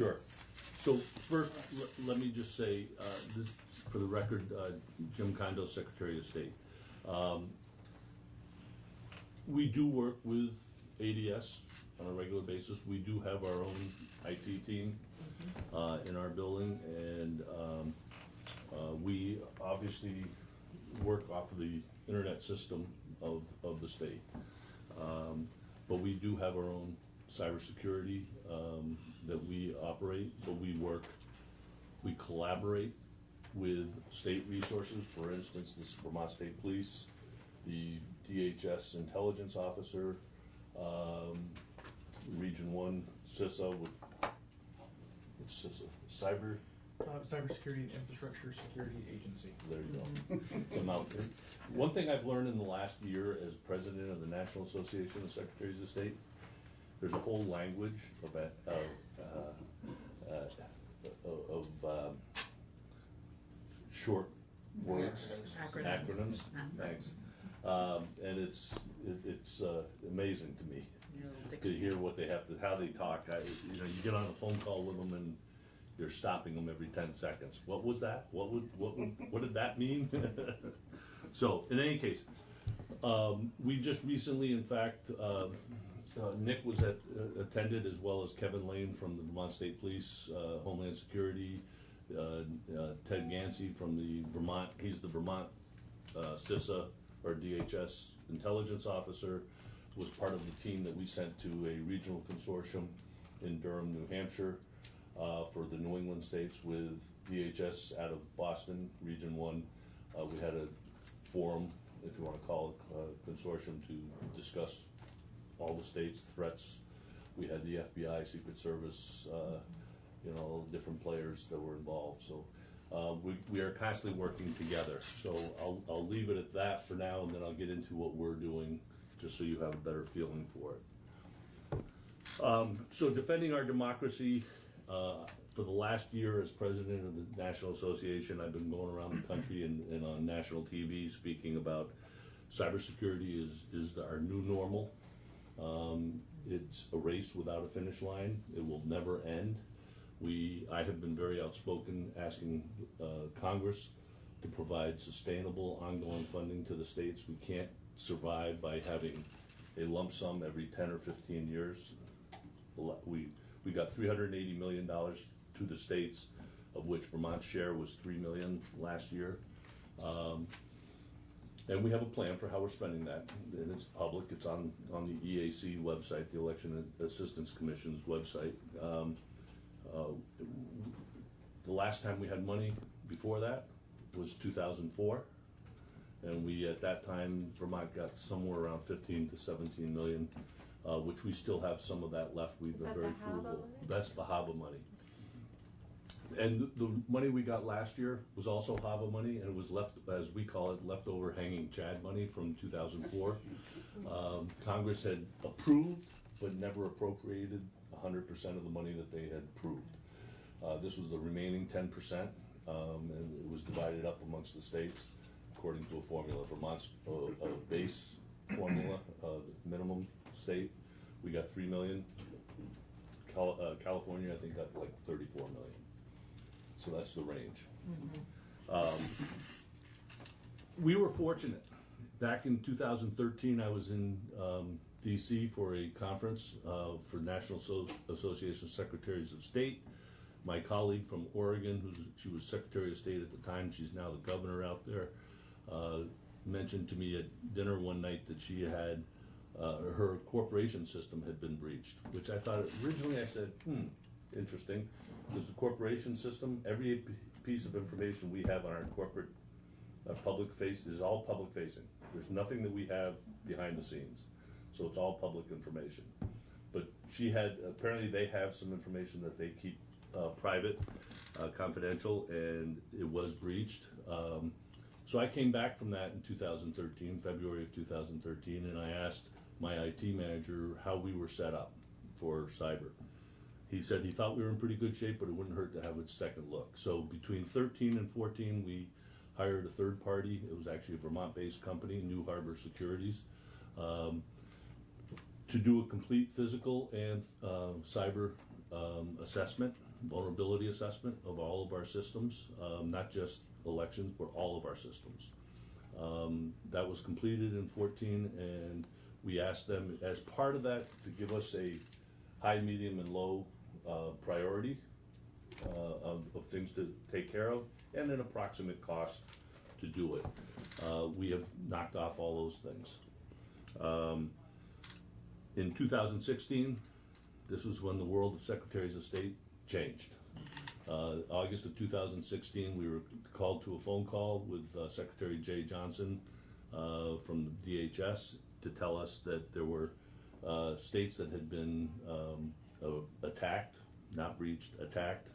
Sure. So first, let me just say, this, for the record, Jim Kondo, Secretary of State. We do work with ADS on a regular basis. We do have our own IT team in our building, and we obviously work off of the internet system of the state. But we do have our own cybersecurity that we operate, but we collaborate with state resources. For instance, the Vermont State Police, the DHS intelligence officer, Region 1 CISA, what's CISA? Cybersecurity and Infrastructure Security Agency. There you go. One thing I've learned in the last year as president of the National Association of Secretaries of State, there's a whole language of short words, acronyms. Thanks. And it's amazing to me to hear what they have to, how they talk. You get on a phone call with them and you're stopping them every 10 seconds. What was that? What did that mean? So in any case, we just recently, in fact, Nick was attended, as well as Kevin Lane from the Vermont State Police, Homeland Security, Ted Gansey from the Vermont, he's the Vermont CISA or DHS intelligence officer, was part of the team that we sent to a regional consortium in Durham, New Hampshire, for the New England states with DHS out of Boston, Region 1. We had a forum, if you want to call it, a consortium to discuss all the states' threats. We had the FBI, Secret Service, different players that were involved. So we are constantly working together. So I'll leave it at that for now, and then I'll get into what we're doing, just so you have a better feeling for it. So defending our democracy, for the last year as president of the National Association, I've been going around the country and on national TV speaking about cybersecurity is our new normal. It's a race without a finish line. It will never end. I have been very outspoken asking Congress to provide sustainable, ongoing funding to the states. We can't survive by having a lump sum every 10 or 15 years. We got $380 million to the states, of which Vermont's share was $3 million last year. And we have a plan for how we're spending that, and it's public. It's on the EAC website, the Election Assistance Commission's website. The last time we had money before that was 2004, and we, at that time, Vermont got somewhere around 15 to 17 million, which we still have some of that left. We've been very frugal. That's the HAVA money. And the money we got last year was also HAVA money, and it was left, as we call it, leftover hanging Chad money from 2004. Congress had approved, but never appropriated 100% of the money that they had approved. This was the remaining 10%, and it was divided up amongst the states according to a formula. Vermont's a base formula, minimum state. We got 3 million. California, I think, got like 34 million. So that's the range. We were fortunate. Back in 2013, I was in D.C. for a conference for National Association of Secretaries of State. My colleague from Oregon, she was Secretary of State at the time, she's now the governor out there, mentioned to me at dinner one night that she had, her corporation system had been breached, which I thought, originally I said, interesting, because the corporation system, every piece of information we have on our corporate public face is all public facing. There's nothing that we have behind the scenes. So it's all public information. But she had, apparently they have some information that they keep private, confidential, and it was breached. So I came back from that in 2013, February of 2013, and I asked my IT manager how we were set up for cyber. He said he thought we were in pretty good shape, but it wouldn't hurt to have a second look. So between 13 and 14, we hired a third party. It was actually a Vermont-based company, New Harbor Securities, to do a complete physical and cyber assessment vulnerability assessment of all of our systems, not just elections, but all of our systems. That was completed in 14, and we asked them as part of that to give us a high, medium, and low priority of things to take care of, and an approximate cost to do it. We have knocked off all those things. In 2016, this was when the world of Secretaries of State changed. August of 2016, we were called to a phone call with Secretary Jay Johnson from the DHS to tell us that there were states that had been attacked, not breached, attacked.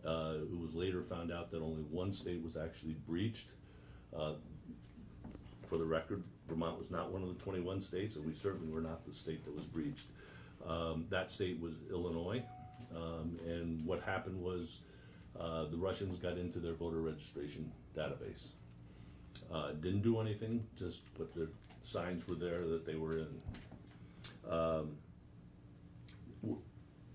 It was later found out that only one state was actually breached. For the record, Vermont was not one of the 21 states, and we certainly were not the state that was breached. That state was Illinois, and what happened was the Russians got into their voter registration database. Didn't do anything, just put the signs were there that they were in.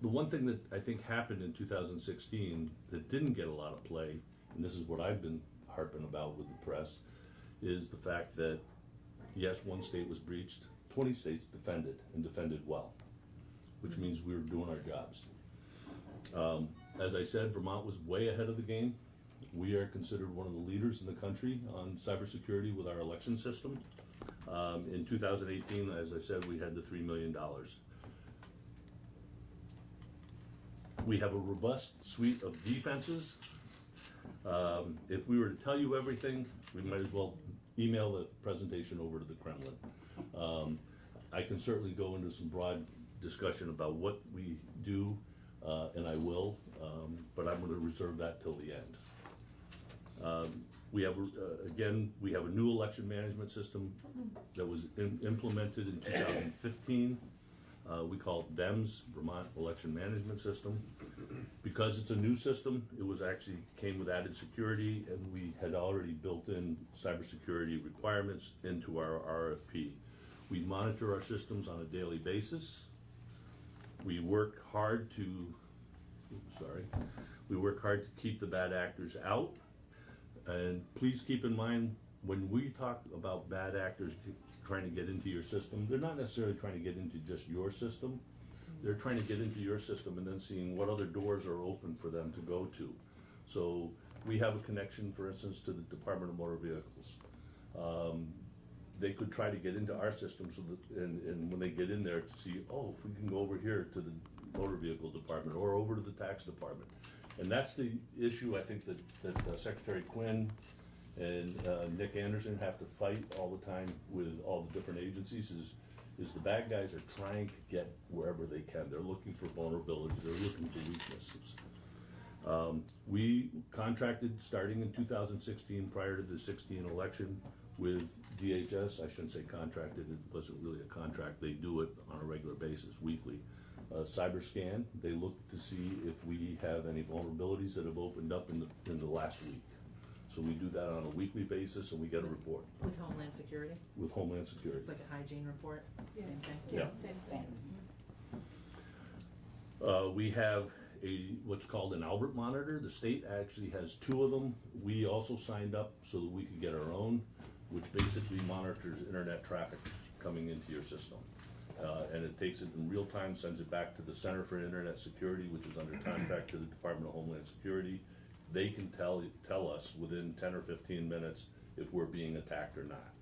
The one thing that I think happened in 2016 that didn't get a lot of play, and this is what I've been harping about with the press, is the fact that, yes, one state was breached, 20 states defended, and defended well, which means we were doing our jobs. As I said, Vermont was way ahead of the game. We are considered one of the leaders in the country on cybersecurity with our election system. In 2018, as I said, we had the $3 million. We have a robust suite of defenses. If we were to tell you everything, we might as well email the presentation over to the Kremlin. I can certainly go into some broad discussion about what we do, and I will, but I'm going to reserve that till the end. We have, again, we have a new election management system that was implemented in 2015. We call it VEMS, Vermont Election Management System. Because it's a new system, it was actually came with added security, and we had already built in cybersecurity requirements into our RFP. We monitor our systems on a daily basis. We work hard to, we work hard to keep the bad actors out. And please keep in mind, when we talk about bad actors trying to get into your system, they're not necessarily trying to get into just your system. They're trying to get into your system and then seeing what other doors are open for them to go to. So we have a connection, for instance, to the Department of Motor Vehicles. They could try to get into our system, so that, and when they get in there, to see, oh, if we can go over here to the Motor Vehicle Department or over to the Tax Department. And that's the issue I think that Secretary Quinn and Nick Anderson have to fight all the time with all the different agencies is the bad guys are trying to get wherever they can. They're looking for vulnerabilities, they're looking for weaknesses. We contracted starting in 2016 prior to the 16 election with DHS. I shouldn't say contracted, it wasn't really a contract. They do it on a regular basis, weekly. Cyberscan, they look to see if we have any vulnerabilities that have opened up in the last week. So we do that on a weekly basis, and we get a report. With Homeland Security? With Homeland Security. Is this like a hygiene report? Yeah. Same thing? Yeah. Same thing. We have what's called an Albert monitor. The state actually has 2 of them. We also signed up so that we could get our own, which basically monitors internet traffic coming into your system. And it takes it in real time, sends it back to the Center for Internet Security, which is under contract to the Department of Homeland Security. They can tell us within 10 or 15 minutes if we're being attacked or not.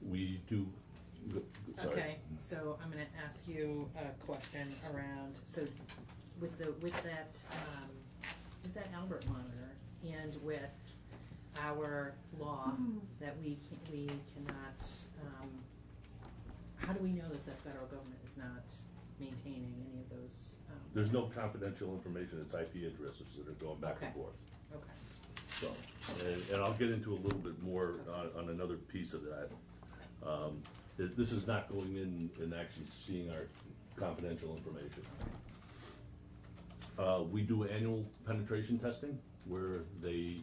We do, sorry. Okay, so I'm gonna ask you a question around, so with that Albert monitor and with our law that we cannot, how do we know that the federal government is not maintaining any of those? There's no confidential information, it's IP addresses that are going back and forth. Okay. So, and I'll get into a little bit more on another piece of that. This is not going in and actually seeing our confidential information. We do annual penetration testing where we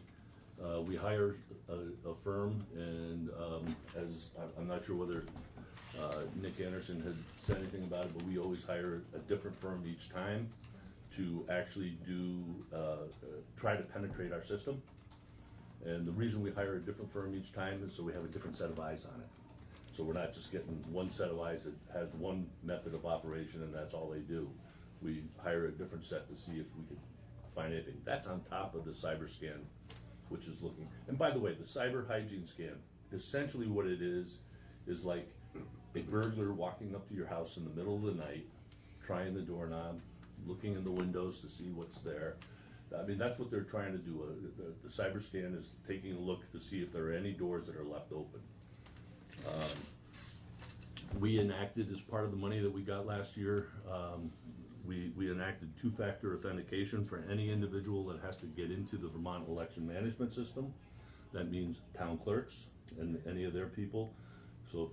hire a firm, and as I'm not sure whether Nick Anderson had said anything about it, but we always hire a different firm each time to actually do, try to penetrate our system. And the reason we hire a different firm each time is so we have a different set of eyes on it. So we're not just getting one set of eyes that has one method of operation and that's all they do. We hire a different set to see if we could find anything. That's on top of the cyber scan, which is looking. And by the way, the cyber hygiene scan, essentially what it is like a burglar walking up to your house in the middle of the night, trying the doorknob, looking in the windows to see what's there. I mean, that's what they're trying to do. The cyber scan is taking a look to see if there are any doors that are left open. We enacted, as part of the money that we got last year, we enacted two-factor authentication for any individual that has to get into the Vermont election management system. That means town clerks and any of their people. So if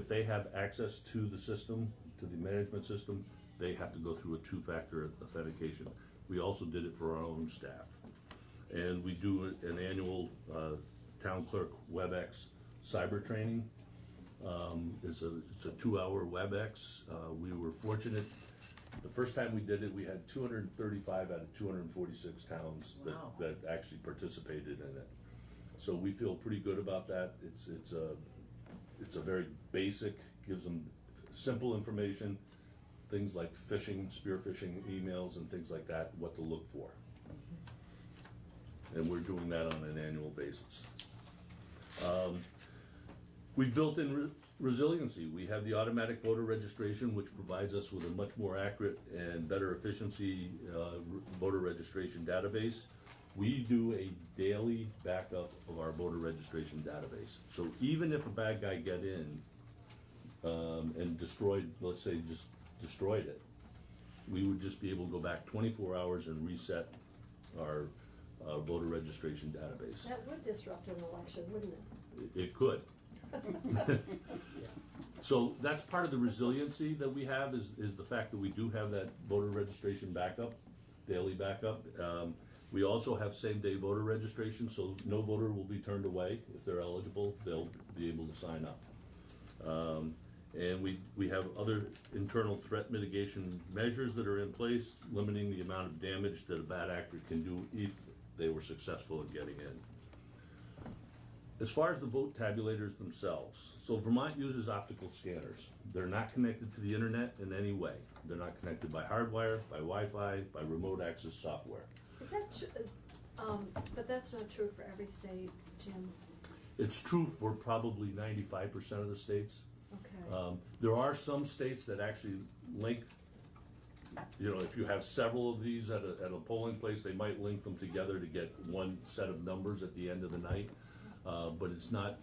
they have access to the system, to the management system, they have to go through a two-factor authentication. We also did it for our own staff. And we do an annual town clerk WebEx cyber training. It's a 2-hour WebEx. We were fortunate. The first time we did it, we had 235 out of 246 towns that actually participated in it. So we feel pretty good about that. It's a very basic, gives them simple information, things like phishing, spear phishing emails and things like that, what to look for. And we're doing that on an annual basis. We built in resiliency. We have the automatic voter registration, which provides us with a much more accurate and better efficiency voter registration database. We do a daily backup of our voter registration database. So even if a bad guy got in and destroyed, let's say just destroyed it, we would just be able to go back 24 hours and reset our voter registration database. That would disrupt an election, wouldn't it? It could. So that's part of the resiliency that we have is the fact that we do have that voter registration backup, daily backup. We also have same-day voter registration, so no voter will be turned away. If they're eligible, they'll be able to sign up. And we have other internal threat mitigation measures that are in place, limiting the amount of damage that a bad actor can do if they were successful in getting in. As far as the vote tabulators themselves, so Vermont uses optical scanners. They're not connected to the internet in any way. They're not connected by hardwire, by Wi-Fi, by remote access software. Is that but that's not true for every state, Jim. It's true for probably 95% of the states. Okay. There are some states that actually link, you know, if you have several of these at a polling place, they might link them together to get one set of numbers at the end of the night. But it's not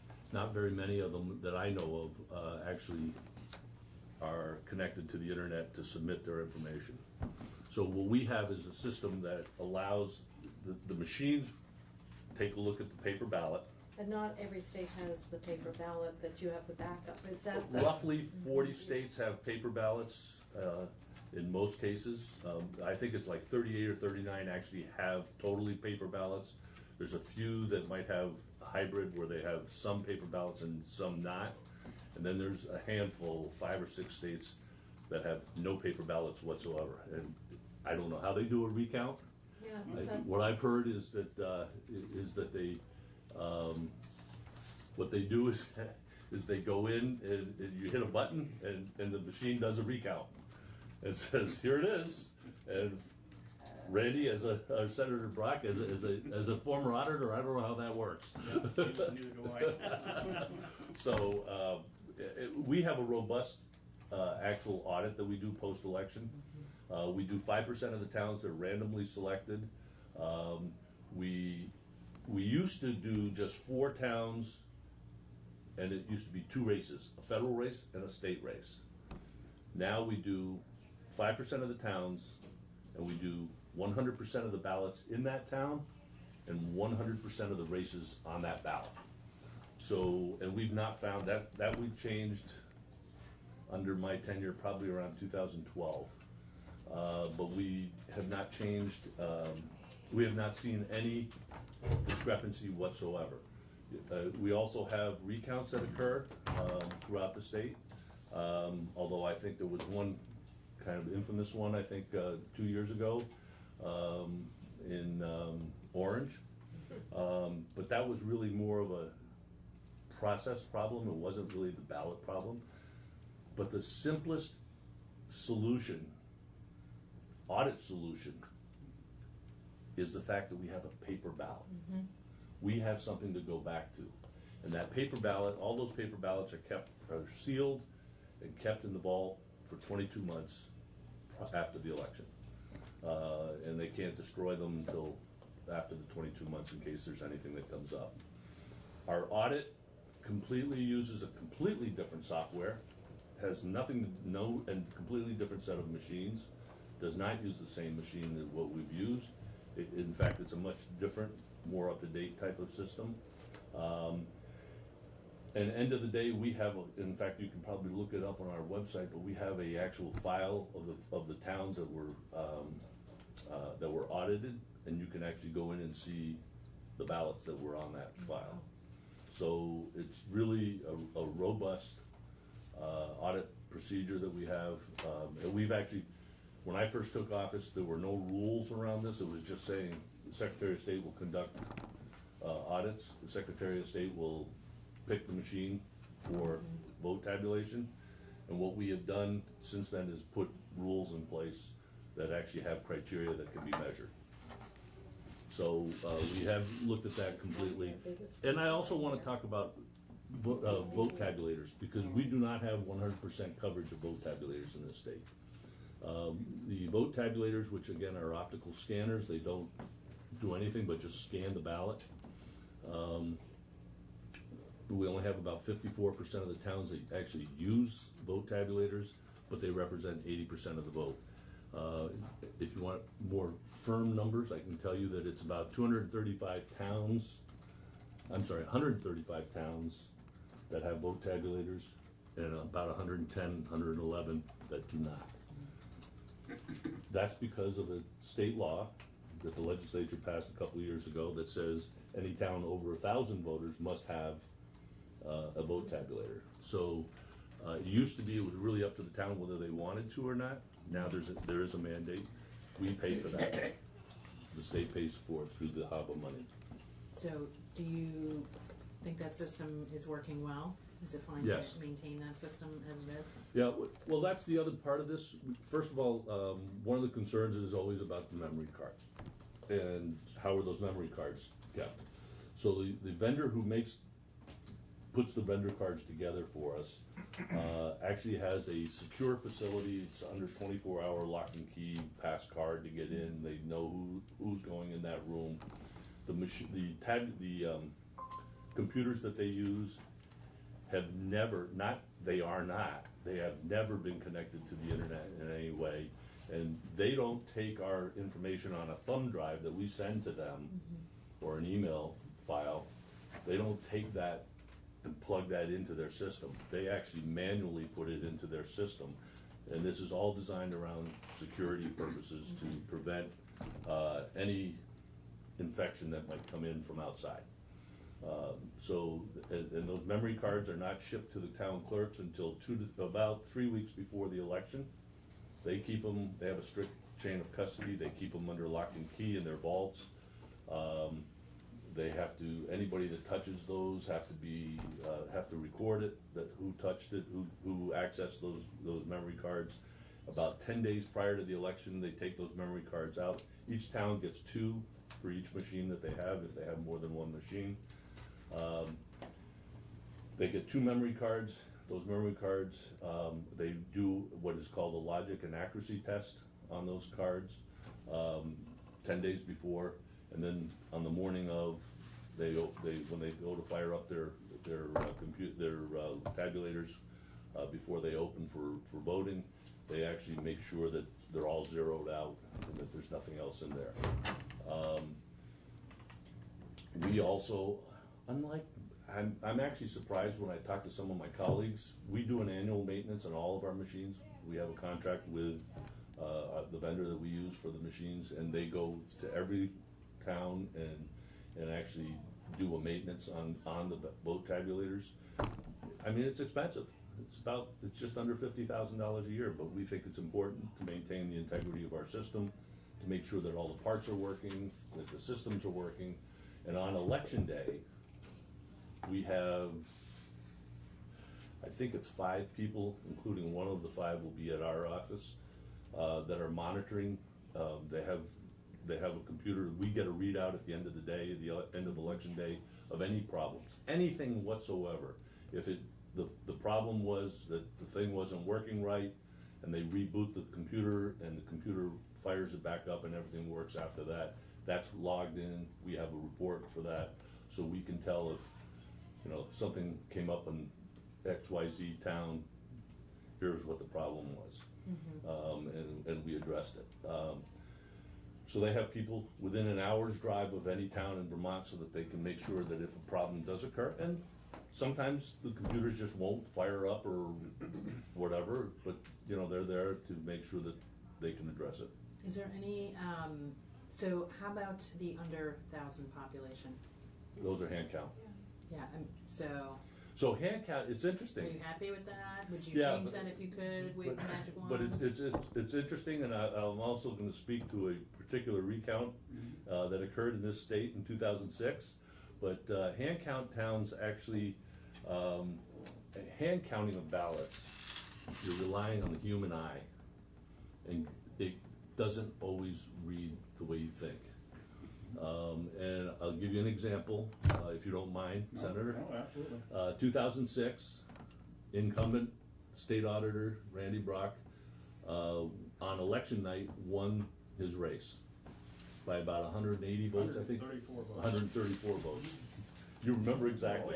very many of them that I know of actually are connected to the internet to submit their information. So what we have is a system that allows the machines take a look at the paper ballot. And not every state has the paper ballot that you have the backup. Is that Roughly 40 states have paper ballots in most cases. I think it's like 38 or 39 actually have totally paper ballots. There's a few that might have a hybrid where they have some paper ballots and some not. And then there's a handful, 5 or 6 states that have no paper ballots whatsoever. And I don't know how they do a recount. Yeah. What I've heard is that they what they do is they go in and you hit a button and the machine does a recount. It says here it is, and Randy, as Senator Brock, as a former auditor, I don't know how that works. Yeah, neither do I. So we have a robust actual audit that we do post-election. We do 5% of the towns that are randomly selected. We used to do just 4 towns, and it used to be 2 races, a federal race and a state race. Now we do 5% of the towns, and we do 100% of the ballots in that town and 100% of the races on that ballot. So, and we've not found that we changed under my tenure probably around 2012. But we have not changed, we have not seen any discrepancy whatsoever. We also have recounts that occur throughout the state, although I think there was one kind of infamous one, I think, 2 years ago, in Orange. But that was really more of a process problem. It wasn't really the ballot problem. But the simplest solution, audit solution, is the fact that we have a paper ballot. Mm-hmm. We have something to go back to. And that paper ballot, all those paper ballots are sealed and kept in the vault for 22 months after the election. And they can't destroy them until after the 22 months in case there's anything that comes up. Our audit completely uses a completely different software, has nothing to know, and completely different set of machines, does not use the same machine that what we've used. In fact, it's a much different, more up-to-date type of system. And end of the day, we have, in fact, you can probably look it up on our website, but we have a actual file of the towns that were audited, and you can actually go in and see the ballots that were on that file. So it's really a robust audit procedure that we have. And we've actually, when I first took office, there were no rules around this. It was just saying the Secretary of State will conduct audits. The Secretary of State will pick the machine for vote tabulation. And what we have done since then is put rules in place that actually have criteria that can be measured. So we have looked at that completely. And I also want to talk about vote tabulators, because we do not have 100% coverage of vote tabulators in this state. The vote tabulators, which again are optical scanners, they don't do anything but just scan the ballot. We only have about 54% of the towns that actually use vote tabulators, but they represent 80% of the vote. If you want more firm numbers, I can tell you that it's about 135 towns that have vote tabulators, and about 110, 111 that do not. That's because of a state law that the legislature passed a couple of years ago that says any town over 1,000 voters must have a vote tabulator. So it used to be it was really up to the town whether they wanted to or not. Now there is a mandate. We pay for that. The state pays for it through the HAVA money. So do you think that system is working well? Is it fine Yes. to maintain that system as it is? Yeah, well, that's the other part of this. First of all, one of the concerns is always about the memory cards and how are those memory cards kept. So the vendor who puts the vendor cards together for us actually has a secure facility. It's under 24-hour lock and key pass card to get in. They know who's going in that room. The computers that they use have never been connected to the internet in any way, and they don't take our information on a thumb drive that we send to them or an email file. They don't take that and plug that into their system. They actually manually put it into their system, and this is all designed around security purposes to prevent any infection that might come in from outside. And those memory cards are not shipped to the town clerks until about 3 weeks before the election. They keep them, they have a strict chain of custody. They keep them under lock and key in their vaults. They have to, anybody that touches those have to record it, that who touched it, who accessed those memory cards. About 10 days prior to the election, they take those memory cards out. Each town gets 2 for each machine that they have, if they have more than one machine. They get 2 memory cards. Those memory cards, they do what is called a logic and accuracy test on those cards 10 days before, and then on the morning of, when they go to fire up their tabulators before they open for voting, they actually make sure that they're all zeroed out and that there's nothing else in there. We also, I'm actually surprised when I talk to some of my colleagues. We do an annual maintenance on all of our machines. We have a contract with the vendor that we use for the machines, and they go to every town and actually do a maintenance on the vote tabulators. I mean, it's expensive. it's just under $50,000 a year, but we think it's important to maintain the integrity of our system, to make sure that all the parts are working, that the systems are working. And on election day, we have, I think it's 5 people, including one of the 5 will be at our office, that are monitoring. They have a computer. We get a readout at the end of the day, the end of election day, of any problems, anything whatsoever. If the problem was that the thing wasn't working right, and they reboot the computer, and the computer fires it back up, and everything works after that, that's logged in. We have a report for that, so we can tell if something came up in XYZ town. Here's what the problem was, and we addressed it. So they have people within an hour's drive of any town in Vermont, so that they can make sure that if a problem does occur, and sometimes the computers just won't fire up or whatever, but they're there to make sure that they can address it. Is there any, so how about the under 1,000 population? Those are hand count. Yeah, So hand count, it's interesting. Are you happy with that? Would you change that if you could wave a magic wand? But it's interesting, and I'm also going to speak to a particular recount that occurred in this state in 2006. But hand count towns actually, hand counting of ballots, you're relying on the human eye, and it doesn't always read the way you think. And I'll give you an example, if you don't mind, Senator. No, absolutely. 2006, incumbent state auditor Randy Bratt, on election night, won his race by about 180 votes, I think. 134 votes. 134 votes. You remember exactly.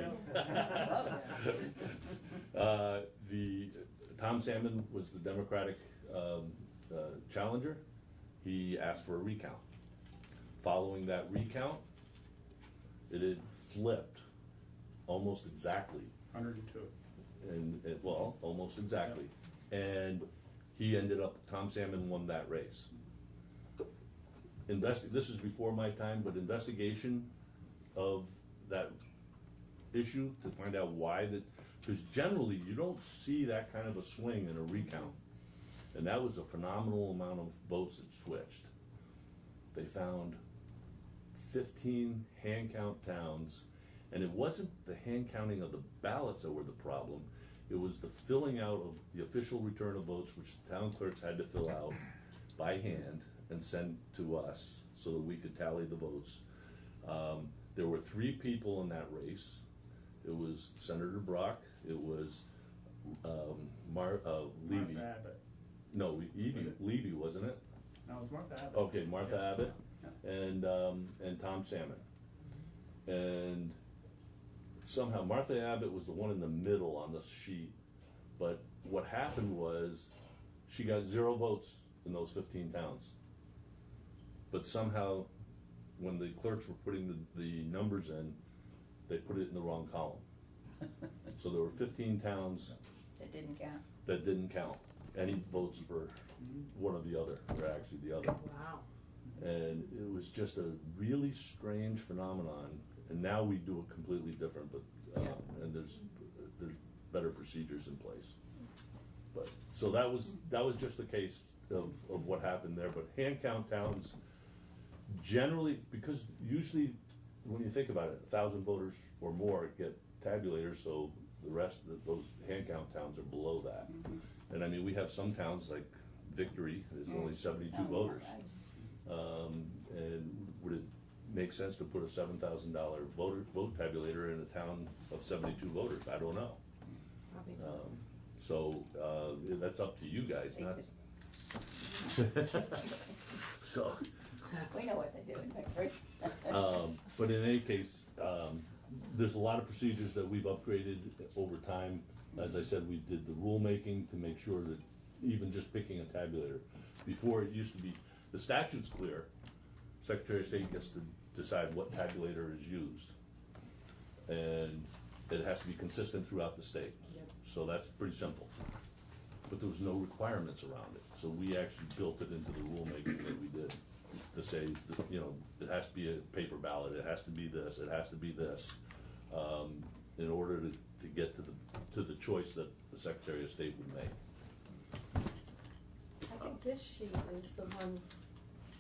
Oh, The Tom Salmon was the Democratic challenger. He asked for a recount. Following that recount, it had flipped almost exactly. 102. And almost exactly. And he ended up, Tom Salmon won that race. This is before my time, but investigation of that issue to find out why that, because generally you don't see that kind of a swing in a recount. And that was a phenomenal amount of votes that switched. They found 15 hand count towns, and it wasn't the hand counting of the ballots that were the problem. It was the filling out of the official return of votes, which the town clerks had to fill out by hand and send to us so that we could tally the votes. There were 3 people in that race. It was Senator Brock, it was Levy. Martha Abbott. No, Levy, wasn't it? No, it was Martha Abbott. Okay, Martha Yes. Abbott Yeah. and Tom Salmon. And somehow Martha Abbott was the one in the middle on the sheet, but what happened was she got 0 votes in those 15 towns. But somehow when the clerks were putting the numbers in, they put it in the wrong column. So there were 15 towns That didn't count. that didn't count any votes for one or the other, or actually the other. Wow. And it was just a really strange phenomenon. And now we do it completely different, but and there's better procedures in place. But so that was just the case of what happened there. But hand count towns generally, because usually when you think about it, 1,000 voters or more get tabulators, so the rest of those hand count towns are below that. And I mean, we have some towns like Victory, there's only 72 Oh, yeah, voters. right. And would it make sense to put a $7,000 vote tabulator in a town of 72 voters? I don't know. Probably. So that's up to you guys, They not. just- So, We know what they're doing, Victory. but in any case, there's a lot of procedures that we've upgraded over time. As I said, we did the rulemaking to make sure that even just picking a tabulator. Before, it used to be, the statute's clear. Secretary of State gets to decide what tabulator is used. And it has to be consistent throughout the state. Yep. So that's pretty simple. But there was no requirements around it. So we actually built it into the rulemaking that we did to say, that, it has to be a paper ballot, it has to be this, it has to be this, in order to get to to the choice that the Secretary of State would make. I think this sheet is the one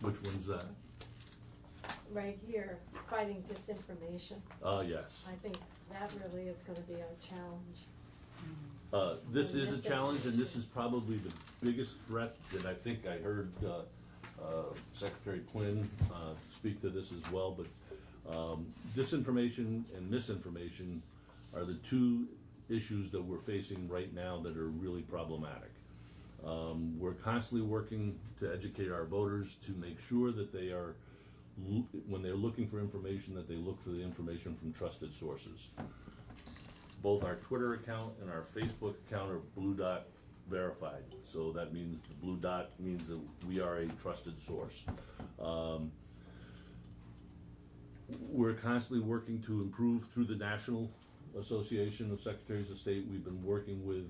Which one's that? right here, fighting disinformation. Yes. I think that really is gonna be our challenge. This is a challenge, and this is probably the biggest threat that I think I heard Secretary Quinn speak to this as well. But disinformation and misinformation are the two issues that we're facing right now that are really problematic. We're constantly working to educate our voters to make sure that they are, when they're looking for information, that they look for the information from trusted sources. Both our Twitter account and our Facebook account are Blue Dot verified. So that means the Blue Dot means that we are a trusted source. We're constantly working to improve through the National Association of Secretaries of State. We've been working with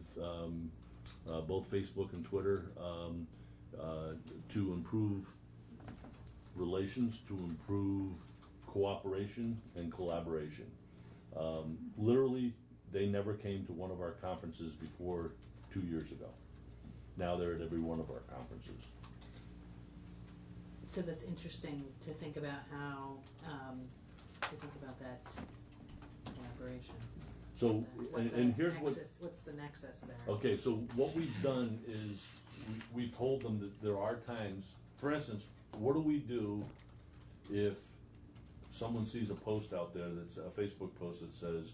both Facebook and Twitter to improve relations, to improve cooperation and collaboration. Literally, they never came to one of our conferences before 2 years ago. Now they're at every one of our conferences. So that's interesting to think about how, to think about that collaboration. So, and here's what. What's the nexus there? Okay, so what we've done is we've told them that there are times, for instance, what do we do if someone sees a post out there that's a Facebook post that says,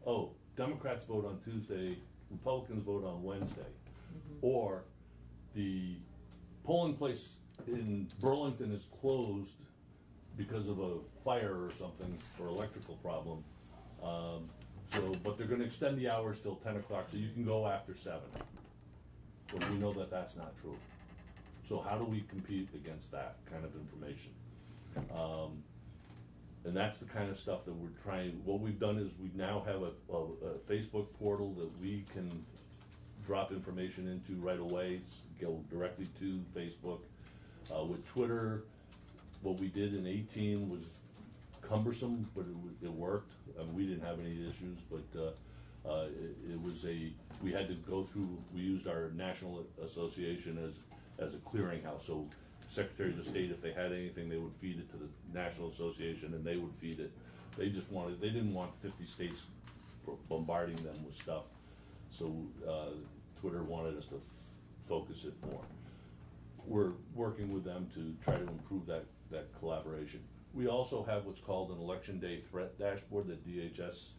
oh, Democrats vote on Tuesday, Republicans vote on Wednesday, or the polling place in Burlington is closed because of a fire or something, or electrical problem. But they're going to extend the hours till 10 o'clock, so you can go after 7. But we know that that's not true. So how do we compete against that kind of information? And that's the kind of stuff that we're trying. What we've done is we now have a Facebook portal that we can drop information into right away, go directly to Facebook. With Twitter, what we did in 18 was cumbersome, but it worked. We didn't have any issues, but it was we had to go through, we used our National Association as a clearinghouse. So Secretaries of State, if they had anything, they would feed it to the National Association and they would feed it. They didn't want 50 states bombarding them with stuff. So Twitter wanted us to focus it more. We're working with them to try to improve that collaboration. We also have what's called an Election Day Threat Dashboard that DHS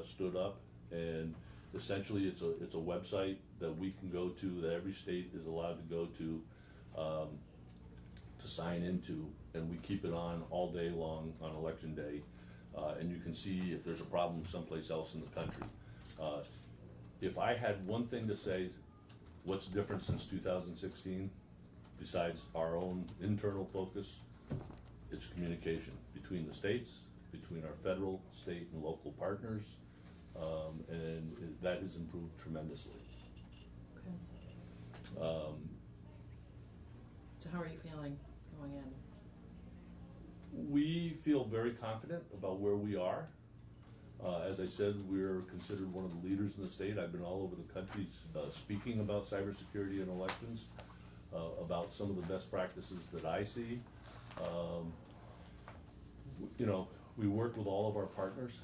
stood up, and essentially it's a website that we can go to, that every state is allowed to go to sign into, and we keep it on all day long on Election Day, and you can see if there's a problem someplace else in the country. If I had one thing to say, what's different since 2016, besides our own internal focus, it's communication between the states, between our federal, state, and local partners, and that has improved tremendously. Okay. So how are you feeling going in? We feel very confident about where we are. As I said, we're considered one of the leaders in the state. I've been all over the country speaking about cybersecurity and elections, about some of the best practices that I see. We work with all of our partners.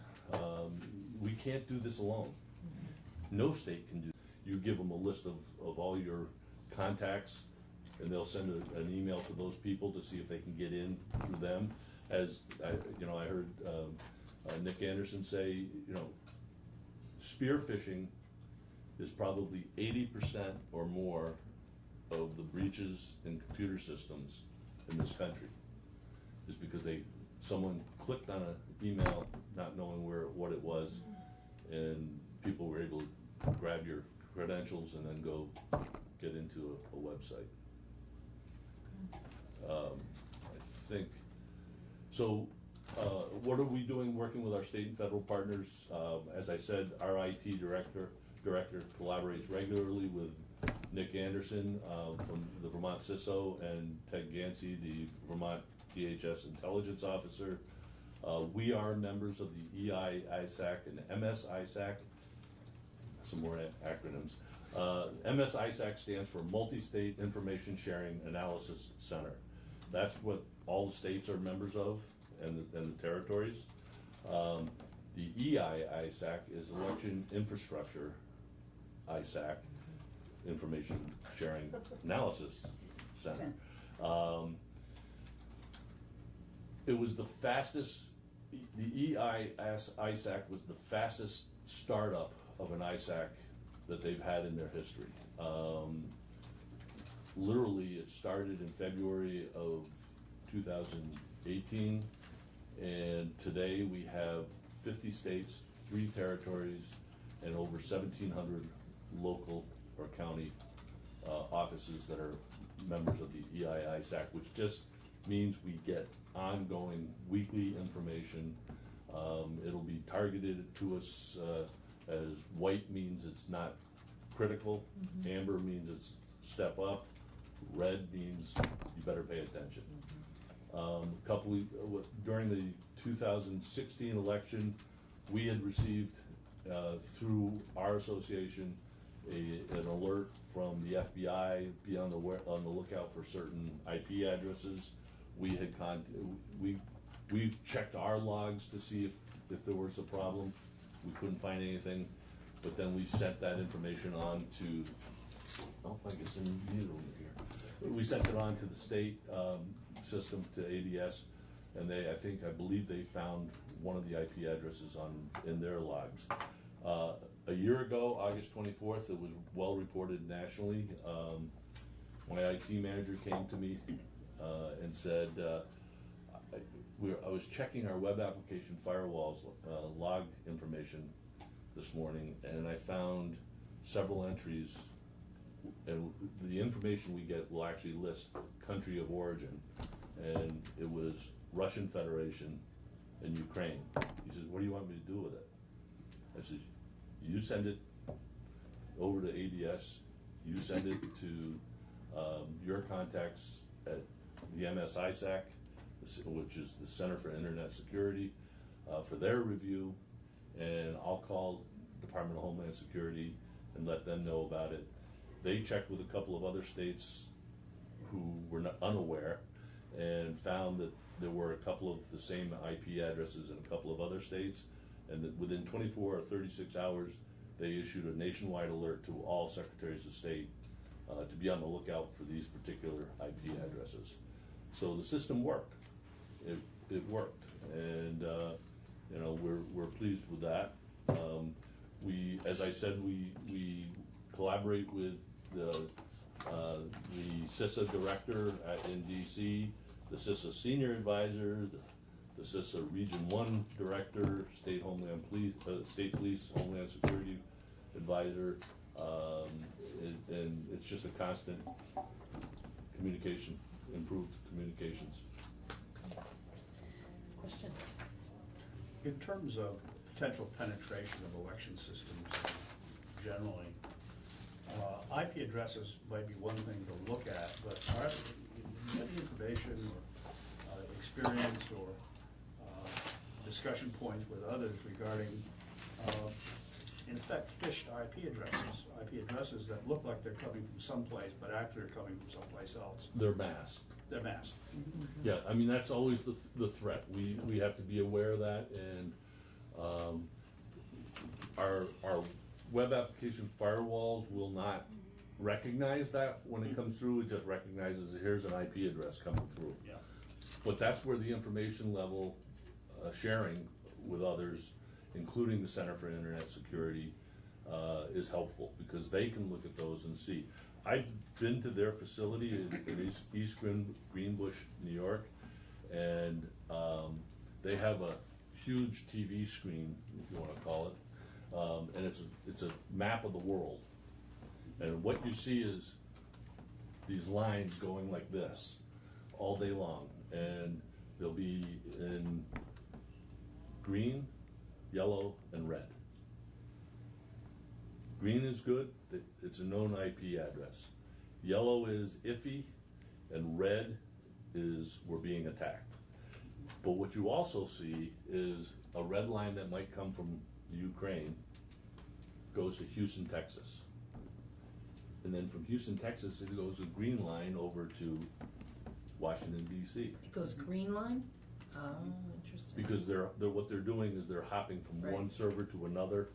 We can't do this alone. No state can do. You give them a list of all your contacts, and they'll send an email to those people to see if they can get in through them. As I heard Nick Anderson say, spear phishing is probably 80% or more of the breaches in computer systems in this country, is because someone clicked on an email not knowing what it was, and people were able to grab your credentials and then go get into a website. I think so. What are we doing working with our state and federal partners? As I said, our IT director collaborates regularly with Nick Anderson from the Vermont CISO and Ted Gansey, the Vermont DHS Intelligence Officer. We are members of the EI ISAC and MS ISAC, some more acronyms. MS-ISAC stands for Multi-State Information Sharing Analysis Center. That's what all the states are members of, and the territories. The EI-ISAC is Election Infrastructure ISAC, Information Sharing Analysis Center. It was the fastest, the EI-ISAC was the fastest startup of an ISAC that they've had in their history. Literally, it started in February of 2018, and today we have 50 states, 3 territories, and over 1,700 local or county offices that are members of the EI-ISAC, which just means we get ongoing weekly information. It'll be targeted to us as white means it's not critical, amber means it's step up, red means you better pay attention. During the 2016 election, we had received through our association an alert from the FBI, be on the lookout for certain IP addresses. We checked our logs to see if there was a problem. We couldn't find anything, but then we sent that information on to, I guess I need it over here. We sent it on to the state system, to ADS, and I believe they found one of the IP addresses in their logs. A year ago, August 24th, it was well reported nationally. My IT manager came to me and said, I was checking our web application firewalls log information this morning, and I found several entries, and the information we get will actually list country of origin, and it was Russian Federation and Ukraine. He says, what do you want me to do with it? I said, you send it over to ADS, you send it to your contacts at the MS-ISAC, which is the Center for Internet Security, for their review, and I'll call Department of Homeland Security and let them know about it. They checked with a couple of other states who were unaware and found that there were a couple of the same IP addresses in a couple of other states, and that within 24 or 36 hours, they issued a nationwide alert to all secretaries of state to be on the lookout for these particular IP addresses. So the system worked. It worked, and we're pleased with that. As I said, we collaborate with the CISA director in DC, the CISA senior advisor, the CISA Region 1 director, State Police Homeland Security advisor, and it's just a constant communication, improved communications. Questions? In terms of potential penetration of election systems generally, IP addresses might be one thing to look at, but are there any information or experience or discussion points with others regarding, in effect, phished IP addresses that look like they're coming from someplace, but actually are coming from someplace else? They're masked. They're masked. Yeah, I mean, that's always the threat. We have to be aware of that, and our web application firewalls will not recognize that when it comes through. It just recognizes here's an IP address coming through. Yeah. But that's where the information level sharing with others, including the Center for Internet Security, is helpful, because they can look at those and see. I've been to their facility in East Greenbush, New York, and they have a huge TV screen, if you want to call it, and it's a map of the world. And what you see is these lines going like this all day long, and they'll be in green, yellow, and red. Green is good, it's a known IP address. Yellow is iffy, and red is we're being attacked. But what you also see is a red line that might come from Ukraine goes to Houston, Texas. And then from Houston, Texas, it goes a green line over to Washington DC. It goes green line? Oh, interesting. Because they're what they're doing is they're hopping from Right. one server to another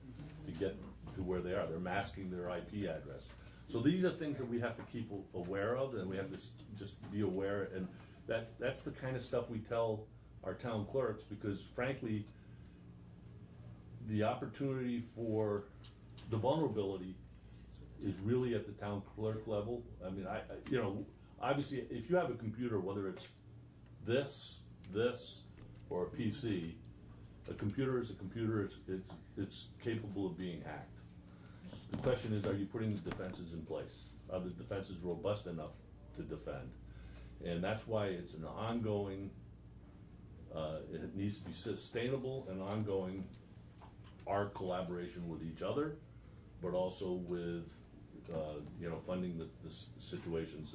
to get to where they are. They're masking their IP address. So these are things that we have to keep aware of, and we have to just be aware. And that's the kind of stuff we tell our town clerks, because frankly, the opportunity for the vulnerability is really at the town clerk level. I mean, you know, obviously, if you have a computer, whether it's this, or a PC, a computer is a computer. It's capable of being hacked. The question is, are you putting the defenses in place? Are the defenses robust enough to defend? And that's why it's an ongoing. It needs to be sustainable and ongoing. Our collaboration with each other, but also with you know, funding the situations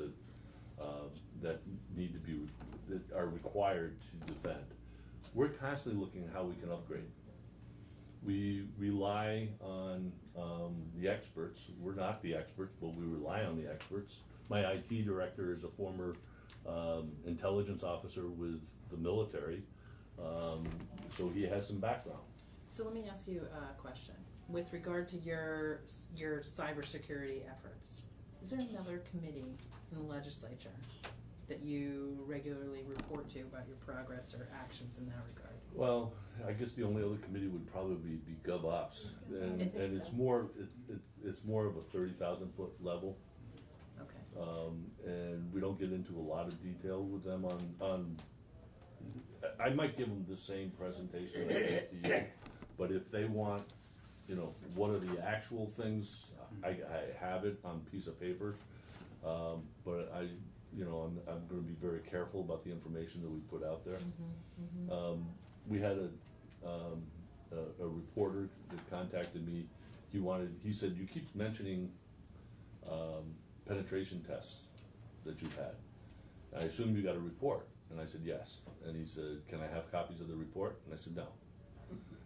that need to be that are required to defend. We're constantly looking at how we can upgrade. We rely on the experts. We're not the experts, but we rely on the experts. My IT director is a former intelligence officer with the military, so he has some background. So let me ask you a question. With regard to your cybersecurity efforts, is there another committee in the legislature that you regularly report to about your progress or actions in that regard? Well, I guess the only other committee would probably be GovOps, and it's so. it's more of a 30,000-foot level. Okay. And we don't get into a lot of detail with them on. I might give them the same presentation that I gave to you, but if they want, you know, what are the actual things, I have it on a piece of paper, but you know, I'm going to be very careful about the information that we put out there. We had a reporter that contacted me. He said, you keep mentioning penetration tests that you've had. I assume you got a report, and I said yes. And he said, can I have copies of the report? And I said no.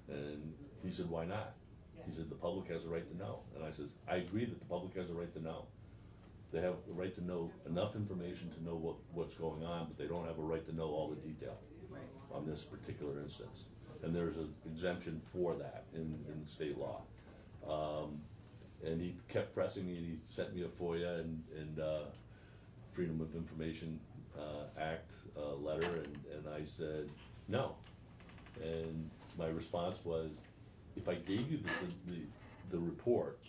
And he said, why not? He said, the public has a right to know. And I said, I agree that the public has a right to know. They have the right to know enough information to know what's going on, but they don't have a right to know all the detail on this particular instance. And there's an exemption for that in state law. And he kept pressing me, and he sent me a FOIA and Freedom of Information Act letter, and I said no. And my response was, if I gave you the report,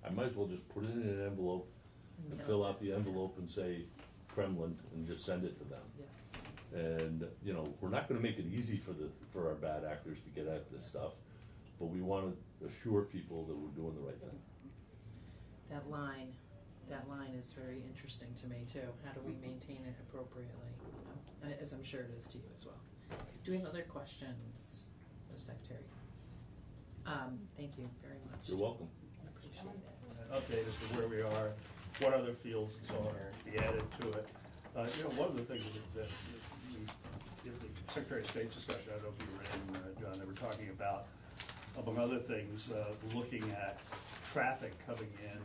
I might as well just put it in an envelope and fill out the envelope and say Kremlin and just send it to them. Yeah. And you know, we're not going to make it easy for our bad actors to get at this stuff, but we want to assure people that we're doing the right thing. That line is very interesting to me too. How do we maintain it appropriately? You know, as I'm sure it is to you as well. Do we have other questions for the Secretary? Thank you very much. You're welcome. Appreciate it. An update as to where we are, what other fields and so on are to be added to it. You know, one of the things that in the Secretary of State's discussion, I don't know if you were in, John, they were talking about, among other things, looking at traffic coming in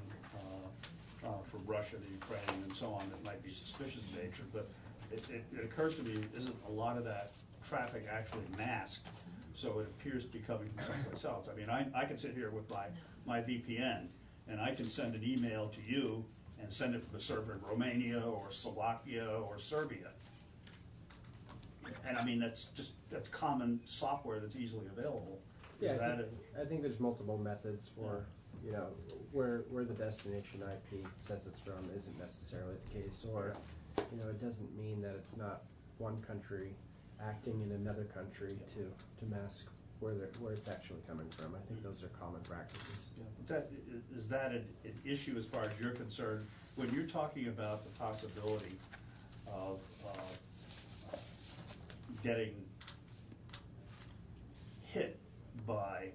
from Russia, the Ukraine, and so on that might be suspicious in nature. But it occurs to me, isn't a lot of that traffic actually masked? So it appears to be coming from someplace else. I mean, I can sit here with my VPN, and I can send an email to you and send it from a server in Romania or Slovakia or Serbia. And I mean, that's common software that's easily available. Yeah, I think there's multiple methods for, you know, where the destination IP says it's from isn't necessarily the case, or, you know, it doesn't mean that it's not one country acting in another country to mask where it's actually coming from. I think those are common practices. Yeah. Is that an issue as far as you're concerned when you're talking about the possibility of getting hit by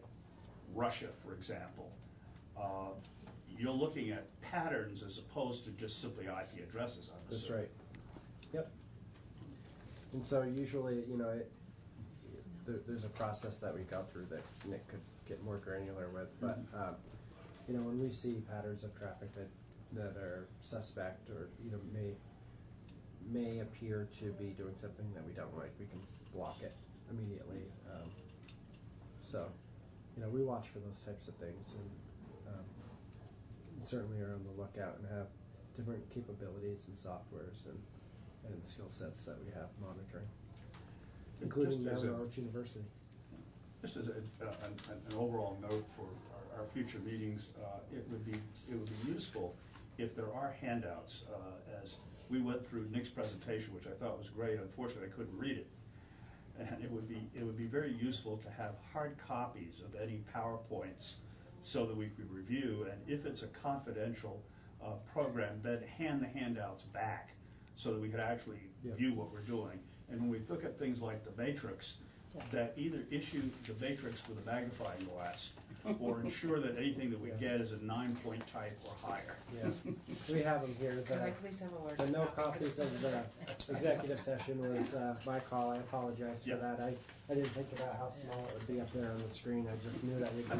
Russia, for example? You're looking at patterns as opposed to just simply IP addresses. That's right. Yep. And so usually, you know, there's a process that we go through that Nick could get more granular with, but you know, when we see patterns of traffic that are suspect or, you know, may appear to be doing something that we don't like, we can block it immediately. So, you know, we watch for those types of things, and certainly are on the lookout and have different capabilities and softwares and skill sets that we have monitoring, including Just as Mount a- Arch University. Just as an overall note for our future meetings, it would be useful if there are handouts, as we went through Nick's presentation, which I thought was great. Unfortunately, I couldn't read it. And it would be very useful to have hard copies of any PowerPoints so that we could review. And if it's a confidential program, then hand the handouts back so that we could actually view what we're doing. And when we look at things like the matrix, that either issue the matrix with a magnifying glass or ensure that anything that we get is a 9-point type or higher. Yeah, we have them here. Could I please have a large The no copy for copies of the executive session was my call. I apologize for that. I didn't think about how small it would be up there on the screen. I just knew that we'd be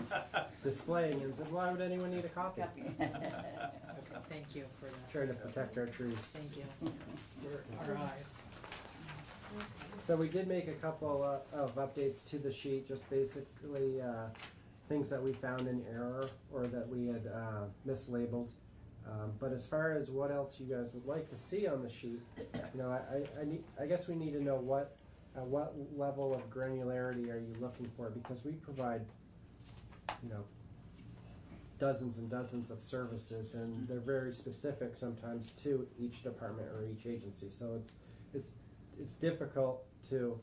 displaying and said, why would anyone need a copy? Thank you for this. Trying to protect our trees. Thank you for our eyes. So we did make a couple of updates to the sheet, just basically things that we found in error or that we had mislabeled. But as far as what else you guys would like to see on the sheet, you know, I guess we need to know what level of granularity are you looking for, because we provide, you know, dozens and dozens of services, and they're very specific sometimes to each department or each agency. So it's difficult to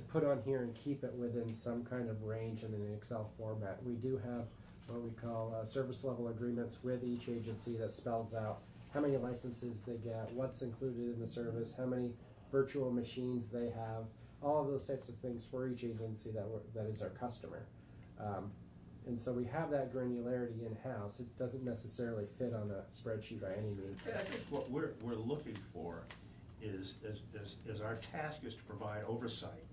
put on here and keep it within some kind of range in an Excel format. We do have what we call service level agreements with each agency that spells out how many licenses they get, what's included in the service, how many virtual machines they have, all of those types of things for each agency that is our customer. And so we have that granularity in-house. It doesn't necessarily fit on a spreadsheet by any means. I think what we're looking for is our task is to provide oversight,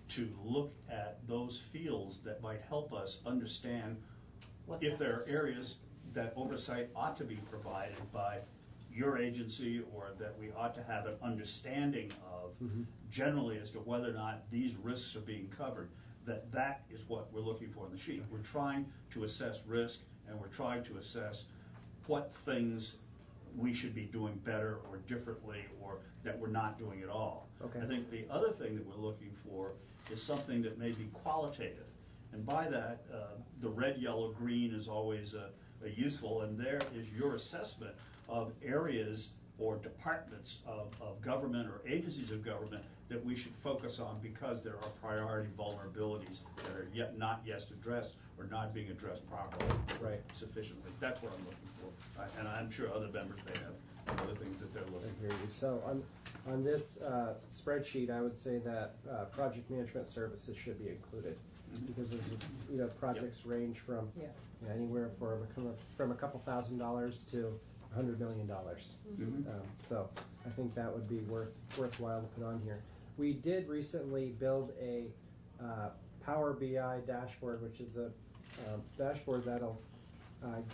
to look at those fields that might help us understand if there are areas that oversight ought to be provided by your agency, or that we ought to have an understanding of generally as to whether or not these risks are being covered. That is what we're looking for in the sheet. We're trying to assess risk, and we're trying to assess what things we should be doing better or differently, or that we're not doing at all. Okay. I think the other thing that we're looking for is something that may be qualitative. And by that, the red, yellow, green is always useful, and there is your assessment of areas or departments of government or agencies of government that we should focus on because there are priority vulnerabilities that are not yet addressed or not being addressed properly or sufficiently. That's what I'm looking for. And I'm sure other members may have other things that they're looking I hear you. So on this spreadsheet, I would say that project management services should be included, because there's, you know, projects range from anywhere from a couple $1,000s to $100 million. So I think that would be worthwhile to put on here. We did recently build a Power BI dashboard, which is a dashboard that'll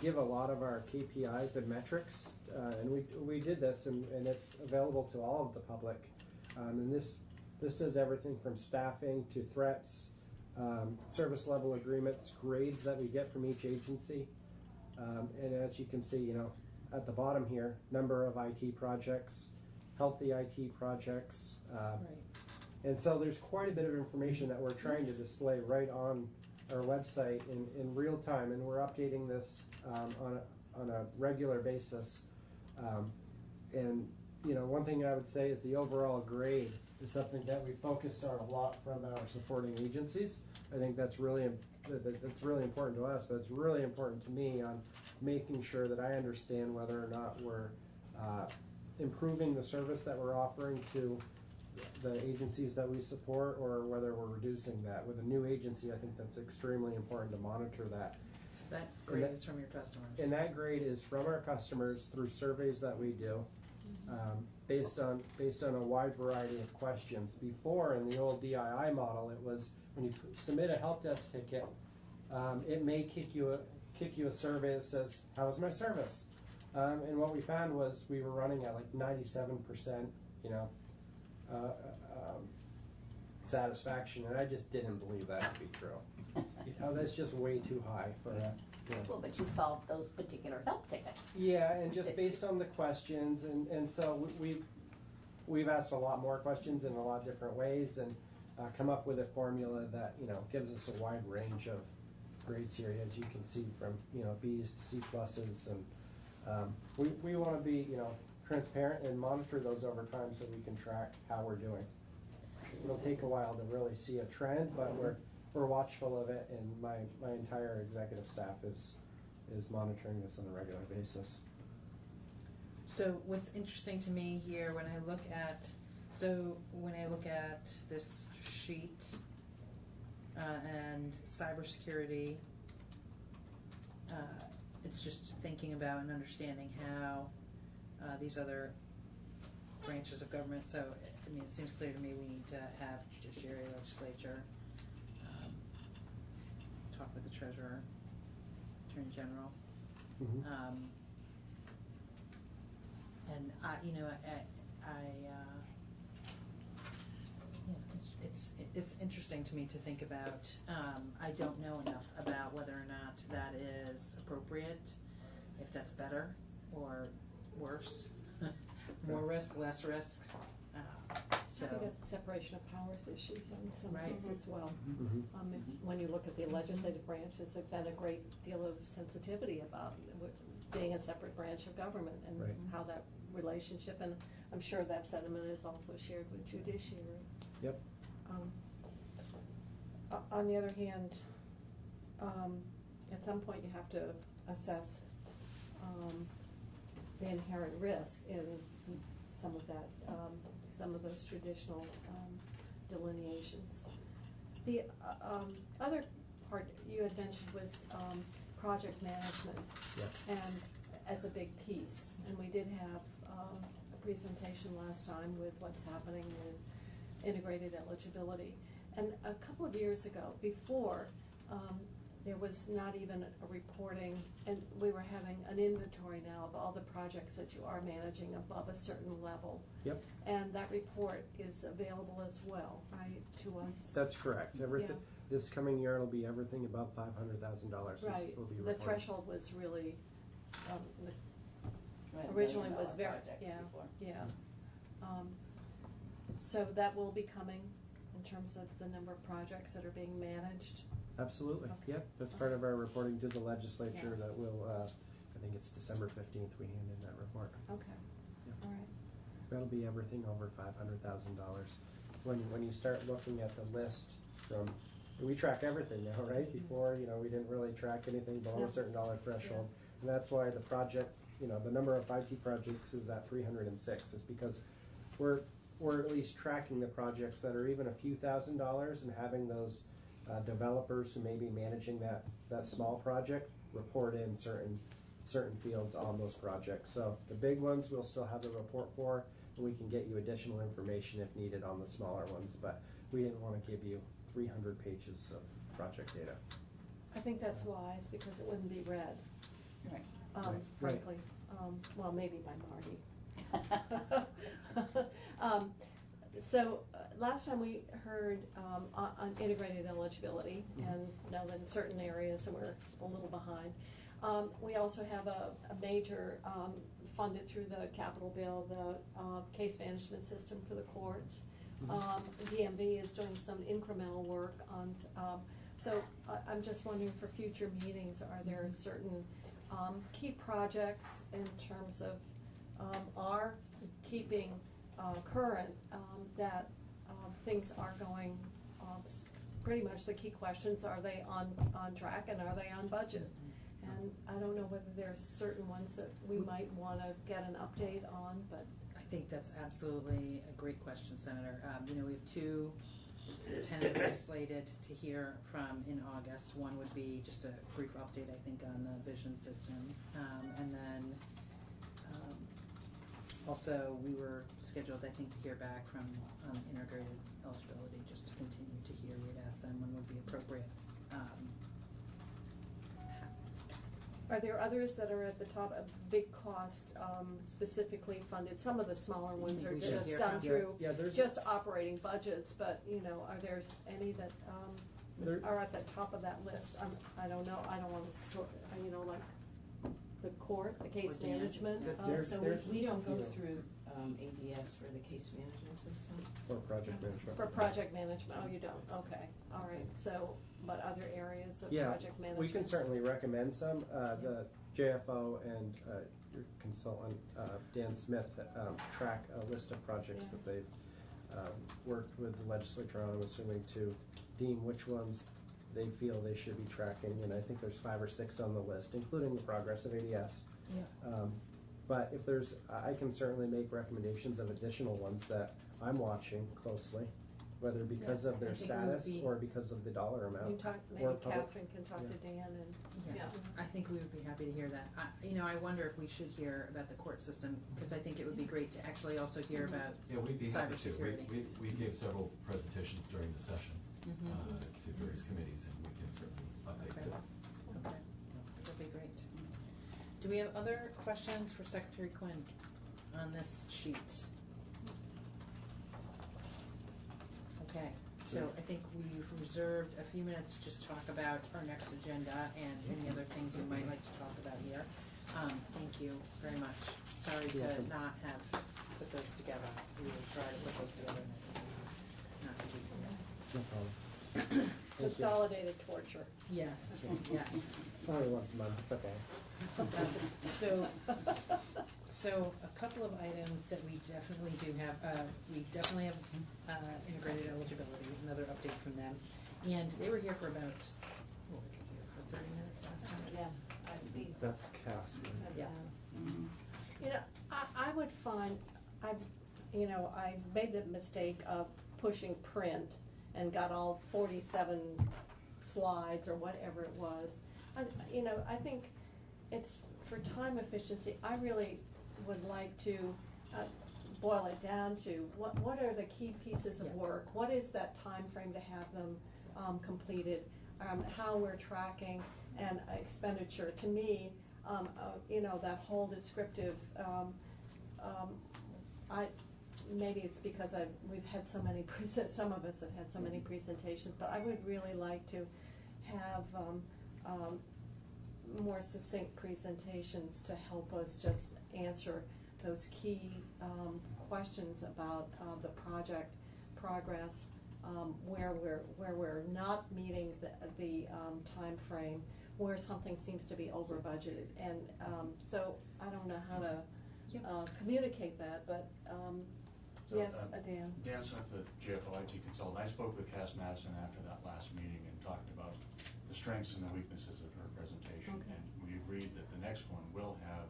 give a lot of our KPIs and metrics, and we did this, and it's available to all of the public. And this does everything from staffing to threats, service level agreements, grades that we get from each agency, and as you can see, you know, at the bottom here, number of IT projects, healthy IT projects, and so there's quite a bit of information that we're trying to display right on our website in real time, and we're updating this on a regular basis. And you know, one thing I would say is the overall grade is something that we focused on a lot from our supporting agencies. I think that's really important to us, but it's really important to me on making sure that I understand whether or not we're improving the service that we're offering to the agencies that we support, or whether we're reducing that. With a new agency, I think that's extremely important to monitor that. So that grade is from your customers? And that grade is from our customers through surveys that we do, based on a wide variety of questions. Before, in the old DII model, it was when you submit a help desk ticket, it may kick you a survey that says, "How was my service?" And what we found was we were running at like 97%, satisfaction, and I just didn't believe that to be true. That's just way too high for a. Well, but you solved those particular help tickets. Yeah, and just based on the questions, and so we've asked a lot more questions in a lot of different ways, and come up with a formula that gives us a wide range of grades here, as you can see, from B's to C pluses, and we want to be transparent and monitor those over time so we can track how we're doing. It'll take a while to really see a trend, but we're watchful of it, and my entire executive staff is monitoring this on a regular basis. So what's interesting to me here when I look at this sheet and cybersecurity, it's just thinking about and understanding how these other branches of government. So I mean, it seems clear to me we need to have judiciary, legislature, talk with the treasurer, attorney general. Mm-hmm. And it's interesting to me to think about. I don't know enough about whether or not that is appropriate, if that's better or worse, more risk, less risk. So I think that's separation of powers issues on some of Right. this as well. Mm-hmm. When you look at the legislative branch, there's been a great deal of sensitivity about being a separate branch of government and Right. how that relationship, and I'm sure that sentiment is also shared with judiciary. Yep. On the other hand, at some point you have to assess the inherent risk in some of that, some of those traditional delineations. The other part you had mentioned was project management, Yeah. and as a big piece. And we did have a presentation last time with what's happening with integrated eligibility. And a couple of years ago, before, there was not even a reporting, and we were having an inventory now of all the projects that you are managing above a certain level. Yep. And that report is available as well, right, to us? That's correct. Everything. Yeah. This coming year, it'll be everything above $500,000. Right, will be the reported. threshold was really, Right, originally $1 was million very, projects yeah, before. yeah. So that will be coming in terms of the number of projects that are being managed. Absolutely. Okay. Yep. That's part of our reporting to the legislature. Yeah. That will. I think it's December 15th. We hand in that report. Okay, Yep. all right. That'll be everything over $500,000. When you start looking at the list from, we track everything now, right? Before, we didn't really track anything below No. a certain dollar threshold, and that's why the project, the number of IT projects is at 306. Is because we're at least tracking the projects that are even a few $1,000s and having those developers who may be managing that small project report in certain fields on those projects. So the big ones we'll still have the report for, and we can get you additional information if needed on the smaller ones, but we didn't want to give you 300 pages of project data. I think that's wise, because it wouldn't be read, Right. Right. frankly. Well, maybe by Marty. So last time we heard on integrated eligibility, and know that in certain areas we're a little behind. We also have a major funded through the capital bill, the case management system for the courts. DMV is doing some incremental work on, so I'm just wondering, for future meetings, are there certain key projects in terms of our keeping current, that things are going, pretty much the key questions, are they on track and are they on budget? And I don't know whether there's certain ones that we might want to get an update on, but. I think that's absolutely a great question, Senator. We have two tentatively slated to hear from in August. One would be just a brief update, I think, on the vision system, and then also we were scheduled, I think, to hear back from integrated eligibility, just to continue to hear. We had asked them when would be appropriate. Are there others that are at the top, a big cost, specifically funded? Some of the smaller ones are we should just hear done from- through Yeah, there's- just operating budgets, but, you know, are there any that, There- are at the top of that list? I don't know, I don't wanna sort, you know, like the court, the case Or Dan. management. Yeah. There's- So there's- we don't go you know, through ADS for the case management system. For project management. For project management, oh, you don't, okay, all right, so, but other areas of Yeah, project management? we can certainly recommend some. The JFO and your consultant, Dan Smith, track a list of projects Yeah. that they've worked with the legislature on, I'm assuming, to deem which ones they feel they should be tracking. And I think there's 5 or 6 on the list, including the progress of ADS. Yeah. But if there's, I can certainly make recommendations of additional ones that I'm watching closely, whether because of I their think it would status be- or because of the dollar You amount. talk, or maybe public- Catherine can talk to Dan and, Yeah, I think we would be happy to hear that. You know, I wonder if we should hear about the court system, because I think it would be great to actually also hear about, Yeah, we'd be happy to. Cybersecurity. We gave several presentations during the session Mhm. to various committees, and we can certainly update Okay. them. Okay, that'd be great. Do we have other questions for Secretary Quinn on this sheet? Okay, so I think we've reserved a few minutes to just talk about our next agenda and any other things we might like to talk about here. Thank you very much. Sorry You're to welcome. not have put those together. We will try to put those together. Not to keep them. No problem. Thank you. consolidated torture. Yes, yes. It's only once a month, it's okay. So a couple of items that we definitely do have, we definitely have integrated eligibility, another update from them. And they were here for about, what, were they here for 30 minutes last time? Yeah, at least. That's chaos, man. Yeah. You know, I would find, I made the mistake of pushing print and got all 47 slides or whatever it was. I think it's, for time efficiency, I really would like to boil it down to what are the key pieces of Yeah. work? What is that time frame to have them completed? How we're tracking and expenditure. To me, that whole descriptive, maybe it's because we've had so many some of us have had so many presentations, but I would really like to have more succinct presentations to help us just answer those key questions about the project progress, where we're not meeting the time frame, where something seems to be over budgeted, and so I don't know how to communicate that, but yes, Dan. Dan Smith, the JFO IT consultant. I spoke with Cass Madison after that last meeting and talked about the strengths and the weaknesses of her presentation. Okay. And we agreed that the next one will have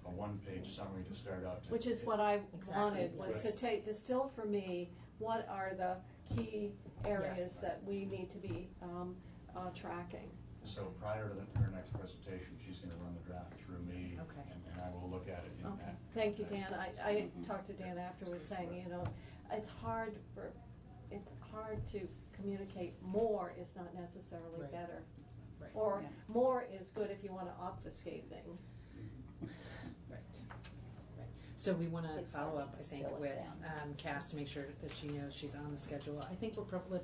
a one-page summary to start out. Which is what I Exactly, wanted, was to yes. distill for me, what are the key areas Yes. that we need to be tracking. So prior to her next presentation, she's going to run the draft through me. Okay. And I will look at it. in Okay, that- thank you, Dan. I talked to Dan afterwards saying, it's hard to communicate. More is not necessarily Right. better. Right. Or Yeah. more is good if you want to obfuscate things. Right. Right. So we want to It's hard follow to up, I think, distill it with down. Cass to make sure that she knows she's on the schedule. I think we're probably,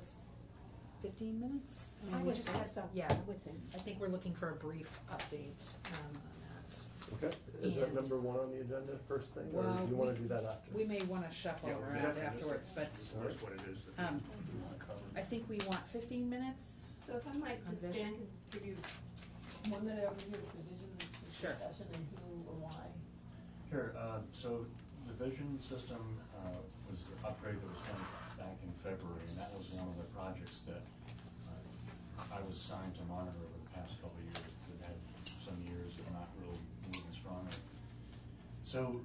15 minutes? I we would just think had- so. Yeah, I would think so. I think we're looking for a brief update on that. Okay, is that And- number 1 on the agenda first thing, or Well, do you wanna we- do that after? We may want to shuffle Yeah, we around have to afterwards, but That's what it is that we Um, want to cover. I think we want 15 minutes. So if I might just, On vision? Dan, can give you 1 minute overview of the vision Sure. discussion and who or why. Sure, so the vision system was the upgrade that was done back in February, and that was one of the projects that I was assigned to monitor over the past couple of years. We've had some years of not really moving strongly. So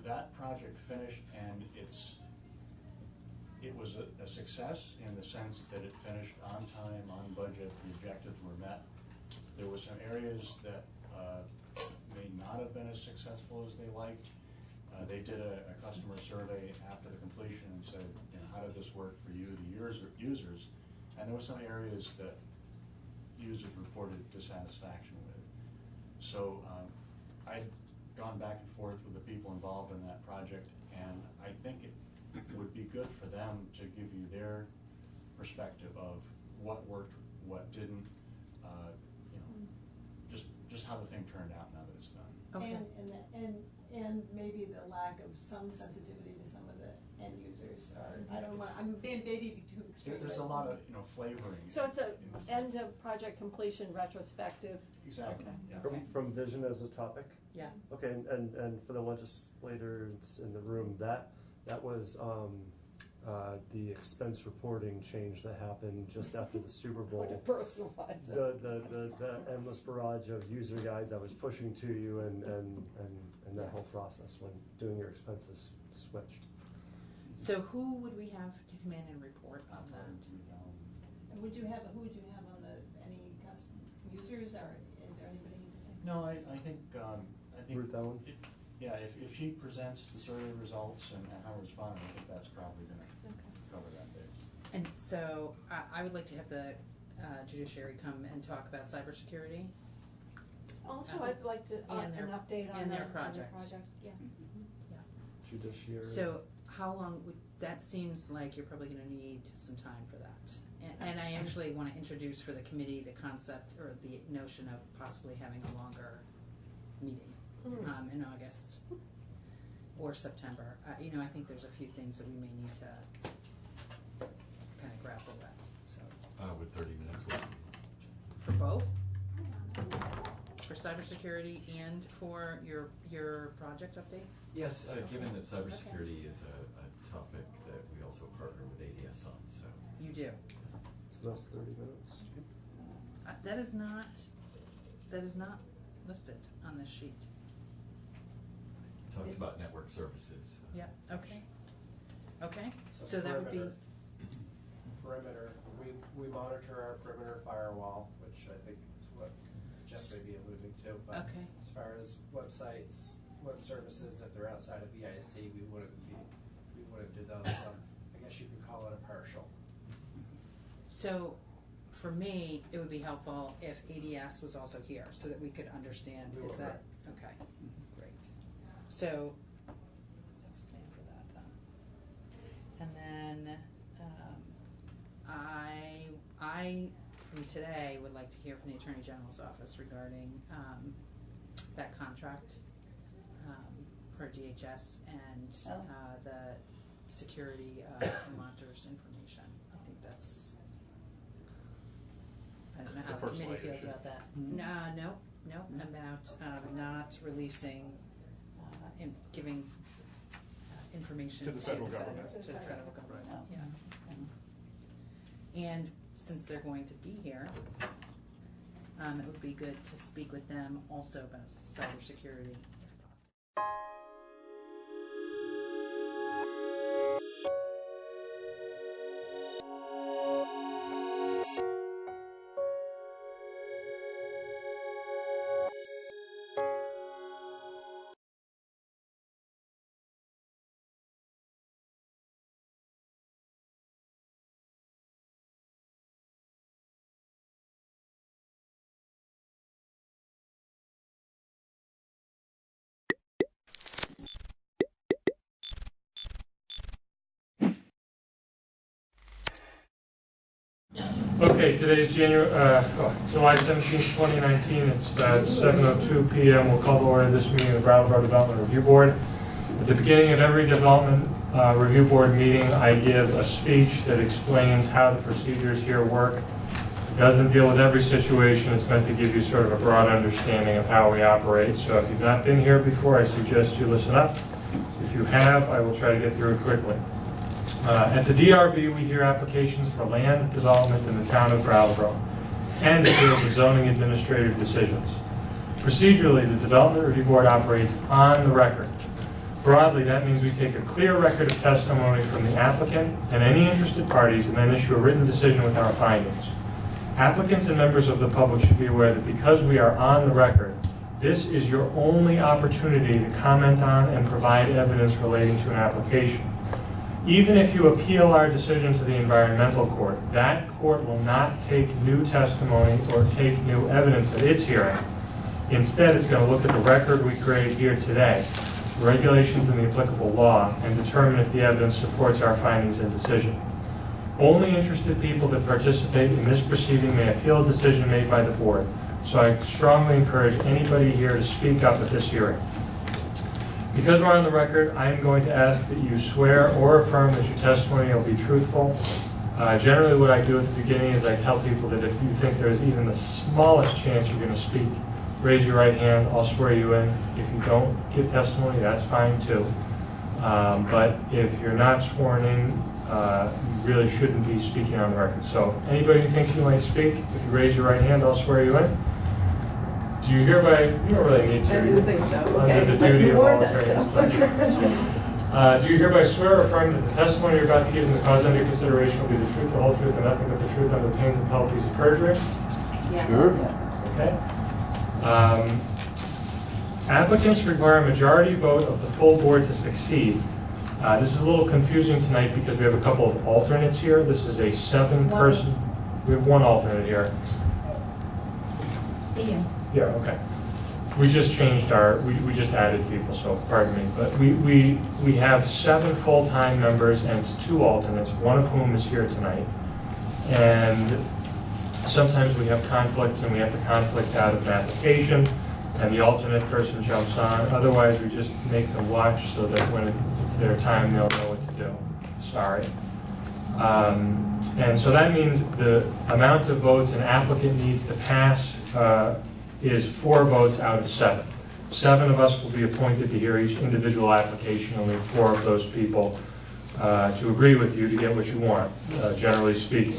that project finished, and it was a success in the sense that it finished on time, on budget, the objectives were met. There were some areas that may not have been as successful as they liked. They did a customer survey after the completion and said, how did this work for you, the users? And there were some areas that users reported dissatisfaction with. So I'd gone back and forth with the people involved in that project, and I think it would be good for them to give you their perspective of what worked, what didn't, just how the thing turned out now that it's done. Okay. And maybe the lack of some sensitivity to some of the end users, or, I don't know, I'm being maybe too extreme. There's a but- lot of, flavoring. So it's a in the end sense. of project completion retrospective. Exactly, Okay. yeah. Okay. From vision as a topic? Yeah. Okay, and for the legislators in the room, that was the expense reporting change that happened just after the Super Bowl. To personalize it. The endless barrage of user guides I was pushing to you and that whole process when doing your expenses switched. So who would we have to come in and report on that? And who would you have on any users, or is there anybody you can think? No, I think Ruth Ellen? Yeah, if she presents the survey results and how it's responding, I think that's probably gonna cover that base. And so I would like to have the judiciary come and talk about cybersecurity. Also, I'd like to, And an their- update on and their the project. Yeah. Judiciary. So how long would, that seems like you're probably gonna need some time for that. And I actually wanna introduce for the committee the concept or the notion of possibly having a longer meeting in August or September. I think there's a few things that we may need to kind of grapple with, so. Would 30 minutes work? For both? For cybersecurity and for your project update? Yes, given that cybersecurity is a topic that we also partner with ADS on, so. You do. So that's 30 minutes. That is not listed on this sheet. Talks about network services. Yeah, okay. Okay, So so that would be, Perimeter, we monitor our perimeter firewall, which I think is what Jeff may be alluding to, but okay. as far as websites, web services, if they're outside of VIC, we wouldn't do those, so I guess you could call it a partial. So, for me, it would be helpful if ADS was also here, so that we could understand, We is will. that, okay, great. So, let's plan for that then. And then, I, from today, would like to hear from the Attorney General's office regarding, that contract, for DHS and, Oh. the security, monitors information. I think that's, I don't know how the committee feels about that. No, about not releasing, giving information To the federal government. To the federal government, Right. yeah. And since they're going to be here, it would be good to speak with them also about cybersecurity, if possible. Okay, today is July 17th, 2019. It's 7:02 p.m. We'll call to order this meeting of the Brattleboro Development Review Board. At the beginning of every Development Review Board meeting, I give a speech that explains how the procedures here work. It doesn't deal with every situation. It's meant to give you sort of a broad understanding of how we operate. So if you've not been here before, I suggest you listen up. If you have, I will try to get through it quickly. At the DRB, we hear applications for land development in the town of Brattleboro and appeals of zoning administrative decisions. Procedurally, the Development Review Board operates on the record. Broadly, that means we take a clear record of testimony from the applicant and any interested parties and then issue a written decision with our findings. Applicants and members of the public should be aware that because we are on the record, this is your only opportunity to comment on and provide evidence relating to an application. Even if you appeal our decision to the environmental court, that court will not take new testimony or take new evidence at its hearing. Instead, it's going to look at the record we create here today, the regulations and the applicable law, and determine if the evidence supports our findings and decision. Only interested people that participate in this proceeding may appeal a decision made by the board, so I strongly encourage anybody here to speak up at this hearing. Because we're on the record, I am going to ask that you swear or affirm that your testimony will be truthful. Generally what I do at the beginning is I tell people that if you think there's even the smallest chance you're going to speak, raise your right hand, I'll swear you in. If you don't give testimony, that's fine too. But if you're not sworn in, you really shouldn't be speaking on the record. So anybody who thinks you might speak, if you raise your right hand, I'll swear you in. Do you hereby, you don't really need to. I didn't think so, okay. Under the But duty you of warned voluntary us, so. inspection. Do you hereby swear or affirm that the testimony you're about to give in the cause under consideration will be the truth, the whole truth, and nothing but the truth under the pains and penalties of perjury? Yes. Sure. Okay. Applicants require a majority vote of the full board to succeed. This is a little confusing tonight because we have a couple of alternates here. This is a 7-person, we have one alternate here. Ian. Yeah, okay. We just changed our, we just added people, so pardon me. But we have 7 full-time members and 2 alternates, one of whom is here tonight. And sometimes we have conflicts and we have to conflict out of an application and the alternate person jumps on. Otherwise, we just make them watch so that when it's their time, they'll know what to do. Sorry. And so that means the amount of votes an applicant needs to pass is 4 votes out of 7. 7 of us will be appointed to hear each individual application, only 4 of those people to agree with you to get what you want, generally speaking.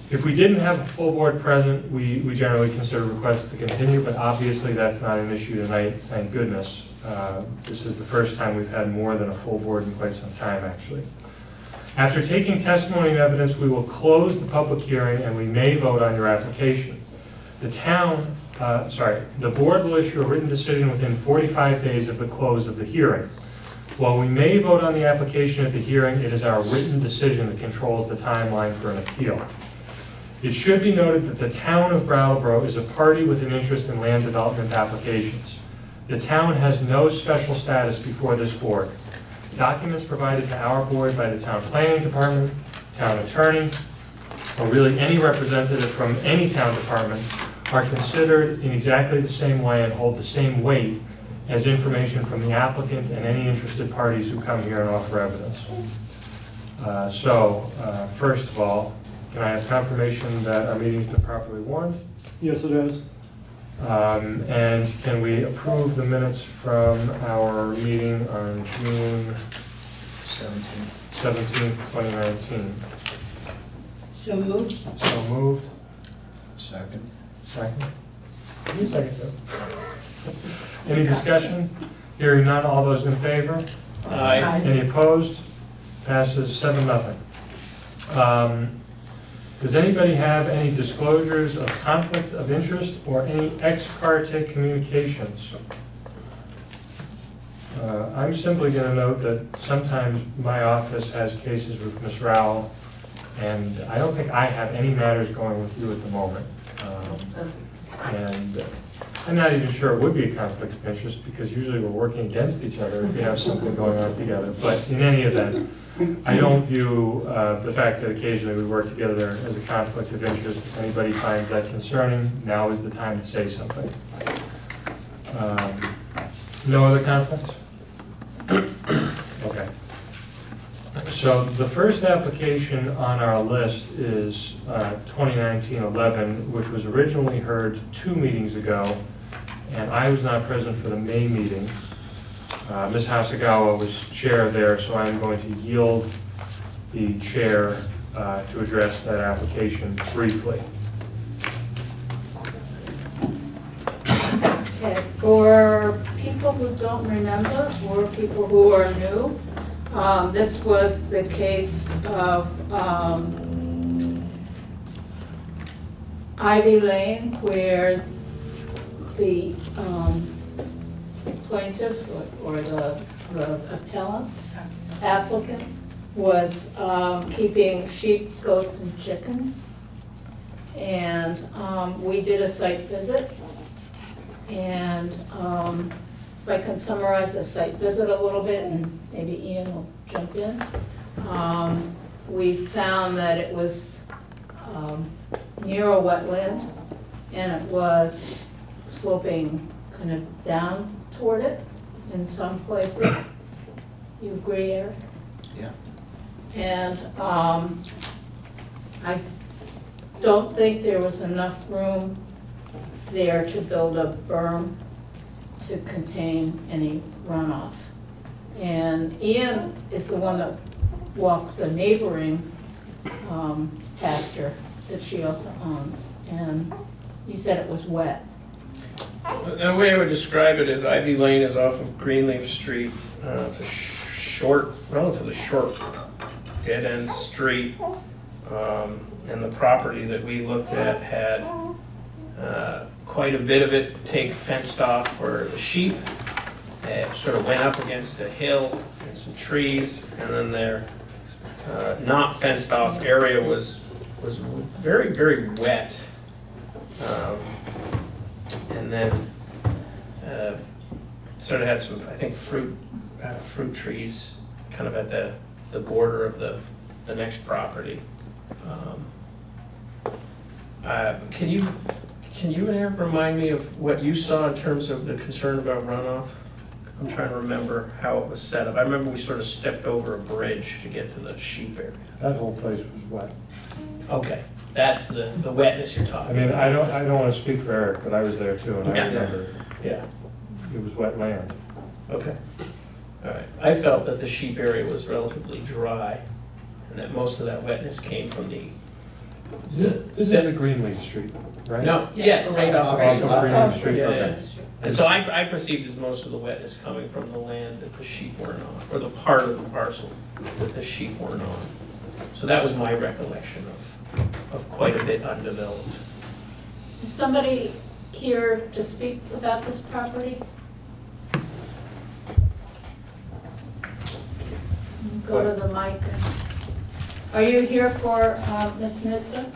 If we didn't have a full board present, we generally consider requests to continue, but obviously that's not an issue tonight, thank goodness. This is the first time we've had more than a full board in quite some time, actually. After taking testimony and evidence, we will close the public hearing and we may vote on your application. The board will issue a written decision within 45 days of the close of the hearing. While we may vote on the application at the hearing, it is our written decision that controls the timeline for an appeal. It should be noted that the town of Brattleboro is a party with an interest in land development applications. The town has no special status before this board. Documents provided to our board by the town planning department, town attorney, or really any representative from any town department are considered in exactly the same way and hold the same weight as information from the applicant and any interested parties who come here and offer evidence. First of all, can I have confirmation that our meeting's been properly warned? Yes, it is. And can we approve the minutes from our meeting on June 17th, 2019? So moved. So moved. Second. Second? Give me a second, though. Any discussion? Hearing none, all those in favor? Aye. Any opposed? Passes 7-0. Does anybody have any disclosures of conflicts of interest or any ex parte communications? I'm simply going to note that sometimes my office has cases with Ms. Rowell, and I don't think I have any matters going with you at the moment. And I'm not even sure it would be a conflict of interest because usually we're working against each other if we have something going on together. But in any event, I don't view the fact that occasionally we work together as a conflict of interest. If anybody finds that concerning, now is the time to say something. No other conflicts? Okay. So the first application on our list is 2019-11, which was originally heard 2 meetings ago, and I was not present for the May meeting. Ms. Hasegawa was chair there, so I'm going to yield the chair to address that application briefly. Okay, for people who don't remember or people who are new, this was the case of Ivy Lane, where the plaintiff or the applicant was keeping sheep, goats, and chickens. And we did a site visit. And if I can summarize the site visit a little bit, and maybe Ian will jump in. We found that it was near a wetland, and it was sloping kind of down toward it in some places. You agree, Eric? Yeah. And I don't think there was enough room there to build a berm to contain any runoff. And Ian is the one that walked the neighboring pasture that she also owns, and he said it was wet. The way I would describe it is Ivy Lane is off of Greenleaf Street. It's a short, relatively short dead-end street. And the property that we looked at had quite a bit of it fenced off for the sheep. It sort of went up against a hill and some trees, and then their not fenced off area was very, very wet. And then sort of had some, I think, fruit trees kind of at the border of the next property. Can you and Eric remind me of what you saw in terms of the concern about runoff? I'm trying to remember how it was set up. I remember we sort of stepped over a bridge to get to the sheep area. That whole place was wet. Okay, that's the wetness you're talking I mean, about. I don't want to speak for Eric, but I was there too, and I remember Yeah, it was wet land. okay. All right. I felt that the sheep area was relatively dry, and that most of that wetness came from the... This is the Greenleaf Street, right? No, yes, right off. Off of Greenleaf Street, Yeah, okay. yeah. And so I perceived as most of the wetness coming from the land that the sheep weren't on, or the part of the parcel that the sheep weren't on. So that was my recollection of quite a bit undeveloped. Is somebody here to speak about this property? Go to the mic. Are you here for Ms. Nitzer?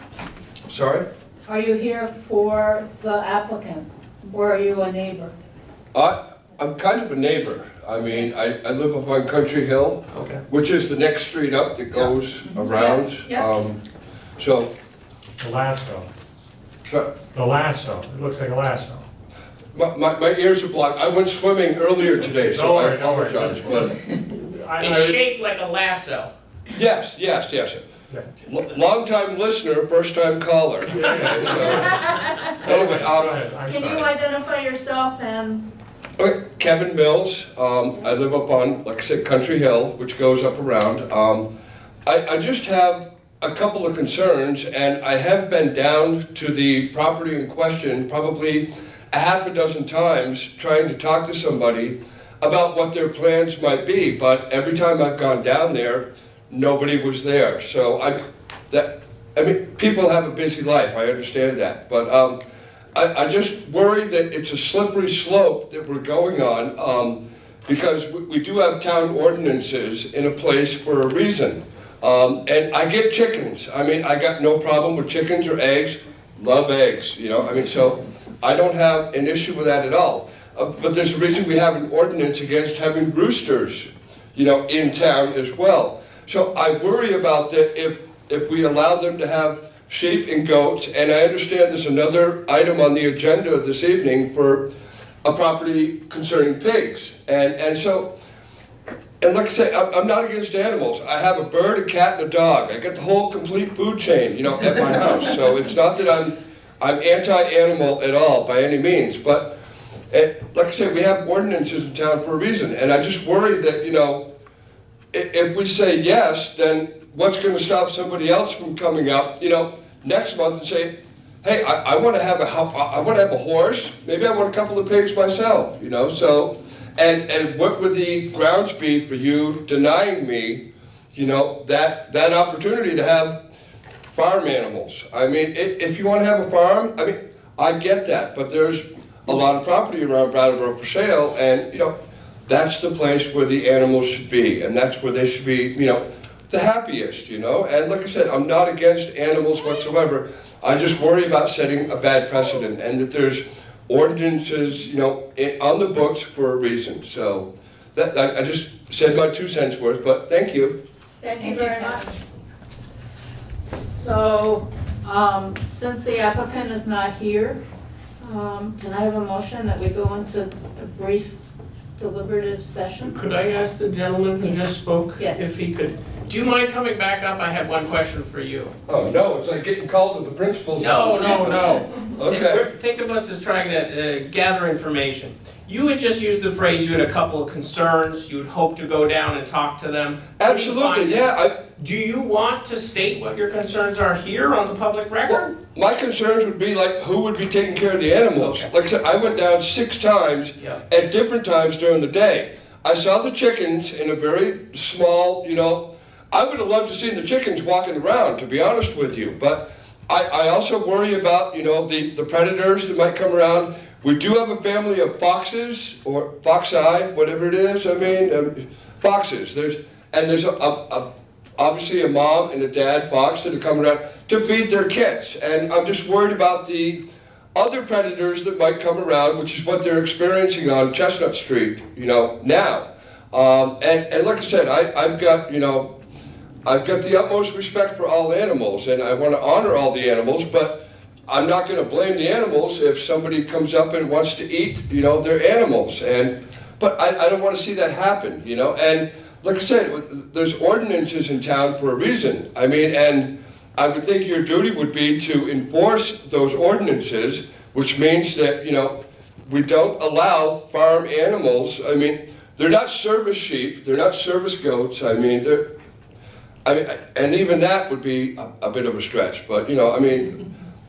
Sorry? Are you here for the applicant, or are you a neighbor? I'm kind of a neighbor. I mean, I live up on Country Hill, Okay. which is the next street up that goes around. Yeah. So, The lasso. so The lasso. It looks like a lasso. my ears are blocked. I went swimming earlier today, so Don't I worry, don't worry. apologize. But It's shaped like a lasso. yes. Yeah. Long-time listener, first-time caller. Yeah. So, anyway, Go ahead, I'm Can you sorry. identify yourself and, okay, Kevin Mills. I live up on, like I said, Country Hill, which goes up around. I just have a couple of concerns, and I have been down to the property in question probably a half a dozen times trying to talk to somebody about what their plans might be, but every time I've gone down there, nobody was there. So I mean, people have a busy life, I understand that, but I just worry that it's a slippery slope that we're going on, because we do have town ordinances in a place for a reason. And I get chickens. I mean, I got no problem with chickens or eggs. Love eggs, you know. I mean, so I don't have an issue with that at all. But there's a reason we have an ordinance against having roosters, you know, in town as well. So I worry about that if we allow them to have sheep and goats, and I understand there's another item on the agenda this evening for a property concerning pigs. And so, and like I say, I'm not against animals. I have a bird, a cat, and a dog. I get the whole complete food chain, you know, at my house. So it's not that I'm anti-animal at all by any means, but like I said, we have ordinances in town for a reason, and I just worry that, you know, if we say yes, then what's going to stop somebody else from coming up, you know, next month and say, hey, I want to have a horse. Maybe I want a couple of pigs myself, you know. So, and what would the grounds be for you denying me, you know, that opportunity to have farm animals? I mean, if you want to have a farm, I mean, I get that, but there's a lot of property around Brattleboro for sale, and you know, that's the place where the animals should be, and that's where they should be, you know, the happiest, you know. And like I said, I'm not against animals whatsoever. I just worry about setting a bad precedent, and that there's ordinances, on the books for a reason. So that, I just said my 2 cents worth, but thank you. Thank you very much. So, since the applicant is not here, can I have a motion that we go into a brief deliberative session? Could I ask the gentleman who just spoke? Yes. If he could, do you mind coming back up? I have one question for you. Oh, no, it's like getting called to the principal's No, office. no. Okay. Think of us as trying to gather information. You had just used the phrase you had a couple of concerns, you would hope to go down and talk to them. Absolutely, yeah. Do you want to state what your concerns are here on the public record? My concerns would be like, who would be taking care of the animals? Okay. Like I said, I went down 6 times Yeah. at different times during the day. I saw the chickens in a very small, I would have loved to see the chickens walking around, to be honest with you. But I also worry about, the predators that might come around. We do have a family of foxes, or foxeye, whatever it is. I mean, foxes. There's obviously a mom and a dad fox that are coming around to feed their kids. And I'm just worried about the other predators that might come around, which is what they're experiencing on Chestnut Street, now. And like I said, I've got the utmost respect for all animals, and I want to honor all the animals, but I'm not going to blame the animals if somebody comes up and wants to eat, their animals. But I don't want to see that happen, And like I said, there's ordinances in town for a reason. I mean, and I would think your duty would be to enforce those ordinances, which means that, we don't allow farm animals. I mean, they're not service sheep, they're not service goats. I mean, and even that would be a bit of a stretch, but,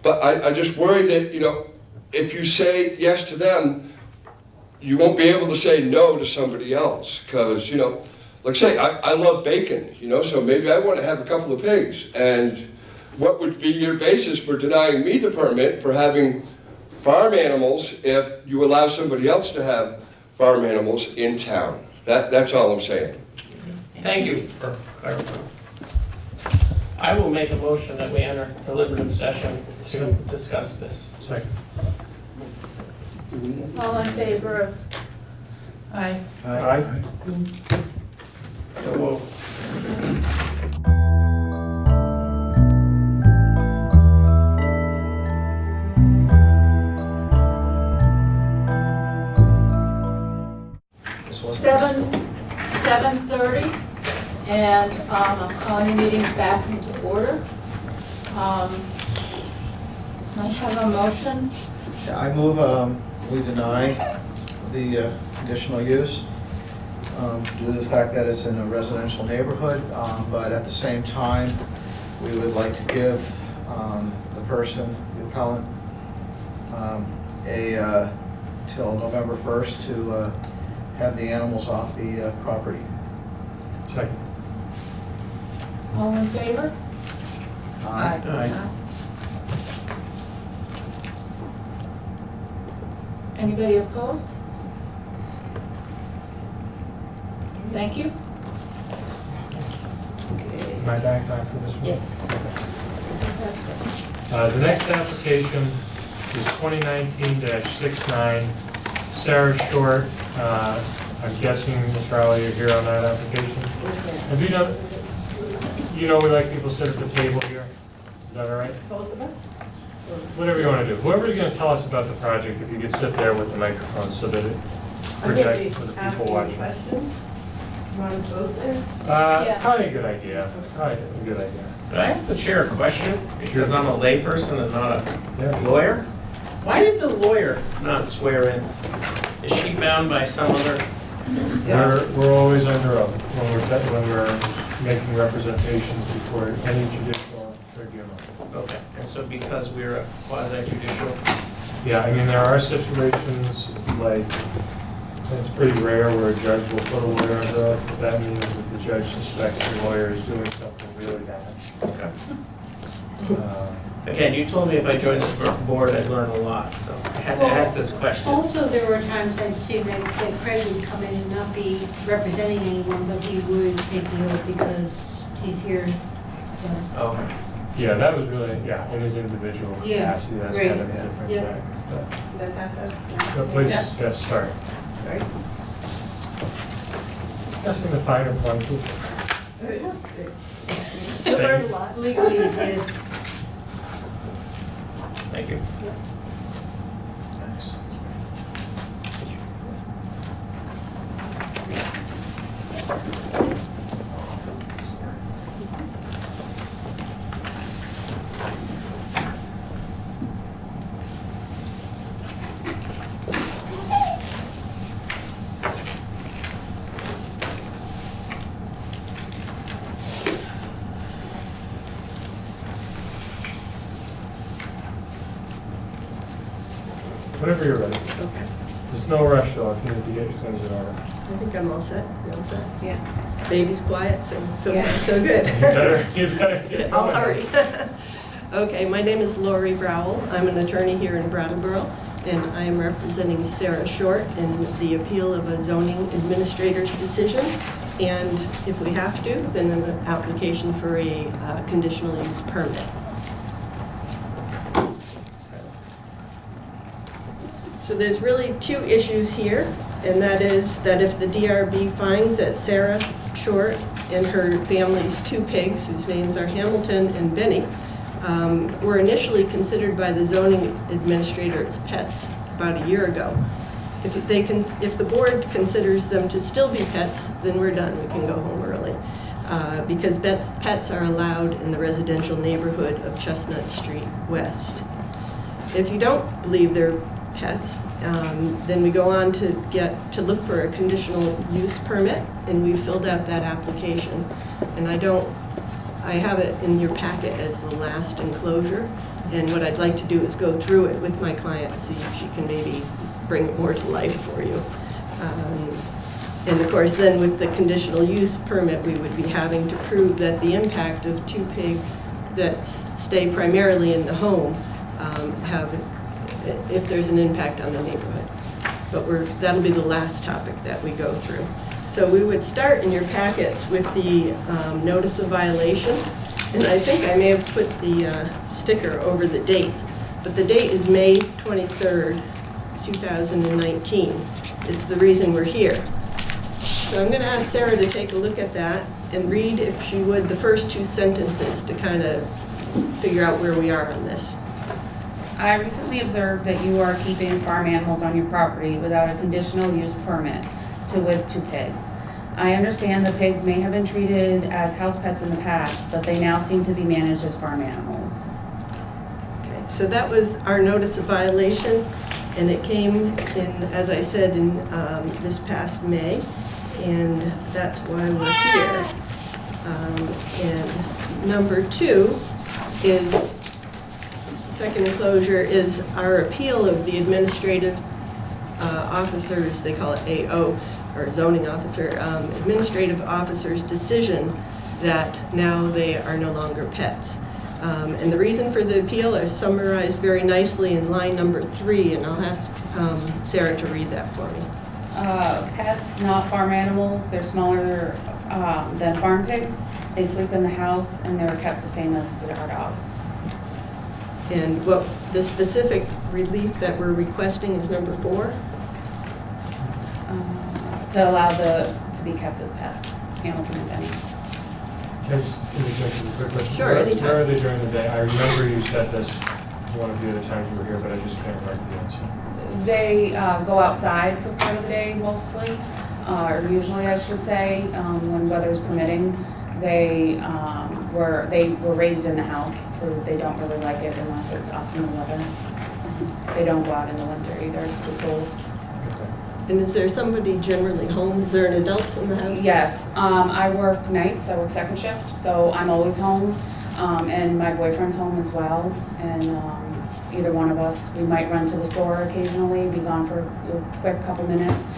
but I just worry that, if you say yes to them, you won't be able to say no to somebody else. Because, like I say, I love bacon, so maybe I want to have a couple of pigs. And what would be your basis for denying me the permit for having farm animals if you allow somebody else to have farm animals in town? That's all I'm saying. Thank you for clarifying. I will make a motion that we enter deliberative session to discuss this. Second. All in favor of? Aye. Aye. So we'll Seven 7:30, and I'm calling the meeting back into order. I have a motion. Yeah, I move we deny the conditional use due to the fact that it's in a residential neighborhood, but at the same time, we would like to give the person, the appellant, till November 1st to have the animals off the property. Second. All in favor? Aye. Aye. Anybody opposed? Thank you. Am I back time for this one? Yes. The next application is 2019-69, Sarah Short. I'm guessing, Ms. Rowley, you're here on that application? Have you know we like people sit at the table here? Is that all right? Both of us? Whatever you want to do. Whoever's going to tell us about the project, if you could sit there with the microphone so that it I'm going projects to to the ask people you watching. questions. You want us both there? Yeah. Probably a good idea. Probably a good idea. Could I ask the chair a question? Because I'm a layperson and not a Yeah. lawyer. Why did the lawyer not swear in? Is she bound by some other? We're always under oath when we're making representations before any judicial tribunal. Okay, and so because we're a quasi-judicial, Yeah, I mean, there are situations like, it's pretty rare where a judge will put a lawyer under oath, but that means that the judge suspects the lawyer is doing something really bad. okay. Again, you told me if I joined this board, I'd learn a lot, so I had to ask this question. Also, there were times I'd see that Craig would come in and not be representing anyone, but he would take the oath because he's here, so. Okay. Yeah, that was really, in his individual Yeah, capacity, that's great. kind of a different Yeah. thing. No, please, yes, sorry. Sorry. Discussing the finer points. You learned a lot. Legalese is. Thank you. Whenever you're ready. Okay. There's no rush though, if you need to get your things in order. I think I'm all set. You all set? Yeah. Baby's quiet, so Yeah. far, so good. You better get I'll going. hurry. Okay, my name is Lori Browell. I'm an attorney here in Brattleboro, and I am representing Sarah Short in the appeal of a zoning administrator's decision. And if we have to, then an application for a conditional use permit. So there's really two issues here, and that is that if the DRB finds that Sarah Short and her family's two pigs, whose names are Hamilton and Benny, were initially considered by the zoning administrator as pets about a year ago. If the board considers them to still be pets, then we're done, we can go home early. Because pets are allowed in the residential neighborhood of Chestnut Street West. If you don't believe they're pets, then we go on to look for a conditional use permit, and we filled out that application. And I have it in your packet as the last enclosure, and what I'd like to do is go through it with my client, see if she can maybe bring it more to life for you. And of course, then with the conditional use permit, we would be having to prove that the impact of two pigs that stay primarily in the home if there's an impact on the neighborhood. But that'll be the last topic that we go through. So we would start in your packets with the notice of violation. And I think I may have put the sticker over the date, but the date is May 23rd, 2019. It's the reason we're here. So I'm going to ask Sarah to take a look at that and read, if she would, the first two sentences to kind of figure out where we are on this. I recently observed that you are keeping farm animals on your property without a conditional use permit, to wit, 2 pigs. I understand the pigs may have been treated as house pets in the past, but they now seem to be managed as farm animals. Okay, so that was our notice of violation, and it came in, as I said, in this past May, and that's why we're here. And number 2 is, second enclosure is our appeal of the administrative officers, they call it AO, or zoning officer, administrative officer's decision that now they are no longer pets. And the reason for the appeal is summarized very nicely in line number 3, and I'll ask Sarah to read that for me. Pets, not farm animals. They're smaller than farm pigs. They sleep in the house, and they're kept the same as our dogs. And what the specific relief that we're requesting is number 4? To allow to be kept as pets, Hamilton and Benny. Can I just interject a quick question? Sure, anytime. Where are they during the day? I remember you said this one of the other times you were here, but I just can't remember the answer. They go outside for part of the day mostly, or usually I should say, when weather's permitting. They were raised in the house, so they don't really like it unless it's optimal weather. They don't go out in the winter either, it's too cold. And is there somebody generally home? Is there an adult in the house? Yes, I work nights, I work second shift, so I'm always home, and my boyfriend's home as well, and either one of us, we might run to the store occasionally, be gone for a quick couple minutes,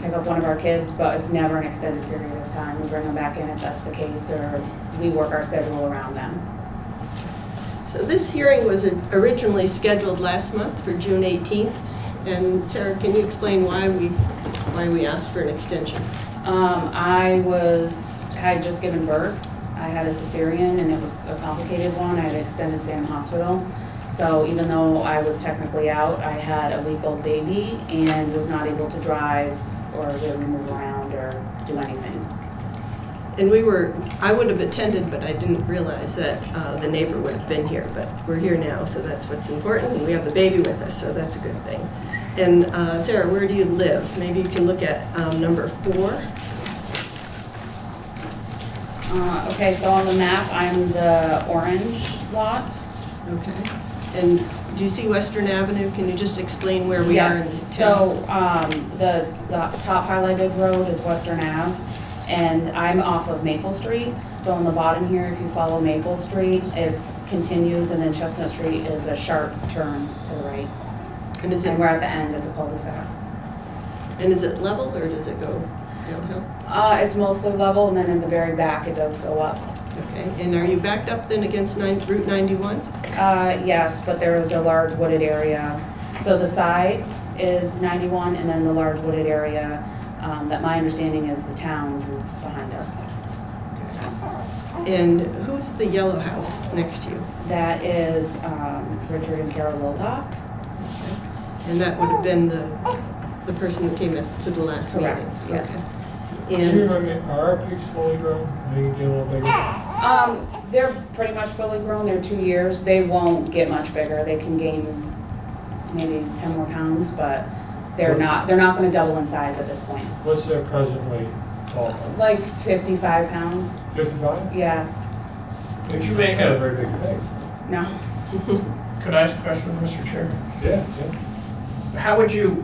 pick up one of our kids, but it's never an extended period of time. We bring them back in if that's the case, or we work our schedule around them. So this hearing was originally scheduled last month for June 18th. And Sarah, can you explain why we asked for an extension? I had just given birth. I had a cesarean, and it was a complicated one. I had extended stay in the hospital, So even though I was technically out, I had a week-old baby and was not able to drive or really move around or do anything. And I would have attended, but I didn't realize that the neighbor would have been here, but we're here now, so that's what's important, and we have the baby with us, so that's a good thing. And Sarah, where do you live? Maybe you can look at number 4. Okay, so on the map, I'm the orange lot. Okay. And do you see Western Avenue? Can you just explain where we are in Yes, town? so the top highlighted road is Western Ave, and I'm off of Maple Street. So on the bottom here, if you follow Maple Street, it continues, and then Chestnut Street is a sharp turn to the right. And we're at the end, it's a cul-de-sac. And is it level, or does it go downhill? It's mostly level, and then in the very back, it does go up. Okay, and are you backed up then against Route 91? Yes, but there is a large wooded area. So the side is 91, and then the large wooded area, that my understanding is the towns is behind us. And who's the yellow house next to you? That is Richard and Carol Lowlock. And that would have been the person that came to the last meeting? Correct, yes. Okay. Can you remind me, are our pigs fully grown? They can get a little bigger? They're pretty much fully grown. They're 2 years. They won't get much bigger. They can gain maybe 10 more pounds, but they're not going to double in size at this point. What's their present weight? Like 55 pounds. 55? Yeah. Could you make Not a, very big pig. No. could I ask a question, Mr. Chair? Yeah. How would you,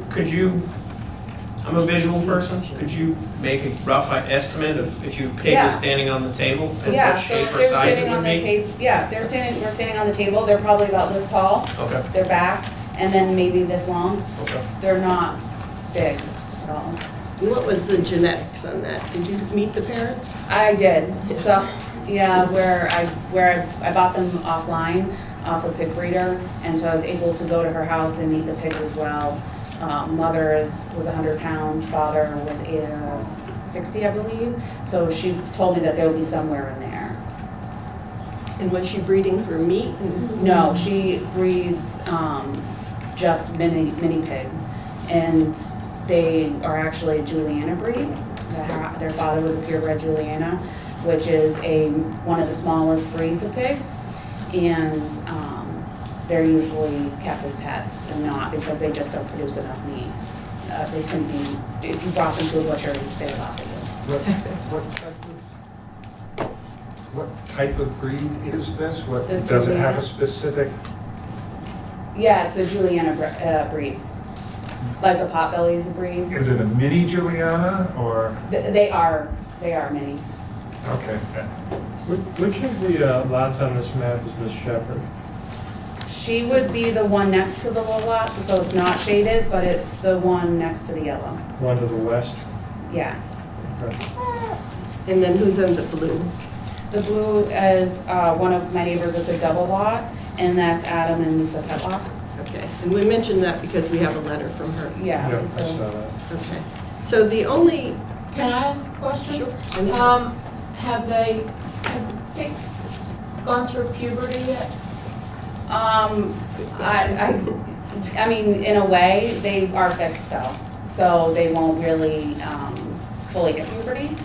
I'm a visual person, could you make a rough estimate of if your pig Yeah. was standing on the table and Yeah, what so shape or they're size it standing on would the be? table. Yeah, we're standing on the table. They're probably about this tall. Okay. Their back, and then maybe this long. Okay. They're not big at all. What was the genetics on that? Did you meet the parents? I did. So, yeah, where I bought them offline, off a pig breeder, and so I was able to go to her house and meet the pigs as well. Mother was 100 pounds, father was 60, I believe. So she told me that there would be somewhere in there. And was she breeding for meat? No, she breeds just mini pigs, and they are actually a Juliana breed. Their father was a purebred Juliana, which is one of the smallest breeds of pigs, and they're usually kept as pets and not because they just don't produce enough meat. They couldn't be, if you brought them to a butcher, they're opposite. What type of breed is this? The Does it have Juliana? a specific? Yeah, it's a Juliana breed, like a potbelly is a breed. Is it a mini Juliana or? They are mini. Okay. Which of the lots on this map is Miss Shepherd? She would be the one next to the low lot, so it's not shaded, but it's the one next to the yellow. One to the west? Yeah. Okay. And then who's in the blue? The blue is one of my neighbors. It's a double lot, and that's Adam and Lisa Petlock. Okay, and we mentioned that because we have a letter from her. Yeah. Yeah, I so- saw that. Okay, so the only. Can I ask a question? Sure. Have pigs gone through puberty yet? I mean, in a way, they are fixed still, so they won't really fully hit puberty,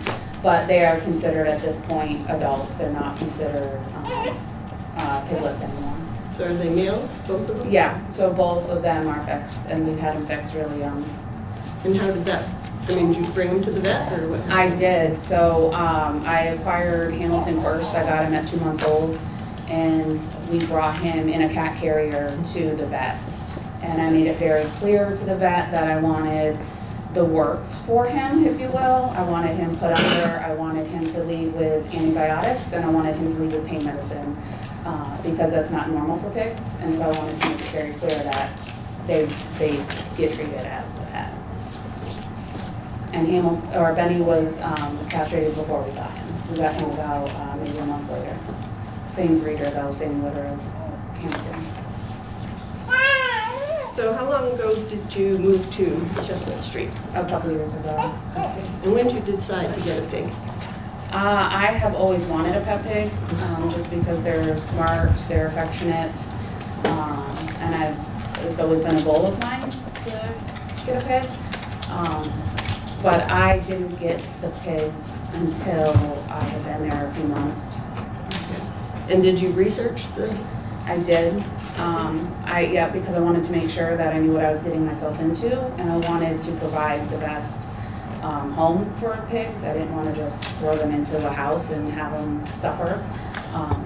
but they are considered at this point adults. They're not considered piglets anymore. So are they males, both of them? Yeah, so both of them are fixed, and we've had them fixed really young. And how did that, I mean, did you bring them to the vet or what? I did, so I acquired Hamilton first. I got him at 2 months old, and we brought him in a cat carrier to the vet. And I made it very clear to the vet that I wanted the works for him, if you will. I wanted him put under, I wanted him to leave with antibiotics, and I wanted him to leave with pain medicine, because that's not normal for pigs. And so I wanted to make it very clear that they get treated as that. And Benny was castrated before we got him. We got him about maybe a month later. Same breeder though, same litter as Hamilton. So how long ago did you move to Chestnut Street? A couple years ago. Okay. And when did you decide to get a pig? I have always wanted a pet pig, just because they're smart, they're affectionate, And it's always been a goal of mine to get a pig. But I didn't get the pigs until I had been there a few months. And did you research this? I did. Because I wanted to make sure that I knew what I was getting myself into, and I wanted to provide the best home for pigs. I didn't want to just throw them into a house and have them suffer.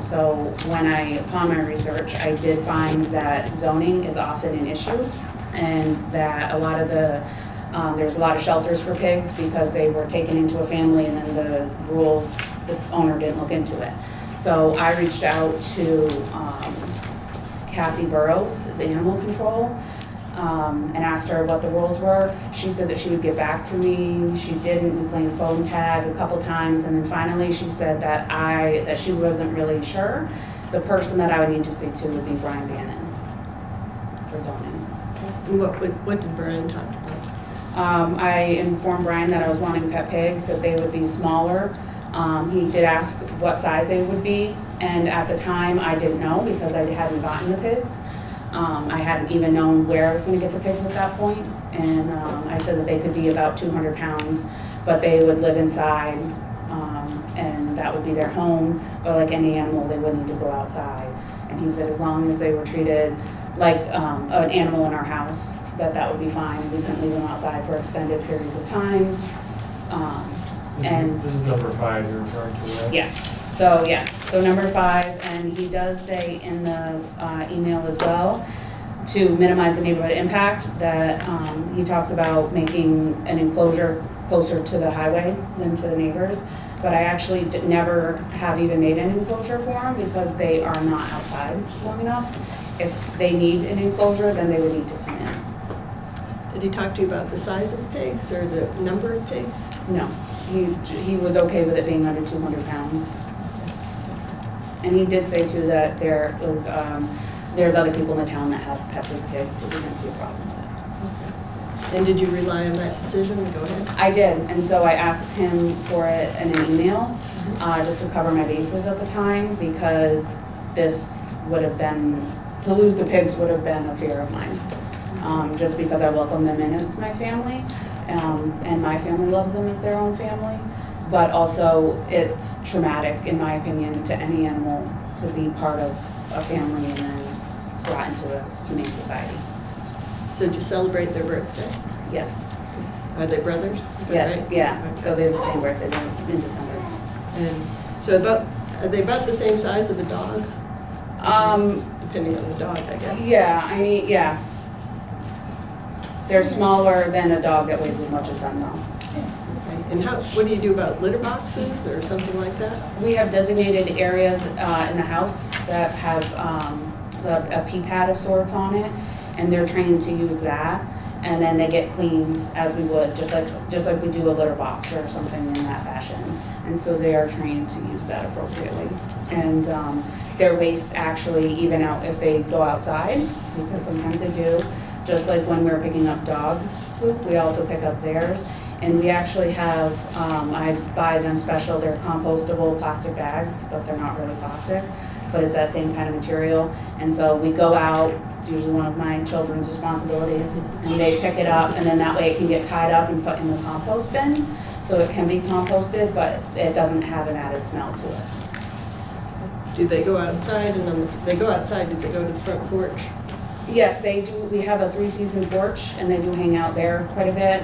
So upon my research, I did find that zoning is often an issue, and that a lot of there's a lot of shelters for pigs because they were taken into a family and then the owner didn't look into it. So I reached out to Kathy Burrows, the animal control, and asked her what the rules were. She said that she would get back to me. She didn't. We played phone tag a couple times, and then finally she said that she wasn't really sure. The person that I would need to speak to would be Brian Bannon for zoning. What did Brian talk about? I informed Brian that I was wanting pet pigs, that they would be smaller. He did ask what size they would be, and at the time I didn't know because I hadn't gotten the pigs. I hadn't even known where I was going to get the pigs at that point, and I said that they could be about 200 pounds, but they would live inside, and that would be their home, but like any animal, they would need to go outside. And he said as long as they were treated like an animal in our house, that would be fine. We couldn't leave them outside for extended periods of time. And this is number 5 you're referring to, right? Yes. So number 5, and he does say in the email as well, to minimize the neighborhood impact, that he talks about making an enclosure closer to the highway than to the neighbors. But I actually never have even made an enclosure for them because they are not outside long enough. If they need an enclosure, then they would need to come in. Did he talk to you about the size of the pigs or the number of pigs? No. He was okay with it being under 200 pounds. And he did say too that there's other people in the town that have pets as pigs, so we didn't see a problem with it. And did you rely on that decision? Go ahead. I did, and so I asked him for it in an email, just to cover my bases at the time, because this would have been, to lose the pigs would have been a fear of mine. Just because I welcome them in as my family, and my family loves them as their own family, but also it's traumatic, in my opinion, to any animal to be part of a family and then brought into a humane society. So did you celebrate their birthday? Yes. Are they brothers? Is that Yes, right? yeah, so they have the same birthday in December. And so are they about the same size of a dog? Depending on the dog, I guess. Yeah, I mean, yeah. They're smaller than a dog that weighs as much as them, though. Okay. And what do you do about litter boxes or something like that? We have designated areas in the house that have a pee pad of sorts on it, and they're trained to use that. And then they get cleaned as we would, just like we do a litter box or something in that fashion. And so they are trained to use that appropriately. And their waste actually even out if they go outside, because sometimes they do. Just like when we're picking up dog poop, we also pick up theirs. And we actually have, I buy them special, they're compostable plastic bags, but they're not really plastic, but it's that same kind of material. And so we go out, it's usually one of my children's responsibilities, and they pick it up, and then that way it can get tied up and put in the compost bin. So it can be composted, but it doesn't have an added smell to it. Do they go outside and they go outside, do they go to the front porch? Yes, they do. We have a 3-season porch, and they do hang out there quite a bit.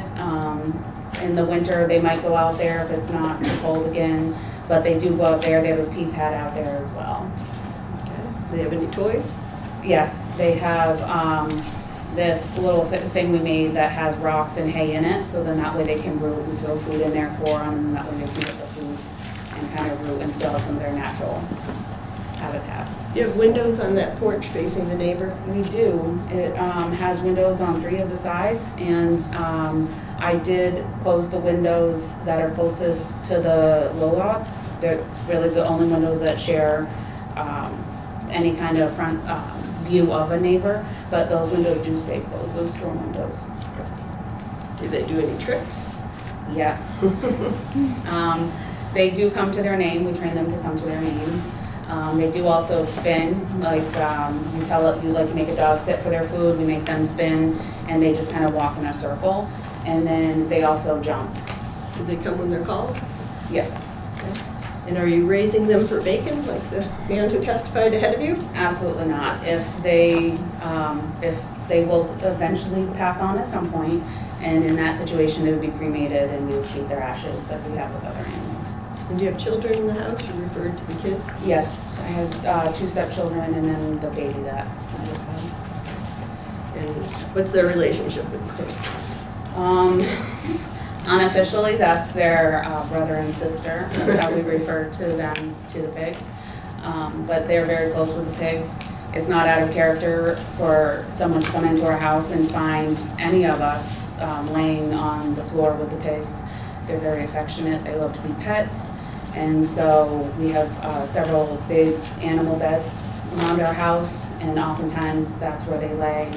In the winter, they might go out there if it's not too cold again, but they do go out there. They have a pee pad out there as well. Okay. Do they have any toys? Yes, they have this little thing we made that has rocks and hay in it, so then that way they can root. We throw food in there for them, and that way they can get the food and kind of root and still have some of their natural habitats. Do you have windows on that porch facing the neighbor? We do. It has windows on 3 of the sides, and I did close the windows that are closest to the low lots. They're really the only windows that share any kind of front view of a neighbor, but those windows do stay closed, those storm windows. Do they do any tricks? Yes. They do come to their name. We train them to come to their name. They do also spin, like you tell it, you like make a dog sit for their food, we make them spin, and they just kind of walk in a circle. And then they also jump. Do they come when they're called? Yes. Okay. And are you raising them for bacon, like the man who testified ahead of you? Absolutely not. If they will eventually pass on at some point, and in that situation, they would be cremated and we would keep their ashes like we have with other animals. And do you have children in the house? You referred to the kids? Yes, I have 2 stepchildren and then the baby that I just had. And what's their relationship with the pig? Unofficially, that's their brother and sister. That's how we refer to them, to the pigs. But they're very close with the pigs. It's not out of character for someone to come into our house and find any of us laying on the floor with the pigs. They're very affectionate. They love to be pets. And so we have several big animal beds around our house, and oftentimes that's where they lay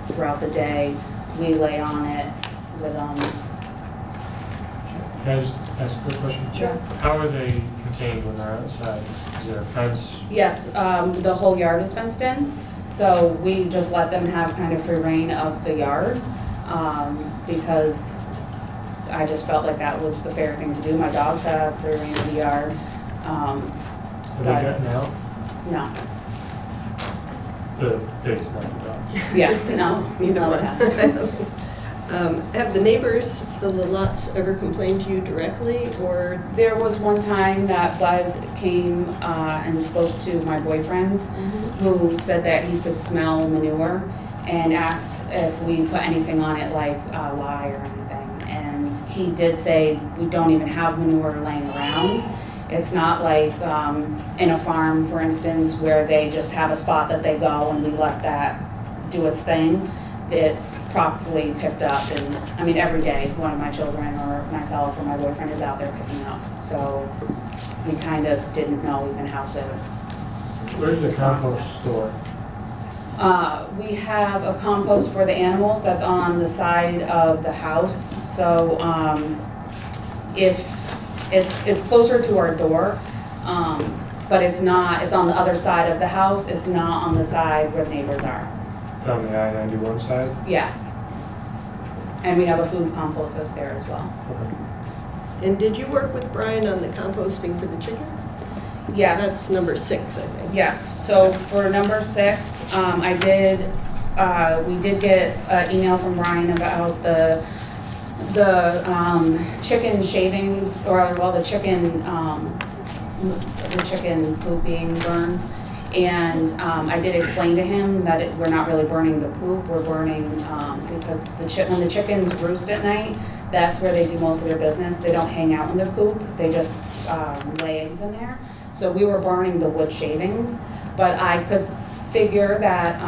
throughout the day. We lay on it with Can I just ask a quick question? Sure. How are they contained when they're outside? Is there a fence? Yes, the whole yard is fenced in, so we just let them have kind of free reign of the yard, because I just felt like that was the fair thing to do. My dogs have free reign of the yard. Are they getting out? No. The pigs, not the dogs. Yeah, no, Neither no, one. it hasn't. Have the neighbors, the Lalots, ever complained to you directly, or? There was one time that Bud came and spoke to my boyfriend, who said that he could smell manure, and asked if we put anything on it like lye or anything. And he did say we don't even have manure laying around. It's not like in a farm, for instance, where they just have a spot that they go and we let that do its thing. It's promptly picked up, and I mean every day one of my children or myself or my boyfriend is out there picking up. So we kind of didn't know even how to. Where's the compost store? We have a compost for the animals that's on the side of the house. So if it's closer to our door, but it's not. It's on the other side of the house. It's not on the side where the neighbors are. It's on the I-91 side? Yeah. And we have a food compost that's there as well. Okay. And did you work with Brian on the composting for the chickens? Yes. So that's number 6, I think. Yes, so for number 6, we did get an email from Ryan about the chicken shavings, or well, the chicken poop being burned. And I did explain to him that we're not really burning the poop, we're burning, because when the chickens roost at night, that's where they do most of their business. They don't hang out in the coop, they just lay eggs in there. So we were burning the wood shavings, but I could figure that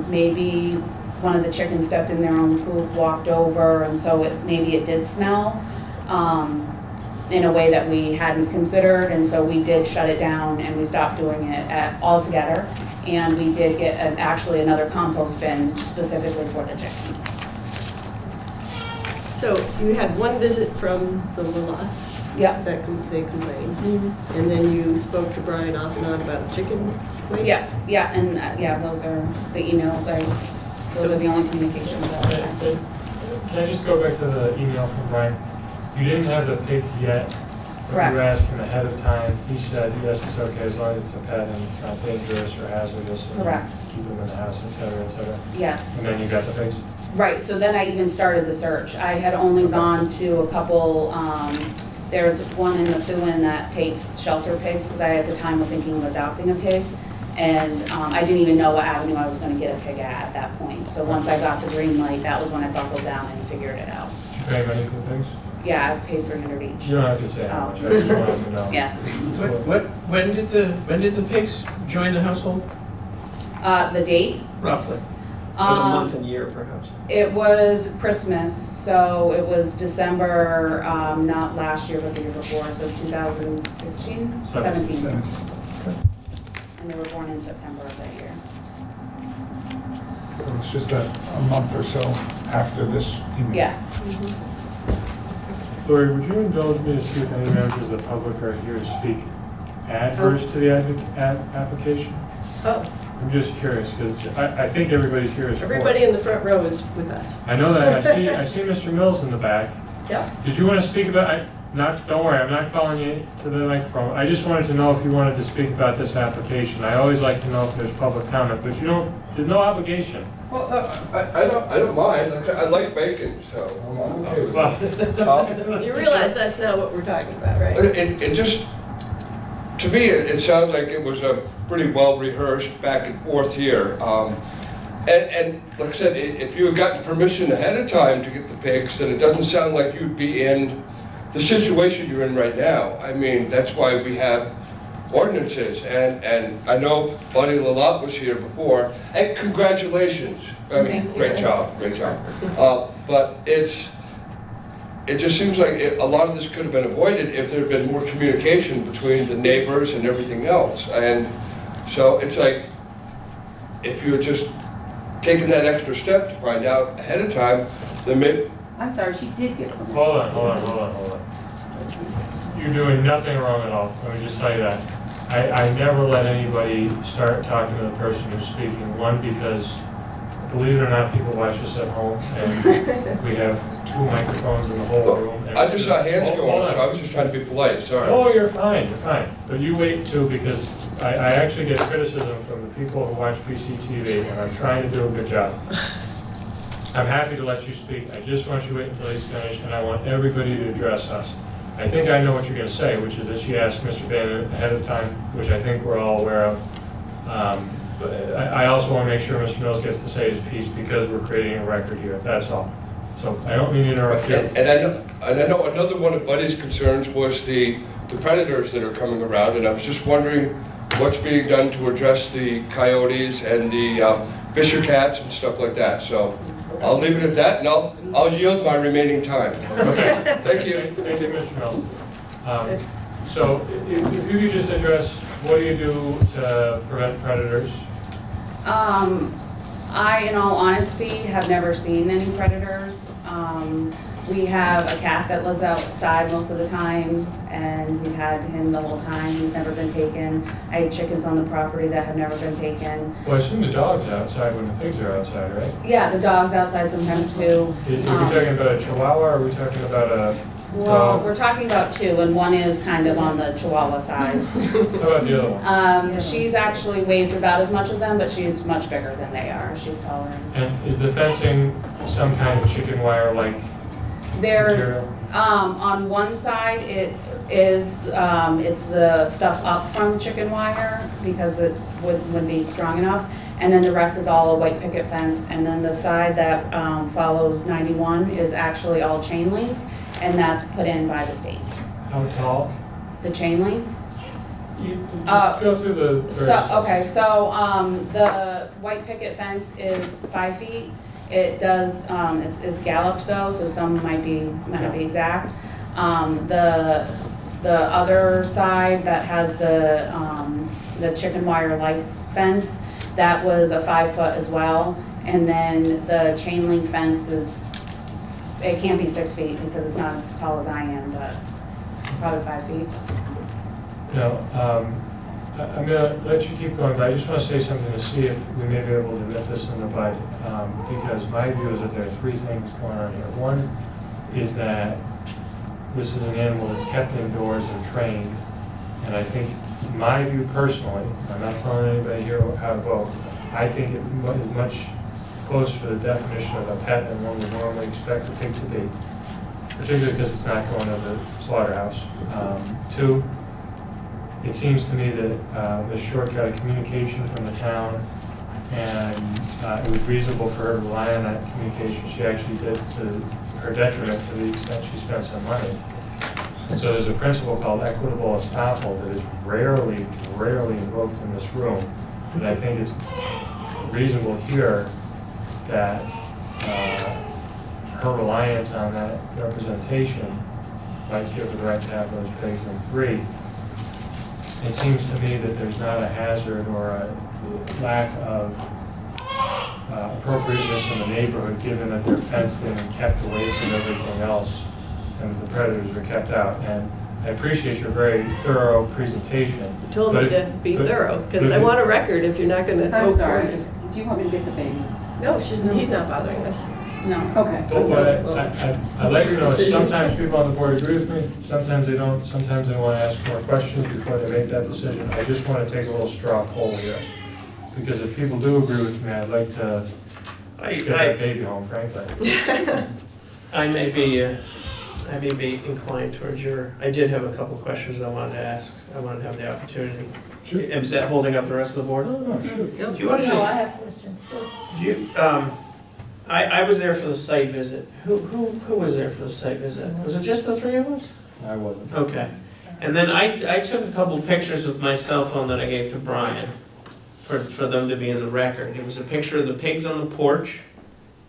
maybe one of the chickens stepped in their own poop, walked over, and so maybe it did smell in a way that we hadn't considered, and so we did shut it down and we stopped doing it altogether. And we did get actually another compost bin specifically for the chickens. So you had one visit from the Lalots. Yeah. That they complained. And then you spoke to Brian off and on about chicken waste? Yeah, and those are the emails. Those are the only communications that I had. Can I just go back to the email from Brian? You didn't have the pigs yet. Correct. You asked him ahead of time. He said, yes, it's okay as long as it's a pet and it's not dangerous or hazardous. Correct. Keep them in the house, et cetera, et cetera. Yes. And then you got the pigs? Right, so then I even started the search. I had only gone to a couple, there's one in Methuen that takes shelter pigs, because I at the time was thinking of adopting a pig. And I didn't even know what avenue I was going to get a pig at that point. So once I got the green light, that was when I buckled down and figured it out. Did you pay money for the pigs? Yeah, I paid $300 each. You don't have to say how much, I just wanted to know. Yes. When did the pigs join the household? The date? Roughly. Or the month and year, perhaps. It was Christmas, so it was December, not last year, but the year before, so 2016? 17. And they were born in September of that year. So it's just a month or so after this email. Yeah. Lori, would you indulge me to see if any members of the public are here to speak adverse to the application? Oh, I'm just curious, because I think everybody's here is for it. everybody in the front row is with us. I know that, I see Mr. Mills in the back. Yeah. Did you want to speak about, don't worry, I'm not calling you to the microphone. I just wanted to know if you wanted to speak about this application. I always like to know if there's public comment, but there's no obligation. Well, I don't mind. I like bacon, so I'm okay with it. You realize that's not what we're talking about, right? It just, to me, it sounds like it was a pretty well rehearsed back and forth here. And like I said, if you had gotten permission ahead of time to get the pigs, then it doesn't sound like you'd be in the situation you're in right now. I mean, that's why we have ordinances, and I know Buddy Lalott was here before, and congratulations. I mean, great job. But it just seems like a lot of this could have been avoided if there had been more communication between the neighbors and everything else. And so it's like, if you had just taken that extra step to find out ahead of time, then maybe. I'm sorry, she did get permission. Hold on. You're doing nothing wrong at all. Let me just tell you that. I never let anybody start talking to the person who's speaking. One, because believe it or not, people watch us at home, and we have 2 microphones in the whole room. And I just saw hands going, so I was just trying to be polite. Sorry. Oh, you're fine. But you wait too, because I actually get criticism from the people who watch PCTV, and I'm trying to do a good job. I'm happy to let you speak. I just want you to wait until he's finished, and I want everybody to address us. I think I know what you're going to say, which is that she asked Mr. Bannon ahead of time, which I think we're all aware of. But I also want to make sure Mr. Mills gets to say his piece, because we're creating a record here, that's all. So I don't mean to interrupt you. And I know another one of Buddy's concerns was the predators that are coming around, and I was just wondering what's being done to address the coyotes and the fisher cats and stuff like that. So I'll leave it at that, and I'll yield my remaining time. Okay. Thank you. Thank you, Mr. Mills. So if you could just address, what do you do to prevent predators? I, in all honesty, have never seen any predators. We have a cat that lives outside most of the time, and we've had him the whole time. He's never been taken. I have chickens on the property that have never been taken. Well, I assume the dog's outside when the pigs are outside, right? Yeah, the dog's outside sometimes too. Are we talking about a Chihuahua, or are we talking about a Well, dog? we're talking about 2, and one is kind of on the Chihuahua size. How about the other one? She's actually weighs about as much as them, but she's much bigger than they are. She's taller. And is the fencing some kind of chicken wire like There's, material? on one side, it is, it's the stuff up from the chicken wire, because it wouldn't be strong enough. And then the rest is all a white picket fence. And then the side that follows 91 is actually all chain link, and that's put in by the state. How tall? The chain link? You just go through the. The white picket fence is 5 feet. It does, it's galloped though, so some might not be exact. The other side that has the chicken wire like fence, that was a 5 foot as well. And then the chain link fence it can't be 6 feet because it's not as tall as I am, but probably 5 feet. No, I'm gonna let you keep going, but I just want to say something to see if we may be able to nip this in the bud. Because my view is that there are 3 things going on here. One is that this is an animal that's kept indoors and trained, and I think, my view personally, I'm not telling anybody here how to vote, I think it is much closer to the definition of a pet than one would normally expect a pig to be, particularly because it's not going to the slaughterhouse. 2, it seems to me that Ms. Short got a communication from the town, and it was reasonable for her to rely on that communication. She actually did, to her detriment, to the extent she spent some money. And so there's a principle called equitable estoppel that is rarely invoked in this room. But I think it's reasonable here that her reliance on that representation might give her the right to have those pigs. And 3, it seems to me that there's not a hazard or a lack of appropriateness in the neighborhood, given that they're fenced in and kept away from everything else, and the predators are kept out. And I appreciate your very thorough presentation. You told me to be thorough, because I want a record if you're not gonna I'm vote for sorry, me. do you want me to get the baby? No, he's not bothering us. No, okay. But I'd like to know, sometimes people on the board agree with me, sometimes they don't, sometimes they want to ask more questions before they make that decision. I just want to take a little straw poll here, because if people do agree with me, I'd like to get that baby home, frankly. I may be inclined towards I did have a couple questions I wanted to ask. I wanted to have the opportunity. Sure. Is that holding up the rest of the board? No, sure. Do you want to just, I have questions too. do you, I was there for the site visit. Who was there for the site visit? Was it just the three of us? I wasn't. Okay. And then I took a couple pictures with my cell phone that I gave to Brian for them to be in the record. It was a picture of the pigs on the porch,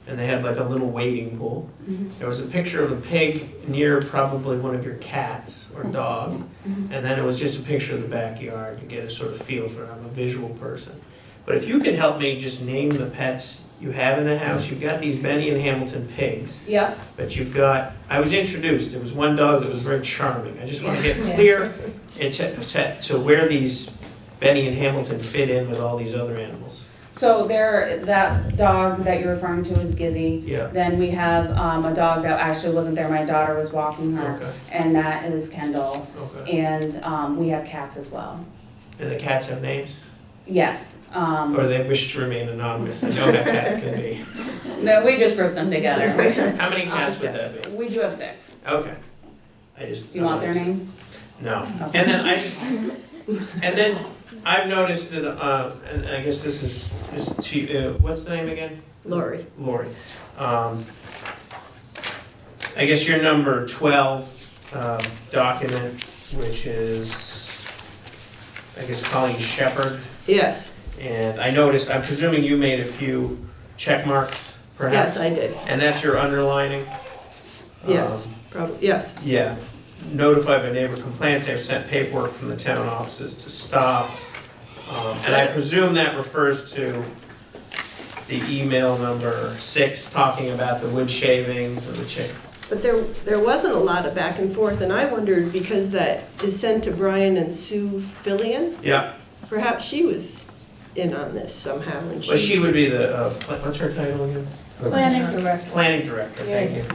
and they had like a little wading pool. There was a picture of a pig near probably one of your cats or dog, and then it was just a picture of the backyard to get a sort of feel for it. I'm a visual person. But if you could help me just name the pets you have in the house. You've got these Benny and Hamilton pigs. Yeah. But you've got, I was introduced, there was one dog that was very charming. I just want to get clear to where these Benny and Hamilton fit in with all these other animals. So that dog that you're referring to is Gizzy. Yeah. Then we have a dog that actually wasn't there. My daughter was walking her, and that is Kendall. Okay. And we have cats as well. And the cats have names? Yes. Or they wish to remain anonymous. I know how cats can be. No, we just grouped them together. How many cats would that be? We do have 6. Okay. Do you want their names? No. Okay. And then I've noticed that, and I guess this is what's the name again? Lori. Lori. I guess your number 12 document, which is, I guess, Colleen Shepherd. Yes. And I noticed, I'm presuming you made a few check marks, perhaps? Yes, I did. And that's your underlining? Yes, probably, yes. Yeah. Notified by neighbor complaints, they've sent paperwork from the town offices to stop. And I presume that refers to the email number 6 talking about the wood shavings and the chicken. But there wasn't a lot of back and forth, and I wondered, because that is sent to Brian and Sue Fillion. Yeah. Perhaps she was in on this somehow. And Well, she would be the, what's her title again? Planning director. Planning director, thank you.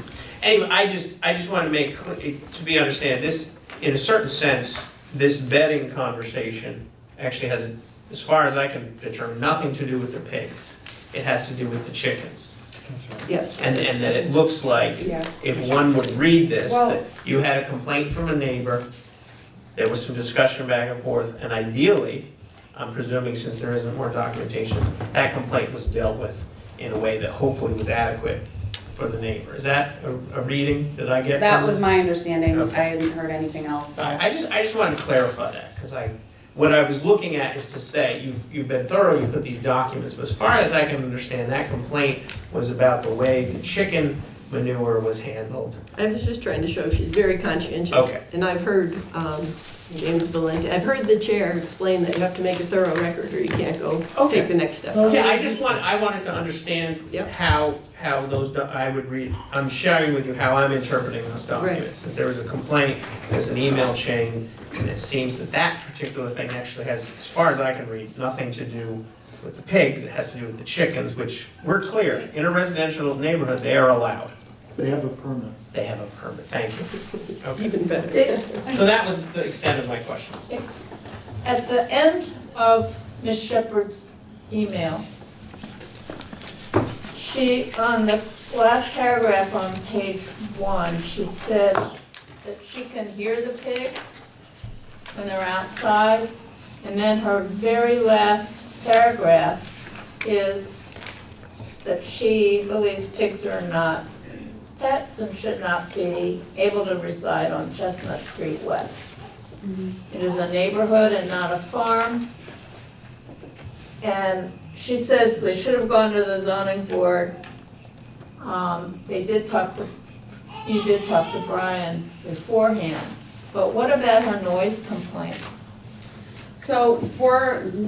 Anyway, I just want to make, to be understand, this, in a certain sense, this bedding conversation actually has, as far as I can determine, nothing to do with the pigs. It has to do with the chickens. Yes. And that it looks like, if one would read this, that you had a complaint from a neighbor, there was some discussion back and forth, and ideally, I'm presuming since there isn't more documentation, that complaint was dealt with in a way that hopefully was adequate for the neighbor. Is that a reading that I get? That from was this? my understanding. Okay. I hadn't heard anything else. So. I just wanted to clarify that, because what I was looking at is to say, you've been thorough, you put these documents, but as far as I can understand, that complaint was about the way the chicken manure was handled. I was just trying to show she's very conscientious. Okay. And I've heard James Valenti, I've heard the chair explain that you have to make a thorough record or you can't go take the next step. Yeah, I wanted to understand how those, I would read, I'm sharing with you how I'm interpreting those documents. That there was a complaint, there's an email chain, and it seems that particular thing actually has, as far as I can read, nothing to do with the pigs. It has to do with the chickens, which we're clear, in a residential neighborhood, they are allowed. They have a permit. They have a permit, thank you. Okay. Even better. So that was the extent of my questions. At the end of Ms. Shepherd's email, she, on the last paragraph on page 1, she said that she can hear the pigs when they're outside. And then her very last paragraph is that she believes pigs are not pets and should not be able to reside on Chestnut Street West. It is a neighborhood and not a farm. And she says they should have gone to the zoning board. You did talk to Brian beforehand. But what about her noise complaint? So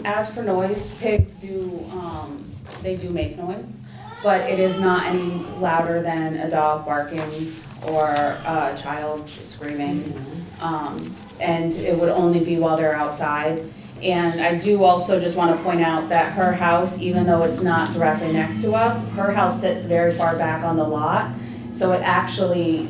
as for noise, pigs do, they do make noise, but it is not any louder than a dog barking or a child screaming. And it would only be while they're outside. And I do also just want to point out that her house, even though it's not directly next to us, her house sits very far back on the lot. So it actually,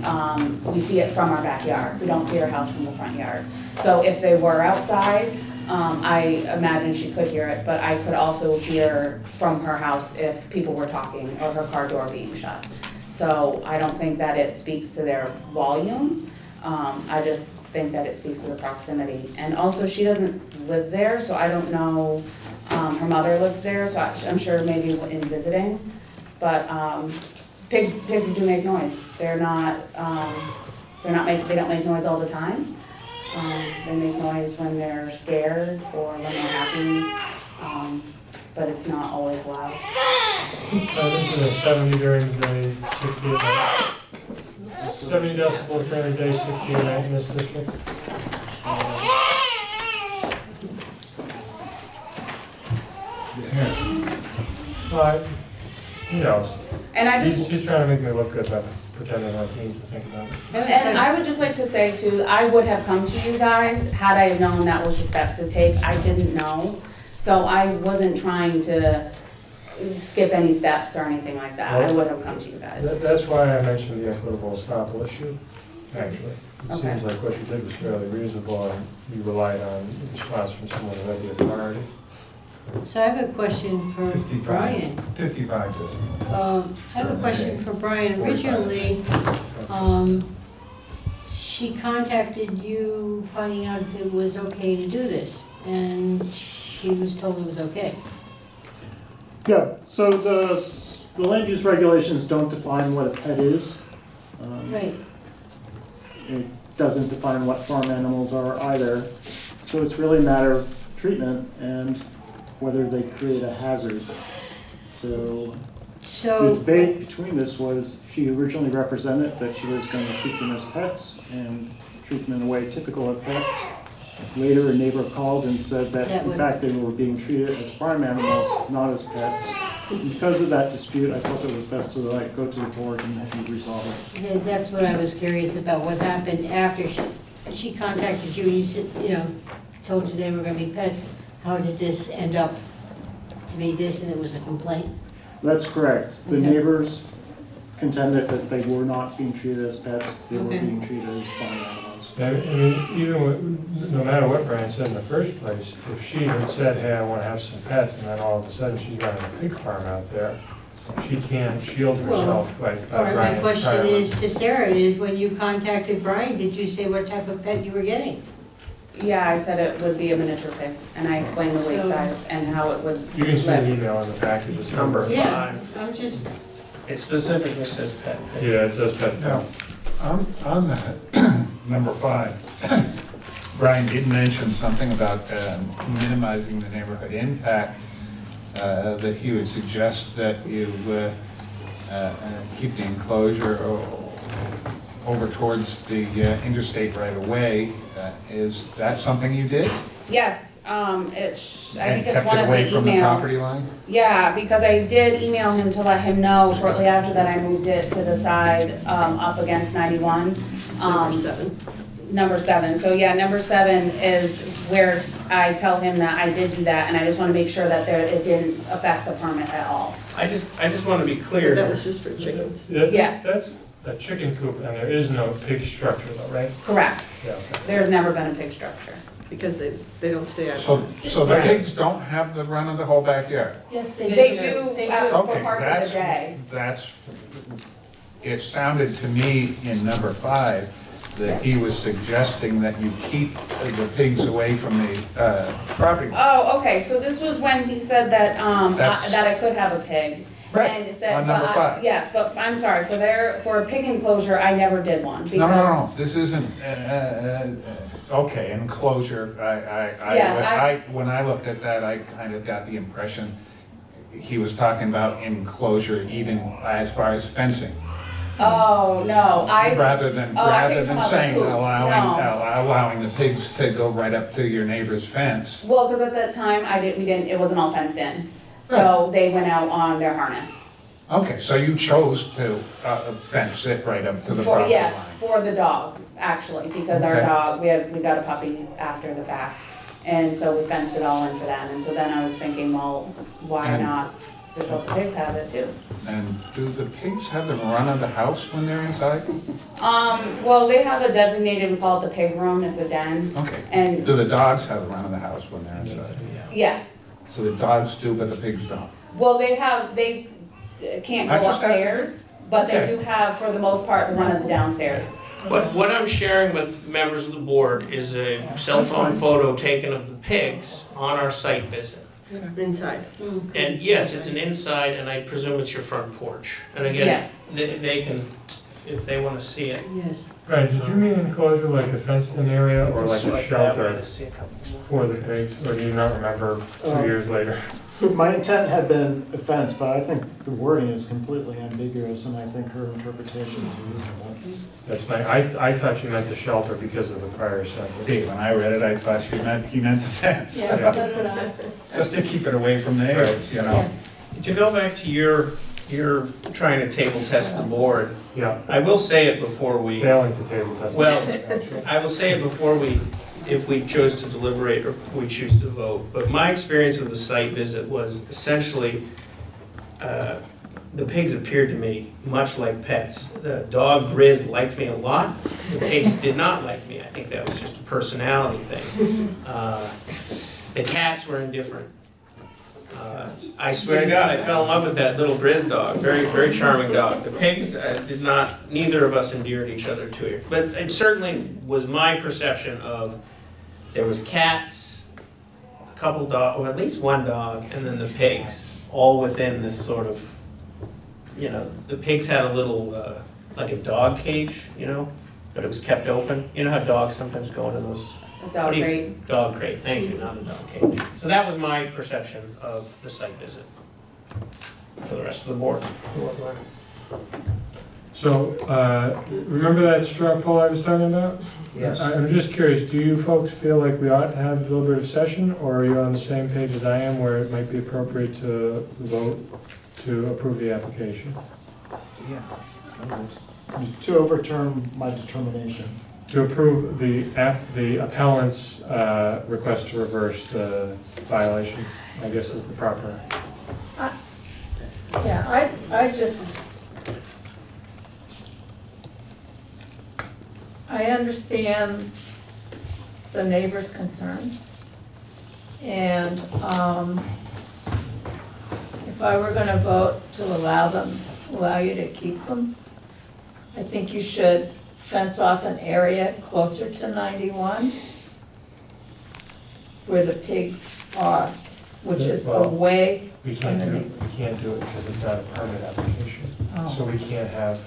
we see it from our backyard. We don't see her house from the front yard. So if they were outside, I imagine she could hear it, but I could also hear from her house if people were talking or her car door being shut. So I don't think that it speaks to their volume. I just think that it speaks to the proximity. And also, she doesn't live there, so I don't know, her mother lived there, so I'm sure maybe in visiting. But pigs do make noise. They don't make noise all the time. They make noise when they're scared or when they're happy, but it's not always loud. This is 70 during the day, 60 at night. 70 decibels during the day, 60 at night in this district. But, he knows. And I just... She's trying to make me look good by pretending like he needs to think about it. And I would just like to say too, I would have come to you guys had I known that was the steps to take. I didn't know. So I wasn't trying to skip any steps or anything like that. I would have come to you guys. That's why I mentioned the equitable estoppel issue, actually. It seems like what you did was fairly reasonable and you relied on response from someone who had the authority. So I have a question for 55. Brian. 55 I have a question for Brian. Originally, she contacted you finding out if it was okay to do this, and she was told it was okay. Yeah, so the land use regulations don't define what a pet is. Right. It doesn't define what farm animals are either. So it's really a matter of treatment and whether they create a hazard. So the debate between this was she originally represented that she was going to treat them as pets and treat them in a way typical of pets. Later, a neighbor called and said that in fact they were being treated as farm animals, not as pets. And because of that dispute, I felt it was best to go to the board and have you resolve it. Yeah, that's what I was curious about. What happened after she contacted you? You said, told you they were going to be pets. How did this end up to be this, and it was a complaint? That's correct. The neighbors contended that they were not being treated as pets. They were being treated as farm animals. I mean, even no matter what Brian said in the first place, if she had said, hey, I want to have some pets, and then all of a sudden she's running a pig farm out there, she can't shield herself by Brian's my question is to Sarah is, when you contacted Brian, did you say what type of pet you were getting? Yeah, I said it would be a miniature pig, and I explained the weight size and how it would You can see live. the email in the package. It's number 5. Yeah, I'm just... It specifically says pet. Yeah, it says pet. Now, on that, number 5, Brian did mention something about minimizing the neighborhood impact, that he would suggest that you keep the enclosure over towards the interstate right away. Is that something you did? Yes, I think it's one of the emails. And kept it away from the property line? Yeah, because I did email him to let him know shortly after that I moved it to the side up against 91. Number 7. Number 7. So yeah, number 7 is where I tell him that I did do that, and I just want to make sure that it didn't affect the permit at all. I just want to be clear. That was just for chickens. Yes. That's a chicken coop, and there is no pig structure though, right? Correct. Yeah, okay. There's never been a pig structure. Because they don't stay out. So the pigs don't have the run of the whole backyard? Yes, They do for Okay, parts of the day. It sounded to me in number 5 that he was suggesting that you keep the pigs away from the property. Oh, okay, so this was when he said that, That's- that I could have a pig. Right, And it said, on number 5. yes, but I'm sorry, for a pig enclosure, I never did one, because. No, this isn't, okay, enclosure, when I looked at that, I kind of got the impression he was talking about enclosure even as far as fencing. Oh, no, Rather than I think you're talking saying about the coop. allowing the pigs to go right up to your neighbor's fence. Well, because at that time, it wasn't all fenced in, so they went out on their harness. Okay, so you chose to fence it right up to the property line? Yes, for the dog, actually, because our Okay. dog, we got a puppy after the fact. And so we fenced it all in for them, and so then I was thinking, well, why And- not just let the pigs have it too? And do the pigs have the run of the house when they're inside? Well, they have a designated, we call it the pig room, it's a den. Okay. And, Do the dogs have the run of the house when they're inside? yeah, So the dogs do, but the pigs don't? well, they can't I go just have- upstairs, but they Okay. do have, for the most part, the run of the downstairs. What I'm sharing with members of the board is a cell phone photo taken of the pigs on our site visit. Inside. And yes, it's an inside, and I presume it's your front porch. And again, Yes. they can, if they want to see it. Yes. Right, did you mean enclosure like a fenced-in area or like a that way shelter to see a couple for the pigs, or do you not remember 2 years later? My intent had been a fence, but I think the wording is completely ambiguous, and I think her interpretation is reasonable. That's fine, I thought you meant the shelter because of the prior sentence. Hey, when I read it, I thought he meant the fence. Yeah, so did I. Just to keep it away from the neighbors, you know? To go back to your trying to table test the board, Yeah, I will say it before we, failing to table test. well, I will say it before we, if we chose to deliberate or we choose to vote. But my experience of the site visit was essentially, the pigs appeared to me much like pets. The dog Grizz liked me a lot. The pigs did not like me. I think that was just a personality thing. The cats were indifferent. I swear to God, I fell in love with that little Grizz dog. Very, very charming dog. The pigs did not, neither of us endeared each other to it. But it certainly was my perception of, there was cats, a couple dogs, or at least one dog, and then the pigs, all within this sort of, the pigs had a little, like a dog cage, but it was kept open. You know how dogs sometimes go into those. A dog crate. Dog crate, thank you, not a dog cage. So that was my perception of the site visit. For the rest of the board, who was there? So, remember that straw poll I was talking about? Yes. I'm just curious, do you folks feel like we ought to have a deliberative session, or are you on the same page as I am, where it might be appropriate to vote to approve the application? Yeah. To overturn my determination. To approve the appellant's request to reverse the violation, I guess is the proper. Yeah, I understand the neighbor's concerns. And if I were gonna vote to allow you to keep them, I think you should fence off an area closer to 91 where the pigs are, which is Well, away We from can't the do neighbor. it, we can't do it because it's not a permit application. Oh. So we can't have,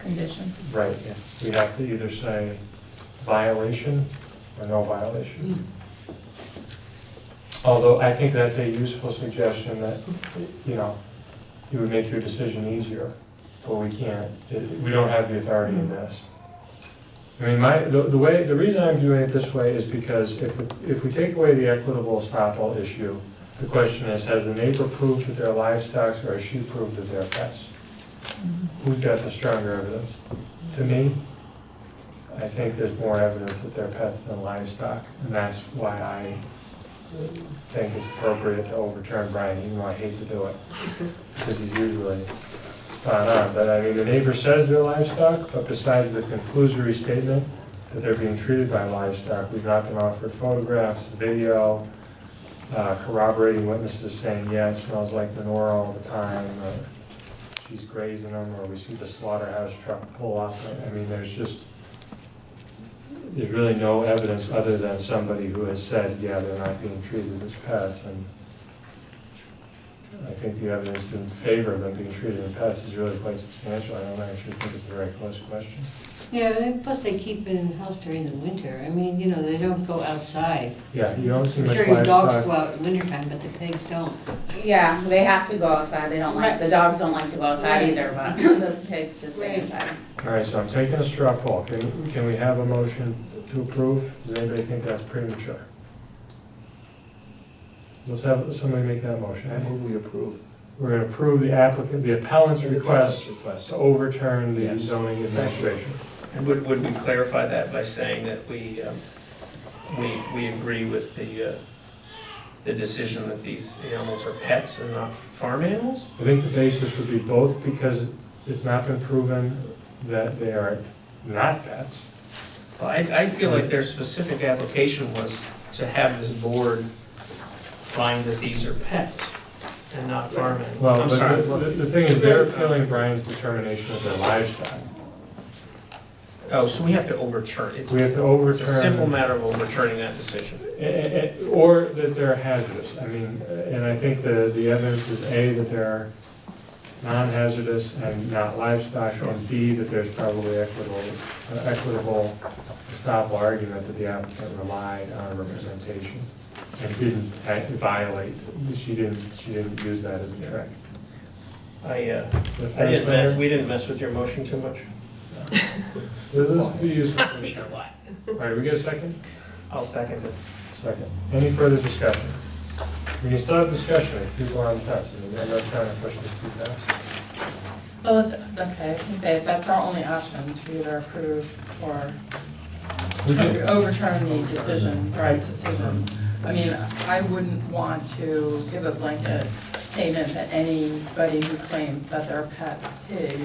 Conditions. right, we have to either say violation or no violation. Although I think that's a useful suggestion that, it would make your decision easier, but we can't, we don't have the authority in this. I mean, the reason I'm doing it this way is because if we take away the equitable estoppel issue, the question is, has the neighbor proved that they're livestock, or has she proved that they're pets? Who's got the stronger evidence? To me, I think there's more evidence that they're pets than livestock, and that's why I think it's appropriate to overturn Brian, even though I hate to do it, because he's usually spot on. But I mean, the neighbor says they're livestock, but besides the conclusory statement that they're being treated by livestock, we've not been offered photographs, video, corroborating witnesses saying, yeah, it smells like manure all the time, or she's grazing them, or we see the slaughterhouse truck pull up. I mean, there's really no evidence other than somebody who has said, yeah, they're not being treated as pets. And I think the evidence in favor of them being treated as pets is really quite substantial. I don't actually think it's a very close question. Yeah, and plus they keep it in the house during the winter. I mean, they don't go outside. Yeah, you don't see I'm much sure your dogs livestock. go out in wintertime, but the pigs don't. Yeah, they have to go outside, they don't like, the dogs don't like to go outside Right. either, but the pigs just stay Right. inside. All right, so I'm taking a straw poll. Can we have a motion to approve? Does anybody think that's premature? Let's have somebody make that motion. I move we approve. we're gonna approve the appellant's request to overturn the zoning administration. And would we clarify that by saying that we agree with the decision that these animals are pets and not farm animals? I think the basis would be both, because it's not been proven that they are not pets. Well, I feel like their specific application was to have this board find that these are pets and not farm animals. Well, I'm sorry. the thing is, they're appealing Brian's determination of their livestock. Oh, so we have to overturn it. We have to overturn. It's a simple matter of overturning that decision. Or that they're hazardous. I mean, and I think the evidence is A, that they're non-hazardous and not livestock, and B, that there's probably equitable estoppel argument that the applicant relied on representation and didn't violate. She didn't use that as a trick. We didn't mess with your motion too much. This is useful. All right, we get a second? I'll second it. Second. Any further discussion? We can still have discussion if people are on the fence. I mean, I'm not trying to push this too fast. Well, okay, I can say if that's our only option, to either approve or overturn the decision, Bride's decision. I mean, I wouldn't want to give a blanket statement that anybody who claims that their pet pig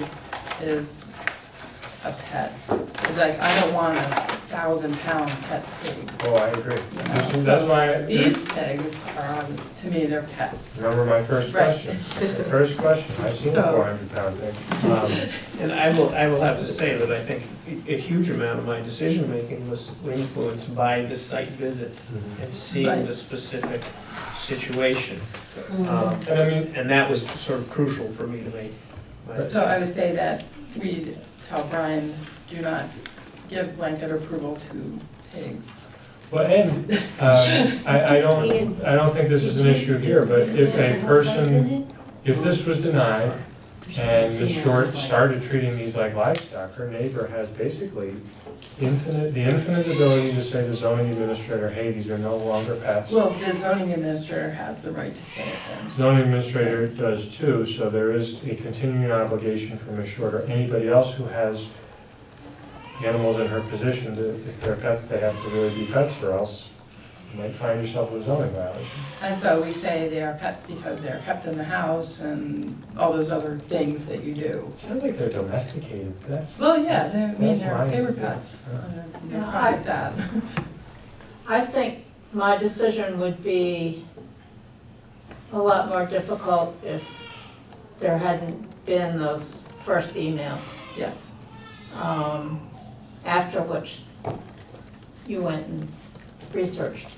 is a pet. It's like, I don't want a 1,000-pound pet pig. Oh, I agree. You know? That's why these pigs are, to me, they're pets. Remember my first question? The first question, I've seen a 400-pound pig. And I will have to say that I think a huge amount of my decision-making was influenced by the site visit and seeing the specific situation. And that was sort of crucial for me to make my decision. So I would say that we tell Brian, do not give blanket approval to pigs. Well, and I don't think this is an issue here, but if this was denied and the Short started treating these like livestock, her neighbor has basically the infinite ability to say to the zoning administrator, hey, these are no longer pets. Well, the zoning administrator has the right to say it then. Zoning administrator does too, so there is a continuing obligation for Ms. Short or anybody else who has animals in her position to, if they're pets, they have to really be pets, or else you might find yourself with a zoning violation. And so we say they are pets because they're kept in the house and all those other things that you do. It sounds like they're domesticated. Well, yeah, they were pets. They're quite that. I think my decision would be a lot more difficult if there hadn't been those first emails. Yes. After which you went and researched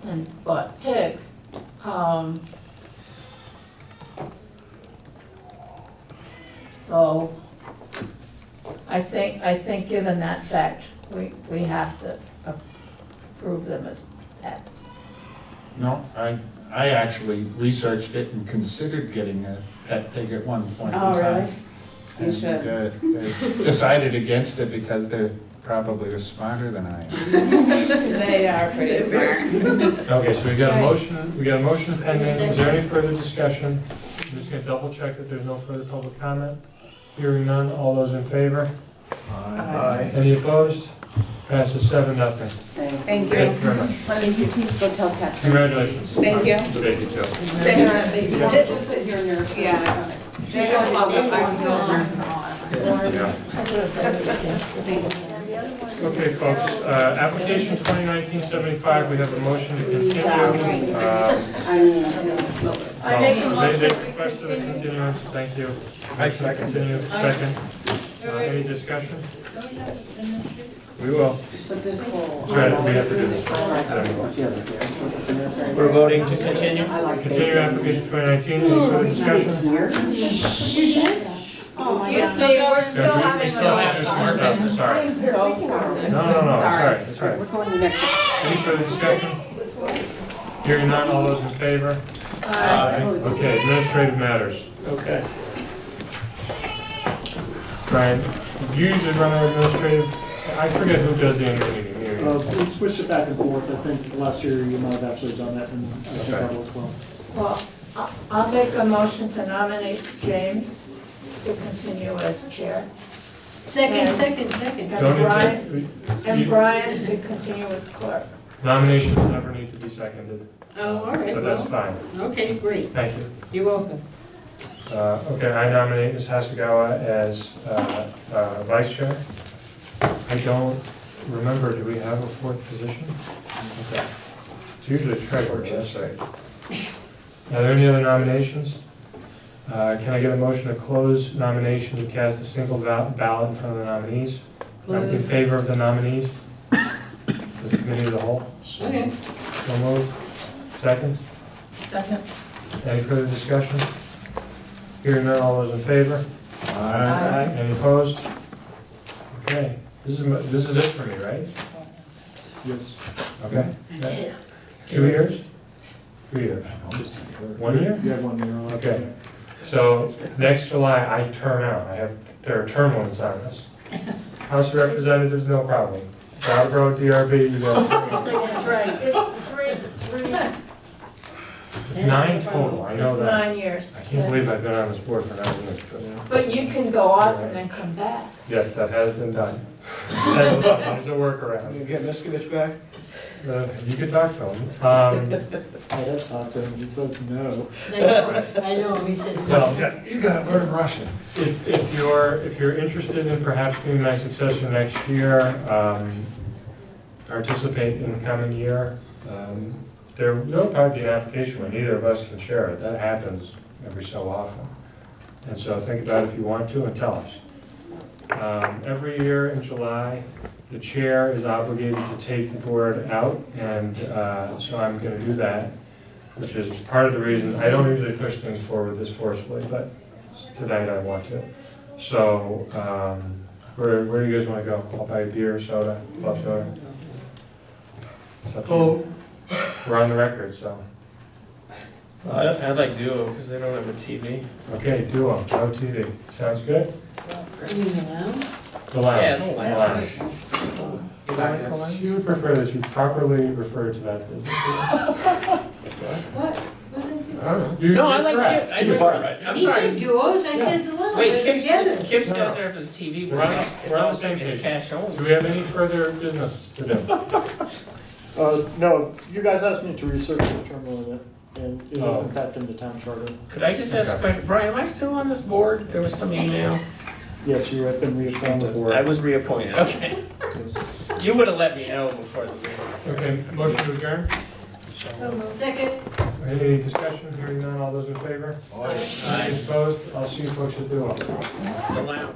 and bought pigs. So I think given that fact, we have to approve them as pets. No, I actually researched it and considered getting a pet pig at one point in time. Oh, really? You And, should. decided against it because they're probably smarter than I am. They are pretty smart. Okay, so we got a motion pending. Is there any further discussion? I'm just gonna double check that there's no further public comment. Hearing none, all those in favor? Aye. Any opposed? Passes 7-0. Thank you. Thank you very much. Go tell Kat. Congratulations. Thank you. Thank you, too. Yeah. Okay, folks, application 2019-75, we have a motion to continue. I make a motion They to requested a continue. continuance, thank you. I second. Continue, second. Any discussion? We will. That's right, we have to do this. We're voting to continue? Continue application 2019, any further discussion? Excuse me, we're still having a. Sorry. No, sorry, that's right. We're going to next. Any further discussion? Hearing none, all those in favor? Aye. Okay, administrative matters. Okay. Brian, you usually run our administrative, I forget who does the annual meeting. We switched it back and forth. I think last year you might have actually done that, and I think I will as well. I'll make a motion to nominate James to continue as chair. Second, And- second. And Brian to continue as clerk. Nominations never need to be seconded, Oh, all right, but that's well, fine. okay, great. Thank you. You're welcome. Okay, I nominate Ms. Hasegawa as vice chair. I don't remember, do we have a fourth position? Okay. It's usually treasurer, that's right. Are there any other nominations? Can I get a motion to close nominations and cast a single ballot in front of the nominees? In Close. favor of the nominees? As a committee of the whole? Okay. So moved. Second? Second. Any further discussion? Hearing none, all those in favor? Aye. Any opposed? Okay, this is it for me, right? Yes. Okay. That's it. 2 years? 3 years? 1 year? You have 1 year left. Okay, so next July, I term out. There are term limits on this. House of Representatives, no problem. Brattleboro, DRB, you go. That's right. It's It's 9 total, I know It's that. 9 years. I can't believe I've been on this board for 9 years, but But you can go off and then come back. yes, that has been done. There's a workaround. You get Miskovich back? You could talk to him. I have talked to him, he says no. I know, he says. Well, you gotta learn Russian. If you're interested in perhaps being my successor next year, participate in the coming year, there'll probably be an application where neither of us can share it. That happens every so often. And so think about it if you want to and tell us. Every year in July, the chair is obligated to take the board out, and so I'm going to do that, which is part of the reason. I don't usually push things forward this forcefully, but tonight I want to. So where do you guys want to go? I'll buy a beer, soda, club soda. It's up to you. We're on the record, so. I'd like duo, because they don't have a TV. Okay, duo, no TV. Sounds good? You know? The lounge. Yeah, the The lounge. lounge. You like the lounge? You would prefer that you properly refer to that business. What? What did You- No, I you're like correct. Kip. I agree. I'm He sorry. said duos, I said the lounge. Wait, They're together. Kip's No. got there for his TV, but We're on- it's we're on all, the same it's page. cash only. Do we have any further business to do? No, you guys asked me to research the term limit, and it is Oh. in fact in the town charter. Could I just ask a question? Brian, am I still on this board? There was some email. Yes, you have been reappointed. I was reappointed, okay. Yes. You would have let me know before the meeting. Okay, motion to adjourn? Second. Any discussion? Hearing none, all those in favor? Aye. Opposed? I'll see you folks at duo. The lounge.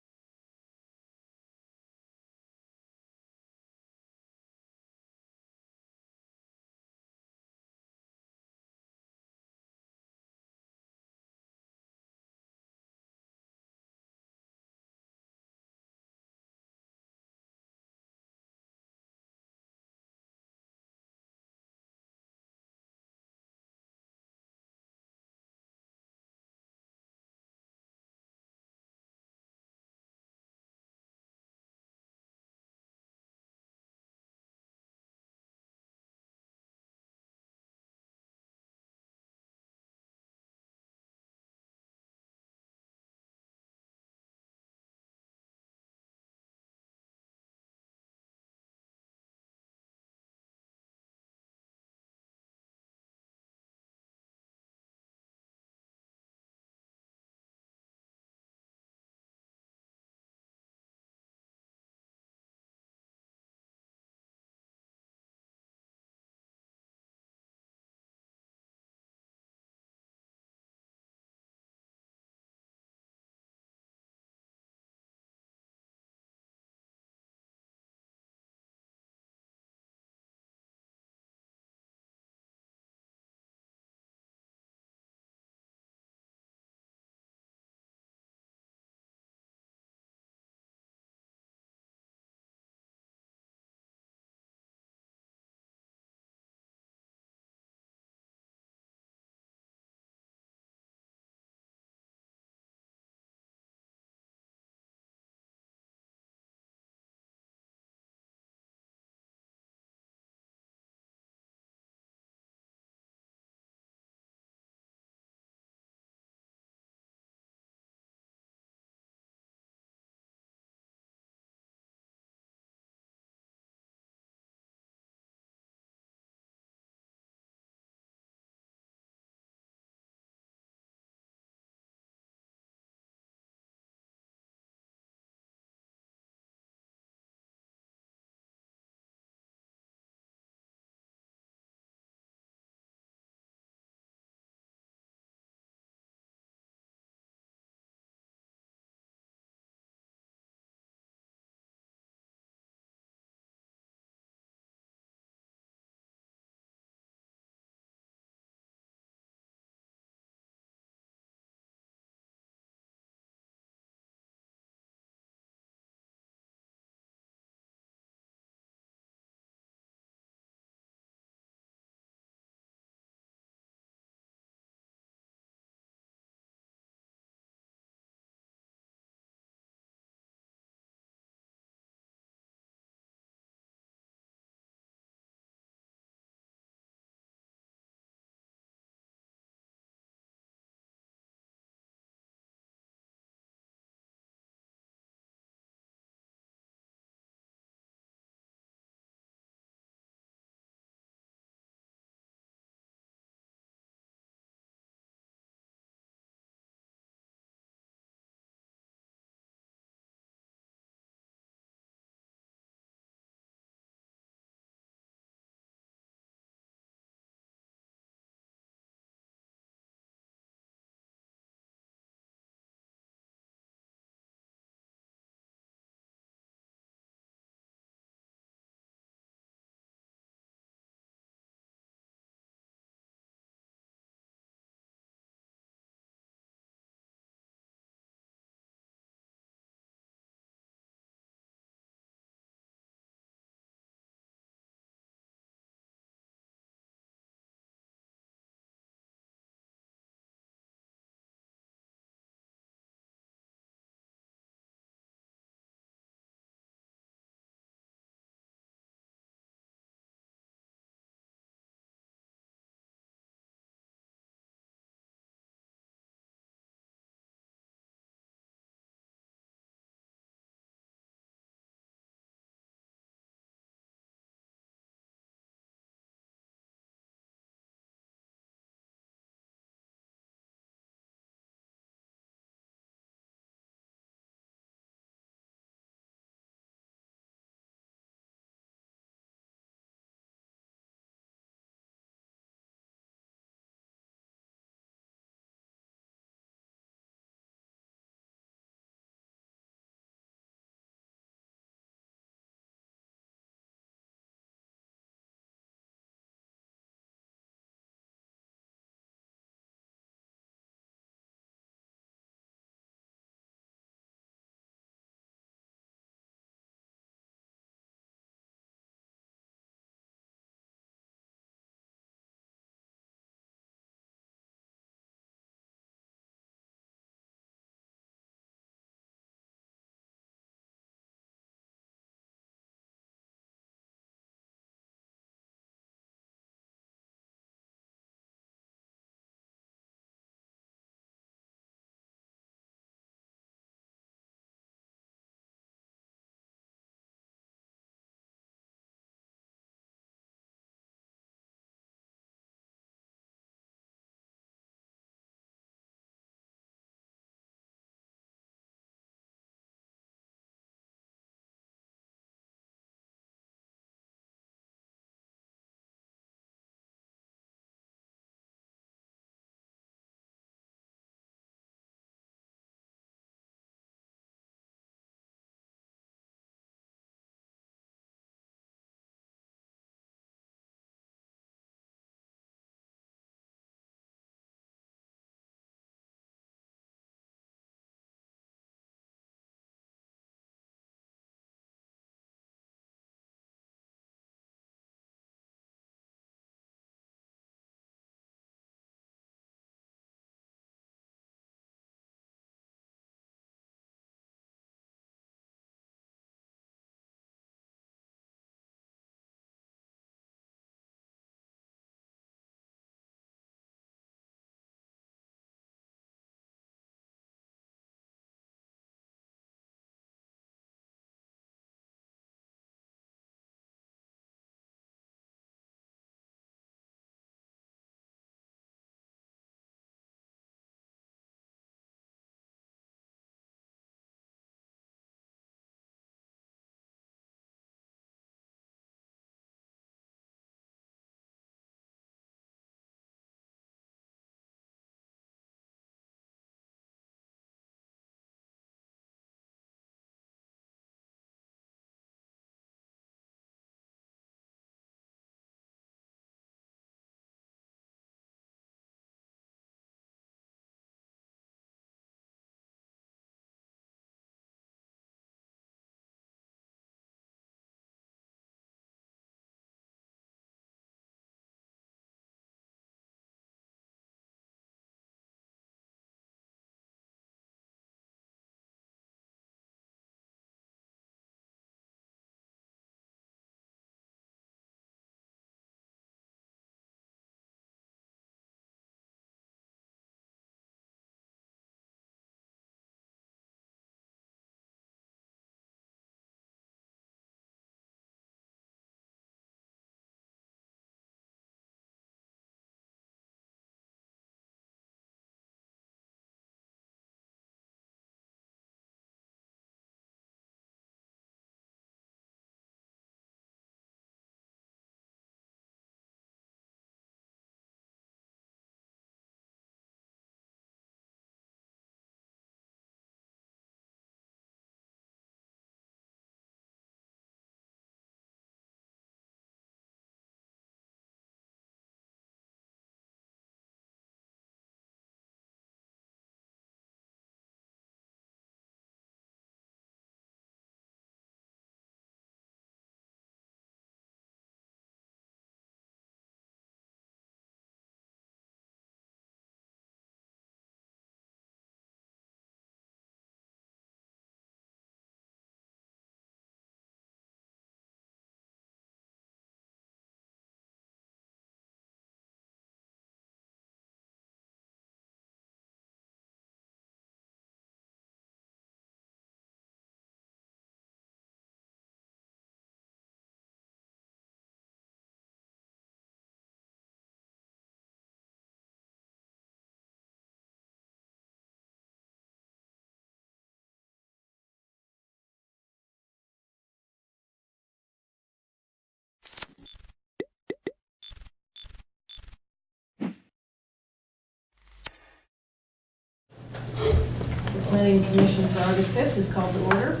Planning Commission for August 5th is called to order.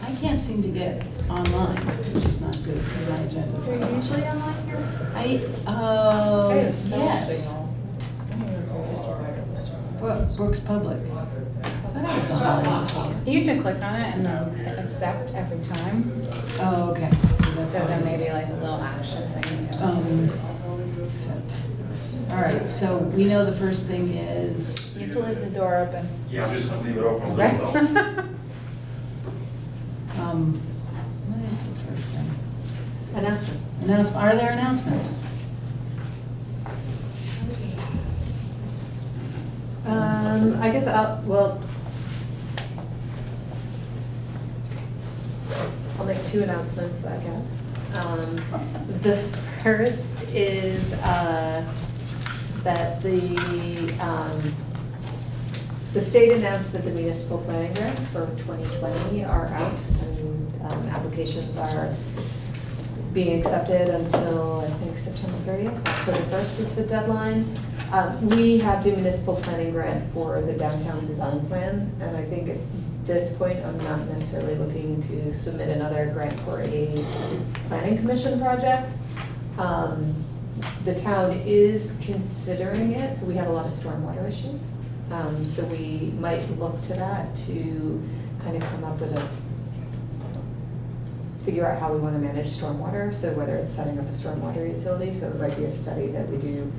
I can't seem to get online, which is not good because my agenda's. Are you usually online here? I have cell yes. signal. Well, Brooks Public. I thought I was online before. You have to click on it and then hit accept every time. Oh, okay. So there may be like a little action thing. Accept. All right, so we know the first thing is. You have to leave the door open. Yeah, I'm just gonna leave it open a Okay. little though. What is the first thing? Announcements. Are there announcements? I guess I'll make two announcements, I guess. The first is that the state announced that the municipal planning grants for 2020 are out, and applications are being accepted until, I think, September 30th, October 1st is the deadline. We have the municipal planning grant for the downtown design plan, and I think at this point, I'm not necessarily looking to submit another grant for a planning commission project. The town is considering it, so we have a lot of stormwater issues. So we might look to that to kind of come up with figure out how we want to manage stormwater, so whether it's setting up a stormwater utility, so it might be a study that we do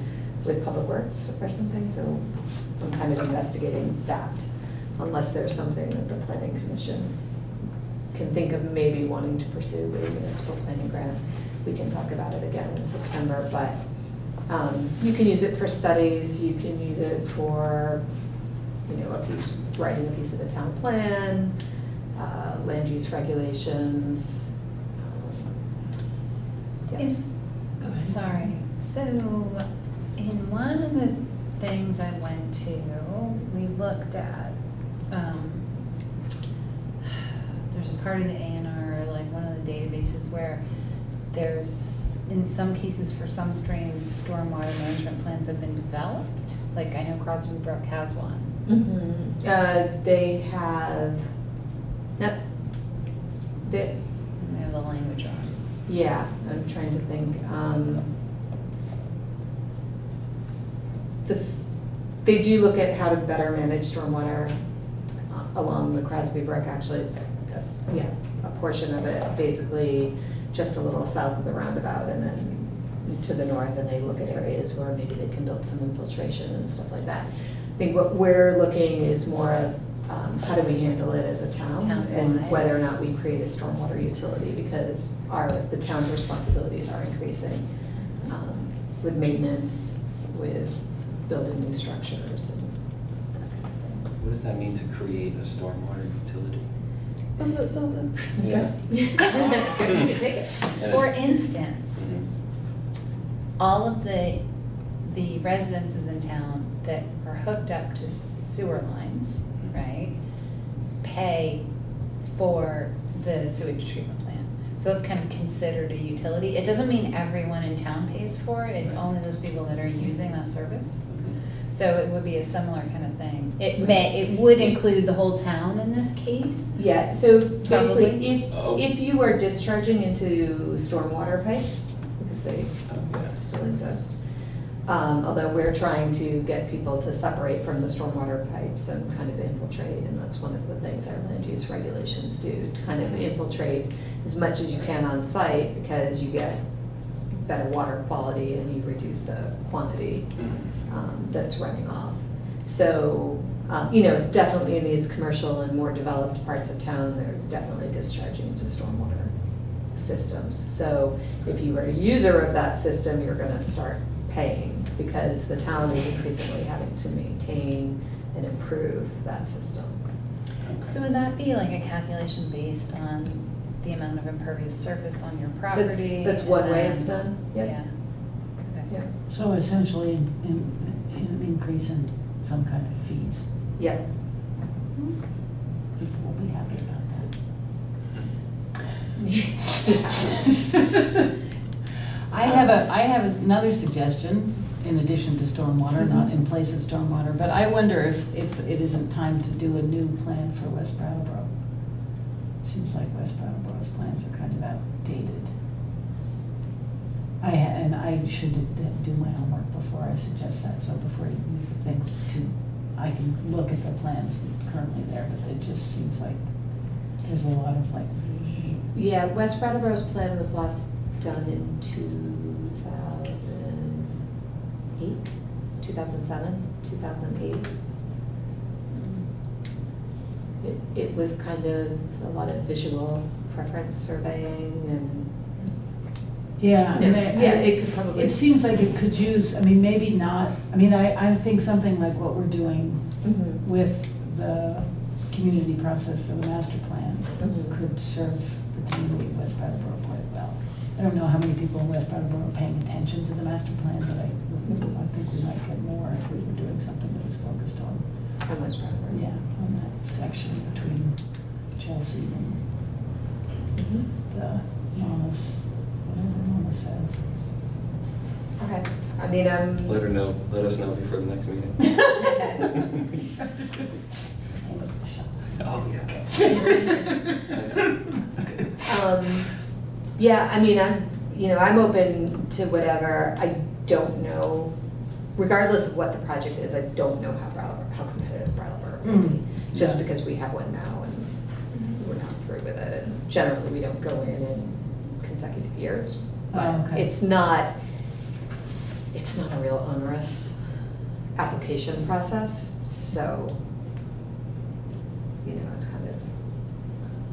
with Public Works or something, so I'm kind of investigating that, unless there's something that the planning commission can think of maybe wanting to pursue with a municipal planning grant. We can talk about it again in September, but you can use it for studies, you can use it for, writing a piece of the town plan, land use regulations. Yes. Sorry, so in one of the things I went to, we looked at, there's a part of the A&R, like one of the databases where there's, in some cases for some streams, stormwater management plans have been developed. Like I know Crosby Brook has one. They have, We have the language on. yeah, I'm trying to think. They do look at how to better manage stormwater along the Crosby Brook. Actually, it's just, a portion of it, basically just a little south of the roundabout, and then to the north, and they look at areas where maybe they can build some infiltration and stuff like that. I think what we're looking is more of how do we handle it as a town, and whether or not we create a stormwater utility, because the town's responsibilities are increasing with maintenance, with building new structures, and that kind of thing. What does that mean to create a stormwater utility? Yeah. You can take it. For instance, all of the residences in town that are hooked up to sewer lines, right, pay for the sewage treatment plant. So that's kind of considered a utility. It doesn't mean everyone in town pays for it, it's only those people that are using that service. So it would be a similar kind of thing. It would include the whole town in this case? Yeah, so basically, Probably. if you are discharging into stormwater pipes, because they still exist, although we're trying to get people to separate from the stormwater pipes and kind of infiltrate, and that's one of the things our land use regulations do, to kind of infiltrate as much as you can on site, because you get better water quality and you reduce the quantity that's running off. So, it's definitely in these commercial and more developed parts of town, they're definitely discharging into stormwater systems. So if you are a user of that system, you're gonna start paying, because the town is increasingly having to maintain and improve that system. So would that be like a calculation based on the amount of impervious surface on your property? That's one way it's done, yep. Yeah. Yeah. So essentially an increase in some kind of fees. Yep. People will be happy about that. I have another suggestion, in addition to stormwater, not in place of stormwater. But I wonder if it isn't time to do a new plan for West Brattleboro. Seems like West Brattleboro's plans are kind of outdated. And I should do my homework before I suggest that, so before you think I can look at the plans currently there, but it just seems like there's a lot of like. Yeah, West Brattleboro's plan was last done in 2008, 2007, 2008. It was kind of a lot of visual preference surveying and. Yeah, I mean, it could probably. It seems like it could use, I mean, maybe not, I mean, I think something like what we're doing with the community process for the master plan could serve the community of West Brattleboro quite well. I don't know how many people in West Brattleboro are paying attention to the master plan, but I think we might get more if we were doing something that was focused on. West Brattleboro. Yeah, on that section between Chelsea and the Mamas, whatever Mama says. Okay, I mean, Let us know before the next meeting. Oh, yeah. Yeah, I mean, I'm open to whatever. I don't know, regardless of what the project is, I don't know how competitive Brattleboro will be. Just because we have one now and we're not through with it, and generally we don't go in consecutive years. But it's not a real onerous application process, so it's kind of,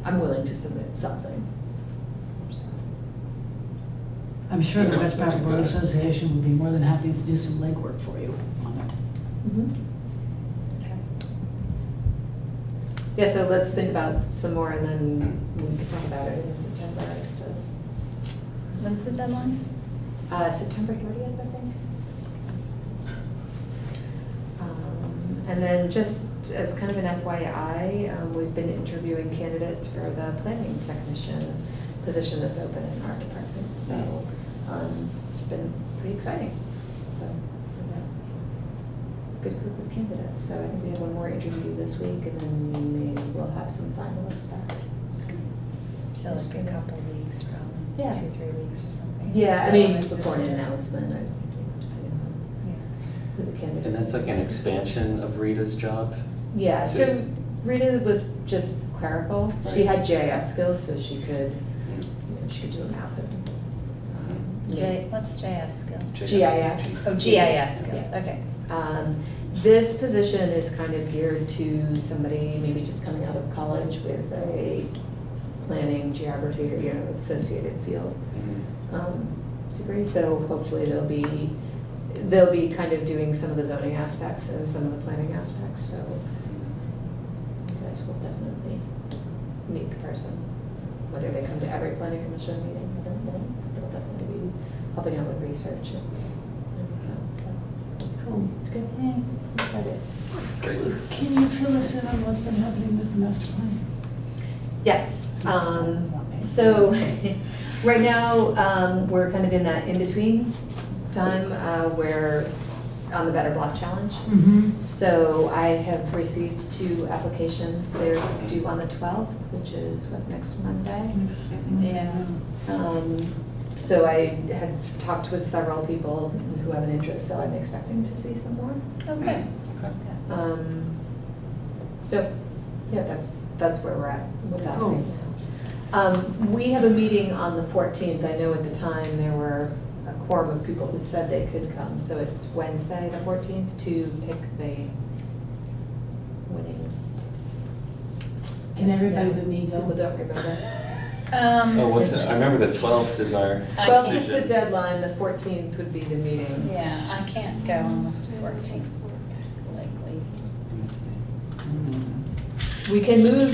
I'm willing to submit something. I'm sure the West Brattleboro Association would be more than happy to do some legwork for you on it. Yeah, so let's think about some more and then we can talk about it in September as to. When's the deadline? September 30th, I think. And then just as kind of an FYI, we've been interviewing candidates for the planning technician position that's open in our department. So it's been pretty exciting. So we have a good group of candidates. So I think we have one more interview this week and then maybe we'll have some finalists back. So like a couple of weeks, probably. Yeah. 2-3 weeks or something. Yeah, I mean, before an announcement, depending on who the candidate is. And that's like an expansion of Rita's job? Yeah, so Rita was just clerical. She had GIS skills, so she could, she could do a map and. What's JS skills? GIS. Oh, GIS skills, okay. This position is kind of geared to somebody maybe just coming out of college with a planning, geography, or associated field degree. So hopefully they'll be kind of doing some of the zoning aspects and some of the planning aspects. So you guys will definitely meet the person, whether they come to every planning commission meeting. I don't know. They'll definitely be helping out with research. So cool. It's good. Yeah, I'm excited. Great. Can you fill us in on what's been happening with the master plan? Yes. So right now we're kind of in that in-between time where on the Better Block Challenge. So I have received 2 applications. They're due on the 12th, which is next Monday. Yeah. So I had talked with several people who have an interest, so I'm expecting to see some more. Okay. So yeah, that's where we're at with that right now. We have a meeting on the 14th. I know at the time there were a quorum of people who said they could come, so it's Wednesday, the 14th, to pick the winning. Can everybody but me go? People don't remember. What's it? I remember the 12th is our 12th is the deadline, the 14th would be the meeting. Yeah, I can't go on the 14th likely. We can move.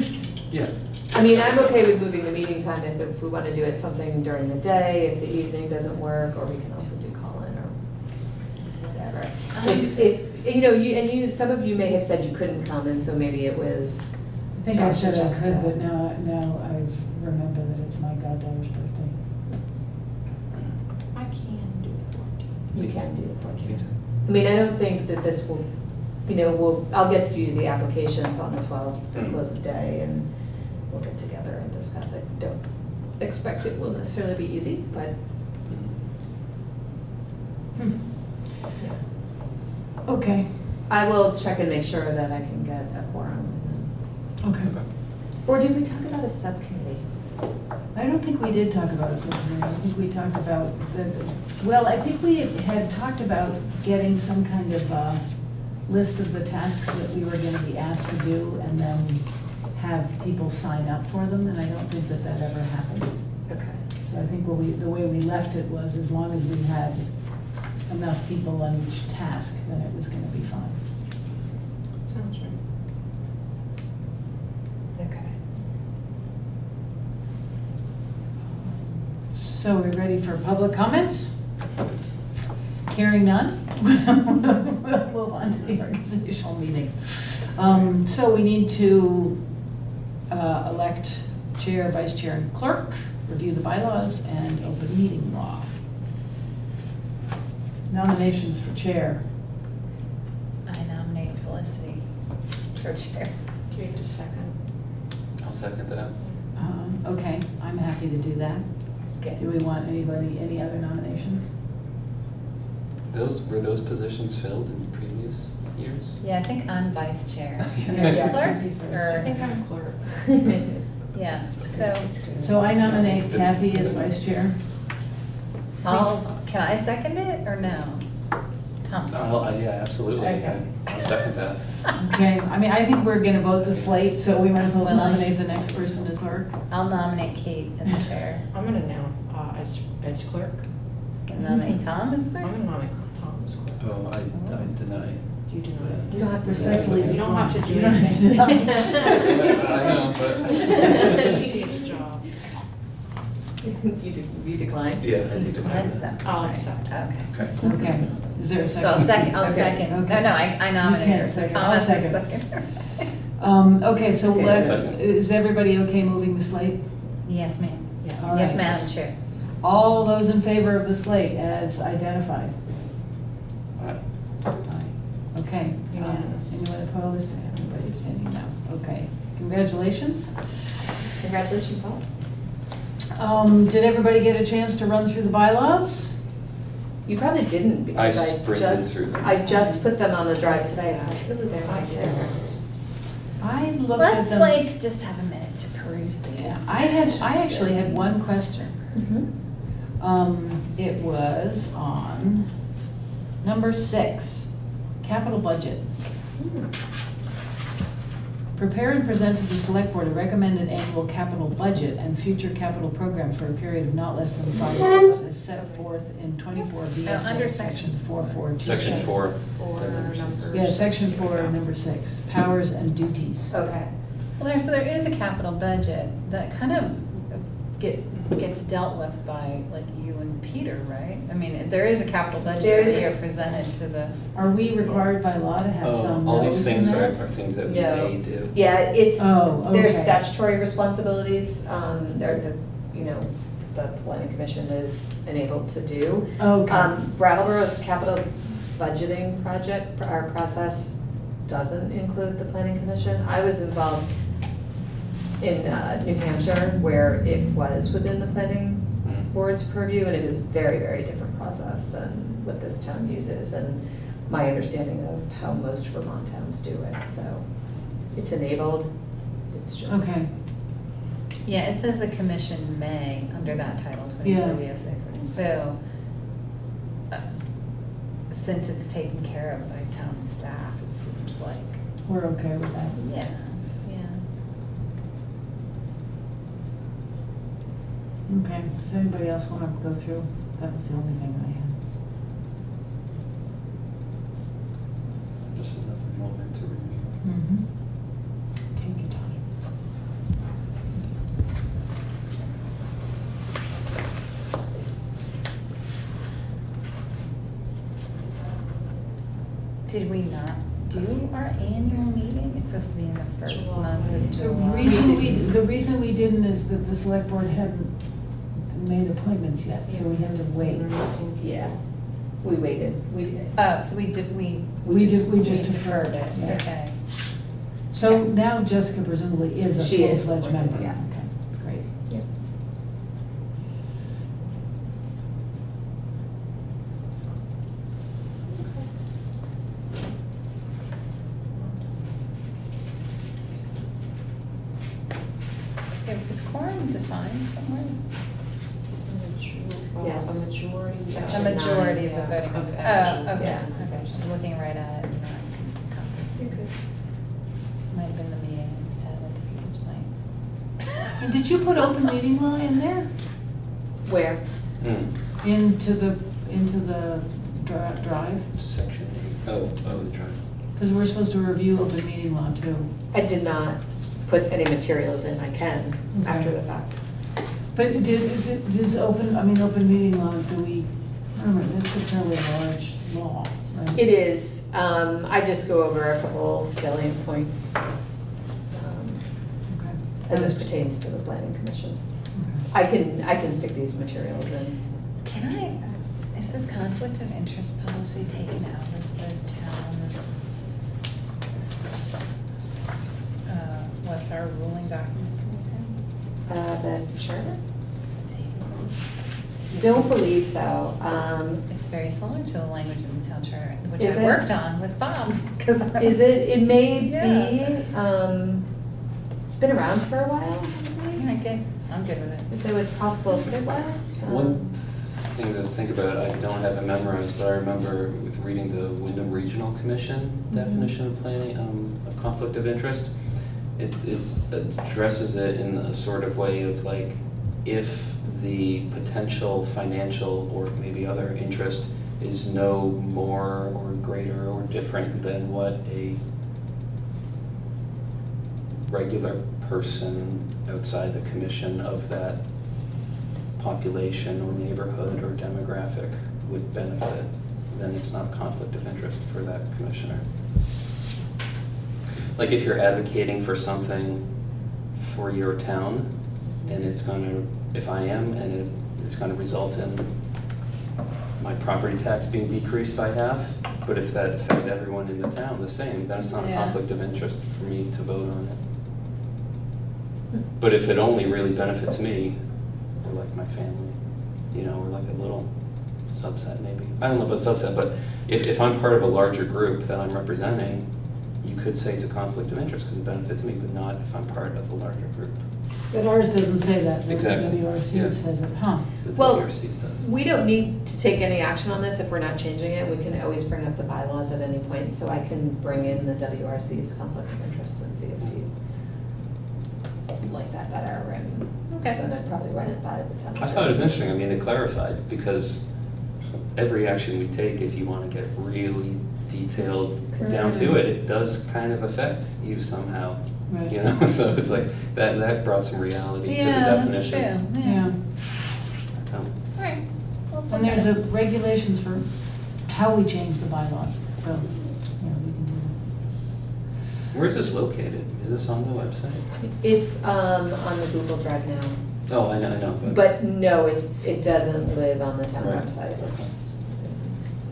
Yeah. I mean, I'm okay with moving the meeting time if we want to do it something during the day, if the evening doesn't work, or we can also do call-in or whatever. If some of you may have said you couldn't come, and so maybe it was. I think I said I could, but now I remember that it's my goddaughter's birthday. I can do the 14th. You can do the 14th. I mean, I don't think that this will, I'll get you the applications on the 12th, the close of day, and we'll get together and discuss it. Don't expect it will necessarily be easy, but. Okay. I will check and make sure that I can get a quorum. Okay. Or did we talk about a subcommittee? I don't think we did talk about it, subcommittee. I think we talked about well, I think we had talked about getting some kind of list of the tasks that we were gonna be asked to do and then have people sign up for them, and I don't think that ever happened. Okay. So I think the way we left it was as long as we had enough people on each task, then it was gonna be fine. Sounds right. Okay. So we're ready for public comments? Hearing none, we'll move on to the organizational meeting. So we need to elect chair, vice chair, and clerk, review the bylaws, and open meeting law. Nominations for chair. I nominate Felicity for chair. Can you get a second? I'll second that. Okay, I'm happy to do that. Okay. Do we want any other nominations? Were those positions filled in previous years? Yeah, I think I'm vice chair. And Yeah. then clerk? I Or- think I'm clerk. Yeah, so So I nominate Kathy as vice chair. can I second it or no? Thompson? Yeah, absolutely. Okay. I'll second that. Okay, I mean, I think we're gonna vote the slate, so we might as well Well, nominate the next person as clerk. I'll nominate Kate as chair. I'm gonna now, as clerk. And nominate Tom as clerk? I'm gonna nominate Tom as clerk. Oh, I deny. You do not. You don't have to respectfully You don't have to do You don't have to anything. I know, but. Easiest job. You decline? Yeah, I do decline. That's them. I'll accept. Okay. Okay, is there a So second? I'll Okay. second. Okay. No, I nominate her, can't so second. I'll Thomas is second. second. Okay, so Okay, second. is everybody okay moving the slate? Yes, ma'am. All Yes, right. Madam Chair. All those in favor of the slate as identified? Aye. Okay. Unanimous. Anyone opposed? Everybody abstaining? No. Okay. Congratulations. Congratulations, all. Did everybody get a chance to run through the bylaws? You probably didn't I because sprinted through them. I just put them on the drive today. I was like, ooh, they're right there. I looked at Let's them. just have a minute to peruse these. Yeah, I actually had one question. It was on number 6, capital budget. Prepare and present to the select board a recommended annual capital budget and future capital program for a period of not less than 5 years as set forth in 24 VSA under section 4.4. Section 4. Or numbers. Yeah, section 4, number 6, powers and duties. Okay. Well, there is a capital budget that kind of gets dealt with by like you and Peter, right? I mean, there is a capital There budget is that a- are presented to the. Are we required by law to have some All no's these in things that? are things that we No. may do. Yeah, it's, Oh, there's okay. statutory responsibilities, or the planning commission is enabled to do. Okay. Brattleboro's capital budgeting project, our process doesn't include the planning commission. I was involved in New Hampshire where it was within the planning board's purview, and it was a very, very different process than what this town uses, and my understanding of how most Vermont towns do it, so it's enabled, it's just. Okay. Yeah, it says the commission may, under that title, 24 Yeah. VSA. So, since it's taken care of by town staff, it seems like. We're okay with that. Yeah, Okay, does anybody else want to go through? That was the only thing I had. Just another moment to review. Take your time. Did we not do our annual meeting? It's supposed to be in the first July. month of The July. reason we didn't is that the select board hadn't made appointments yet, so we had to wait. Yeah. We waited, So we just deferred it, yeah. Okay. So now Jessica presumably is a She is full-fledged appointed, member. yeah. Okay, great. Yeah. Is quorum defined somewhere? Yes. A Section majority of nine, the voting. yeah. Oh, okay, Yeah. okay, I'm looking right at it and not copy. Might have been the meeting, I just had it to people's mind. And did you put open meeting law in there? Where? Into the drive? Section 8. Oh, the drive. Because we're supposed to review open meeting law too. I did not put any materials in, I can, Okay. after the fact. But does open meeting law, remember, that's a fairly large law, right? It is, I just go over a couple salient points, as it pertains to the planning commission. I can stick these materials in. Is this conflict of interest policy taken out of the town? What's our ruling document from the town? The charter? Don't believe so. It's very similar to the language in the town charter, which Is I it? worked on with Bob. 'Cause I Is was- it? It may Yeah. be. It's been around for a while. I'm good with it. So it's possible for a while. One thing to think about, I don't have it memorized, but I remember with reading the Wyndham Regional Commission definition of planning, of conflict of interest, it addresses it in a sort of way of like, if the potential financial or maybe other interest is no more or greater or different than what a regular person outside the commission of that population or neighborhood or demographic would benefit, then it's not a conflict of interest for that commissioner. Like if you're advocating for something for your town, and it's gonna, if I am, and it's gonna result in my property tax being decreased by half, but if that affects everyone in the town the same, then it's not a Yeah. conflict of interest for me to vote on it. But if it only really benefits me, or like my family, or like a little subset maybe. I don't know about subset, but if I'm part of a larger group that I'm representing, you could say it's a conflict of interest because it benefits me, but not if I'm part of a larger group. But ours doesn't say that, but the Exactly. WRC Yeah. says it, huh? The Well, WRC's does. we don't need to take any action on this if we're not changing it. We can always bring up the bylaws at any point, so I can bring in the WRC's conflict of interest and see if you like that better, and then I'd probably run it by the town. I thought it was interesting, I mean, it clarified, because every action we take, if you wanna get really detailed down to it, it does kind of affect you somehow. Right. So it's like, that brought some reality to the Yeah, that's definition. true, Yeah. Alright. And there's a regulations for how we change the bylaws, so, we can do Where is this located? Is this on the website? It's, on the Google Drive now. Oh, I know, But no, it doesn't live on the town Right. website, it just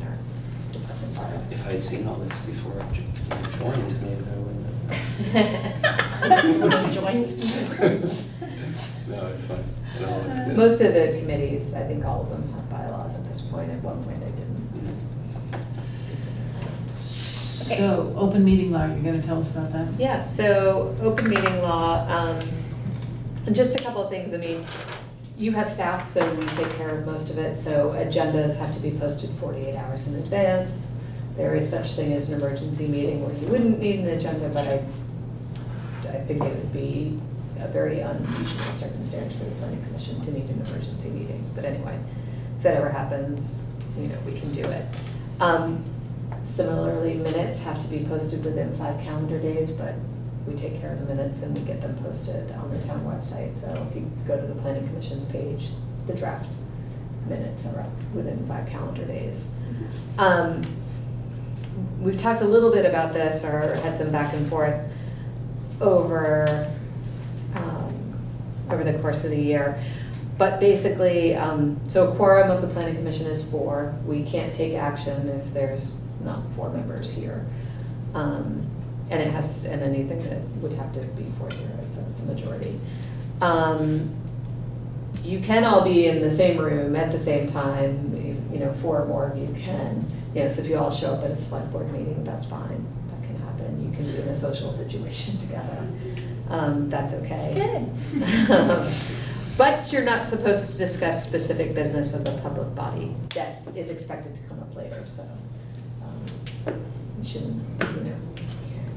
in our department files. If I had seen all this before I joined, maybe I wouldn't You would have joined. No, it's fine. It all looks good. Most of the committees, I think all of them have bylaws at this point, at one point they didn't. that. So, open meeting law, you're gonna tell us about that? Yeah, so open meeting law, just a couple of things, I mean, you have staff, so we take care of most of it, so agendas have to be posted 48 hours in advance. There is such thing as an emergency meeting where you wouldn't need an agenda, but I think it would be a very unusual circumstance for the planning commission to need an emergency meeting, but anyway, if it ever happens, we can do it. Similarly, minutes have to be posted within 5 calendar days, but we take care of the minutes and we get them posted on the town website. So if you go to the planning commission's page, the draft minutes are up within 5 calendar days. We've talked a little bit about this, or had some back and forth over the course of the year. But basically, so a quorum of the planning commission is 4. We can't take action if there's not 4 members here. And it has, and anything that would have to be 4-0, it's a majority. You can all be in the same room at the same time, 4 or more of you can. So if you all show up at a select board meeting, that's fine, that can happen. You can be in a social situation together, that's okay. Good. But you're not supposed to discuss specific business of the public body that is expected to come up later, so. You shouldn't,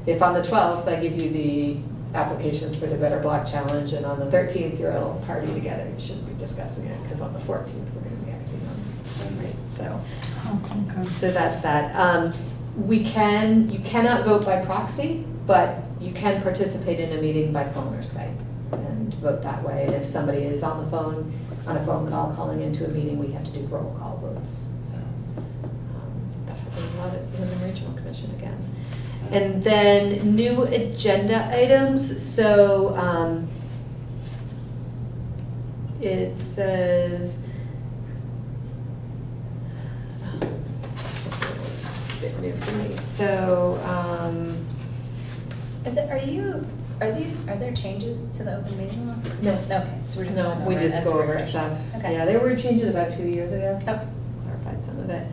if on the 12th I give you the applications for the Better Block Challenge and on the 13th you're all party together, you shouldn't be discussing it, because on the 14th we're gonna be acting on it, right? So that's that. You cannot vote by proxy, but you can participate in a meeting by phone or Skype and vote that way. And if somebody is on the phone, on a phone call calling into a meeting, we have to do roll call votes. So that happened a lot at the Women Regional Commission again. And then new agenda items. So it says, this was a bit new for me. So Are there changes to the open meeting law? No. Okay, so we're just going over we it just as go a over refresher. stuff. Okay. Yeah, there were changes about 2 years ago. Okay. Clarified some of it.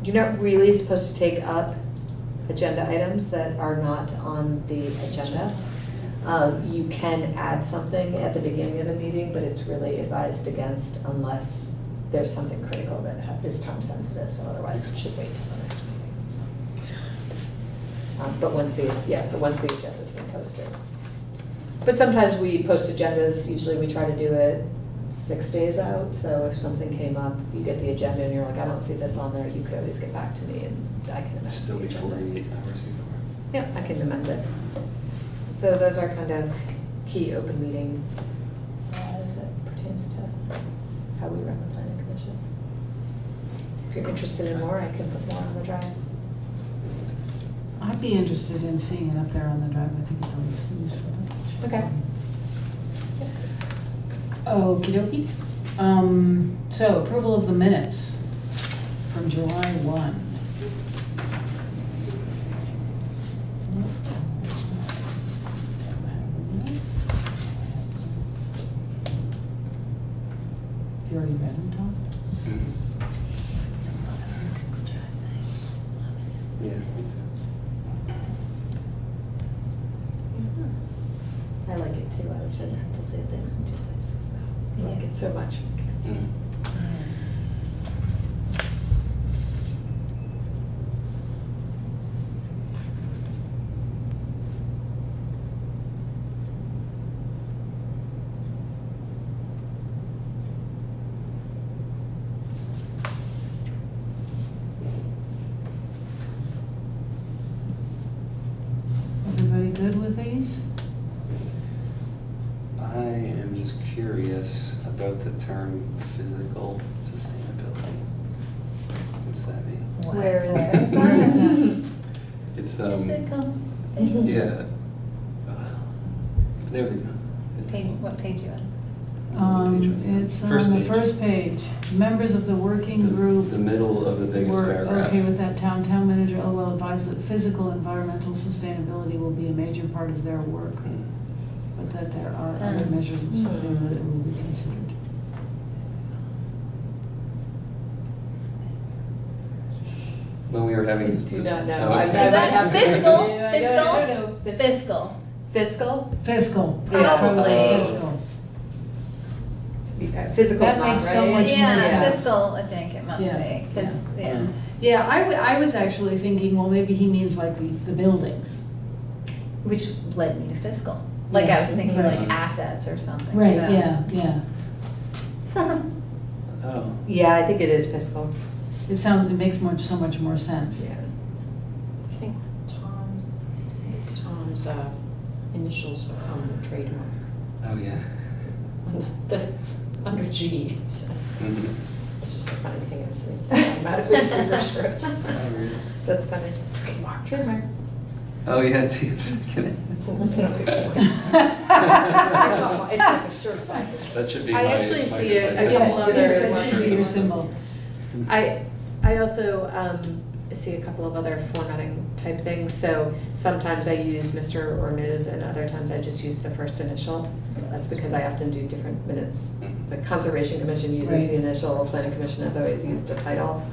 You're not really supposed to take up agenda items that are not on the agenda. You can add something at the beginning of the meeting, but it's really advised against unless there's something critical that is time sensitive, so otherwise it should wait till the next meeting. So. But once the agenda's been posted. But sometimes we post agendas, usually we try to do it 6 days out, so if something came up, you get the agenda and you're like, I don't see this on there, you could always get back to me and I can amend Still the be agenda. 48 hours before. Yeah, I can amend it. So those are kind of key open meeting as it pertains to how we run the planning commission. If you're interested in more, I can put more on the drive. I'd be interested in seeing it up there on the drive. I think it's always useful. Okay. Okie dokie. So approval of the minutes from July 1. You already read them, Tom? Yeah, me too. I like it too. I shouldn't have to say things in 2 places though. I like it so much. Everybody good with these? I am just curious about the term physical sustainability. What does that mean? Where is Where is that? It's Physical. yeah. There we go. What page you on? It's First on the page. first page. Members of the working group The middle of the biggest were paragraph. okay with that. Town manager will advise that physical environmental sustainability will be a major part of their work, but that there are other measures of sustainability that will be considered. When we were having this. Do not know. Oh, I okay. Is that fiscal? Yeah, I Fiscal? don't know. Fiscal. Fiscal? Fiscal. Yeah. It's probably Oh. fiscal. Physical's That not, makes so right? much more Yeah, sense. fiscal, I think it must Yeah. be, because, yeah. Yeah, I was actually thinking, well, maybe he means like the buildings. Which led me to fiscal. Like, I was thinking Right. like assets or something, Right, so. yeah. Oh. Yeah, I think it is fiscal. It makes so much more sense. Yeah. I think it's Tom's initials become the trademark. Oh, yeah. That's under G, so Mhm. it's just a funny thing, it's automatically superscript. That's funny. Trademark. Oh, yeah, teams. It's not good choice. It's like a certified. That should be I my- actually my see a device. couple other. That should be your symbol. I also see a couple of other formatting type things. So sometimes I use Mr. or Ms. and other times I just use the first initial. That's because I often do different minutes. The Conservation Commission uses Right. the initial, Planning Commission has always used a title.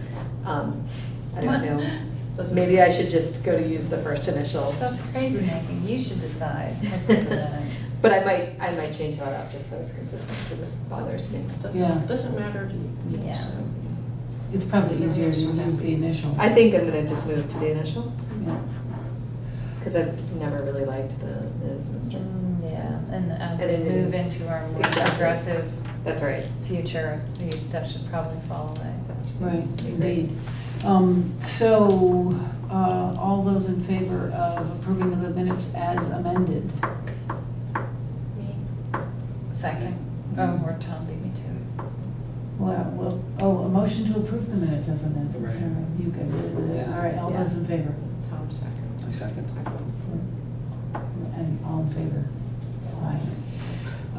I don't What? know. Maybe I should just go to use the first initial. That's crazy making, you should decide what's up with that. But I might change that up just so it's consistent because it bothers me. Yeah. Doesn't matter to me. Yeah. so. It's probably easier to use the initial. I think I'm gonna just move to the initial. Yeah. Because I've never really liked the Ms. Mr. Yeah, and as And we it move didn't- into our more Exactly. progressive That's right. future, that should probably fall away. Right, indeed. All those in favor of approving the minutes as amended? Second, or Tom beat me to it. A motion to approve the minutes as amended. Right. Sarah, you good? Yeah. All right, all those in favor? Tom second. I second. And all in favor? Aye.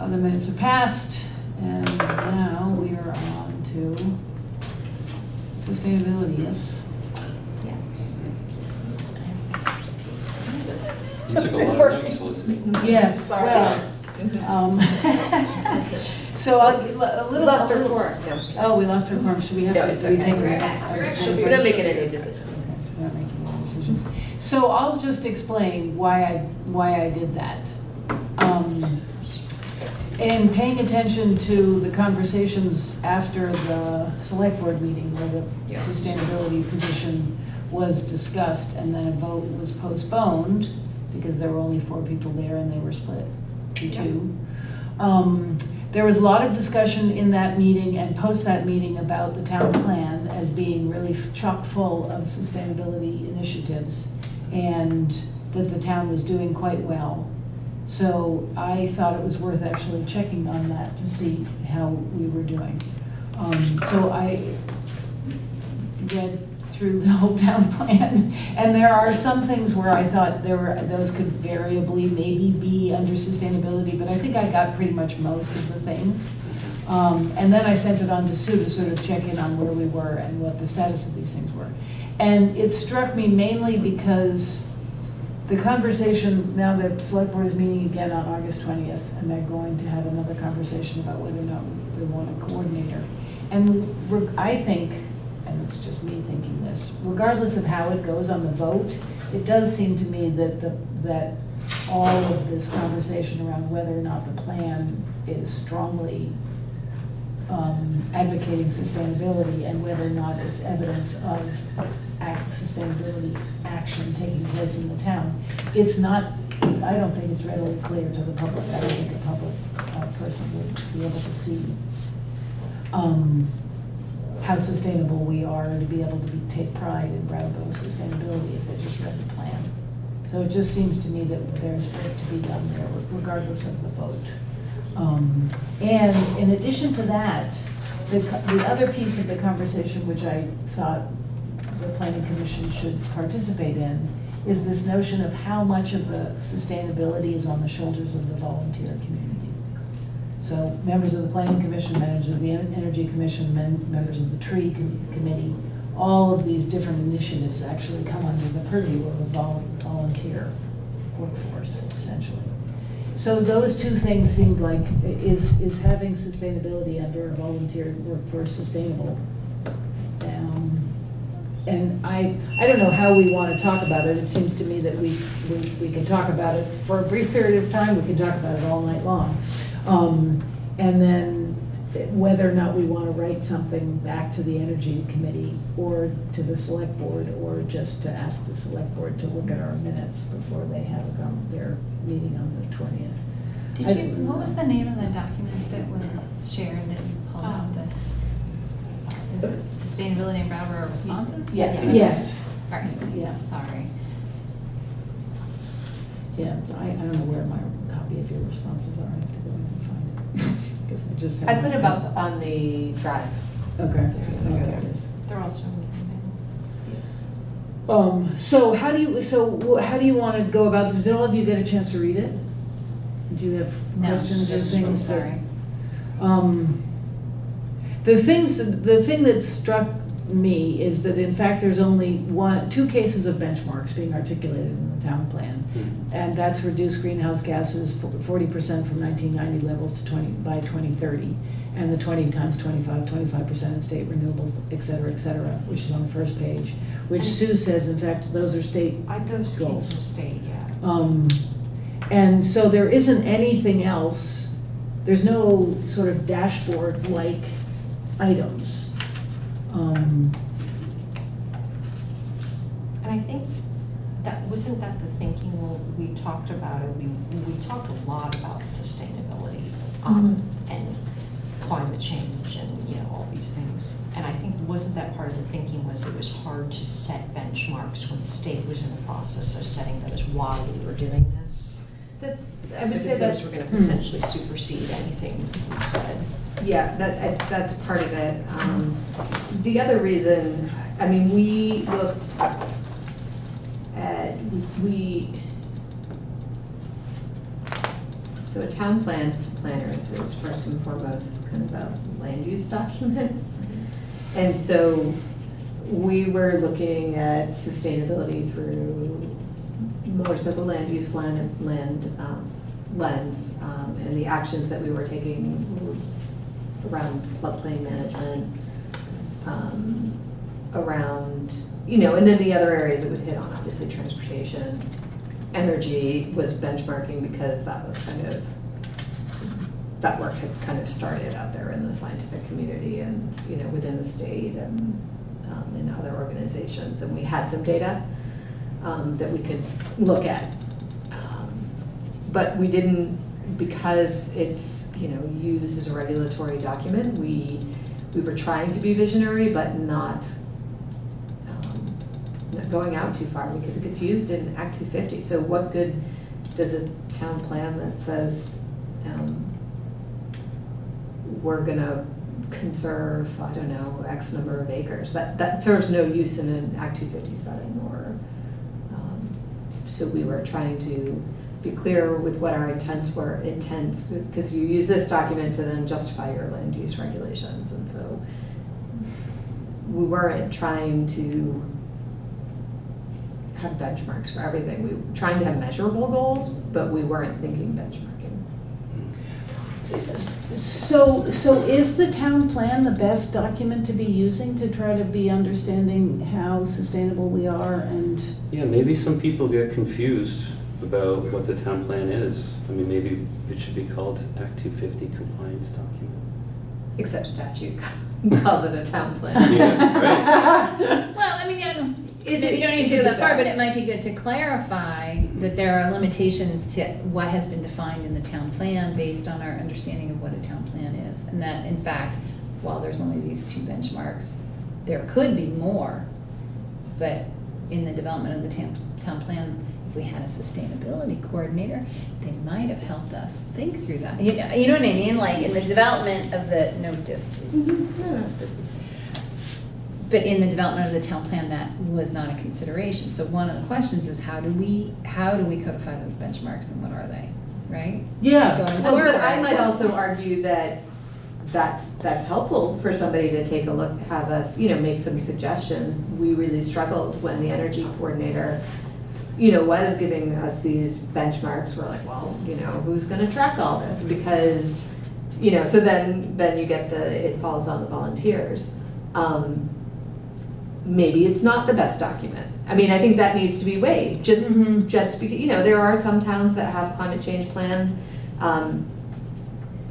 The minutes are passed, and now we are on to sustainability, yes? You took a lot of notes, Felicity. Yes, well, so a little. We lost our quorum, no. Oh, we lost our quorum, should we have No, to, it's do we okay. take We're a? We're not making any decisions. Okay, we're not making any decisions. So I'll just explain why I did that. In paying attention to the conversations after the select board meeting where the Yes. sustainability position was discussed and then a vote was postponed because there were only 4 people there and they were split to 2. There was a lot of discussion in that meeting and post that meeting about the town plan as being really chock full of sustainability initiatives and that the town was doing quite well. So I thought it was worth actually checking on that to see how we were doing. So I read through the whole town plan, and there are some things where I thought those could variably maybe be under sustainability, but I think I got pretty much most of the things. And then I sent it on to Sue to sort of check in on where we were and what the status of these things were. And it struck me mainly because the conversation, now the select board is meeting again on August 20th, and they're going to have another conversation about whether or not they want a coordinator. And I think, and it's just me thinking this, regardless of how it goes on the vote, it does seem to me that all of this conversation around whether or not the plan is strongly advocating sustainability and whether or not it's evidence of sustainability action taking place in the town. It's not, I don't think it's readily clear to the public. I don't think a public person would be able to see how sustainable we are to be able to take pride in Brattleboro sustainability if they just read the plan. So it just seems to me that there's work to be done there regardless of the vote. And in addition to that, the other piece of the conversation which I thought the Planning Commission should participate in is this notion of how much of the sustainability is on the shoulders of the volunteer community. So members of the Planning Commission, members of the Energy Commission, members of the Tree Committee, all of these different initiatives actually come under the purview of a volunteer workforce, essentially. So those two things seemed like, is having sustainability under a volunteer workforce sustainable? And I don't know how we want to talk about it. It seems to me that we can talk about it for a brief period of time, we can talk about it all night long. And then whether or not we want to write something back to the Energy Committee or to the Select Board, or just to ask the Select Board to look at our minutes before they have their meeting on the 20th. What was the name of the document that was shared that you pulled out? Is it Sustainability and Brattleboro Responses? Yes. Yes. All right, Yeah. sorry. Yeah, I don't know where my copy of your responses are. I have to go in and find it. Because I just I haven't. put them up on the drive. Okay. If you wanna go there. There it is. They're also So how do you want to go about this? Did all of you get a chance to read it? Do you have No, questions or things that? sorry. The thing that struck me is that in fact there's only two cases of benchmarks being articulated in the town plan, and that's reduced greenhouse gases 40% from 1990 levels to by 2030, and the 20 times 25% in state renewables, et cetera, which is on the first page. Which Sue says, in fact, those are state those goals. came from state, yeah. And so there isn't anything else. There's no sort of dashboard-like items. And I think wasn't that the thinking when we talked about it? We talked a lot about sustainability and climate change and all these things. And I think wasn't that part of the thinking was it was hard to set benchmarks when the state was in the process of setting those while we were doing this? I would say those were going to potentially supersede anything we said. Yeah, that's part of it. The other reason, I mean, we looked at, so a town planner is first and foremost kind of a land use document. And so we were looking at sustainability through more so the land use lens, and the actions that we were taking around floodplain management, around, and then the other areas it would hit on, obviously transportation, energy was benchmarking because that was that work had kind of started out there in the scientific community and, within the state and in other organizations. And we had some data that we could look at. But we didn't, because it's, used as a regulatory document, we were trying to be visionary, but not going out too far because it gets used in Act 250. So what good does a town plan that says we're gonna conserve, I don't know, X number of acres? That serves no use in an Act 250 setting, or so we were trying to be clear with what our intents were, because you use this document to then justify your land use regulations, and so we weren't trying to have benchmarks for everything. We were trying to have measurable goals, but we weren't thinking benchmarking. So is the town plan the best document to be using to try to be understanding how sustainable we are? And yeah, maybe some people get confused about what the town plan is. I mean, maybe it should be called Act 250 compliance document. Except statute calls it a town plan. Yeah, right. Well, I mean, you don't need to go that far, but it might be good to clarify that there are limitations to what has been defined in the town plan based on our understanding of what a town plan is. And that, in fact, while there's only these 2 benchmarks, there could be more. But in the development of the town plan, if we had a sustainability coordinator, they might have helped us think through that. You know what I mean? Like in the development of the, but in the development of the town plan, that was not a consideration. So one of the questions is how do we codify those benchmarks and what are they, right? Yeah. Going forward. But I might also argue that that's helpful for somebody to take a look, have us, make some suggestions. We really struggled when the energy coordinator, was giving us these benchmarks. We're like, well, who's gonna track all this? Because, so then you get it falls on the volunteers. Maybe it's not the best document. I mean, I think that needs to be weighed, just because, there are some towns that have climate change plans.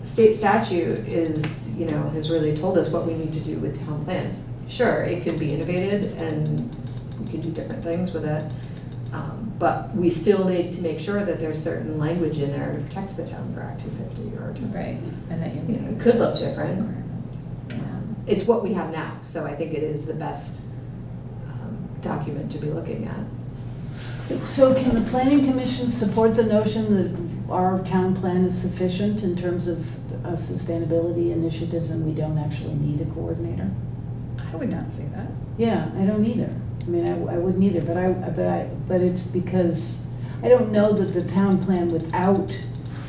State statute is, has really told us what we need to do with town plans. Sure, it can be innovated and we can do different things with it. But we still need to make sure that there's certain language in there to protect the town for Act 250 or to, right, and that it could look different. It's what we have now, so I think it is the best document to be looking at. so can the planning commission support the notion that our town plan is sufficient in terms of sustainability initiatives and we don't actually need a coordinator? I I would not say that. Yeah, I don't either. I mean, I wouldn't either, but it's because I don't know that the town plan without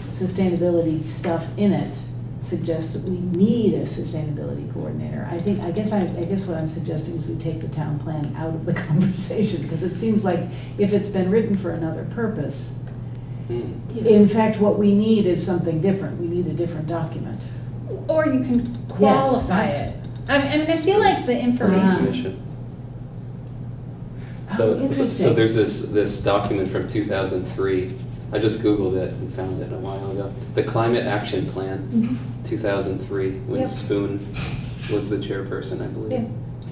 sustainability stuff in it suggests that we need a sustainability coordinator. I guess what I'm suggesting is we take the town plan out of the conversation, because it seems like if it's been written for another purpose, in fact, what we need is something different. We need a different document. Or you can qualify it. I mean, I feel like the information. So there's this document from 2003. I just Googled it and found it a while ago. The Climate Action Plan, 2003, when Spoon was the chairperson, I believe.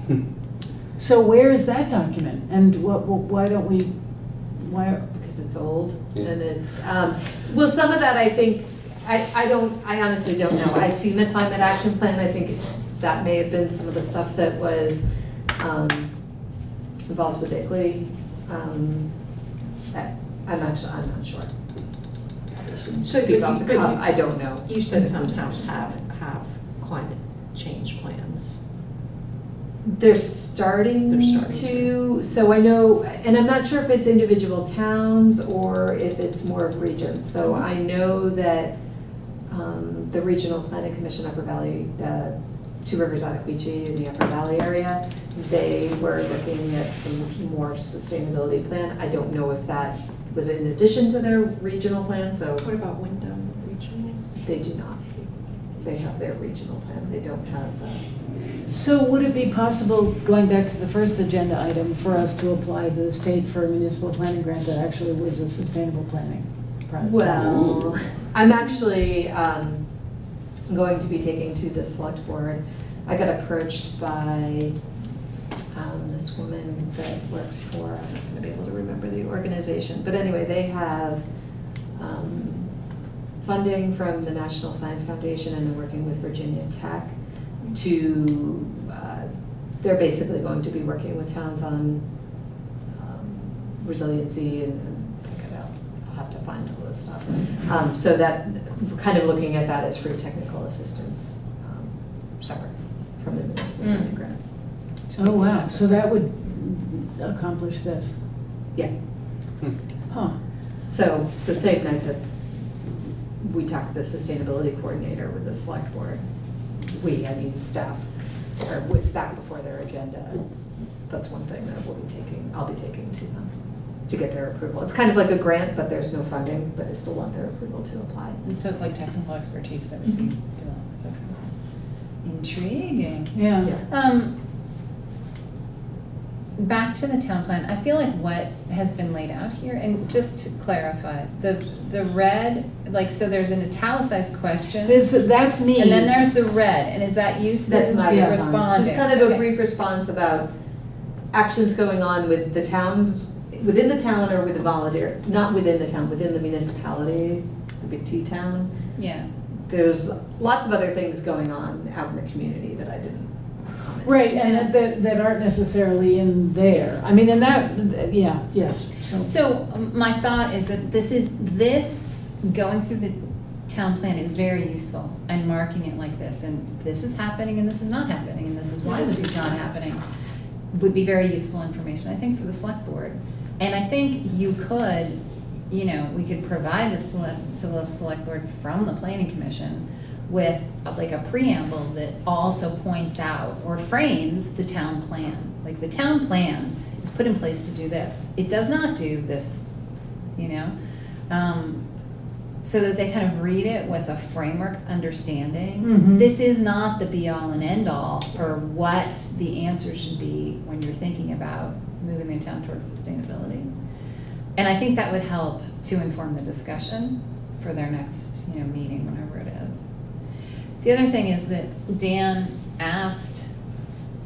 Yeah. So where is that document? And why don't we, why? Because it's old and it's, well, some of that I think, I honestly don't know. I've seen the Climate Action Plan. I think that may have been some of the stuff that was involved with equity. I'm not sure. So, Speak off the cuff, I don't know. You said some towns have climate change plans. They're starting to, so I know, and I'm not sure if it's individual towns or if it's more of regions. So I know that the Regional Planning Commission Upper Valley, Two Rivers Ottaquechee in the Upper Valley area, they were looking at some more sustainability plan. I don't know if that was in addition to their regional plan, so. What about Wyndham Regional? They do not. They have their regional plan. They don't have So would it be possible, going back to the first agenda item, for us to apply to the state for a municipal planning grant that actually was a sustainable planning project? Well, I'm actually going to be taking to the select board. I got approached by this woman that works for, I'm not going to be able to remember the organization, but anyway, they have funding from the National Science Foundation, and they're working with Virginia Tech to, they're basically going to be working with towns on resiliency and I'll have to find all this stuff. So that, kind of looking at that as free technical assistance, separate from the municipal planning grant. Oh, wow, so that would accomplish this? Yeah. Huh. So the same night that we talked to the sustainability coordinator with the select board, I mean staff, or it's back before their agenda. That's one thing that I'll be taking to them to get their approval. It's kind of like a grant, but there's no funding, but I still want their approval to apply. And so it's like technical expertise that would be doing. So intriguing. Yeah. Back to the town plan, I feel like what has been laid out here, and just to clarify, the red, like, so there's an italicized question. That's me. And then there's the red, and is that you That's my response. responding? Just kind of a brief response about actions going on with the towns, within the town or with the volunteer, not within the town, within the municipality, the big T town. Yeah. There's lots of other things going on out in the community that I didn't comment. Right, and that aren't necessarily in there. I mean, and that, yeah, yes. So my thought is that this going through the town plan is very useful, and marking it like this, and this is happening and this is not happening, and this is why this is not happening, would be very useful information, I think, for the select board. And I think you could, we could provide this to the select board from the planning commission with like a preamble that also points out or frames the town plan. Like, the town plan is put in place to do this. It does not do this, so that they kind of read it with a framework understanding. Mhm. This is not the be-all and end-all for what the answer should be when you're thinking about moving the town towards sustainability. And I think that would help to inform the discussion for their next, meeting, whenever it is. The other thing is that Dan asked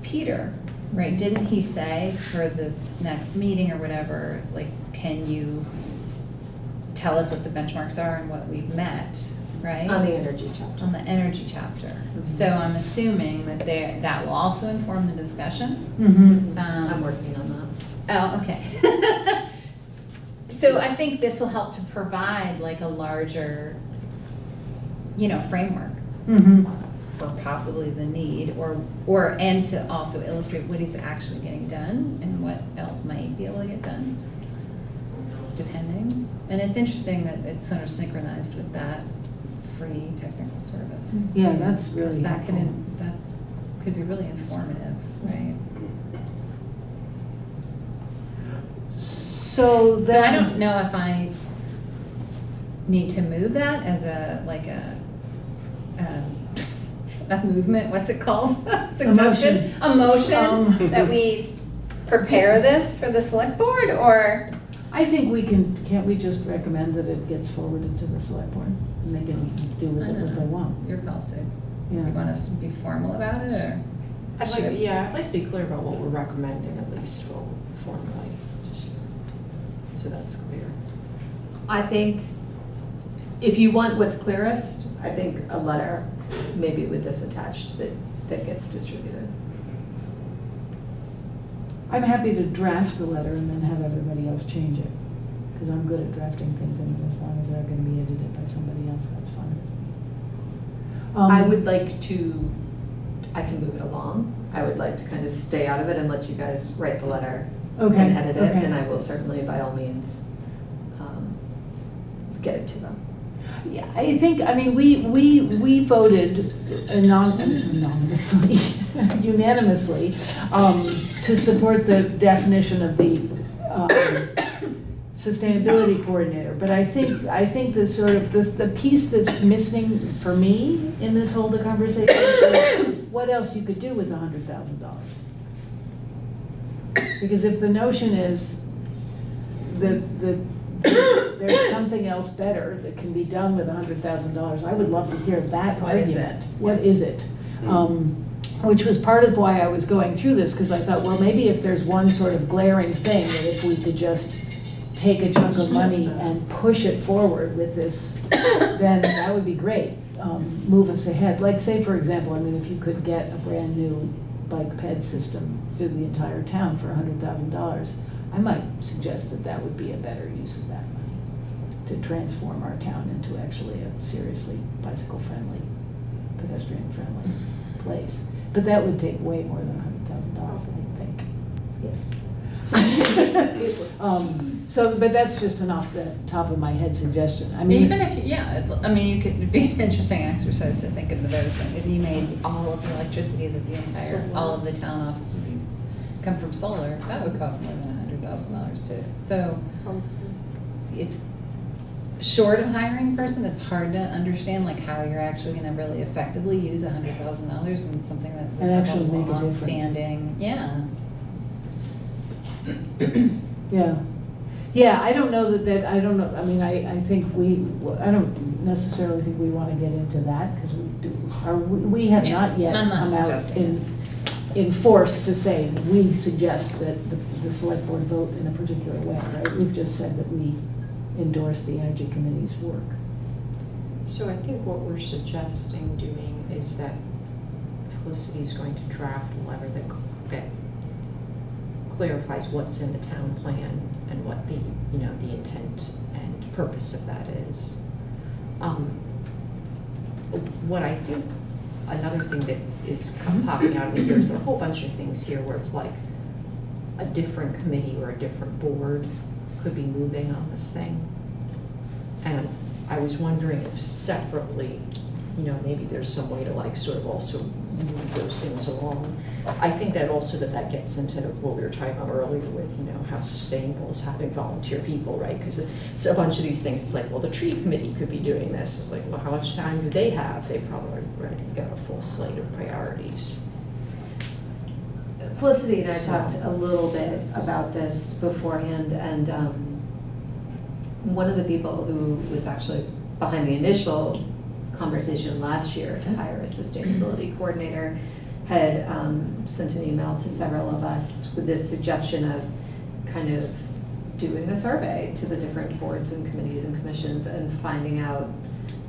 Peter, right, didn't he say for this next meeting or whatever, like, can you tell us what the benchmarks are and what we've met, right? On the energy chapter. On the energy chapter. So I'm assuming that that will also inform the discussion. Mm-hmm. I'm working on that. Oh, okay. So I think this will help to provide like a larger, framework. Mm-hmm. for possibly the need, and to also illustrate what is actually getting done and what else might be able to get done, depending. And it's interesting that it's sort of synchronized with that free technical service. Yeah, that's really 'Cause that helpful. could be really informative, right? So So I don't know if I need to move that as a movement, what's it called? Suggestion? A motion that we prepare this for the select board, or? I think can't we just recommend that it gets forwarded to the select board? And they can do with it what they want. Your call, Sue. Yeah. Do you want us to be formal about it, or? I'd like to be clear about what we're recommending, at least formally, just so that's clear. I think if you want what's clearest, I think a letter, maybe with this attached, that gets distributed. I'm happy to draft the letter and then have everybody else change it, because I'm good at drafting things, and as long as they're gonna be edited by somebody else, that's fine with me. I would like to, I can move it along. I would like to kind of stay out of it and let you guys write the letter Okay, and edit it, okay. and I will certainly, by all means, get it to them. Yeah, I think, I mean, we voted anonymously, unanimously, to support the definition of the sustainability coordinator. But I think the sort of, the piece that's missing for me in this whole conversation is what else you could do with $100,000. Because if the notion is there's something else better that can be done with $100,000, I would love to hear that What is argument. it? What is it? Which was part of why I was going through this, because I thought, well, maybe if there's one sort of glaring thing, that if we could just take a chunk of money and push it forward with this, then that would be great. Move us ahead. Like, say, for example, I mean, if you could get a brand new bike ped system to the entire town for $100,000, I might suggest that that would be a better use of that money, to transform our town into actually a seriously bicycle-friendly, pedestrian-friendly place. But that would take way more than $100,000, I think. Yes. But that's just an off the top of my head suggestion. I mean, Even if, you could, it'd be an interesting exercise to think of the those things. If you made all of the electricity that all of the town offices use come from solar, that would cost more than $100,000 too. So it's short of hiring a person, it's hard to understand like how you're actually gonna really effectively use $100,000 in something that would And have actually a make a difference. long-standing, Yeah, I don't know I don't know, I mean, I think I don't necessarily think we want to get into that, because we have not yet I'm not come out suggesting in force to say, we suggest that the select board vote in a particular way, right? We've just said that we endorse the energy committee's work. So I think what we're suggesting doing is that Felicity is going to draft a letter that clarifies what's in the town plan and what the intent and purpose of that is. What I think, another thing that is popping out of me here is there are a whole bunch of things here where it's like a different committee or a different board could be moving on this thing. And I was wondering if separately, maybe there's some way to like sort of also move those things along. I think that also that gets into what we were talking about earlier with, how sustainable is having volunteer people, right? Because it's a bunch of these things, it's like, well, the tree committee could be doing this. It's like, well, how much time do they have? They probably already got a full slate of priorities. Felicity and I talked a little bit about this beforehand, and one of the people who was actually behind the initial conversation last year to hire a sustainability coordinator had sent an email to several of us with this suggestion of kind of doing a survey to the different boards and committees and commissions and finding out,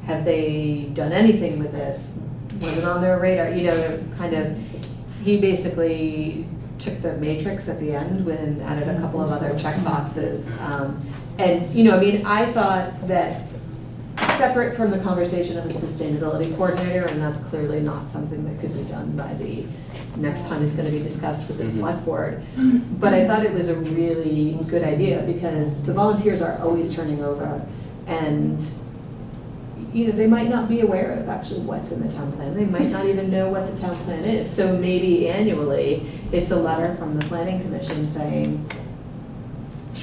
have they done anything with this? Was it on their radar? He basically took the matrix at the end and added a couple of other check boxes. I thought that separate from the conversation of a sustainability coordinator, and that's clearly not something that could be done by the next time it's gonna be discussed with the select board. But I thought it was a really good idea, because the volunteers are always turning over, and, you know, they might not be aware of actually what's in the town plan. They might not even know what the town plan is. So maybe annually, it's a letter from the planning commission saying,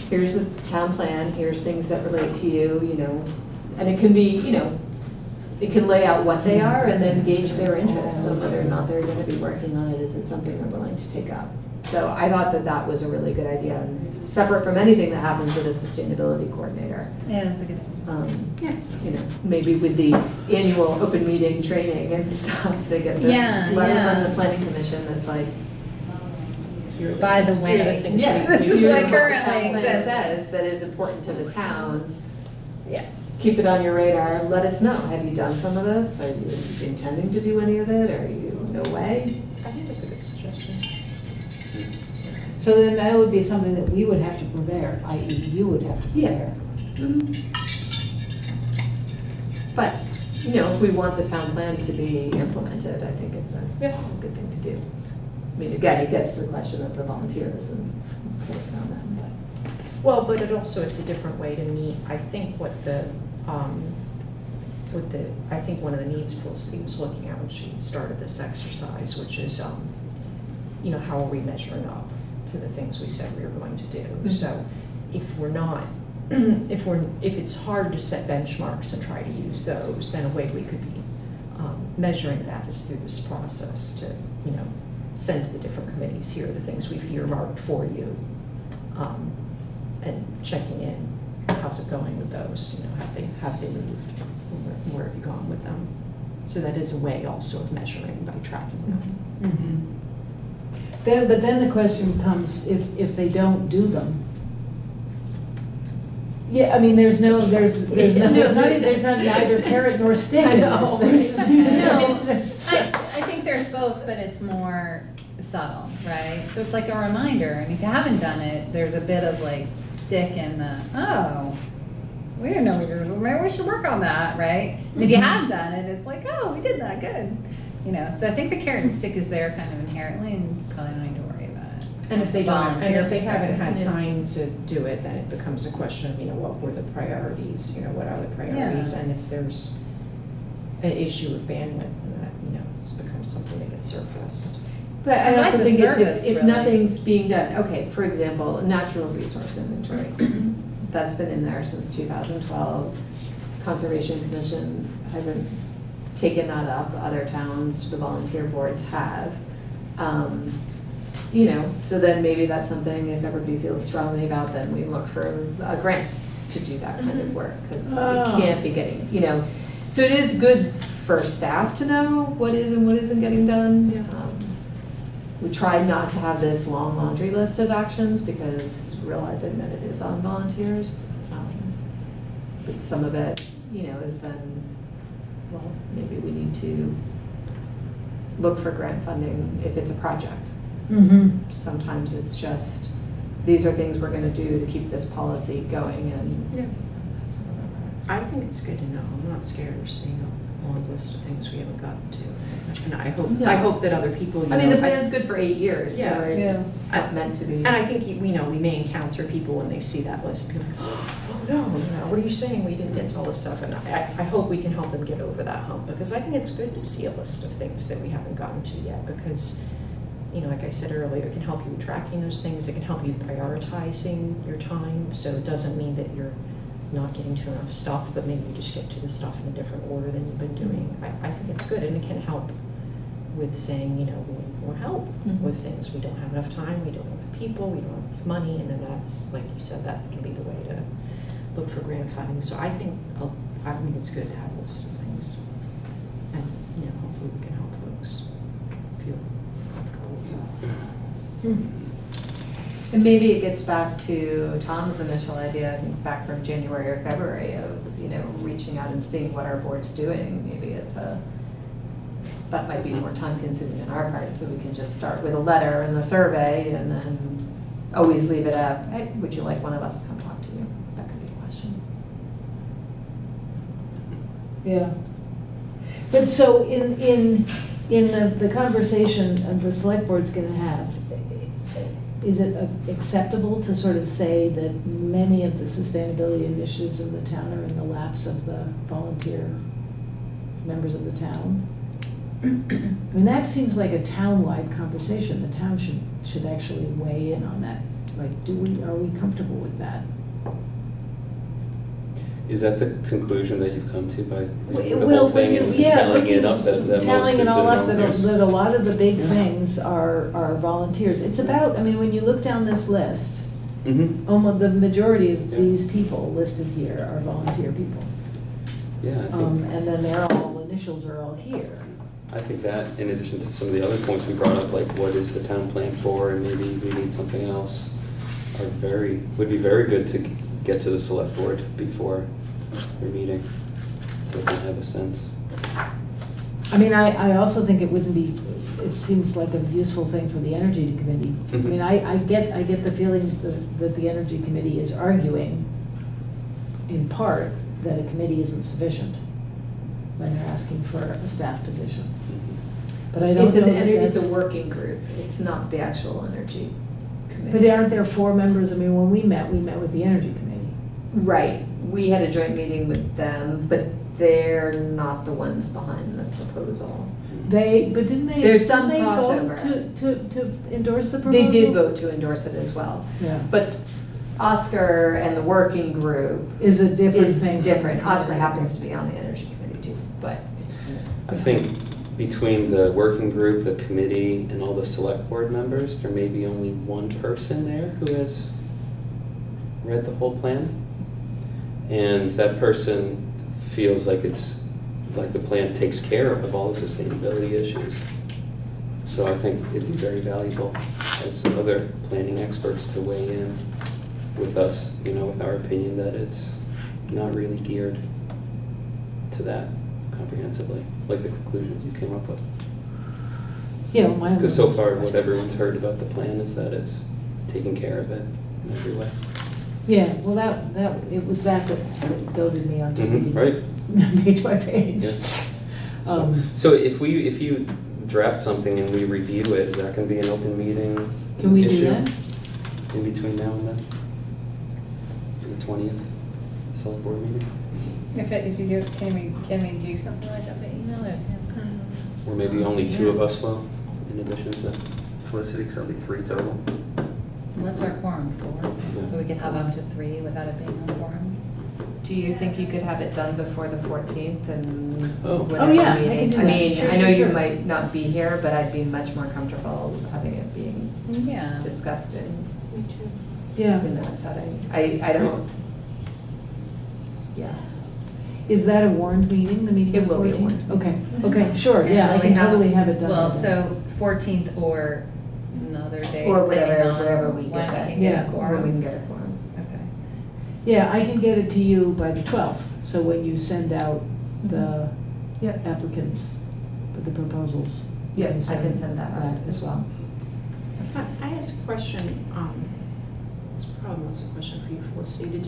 here's the town plan, here's things that relate to you, you know, and it can be, you know, it can lay out what they are and then gauge their interest of whether or not they're gonna be working on it. Is it something they're willing to take up? So I thought that that was a really good idea, and separate from anything that happens with a sustainability coordinator. Yeah, that's a good idea. You know, maybe with the annual open meeting training and stuff, they get this letter from the planning commission that's like, by the way, here are the things yeah, we- this is here's what what the currently town plan exists. says that is important to the town. Yeah. Keep it on your radar, let us know. Have you done some of this? Are you intending to do any of it? Are you, no way? I think that's a good suggestion. So then that would be something that we would have to prepare, i.e. you would have to prepare. But, you know, if we want the town plan to be implemented, I think it's a good thing to do. I mean, again, it gets to the question of the volunteers and working on them, but. Well, but it also, it's a different way to meet, I think I think one of the needs Felicity was looking at when she started this exercise, which is, you know, how are we measuring up to the things we said we were going to do? So if we're not, if it's hard to set benchmarks and try to use those, then a way we could be measuring that is through this process to, you know, send to the different committees, here are the things we've earmarked for you, and checking in, how's it going with those, you know, have they moved, where have you gone with them? So that is a way also of measuring by tracking them. But then the question comes, if they don't do them. Yeah, I mean, there's not neither carrot nor stick in this. I think there's both, but it's more subtle, right? So it's like a reminder, and if you haven't done it, there's a bit of like stick in the, oh, we didn't know maybe we should work on that, right? And if you have done it, it's like, oh, we did that, good. You know, so I think the carrot and stick is there kind of inherently, and probably don't need to worry about it. And if they don't, and if they haven't had perspective. time to do it, then it becomes a question of, you know, what were the priorities, you know, what are the priorities? Yeah. And if there's an issue with bandwidth, then that, you know, it's become something that gets surfaced. But I That's also a think it's service, if really. nothing's being done, okay, for example, natural resource inventory. That's been in there since 2012. Conservation Commission hasn't taken that up. Other towns, the volunteer boards have. You know, so then maybe that's something, if everybody feels strongly about, then we look for a grant to do that kind of work, because Oh. you can't be getting, you know. So it is good for staff to know what is and what isn't getting done. We tried not to have this long laundry list of actions, because realizing that it is on volunteers. But some of it, you know, is then, well, maybe we need to look for grant funding if it's a project. Sometimes it's just, these are things we're gonna do to keep this policy going, and. I think it's good to know. I'm not scared of seeing a long list of things we haven't gotten to. And I hope that other people, you know. I mean, the plan's good for 8 years, so Yeah. it's not meant to be. And I think, you know, we may encounter people when they see that list, and be like, oh, no, you know, what are you saying? We didn't get to all this stuff. And I hope we can help them get over that hump, because I think it's good to see a list of things that we haven't gotten to yet, because, you know, like I said earlier, it can help you with tracking those things. It can help you with prioritizing your time. So it doesn't mean that you're not getting to enough stuff, but maybe you just get to the stuff in a different order than you've been doing. I think it's good, and it can help with saying, you know, we need more help with things. We don't have enough time, we don't have enough people, we don't have enough money, and then that's, like you said, that can be the way to look for grant funding. So I think it's good to have a list of things. And, you know, hopefully we can help folks feel comfortable with that. And maybe it gets back to Tom's initial idea, I think back from January or February, of, you know, reaching out and seeing what our board's doing. Maybe that might be more time consuming on our part, so we can just start with a letter and the survey, and then always leave it at, hey, would you like one of us to come talk to you? That could be a question. Yeah. But so in the conversation the select board's gonna have, is it acceptable to sort of say that many of the sustainability initiatives in the town are in the laps of the volunteer members of the town? I mean, that seems like a town-wide conversation. The town should actually weigh in on that. Like, are we comfortable with that? Is that the conclusion that you've come to by the Well, whole thing and tallying it up that most tallying it all up, volunteers? that a lot of the big things are volunteers. It's about, I mean, when you look down this list, almost the majority of these people listed here are volunteer people. Yeah, I think. And then initials are all here. I think that, in addition to some of the other points we brought up, like what is the town plan for, and maybe we need something else, would be very good to get to the select board before their meeting, so they can have a sense. I mean, I also think it seems like a useful thing for the Energy Committee. I mean, I get the feeling that the Energy Committee is arguing, in part, that a committee isn't sufficient when they're asking for a staff position. But I don't know that It's that's. a working group, it's not the actual Energy Committee. But aren't there 4 members? I mean, when we met with the Energy Committee. Right, we had a joint meeting with them, but they're not the ones behind the proposal. Didn't they? There's some didn't they crossover. vote to endorse the proposal? They did vote to endorse it as well. Yeah. But Oscar and the working group Is a different thing. different. Oscar happens to be on the Energy Committee too, but it's. I think between the working group, the committee, and all the select board members, there may be only one person there who has read the whole plan. And that person feels like the plan takes care of all the sustainability issues. So I think it'd be very valuable as other planning experts to weigh in with us, with our opinion that it's not really geared to that comprehensively, like the conclusions you came up with. Yeah, Because so far, what everyone's heard about the plan is that it's taking care of it in every way. Yeah, well, it was that goaded me on to read Right. page by page. Yeah. So if you draft something and we review it, is that going to be an open meeting Can we issue do that? in between now and then? The 20th select board meeting? If you do, can we do something like that by email? Or maybe only 2 of us will, in addition to Felicity, because that'll be 3 total. What's our quorum for? So we can have up to 3 without it being on quorum? Do you think you could have it done before the 14th and Oh. whatever Yeah, I meeting? can do I that. mean, Sure, I know sure, you sure. might not be here, but I'd be much more comfortable having it being Yeah. discussed Yeah. in that setting. I don't, Yeah. Is that a warned meeting, the meeting It on the will be a 14th? warned Okay, sure, And yeah, I then can we have- totally have it done. Well, by then. so 14th or another day. or depending on wherever we when get that. we can get Yeah. a When we quorum. can get a quorum. Okay. Yeah, I can get it to you by the 12th, so when you send out the Yep. applicants with the proposals. you Yeah, I can send that out as well. I asked a question, this probably was a question for you, Felicity.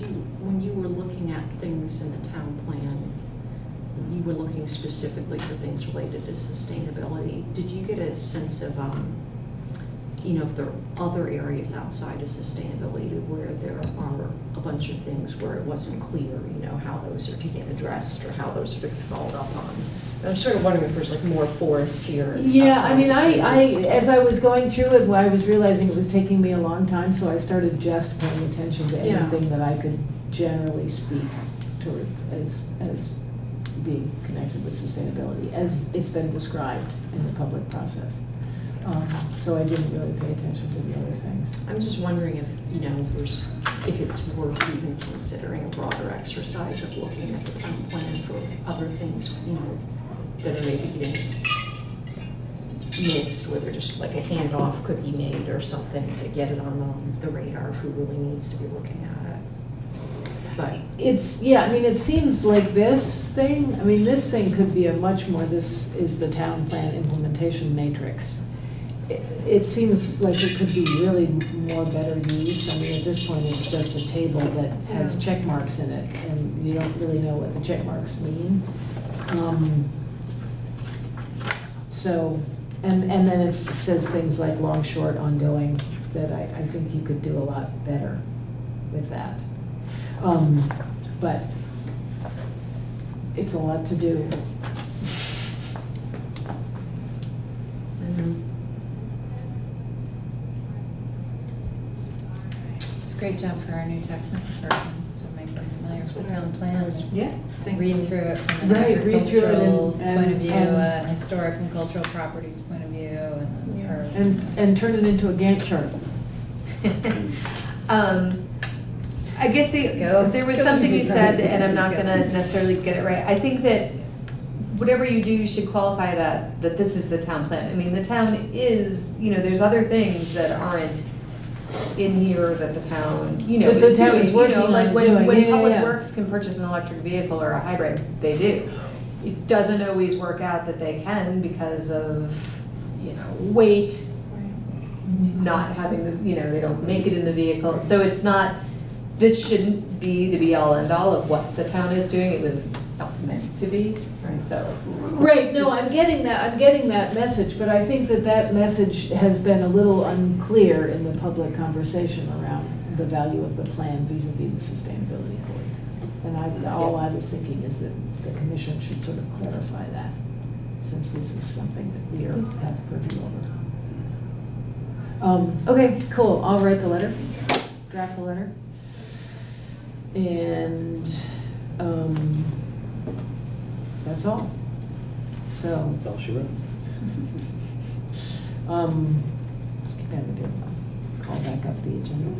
When you were looking at things in the town plan, you were looking specifically for things related to sustainability. Did you get a sense of, if there are other areas outside of sustainability where there are a bunch of things where it wasn't clear, how those are to get addressed or how those are to be followed up on? I'm sort of wondering if there's like more forest here. Yeah, outside I mean, of the trees. as I was going through it, I was realizing it was taking me a long time, so I started just paying attention to Yeah. anything that I could generally speak toward as being connected with sustainability, as it's been described in the public process. So I didn't really pay attention to the other things. I'm just wondering if, if it's worth even considering a broader exercise of looking at the town plan for other things, that are maybe getting missed, whether just like a handoff could be made or something to get it on the radar of who really needs to be looking at it. But it seems like this thing could be this is the town plan implementation matrix. It seems like it could be really more better used. I mean, at this point, it's just a table that has check marks in it, and you don't really know what the check marks mean. So, and then it says things like long, short, ongoing, that I think you could do a lot better with that. But it's a lot to do. It's a great job for our new technical person to make them familiar with the town plan. Yeah. Read through it from an Right, read through it agricultural and- point of view, and- historic and cultural properties point of view, and then, or And turn it into a Gantt chart. I guess there was something you said, and I'm not gonna necessarily get it right. I think that whatever you do, you should qualify that this is the town plan. I mean, the town is, there's other things that aren't in here that the town, That the is town doing. is working on Like doing. when Yeah, Public yeah. Works can purchase an electric vehicle or a hybrid, they do. It doesn't always work out that they can because of, weight, not having they don't make it in the vehicle. So it's not, this shouldn't be the be-all, end-all of what the town is doing. It was not meant to be, right? So. Right, no, I'm getting that message, but I think that message has been a little unclear in the public conversation around the value of the plan vis-a-vis the sustainability board. And all I was thinking is that the commission should sort of clarify that, since this is something that we have purview over. Okay, cool, I'll write the letter, draft the letter. And, that's all. So. That's all she wrote. Call back up the agenda.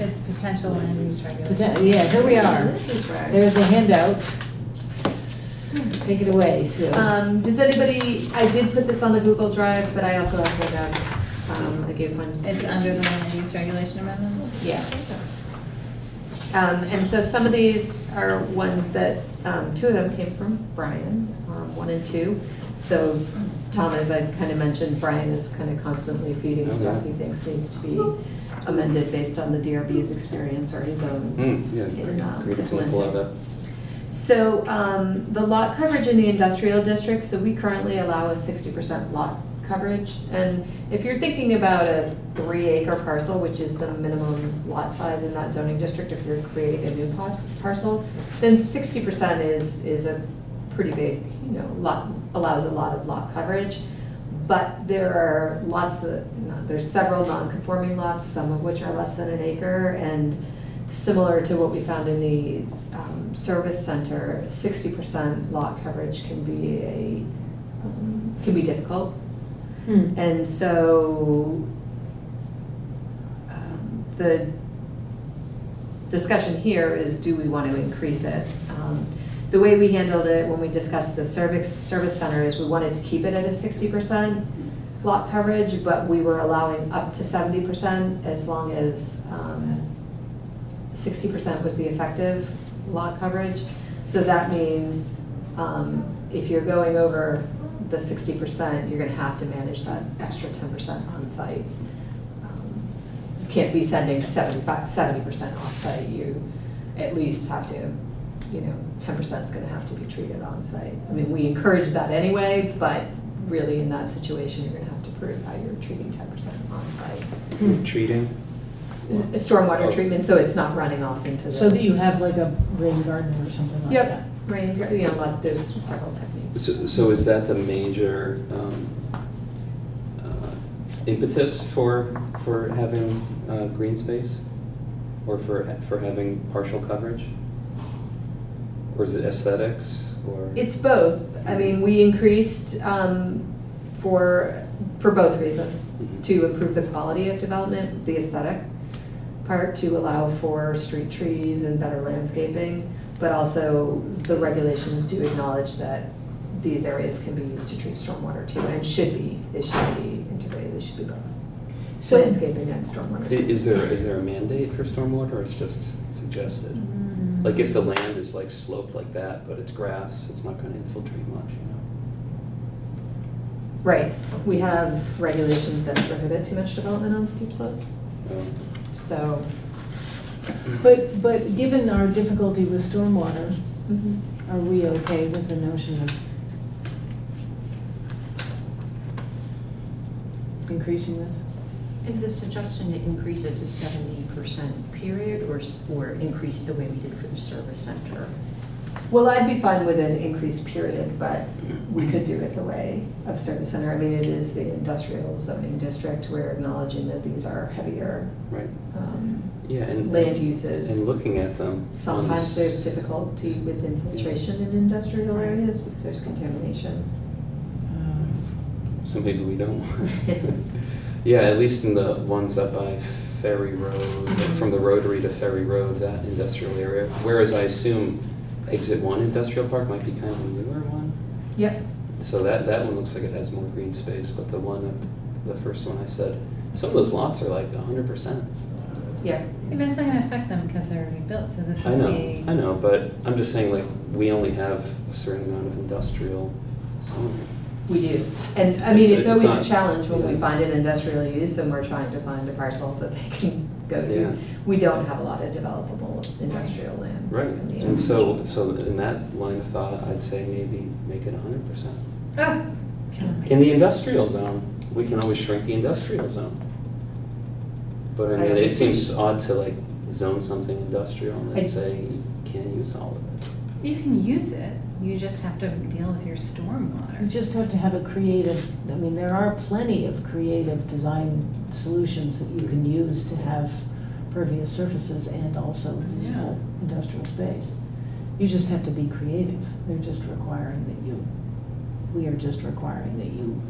it's potential land use regulation. Yeah, here we are. This is right. There's a handout. Take it away, Sue. Does anybody, I did put this on the Google Drive, but I also have handouts. I gave one. It's under the land use regulation amendment? Yeah. And so some of these are ones that, two of them came from Brian, 1 and 2. So Tom, as I kind of mentioned, Brian is kind of constantly feeding stuff he thinks needs to be amended based on the DRB's experience or his own. Great example of it. So the lot coverage in the industrial district, so we currently allow a 60% lot coverage. And if you're thinking about a 3-acre parcel, which is the minimum lot size in that zoning district, if you're creating a new parcel, then 60% is a pretty big, lot, allows a lot of lot coverage. But there are there's several non-conforming lots, some of which are less than an acre, and similar to what we found in the service center, 60% lot coverage can be difficult. And so the discussion here is, do we want to increase it? The way we handled it when we discussed the service center is we wanted to keep it at a 60% lot coverage, but we were allowing up to 70% as long as 60% was the effective lot coverage. So that means if you're going over the 60%, you're going to have to manage that extra 10% on site. You can't be sending 70% off site. You at least have to, 10% is going to have to be treated on site. I mean, we encourage that anyway, but really in that situation, you're going to have to prove how you're treating 10% on site. Treating? Stormwater treatment, so it's not running off into the. So that you have like a rain garden or something like that. Yep, rain, there's several techniques. So is that the major impetus for having green space? Or for having partial coverage? Or is it aesthetics, or? It's both. I mean, we increased for both reasons. To improve the quality of development, the aesthetic part, to allow for street trees and better landscaping, but also the regulations do acknowledge that these areas can be used to treat stormwater too, and should be. They should be integrated. They should be both. So landscaping and stormwater. Is there a mandate for stormwater, or it's just suggested? Like if the land is like sloped like that, but it's grass, it's not going to infiltrate much, Right. We have regulations that prohibit too much development on steep slopes. So. But given our difficulty with stormwater, are we okay with the notion of increasing this? Is the suggestion to increase it to 70% period, or increase it the way we did for the service center? Well, I'd be fine with an increased period, but we could do it the way of the service center. I mean, it is the industrial zoning district. We're acknowledging that these are heavier Right. Yeah, and land uses. And looking at them. Sometimes there's difficulty with infiltration in industrial areas because there's contamination. Some people we don't. Yeah, at least in the ones up by Ferry Road, from the Rotary to Ferry Road, that industrial area. Whereas I assume Exit 1 Industrial Park might be kind of a newer one. Yep. So that one looks like it has more green space, but the one, the first one I said, some of those lots are like 100%. Yeah. But it's not gonna affect them because they're already built, so this I would know, be. I know, but I'm just saying, like, we only have a certain amount of industrial zoning. We do. And I mean, it's always not- a challenge when we yeah. find an industrial use and we're trying to find a parcel that they can go to. Yeah. We don't have a lot of developable industrial land. Right, in the and so in that line of thought, I'd say maybe make it 100%. Oh. In the industrial zone, we can always shrink the industrial zone. But I I mean, don't it think seems odd to like zone something industrial and then say you can't use all of it. You can use it, you just have to deal with your You stormwater. just have to have a creative, I mean, there are plenty of creative design solutions that you can use to have pervious surfaces and also usable industrial space. You just have to be creative. They're just requiring that you, we are just requiring that you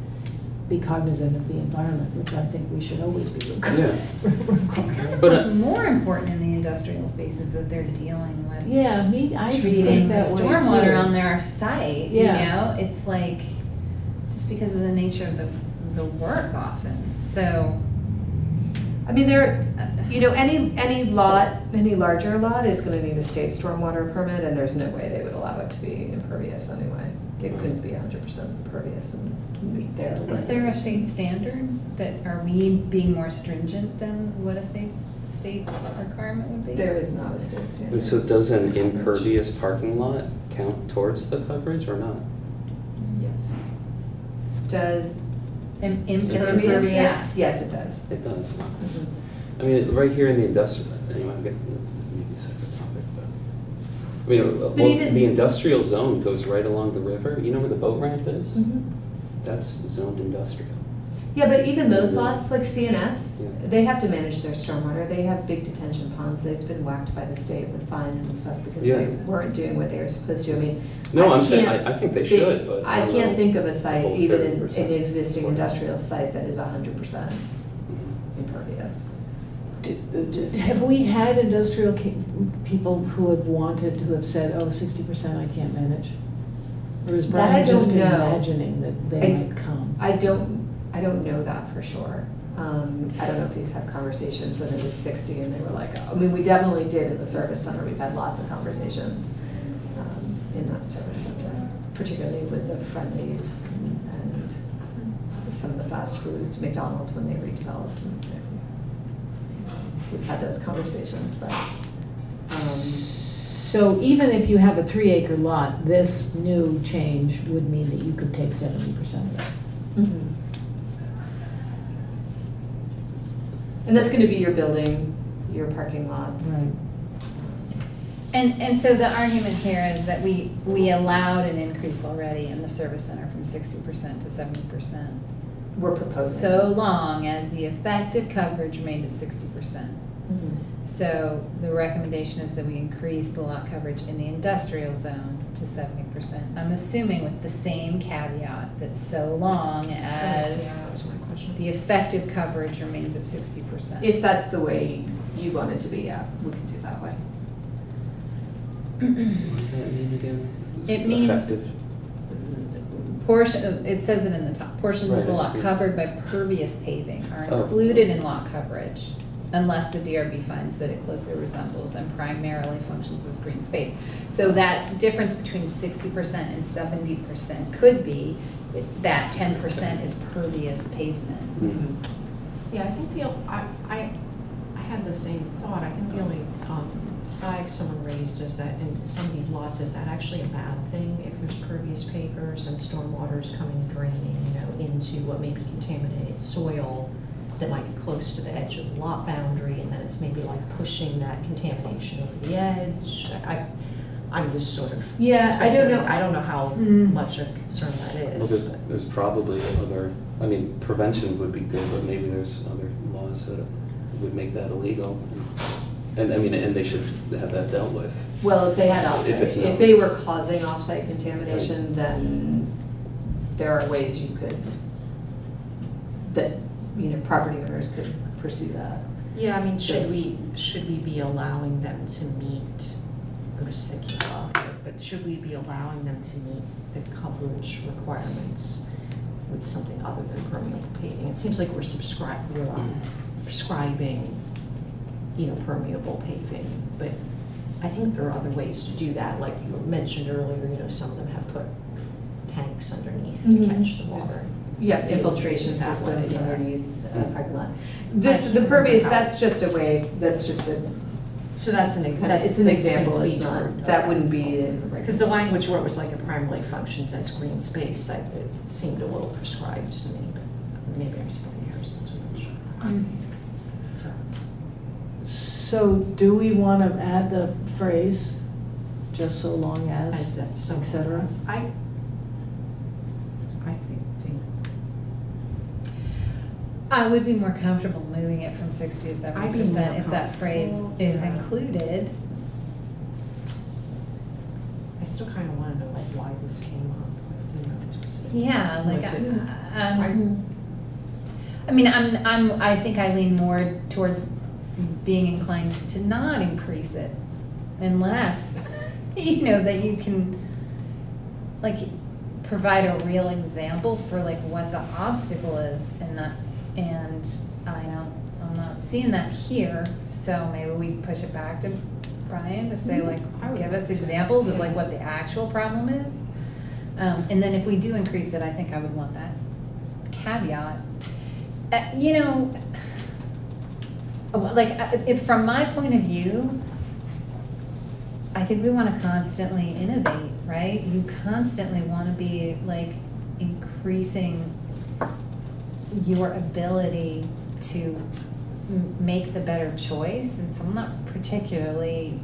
be cognizant of the environment, which I think we should always be. Yeah. It's kind of But, like more important in the industrial spaces that they're dealing with. Yeah, I treating think the that way stormwater too. on their site, Yeah. you know? It's like, just because of the nature of the work often, so. I mean, any larger lot is gonna need a state stormwater permit, and there's no way they would allow it to be impervious anyway. It couldn't be 100% impervious and meet their. Is there a state standard that, are we being more stringent than what a state requirement would be? There is not a state standard. And so does an impervious parking lot count towards the coverage or not? Yes. Does Impervious, yes. Yes, it does. It does. Mhm. I mean, right here in the industrial, anyway, I'm getting maybe a separate topic, but, I mean, But well, even- the industrial zone goes right along the river. You know where the boat ramp is? Mhm. That's zoned industrial. Yeah, but even those lots, like CNS, Yeah. they have to manage their stormwater. They have big detention ponds. They've been whacked by the state with fines and stuff because Yeah. they weren't doing what they were supposed to. I mean. No, I I'm saying, can't I think they should, but I I don't can't know think of a the site, whole even in 30%. an existing Sure. industrial site that is 100% Mhm. impervious. Have we had industrial people who have wanted, who have said, oh, 60% I can't manage? Or is That I Brian just don't know. imagining that they might come? I don't know that for sure. I don't know if he's had conversations and it was 60 and they were like, I mean, we definitely did at the service center. We've had lots of conversations in that service center, particularly with the Friendlies and some of the fast foods, McDonald's when they redeveloped. And we've had those conversations, but. So even if you have a 3-acre lot, this new change would mean that you could take 70% of it. Mhm. And that's gonna be your building, your parking lots. Right. And so the argument here is that we allowed an increase already in the service center from 60% to 70%. We're proposing. So long as the effective coverage remained at 60%. Mhm. So the recommendation is that we increase the lot coverage in the industrial zone to 70%. I'm assuming with the same caveat that so long as That was my question. the effective coverage remains at 60%. If that's the way you want it to be, yeah, we can do that way. What does that mean again? It means Effective. it says it in the top, portions of Right, the I lot see. covered by pervious paving are Oh. included in lot coverage unless the DRB finds that it closely resembles and primarily functions as green space. So that difference between 60% and 70% could be that 10% is pervious pavement. Mhm. Yeah, I think I had the same thought. I think the only flag someone raised is that in some of these lots, is that actually a bad thing if there's pervious pavers and stormwater is coming and draining, into what may be contaminated soil that might be close to the edge of the lot boundary, and then it's maybe like pushing that contamination over the edge? I'm just sort of Yeah, I don't know. I don't know how much a concern that Well, is. there's probably other, I mean, prevention would be good, but maybe there's other laws that would make that illegal. And I mean, and they should have that dealt with. Well, if they had If it's offsite, not- if they were causing offsite contamination, then there are ways you could, that, property owners could pursue that. Yeah, I mean, should we be allowing them to meet, I'm just thinking about it, but should we be allowing them to meet the coverage requirements with something other than permeable paving? It seems like we're prescribing, permeable paving, but I think there are other ways to do that, like you mentioned earlier, some of them have put tanks underneath to catch the water. Yeah, They infiltration that systems way, yeah. underneath the Mm. parking lot. I can't The pervious, remember how- that's just a way, that's just a, So that's it's an example, it's not, that wouldn't be. Because the language where it was like a primarily functions as green space, it seemed a little prescribed to me, but maybe I'm splitting hairs, I'm not sure. So do we want to add the phrase, just so long as, et cetera? I think I would be more comfortable moving it from 60 to I'd be more 70% if that phrase comfortable, is yeah. included. I still kind of want to know like why this came up. Yeah, like, Was it- I mean, I think I lean more towards being inclined to not increase it unless, that you can, like, provide a real example for like what the obstacle is and I'm not seeing that here, so maybe we push it back to Brian to say like, give us examples of like what the actual problem is. And then if we do increase it, I think I would want that caveat. If from my point of view, I think we want to constantly innovate, right? You constantly want to be like increasing your ability to make the better choice. And so I'm not particularly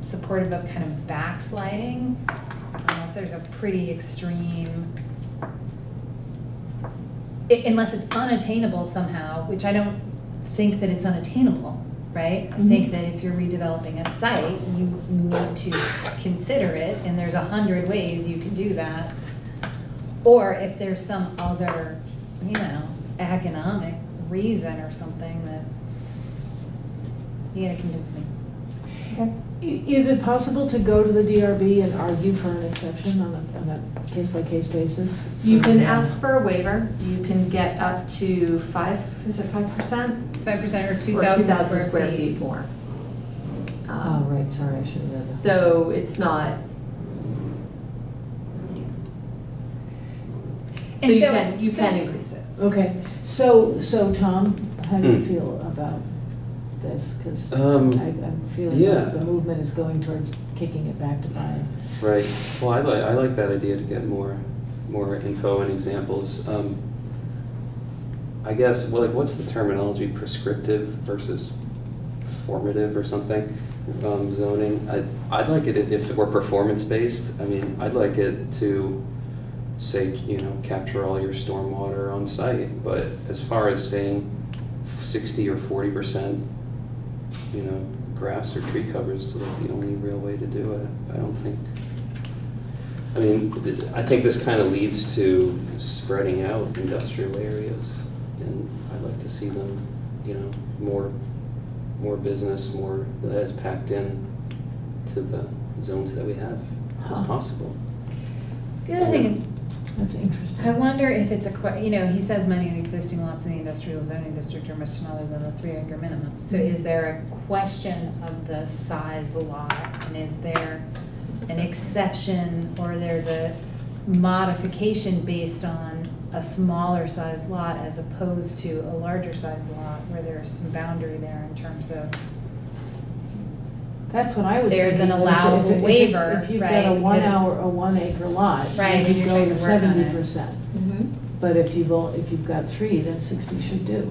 supportive of kind of backsliding unless there's a pretty extreme, unless it's unattainable somehow, which I don't think that it's unattainable, right? I think that if you're redeveloping a site, you need to consider it, and there's 100 ways you can do that. Or if there's some other, economic reason or something that, you gotta convince me. Okay. Is it possible to go to the DRB and argue for an exception on a case-by-case basis? You can ask for a waiver, you can get up to 5%? 5% or 2,000 square feet more. Oh, right, sorry, I should have read that. So it's not. So you can increase it. Okay, so Tom, how do you feel about this? Because I'm feeling yeah. like the movement is going towards kicking it back to Brian. Right. Well, I like that idea to get more info and examples. I guess, well, like, what's the terminology? Prescriptive versus formative or something? Zoning. I'd like it if it were performance based. I mean, I'd like it to say, capture all your stormwater on site. But as far as saying 60 or 40%, grass or tree cover is like the only real way to do it. I don't think. I mean, I think this kind of leads to spreading out industrial areas, and I'd like to see them, more business, more that's packed in to the zones that we have as possible. The other thing is, that's interesting. I wonder if it's he says many of the existing lots in the industrial zoning district are much smaller than the 3-acre minimum. So is there a question of the size lot, and is there an exception or there's a modification based on a smaller size lot as opposed to a larger size lot where there's some boundary there in terms of That's what I was there's thinking. an that if- allowable if it's- waiver, If you've right, got a 1 because- hour, a 1 acre lot, Right, you and you're go trying to to work on it. 70%. But if you've got 3, then 60 should do.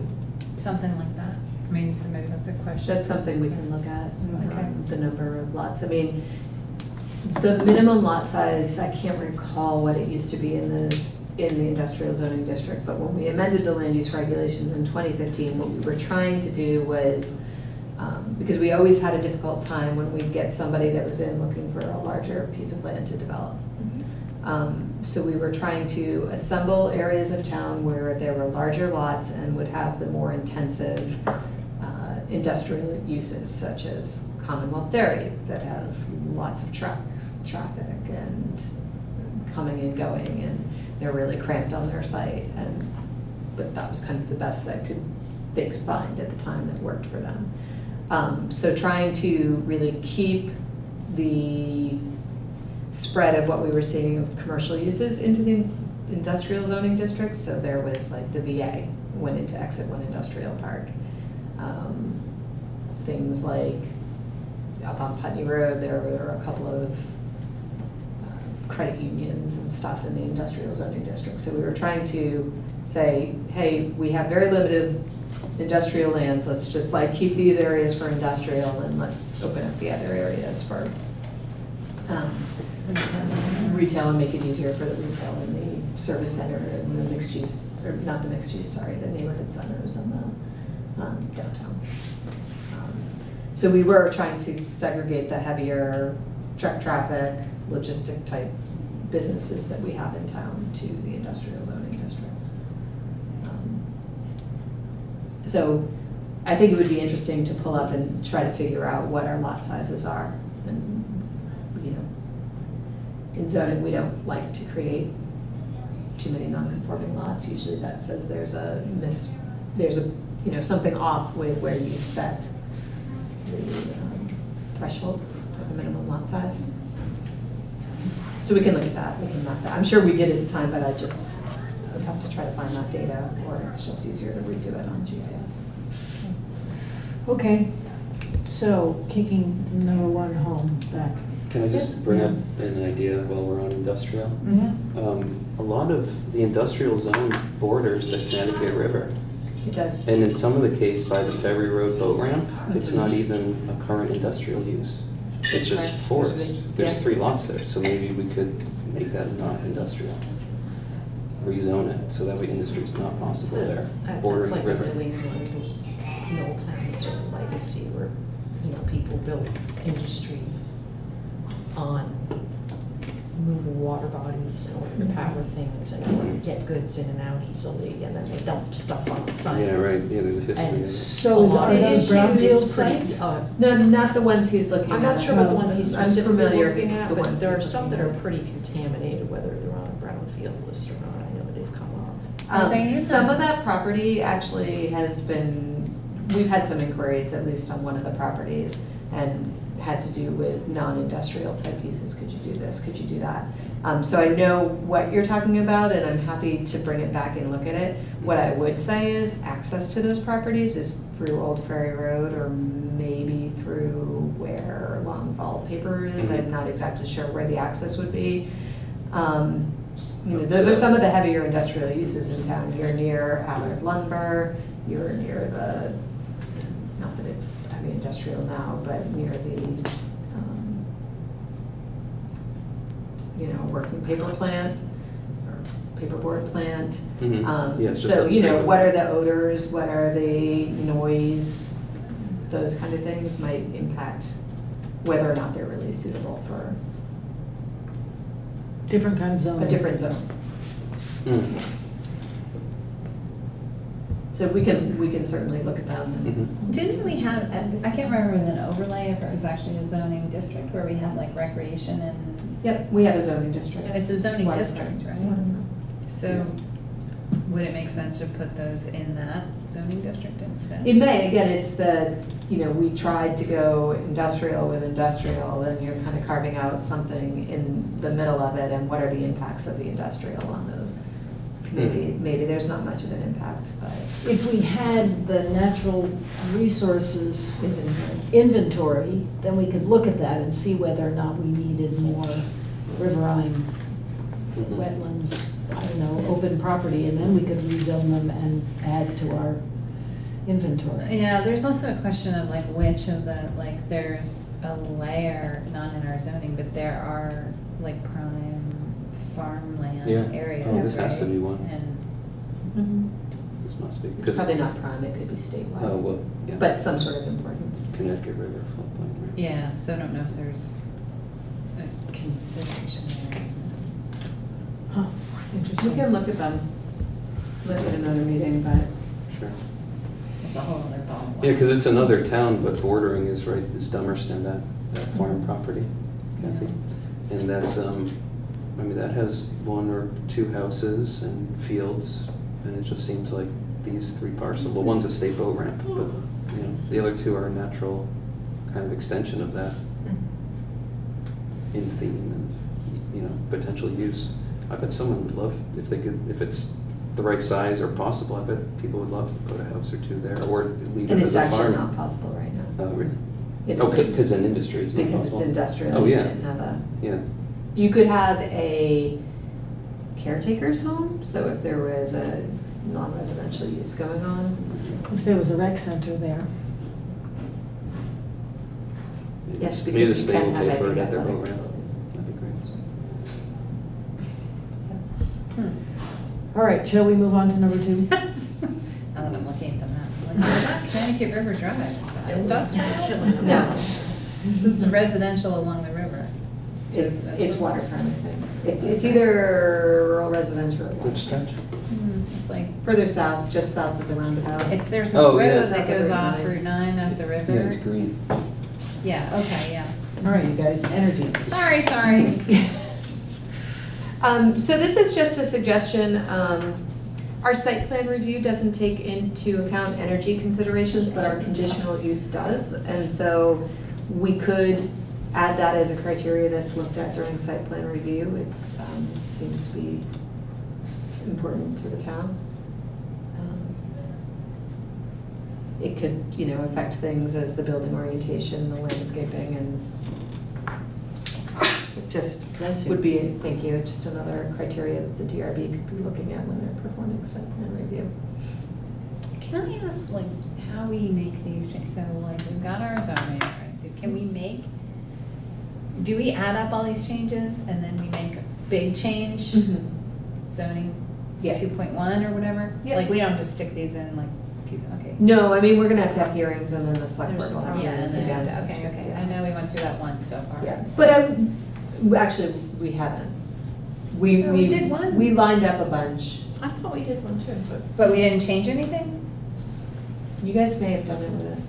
Something like that. I mean, so maybe that's a question. That's something we can look at, Okay. the number of lots. I mean, the minimum lot size, I can't recall what it used to be in the industrial zoning district, but when we amended the land use regulations in 2015, what we were trying to do was, because we always had a difficult time when we'd get somebody that was in looking for a larger piece of land to develop. So we were trying to assemble areas of town where there were larger lots and would have the more intensive industrial uses, such as Commonwealth Dairy, that has lots of trucks, traffic, and coming and going, and they're really cramped on their site. But that was kind of the best they could find at the time that worked for them. So trying to really keep the spread of what we were seeing of commercial uses into the industrial zoning districts. So there was like the VA went into Exit 1 Industrial Park. Things like up on Putney Road, there were a couple of credit unions and stuff in the industrial zoning district. So we were trying to say, hey, we have very limited industrial lands, let's just like keep these areas for industrial and let's open up the other areas for retail and make it easier for the retail in the service center and the mixed use, or not the mixed use, sorry, the neighborhood centers and the downtown. So we were trying to segregate the heavier truck traffic, logistic type businesses that we have in town to the industrial zoning districts. So I think it would be interesting to pull up and try to figure out what our lot sizes are. And, you know, in zoning, we don't like to create too many non-conforming lots. Usually that says there's a you know, something off with where you've set the threshold for the minimum lot size. So we can look at that, we can map that. I'm sure we did at the time, but I just would have to try to find that data, or it's just easier to redo it on GIS. Okay, so kicking number 1 home back. Can I just bring up an idea while we're on industrial? Mm-hmm. A lot of the industrial zone borders the Connecticut River. It does. And in some of the case by the Ferry Road boat ramp, it's not even a current industrial use. It's just Right. forest. There's Yeah. 3 lots there, so maybe we could make that not industrial. Rezone it, so that way industry is not possible there, bordering That's the like a river. New England, old town sort of legacy where, you know, people built industry on moving water bodies in order to power things and in order to get goods in and out easily, and then they dumped stuff on the site. Yeah, right, yeah, there's a history And of it. So is are are those brownfield It's pretty, sites? No, not the ones he's looking at. I'm not sure what the ones he's I'm specifically familiar looking with at, the but ones there are he's some that looking are at. pretty contaminated, whether they're on a brownfield list or not. I know they've come up. Some of that property actually has been, we've had some inquiries, at least on one of the properties, and had to do with non-industrial type uses. Could you do this? Could you do that? So I know what you're talking about, and I'm happy to bring it back and look at it. What I would say is access to those properties is through Old Ferry Road, or maybe through where Longfall Paper is. I'm not exactly sure where the access would be. You know, those are some of the heavier industrial uses in town. You're near Allard Lumber, you're near the, not that it's heavy industrial now, but near the, you know, working paper plant, or paperboard plant. Mhm. Yeah, it's just So, you know, upstream. what are the odors, what are the noise, those kind of things might impact whether or not they're really suitable for Different kind of zoning. a different zone. Mm. So we can certainly look at them. Mhm. Didn't we have, I can't remember, it was an overlay, if it was actually a zoning district where we had like recreation and. Yep, we have a zoning district. It's a zoning Waterfront. district, right? So would it make sense to put those in that zoning district instead? It may, again, it's the, you know, we tried to go industrial with industrial, and you're kind of carving out something in the middle of it, and what are the impacts of the industrial on those maybe there's not much of an impact, but. If we had the natural resources inventory, then we could look at that and see whether or not we needed more riverine wetlands, I don't know, open property, and then we could rezone them and add to our inventory. Yeah, there's also a question of like which of the, like there's a layer, not in our zoning, but there are like prime farmland areas, Oh, this has to right? be one. And This must be. It's probably not prime, it could be statewide. Oh, well, yeah. But some sort of importance. Connecticut River floodplain, right? yeah, so I don't know if there's a consideration there. Huh, We interesting. can look at them, look at another meeting, but. Sure. It's a whole other ball. Yeah, because it's another town, but bordering is right, is Dummerston, that farm property, Kathy. And that's, I mean, that has one or two houses and fields, and it just seems like these three parcels, well, one's a state boat ramp, but, you know, the other two are a natural kind of extension of that in theme and, you know, potential use. I bet someone would love, if they could, if it's the right size or possible, I bet people would love to put a house or two there, or leave And it it's as a farm. actually not possible right now. Oh, really? It Oh, is. because in industry it's not Because possible? it's industrial. Oh, you yeah. can't have a. Yeah. You could have a caretaker's home, so if there was a non-residential use going on. If there was a rec center there. Yes, Maybe the because you state can will have, pay I for think, it at their athletic boat ramp. facilities. That'd be great. All right, shall we move on to number 2? Now that I'm looking at the map, I'm like, oh, not Connecticut River Drive, is that industrial? No, It's residential along the river. it's waterfront, I think. It's either rural residential or Which stretch? It's like, further south, just south of the roundabout. there's this Oh, road yeah. that goes South of off Route Route 9 up the river. Yeah, it's green. Yeah, okay, yeah. All right, you guys, energy. Sorry. So this is just a suggestion. Our site plan review doesn't take into account energy considerations, but our conditional use does. And so we could add that as a criteria that's looked at during site plan review. It's, seems to be important to the town. It could, you know, affect things as the building orientation, the landscaping, and it just would be, thank you, just another criteria that the DRB could be looking at when they're performing site plan review. Can I ask, like, how we make these changes? So, like, we've got our zoning, right? Can we make, do we add up all these changes and then we make a big change? Zoning Yeah. 2.1 or whatever? Yeah. Like, we don't just stick these in, like, okay. No, I mean, we're gonna have to have hearings and then the select board There's will have Yeah, and hearings then, again. okay. I know we went through that once so far. Yeah, but actually, we haven't. We did one. We lined up a bunch. I thought we did one too, but. But we didn't change anything? You guys may have done it with it.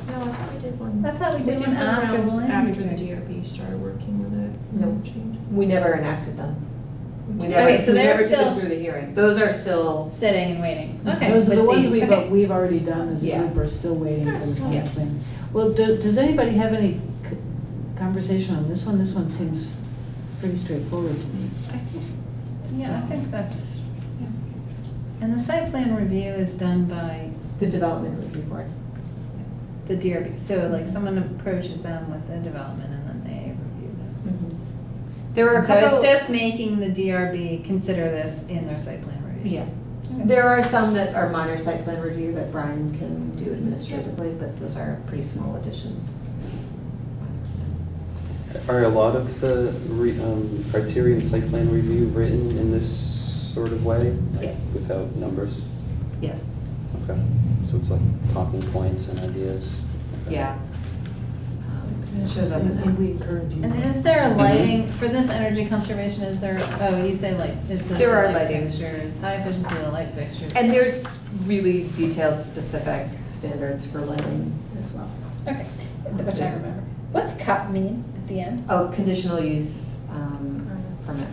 No, I thought we did one. I thought we did one after the land After use the reg. DRB started working with it. No. Change. We never enacted them. We Okay, never, so we they're never took still- them through the hearing. Those are still, Sitting and waiting. Okay. Those are the with ones these, okay. we've already done as a Yeah. group, are still waiting for the final Yeah. thing. Well, does anybody have any conversation on this one? This one seems pretty straightforward to me. I think. Yeah, I think that's, and the site plan review is done by the development review board. the DRB. So like someone approaches them with the development and then they review those. There are a So couple. it's just making the DRB consider this in their site plan review. Yeah. There are some that are minor site plan review that Brian can do administratively, but those are pretty small additions. Are a lot of the criteria in site plan review written in this sort of way? Like, Yes. without numbers? Yes. Okay, so it's like talking points and ideas? Okay. Yeah. It shows up in there. And we encourage you. And is there a lighting, for this energy conservation, is there, oh, you say like, it's There are light lighting. fixtures, high efficiency light fixtures. And there's really detailed, specific standards for lighting as well. Okay, which I remember. What's CUP mean at the end? Oh, conditional use permit.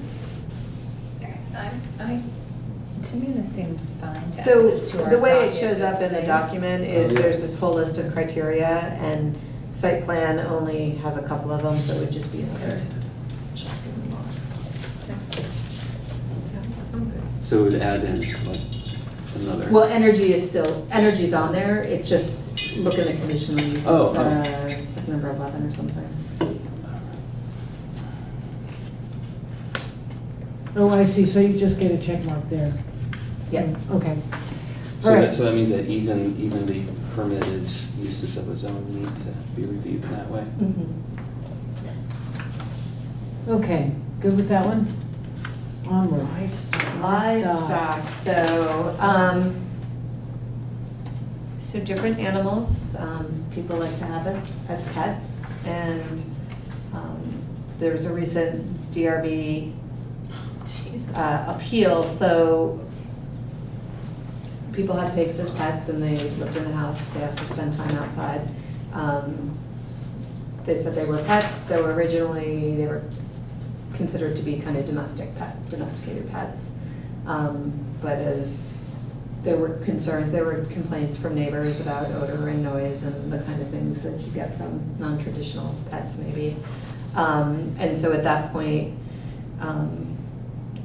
To me, this seems fine to add So this to our the way it docket shows up in the things. document is Oh, yeah. there's this whole list of criteria, and site plan only has a couple of them, so it would just be another check in the box. So it would add in like another. Well, energy's on there, it just, look at the conditional use, it's like number 11 or something. Oh, I see, so you just get a check mark there. Yeah. Okay. So All right. that, so that means that even the permitted uses of a zone need to be reviewed in that way. Okay, good with that one? Onward. Livestock, so different animals, people like to have it as pets, and there was a recent DRB appeal, so people had pigs as pets and they lived in the house, they also spend time outside. They said they were pets, so originally they were considered to be kind of domesticated pets. But as there were concerns, there were complaints from neighbors about odor and noise and the kind of things that you get from non-traditional pets maybe. And so at that point,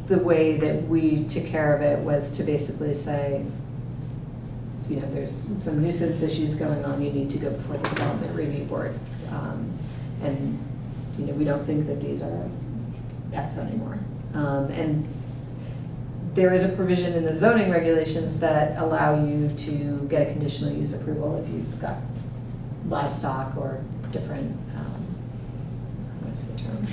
the way that we took care of it was to basically say, you know, there's some nuisance issues going on, you need to go before the development review board. And, you know, we don't think that these are pets anymore. And there is a provision in the zoning regulations that allow you to get a conditional use approval if you've got livestock or different, what's the term?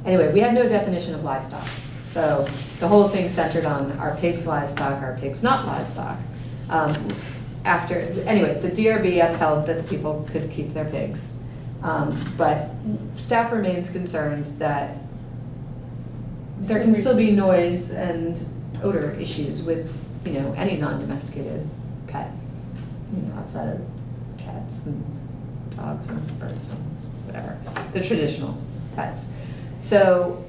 Anyway, we had no definition of livestock. So the whole thing centered on our pigs livestock, our pigs not livestock. Anyway, the DRB upheld that the people could keep their pigs. But staff remains concerned that there can still be noise and odor issues with, you know, any non-domesticated pet, you know, outside of cats and dogs and birds and whatever, the traditional pets. So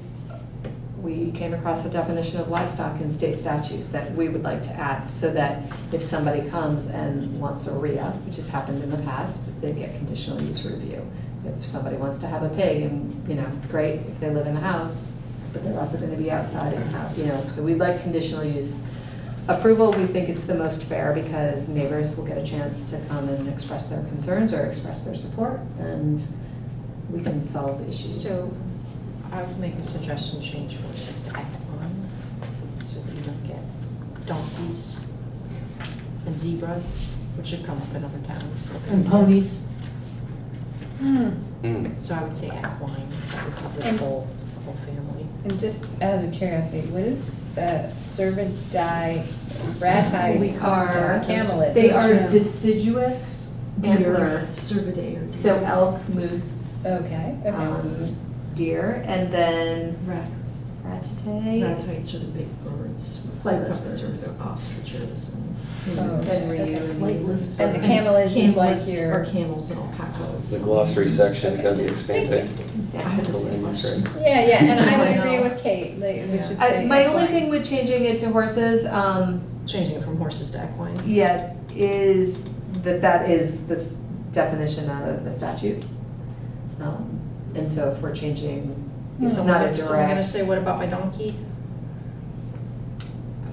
we came across the definition of livestock in state statute that we would like to add, so that if somebody comes and wants a RIA, which has happened in the past, they get conditional use review. If somebody wants to have a pig, and you know, it's great if they live in the house, but they're also going to be outside and have, you know, so we'd like conditional use approval. We think it's the most fair because neighbors will get a chance to come and express their concerns or express their support, and we can solve issues. So I would make a suggestion, change horses to equine, so that you don't get donkeys and zebras, which should come up in other towns. And ponies. So I would say equine, so that would cover the whole family. And just out of curiosity, what is cervidae, bratites, camelids? They are deciduous Deer, cervidae, or so elk, moose, Okay, deer, and then ratite. Ratites are the big birds. Like Leopards are the ostriches and. And the camelids is like your. Or camels and alpacas. The glossary section is going to be expanded. I had the same question. Yeah, and I would agree with Kate, like, we should say. My only equine. thing with changing it to horses, Changing it from horses to equines. yeah, is that is this definition out of the statute. And so if we're changing, it's not a So we're gonna direct. say, what about my donkey?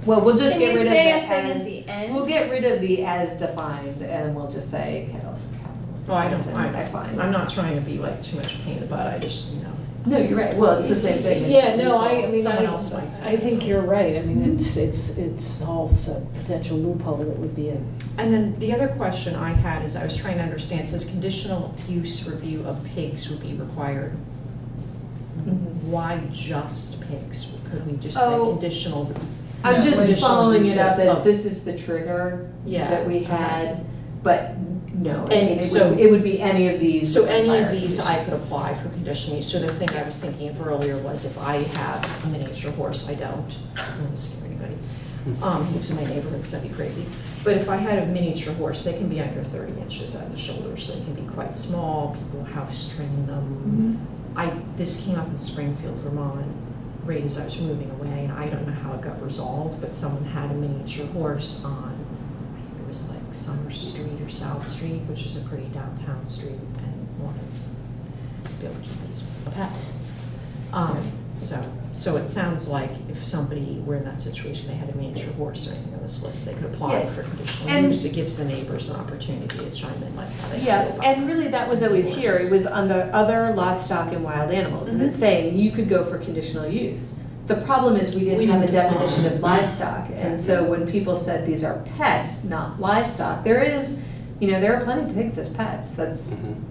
Well, we'll just Can get you rid of say the a thing at as, the end? we'll get rid of the as defined, and we'll just say cattle. Oh, I find. I'm not trying to be like too much pain in the butt, I just, you know. No, you're right, well, it's the same thing. Yeah, no, I mean, Someone else might. I think you're right. I mean, it's all a potential loophole that would be a. And then the other question I had is I was trying to understand, it says conditional use review of pigs would be required. Why just pigs? Could we just say conditional? I'm just conditional following use it up as of- this is the trigger that we had, but no, I And mean, so- it would be any of these. So any of prior these I could conditions. apply for conditional use. So the thing I was thinking of earlier was if I have a miniature horse, I don't want to scare anybody, who lives in my neighborhood, because that'd be crazy. But if I had a miniature horse, they can be under 30 inches at the shoulder, so they can be quite small. People house train them. This came up in Springfield, Vermont, right as I was moving away, and I don't know how it got resolved, but someone had a miniature horse on, I think it was like Summer Street or South Street, which is a pretty downtown street, and wanted be able to keep it as a pet. So it sounds like if somebody were in that situation, they had a miniature horse or anything on this list, they could apply Yeah. for conditional And- use. It gives the neighbors an opportunity to chime in like how they feel Yeah, about and really that was always here, it was under other livestock and wild animals, and it's saying you could go for conditional use. The problem is we We didn't have a didn't define. definition of livestock, and so when people said these are pets, not livestock, there is, there are plenty of pigs as pets,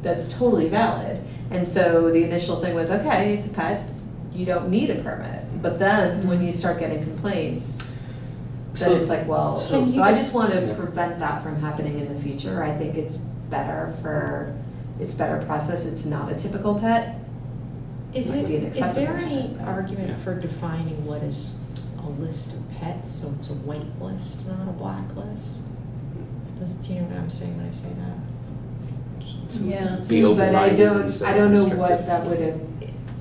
that's totally valid. And so the initial thing was, okay, it's a pet, you don't need a permit. But then when you start getting complaints, then So- it's like, well, so- so I just want to Yeah. prevent that from happening in the future. I think it's better process. It's not a typical pet. Is Might be an there acceptable any pet. argument for defining what is a list of pets, so it's a white list, not a black list? Do you know what I'm saying when I say that? Yeah, Be but I open-minded don't instead of know restrictive. what that would have.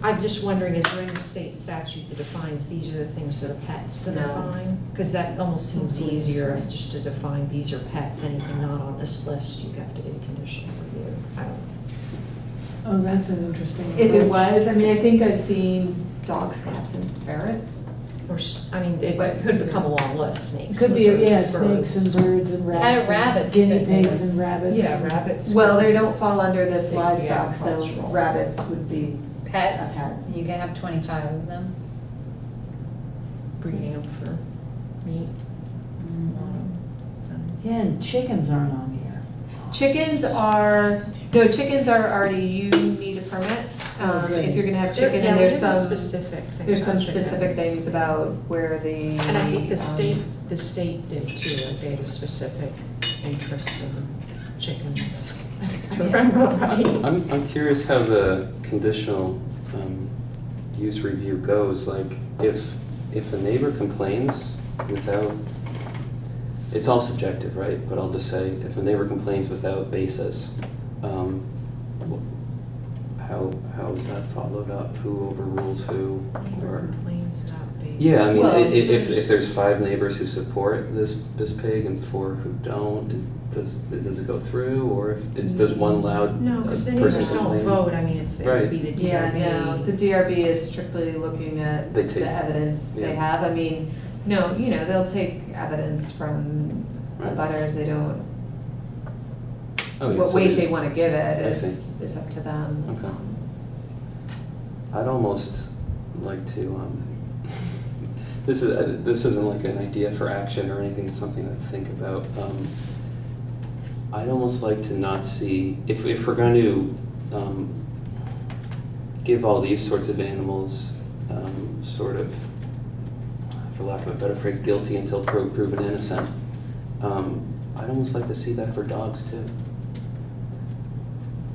I'm just wondering, is there any state statute that defines these are the things that are pets to No. define? Because that almost seems Don't believe easier, so. just to define these are pets, anything not on this list, you have to get a conditional review. I don't Oh, that's an interesting If it approach. was, I mean, I think I've seen dogs, cats, and ferrets. Or, it could become a long list, snakes. Could be, lizards, yeah, snakes birds. and birds and rats. rabbits Guinea fit in pigs this. and rabbits. Yeah, rabbits. Well, they don't fall under this They'd be livestock, so agricultural. rabbits would be Pets, a pet. you can have 25 of them. Breeding them for meat. Yeah, and chickens aren't on here. Chickens are already, you need a permit, if you're gonna have chicken, and there's some, specific thing there's some about chickens. specific things about where the. And I think the um, state did too, like they had a specific interest in chickens. I remember right. I'm curious how the conditional use review goes, like if a neighbor complains without, it's all subjective, right? But I'll just say, if a neighbor complains without basis, how is that followed up? Who overrules who? Neighbor Or complains about basis. yeah, I mean, Well, if there's 5 neighbors who support this pig and 4 who don't, does it go through, or if does one loud No, because the person neighbors don't complain? vote, I mean, it would be the DRB. Yeah, no, the DRB is strictly looking at They take- the evidence they yeah. have, I mean, no, they'll take evidence from the Right. butters, they don't, Oh, yeah, what so weight there's- they wanna give it I is up to them. Okay. I'd almost like to, this isn't like an idea for action or anything, it's something to think about. I'd almost like to not see, if we're going to give all these sorts of animals sort of, for lack of a better phrase, guilty until proven innocent, I'd almost like to see that for dogs too.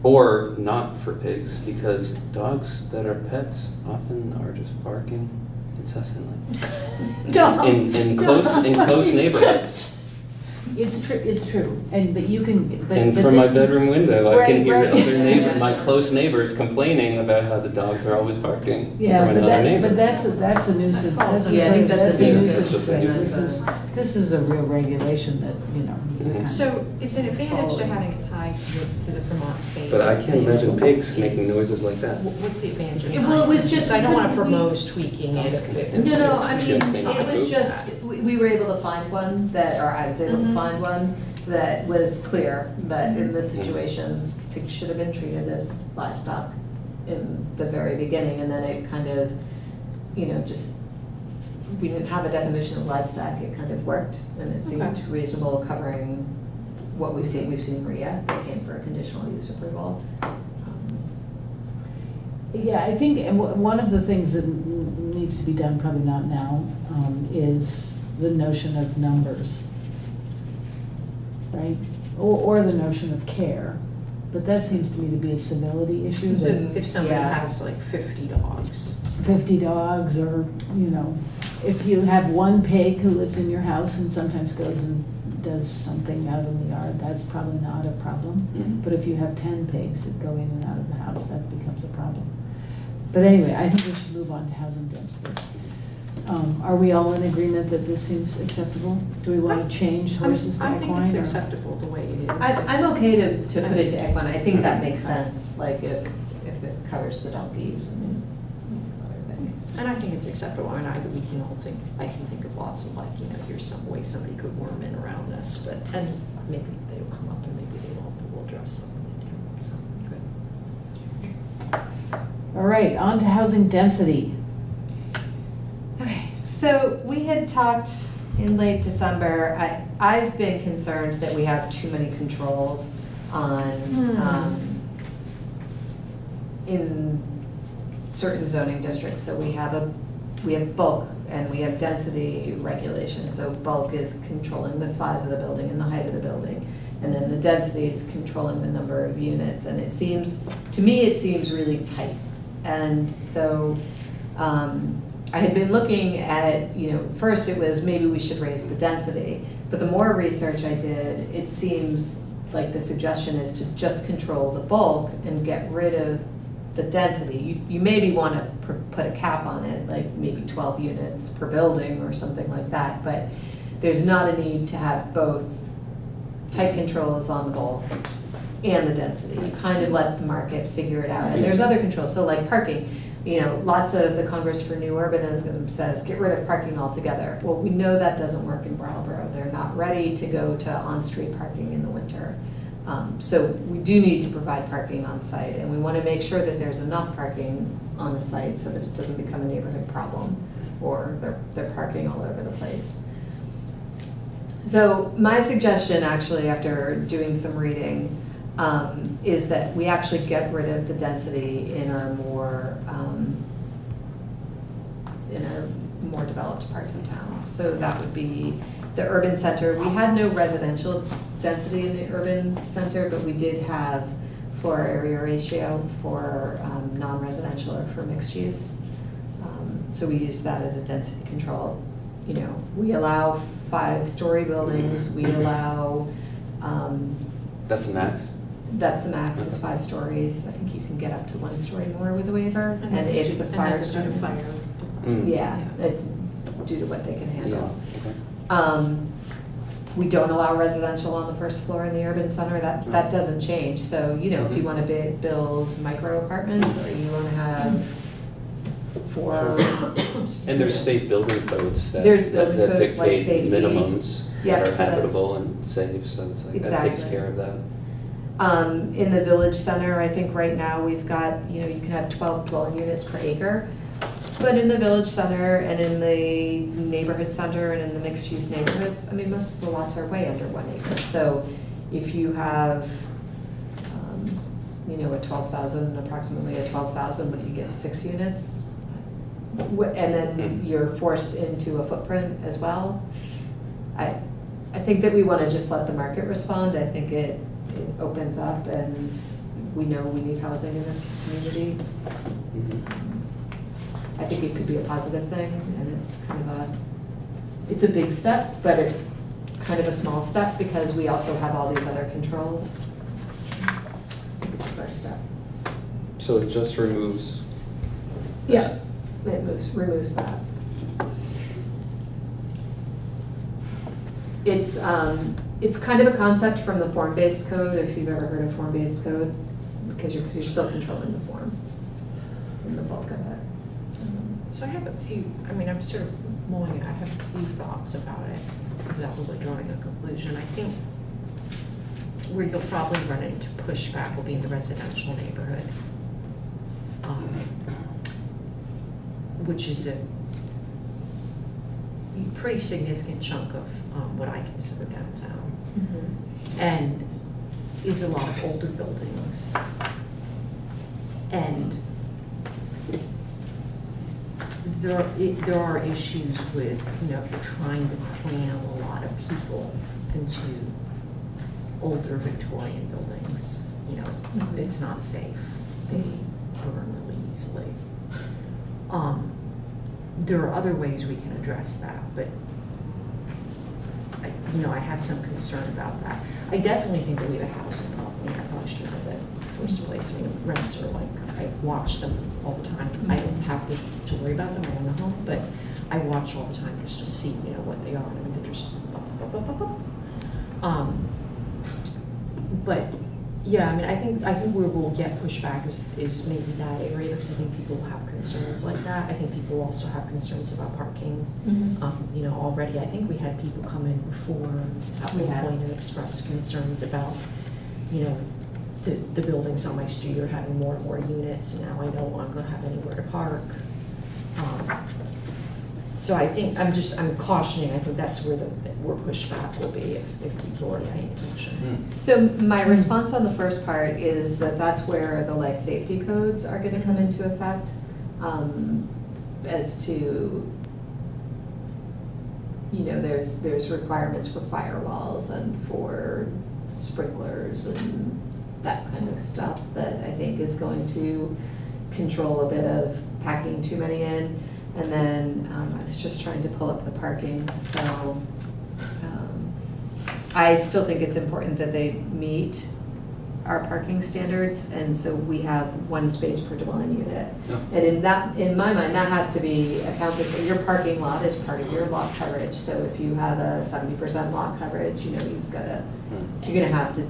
Or not for pigs, because dogs that are pets often are just barking incessantly. In close neighborhoods. It's true, but you can, but. And but from my this is- bedroom window, I can Right, hear right. other my close neighbors complaining about how the dogs are always barking Yeah, from but another that, neighbor. but that's a nuisance. That's Yeah, I think that's a nuisance nuisance. thing. This is a real regulation that, Mhm. So is it an advantage to having it tied to the Vermont state? But I can't thing? imagine pigs Is- making noises like that. What's the advantage of Well, it was tying just- I don't want to we- propose tweaking it if it. No, I mean, Just it make it was move. just, we were able to find one that, or I was able to find one that was clear, that in this situations, pigs should have been treated as livestock in the very beginning, and then it kind of, just, we didn't have a definition of livestock, it kind of worked, and it seemed Okay. reasonable covering what we've seen Rhea, that came for a conditional use approval. Yeah, I think one of the things that needs to be done, probably not now, is the notion of numbers, right? Or the notion of care, but that seems to me to be a civility issue. So that if somebody Yeah. has like 50 dogs. 50 dogs, or, if you have one pig who lives in your house and sometimes goes and does something out in the yard, that's probably not a problem. Mhm. But if you have 10 pigs that go in and out of the house, that becomes a problem. But anyway, I think we should move on to housing density. Are we all in agreement that this seems acceptable? Do we want to change horses to I equine? think it's or- acceptable the way it is. I'm okay to put it to equine, I think that makes sense, like if it covers the donkeys and other things. And I think it's acceptable, and we can all think, I can think of lots of like, here's some way somebody could worm in around this, but, and maybe they'll come up and maybe they won't, but we'll address something they do, so, good. All right, on to housing density. Okay, so we had talked in late December, I've been concerned that we have too many controls on, in certain zoning districts. So we have bulk and we have density regulations. So bulk is controlling the size of the building and the height of the building. And then the density is controlling the number of units. And it seems, to me, it seems really tight. And so I had been looking at, first it was maybe we should raise the density. But the more research I did, it seems like the suggestion is to just control the bulk and get rid of the density. You maybe want to put a cap on it, like maybe 12 units per building or something like that, but there's not a need to have both tight controls on the bulk and the density. You kind of let the market figure it out. And there's other controls, so like parking. Lots of the Congress for New Urbanism says get rid of parking altogether. Well, we know that doesn't work in Brattleboro. They're not ready to go to on-street parking in the winter. So we do need to provide parking on site, and we want to make sure that there's enough parking on the site so that it doesn't become a neighborhood problem or they're parking all over the place. So my suggestion, actually, after doing some reading, is that we actually get rid of the density in our more developed parts of town. So that would be the urban center. We had no residential density in the urban center, but we did have floor area ratio for non-residential or for mixed use. So we use that as a density control. We allow 5-story buildings. We allow. That's the max? That's the max, is 5 stories. I think you can get up to 1 story more with a waiver. And if the fire that's due to fire. Yeah, it's due to what they can handle. Yeah, okay. We don't allow residential on the first floor in the urban center. That doesn't change. So, if you want to build micro apartments or you want to have 4. And there's state building codes that There's building that codes like dictate safety. minimums Yep, that are so that's- habitable and safe, so it's like, that takes Exactly. care of that. In the village center, I think right now we've got, you can have 12 dwelling units per acre. But in the village center and in the neighborhood center and in the mixed use neighborhoods, most of the lots are way under 1 acre. So if you have, approximately a 12,000, but you get 6 units, and then you're forced into a footprint as well. I think that we want to just let the market respond. I think it opens up, and we know we need housing in this community. I think it could be a positive thing, and it's kind of it's a big step, but it's kind of a small step because we also have all these other controls. I think it's the first step. So it just removes. Yeah, it removes that. It's kind of a concept from the form-based code, if you've ever heard of form-based code, because you're still controlling the form in the bulk of it. So I have a few, I'm sort of mulling it, I have a few thoughts about it without really drawing a conclusion. I think where you'll probably run into pushback will be in the residential neighborhood, which is a pretty significant chunk of what I consider downtown. And is a lot of older buildings. And there are issues with, if you're trying to cram a lot of people into older Victorian buildings, it's not safe. They burn really easily. There are other ways we can address that, but I have some concern about that. I definitely think that we have a housing problem in our issues of it. First place, rents are I watch them all the time. I don't have to worry about them. I own a home, but I watch all the time just to see, what they are. They're just, but Yeah, I mean, I think where we'll get pushback is maybe that area, because I think people have concerns like that. I think people also have concerns about parking. You know, already, I think we had people come in before at one point and express concerns about, you know, the buildings on my street are having more and more units, and now I no longer have anywhere to park. So I think, I'm cautioning, I think that's where pushback will be if people are paying attention. So my response on the first part is that that's where the life safety codes are gonna come into effect, as to, you know, there's requirements for firewalls and for sprinklers and that kind of stuff that I think is going to control a bit of packing too many in. And then I was just trying to pull up the parking, so I still think it's important that they meet our parking standards, and so we have one space per dwelling unit. And in my mind, that has to be accounted for. Your parking lot is part of your lot coverage, so if you have a 70% lot coverage, you know, you're gonna have to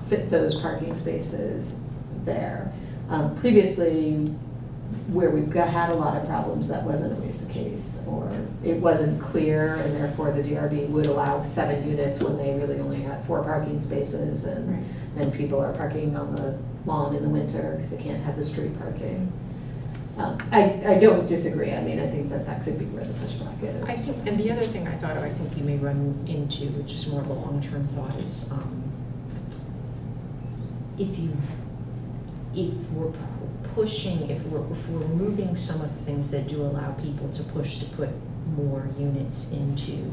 fit those parking spaces there. Previously, where we've had a lot of problems, that wasn't always the case, or it wasn't clear, and therefore the DRB would allow 7 units when they really only had 4 parking spaces, and then people are parking on the lawn in the winter because they can't have the street parking. I don't disagree. I mean, I think that could be where the pushback is. I think, and the other thing I think you may run into, which is more of a long-term thought, is if we're pushing, if we're removing some of the things that do allow people to push to put more units into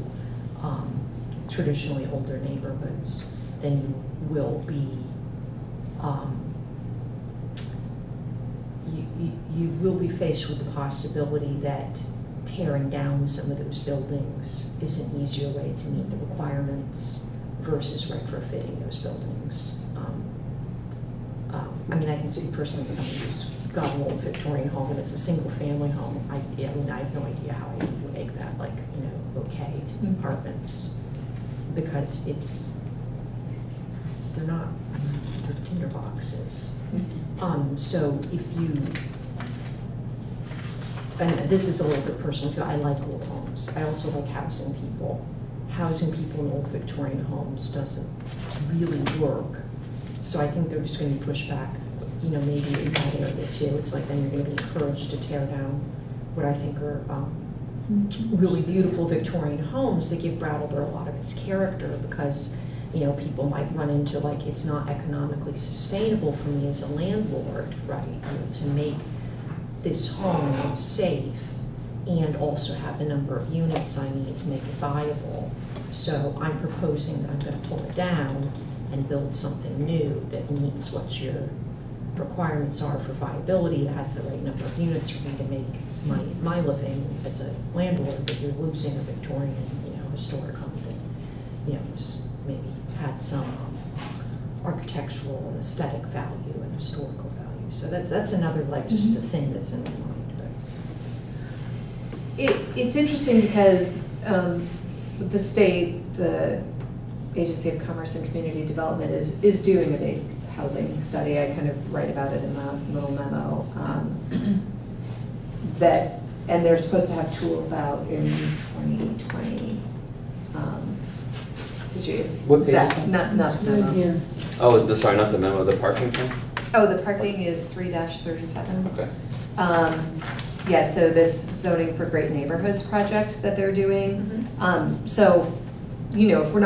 traditionally older neighborhoods, then you will be, you will be faced with the possibility that tearing down some of those buildings is an easier way to meet the requirements versus retrofitting those buildings. I mean, I can see personally someone who's got an old Victorian home and it's a single family home. I mean, I have no idea how I would make that, like, you know, okay to be apartments, because they're not, they're tinderboxes. So if you, and this is a little bit personal too, I like old homes. I also like housing people. Housing people in old Victorian homes doesn't really work. So I think they're just going to be pushed back, you know, maybe in that area too. It's like then you're going to be encouraged to tear down what I think are really beautiful Victorian homes that give Brattleboro a lot of its character, because, you know, people might run into, like, it's not economically sustainable for me as a landlord, right, you know, to make this home safe and also have the number of units I need to make it viable. So I'm proposing that I'm going to pull it down and build something new that meets what your requirements are for viability. It has the right number of units for me to make my living as a landlord, but you're losing a Victorian, you know, historic home that, you know, maybe had some architectural and aesthetic value and historical value. So that's another, like, just a thing that's in my mind. But it's interesting because the state, the Agency of Commerce and Community Development is doing a big housing study. I kind of write about it in the little memo. And they're supposed to have tools out in 2020. Did you? What page is that? Not the memo. Here. Oh, sorry, not the memo, the parking thing? Oh, the parking is 3-37. Okay. Yeah, so this zoning for great neighborhoods project that they're doing. So, you know, if we're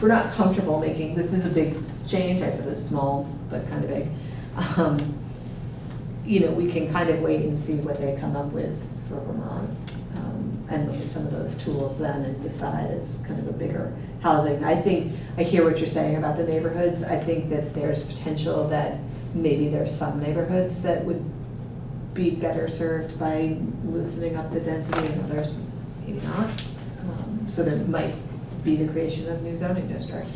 not comfortable making, this is a big change. I said it's small, but kind of big. You know, we can kind of wait and see what they come up with for Vermont, and look at some of those tools then and decide as kind of a bigger housing. I think, I hear what you're saying about the neighborhoods. I think that there's potential that maybe there's some neighborhoods that would be better served by loosening up the density, and others maybe not. So there might be the creation of a new zoning district.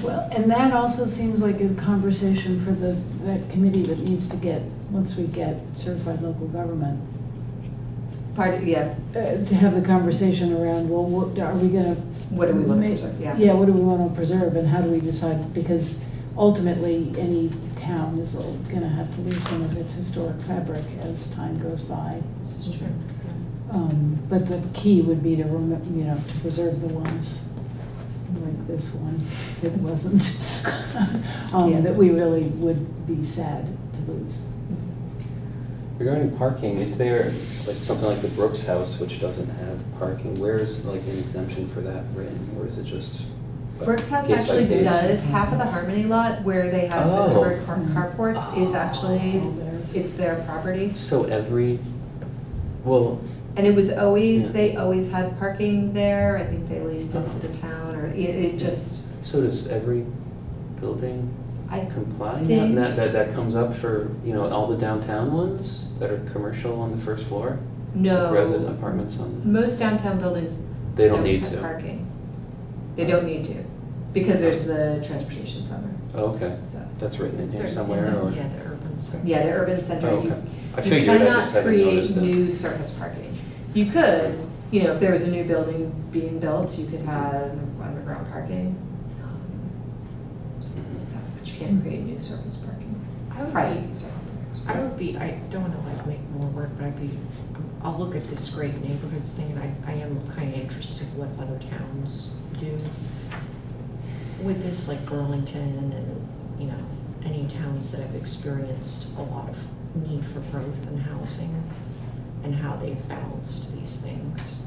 Well, and that also seems like a conversation for that committee that needs to get, once we get certified local government. Yeah. To have the conversation around, well, what are we gonna? What do we want to preserve? Yeah. Yeah, what do we want to preserve, and how do we decide? Because ultimately, any town is gonna have to lose some of its historic fabric as time goes by. This is true. But the key would be to to preserve the ones like this one that wasn't, that we really would be sad to lose. Regarding parking, is there like something like the Brooks House, which doesn't have parking? Where is like an exemption for that written, or is it just? Brooks House case by actually case? does, half of the Harmony lot where they have the Oh. covered carports is actually, it's their property. So every, well, And it was always, Yeah. they always had parking there, I think they leased it to the town, or it just, so does every building I comply? think- And that comes up for, all the downtown ones that are commercial on the first floor? no. With resident apartments on Most downtown buildings They don't need have to. parking. They don't need to, because there's the transportation center, Oh, okay, so. that's written in They're here in somewhere, the- or? Yeah, the urban center. Yeah, the urban center, Oh, you okay. I figured, I just hadn't noticed cannot it. create new surface parking. You could, if there was a new building being built, you could have underground parking. Something like that, but you can't create new surface parking. I would Private be- surface I don't wanna like make more work, but I'll look at this great neighborhoods thing, and I am kinda interested what other towns do with this, like Burlington and, any towns that have experienced a lot of need for growth and housing, and how they've balanced these things.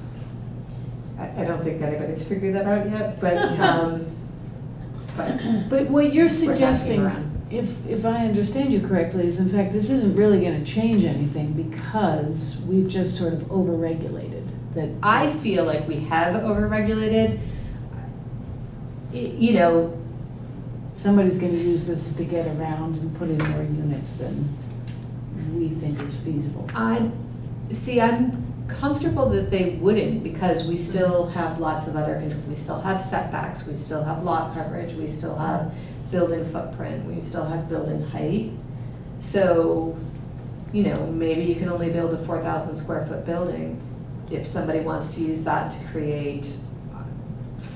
I don't think anybody's figured that out yet, but, But what you're asking suggesting, around. if I understand you correctly, is in fact, this isn't really gonna change anything because we've just sort of overregulated that. I feel like we have overregulated. Somebody's gonna use this to get around and put in more units than we think is feasible. I'm comfortable that they wouldn't, because we still have lots of other control. We still have setbacks, we still have lot coverage, we still have building footprint, we still have building height. So, maybe you can only build a 4,000 square foot building. If somebody wants to use that to create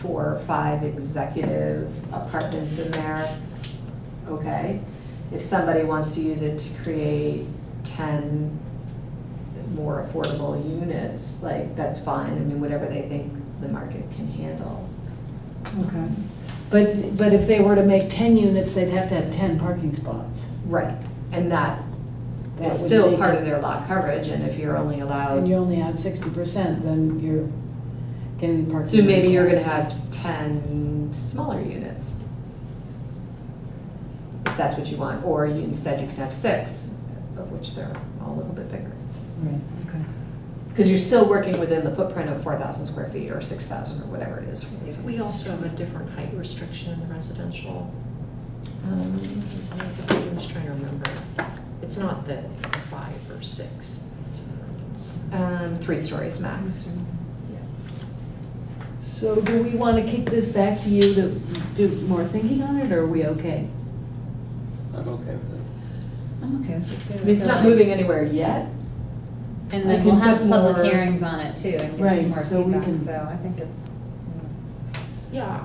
4 or 5 executive apartments in there, okay. If somebody wants to use it to create 10 more affordable units, that's fine. Whatever they think the market can handle. Okay. But if they were to make 10 units, they'd have to have 10 parking spots. Right, and that That is would still make part it- of their lot coverage, and if you're only And allowed, you only have 60%, then you're getting parking. so maybe you're gonna requirements. have 10 smaller units. If that's what you want, or instead you can have 6, of which they're all a little bit bigger. Right, okay. Because you're still working within the footprint of 4,000 square feet or 6,000 or whatever it is. We also have a different height restriction in the residential. I'm just trying to remember. It's not the 5 or 6. It's in the urban center. 3 stories max. So do we want to kick this back to you to do more thinking on it, or are we okay? I'm okay with it. I'm okay with it too. I mean, it's not moving anywhere yet. And We then can we'll have put public more- hearings on it too and Right, get more so we feedback, can- so I think it's, Yeah,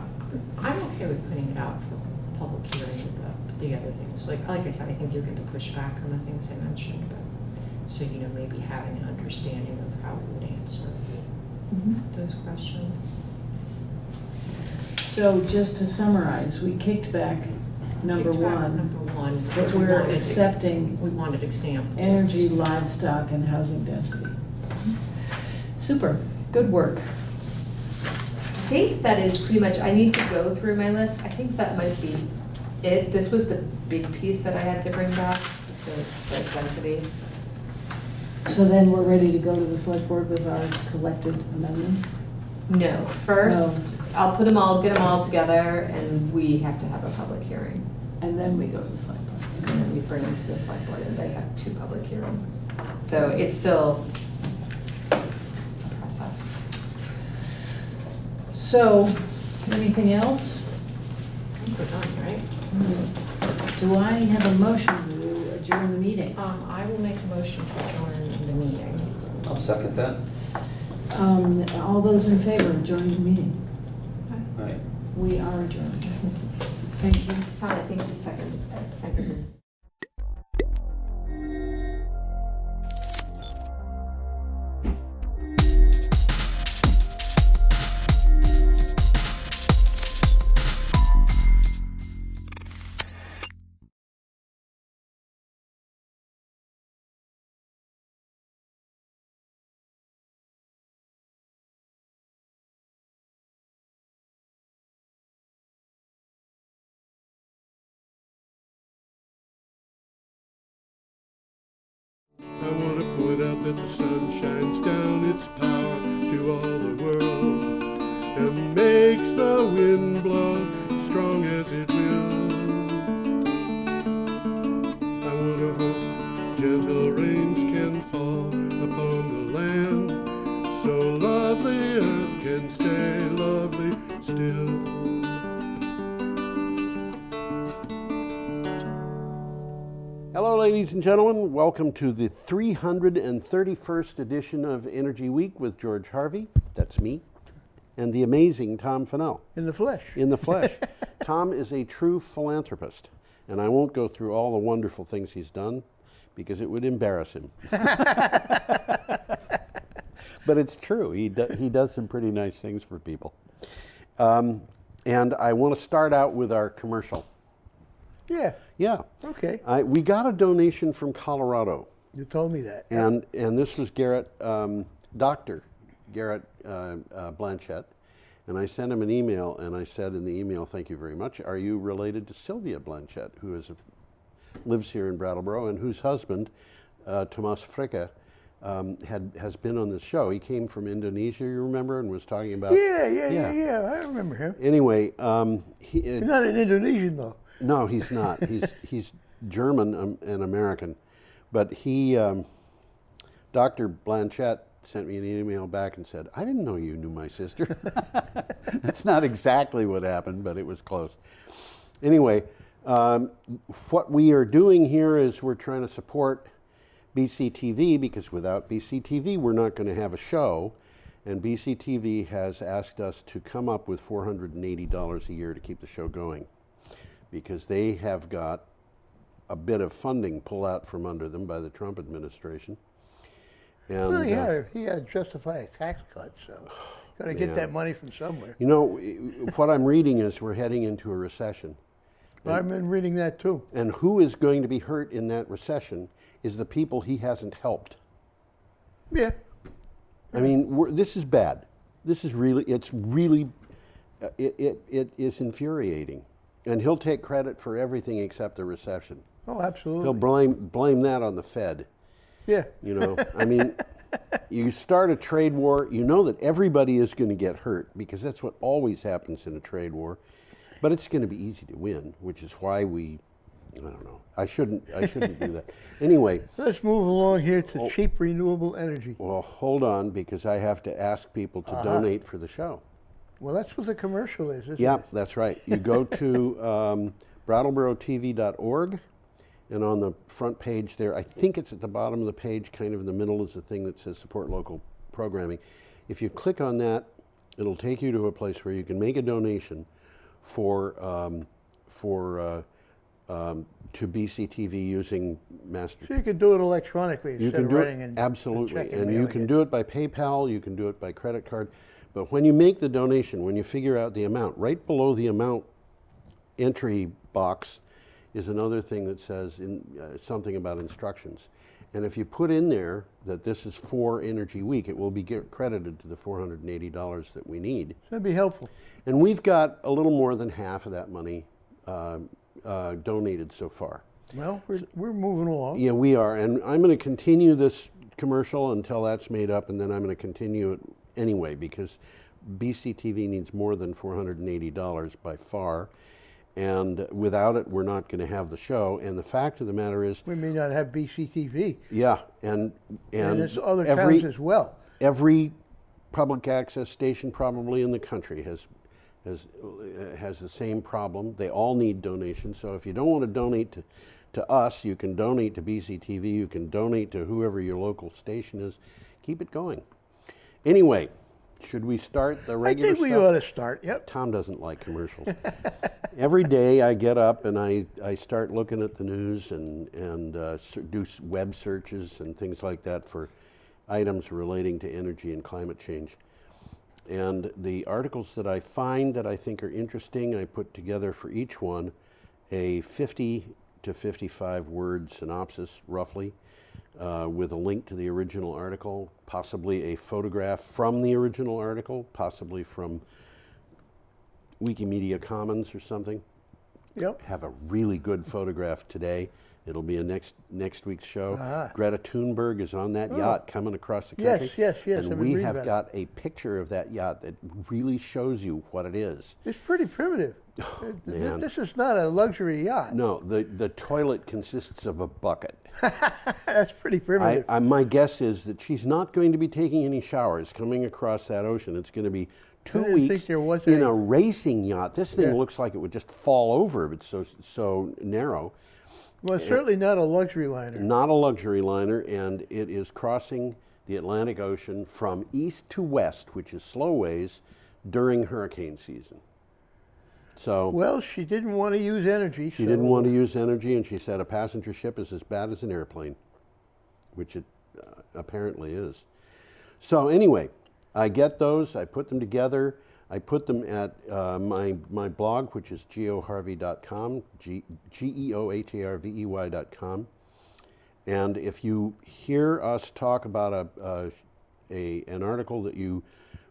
I'm okay with putting it out for public hearing with the other things. Like I said, I think you'll get the pushback on the things I mentioned, but, so, maybe having an understanding of how we would answer those questions. So just to summarize, we kicked back number Kicked back one. Number 1. Because we we're wanted- accepting We wanted examples. energy, livestock, and housing density. Super, good work. I think that is pretty much, I need to go through my list. I think that might be it. This was the big piece that I had to bring back, the density. So then we're ready to go to the select board with our collected amendments? No, first, I'll get them all together, and we have to have a public hearing. And then we go to the select board. And then we bring them to the select board, and they have 2 public hearings. So it's still a process. So, anything else? I think we're done, right? Do I have a motion to adjourn the meeting? I will make a motion to adjourn the meeting. I'll second that. All those in favor of adjourning the meeting? Right. We are adjourned. Thank you. Todd, I think you seconded. I want to point out that the sun shines down its power to all the world and makes the wind blow strong as it will. I want to hope gentle rains can fall upon the land so lovely earth can stay lovely still. Hello, ladies and gentlemen. Welcome to the 331st edition of Energy Week with George Harvey. That's me. And the amazing Tom Fennell. In the flesh. In the flesh. Tom is a true philanthropist. And I won't go through all the wonderful things he's done because it would embarrass him. But it's true. He does some pretty nice things for people. And I want to start out with our commercial. Yeah. Yeah. Okay. We got a donation from Colorado. You told me that. And this was Garrett, Dr. Garrett Blanchett. And I sent him an email, and I said in the email, thank you very much. Are you related to Sylvia Blanchett, who lives here in Brattleboro, and whose husband, Tomas Fricke, has been on this show. He came from Indonesia, you remember, and was talking about... Yeah. I remember him. Anyway... He's not an Indonesian, though. No, he's not. He's German and American. But Dr. Blanchett sent me an email back and said, I didn't know you knew my sister. That's not exactly what happened, but it was close. Anyway, what we are doing here is we're trying to support BCTV, because without BCTV, we're not going to have a show. And BCTV has asked us to come up with $480 a year to keep the show going, because they have got a bit of funding pulled out from under them by the Trump administration. And, well, he had to justify a tax cut, so got to get that money from somewhere. You know, what I'm reading is we're heading into a recession. I've been reading that too. And who is going to be hurt in that recession is the people he hasn't helped. Yeah. I mean, this is bad. This is really, it is infuriating. And he'll take credit for everything except the recession. Oh, absolutely. He'll blame that on the Fed. Yeah. You know, I mean, you start a trade war, you know that everybody is going to get hurt, because that's what always happens in a trade war. But it's going to be easy to win, which is why I don't know. I shouldn't do that. Anyway. Let's move along here to cheap renewable energy. Well, hold on, because I have to ask people to donate for the show. Well, that's what the commercial is, isn't it? Yeah, that's right. You go to BrattleboroTV.org, and on the front page there, I think it's at the bottom of the page, kind of in the middle, is the thing that says support local programming. If you click on that, it'll take you to a place where you can make a donation to BCTV using Master. So you can do it electronically instead of writing and absolutely, and you can do it by PayPal, you can do it by credit card. But when you make the donation, when you figure out the amount, right below the amount entry box is another thing that says something about instructions. And if you put in there that this is for Energy Week, it will be credited to the $480 that we need. That'd be helpful. And we've got a little more than half of that money donated so far. Well, we're moving along. Yeah, we are. And I'm going to continue this commercial until that's made up, and then I'm going to continue it anyway, because BCTV needs more than $480 by far. And without it, we're not going to have the show. And the fact of the matter is, we may not have BCTV. Yeah, and there's other towns as well. Every public access station probably in the country has the same problem. They all need donations. So if you don't want to donate to us, you can donate to BCTV. You can donate to whoever your local station is. Keep it going. Anyway, should we start the I regular think we stuff? ought to start, yep. Tom doesn't like commercials. Every day I get up and I start looking at the news and do web searches and things like that for items relating to energy and climate change. And the articles that I find that I think are interesting, I put together for each one a 50 to 55 word synopsis, roughly, with a link to the original article, possibly a photograph from the original article, possibly from Wikimedia Commons or something. Yep. Have a really good photograph today. It'll be a next week's show. Ah. Greta Thunberg is on that Oh. yacht coming across the Yes, country. yes, yes, I've And been we reading have about it. got a picture of that yacht that really shows you what it is. It's pretty primitive. Man. This is not a luxury yacht. No, the toilet consists of a bucket. That's pretty primitive. My guess is that she's not going to be taking any showers coming across that ocean. It's going to be I 2 didn't weeks think there was in any. a racing yacht. This thing Yeah. looks like it would just fall over. It's so narrow. Well, it's certainly not a luxury liner. Not a luxury liner, and it is crossing the Atlantic Ocean from east to west, which is slowways, during hurricane season. So Well, she didn't want to use energy. she didn't want to use energy, and she said a passenger ship is as bad as an airplane, which it apparently is. So anyway, I get those, I put them together, I put them at my blog, which is geoharvey.com, geoharvey.com. And if you hear us talk about an article that you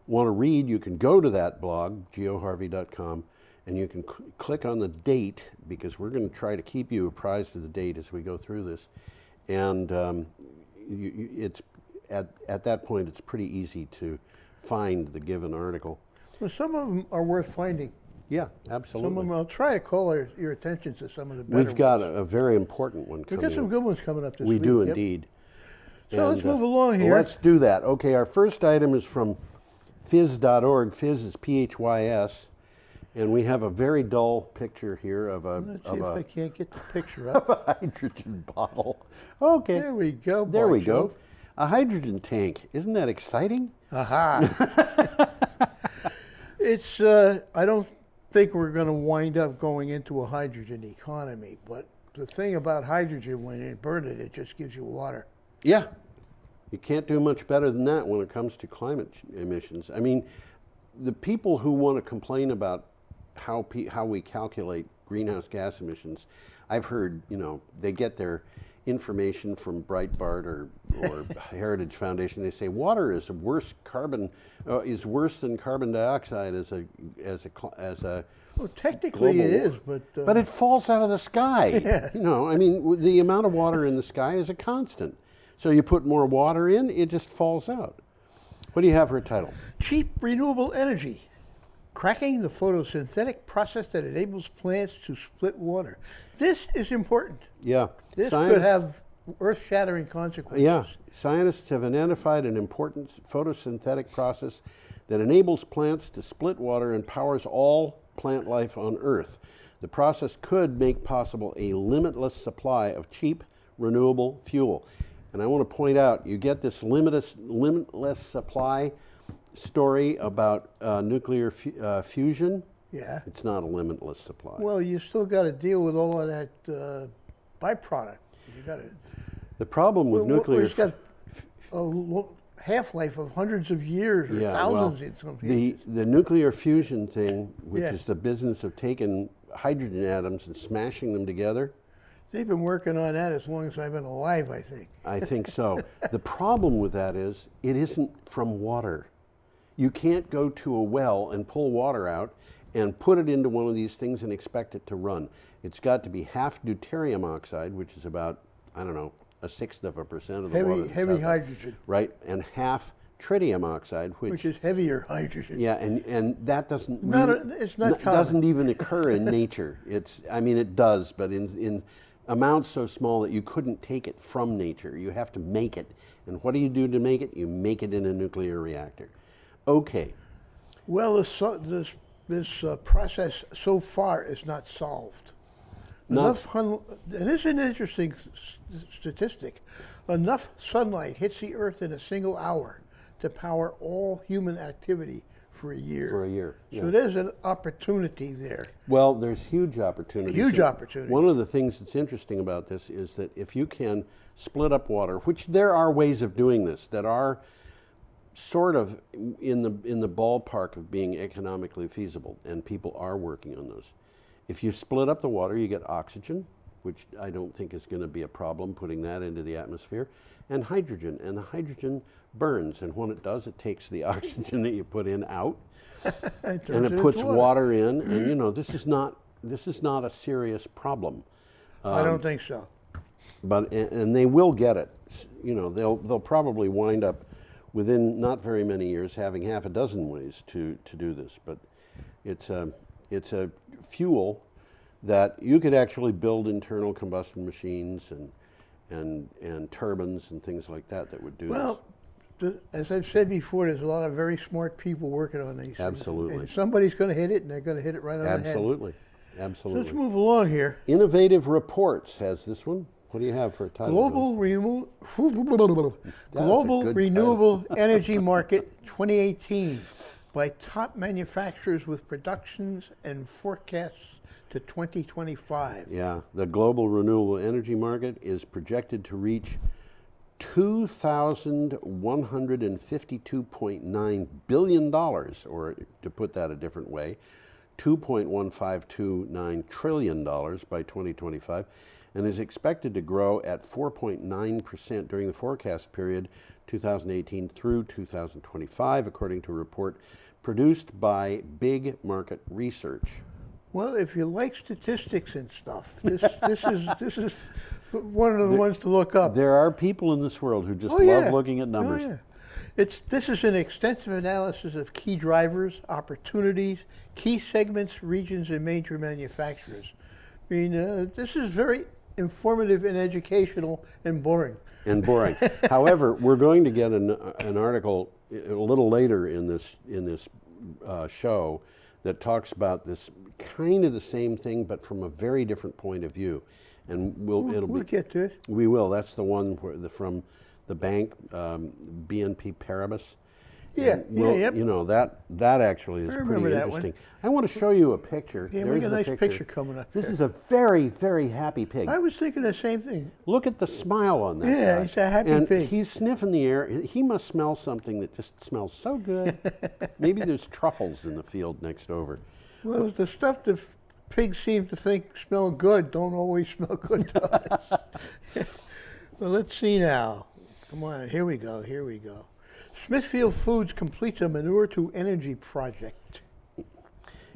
want to read, you can go to that blog, geoharvey.com, and you can click on the date, because we're going to try to keep you apprised of the date as we go through this. And it's at that point, it's pretty easy to find the given article. Well, some of them are worth finding. Yeah, absolutely. Some of them, I'll try to call your attention to some of the better We've got ones. a very important one We've coming got some up. good ones coming up this We week. do Yep. indeed. So let's And, move along here. Let's do that. Okay, our first item is from phys.org. Phys is P-H-Y-S. And we have a very dull picture here of Let's see if I can't get the picture of up. a hydrogen bottle. Okay. There we go. There we Bon go. Jove. A hydrogen tank. Isn't that exciting? Aha. It's, I don't think we're going to wind up going into a hydrogen economy, but the thing about hydrogen, when you burn it, it just gives you water. Yeah. You can't do much better than that when it comes to climate emissions. I mean, the people who want to complain about how we calculate greenhouse gas emissions, I've heard, they get their information from Breitbart or Heritage Foundation. They say water is worse than carbon dioxide as a Well, technically it is, but it falls out of the sky. Yeah. I mean, the amount of water in the sky is a constant. So you put more water in, it just falls out. What do you have for a title? Cheap renewable energy. Cracking the photosynthetic process that enables plants to split water. This is important. Yeah. This could have earth-shattering consequences. Yeah. Scientists have identified an important photosynthetic process that enables plants to split water and powers all plant life on Earth. The process could make possible a limitless supply of cheap, renewable fuel. And I want to point out, you get this limitless supply story about nuclear fusion. Yeah. It's not a limitless supply. Well, you still got to deal with all of that byproduct. You got to. The problem with nuclear It's got a half-life of hundreds of years or thousands in some cases. The nuclear fusion thing, which Yeah. is the business of taking hydrogen atoms and smashing them together. They've been working on that as long as I've been alive, I think. I think so. The problem with that is it isn't from water. You can't go to a well and pull water out and put it into one of these things and expect it to run. It's got to be half deuterium oxide, which is about, I don't know, 1/6% of the water. Heavy hydrogen. Right, and half tritium oxide, Which is heavier hydrogen. Yeah, and that doesn't It's not common. doesn't even occur in nature. It does, but in amounts so small that you couldn't take it from nature. You have to make it. And what do you do to make it? You make it in a nuclear reactor. Okay. Well, this process so far is not solved. And it's an interesting statistic. Enough sunlight hits the Earth in a single hour to power all human activity for a year. For a year, So yeah. there's an opportunity there. Well, there's huge opportunity. Huge opportunity. One of the things that's interesting about this is that if you can split up water, which there are ways of doing this that are sort of in the ballpark of being economically feasible, and people are working on those. If you split up the water, you get oxygen, which I don't think is going to be a problem putting that into the atmosphere, and hydrogen. And the hydrogen burns, and when it does, it takes the oxygen that you put in out, and it puts water in. And you know, this is not a serious problem. I don't think so. But and they will get it. You know, they'll probably wind up within not very many years having half a dozen ways to do this. But it's a fuel that you could actually build internal combustion machines and turbines and things like that would do this. Well, as I've said before, there's a lot of very smart people working on these Absolutely. things. And somebody's going to hit it, and they're going to hit it right on the head. Absolutely. So Absolutely. let's move along here. Innovative Reports has this one. What do you have for a title? Global good Renewable Energy Market 2018 by top manufacturers with productions and forecasts to 2025. Yeah, the global renewable energy market is projected to reach $2,152.9 billion, or to put that a different way, $2.1529 trillion by 2025, and is expected to grow at 4.9% during the forecast period 2018 through 2025, according to a report produced by Big Market Research. Well, if you like statistics and stuff, this is one of the ones to look up. There are people in this world who just yeah. love looking at numbers. Oh, yeah. This is an extensive analysis of key drivers, opportunities, key segments, regions, and major manufacturers. I mean, this is very informative and educational and boring. And boring. However, we're going to get an article a little later in this show that talks about this kind of the same thing, but from a very different point of view. And we'll get to it. We will. That's the one from the bank, BNP Paribas. Yeah, yep. You know, that actually is pretty interesting. I want to show you a picture. Yeah, we got a nice picture coming up. This is a very, very happy pig. I was thinking the same thing. Look at the smile on that Yeah, guy. he's a happy and pig. He's sniffing the air. He must smell something that just smells so good. Maybe there's truffles in the field next over. Well, the stuff that pigs seem to think smell good don't always smell good to us. Well, let's see now. Come on, here we go. Smithfield Foods completes a manure to energy project.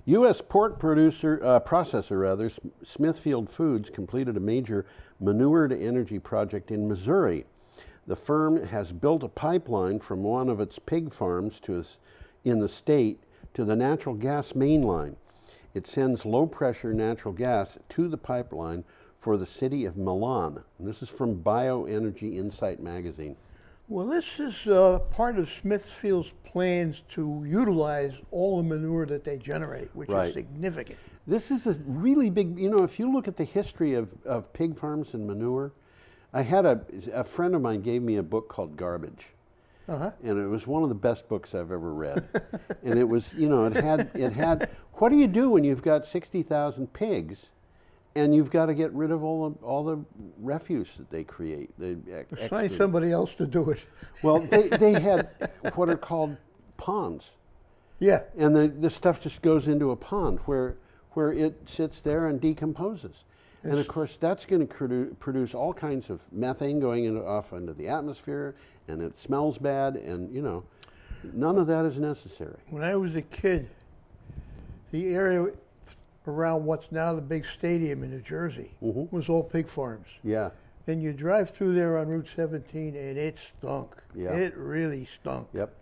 U.S. pork processor Smithfield Foods completed a major manure to energy project in Missouri. The firm has built a pipeline from one of its pig farms in the state to the natural gas main line. It sends low-pressure natural gas to the pipeline for the city of Milan. And this is from Bioenergy Insight magazine. Well, this is part of Smithfield's plans to utilize all the manure that they generate, which is significant. This is a really big, you know, if you look at the history of pig farms and manure, I had a friend of mine gave me a book called Garbage. Uh-huh. And it was one of the best books I've ever read. And it was, you know, it had, what do you do when you've got 60,000 pigs and you've got to get rid of all the refuse that they create? Find somebody else to do it. Well, they had what are called ponds. Yeah. And the stuff just goes into a pond where it sits there and decomposes. And of course, that's going to produce all kinds of methane going off into the atmosphere, and it smells bad, and you know, none of that is necessary. When I was a kid, the area around what's now the big stadium in New Jersey was all pig farms. Yeah. And you drive through there on Route 17, and it stunk. Yeah. It really stunk. Yep.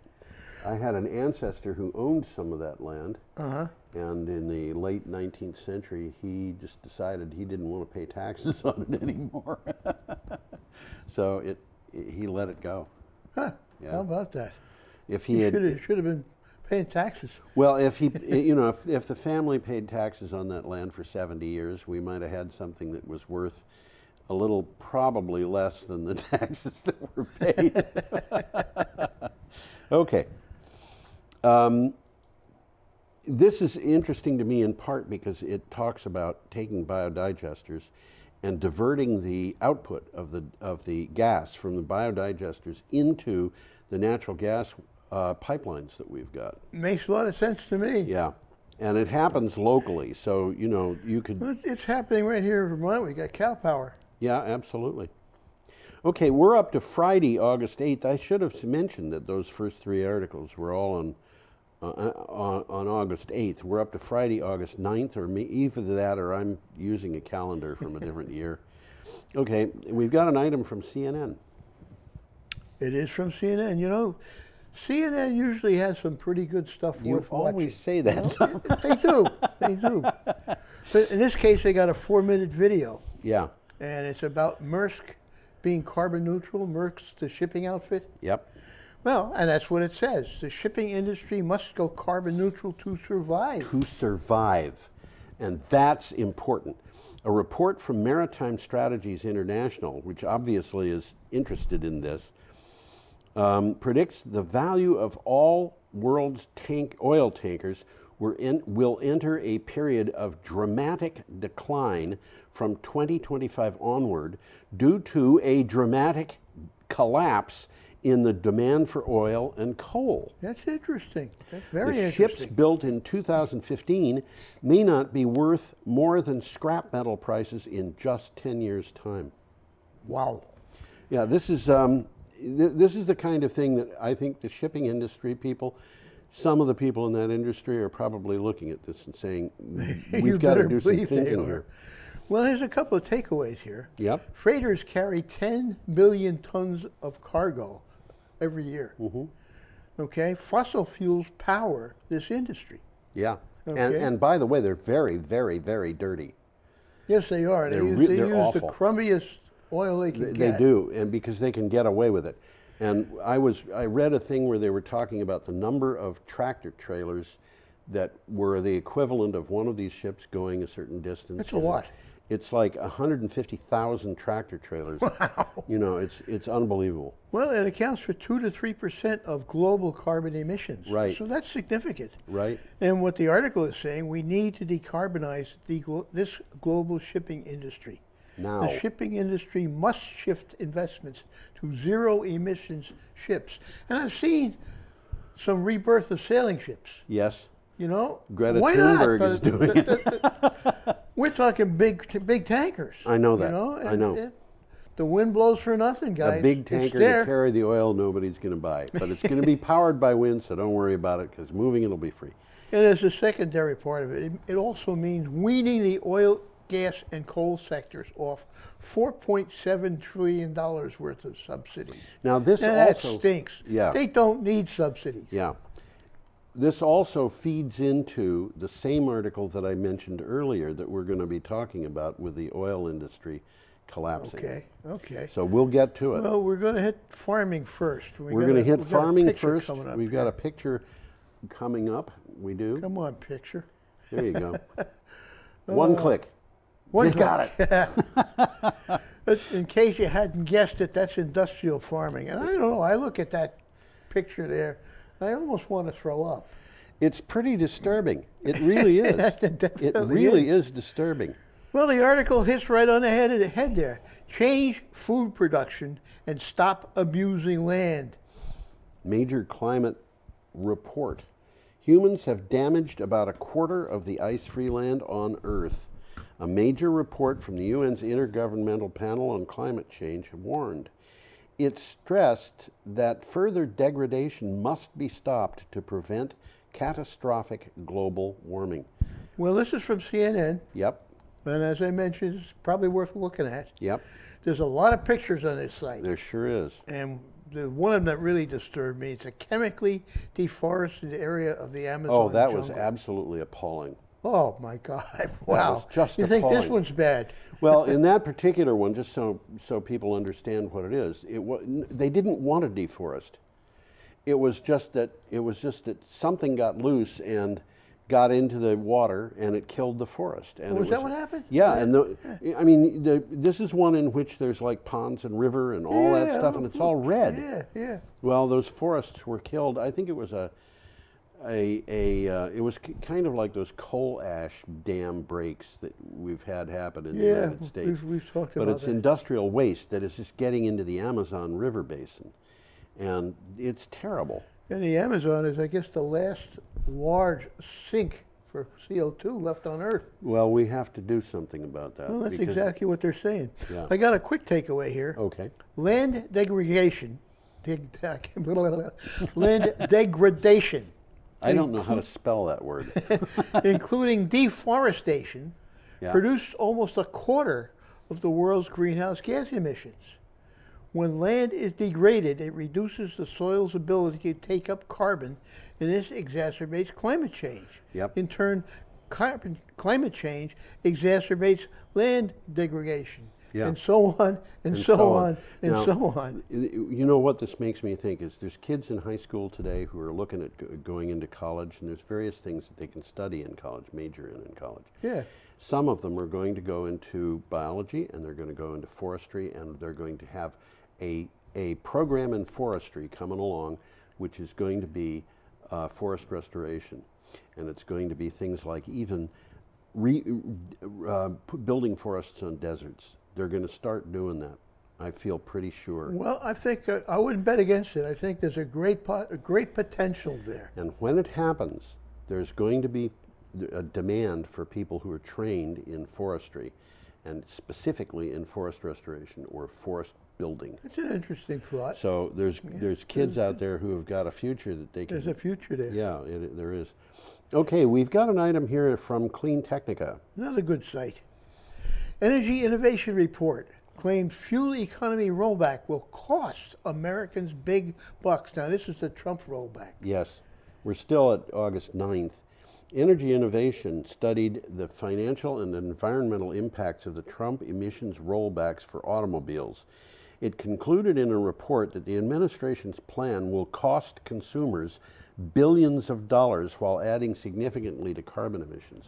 I had an ancestor who owned some of that land. Uh-huh. And in the late 19th century, he just decided he didn't want to pay taxes on it anymore. So he let it go. Huh. Yeah. How about that? If he should have been paying taxes. Well, if if the family paid taxes on that land for 70 years, we might have had something that was worth a little, probably less than the taxes that were paid. Okay. This is interesting to me in part because it talks about taking biodigesters and diverting the output of the gas from the biodigesters into the natural gas pipelines that we've got. Makes a lot of sense to me. Yeah. And it happens locally, so, you know, you could... Well, it's happening right here in Vermont. We got cow power. Yeah, absolutely. Okay, we're up to Friday, August 8th. I should have mentioned that those first three articles were all on August 8th. We're up to Friday, August 9th, or either that or I'm using a calendar from a different year. Okay, we've got an item from CNN. It is from CNN. You know, CNN usually has some pretty good stuff worth watching. You always say that. You know, they do. They do. But in this case, they got a 4-minute video. Yeah. And it's about Maersk being carbon neutral. Maersk's the shipping outfit. Yep. Well, and that's what it says. The shipping industry must go carbon neutral to survive. To survive. And that's important. A report from Maritime Strategies International, which obviously is interested in this, predicts the value of all world's oil tankers will enter a period of dramatic decline from 2025 onward due to a dramatic collapse in the demand for oil and coal. That's interesting. That's very the interesting. Ships built in 2015 may not be worth more than scrap metal prices in just 10 years' time. Wow. Yeah, this is the kind of thing that I think the shipping industry people, some of the people in that industry are probably looking at this and saying, we've got to do some thinking here. Well, there's a couple of takeaways here. Yep. Freighters carry 10 billion tons of cargo every year. Mm-hmm. Okay? Fossil fuels power this industry. Yeah. Okay. And by the way, they're very, very, very dirty. Yes, they are. They use the awful. crummiest oil they can get. They do, and because they can get away with it. And I read a thing where they were talking about the number of tractor trailers that were the equivalent of one of these ships going a certain distance. That's a lot. It's like 150,000 tractor trailers. Wow. You know, it's unbelievable. Well, it accounts for 2 to 3% of global carbon emissions. Right. So that's significant. Right. And what the article is saying, we need to decarbonize this global shipping industry. Now. The shipping industry must shift investments to zero emissions ships. And I've seen some rebirth of sailing ships. Yes. You know, Greta why Thunberg not? is doing it. We're talking big tankers. I know that. You know? I know. The wind blows for nothing, guys. A big tanker to carry the oil nobody's going to buy. But it's going to be powered by wind, so don't worry about it, because moving it'll be free. And there's a secondary part of it. It also means weaning the oil, gas, and coal sectors off $4.7 trillion worth of subsidies. Now this and also that stinks. Yeah. They don't need subsidies. Yeah. This also feeds into the same article that I mentioned earlier that we're going to be talking about with the oil industry collapsing. Okay, okay. So we'll get to it. Well, we're going to hit farming first. We're going to hit farming first. We've got a picture coming up. We do. Come on, picture. There you go. One click. You got it. In case you hadn't guessed it, that's industrial farming. And I don't know, I look at that picture there, I almost want to throw up. It's pretty disturbing. It really is. It really is disturbing. Well, the article hits right on the head there. Change food production and stop abusing land. Major climate report. Humans have damaged about a quarter of the ice-free land on Earth. A major report from the UN's Intergovernmental Panel on Climate Change warned. It stressed that further degradation must be stopped to prevent catastrophic global warming. Well, this is from CNN. Yep. And as I mentioned, it's probably worth looking at. Yep. There's a lot of pictures on this site. There sure is. And the one of them that really disturbed me, it's a chemically deforested area of the Amazon Oh, that jungle. was absolutely appalling. Oh my God! Wow. Just you appalling. think this one's bad? Well, in that particular one, just so people understand what it is, they didn't want to deforest. It was just that something got loose, and got into the water and it killed the forest. And Oh, it is that what happened? Yeah, Yeah. and I mean, this is one in which there's like ponds and river and all that Yeah, stuff, and it's all red. Yeah, yeah. Well, those forests were killed. I think it was it was kind of like those coal ash dam breaks that we've had happen in the United States. We've talked but about it's that. industrial waste that is just getting into the Amazon River basin, and it's terrible. And the Amazon is, I guess, the last large sink for CO2 left on Earth. Well, we have to do something about that. Well, that's because- exactly what they're saying. Yeah. I got a quick takeaway here. Okay. Land degradation. Land degradation. I don't know how to spell that word. Including deforestation, Yeah. produced almost a quarter of the world's greenhouse gas emissions. When land is degraded, it reduces the soil's ability to take up carbon, and this exacerbates climate change. Yep. In turn, climate change exacerbates land degradation, Yeah. and so on, and so on, and Now, so on. You know what this makes me think is there's kids in high school today who are looking at going into college, and there's various things that they can study in college, major in college. Yeah. Some of them are going to go into biology, and they're going to go into forestry, and they're going to have a program in forestry coming along, which is going to be forest restoration. And it's going to be things like even building forests on deserts. They're going to start doing that. I feel pretty sure. Well, I think I wouldn't bet against it. I think there's a great potential there. And when it happens, there's going to be a demand for people who are trained in forestry, and specifically in forest restoration or forest building. It's an interesting thought. So there's kids out there who have got a future that they can. There's a future there. Yeah, there is. Okay, we've got an item here from Clean Technica. Another good site. Energy Innovation Report claims fuel economy rollback will cost Americans big bucks. Now, this is the Trump rollback. Yes, we're still at August 9th. Energy Innovation studied the financial and environmental impacts of the Trump emissions rollbacks for automobiles. It concluded in a report that the administration's plan will cost consumers billions of dollars while adding significantly to carbon emissions.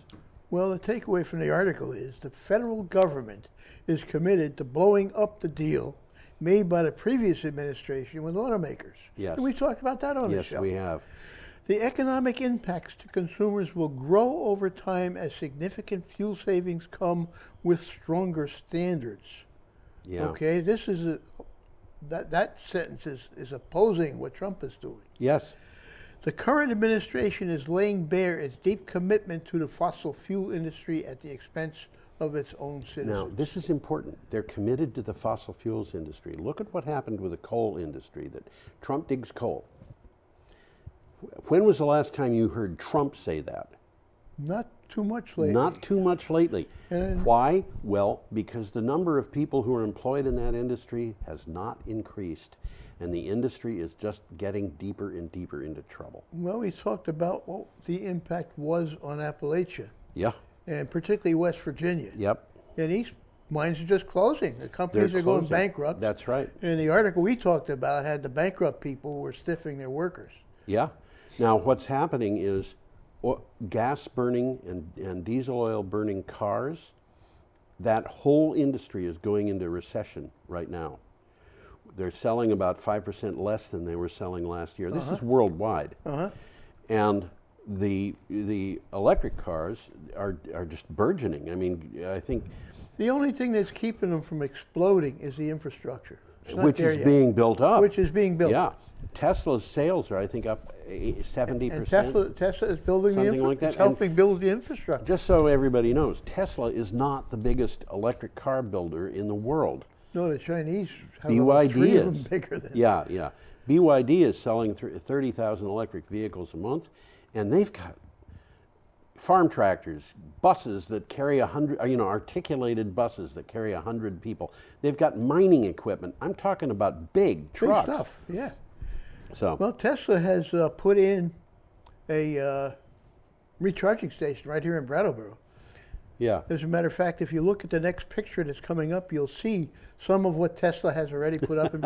Well, the takeaway from the article is the federal government is committed to blowing up the deal made by the previous administration with automakers. Yes. And we talked about that on the Yes, show. we have. The economic impacts to consumers will grow over time as significant fuel savings come with stronger standards. Yeah. Okay, this is that sentence is opposing what Trump is doing. Yes. The current administration is laying bare its deep commitment to the fossil fuel industry at the expense of its own citizens. Now, this is important. They're committed to the fossil fuels industry. Look at what happened with the coal industry, that Trump digs coal. When was the last time you heard Trump say that? Not too much lately. Not too much lately. And why? Well, because the number of people who are employed in that industry has not increased, and the industry is just getting deeper and deeper into trouble. Well, we talked about what the impact was on Appalachia. Yeah. And particularly West Virginia. Yep. And these mines are just closing. The companies They're are going closing. bankrupt. That's right. And the article we talked about had the bankrupt people who were stiffing their workers. Yeah. Now, what's happening is gas burning and diesel oil burning cars, that whole industry is going into recession right now. They're selling about 5% less than they were selling last year. This is worldwide. And the electric cars are just burgeoning. I mean, I think... The only thing that's keeping them from exploding is the infrastructure. It's not which there is yet. being built up. Which is being built. Yeah. Tesla's sales are, I think, up 70%. And Tesla is building the something like that. It's helping build the infrastructure. Just so everybody knows, Tesla is not the biggest electric car builder in the world. No, the Chinese have about 3 of them bigger than Yeah, yeah. BYD is selling 30,000 electric vehicles a month, and they've got farm tractors, buses that carry 100, articulated buses that carry 100 people. They've got mining equipment. I'm talking about big trucks. Big stuff, yeah. So. Well, Tesla has put in a recharging station right here in Brattleboro. Yeah. As a matter of fact, if you look at the next picture that's coming up, you'll see some of what Tesla has already put up in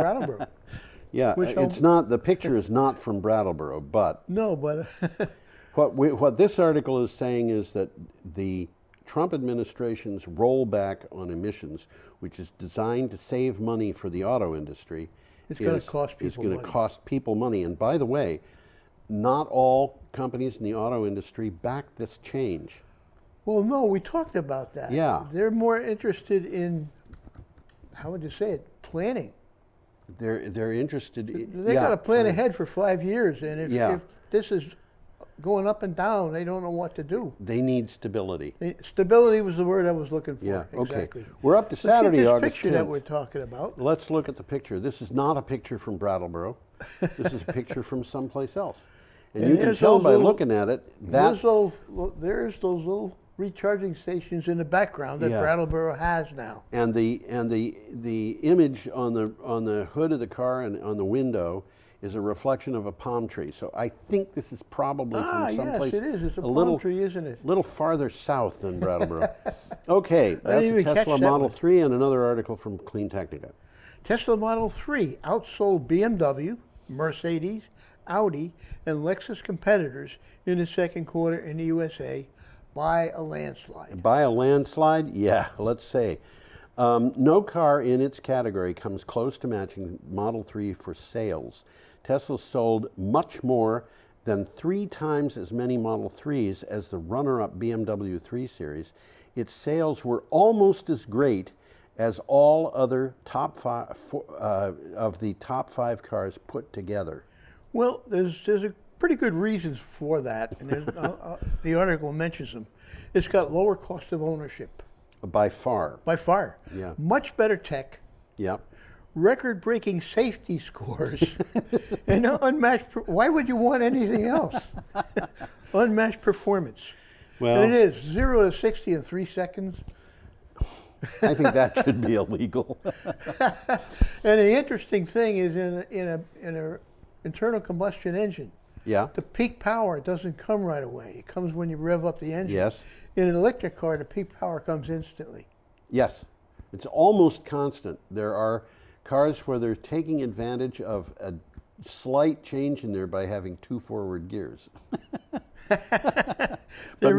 Yeah, it's not, the picture is not from Brattleboro, but... No, but What this article is saying is that the Trump administration's rollback on emissions, which is designed to save money for the auto industry, It's going to cost people is going to money. cost people money. And by the way, not all companies in the auto industry back this change. Well, no, we talked about that. Yeah. They're more interested in, how would you say it, planning. They're interested in... They got to plan ahead for 5 years, and if this is going up and down, they don't know what to do. They need stability. Stability was the word I was looking for. Yeah, exactly. okay. We're up to Saturday, Let's get August this picture 10th. that we're talking about. Let's look at the picture. This is not a picture from Brattleboro. This is a picture from someplace else. And you can tell by looking at it that... There's those little recharging stations in the background that Brattleboro has now. And the image on the hood of the car and on the window is a reflection of a palm tree. So I think this is probably from someplace... yes, it is. It's a palm tree, isn't it? A little farther south than Brattleboro. Okay, that's a even catch Tesla that Model one. 3 and another article from Clean Technica. Tesla Model 3 outsold BMW, Mercedes, Audi, and Lexus competitors in the second quarter in the USA by a landslide. By a landslide? Yeah, let's say. No car in its category comes close to matching Model 3 for sales. Tesla sold much more than 3 times as many Model 3s as the runner-up BMW 3 Series. Its sales were almost as great as all other of the top 5 cars put together. Well, there's a pretty good reasons for that, and the article mentions them. It's got lower cost of ownership. By far. By far. Yeah. Much better tech. Yep. Record-breaking safety scores, and unmatched. Why would you want anything else? Unmatched performance. Well, and it is 0 to 60 in 3 seconds. I think that should be illegal. And the interesting thing is, in a internal combustion engine, the peak power doesn't come right away. It comes when you rev up the engine. Yes. In an electric car, the peak power comes instantly. Yes. It's almost constant. There are cars where they're taking advantage of a slight change in there by having 2 forward gears. But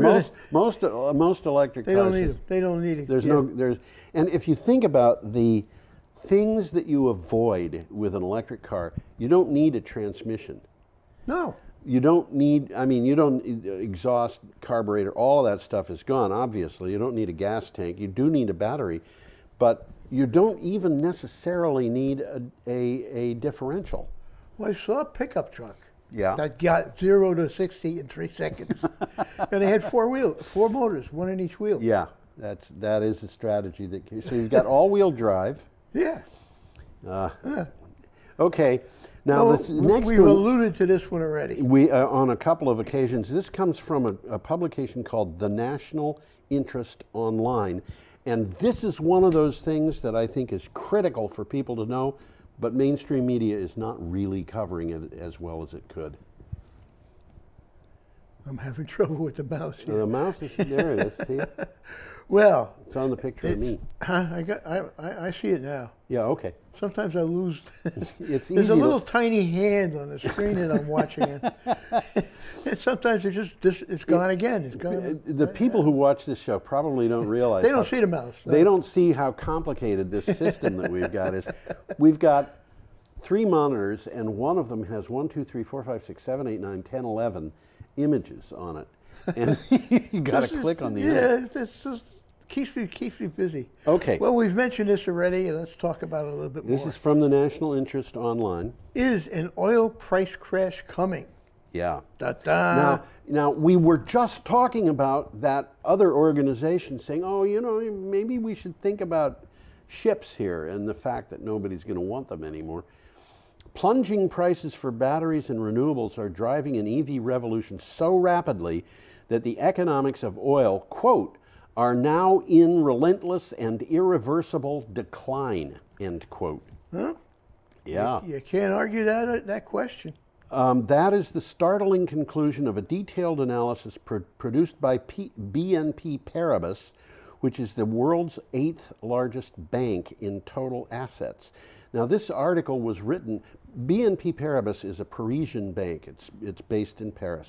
most electric cars, they don't need them. They don't need it. And if you think about the things that you avoid with an electric car, you don't need a transmission. No. You don't need, you don't exhaust, carburetor, all of that stuff is gone, obviously. You don't need a gas tank. You do need a battery, but you don't even necessarily need a differential. Well, I saw a pickup truck that got 0 to 60 in 3 seconds. And they had 4 motors, 1 in each wheel. Yeah, that is a strategy. So you've got all-wheel drive. Yeah. Okay. Now, we've alluded to this one already. We on a couple of occasions. This comes from a publication called The National Interest Online. And this is one of those things that I think is critical for people to know, but mainstream media is not really covering it as well as it could. I'm having trouble with the mouse here. The mouse is, there it is, see it? Well, it's on the picture of me. I see it now. Yeah, okay. Sometimes I lose. It's There's a little tiny hand on the screen that I'm watching it. And sometimes it's gone again. It's gone. The people who watch this show probably don't realize. They don't see the mouse. No. They don't see how complicated this system that we've got is. We've got 3 monitors, and one of them has 1, 2, 3, 4, 5, 6, 7, 8, 9, 10, 11 images on it. And you got to click on the image. Yeah, this just keeps me busy. Okay. Well, we've mentioned this already, and let's talk about it a little bit more. This is from the National Interest Online. Is an oil price crash coming? Yeah. Da-da. Now, we were just talking about that other organization saying, oh, maybe we should think about ships here and the fact that nobody's going to want them anymore. Plunging prices for batteries and renewables are driving an EV revolution so rapidly that the economics of oil, quote, are now in relentless and irreversible decline, end quote. Huh? Yeah. You can't argue that question. That is the startling conclusion of a detailed analysis produced by BNP Paribas, which is the world's 8th largest bank in total assets. Now, this article was written, BNP Paribas is a Parisian bank. It's based in Paris.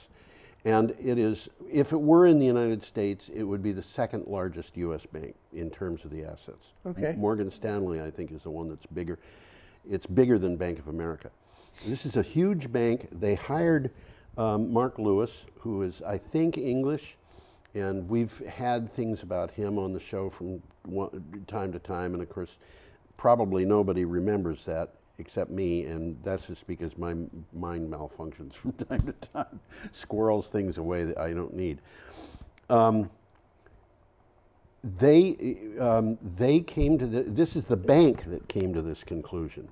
And it is, if it were in the United States, it would be the second largest U.S. bank in terms of the assets. Okay. Morgan Stanley, I think, is the one that's bigger. It's bigger than Bank of America. This is a huge bank. They hired Mark Lewis, who is, I think, English, and we've had things about him on the show from time to time, and of course, probably nobody remembers that except me, and that's just because my mind malfunctions from time to time, squirrels things away that I don't need. They came to this is the bank that came to this conclusion.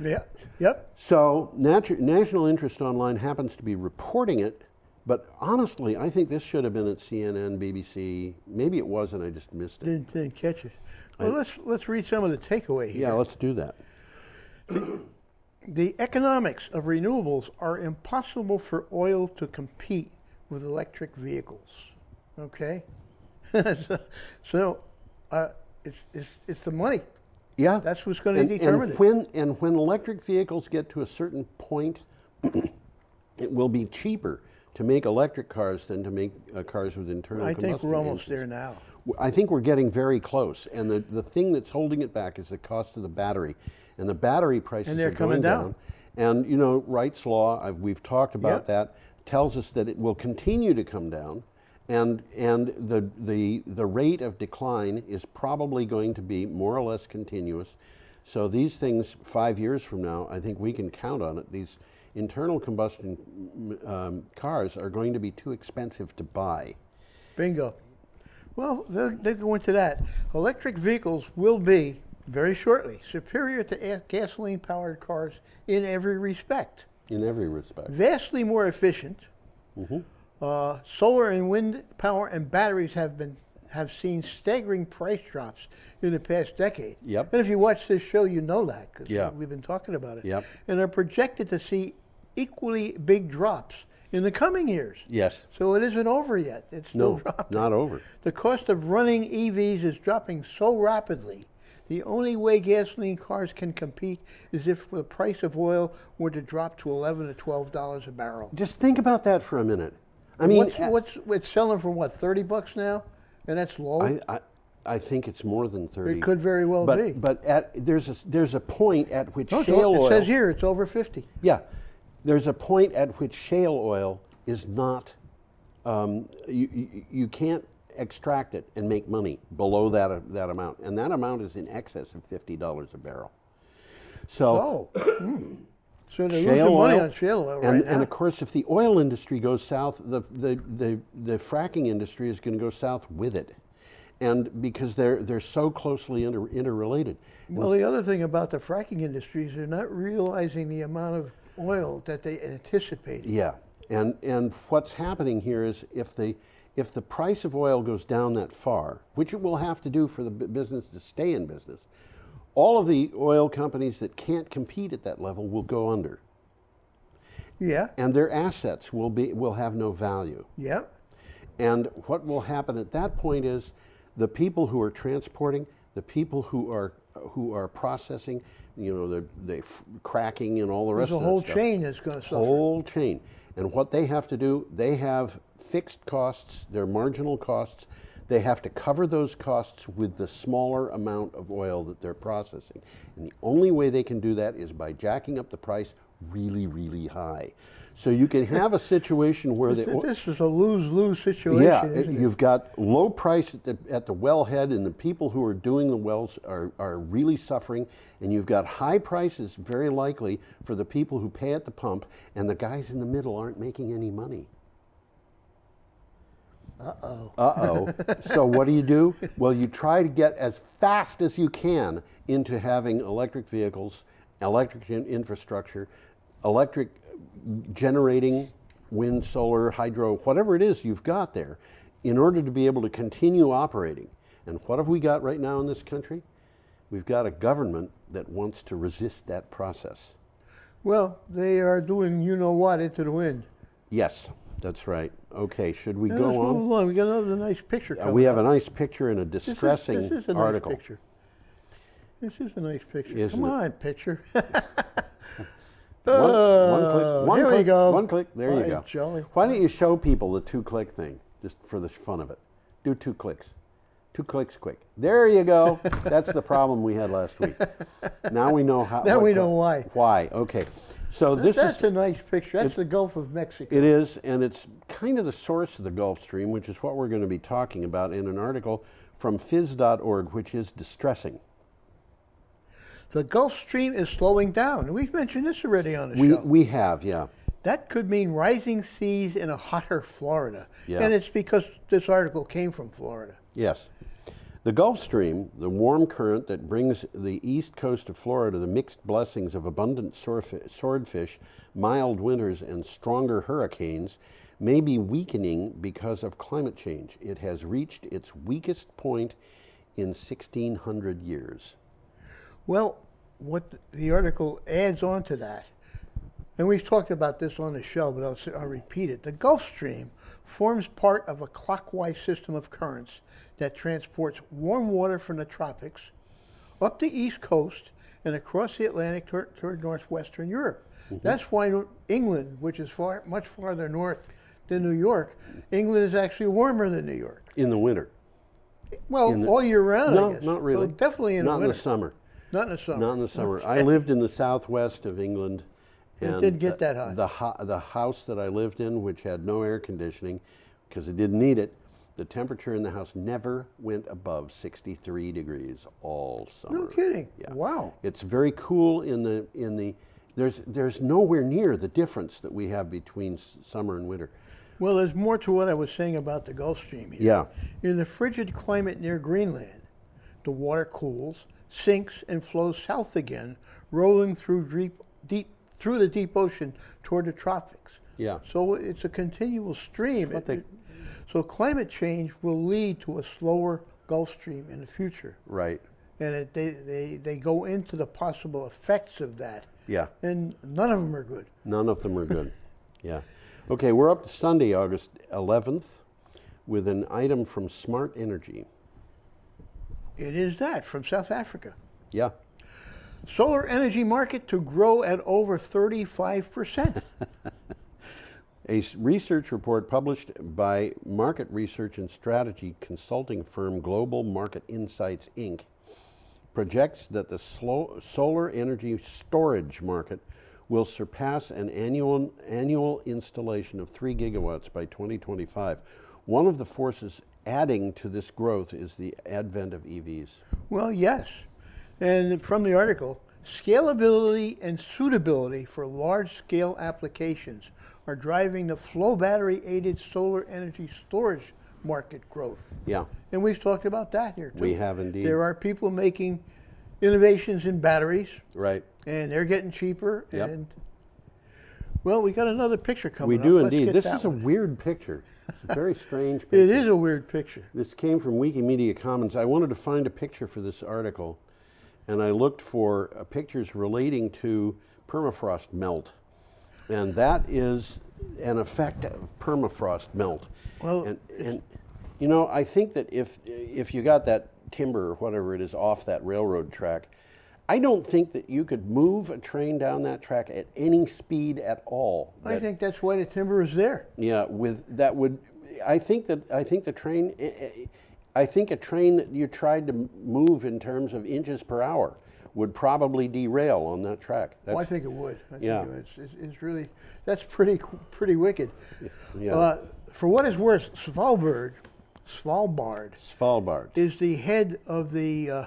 Yeah. Yep. So National Interest Online happens to be reporting it, but honestly, I think this should have been at CNN, BBC. Maybe it wasn't. I just missed it. Didn't catch it. Well, let's read some of the takeaway here. Yeah, let's do that. The economics of renewables are impossible for oil to compete with electric vehicles. Okay, so it's the money. Yeah, that's what's going to determine it. When electric vehicles get to a certain point, it will be cheaper to make electric cars than to make cars with internal combustion engines. I think we're almost there now. I think we're getting very close, and the thing that's holding it back is the cost of the battery, and the battery prices are going down. And you know, Wright's law, we've talked about that, tells us that it will continue to come down, and the rate of decline is probably going to be more or less continuous. So these things, 5 years from now, I think we can count on it. These internal combustion cars are going to be too expensive to buy. Bingo. Well, they'll go into that. Electric vehicles will be, very shortly, superior to gasoline-powered cars in every respect. In every respect. Vastly more efficient. Solar and wind power and batteries have seen staggering price drops in the past decade. Yep. And if you watch this show, you know that, because Yeah. we've been talking about it. Yep. And are projected to see equally big drops in the coming years. Yes. So it isn't over yet. It's still dropping. Not over. The cost of running EVs is dropping so rapidly. The only way gasoline cars can compete is if the price of oil were to drop to $11 to $12 a barrel. Just think about that for a minute. I mean, what's it's selling for what, $30 now, and that's low. I think it's more than 30. It could very well be. But there's a point at which No, shale oil. it says here it's over 50. Yeah, there's a point at which shale oil is not. You can't extract it and make money below that amount, and that amount is in excess of $50 a barrel. So they're losing money on shale oil right now. And of course, if the oil industry goes south, the fracking industry is going to go south with it, and because they're so closely interrelated. Well, the other thing about the fracking industry is they're not realizing the amount of oil that they anticipated. Yeah, and what's happening here is if the price of oil goes down that far, which it will have to do for the business to stay in business, all of the oil companies that can't compete at that level will go under. Yeah. And their assets will have no value. Yeah. And what will happen at that point is the people who are transporting, the people who are processing, you know, the cracking and all the rest of that stuff. There's a whole chain that's going to suffer. Whole chain. And what they have to do, they have fixed costs, their marginal costs. They have to cover those costs with the smaller amount of oil that they're processing. And the only way they can do that is by jacking up the price really, really high. So you can have a situation where this is a lose-lose situation. Yeah, isn't you've got low price at the wellhead, and the people who are doing the wells are really suffering, and you've got high prices, very likely, for the people who pay at the pump, and the guys in the middle aren't making any money. Uh-oh. Uh-oh. So what do? Well, you try to get as fast as you can into having electric vehicles, electric infrastructure, electric generating, wind, solar, hydro, whatever it is you've got there, in order to be able to continue operating. And what have we got right now in this country? We've got a government that wants to resist that process. Well, they are doing you-know-what into the wind. Yes. That's right. Okay, should we Let's go on? move along. We got another nice picture coming We have up. a nice picture and a distressing this is a article. Nice picture. This is a nice picture. Isn't Come it? on, picture. Here we go. One click. There you By go. jolly. Why don't you show people the 2-click thing, just for the fun of it? Do 2 clicks. 2 clicks quick. There you go. That's the problem we had last week. Now we know how. Now we know why. Why? Okay. So That's a nice picture. That's the Gulf of Mexico. It is, and it's kind of the source of the Gulf Stream, which is what we're going to be talking about in an article from phys.org, which is distressing. The Gulf Stream is slowing down. We've mentioned this already on the show. We have, yeah. That could mean rising seas in a hotter Florida. Yeah. And it's because this article came from Florida. Yes. The Gulf Stream, the warm current that brings the east coast of Florida the mixed blessings of abundant swordfish, mild winters, and stronger hurricanes, may be weakening because of climate change. It has reached its weakest point in 1,600 years. Well, what the article adds on to that, and we've talked about this on the show, but I'll repeat it. The Gulf Stream forms part of a clockwise system of currents that transports warm water from the tropics up the east coast and across the Atlantic toward northwestern Europe. Mm-hmm. That's why England, which is much farther north than New York, England is actually warmer than New York. In the winter. Well, all year round, no, I guess. not really. Well, definitely in the winter. Not in the summer. Not in the summer. Not in the summer. Okay. I lived in the southwest of England. It And didn't get that hot. The house that I lived in, which had no air conditioning, because it didn't need it, the temperature in the house never went above 63 degrees all summer. No kidding. Yeah. Wow. It's very cool in the there's nowhere near the difference that we have between summer and winter. Well, there's more to what I was saying about the Gulf Stream here. Yeah. In the frigid climate near Greenland, the water cools, sinks, and flows south again, rolling through the deep ocean toward the tropics. Yeah. So it's a continual stream. So climate change will lead to a slower Gulf Stream in the future. Right. And they go into the possible effects of that. Yeah. And none of them are good. None of them are good. Yeah. Okay, we're up to Sunday, August 11th, with an item from Smart Energy. It is that, from South Africa. Yeah. Solar energy market to grow at over 35%. A research report published by market research and strategy consulting firm Global Market Insights, Inc. projects that the solar energy storage market will surpass an annual installation of 3 gigawatts by 2025. One of the forces adding to this growth is the advent of EVs. Well, yes. And from the article, scalability and suitability for large-scale applications are driving the flow battery-aided solar energy storage market growth. Yeah. And we've talked about that here, too. We have indeed. There are people making innovations in batteries. Right. And they're getting cheaper. Yep. And, well, we got another picture coming up. We do Let's indeed. get This that is a one. weird picture. It's a very strange picture. It is a weird picture. This came from Wikimedia Commons. I wanted to find a picture for this article, and I looked for pictures relating to permafrost melt. And that is an effect of permafrost melt. Well, and you know, I think that if you got that timber or whatever it is off that railroad track, I don't think that you could move a train down that track at any speed at all. I think that's why the timber is there. Yeah, I think a train that you tried to move in terms of inches per hour would probably derail on that track. I think it would. Yeah. It's really, that's pretty wicked. Yeah. For what is worse, Svalbard is the head of the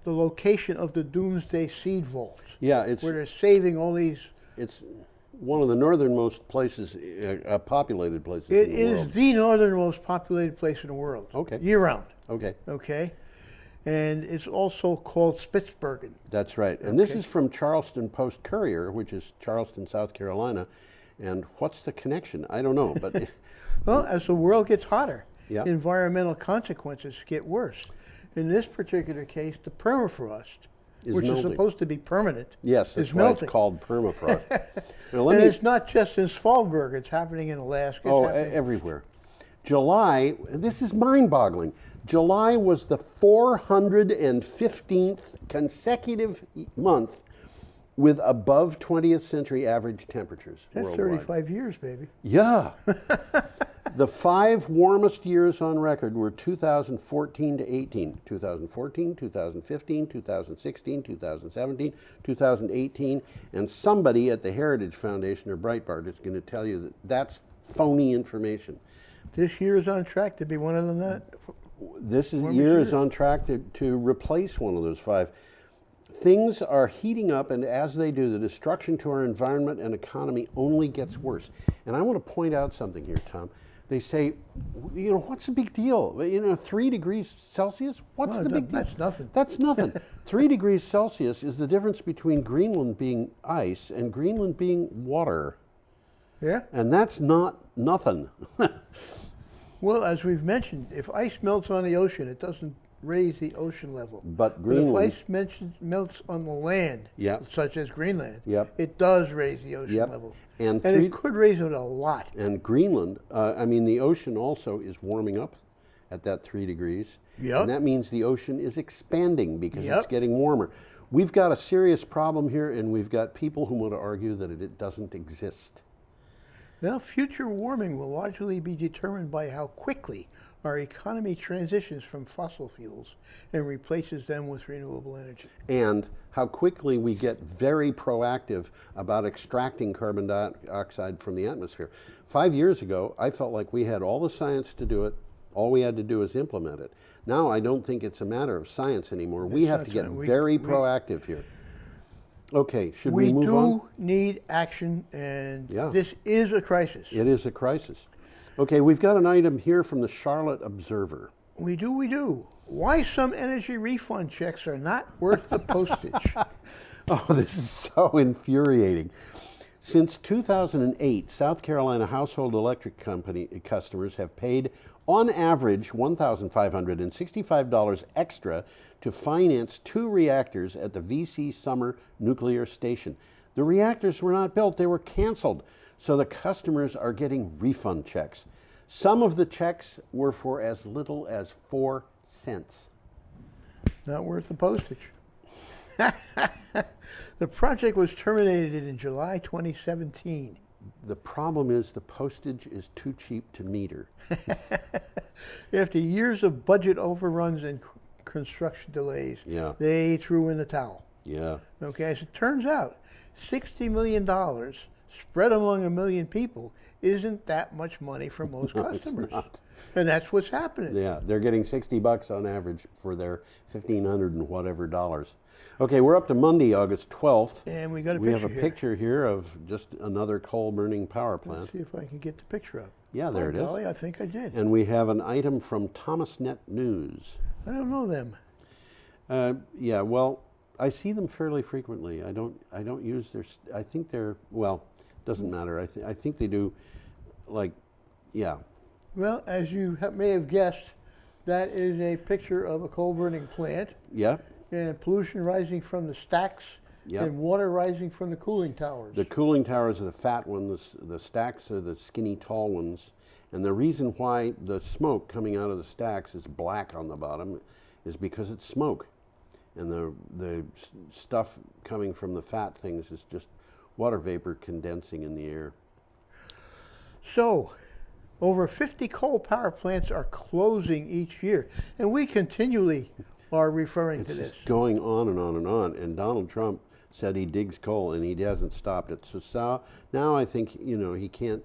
location of the Doomsday Seed Vaults. Yeah, where they're saving all these. It's one of the northernmost places, populated places It in the world. is the northernmost populated place in the world. Okay. Year round. Okay. Okay. And it's also called Spitsbergen. That's right. And this is from Charleston Post Courier, which is Charleston, South Carolina. And what's the connection? I don't know. But well, as the world gets hotter, yeah, environmental consequences get worse. In this particular case, the permafrost, which melting. is supposed to be permanent, yes, that's is why melting. it's called permafrost. Now, and it's not just in Svalbard, it's happening in Alaska. Everywhere. July, this is mind-boggling. July was the 415th consecutive month with above 20th century average temperatures That's worldwide. 35 years, baby. Yeah. The 5 warmest years on record were 2014 to 18. 2014, 2015, 2016, 2017, 2018. And somebody at the Heritage Foundation or Breitbart is going to tell you that that's phony information. This year is on track to be one of them. This year is on track to replace one of those 5. Things are heating up, and as they do, the destruction to our environment and economy only gets worse. And I want to point out something here, Tom. They say, you know, what's the big deal? You know, 3 degrees Celsius? What's the big deal? That's nothing. That's nothing. 3 degrees Celsius is the difference between Greenland being ice and Greenland being water. Yeah? And that's not nothing. Well, as we've mentioned, if ice melts on the ocean, it doesn't raise the ocean level. But Greenland... if ice melts on the land, such as Greenland, it does raise the ocean level. And it could raise it a lot. And Greenland, I mean, the ocean also is warming up at that 3 degrees. And that means the ocean is expanding because it's getting warmer. We've got a serious problem here, and we've got people who want to argue that it doesn't exist. Well, future warming will largely be determined by how quickly our economy transitions from fossil fuels and replaces them with renewable energy. And how quickly we get very proactive about extracting carbon dioxide from the atmosphere. 5 years ago, I felt like we had all the science to do it. All we had to do is implement it. Now I don't think it's a matter of science anymore. We have to get very proactive here. Okay, should we move on? We do need action, and this is a crisis. It is a crisis. Okay, we've got an item here from the Charlotte Observer. We do. Why some energy refund checks are not worth the postage. Oh, this is so infuriating. Since 2008, South Carolina household electric company customers have paid, on average, $1,565 extra to finance 2 reactors at the VC Summer Nuclear Station. The reactors were not built, they were canceled. So the customers are getting refund checks. Some of the checks were for as little as 4 cents. Not worth the postage. The project was terminated in July 2017. The problem is the postage is too cheap to meter. After years of budget overruns and construction delays, they threw in the towel. Yeah. Okay, as it turns out, $60 million spread among 1 million people isn't that much money for most customers. It's not. And that's what's happening. Yeah, they're getting $60 on average for their $1,500 and whatever dollars. Okay, we're up to Monday, August 12th. And we got a We picture have a picture here of just another coal-burning power plant. Let's see if I can get the picture up. Yeah, there it is. Golly, I think I did. And we have an item from ThomasNet News. I don't know them. Yeah, well, I see them fairly frequently. I don't use their. I think they're, well, doesn't matter. I think they do, like, yeah. Well, as you may have guessed, that is a picture of a coal-burning plant. Yeah. And pollution rising from the stacks and water rising from the cooling towers. The cooling towers are the fat ones, the stacks are the skinny tall ones. And the reason why the smoke coming out of the stacks is black on the bottom is because it's smoke. And the stuff coming from the fat things is just water vapor condensing in the air. So, over 50 coal power plants are closing each year. And we continually are referring to this. It's going on and on and on. And Donald Trump said he digs coal, and he hasn't stopped it. So now I think, you know, he can't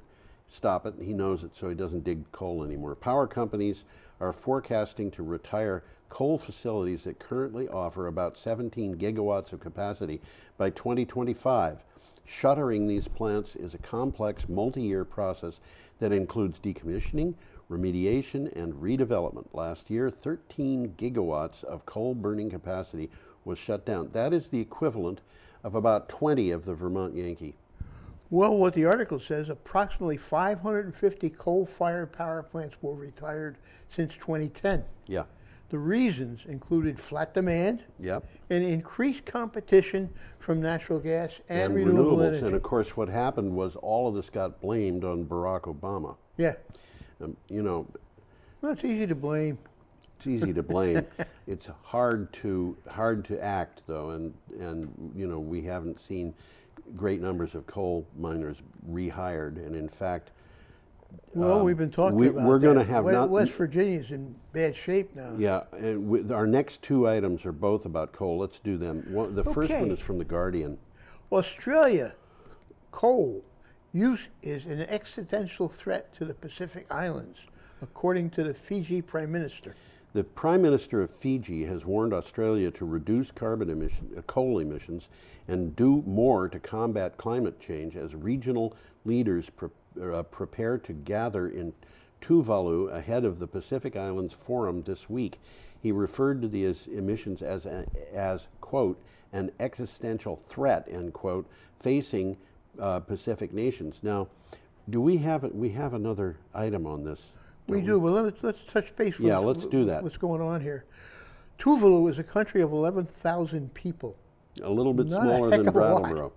stop it. He knows it, so he doesn't dig coal anymore. Power companies are forecasting to retire coal facilities that currently offer about 17 gigawatts of capacity by 2025. Shuttering these plants is a complex multi-year process that includes decommissioning, remediation, and redevelopment. Last year, 13 gigawatts of coal burning capacity was shut down. That is the equivalent of about 20 of the Vermont Yankee. Well, what the article says, approximately 550 coal-fired power plants were retired since 2010. Yeah. The reasons included flat demand and increased competition from natural gas and renewable energy. And of course, what happened was all of this got blamed on Barack Obama. Yeah. You know. Well, it's easy to blame. It's easy to blame. It's hard to act though, and you know, we haven't seen great numbers of coal miners rehired, and in fact, Well, we've been talking about we're going to that. have not. West Virginia's in bad shape now. Yeah, and with our next two items are both about coal. Let's do them. The first one Okay. is from The Guardian. Australia, coal use is an existential threat to the Pacific Islands, according to the Fiji Prime Minister. The Prime Minister of Fiji has warned Australia to reduce coal emissions and do more to combat climate change as regional leaders prepare to gather in Tuvalu ahead of the Pacific Islands Forum this week. He referred to the emissions as quote, an existential threat, end quote, facing Pacific nations. Now, we have another item on this? We do, but let's touch base with, let's do that. What's going on here. Tuvalu is a country of 11,000 people. A little bit Not smaller a heck than of a lot. Brattleboro.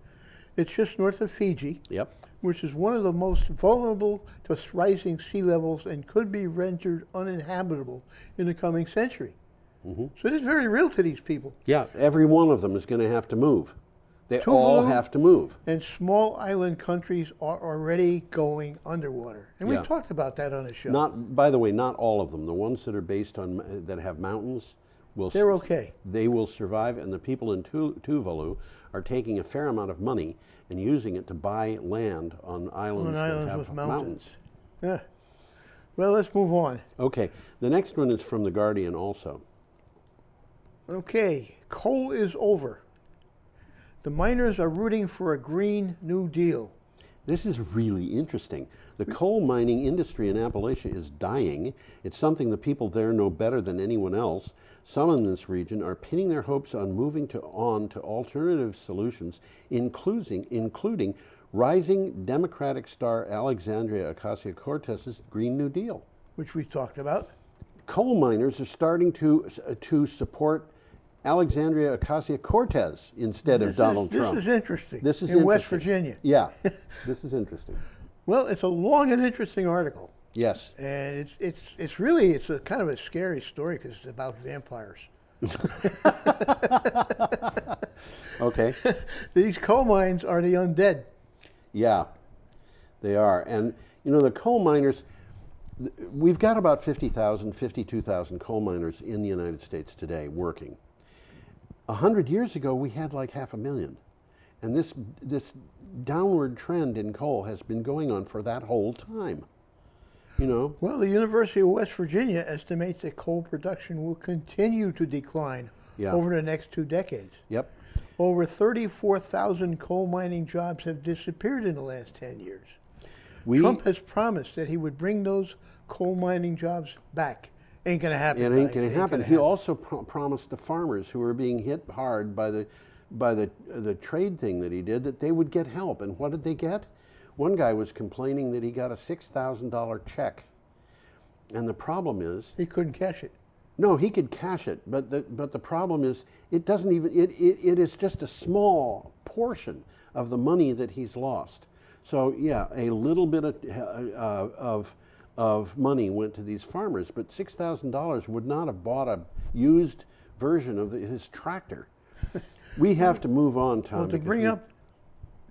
It's just north of Fiji. Yep. Which is one of the most vulnerable to rising sea levels and could be rendered uninhabitable in the coming century. Mm-hmm. So it is very real to these people. Yeah, every one of them is going to have to move. They Tuvalu all have to move. And small island countries are already going underwater. And Yeah. we've talked about that on the show. Not, by the way, not all of them. The ones that are based on, that have mountains, They're okay. They will survive, and the people in Tuvalu are taking a fair amount of money and using it to buy land on islands, that have with mountains. Yeah. Well, let's move on. Okay, the next one is from The Guardian also. Okay, coal is over. The miners are rooting for a Green New Deal. This is really interesting. The coal mining industry in Appalachia is dying. It's something the people there know better than anyone else. Some in this region are pinning their hopes on moving on to alternative solutions, including rising Democratic star Alexandria Ocasio-Cortez's Green New Deal. Which we talked about. Coal miners are starting to support Alexandria Ocasio-Cortez instead of Donald Trump. This is interesting. This is in West interesting. Virginia. Yeah, this is interesting. Well, it's a long and interesting article. Yes. And it's really a kind of a scary story because it's about vampires. Okay. These coal mines are the undead. Yeah, they are. And, you know, the coal miners, we've got about 50,000, 52,000 coal miners in the United States today working. 100 years ago, we had like 500,000. And this downward trend in coal has been going on for that whole time. You know? Well, the University of West Virginia estimates that coal production will continue to decline over the next 2 decades. Yep. Over 34,000 coal mining jobs have disappeared in the last 10 years. Trump has promised that he would bring those coal mining jobs back. Ain't going to happen. It ain't going to happen. He also promised the farmers who are being hit hard by the trade thing that he did that they would get help. And what did they get? One guy was complaining that he got a $6,000 check. And the problem is... He couldn't cash it. No, he could cash it, but the problem is it doesn't even, it is just a small portion of the money that he's lost. So yeah, a little bit of money went to these farmers, but $6,000 would not have bought a used version of his tractor. We have to move on, Tom. Well, to bring up,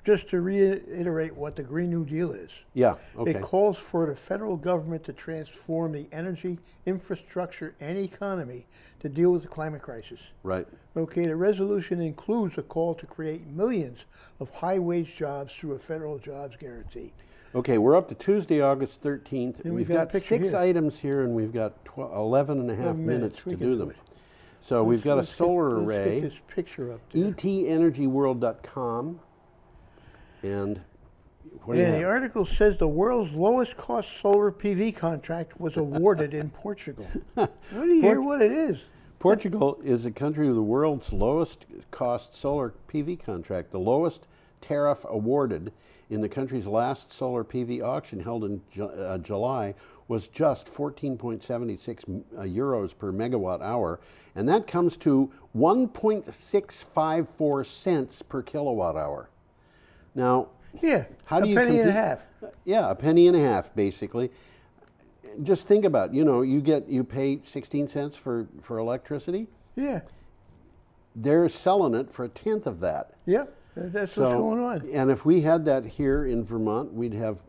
just to reiterate what the Green New Deal is. Yeah, okay. It calls for the federal government to transform the energy, infrastructure, and economy to deal with the climate crisis. Right. Okay, the resolution includes a call to create millions of high-wage jobs through a federal jobs guarantee. Okay, we're up to Tuesday, August 13th. And We've got 6 items here, and we've got 11 and a half minutes to do them. So we've got a solar array. Let's get this picture up there. etenergyworld.com. And what do you And have? the article says the world's lowest cost solar PV contract was awarded in Portugal. What do you hear what it is? Portugal is a country with the world's lowest cost solar PV contract. The lowest tariff awarded in the country's last solar PV auction held in July was just 14.76 euros per megawatt hour, and that comes to 1.654 cents per kilowatt hour. Now, yeah, how do you a penny and a compete? half. Yeah, a penny and a half, basically. just think about, you pay 16 cents for electricity. Yeah. They're selling it for a tenth of that. Yeah, that's what's going on. And if we had that here in Vermont, we'd have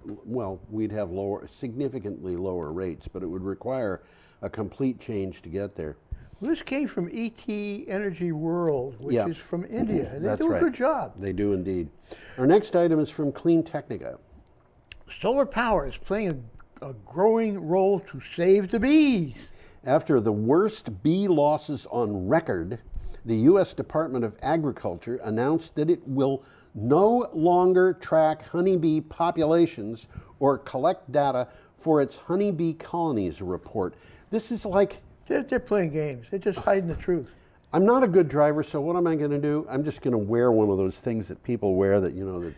significantly lower rates, but it would require a complete change to get there. Well, this came from ET Energy World, which is from India. And they That's do a right. good job. They do indeed. Our next item is from Clean Technica. Solar power is playing a growing role to save the bees. After the worst bee losses on record, the U.S. Department of Agriculture announced that it will no longer track honeybee populations or collect data for its honeybee colonies report. This is like... They're playing games. They're just hiding the truth. I'm not a good driver, so what am I going to do? I'm just going to wear one of those things that people wear that, that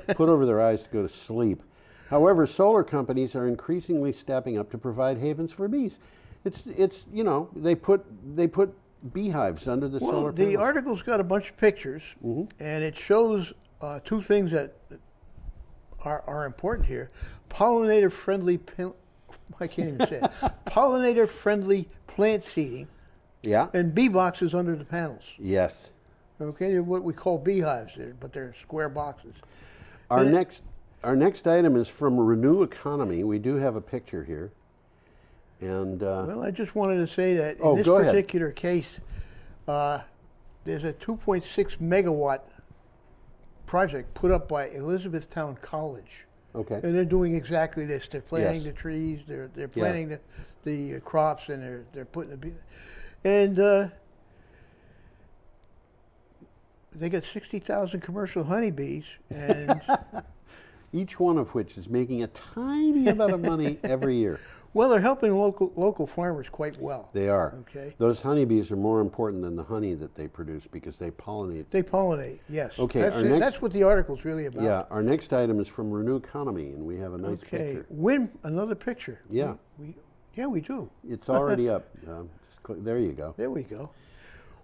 they put over their eyes to go to sleep. However, solar companies are increasingly stepping up to provide havens for bees. It's they put beehives under the solar panels. The article's got a bunch of pictures, and it shows two things that are important here. Pollinator-friendly, I can't even say it. Pollinator-friendly plant seeding. Yeah. And bee boxes under the panels. Yes. Okay, what we call beehives, but they're square boxes. Our next item is from Renew Economy. We do have a picture here. And well, I just wanted to say that in this particular case, there's a 2.6 megawatt project put up by Elizabethtown College. Okay. And they're doing exactly this. They're planting the trees, they're planting the crops, and they're putting the bees. And they got 60,000 commercial honeybees, and each one of which is making a tiny amount of money every year. Well, they're helping local farmers quite well. They are. Okay. Those honeybees are more important than the honey that they produce because they pollinate. They pollinate, yes. Okay. That's what the article's really about. Yeah. Our next item is from Renew Economy, and we have a nice picture. Another picture. Yeah. We do. It's already up. There you go. There we go.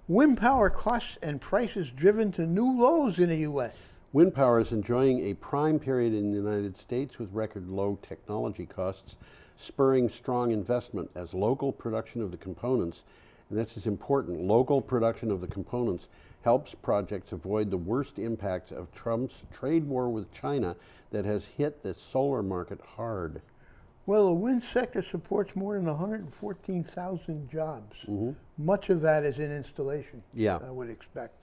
Wind power costs and prices driven to new lows in the U.S. Wind power is enjoying a prime period in the United States with record low technology costs, spurring strong investment as local production of the components, and this is important, local production of the components helps projects avoid the worst impacts of Trump's trade war with China that has hit the solar market hard. Well, the wind sector supports more than 114,000 jobs. Much of that is in installation, I would expect.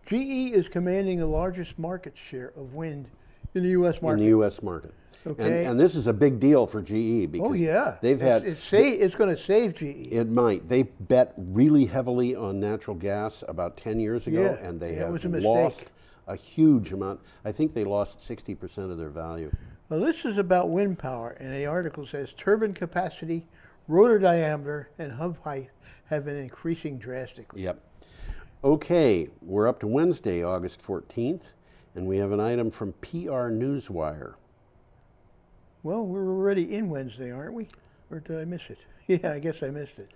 GE is commanding the largest market share of wind in the U.S. market. In the U.S. market. Okay. And this is a big deal for GE because they've had... It's going to save GE. It might. They bet really heavily on natural gas about 10 years ago, and they have lost a huge amount. I think they lost 60% of their value. Well, this is about wind power, and the article says turbine capacity, rotor diameter, and hub height have been increasing drastically. Yep. Okay, we're up to Wednesday, August 14th, and we have an item from PR Newswire. Well, we're already in Wednesday, aren't we? Or did I miss it? Yeah, I guess I missed it.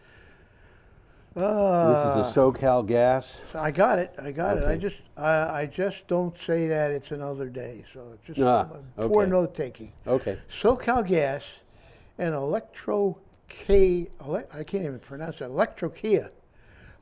This is the SoCal Gas. I got it. I just don't say that it's another day. So just poor note taking. Okay. SoCal Gas and I can't even pronounce that. Electrokia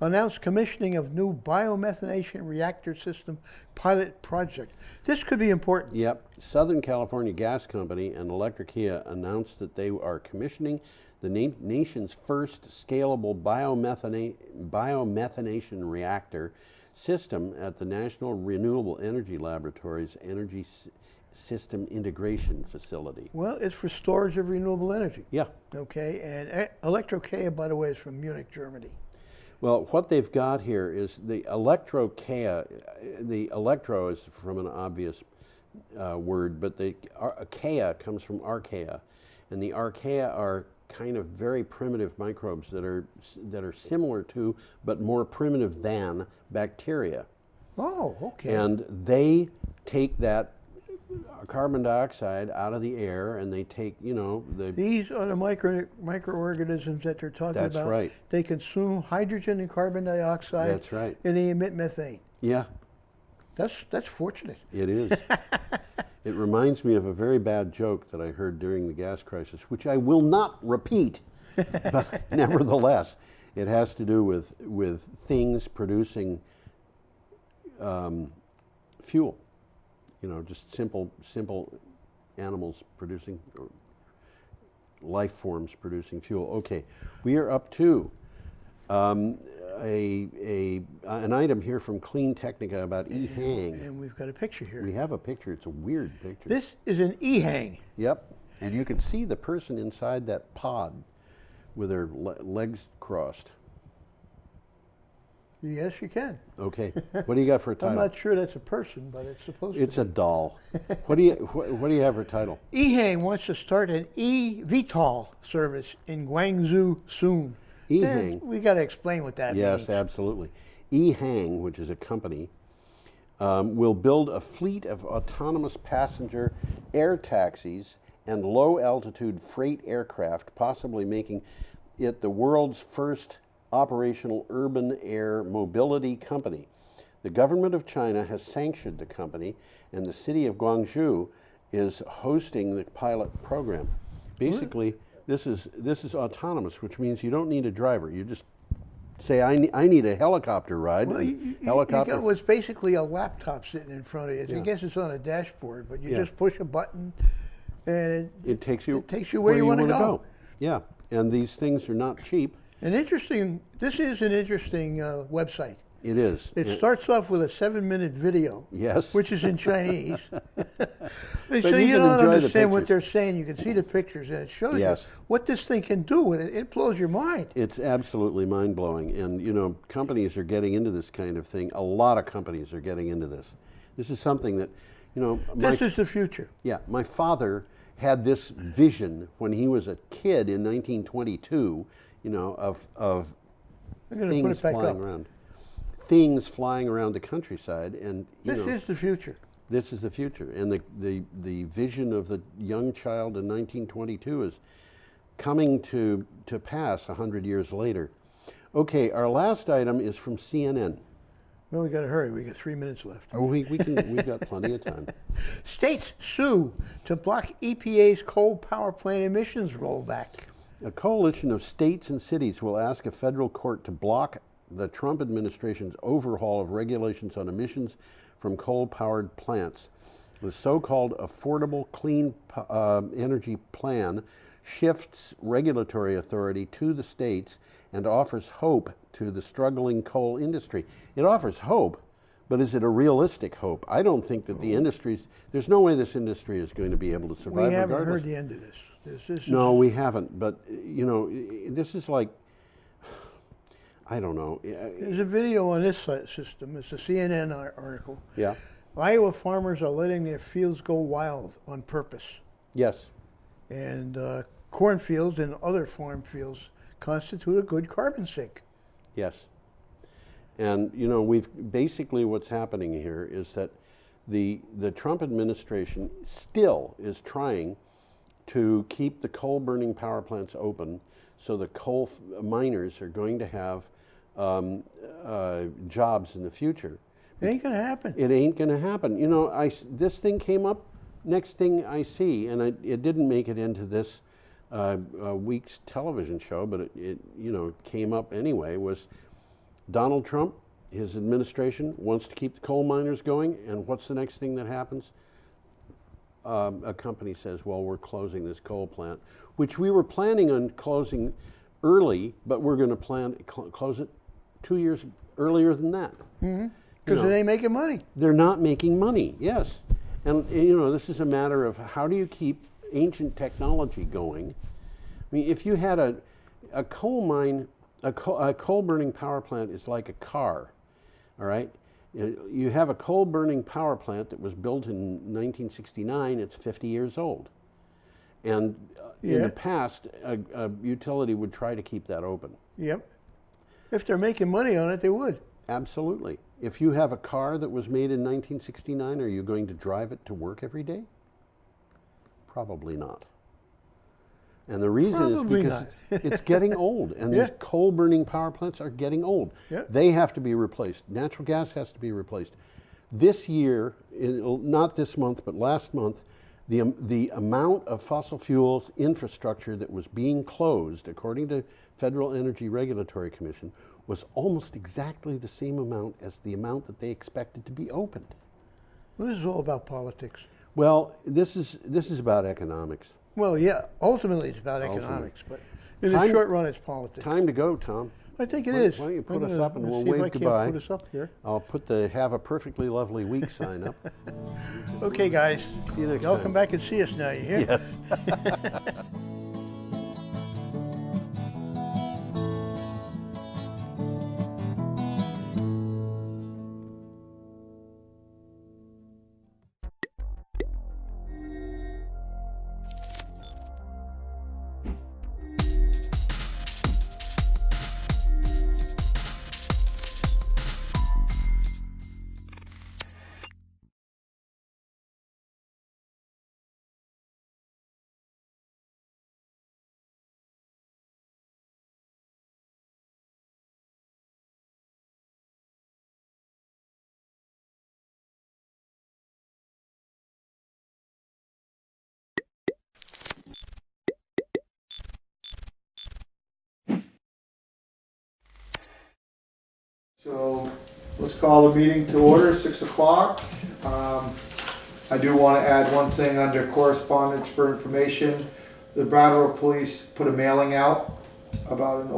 announced commissioning of new biomethanation reactor system pilot project. This could be important. Yep. Southern California Gas Company and Electrokia announced that they are commissioning the nation's first scalable biomethanation reactor system at the National Renewable Energy Laboratory's Energy System Integration Facility. Well, it's for storage of renewable energy. Yeah. Okay, and Electrokia, by the way, is from Munich, Germany. Well, what they've got here is the Electrokia. The electro is from an obvious word, but the Kea comes from archaea, and the archaea are kind of very primitive microbes that are similar to, but more primitive than bacteria. Oh, okay. And they take that carbon dioxide out of the air, and they take, These are the microorganisms that they're talking about. That's right. They consume hydrogen and carbon dioxide. That's right. And they emit methane. Yeah. That's fortunate. It is. It reminds me of a very bad joke that I heard during the gas crisis, which I will not repeat, but nevertheless, it has to do with things producing fuel. You know, just simple animals producing, or life forms producing fuel. Okay, we are up to an item here from Clean Technica about e-hang. And we've got a picture here. We have a picture. It's a weird picture. This is an e-hang. Yep, and you can see the person inside that pod with their legs crossed. Yes, you can. Okay, what do you got for a title? I'm not sure that's a person, but it's supposed to be. It's a doll. What do you have for a title? e-hang wants to start an e-VTOL service in Guangzhou soon. e-hang. We got to explain what that means. Yes, absolutely. e-hang, which is a company, will build a fleet of autonomous passenger air taxis and low-altitude freight aircraft, possibly making it the world's first operational urban air mobility company. The government of China has sanctioned the company, and the city of Guangzhou is hosting the pilot program. Basically, this is autonomous, which means you don't need a driver. You just say, I need a helicopter ride. Well, helicopter. you got what's basically a laptop sitting in front of you. Yeah. I guess it's on a dashboard, but you Yeah. just push a button, and it takes you where you want to go. Yeah, and these things are not cheap. This is an interesting website. It is. It starts off with a 7-minute video. Yes. Which is in Chinese. But So you you can don't enjoy the understand what pictures. they're saying. You can see the pictures, and it shows Yes. you what this thing can do, and it blows your mind. It's absolutely mind-blowing, and you know, companies are getting into this kind of thing. A lot of companies are getting into this. This is something that, you know, This is the future. Yeah, my father had this vision when he was a kid in 1922. You know, of I'm gonna put things it back flying up. around, things flying around the countryside, and you This know, is the future. This is the future, and the vision of the young child in 1922 is coming to pass 100 years later. Okay, our last item is from CNN. Well, we got to hurry. We got 3 minutes left. Oh, we've got plenty of time. States sue to block EPA's coal power plant emissions rollback. A coalition of states and cities will ask a federal court to block the Trump administration's overhaul of regulations on emissions from coal-powered plants. The so-called Affordable Clean Energy Plan shifts regulatory authority to the states and offers hope to the struggling coal industry. It offers hope, but is it a realistic hope? I don't think that the industries, there's no way this industry is going to be able to survive We haven't regardless. heard the end of this. This is No, we haven't, but you know, this is like, I don't know. There's a video on this system. It's a CNN article. Yeah. Iowa farmers are letting their fields go wild on purpose. Yes. And cornfields and other farm fields constitute a good carbon sink. Yes. And you know, basically what's happening here is that the Trump administration still is trying to keep the coal burning power plants open, so the coal miners are going to have jobs in the future. It ain't going to happen. It ain't going to happen. You know, this thing came up, next thing I see, and it didn't make it into this week's television show, but it you know, came up anyway, was Donald Trump, his administration wants to keep the coal miners going, and what's the next thing that happens? A company says, well, we're closing this coal plant, which we were planning on closing early, but we're going to close it 2 years earlier than that. Because they ain't making money. They're not making money, yes. And you know, this is a matter of how do you keep ancient technology going? I mean, if you had a coal mine, a coal burning power plant is like a car, all right? You have a coal burning power plant that was built in 1969, it's 50 years old. And in the past, a utility would try to keep that open. Yep. If they're making money on it, they would. Absolutely. If you have a car that was made in 1969, are you going to drive it to work every day? Probably not. And the reason Probably is because not. it's getting old, and these coal burning power plants are getting old. Yeah. They have to be replaced. Natural gas has to be replaced. this year, not this month, but last month, the amount of fossil fuels infrastructure that was being closed, according to Federal Energy Regulatory Commission, was almost exactly the same amount as the amount that they expected to be opened. Well, this is all about politics. Well, this is about economics. Well, yeah, ultimately it's about economics, but in the short run, it's politics. Time to go, Tom. I think it is. Why don't you put I'm us up and gonna we'll see if wave I can't goodbye. put us up here. I'll put the "Have a perfectly lovely week" sign up. Okay, guys. See you next Y'all time. come back and see us now, you hear? Yes. So let's call the meeting to order, 6 o'clock. I do want to add one thing under correspondence for information. The Brattleboro Police put a mailing out about an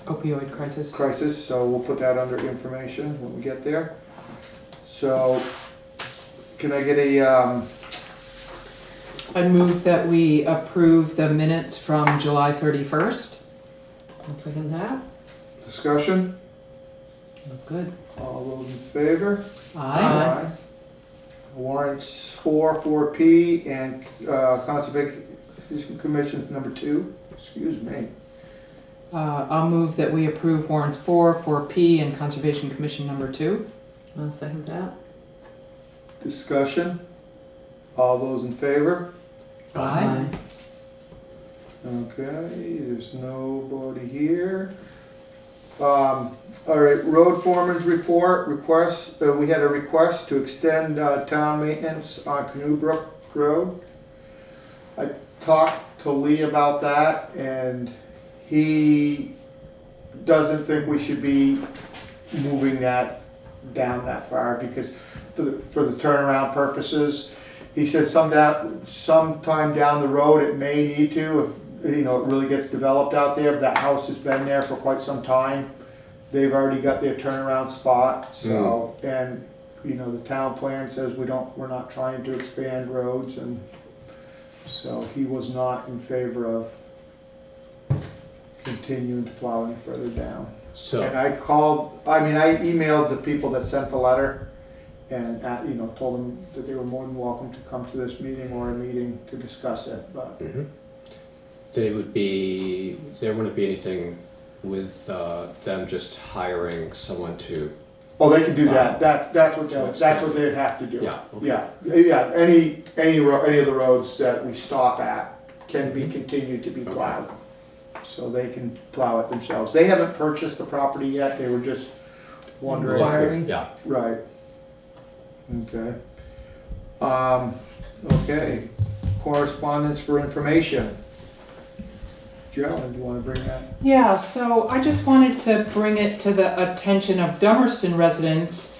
opioid crisis, so we'll put that under information when we get there. So can I get a, I move that we approve the minutes from July 31st. I'll second that. discussion? Good. All those in favor? Aye. Warrants 4P, and Conservation Commission number 2. Excuse me. I'll move that we approve warrants 4P, and Conservation Commission number 2. I'll second that. Discussion? All those in favor? Aye. Okay, there's nobody here. All right, road foreman's request. We had a request to extend town maintenance on Canoe Brook Road. I talked to Lee about that, and he doesn't think we should be moving that down that far because for the turnaround purposes. He said sometime down the road it may need to if it really gets developed out there. But that house has been there for quite some time. They've already got their turnaround spot. So and the town plan says we're not trying to expand roads, and so he was not in favor of continuing to plow any further down. So and I emailed the people that sent the letter. And told them that they were more than welcome to come to this meeting or a meeting to discuss it. But so there wouldn't be anything with them just hiring someone to. Oh, they can do that. That's what they'd have to do. Yeah. Okay. Yeah. Any of the roads that we stop at can be continued to be plowed, so they can plow it themselves. They haven't purchased the property yet. They were just wondering. Inquiring. Yeah. Right. Okay. Okay. Correspondence for information. Joan, do you want to bring that? Yeah, so I just wanted to bring it to the attention of Dummerston residents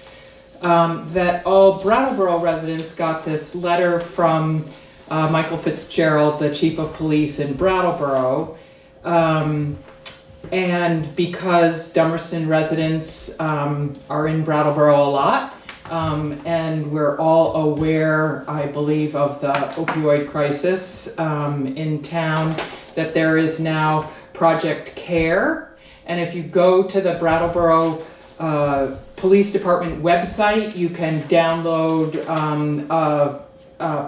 that all Brattleboro residents got this letter from Michael Fitzgerald, the chief of police in Brattleboro. And because Dummerston residents are in Brattleboro a lot, and we're all aware, I believe, of the opioid crisis in town, that there is now Project CARE. And if you go to the Brattleboro Police Department website, you can download a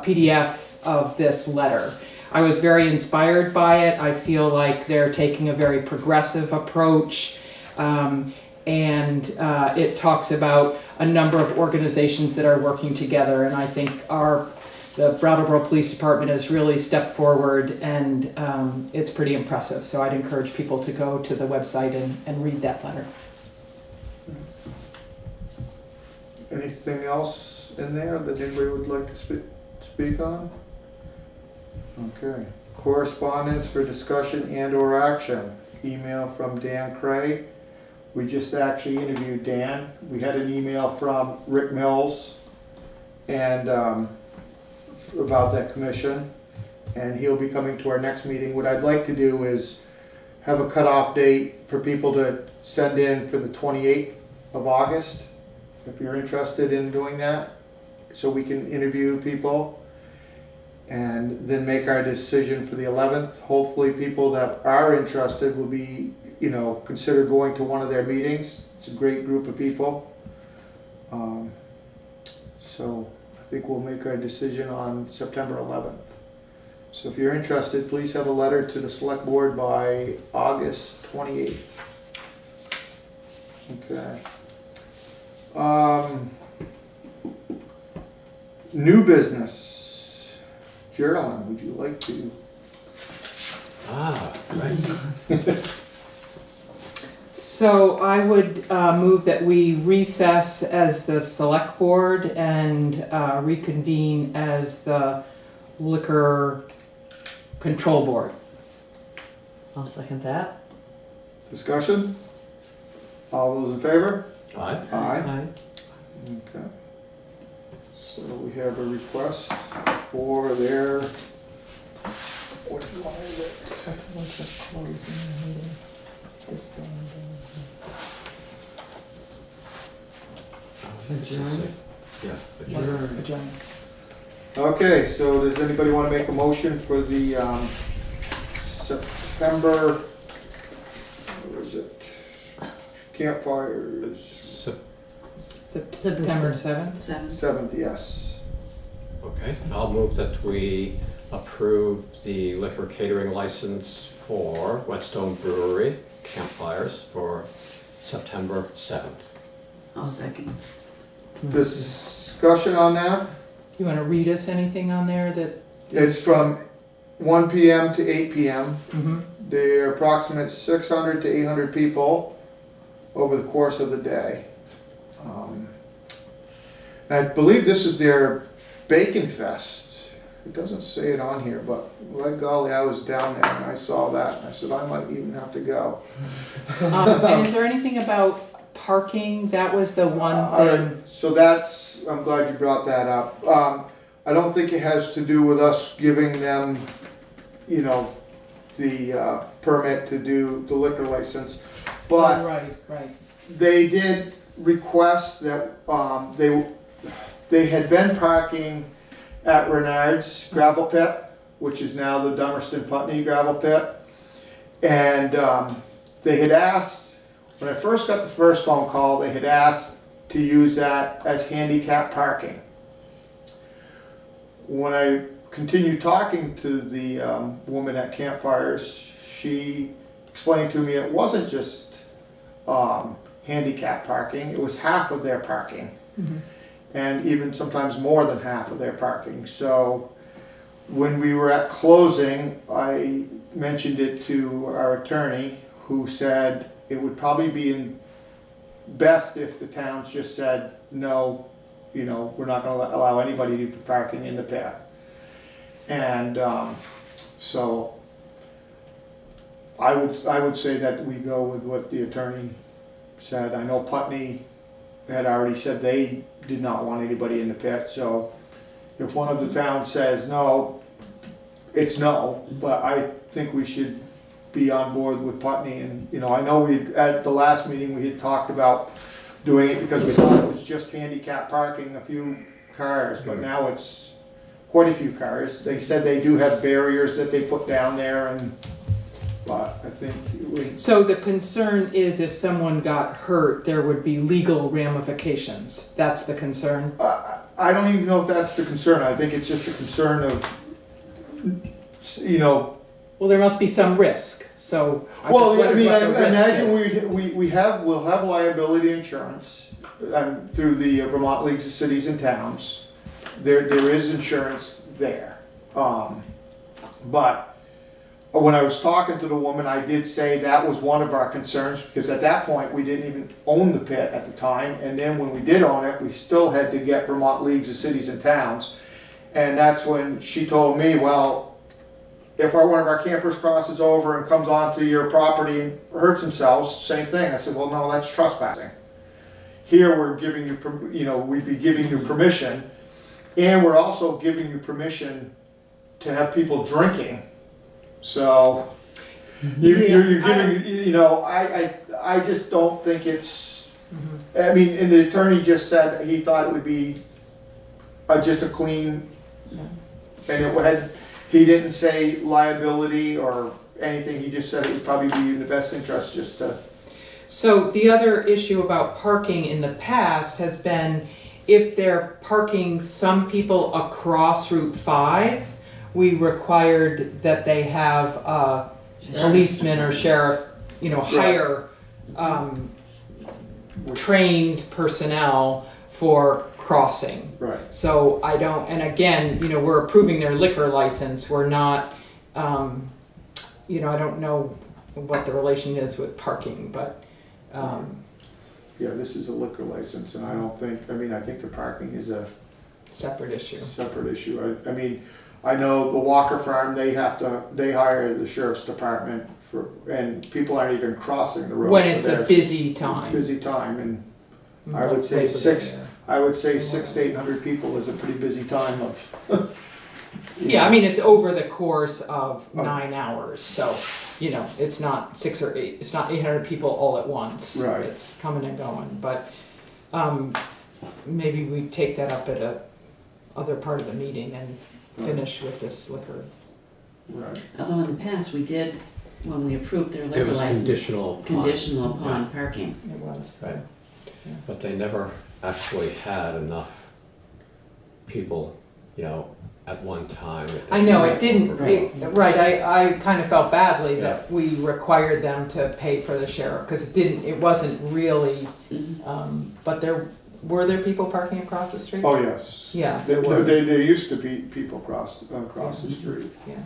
PDF of this letter. I was very inspired by it. I feel like they're taking a very progressive approach. And it talks about a number of organizations that are working together, and I think the Brattleboro Police Department has really stepped forward, and it's pretty impressive. So I'd encourage people to go to the website and read that letter. Anything else in there that anybody would like to speak on? Okay. Correspondence for discussion and or action. Email from Dan Cray. We just actually interviewed Dan. We had an email from Rick Mills and about that commission, and he'll be coming to our next meeting. What I'd like to do is have a cutoff date for people to send in for the 28th of August, if you're interested in doing that, so we can interview people and then make our decision for the 11th. Hopefully people that are interested will be, consider going to one of their meetings. It's a great group of people. So I think we'll make our decision on September 11th. So if you're interested, please have a letter to the select board by August 28th. Okay. New business. Geraldine, would you like to? Right. So I would move that we recess as the select board and reconvene as the liquor control board. I'll second that. Discussion? All those in favor? Aye. Aye. Okay. So we have a request for their, which one is it? That's the one for closing the meeting. This thing. Adjourn. Yeah. Adjourn. Okay, so does anybody want to make a motion for the September, what is it? Campfires. September 7th? 7th, yes. Okay, I'll move that we approve the liquor catering license for Whetstone Brewery Campfires for September 7th. I'll second. Discussion on that? You want to read us anything on there that? It's from 1 p.m. to 8 p.m. Mm-hmm. They're approximate 600 to 800 people over the course of the day. And I believe this is their Bacon Fest. It doesn't say it on here, but by golly, I was down there and I saw that. And I said, I might even have to go. And is there anything about parking? That was the one thing. So that's, I'm glad you brought that up. I don't think it has to do with us giving them, the permit to do the liquor license. But Right. they did request that they had been parking at Renard's gravel pit, which is now the Dummerston Putney gravel pit. And they had asked, when I first got the first phone call, they had asked to use that as handicap parking. When I continued talking to the woman at Campfires, she explained to me it wasn't just handicap parking, it was half of their parking. Mm-hmm. And even sometimes more than half of their parking. So when we were at closing, I mentioned it to our attorney, who said it would probably be best if the towns just said, no, we're not going to allow anybody to be parking in the pit. And so I would say that we go with what the attorney said. I know Putney had already said they did not want anybody in the pit, so if one of the towns says no, it's no, but I think we should be on board with Putney. And I know at the last meeting we had talked about doing it because we thought it was just handicap parking, a few cars, but now it's quite a few cars. They said they do have barriers that they put down there, but I think So the concern is if someone got hurt, there would be legal ramifications. That's the concern? I don't even know if that's the concern. I think it's just a concern of, Well, there must be some risk, so I just well, I wondered mean, what I the risk imagine is. we'll have liability insurance through the Vermont Leagues of Cities and Towns. There is insurance there, but when I was talking to the woman, I did say that was one of our concerns, because at that point, we didn't even own the pit at the time, and then when we did own it, we still had to get Vermont Leagues of Cities and Towns, and that's when she told me, well, if one of our campers crosses over and comes onto your property and hurts themselves, same thing. I said, well, no, that's trespassing. Here, we're giving you, we'd be giving you permission, and we're also giving you permission to have people drinking. So you're giving, I just don't think it's, I mean, and the attorney just said he thought it would be just a clean, and it had, he didn't say liability or anything, he just said it would probably be in the best interest just to. So the other issue about parking in the past has been if they're parking some people across Route 5, we required that they have a policeman or sheriff, hire trained personnel for crossing. Right. So I don't, and again, we're approving their liquor license. We're not, I don't know what the relation is with parking, but. Yeah, this is a liquor license, and I don't think, I think the parking is a separate issue. I mean, I know the Walker Farm, they hire the sheriff's department and people aren't even crossing the road. When it's a busy time. Busy time, and I would say 600 to 800 people is a pretty busy time of. Yeah, I mean, it's over the course of 9 hours, so, it's not 6 or 8, it's not 800 people all at once. Right. It's coming and going, but maybe we take that up at a other part of the meeting and finish with this liquor. Right. Although in the past, we did, when we approved their It liquor was license. conditional upon yeah. parking. It was. Right. But they never actually had enough people, at one time. I know, it didn't, Right. I kind of felt badly that we required them to pay for the sheriff, because it wasn't really, but were there people parking across the street? Oh, yes. Yeah. There used to be people across the street. Yeah.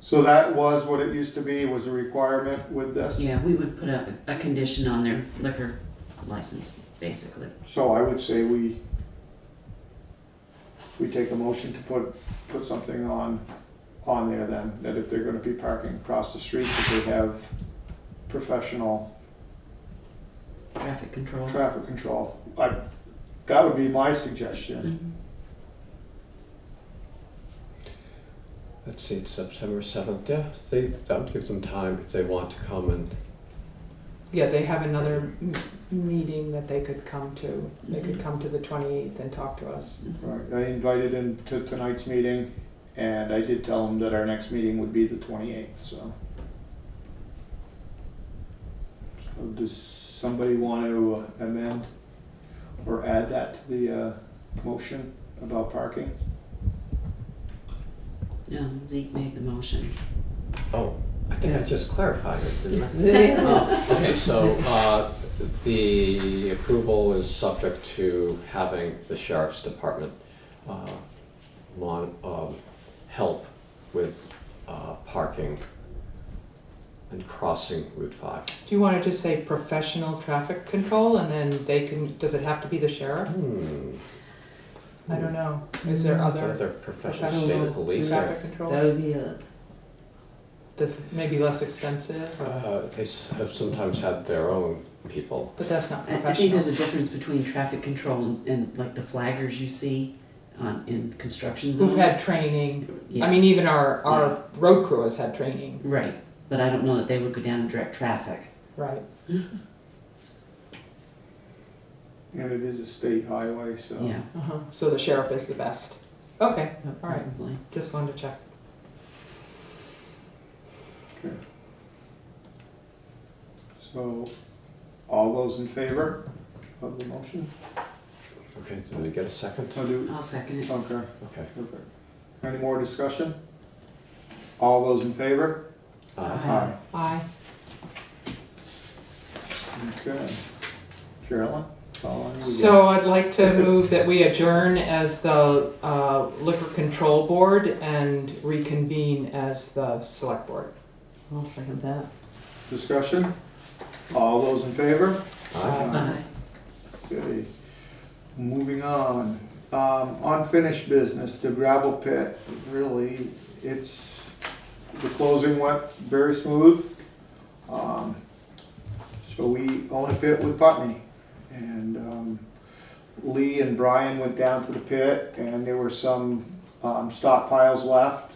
So that was what it used to be, was a requirement with this? Yeah, we would put a condition on their liquor license, basically. So I would say we take a motion to put something on there then, that if they're gonna be parking across the street, that they have professional traffic control. That would be my suggestion. Let's see, it's September 7th, yeah, that would give them time if they want to come and. Yeah, they have another meeting that they could come to. They could come to the 28th and talk to us. Right, I invited him to tonight's meeting, and I did tell him that our next meeting would be the 28th, so. So does somebody want to amend or add that to the motion about parking? Yeah, Zeke made the motion. Oh, I think I just clarified it, didn't I? Okay, so the approval is subject to having the sheriff's department help with parking and crossing Route 5. Do you want to just say professional traffic control, and then does it have to be the sheriff? I don't know. Is there other professional state police? Traffic control? That would be This may be less expensive. They have sometimes had their own people. But that's not professional. I think there's a difference between traffic control and like the flaggers you see in construction zones. Who've had training. Yeah. I mean, even our road crew has had training. Right, but I don't know that they would go down and direct traffic. Right. And it is a state highway, so. Yeah. So the sheriff is the best. Okay, all right. Probably. Just wanted to check. Okay. So, all those in favor of the motion? Okay, did we get a second? I'll second it. Okay. Okay. Any more discussion? All those in favor? Aye. Okay. Carolyn? So I'd like to move that we adjourn as the Liquor Control Board and reconvene as the Select Board. I'll second that. Discussion? All those in favor? Aye. Okay, moving on. Unfinished business, the gravel pit, really, the closing went very smooth. So we own a pit with Putney. And Lee and Brian went down to the pit and there were some stockpiles left.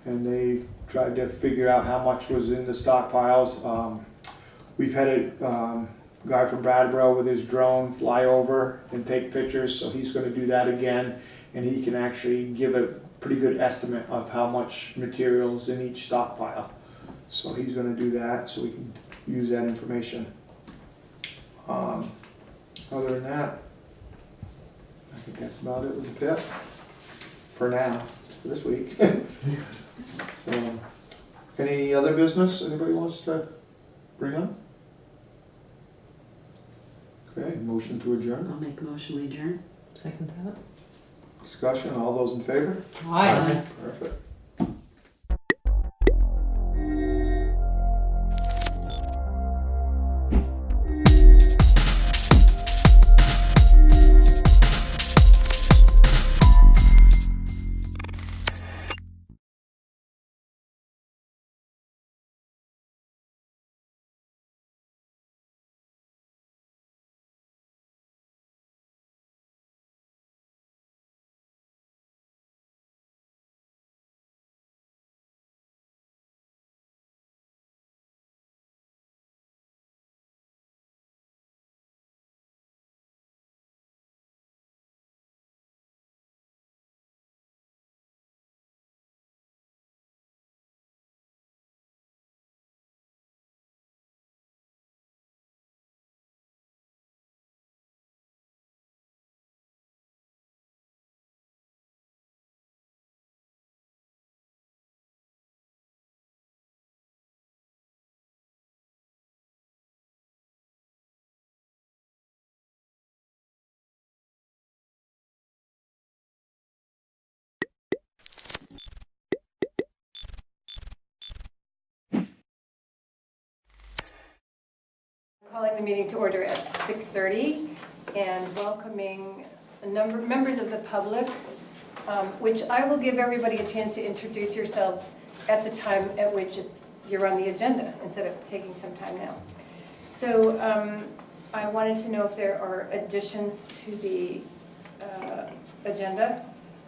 And they tried to figure out how much was in the stockpiles. We've had a guy from Brattleboro with his drone fly over and take pictures, so he's going to do that again, and he can actually give a pretty good estimate of how much material is in each stockpile. So he's going to do that, so we can use that information. Other than that, I think that's about it with the pit for now, for this week. So, any other business anybody wants to bring up? Okay, motion to adjourn. I'll make a motion, we adjourn. Second that. Discussion, all those in favor? Aye. Perfect. Calling the meeting to order at 6:30 and welcoming members of the public, which I will give everybody a chance to introduce yourselves at the time at which you're on the agenda instead of taking some time now. So I wanted to know if there are additions to the agenda.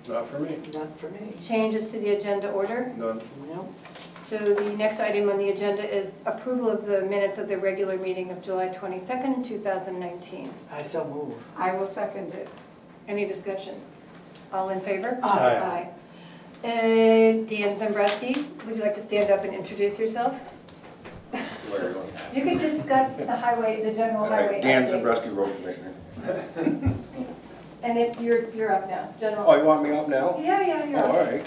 Not for me. Not for me. Changes to the agenda order. None. No. So the next item on the agenda is approval of the minutes of the regular meeting of July 22nd, 2019. I so move. I will second it. Any discussion? All in favor? Aye. Dan Zembreski, would you like to stand up and introduce yourself? You could discuss the highway, the general highway. Dan update. Zembreski, Road Commissioner. And you're up now, general. Oh, you want me up now? Yeah, you're Oh, up. all right.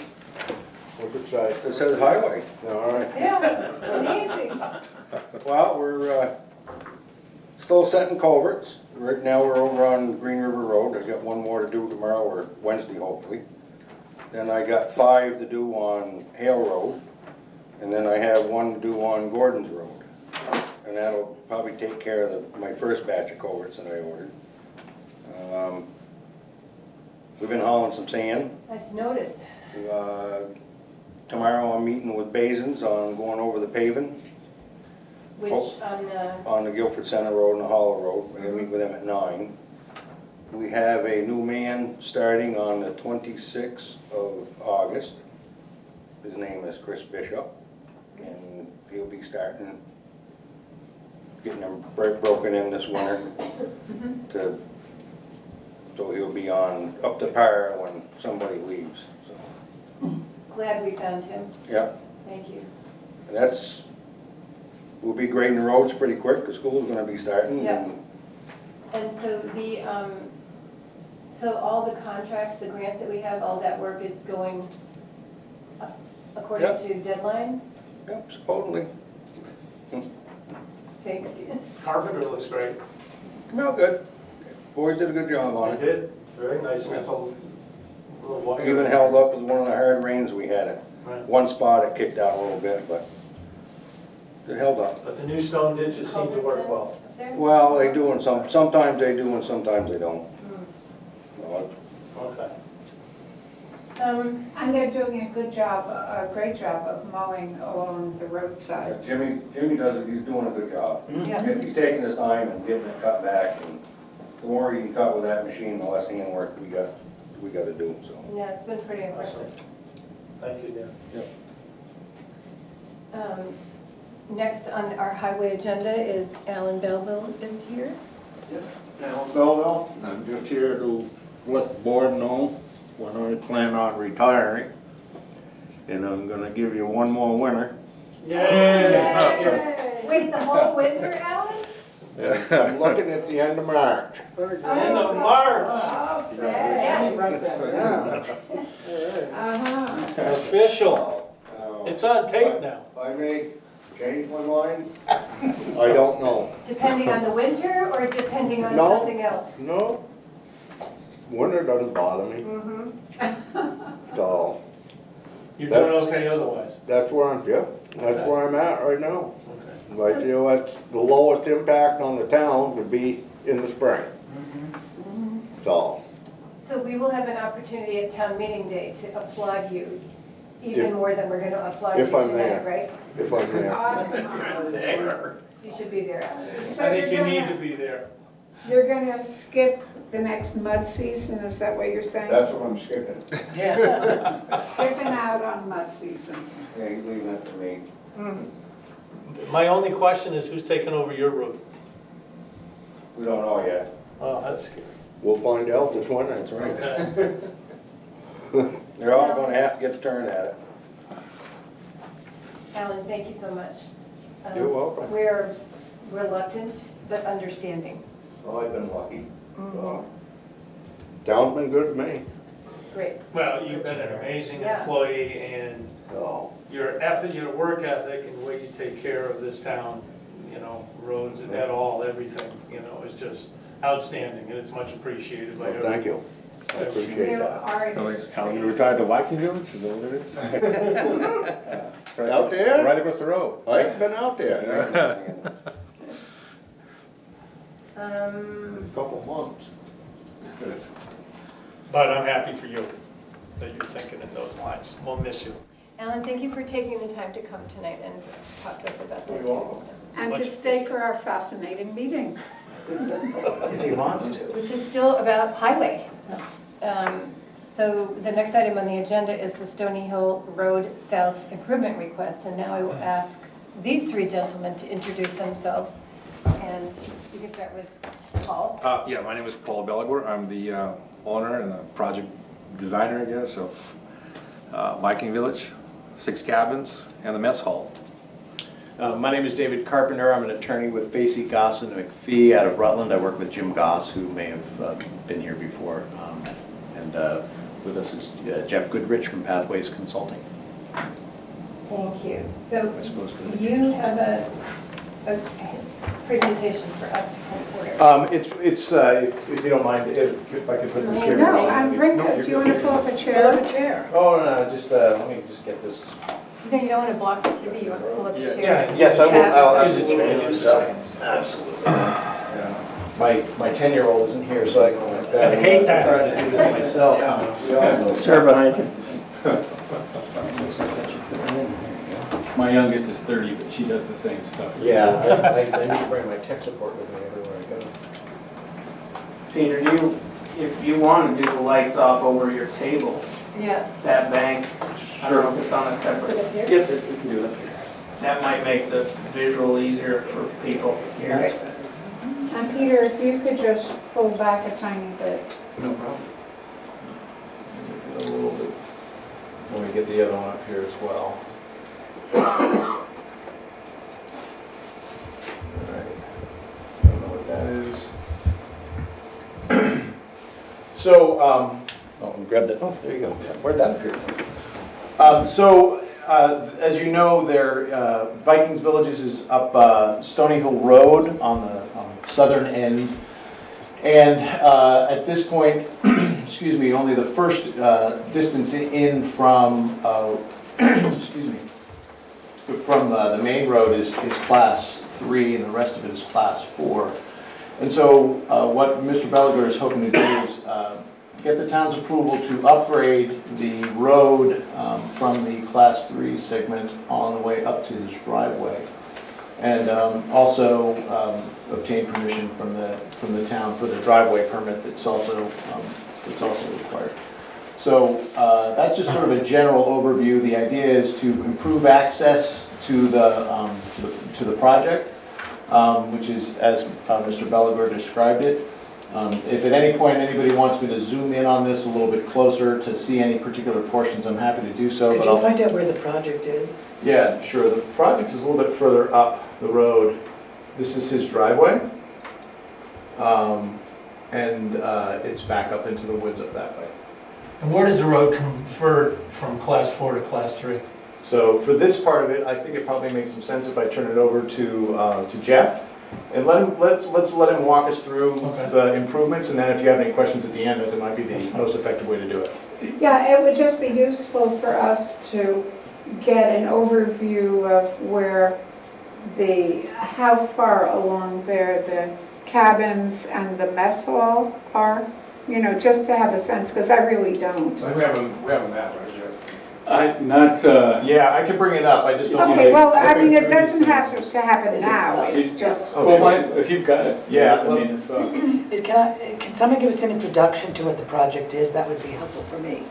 What's it say? It says highway. All right. Yeah, amazing. Well, we're still setting culverts. Right now we're over on Green River Road. I got one more to do tomorrow or Wednesday, hopefully. Then I got 5 to do on Hale Road. And then I have 1 to do on Gordon's Road. And that'll probably take care of my first batch of culverts that I ordered. We've been hauling some sand. I've noticed. Tomorrow I'm meeting with Basins on going over the paving. Which On the Guilford Center Road and the Hollow Road. We're gonna meet with them at 9. We have a new man starting on the 26th of August. His name is Chris Bishop. And he'll be starting, getting them broken in this winter. So he'll be on up to par when somebody leaves. So. Glad we found him. Yeah. Thank you. And we'll be grading the roads pretty quick, because school's gonna be starting. Yeah. And so so all the contracts, the grants that we have, all that work is going according Yep. to deadline? Yep, supposedly. Thanks. Carpenter looks great. Come out good. Boys did a good job on They it. did, very nice, it's a little wire. Even held up with one of the hard rains we had. It Right. one spot it kicked out a little bit, but it held up. But the new stone ditches seem to work well. Well, they do and sometimes they do and sometimes they don't. Well, Okay. And they're doing a good job, a great job of mowing along the roadside. Jimmy does it, he's doing a good job. Yeah. He's taking his time and getting it cut back, and the more he can cut with that machine, the less handwork we got to do, so. Yeah, it's been pretty impressive. Thank you, Dan. Yep. Next on our highway agenda is Alan Belleville is here. Alan Belleville, I'm just here to let the board know when I plan on retiring. And I'm gonna give you one more winter. Yay! Wait, the whole winter, Alan? I'm looking at the end of March. End of March. Official. It's on tape now. I may change my mind. I don't know. Depending on the winter or depending on No. something else? No. Winter doesn't bother me, so. You're doing okay otherwise? That's where I'm, yeah, that's where I'm at right now. Okay. I feel that's the lowest impact on the town would be in the spring. So, So we will have an opportunity at town meeting day to applaud you even If- more than we're going to applaud you if I'm tonight, there. right? if I'm there. There. You should be there, Alan. I think you need to be there. You're gonna skip the next mud season, is that what you're saying? That's what I'm skipping. Skipping out on mud season. Yeah, he's leaving it to me. My only question is who's taking over your route? We don't know yet. Oh, that's scary. We'll find out this winter. That's right. Okay. They're all gonna have to get a turn at it. Alan, thank you so much. You're welcome. We're reluctant but understanding. Oh, I've been lucky. So, town's been good to me. Great. Well, you've been an amazing Yeah. employee, and So, your effort, your work ethic, and the way you take care of this town, you know, roads and that all, everything, you know, is just outstanding, and it's much appreciated by well, everyone. thank you. I appreciate You that. are Alan, you retired the Viking Village, is that what it is? Right Out there? Right across the road. I've been out there. A couple months. But I'm happy for you, that you're thinking in those lines. We'll miss you. Alan, thank you for taking the time to come tonight and talk to us about that You're too. welcome. And to stay for our fascinating meeting. If he wants to. Which is still about highway. So the next item on the agenda is the Stony Hill Road South Improvement Request. And now I will ask these three gentlemen to introduce themselves. And you can start with Paul. Yeah, my name is Paul Belligur. I'm the owner and the project designer, I guess, of Viking Village, 6 cabins, and the mess hall. My name is David Carpenter. I'm an attorney with Facey, Goss and McPhee out of Rutland. I work with Jim Goss, who may have been here before. And with us is Jeff Goodrich from Pathways Consulting. Thank you. So I suppose Goodrich. you have a presentation for us to consider. If you don't mind, if I could put this here. No, I'm bringing, do you want to pull up a chair? Pull up a chair. Oh, no, just, let me just get this. No, you don't want to block the TV, you want to pull up the chair. Yes, I will. I'll Use the chair. Absolutely. My 10-year-old isn't here, so I hate that. I'm trying to do this myself. Sir behind you. My youngest is 30, but she does the same stuff. Yeah, I need to bring my tech support with me everywhere I go. Peter, if you want to do the lights off over your table, Yeah. that bank, I don't know if it's on a separate. Is it up Yep, we can do it. That might make the visual easier for people here. And Peter, if you could just pull back a tiny bit. No problem. A little bit. Let me get the other one up here as well. All right. I don't know what that is. So, oh, grab that. Oh, there you go. Where'd that appear from? As you know, Vikings Villages is up Stony Hill Road on the southern end. And at this point, excuse me, only the first distance in from, excuse me, from the main road is class 3, and the rest of it is class 4. And so what Mr. Belliger is hoping to do is get the town's approval to upgrade the road from the class 3 segment on the way up to his driveway. And also obtain permission from the town for the driveway permit that's also required. So that's just sort of a general overview. The idea is to improve access to the project, which is as Mr. Belliger described it. If at any point anybody wants me to zoom in on this a little bit closer to see any particular portions, I'm happy to do so. Could you point out where the project is? Yeah, sure. The project is a little bit further up the road. This is his driveway. And it's back up into the woods up that way. And where does the road convert from class 4 to class 3? So for this part of it, I think it probably makes some sense if I turn it over to Jeff. And let's let him walk us through the improvements, and then if you have any questions at the end, that might be the most effective way to do it. Yeah, it would just be useful for us to get an overview of where how far along there the cabins and the mess hall are, you know, just to have a sense, because I really don't. So we have a map right here. Yeah, I can bring it up, I just don't. Okay, well, I mean, it doesn't have to happen now, it's just. Oh, sure. If you've got it. Yeah. I mean, if, Can someone give us an introduction to what the project is? That would be helpful for me.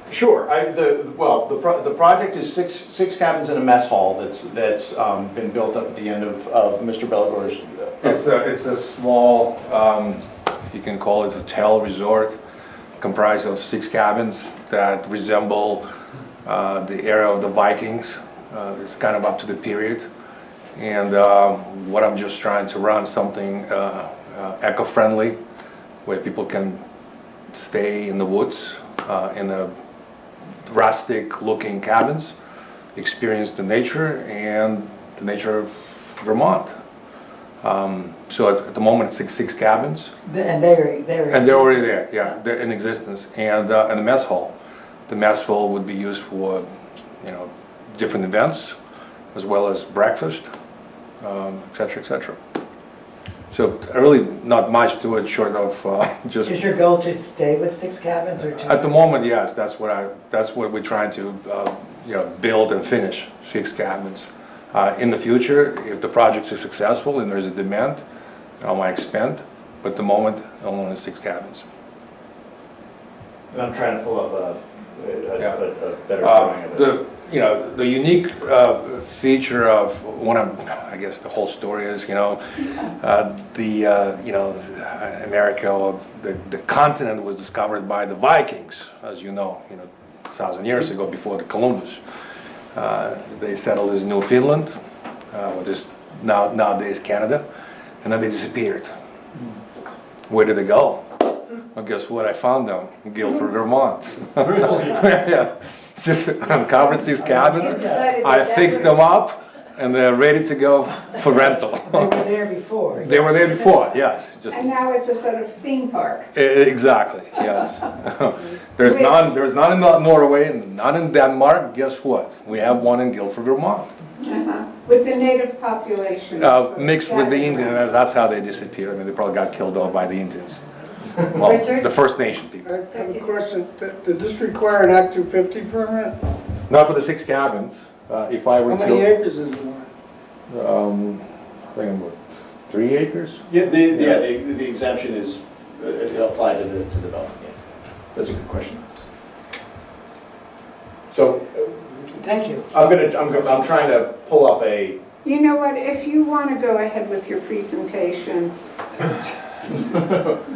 Sure. The project is six cabins and a mess hall that's been built up at the end of Mr. Belligore's. It's a small, you can call it a hotel resort, comprised of 6 cabins that resemble the era of the Vikings. It's kind of up to the period. And what I'm just trying to run something eco-friendly, where people can stay in the woods, in a rustic looking cabins, experience the nature and the nature of Vermont. So at the moment it's six cabins. And they're already there, yeah, they're in existence. And the mess hall. The mess hall would be used for, you know, different events, as well as breakfast, et cetera, et cetera. So really not much to it short of just. Is your goal to stay with 6 cabins or to? At the moment, yes, that's what we're trying to you know, build and finish, 6 cabins. In the future, if the projects are successful and there's a demand, I might expand. But at the moment, only 6 cabins. And I'm trying to pull up a better drawing of it. The unique feature of I guess the whole story is, you know, America, or the continent was discovered by the Vikings, as you know, 1,000 years ago, before the Columbus. They settled in Newfoundland, what is nowadays Canada, and then they disappeared. Where did they go? Well, guess what? I found them in Guilford, Vermont. Yeah, it's just uncovered 6 cabins. I fixed them up, and they're ready to go for rental. They were there before. They were there before, yes. And now it's a sort of theme park. Exactly, yes. There's none in Norway and none in Denmark. Guess what? We have one in Guilford, Vermont. With the native population. Mixed with the Indians, that's how they disappeared. I mean, they probably got killed off by the Indians. Well, Richard? the First Nation people. I have a question. Did this require an Act 250 permit? Not for the 6 cabins. If I were How many acres is it? I think about 3 acres. Yeah, the exemption is applied to the development. Yeah. That's a good question. So, thank you. I'm trying to pull up a. You know what, if you want to go ahead with your presentation,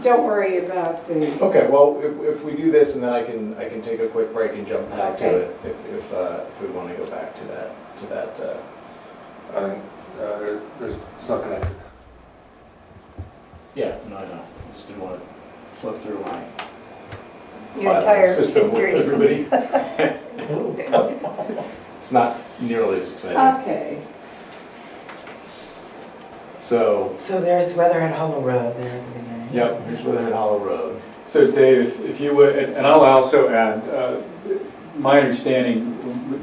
don't worry about the. Okay, well, if we do this, and then I can take a quick break and jump back to it if we want to go back to that. It's not connected. Yeah, no, I know. I just didn't want to flip through my Your entire system history. with everybody. It's not nearly as exciting. Okay. So there's Weatherhead Hollow Road there at the beginning. Yep, it's Leatherhead Hollow Road. So Dave, if you would, and I'll also add, my understanding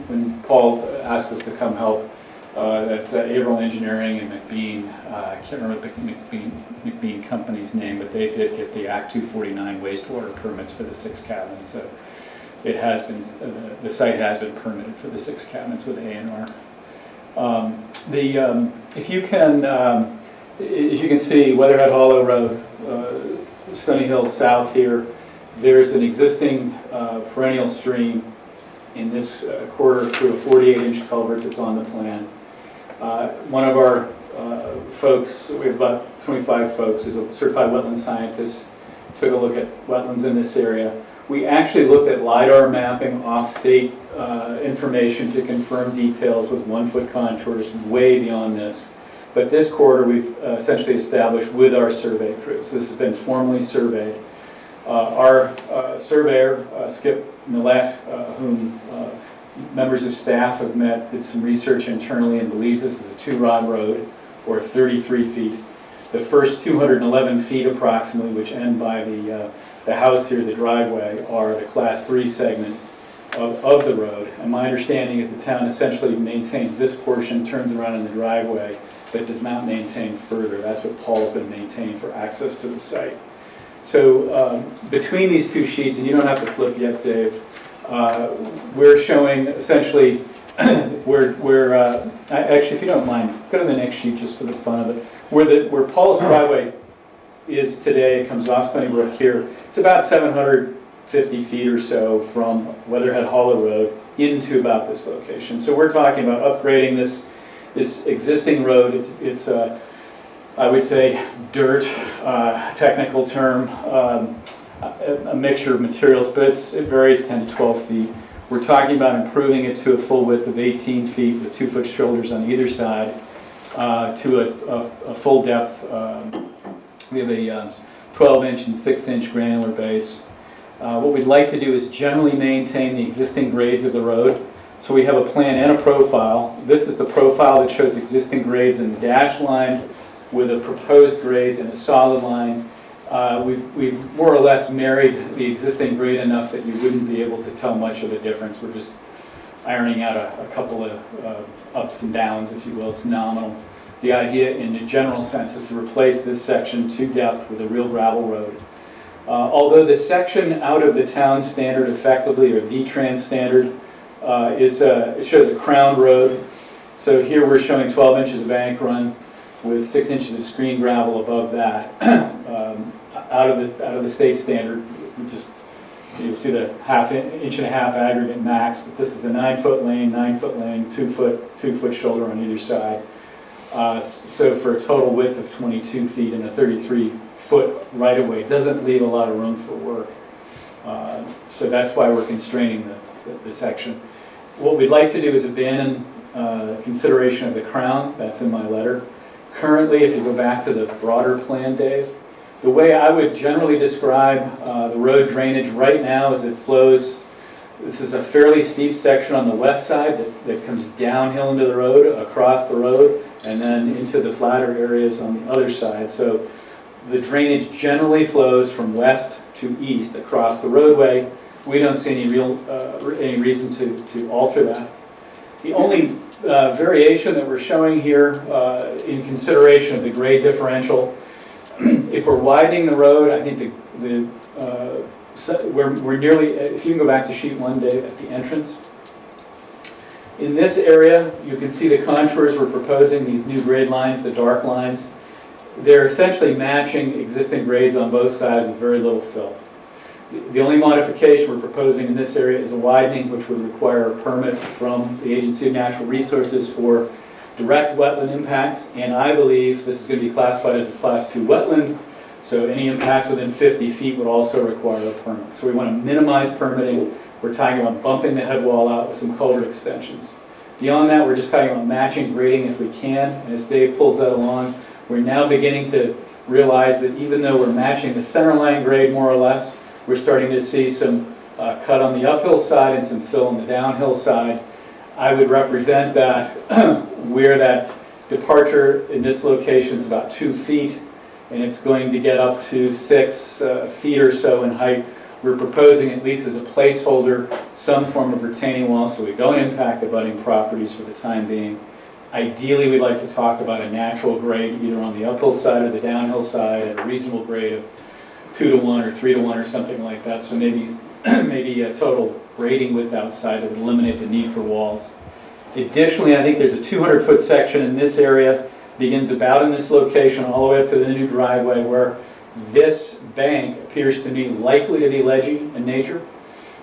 when Paul asked us to come help, that Averill Engineering and McBean, I can't remember the McBean company's name, but they did get the Act 249 wastewater permits for the 6 cabins. So it has been, the site has been permitted for the 6 cabins with A&R. If you can, as you can see, Leatherhead Hollow Road, Stony Hill South here, there's an existing perennial stream in this corridor through a 48-inch culvert that's on the plan. One of our folks, we have about 25 folks, is a certified wetland scientist, took a look at wetlands in this area. We actually looked at LiDAR mapping off-state information to confirm details with 1-foot contours way beyond this. But this corridor we've essentially established with our survey crews. This has been formally surveyed. Our surveyor, Skip Millett, whom members of staff have met, did some research internally and believes this is a 2-rod road, or 33 feet. The first 211 feet approximately, which end by the house here, the driveway, are the Class 3 segment of the road. And my understanding is the town essentially maintains this portion, turns around in the driveway, but does not maintain further. That's what Paul's been maintaining for access to the site. So between these two sheets, and you don't have to flip yet, Dave, we're showing essentially, actually, if you don't mind, go to the next sheet just for the fun of it. Where Paul's driveway is today, comes off Stony Brook here, it's about 750 feet or so from Leatherhead Hollow Road into about this location. So we're talking about upgrading this existing road. It's I would say dirt, technical term, a mixture of materials, but it varies 10 to 12 feet. We're talking about improving it to a full width of 18 feet with 2-foot shoulders on either side, to a full depth. We have a 12-inch and 6-inch granular base. What we'd like to do is generally maintain the existing grades of the road. So we have a plan and a profile. This is the profile that shows existing grades in the dashed line with the proposed grades in a solid line. We've more or less married the existing grade enough that you wouldn't be able to tell much of the difference. We're just ironing out a couple of ups and downs, if you will. It's nominal. The idea in the general sense is to replace this section to depth with a real gravel road. Although the section out of the town standard effectively, or V-Trans standard, it shows a crown road. So here we're showing 12 inches of bank run with 6 inches of screen gravel above that. Out of the state standard, you'll see the inch and a half aggregate max, but this is a 9-foot lane, 9-foot lane, 2-foot shoulder on either side. So for a total width of 22 feet and a 33-foot right-of-way, it doesn't leave a lot of room for work. So that's why we're constraining the section. What we'd like to do is abandon consideration of the crown. That's in my letter. Currently, if you go back to the broader plan, Dave, the way I would generally describe the road drainage right now is it flows. This is a fairly steep section on the west side that comes downhill into the road, across the road, and then into the flatter areas on the other side. So the drainage generally flows from west to east across the roadway. We don't see any reason to alter that. The only variation that we're showing here in consideration of the grade differential, if we're widening the road, I think we're nearly, if you can go back to sheet 1, Dave, at the entrance. In this area, you can see the contours we're proposing, these new grade lines, the dark lines. They're essentially matching existing grades on both sides with very little fill. The only modification we're proposing in this area is a widening, which would require a permit from the Agency of Natural Resources for direct wetland impacts, and I believe this is going to be classified as a Class 2 wetland, so any impacts within 50 feet would also require a permit. So we want to minimize permitting. We're talking about bumping the head wall out with some culvert extensions. Beyond that, we're just talking about matching grading if we can, and as Dave pulls that along, we're now beginning to realize that even though we're matching the center line grade more or less, we're starting to see some cut on the uphill side and some fill on the downhill side. I would represent that where that departure in this location is about 2 feet. and it's going to get up to 6 feet or so in height. We're proposing, at least as a placeholder, some form of retaining wall so we don't impact abutting properties for the time being. Ideally, we'd like to talk about a natural grade either on the uphill side or the downhill side at a reasonable grade of 2-to-1 or 3-to-1 or something like that. So maybe a total grading width outside that would eliminate the need for walls. Additionally, I think there's a 200-foot section in this area, begins about in this location all the way up to the new driveway, where this bank appears to me likely to be ledgy in nature.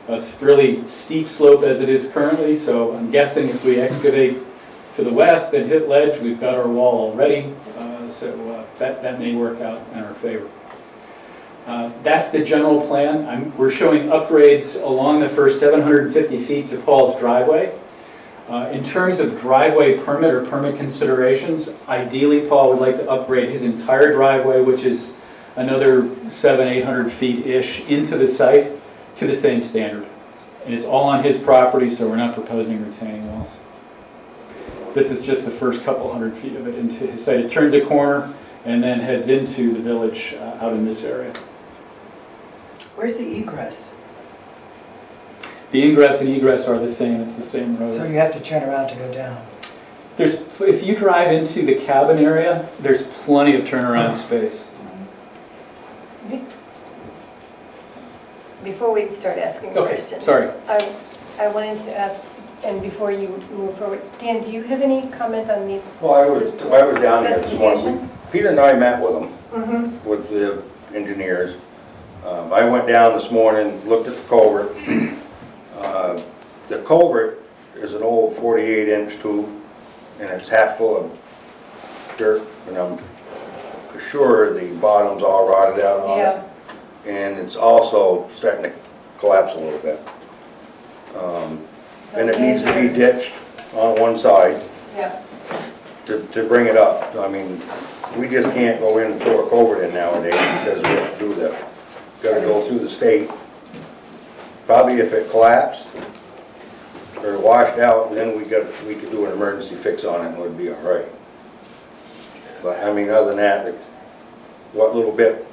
It's a fairly steep slope as it is currently, so I'm guessing if we excavate to the west and hit ledge, we've got our wall already, so that may work out in our favor. That's the general plan. We're showing upgrades along the first 750 feet to Paul's driveway. In terms of driveway permit or permit considerations, ideally Paul would like to upgrade his entire driveway, which is another 700-800 feet-ish into the site to the same standard. And it's all on his property, so we're not proposing retaining walls. This is just the first couple hundred feet of it into his site. It turns a corner and then heads into the village out in this area. Where's the egress? The ingress and egress are the same. It's the same road. So you have to turn around to go down. If you drive into the cabin area, there's plenty of turnaround space. Before we start asking questions. Sorry. I wanted to ask, and before you move forward, Dan, do you have any comment on these? Well, I was down there this morning. Peter and I met with them, with the engineers. I went down this morning, looked at the culvert. The culvert is an old 48-inch tube, and it's half full of dirt, and I'm for sure the bottom's all rotted out on it. And it's also starting to collapse a little bit. And it needs to be ditched on one side to bring it up. I mean, we just can't go in and throw a culvert in nowadays because we have to do that. Got to go through the state. Probably if it collapsed or washed out, then we could do an emergency fix on it and it would be all right. But I mean, other than that, what little bit,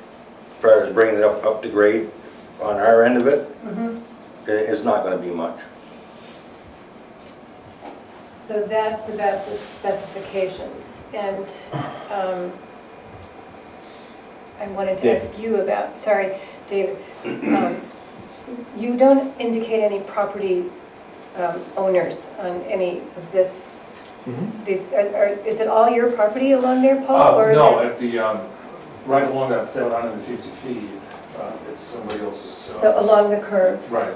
as far as bringing it up to grade on our end of it, it's not going to be much. So that's about the specifications, and I wanted to ask you about, sorry, David, you don't indicate any property owners on any of this. These, is it all your property along there, Paul? Or No, is it... at the, right along that 750 feet, it's somebody else's. So along the curve? Right.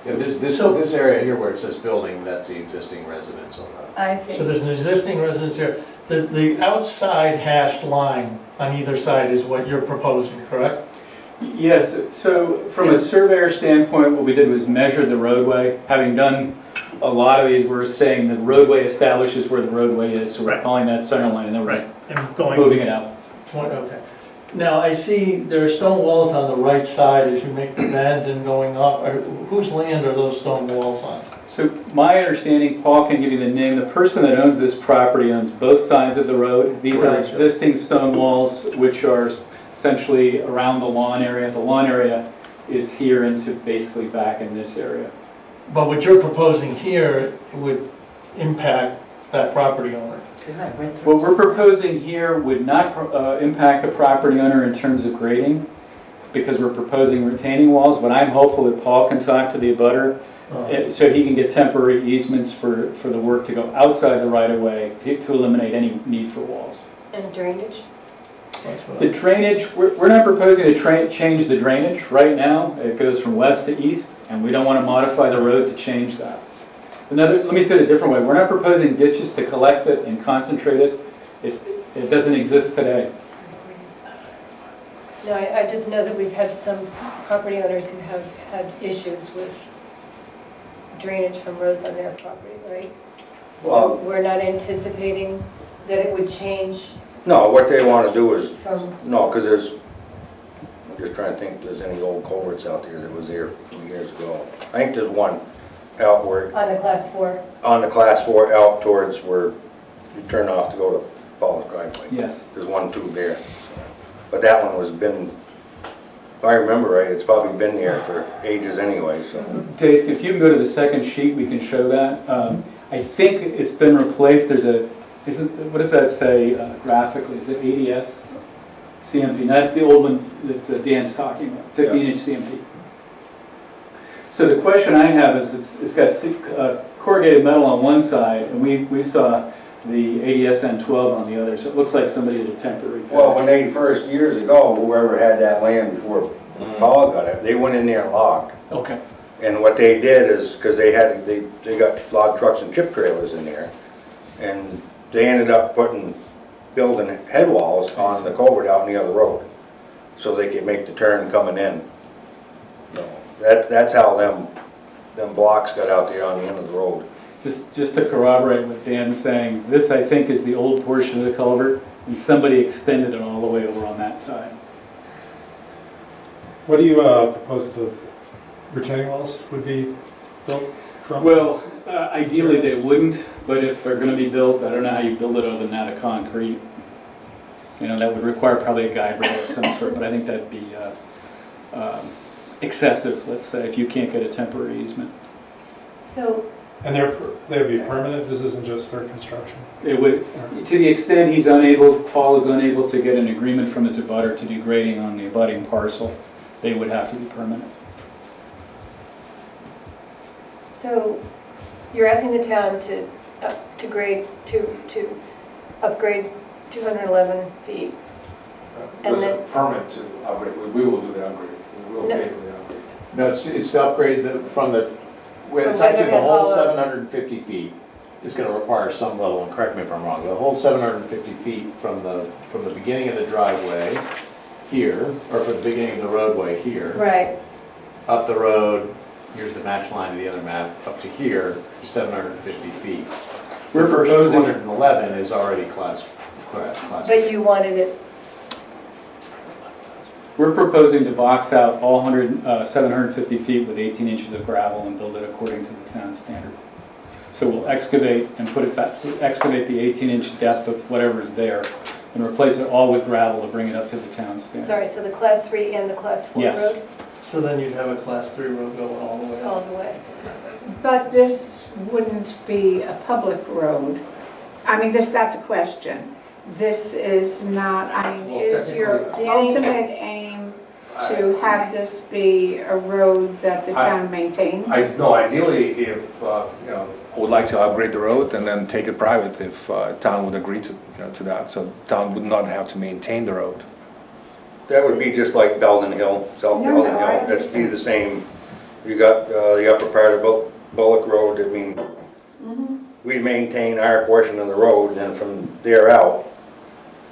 Yeah, this area here where it says building, that's the existing residence on that. I see. So there's an existing residence here. The outside hashed line on either side is what you're proposing, correct? Yes, so from a surveyor standpoint, what we did was measure the roadway. Having done a lot of these, we're saying the roadway establishes where the roadway is, so we're calling that center line, and then we're just moving it out. Okay. Now, I see there are stone walls on the right side as you make the bend and going up. Whose land are those stone walls on? So my understanding, Paul can give you the name, the person that owns this property owns both sides of the road. These are existing stone walls which are essentially around the lawn area. The lawn area is here into basically back in this area. But what you're proposing here would impact that property owner. What we're proposing here would not impact the property owner in terms of grading, because we're proposing retaining walls, but I'm hopeful that Paul can talk to the abutter so he can get temporary easements for the work to go outside the right-of-way to eliminate any need for walls. And drainage? The drainage, we're not proposing to change the drainage. Right now, it goes from west to east, and we don't want to modify the road to change that. Let me say it a different way. We're not proposing ditches to collect it and concentrate it. It doesn't exist today. No, I just know that we've had some property owners who have had issues with drainage from roads on their property, right? So we're not anticipating that it would change. No, what they want to do is, From- no, because there's, I'm just trying to think if there's any old culverts out there that was there a few years ago. I think there's one outward. On the class 4? On the class 4 out towards where you turn off to go to Paul's driveway. Yes. There's one tube there. But that one was been, if I remember right, it's probably been there for ages anyway, so. Dave, if you can go to the second sheet, we can show that. I think it's been replaced. There's a, what does that say graphically? Is it ADS? CMP. That's the old one that Dan's talking about, 15-inch CMP. So the question I have is, it's got corrugated metal on one side, and we saw the ADS N12 on the other, so it looks like somebody did a temporary. Well, when they first, years ago, whoever had that land before Paul got it, they went in there and logged. Okay. And what they did is, because they got log trucks and chip trailers in there, and they ended up building head walls on the culvert out on the other road, so they could make the turn coming in. So that's how them blocks got out there on the end of the road. Just to corroborate what Dan's saying, this I think is the old portion of the culvert, and somebody extended it all the way over on that side. What do you propose the retaining walls would be built from? Well, ideally they wouldn't, but if they're going to be built, I don't know how you build it other than that of concrete. You know, that would require probably a guide rail of some sort, but I think that'd be excessive, let's say, if you can't get a temporary easement. So. And they'd be permanent? This isn't just for construction? It would, to the extent he's unable, Paul is unable to get an agreement from his abutter to do grading on the abutting parcel, they would have to be permanent. So you're asking the town to grade, to upgrade 211 feet. And then permanent to upgrade. We will do the upgrade. We will pay for the upgrade. No, it's to upgrade from the, well, it's actually the whole 750 feet is going to require some level, and correct me if I'm wrong, the whole 750 feet from the beginning of the driveway here, or from the beginning of the roadway here. Right. Up the road, here's the match line of the other map, up to here, 750 feet. We're The first proposing 211 is already class. But you wanted it. We're proposing to box out all 750 feet with 18 inches of gravel and build it according to the town standard. So we'll excavate and put it back, excavate the 18-inch depth of whatever is there and replace it all with gravel to bring it up to the town standard. Sorry, so the class 3 and the class 4 Yes. road? So then you'd have a class 3 road going all the way up. All the way. But this wouldn't be a public road. I mean, that's a question. This is not, I mean, is your ultimate aim to have this be a road that the town maintains? No, ideally, if, you know, I would like to upgrade the road and then take it private if town would agree to that. So town would not have to maintain the road. That would be just like Belden Hill, South Belden Hill. That'd be the same. You got the upper part of Bullock Road. I mean, we maintain our portion of the road, and then from there out,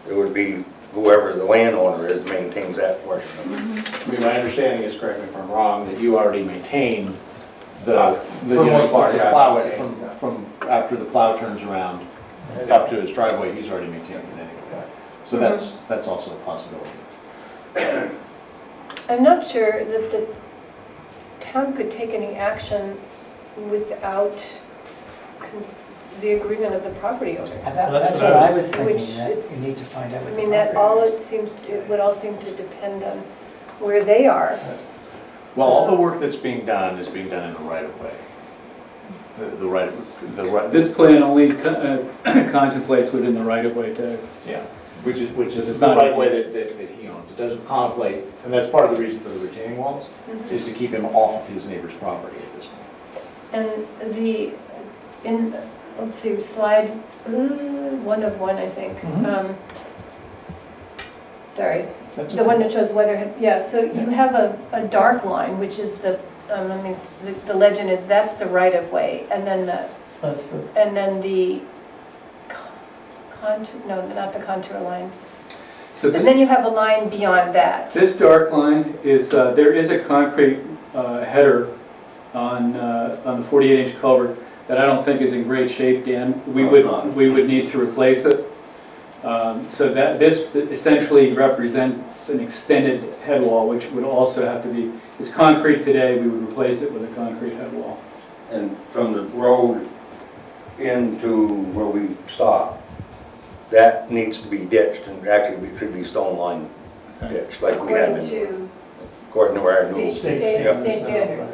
it would be whoever the landowner is maintains that portion of it. I mean, my understanding is, correct me if I'm wrong, that you already maintain the plow it from after the plow turns around up to his driveway, he's already maintained it anyway. So that's also a possibility. I'm not sure that the town could take any action without the agreement of the property owners. That's what I was Which thinking, that it's, you need to find out what I the mean, that property all owners- it seems to, would all seem to depend on where they are. Well, all the work that's being done is being done in the right of way. The right. This plan only contemplates within the right of way, Dave. Yeah, which is It's the not right of way that he owns. It doesn't contemplate, and that's part of the reason for the retaining walls, is to keep him off of his neighbor's property at this point. And let's see, slide 1 of 1, I think. Sorry, That's the one that shows weather. Yeah, so you have a dark line, which is the, I mean, the legend is that's the right of way, and then the contour, no, not the contour line. So And then you have a line beyond that. This dark line is, there is a concrete header on the 48-inch culvert that I don't think is in great shape, Dan. We would need to replace it. So that this essentially represents an extended head wall, which would also have to be, it's concrete today, we would replace it with a concrete head wall. And from the road into where we stop, that needs to be ditched, and actually it should be stone lined. ditch like we have According been, to according to our new. state standards.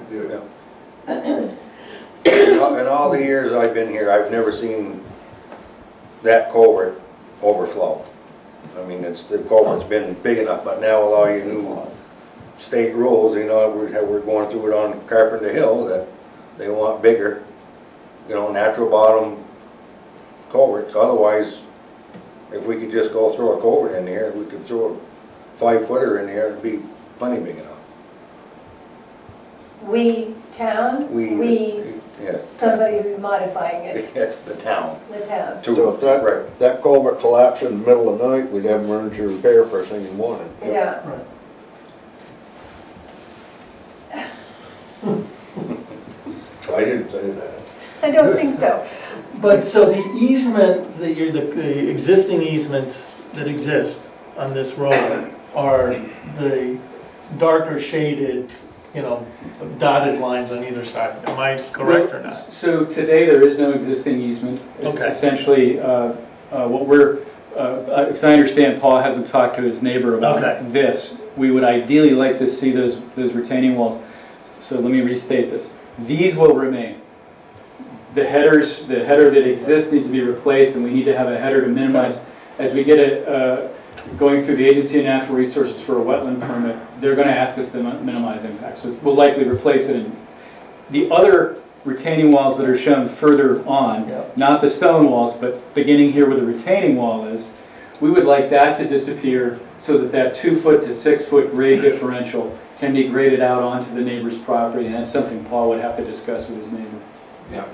In all the years I've been here, I've never seen that culvert overflow. I mean, the culvert's been big enough, but now with all your new state rules, you know, we're going through it on Carpenter Hill, that they want bigger, you know, natural bottom culverts. Otherwise, if we could just go throw a culvert in there, we could throw a 5-footer in there, it'd be plenty big enough. We, town? Yes. Somebody who's modifying it, Yes, the town. the town. So if that culvert collapsed in the middle of the night, we'd have emergency repair first thing in the morning. Yeah. I didn't say that. I don't think so. But so the easement, the existing easements that exist on this road are the darker shaded, you know, dotted lines on either side. Am I correct or not? So today there is no existing easement. Okay. Essentially, what we're, because I understand Paul hasn't talked to his neighbor about this. We would ideally like to see those retaining walls. So let me restate this. These will remain. The header that exists needs to be replaced, and we need to have a header to minimize. As we get going through the Agency of Natural Resources for a wetland permit, they're going to ask us to minimize impact. So we'll likely replace it. The other retaining walls that are shown further on, not the stone walls, but beginning here where the retaining wall is, we would like that to disappear so that that 2-foot to 6-foot grade differential can be graded out onto the neighbor's property, and that's something Paul would have to discuss with his neighbor. Yeah.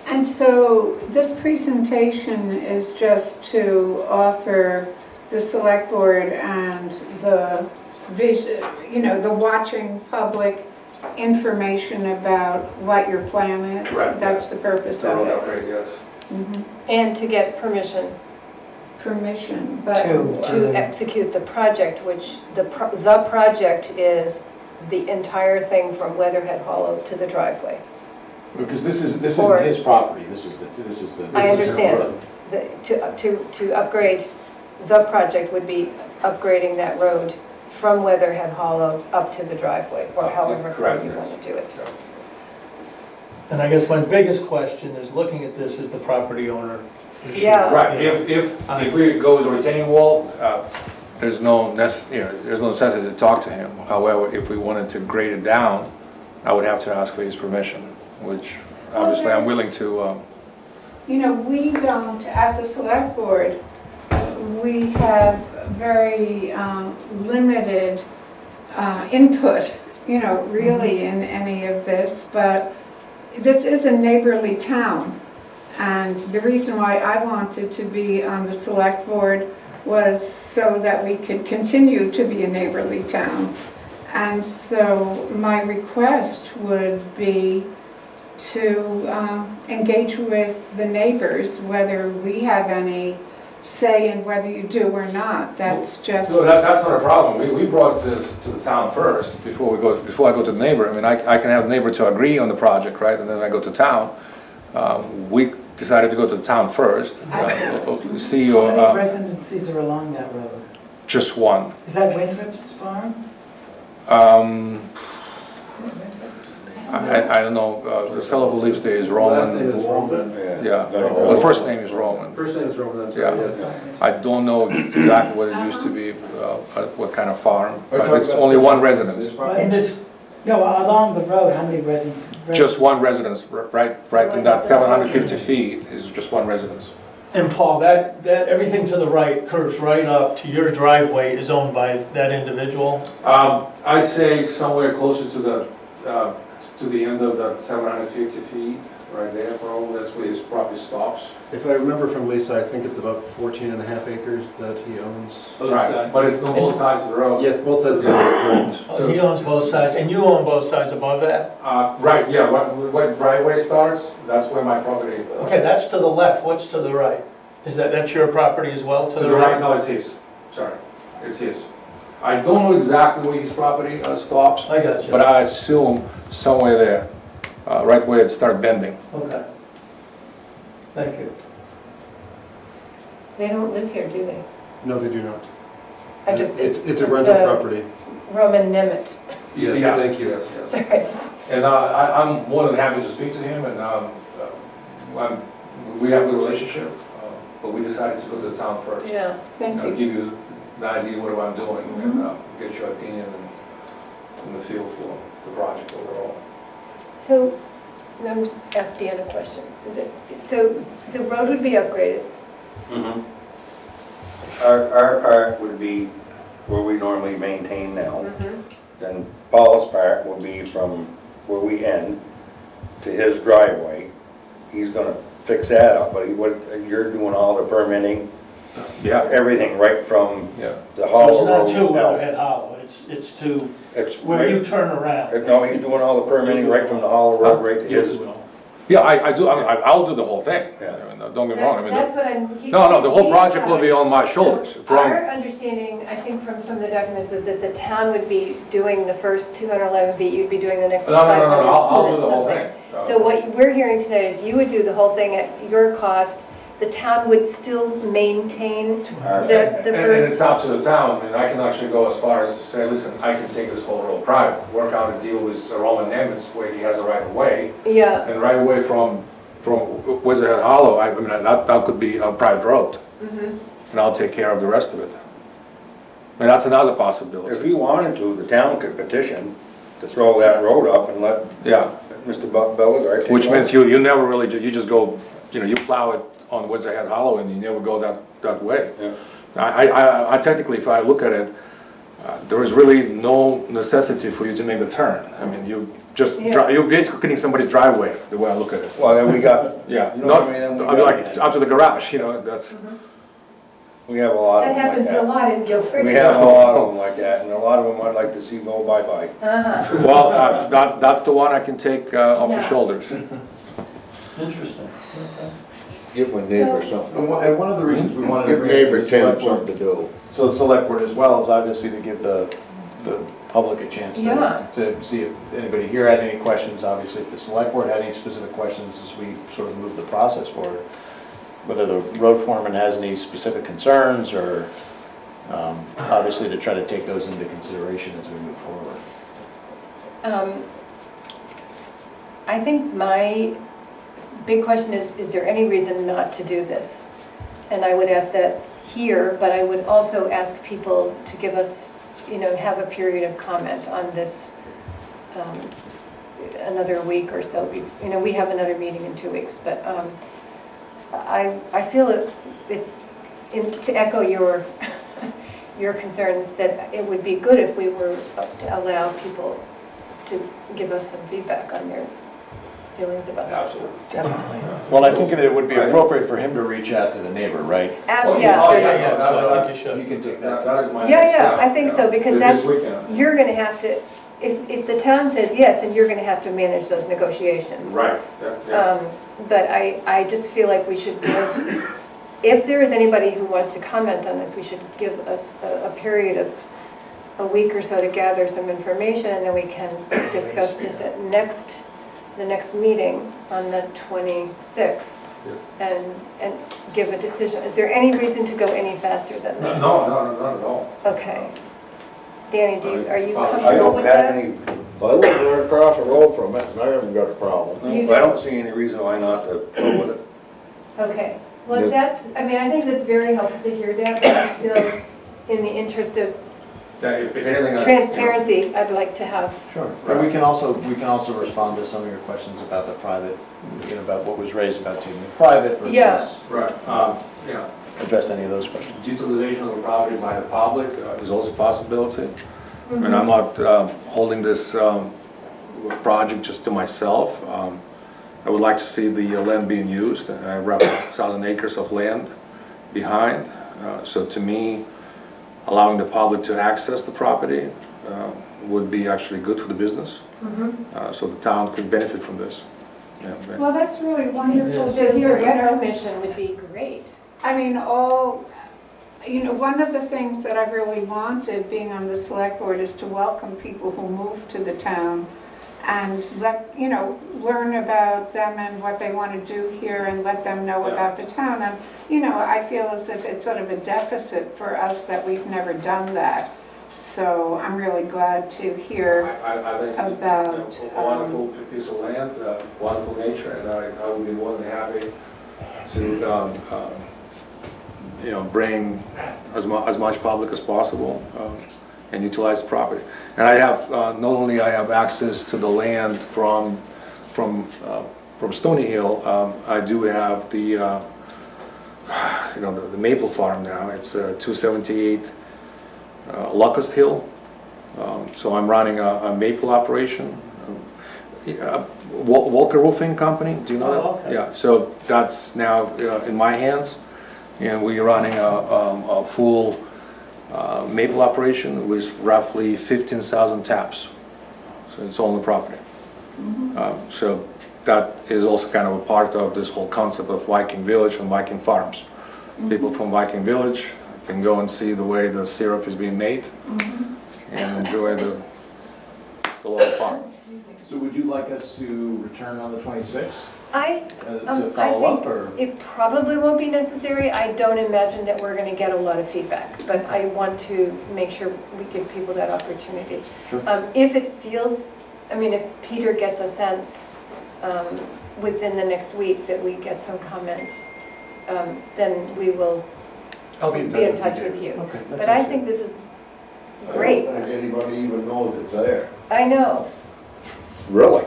And so this presentation is just to offer the select board and the vision, you know, the watching public information about what your plan is. Correct. That's the purpose of it. Upgrade, yes. And to get permission Permission, but to execute the project, which the project is the entire thing from Weatherhead Hollow to the driveway. Because this isn't his property, this is the. I understand. To upgrade, the project would be upgrading that road from Weatherhead Hollow up to the driveway, or however you want to do it. And I guess my biggest question is, looking at this as the property owner issue. Yeah. Right, if we go with a retaining wall, there's no necessity to talk to him. However, if we wanted to grade it down, I would have to ask for his permission, which obviously I'm willing to. you know, we don't, as a select board, we have very limited input, you know, really in any of this, but this is a neighborly town. And the reason why I wanted to be on the select board was so that we could continue to be a neighborly town. And so my request would be to engage with the neighbors, whether we have any say in whether you do or not. That's just... No, that's not a problem. We brought this to the town first before I go to the neighbor. I mean, I can have the neighbor to agree on the project, right? And then I go to town. We decided to go to the town first. See How many your residencies are along that road? just one. Is that Winthrop's farm? I don't know. The fellow who lives there is Roman. Last name is Roman. Yeah. The first name is Roman. First name is Roman, I'm sorry, Yeah. yes. I don't know exactly what it used to be, what kind of farm. But it's only one residence. And there's, no, along the road, how many residents? Just one residence, right in that 750 feet is just one residence. And Paul, that everything to the right curves right up to your driveway is owned by that individual? I'd say somewhere closer to the end of that 750 feet, right there, probably, that's where his property stops. If I remember from Lisa, I think it's about 14 and a half acres that he owns. Right, but it's on both sides of the road. Yes, both sides of the road. Oh, he owns both sides, and you own both sides above that? Right, yeah, what driveway starts, that's where my property. Okay, that's to the left, what's to the right? Is that's your property as well, to To the the right? right, no, it's his, sorry, it's his. I don't know exactly where his property stops. I got you. But I assume somewhere there, right where it starts bending. Okay. Thank you. They don't live here, do they? No, they do not. I just, It's a rental property. Roman Nemeth. Yes, thank you. Yes. Sorry, I just, And I'm more than happy to speak to him, and we have a good relationship, but we decided to go to the town first. yeah, thank I'll you. give you an idea what I'm doing, and get your opinion and the feel for the project overall. So, I'm going to ask Dan a question. So, the road would be upgraded. Our part would be where we normally maintain now. Mm-hmm. Then Paul's part will be from where we end to his driveway. He's gonna fix that up, but you're doing all the permitting, everything right from the Hollow So Road. it's not to out. Weatherhead Hollow, it's to It's where right- you turn around. No, he's doing all the permitting right from the Hollow Road right to his. Yeah, I'll do the whole thing. I mean, don't get me wrong. I mean, That's what I'm. no, the whole project will be on my shoulders. Our understanding, I think from some of the documents, is that the town would be doing the first 211 feet, you'd be doing the next 500. I'll do the whole something. thing. So what we're hearing tonight is you would do the whole thing at your cost. The town would still maintain the And first. it's up to the town. I mean, I can actually go as far as to say, listen, I can take this whole road private, work out a deal with Roman Nemeth where he has a right of way. Yeah. And right away from Wizard Hollow, I mean, that could be a private road. Mhm. And I'll take care of the rest of it. I mean, that's another possibility. If you wanted to, the town could petition to throw that road up and let Mr. Bellegarde take Which over. means you never really, you just go, you plow it on Wizard Head Hollow and you never go that way. I technically, if I look at it, there is really no necessity for you to make the turn. I mean, you just, you're basically cleaning somebody's driveway, the way I look at it. Well, then we got, Yeah, you know not, what I mean, then we I mean, got- like, up to the garage, that's. We have a lot of That them like happens a lot in Guilford. We have a lot of them like that, and a lot of them I'd like to see go bye-bye. Uh-huh. Well, that's the one I can take off your shoulders. Interesting. Give my neighbor something. And one of the reasons we wanted to Give bring it to neighbor the Tim select board, something to do. so the select board as well, is obviously to give the public a chance Yeah. to see if anybody here had any questions. Obviously, if the select board had any specific questions as we sort of move the process forward, whether the road foreman has any specific concerns, or obviously to try to take those into consideration as we move forward. I think my big question is there any reason not to do this? And I would ask that here, but I would also ask people to give us, have a period of comment on this another week or so. We have another meeting in 2 weeks, but I feel it's, to echo your your concerns, that it would be good if we were to allow people to give us some feedback on their feelings about this. Absolutely. Definitely. Well, I think that it would be appropriate for him to reach out to the neighbor, right? Yeah. So I think you can take that. Yeah, I think so, because This that's, weekend. you're gonna have to, if the town says yes, and you're gonna have to manage those negotiations. Right, yeah. But I just feel like we should give, if there is anybody who wants to comment on this, we should give us a period of a week or so to gather some information, and then we can discuss this at the next meeting on the 26th. And give a decision. Is there any reason to go any faster than that? No, not at all. Okay. Danny, are you I comfortable don't with have that? any, I live right across the road from it, and I haven't got a problem. You I don't see any reason why not to go with it. Okay. Well, Yeah. I think that's very helpful to hear that, but I'm still, in the interest of If anything, transparency, I'd like to have. Sure. And we can also respond to some of your questions about the private, about what was raised about taking it private versus. Yeah. Right, yeah. Address any of those questions. Utilization of the property by the public is also a possibility. Mm-hmm. And I'm not holding this project just to myself. I would like to see the land being used. I have roughly 1,000 acres of land behind. So to me, allowing the public to access the property would be actually good for the business. So the town could benefit from this. Yeah, Well, that's really wonderful The to hear. rec commission would be great. I mean, one of the things that I've really wanted, being on the select board, is to welcome people who move to the town and learn about them and what they want to do here and let them know about the town. And, I feel as if it's sort of a deficit for us that we've never done that. So I'm really glad to hear I think about. a wonderful piece of land, wonderful nature, and I would be more than happy to, bring as much public as possible and utilize the property. And I have, not only I have access to the land from Stony Hill, I do have the, the maple farm now. It's 278 Locust Hill. So I'm running a maple operation. Walker Roofing Company, do you know that? Okay. Yeah, so that's now in my hands, and we're running a full maple operation with roughly 15,000 taps. So it's all on the property. So that is also kind of a part of this whole concept of Viking Village and Viking Farms. People from Viking Village can go and see the way the syrup is being made and enjoy the local farm. So would you like us to return on the 26th? I To follow up, or? think it probably won't be necessary. I don't imagine that we're going to get a lot of feedback, but I want to make sure we give people that opportunity. Sure. If it feels, if Peter gets a sense within the next week that we get some comment, then we will I'll be in touch with you. Okay, But I think this is great. I don't think anybody even knows it's there. I know. Really?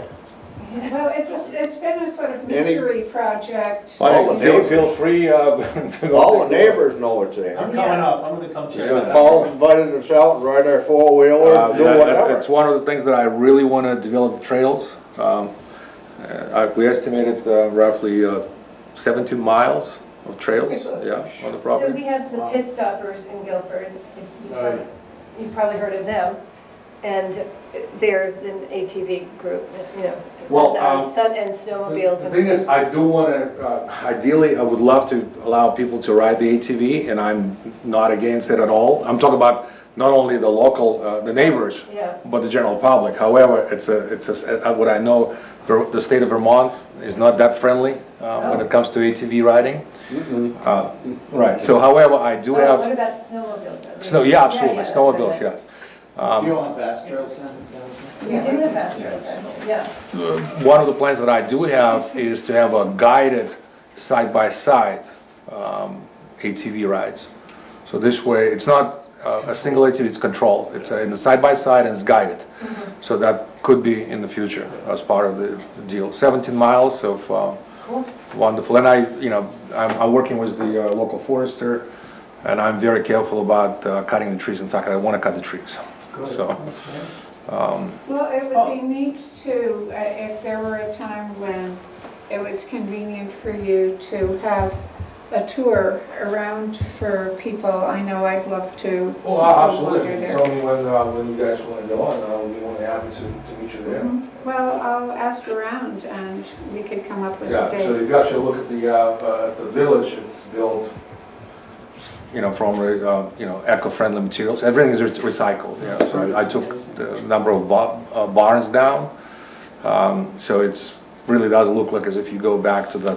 Well, it's been a sort of mystery project. Feel free to go. All the neighbors know it's there. I'm coming up, I'm gonna come check it out. Paul's invited us out and ride our four-wheeler, do whatever. It's one of the things that I really want to develop the trails. We estimated roughly 17 miles of trails, yeah, on the So property. we have the Pit Stoppers in Guilford. You've probably heard of them. And they're an ATV group, Well, and snowmobiles. The thing is, I do want to, ideally, I would love to allow people to ride the ATV, and I'm not against it at all. I'm talking about not only the local, the neighbors, Yeah. but the general public. However, it's what I know, the state of Vermont is not that friendly when it comes to ATV riding. Right, so however, I do What have, about snowmobiles? yeah, absolutely, that's snowmobiles, what I yes. Do you want fast trails then? meant. You do have fast trails, yeah. One of the plans that I do have is to have a guided side-by-side ATV rides. So this way, it's not a single ATV, it's controlled. It's in the side-by-side and it's guided. So that could be in the future as part of the deal. 17 miles of wonderful. And I'm working with the local forester, and I'm very careful about cutting the trees. In fact, I want to cut the trees. So. Well, it would be neat too, if there were a time when it was convenient for you to have a tour around for people. I know I'd love to. Oh, absolutely. Tell me when you guys want to go, and I'll be more than happy to meet you there. Well, I'll ask around and we could come up with Yeah, a date. so if you actually look at the village, it's built, from eco-friendly materials. Everything is recycled. Yeah. So I took the number of barns down, so it's really does look like as if you go back to the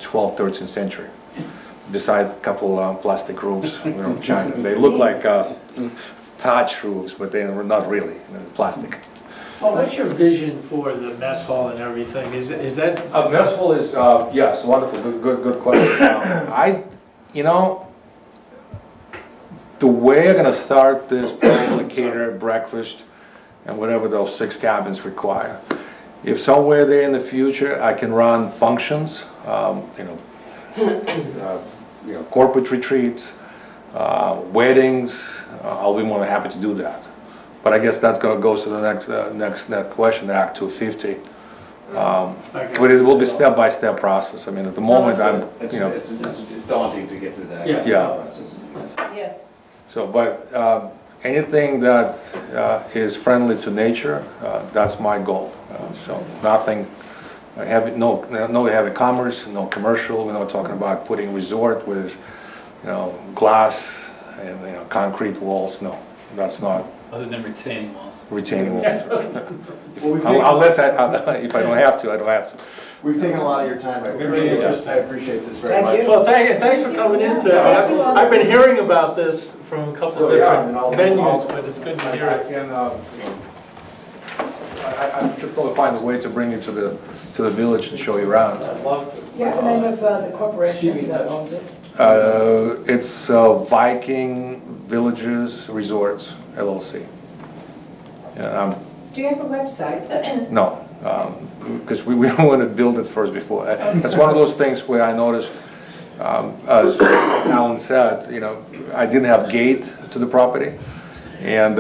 12th, 13th century. Beside a couple plastic roofs from China, they look like thatch roofs, but they were not really plastic. Well, what's your vision for the mess hall and everything? Is that? Mess hall is yes, wonderful, good question. The way I'm going to start this, probably cater breakfast and whatever those 6 cabins require. If somewhere there in the future I can run functions, corporate retreats, weddings, I'll be more than happy to do that. But I guess that's going to go to the next question, Act 250. But it will be step-by-step process. I mean, at the moment, It's daunting to get through that. Yeah. Yes. So, but anything that is friendly to nature, that's my goal. So nothing heavy, no heavy commerce, no commercial. We're not talking about putting resort with, glass and concrete walls. No, that's not. Other than retaining walls. retaining walls. Well, if I don't have to, I don't have to. We've taken a lot of your time. I appreciate this very much. Well, thanks for coming in today. I've been hearing about this from a couple of different venues, but it's good to hear it. I'm sure to find a way to bring you to the village and show you around. I'd love to. What's the name of the corporation that owns it? It's Viking Villages Resorts, LLC. Do you have a website? No, because we don't want to build it first before. That's one of those things where I noticed, as Alan said, I didn't have gate to the property. And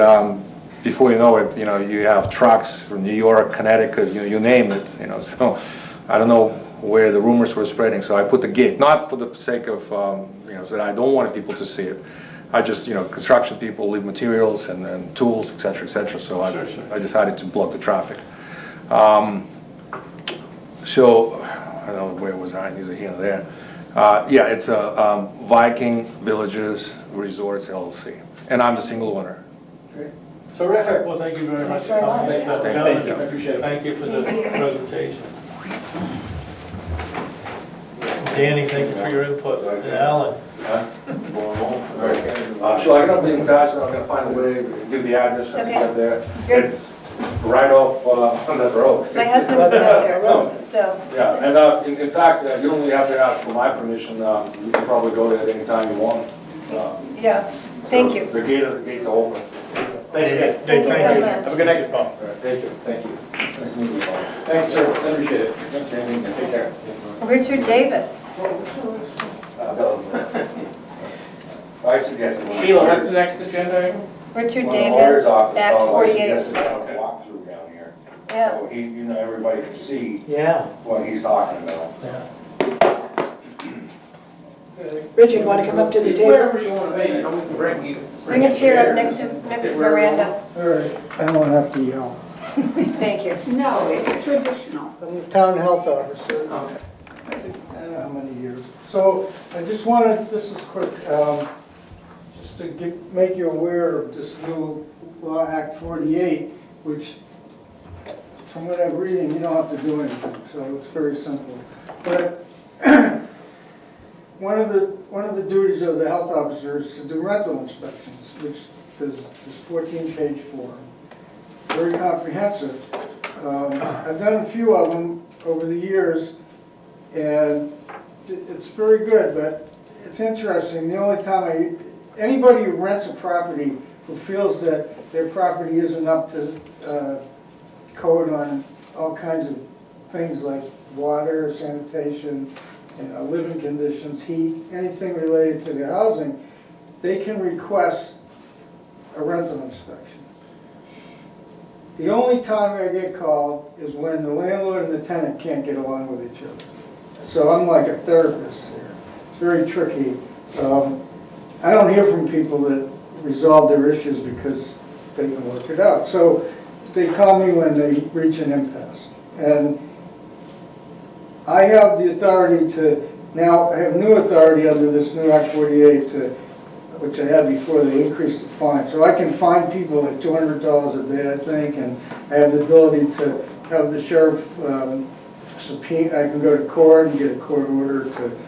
before you know it, you have trucks from New York, Connecticut, you name it, so I don't know where the rumors were spreading, so I put the gate, not for the sake of, so that I don't want people to see it. I just, construction people leave materials and tools, et cetera, so I decided to block the traffic. So, I don't know where was I, these are here and there. Yeah, it's a Viking Villages Resorts LLC, and I'm the single owner. Great. Terrific. Well, thank you very much for coming. Thank you. I appreciate it. Thank you for the presentation. Danny, thank you for your input. And Alan. So I got the invitation, I'm gonna find a way to give the address and get there. Good. It's right off on that road. My husband's been up there, so. Yeah, and in fact, you don't really have to ask for my permission. You can probably go there at any time you want. Yeah, thank you. The gates are open. Thank you. Thank you so much. Have a good night, Paul. All right, thank you. Nice to meet you, Paul. Thanks, sir. Appreciate it. Take care. Richard Davis. I suggested. Sheila, what's the next agenda item? Richard Davis, Act 48. Walkthrough down here. Yeah. So he, everybody can see Yeah. what he's talking about. Richard, you want to come up to the table? Wherever you want to be, I'm going to bring you. Bring a chair up next to Miranda. All right, I don't have to yell. Thank you. No, it's traditional. I'm the town health officer. I don't know how many years. So I just wanted, this is quick, just to make you aware of this new law, Act 48, which from what I'm reading, you don't have to do anything, so it's very simple. But one of the duties of the health officer is to do rental inspections, which is this 14-page form. Very comprehensive. I've done a few of them over the years, and it's very good, but it's interesting. The only time anybody who rents a property who feels that their property isn't up to code on all kinds of things like water, sanitation, living conditions, heat, anything related to their housing, they can request a rental inspection. The only time I get called is when the landlord and the tenant can't get along with each other. So I'm like a therapist here. It's very tricky. I don't hear from people that resolve their issues because they can work it out. So they call me when they reach an impasse. And I have the authority to, now I have new authority under this new Act 48, which I had before they increased the fine. So I can fine people at $200 a day, I think, and I have the ability to have the sheriff subpoena. I can go to court and get a court order to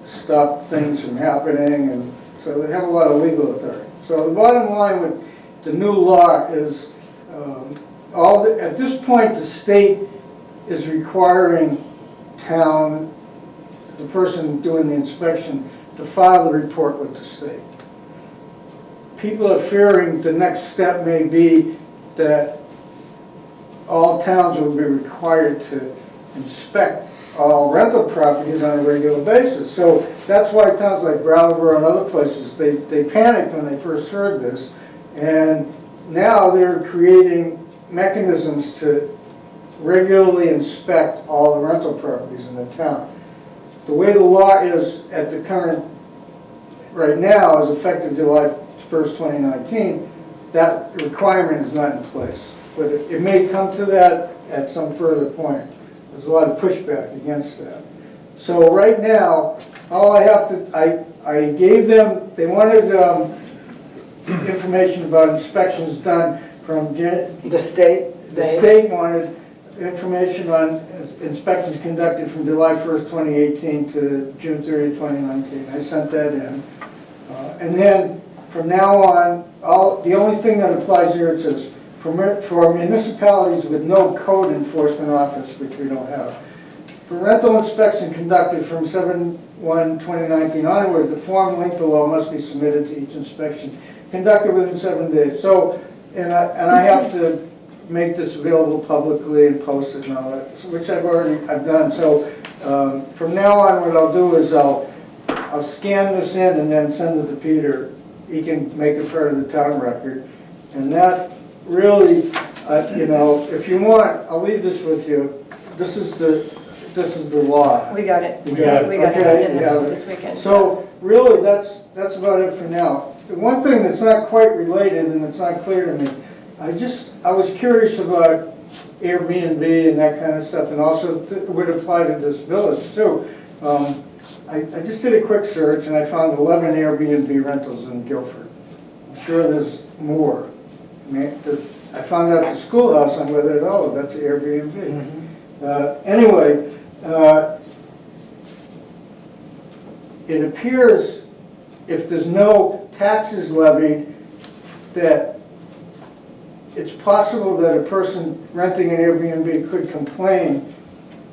stop things from happening, and so they have a lot of legal authority. So the bottom line with the new law is, at this point, the state is requiring town, the person doing the inspection, to file the report with the state. People are fearing the next step may be that all towns will be required to inspect all rental properties on a regular basis. So that's why towns like Brattleboro and other places, they panicked when they first heard this. And now they're creating mechanisms to regularly inspect all the rental properties in the town. The way the law is at the current, right now, is effective July 1st, 2019, that requirement is not in place. But it may come to that at some further point. There's a lot of pushback against that. So right now, all I have to, I gave them, they wanted information about inspections done from The state, the state wanted information on inspections conducted from July 1st, 2018 to June 30th, 2019. I sent that in. And then from now on, the only thing that applies here, it says, for municipalities with no code enforcement office, which we don't have, for rental inspection conducted from 7/1/2019 onward, the form linked below must be submitted to each inspection conducted within 7 days. So, and I have to make this available publicly and post it and all that, which I've done. So from now on, what I'll do is I'll scan this in and then send it to Peter. He can make it part of the town record, and that really, you know, if you want, I'll leave this with you. This is the law. We got it. We got it. We got Okay, it in you have it. this weekend. So really, that's about it for now. The one thing that's not quite related and it's not clear to me, I was curious about Airbnb and that kind of stuff, and also it would apply to this village too. I just did a quick search and I found 11 Airbnb rentals in Guilford. I'm sure there's more. I found out the schoolhouse on whether that's Airbnb. Anyway, it appears if there's no taxes levied, that it's possible that a person renting an Airbnb could complain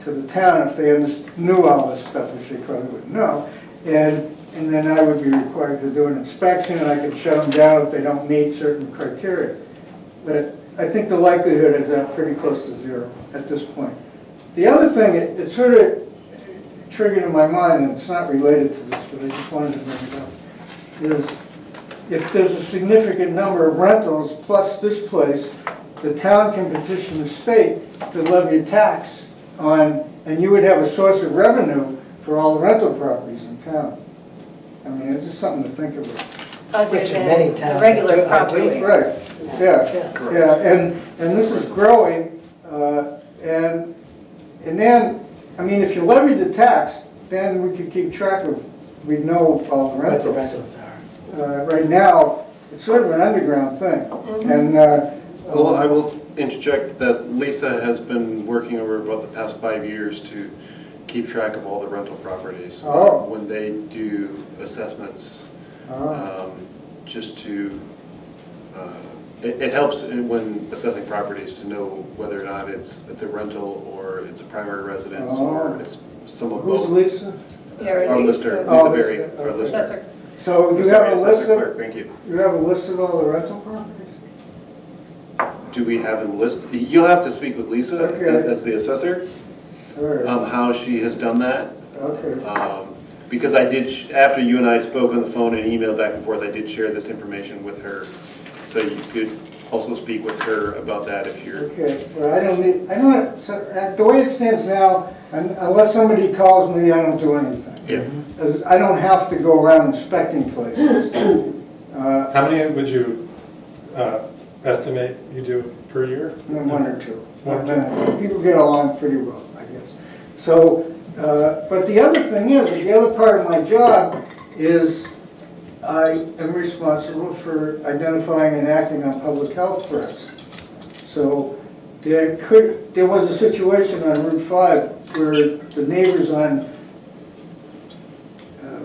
to the town if they knew all this stuff, which they probably wouldn't know. And then I would be required to do an inspection, and I could shut them down if they don't meet certain criteria. But I think the likelihood is that pretty close to zero at this point. The other thing, it sort of triggered in my mind, and it's not related to this, but I just wanted to bring it up, is if there's a significant number of rentals plus this place, the town can petition the state to levy a tax on, and you would have a source of revenue for all the rental properties in town. I mean, it's just something to think about. Other than the regular property. Right, yeah, and this is growing, and then, I mean, if you levied the tax, then we could keep track of, we'd know all the rentals. What the rentals are. Right now, it's sort of an underground thing, and well, I will interject that Lisa has been working over about the past 5 years to keep track of all the rental properties when they do assessments, just to, it helps when assessing properties to know whether or not it's a rental or it's a primary residence or it's some of both. Who's Lisa? Our lister, Lisa Berry, our lister. Assessor. So you have a list Clerk, of, thank you. you have a list of all the rental properties? Do we have them listed? You'll have to speak with Lisa as the assessor, how she has done that. Okay. Because I did, after you and I spoke on the phone and emailed back and forth, I did share this information with her. So you could also speak with her about that if you're... Okay, well, the way it stands now, unless somebody calls me, I don't do anything. Yeah. I don't have to go around inspecting places. How many would you estimate you do per year? One or two. People get along pretty well, I guess. So, but the other thing is, the other part of my job is I am responsible for identifying and acting on public health threats. So there was a situation on Route 5 where the neighbors on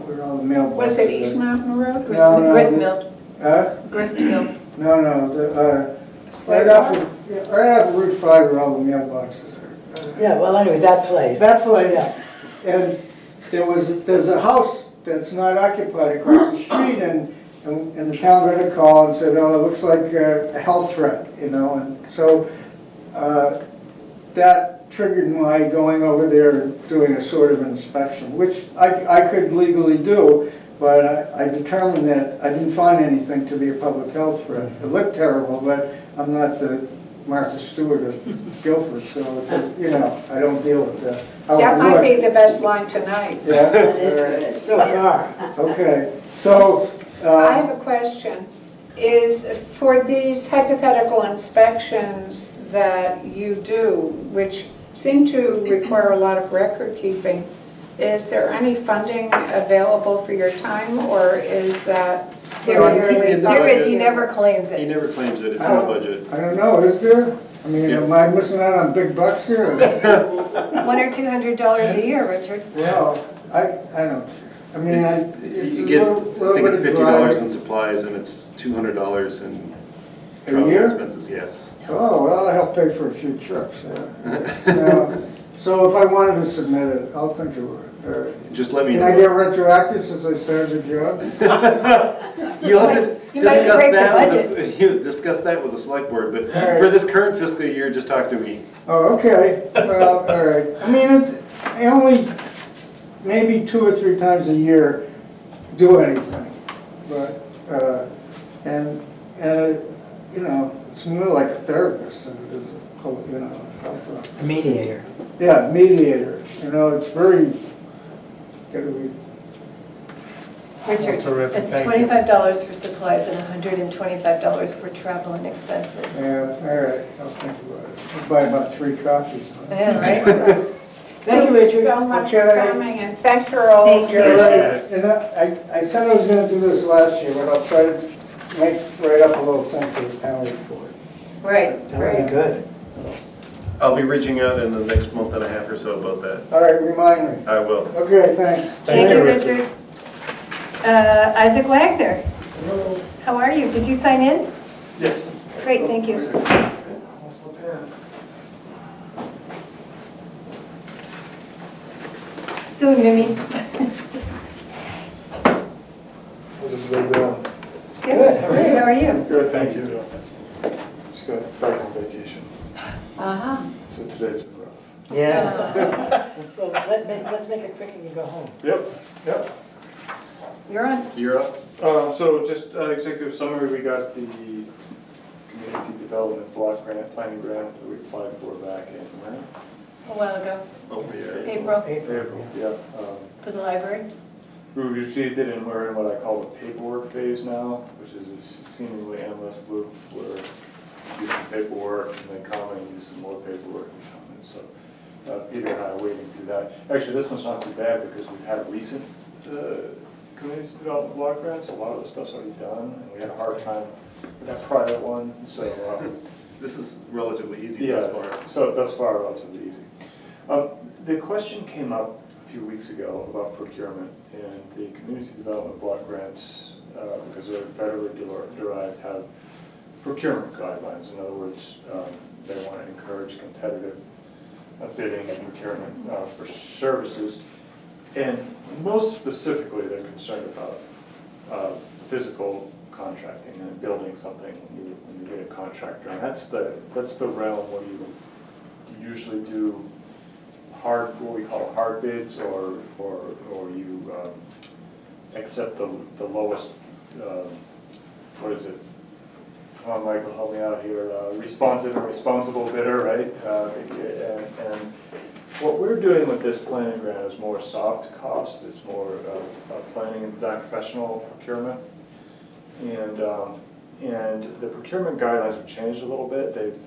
where all the mailboxes. Was it East Mountain Road? Gristmill. Gristmill. No, right off of Route 5 where all the mailboxes are. Yeah, well, anyway, that place. That place. Yeah. And there's a house that's not occupied across the street, and the town got a call and said, oh, it looks like a health threat, you know, and so that triggered my going over there and doing a sort of inspection, which I could legally do, but I determined that I didn't find anything to be a public health threat. It looked terrible, but I'm not the Martha Stewart of Guilford, so, you know, I don't deal with that. That might be the best line tonight. Yeah? That is good. So far. Okay, so... I have a question. Is for these hypothetical inspections that you do, which seem to require a lot of record keeping, is there any funding available for your time, or is that There is, he never claims He it. never claims it, it's in the budget. I don't know, is there? I mean, Yeah. am I missing out on big bucks here? $100 or $200 a year, Richard. Well, I don't, I mean, it's You a get, little I think it's bit of $50 drive. in supplies and it's $200 in A travel year? expenses, yes. Oh, well, I help pay for a few trips, yeah. So if I wanted to submit it, I'll think of it. Just let me Can know. I get retroactive since I started the job? You'll have to You might discuss break the that, budget. you discuss that with the select board, but All right. for this current fiscal year, just talk to me. Oh, okay, well, all right. I mean, I only, maybe 2 or 3 times a year do anything, but, you know, it's more like a therapist than it is a, you know, A mediator. yeah, mediator. You know, it's very, gotta be, Richard, terrific, it's thank you. $25 for supplies and $125 for travel and expenses. yeah, all right, I'll think about it. I'll buy about 3 copies. Huh? Yeah, right? Thank you, Richard. So much for Okay. coming, and thanks for all of your. And I said I was gonna do this last year, but I'll try to write up a little thing for the town report. Right. That would be good. I'll be reaching out in the next month and a half or so about that. All right, remind me. I will. Okay, thanks. Thank you, Richard. Isaac Wagner. Hello. How are you? Did you sign in? Yes. Great, thank you. Soon, Mimi. How's everybody doing? Good. How are you? Good, thank you. Just got back on vacation, Uh-huh. so today's been rough. Yeah. Well, let's make it quick and you go home. Yep. You're on. You're up. So just executive summary, we got the community development block grant, planning grant that we applied for back in when? A while ago. Oh, yeah. April, April, yeah. for the library. We received it and we're in what I call the paperwork phase now, which is a seemingly endless loop where you do some paperwork and they come and you do some more paperwork and come in. So Peter and I are wading through that. Actually, this one's not too bad because we've had recent community development block grants. A lot of the stuff's already done and we had a hard time with that private one. So This is relatively easy yeah, thus far. so thus far relatively easy. The question came up a few weeks ago about procurement and the community development block grants, because they're federally derived, have procurement guidelines. In other words, they want to encourage competitive bidding and procurement for services. And most specifically, they're concerned about physical contracting and building something when you get a contractor. And that's the realm where you usually do what we call hard bids, or you accept the lowest, what is it? Come on, Michael, help me out here. Responsive and responsible bidder, right? And what we're doing with this planning grant is more soft cost. It's more planning and design professional procurement. And the procurement guidelines have changed a little bit. They've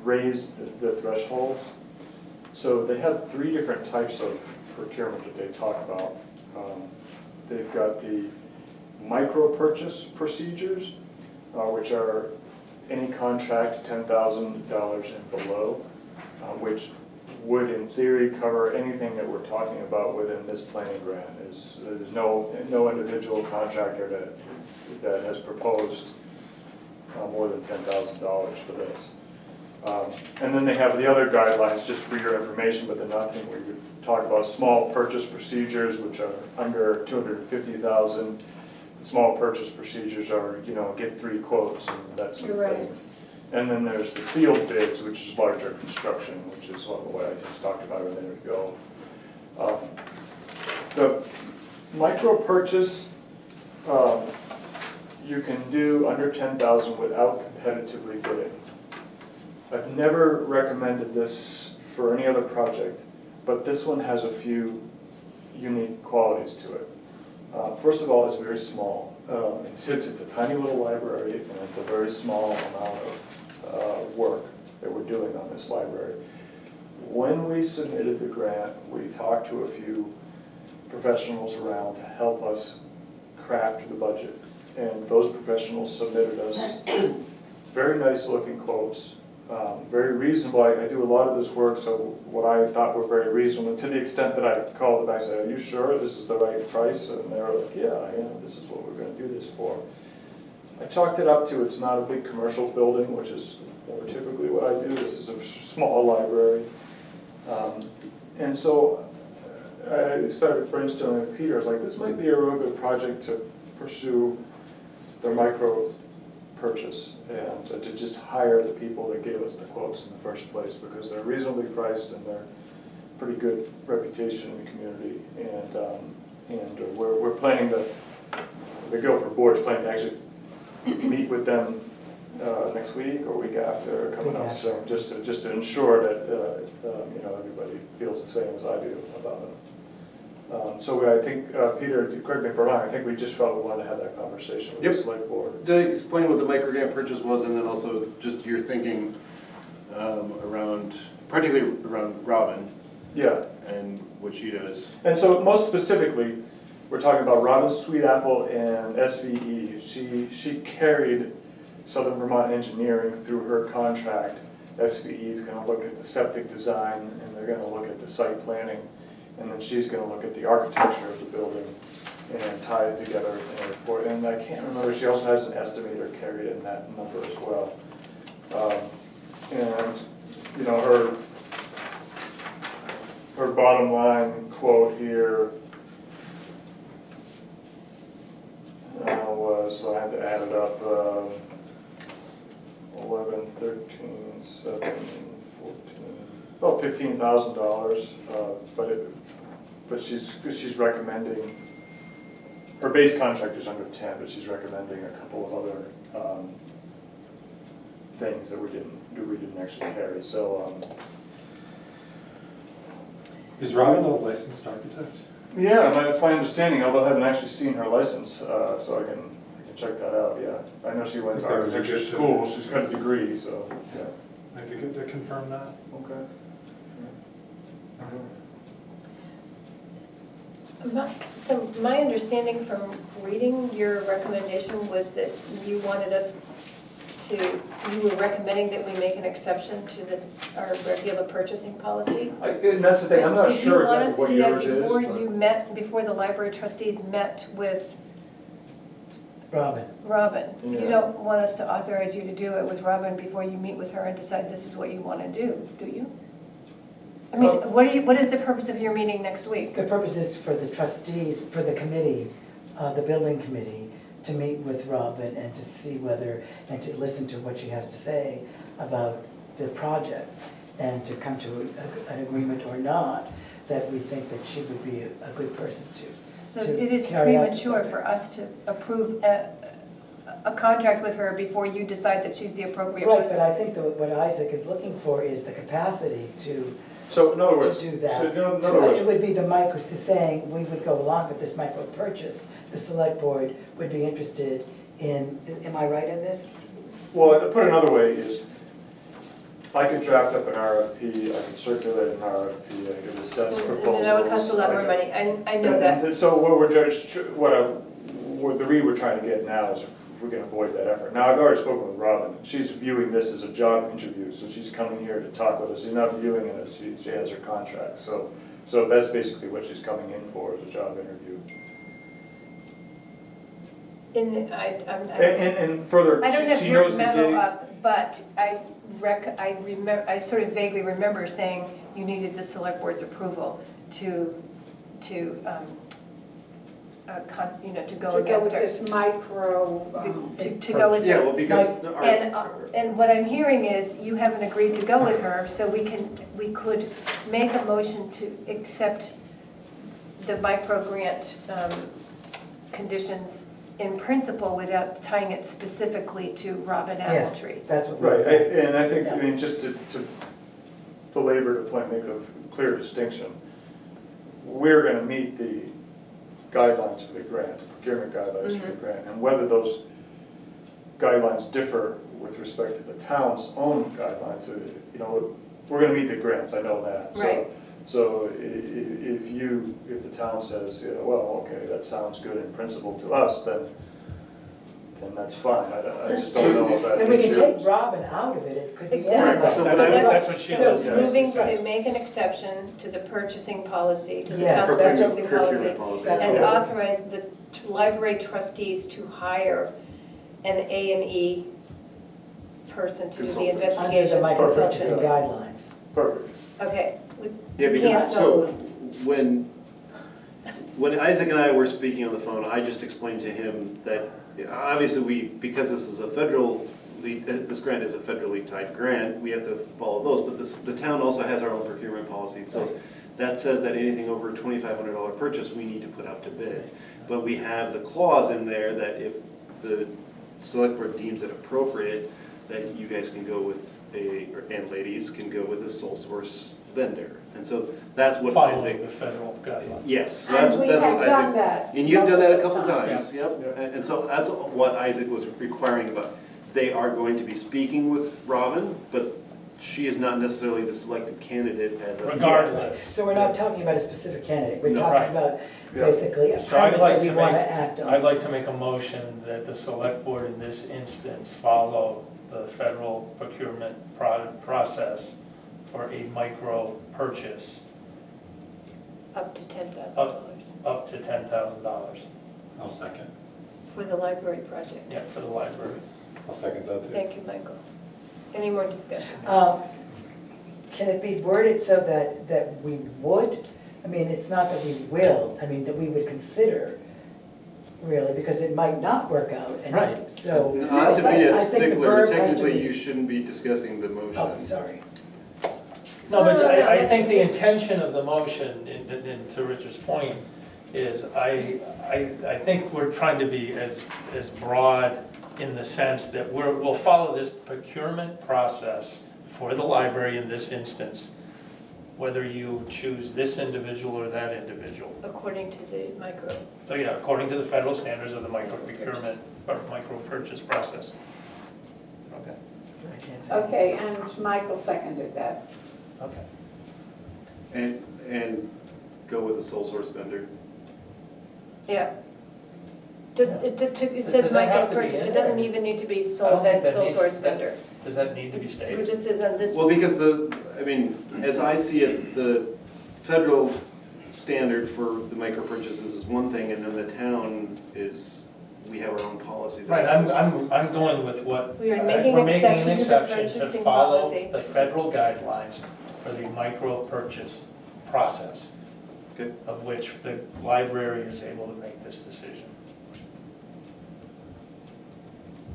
raised the thresholds. So they have 3 different types of procurement that they talk about. They've got the micro purchase procedures, which are any contract $10,000 and below, which would in theory cover anything that we're talking about within this planning grant. There's no individual contractor that has proposed more than $10,000 for this. And then they have the other guidelines, just for your information, but they're nothing where you talk about small purchase procedures, which are under $250,000. The small purchase procedures are, get 3 quotes and that sort of thing. And then there's the sealed bids, which is larger construction, which is what I just talked about a minute ago. The micro purchase, you can do under $10,000 without competitively bidding. I've never recommended this for any other project, but this one has a few unique qualities to it. First of all, it's very small. Since it's a tiny little library and it's a very small amount of work that we're doing on this library. When we submitted the grant, we talked to a few professionals around to help us craft the budget. And those professionals submitted us very nice looking quotes, very reasonable. I do a lot of this work, so what I thought were very reasonable, to the extent that I called and I said, are you sure this is the right price? And they were like, yeah, this is what we're going to do this for. I chalked it up to, it's not a big commercial building, which is more typically what I do. This is a small library. And so I started brainstorming with Peter. I was like, this might be a real good project to pursue their micro purchase and to just hire the people that gave us the quotes in the first place, because they're reasonably priced and they're pretty good reputation in the community. And we're planning to, the Guilford Board is planning to actually meet with them next week or week after coming up, so just to ensure that everybody feels the same as I do about it. So I think, Peter, correct me if I'm wrong, I think we just felt we wanted to have that conversation with the select board. To explain what the micro grant purchase was, and then also just your thinking around, particularly around Robin. Yeah. And what she does. And so most specifically, we're talking about Robin Sweet Apple and SVE. She carried Southern Vermont Engineering through her contract. SVE is going to look at the septic design, and they're going to look at the site planning, and then she's going to look at the architecture of the building and tie it together in a report. And I can't remember, she also has an estimator carried in that number as well. And her bottom line quote here was, so I had to add it up, 11, 13, 17, 14, about $15,000. But she's recommending, her base contract is under 10, but she's recommending a couple of other things that we didn't actually carry. So. Is Robin a licensed architect? Yeah, that's my understanding, although I haven't actually seen her license, so I can check that out, yeah. I know she went to architecture school, she's got a degree, so, yeah. Might be good to confirm that. Okay. So my understanding from reading your recommendation was that you wanted us to, you were recommending that we make an exception to our regular purchasing policy? And that's the thing, I'm not sure exactly what yours is. Before you met, before the library trustees met with Robin. You don't want us to authorize you to do it with Robin before you meet with her and decide this is what you want to do you? I mean, what is the purpose of your meeting next week? The purpose is for the trustees, for the committee, the building committee, to meet with Robin and to see whether, and to listen to what she has to say about the project, and to come to an agreement or not, that we think that she would be a good person to. So it is premature for us to approve a contract with her before you decide that she's the appropriate person. Right, but I think that what Isaac is looking for is the capacity to So in other words, do that. It would be the micro, saying we would go along with this micro purchase. The select board would be interested in, am I right in this? Well, to put it another way is, I could draft up an RFP, I could circulate an RFP, I could assess proposals. And that would cost a lot more money, I know that. And so what the read we're trying to get now is if we can avoid that effort. Now, I've already spoken with Robin. She's viewing this as a job interview, so she's coming here to talk with us. She's not viewing it as she has her contract. So that's basically what she's coming in for, is a job interview. And further, I don't have she your knows the memo gig. up, but I sort of vaguely remember saying you needed the select board's approval to go against with her. this micro. To go with Yeah, this. well, because And what I'm hearing is you haven't agreed to go with her, so we could make a motion to accept the micro grant conditions in principle without tying it specifically to Robin Appletree. Yes, that's what Right, and I think, I mean, just to belabor the point, make a clear distinction, we're going to meet the guidelines for the grant, the procurement guidelines for the grant, and whether those guidelines differ with respect to the town's own guidelines, we're going to meet the grants, I know that. Right. So if the town says, well, okay, that sounds good in principle to us, then that's fine. I just don't know if that And we can makes take you. Robin out of it, it could be Exactly. anybody. So that's what she So does. moving to make an exception to the purchasing policy, to the Yes, town that's what- purchasing Procurement policy, policy. and what- authorize the library trustees to hire an A&E person to do the Consultant. Under investigation. the micro purchasing consultant. guidelines. Perfect. Okay. Yeah, We can't because, so, when Isaac and I were speaking on the phone, I just explained to him that, obviously because this is a this grant is a federally tied grant, we have to follow those, but the town also has our own procurement policy, so that says that anything over a $2,500 purchase, we need to put out to bid. But we have the clause in there that if the select board deems it appropriate, that you guys can go with and ladies can go with a sole source vendor. And so that's what Following Isaac. the federal guidelines. Yes. And That's we what have done Isaac. that. And you've done that a couple multiple times, yep. And so that's what Isaac was requiring about. They are going to be speaking with Robin, but she is not necessarily the selected candidate as of yet. Regardless. So we're not talking about a specific candidate, we're No. talking Right. about Yeah. basically a So I'd premise like that we to want to make, act on. I'd like to make a motion that the select board in this instance follow the federal procurement process for a micro purchase Up to $10,000 up to $10,000. I'll second. for the library project. Yeah, for the library. I'll second that too. Thank you, Michael. Any more discussion? Can it be worded so that we would? I mean, it's not that we will, I mean, that we would consider, really, because it might not work out. And Right. So. Not to be a I think the stickler, verb but has to technically be- you shouldn't be discussing the motion. Oh, sorry. No, but No, I think the intention of the motion, and to Richard's point, is I think we're trying to be as broad in the sense that we'll follow this procurement process for the library in this instance, whether you choose this individual or that individual. According to the micro. So yeah, according to the federal standards of the micro procurement or micro purchase process. Okay. I can't say. Okay, and Michael seconded that. Okay. And go with a sole source vendor. Yeah. Just, it Does says that have micro to be purchase, in it doesn't there? even need to be I don't sole think that sole needs- source that- vendor. Does that need to be It stated? just says on this. Well, because as I see it, the federal standard for the micro purchases is one thing, and then the town we have our own policy. Right, I'm going with what. We are making we're making an exception to the exception to purchasing follow policy. the federal guidelines for the micro purchase process, Okay. of which the library is able to make this decision.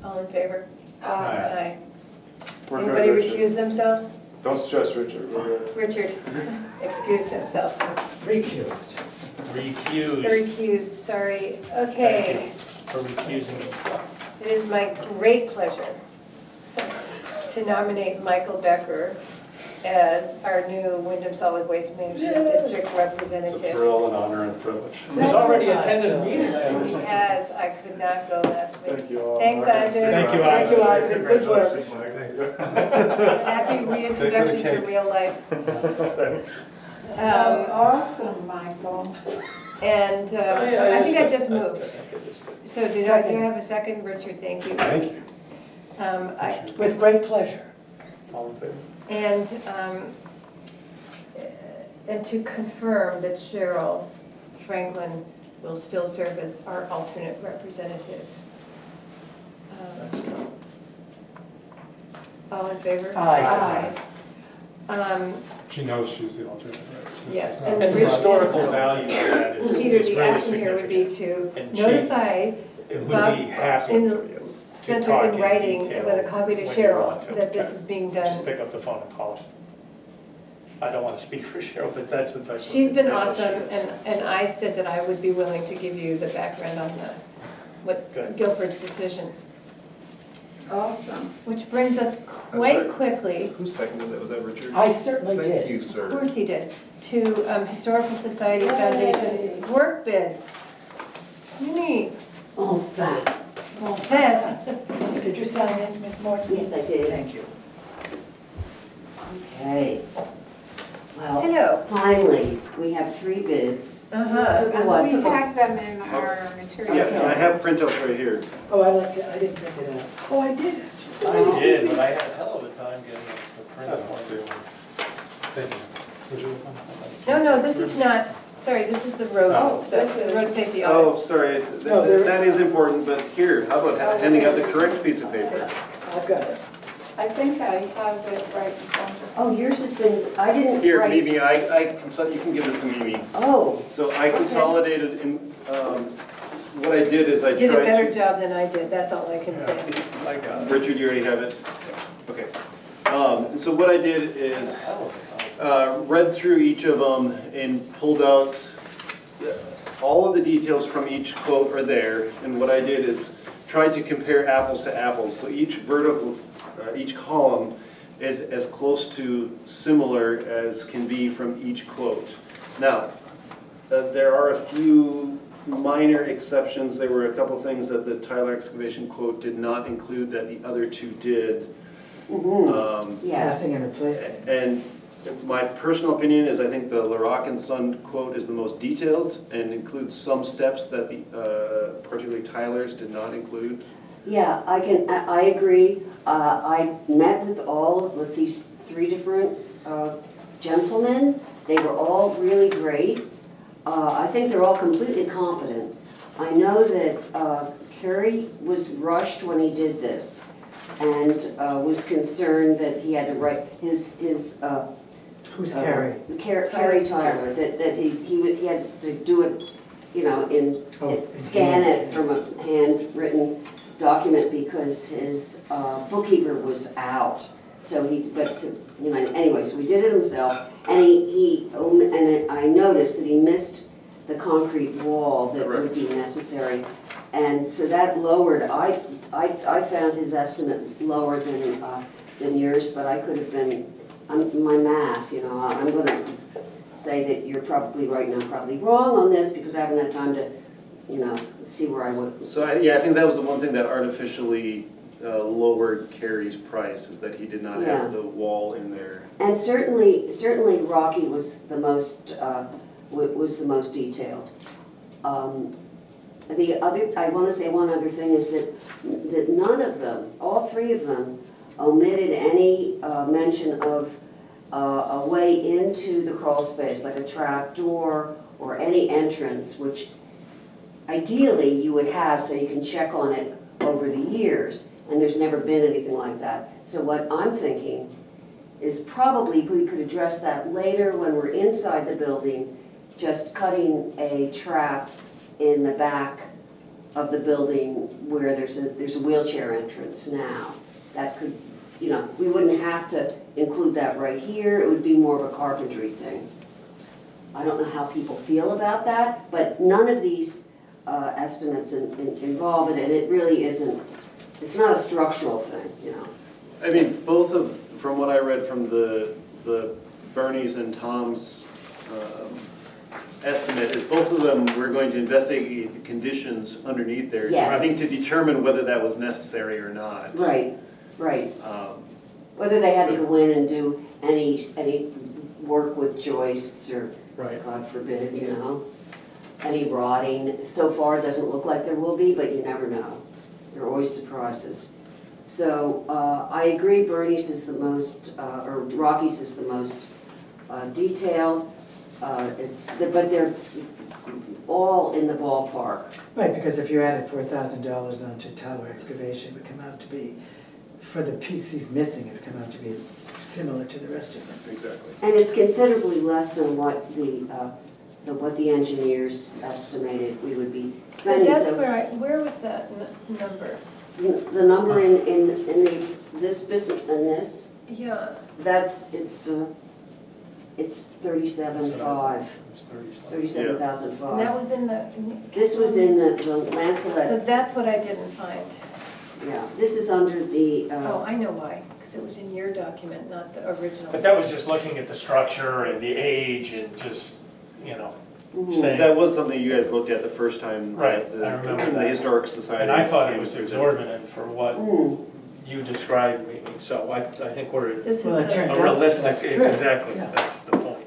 All in favor? Aye. We're Anybody good, Richard. recuse themselves? Don't stress, Richard. We're good. Richard excused himself. Recused. Recused. Recused, sorry. Okay. For recusing himself. It is my great pleasure to nominate Michael Becker as our new Wyndham Solid Waste Management District It's a representative. thrill and honor and privilege. He's already attended a meeting, I He understand. has, I could not go last week. Thank you all. Thanks, Isaac. Thank you, Thank you, Isaac, good work. Congratulations, Mike. Happy reintroduction to cake. real life. Thanks. Awesome, Michael. And so I think I just moved. So do I Second. have a second? Richard, thank you. Thank you. With great pleasure. All in favor? And to confirm that Cheryl Franklin will still serve as our alternate representative. All in favor? Aye. Aye. She knows she's the alternate, right? Yes, And the historical value of that is Peter, is the really action here would be significant. to And she- notify It would Bob be happy in to Spencer talk in writing detail with a copy to when you Cheryl want to. that this is being Just done. pick up the phone and call her. I don't want to speak for Cheryl, but that's the type of. She's been individual she awesome, is. and I said that I would be willing to give you the background on what Good. Guilford's decision. Awesome. Which brings us quite quickly, Who seconded that? Was that Richard? I certainly Thank did. you, of sir. course he did, to Historical Society Foundation work bids. Neat. Oh, fine. Beth, Did you sign in, Ms. Morton? Yes, I did. Thank you. Okay. Well, Hello. finally, we have 3 bids. Uh-huh. Took a while, We took a- have them in our material. Yeah, I have printouts right here. Oh, I didn't print it out. Oh, I did actually. I did, but I had a hell of a time getting the print. Thank you. Would you- No, this is not, sorry, this is the road Oh. stuff, the road safety Oh, audit. sorry, No, there- that is important, but here, how about handing out the correct piece of paper? I've got it. I think I have it right in front of me. Oh, yours has been, I didn't Here, write. Mimi, you can give this to Mimi. Oh, So I consolidated in, what I did is I You did a better tried job than I did, that's all I can say. to. Richard, you already have it? Okay. And so what I did is, read through each of them and pulled out all of the details from each quote are there. And what I did is tried to compare apples to apples. So each vertical, each column is as close to similar as can be from each quote. Now, there are a few minor exceptions. There were a couple things that the Tyler excavation quote did not include that the other 2 did. yes. Passing and replacing. And my personal opinion is I think the LaRock and Son quote is the most detailed and includes some steps that the, particularly Tyler's did not include. Yeah, I agree. I met with these 3 different gentlemen. They were all really great. I think they're all completely competent. I know that Kerry was rushed when he did this and was concerned that he had to write his Who's Carrie? Kerry Tyler, that he had to do it, you know, scan it from a handwritten document because his bookkeeper was out. So anyway, so we did it himself, and and I noticed that he missed the concrete wall that would be necessary, and so that lowered. I found his estimate lower than yours, but I could have been. My math, you know, I'm going to say that you're probably right and I'm probably wrong on this because I haven't had time to, you know, see where I would. So I think that was the one thing that artificially lowered Kerry's price is that he did not have the wall in there. And certainly Rocky was the most detailed. I want to say one other thing is that none of them, all 3 of them, omitted any mention of a way into the crawl space, like a trap door or any entrance, which ideally you would have so you can check on it over the years, and there's never been anything like that. So what I'm thinking is probably we could address that later when we're inside the building, just cutting a trap in the back of the building where there's a wheelchair entrance now. That could, you know, we wouldn't have to include that right here. It would be more of a carpentry thing. I don't know how people feel about that, but none of these estimates involve it, and it really isn't, it's not a structural thing, you know. I mean, from what I read from the Bernie's and Tom's estimate, is both of them were going to investigate the conditions underneath there. Yes. I think to determine whether that was necessary or not. Right. Whether they had to go in and do any work with joists or, God forbid, you know, any rotting. So far, it doesn't look like there will be, but you never know. There are always surprises. So I agree Bernie's is the most, or Rocky's is the most detailed. But they're all in the ballpark. Right, because if you added $4,000 onto Tyler excavation, it would come out to be, for the piece he's missing, it would come out to be similar to the rest of them. Exactly. And it's considerably less than what the engineers estimated we would be So spending. that's where was that number? The number in this business, in this? Yeah. It's 37,500. 37,500. And that was in the. This was in the Lancelet. So that's what I didn't find. Yeah, this is under the. Oh, I know why, because it was in your document, not the original. But that was just looking at the structure and the age and just, you know, saying. That was something you guys looked at the first time. Right, I remember the that. Historic Society. And I thought it was exorbitant for what you described me, so I think we're This is the- a realistic, that's true. exactly, Yeah. that's the point.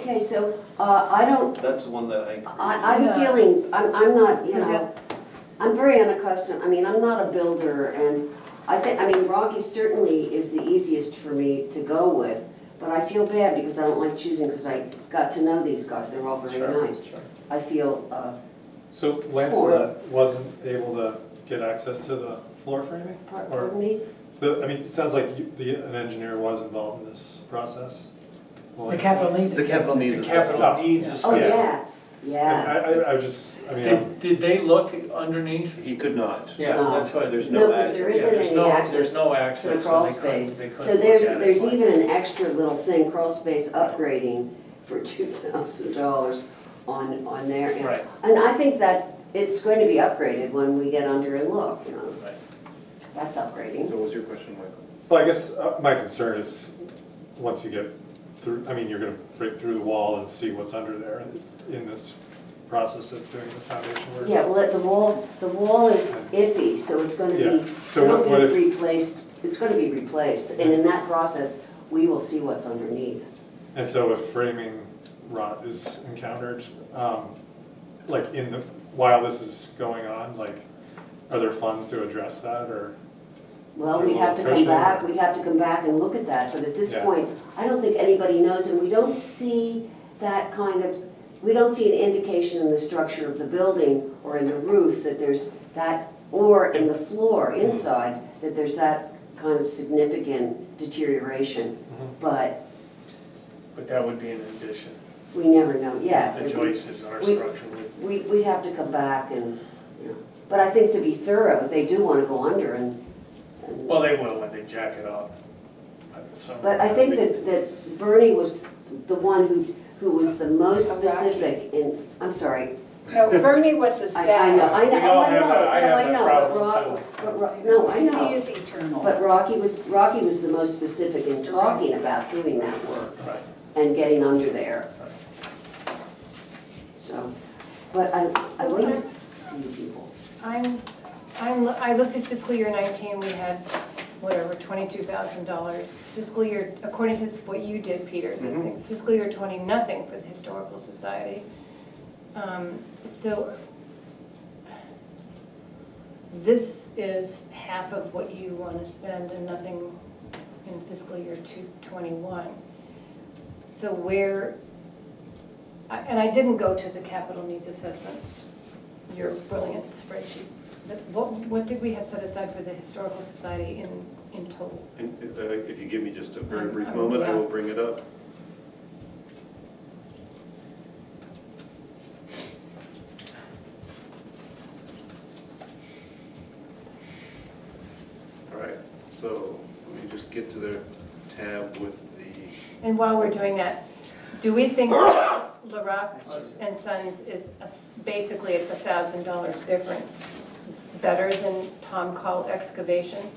Okay, so, I don't, That's the one that I'm Yeah. feeling, I'm not, you So know, I'm very unaccustomed, I mean, I'm not a builder, and I mean, Rocky certainly is the easiest for me to go with, but I feel bad because I don't like choosing, because I got to know these guys, they're all very Sure, nice. sure. I feel, So Lancet wasn't able to get access to the floor framing? pardon me? I mean, it sounds like an engineer was involved in this process. The capital needs The capital assessment. needs The assessment. capital needs Oh, assessment. yeah. I just, I mean, Did they look underneath? He could not. Yeah, No. that's why There's No, no because there access. isn't there's any no, access there's no to access. the so crawl they couldn't- space. they couldn't So look there's at it, but- even an extra little thing, crawl space upgrading for $2,000 on there. And- Right. And I think that it's going to be upgraded when we get under and look, you know. Right. That's upgrading. So what was your question, Michael? well, I guess my concern is, once you get through, I mean, you're gonna break through the wall and see what's under there in this process of doing the foundation work. Yeah, well, the wall is iffy, so it's going to Yeah. be, So it'll what be if- replaced, it's going to be replaced. And in that process, we will see what's underneath. And so if framing rot is encountered, like while this is going on, like, are there funds to address that, or? Well, Is there a we'd have to little come cushion, back, or- we'd have to come back and look at that, but at this Yeah. point, I don't think anybody knows, and we don't see that kind of, we don't see an indication in the structure of the building or in the roof that there's that, or in the floor inside, that there's that kind of significant deterioration. But But that would be an addition. we never know, yeah. The joists in our we- structure would. We'd have to come back and, you know, but I think to be thorough, they do want to go under and. Well, they will when they jack it up. But I think that Bernie was the one who was the most Of Rocky. specific in, I'm sorry. No, Bernie was his I dad. know, I know, We oh, all I have know, that- I no, have I that know, problem, no, I He know. is eternal. But Rocky was the most specific in talking about doing that work Right. and getting under there. So, but I leave it to you people. I looked at fiscal year 19, we had, whatever, $22,000. Fiscal year, according to what you did, Peter, the things, fiscal year 20, nothing for the Historical Society. So this is half of what you want to spend and nothing in fiscal year 21. So and I didn't go to the capital needs assessments, your brilliant spreadsheet. But what did we have set aside for the Historical Society in total? And if you give me just a very brief Um, moment, I yeah. will bring it up. All right, so let me just get to the tab with the, And while we're doing that, do we think LaRock and Sons is, basically it's $1,000 difference, better than Tom Call Excavation?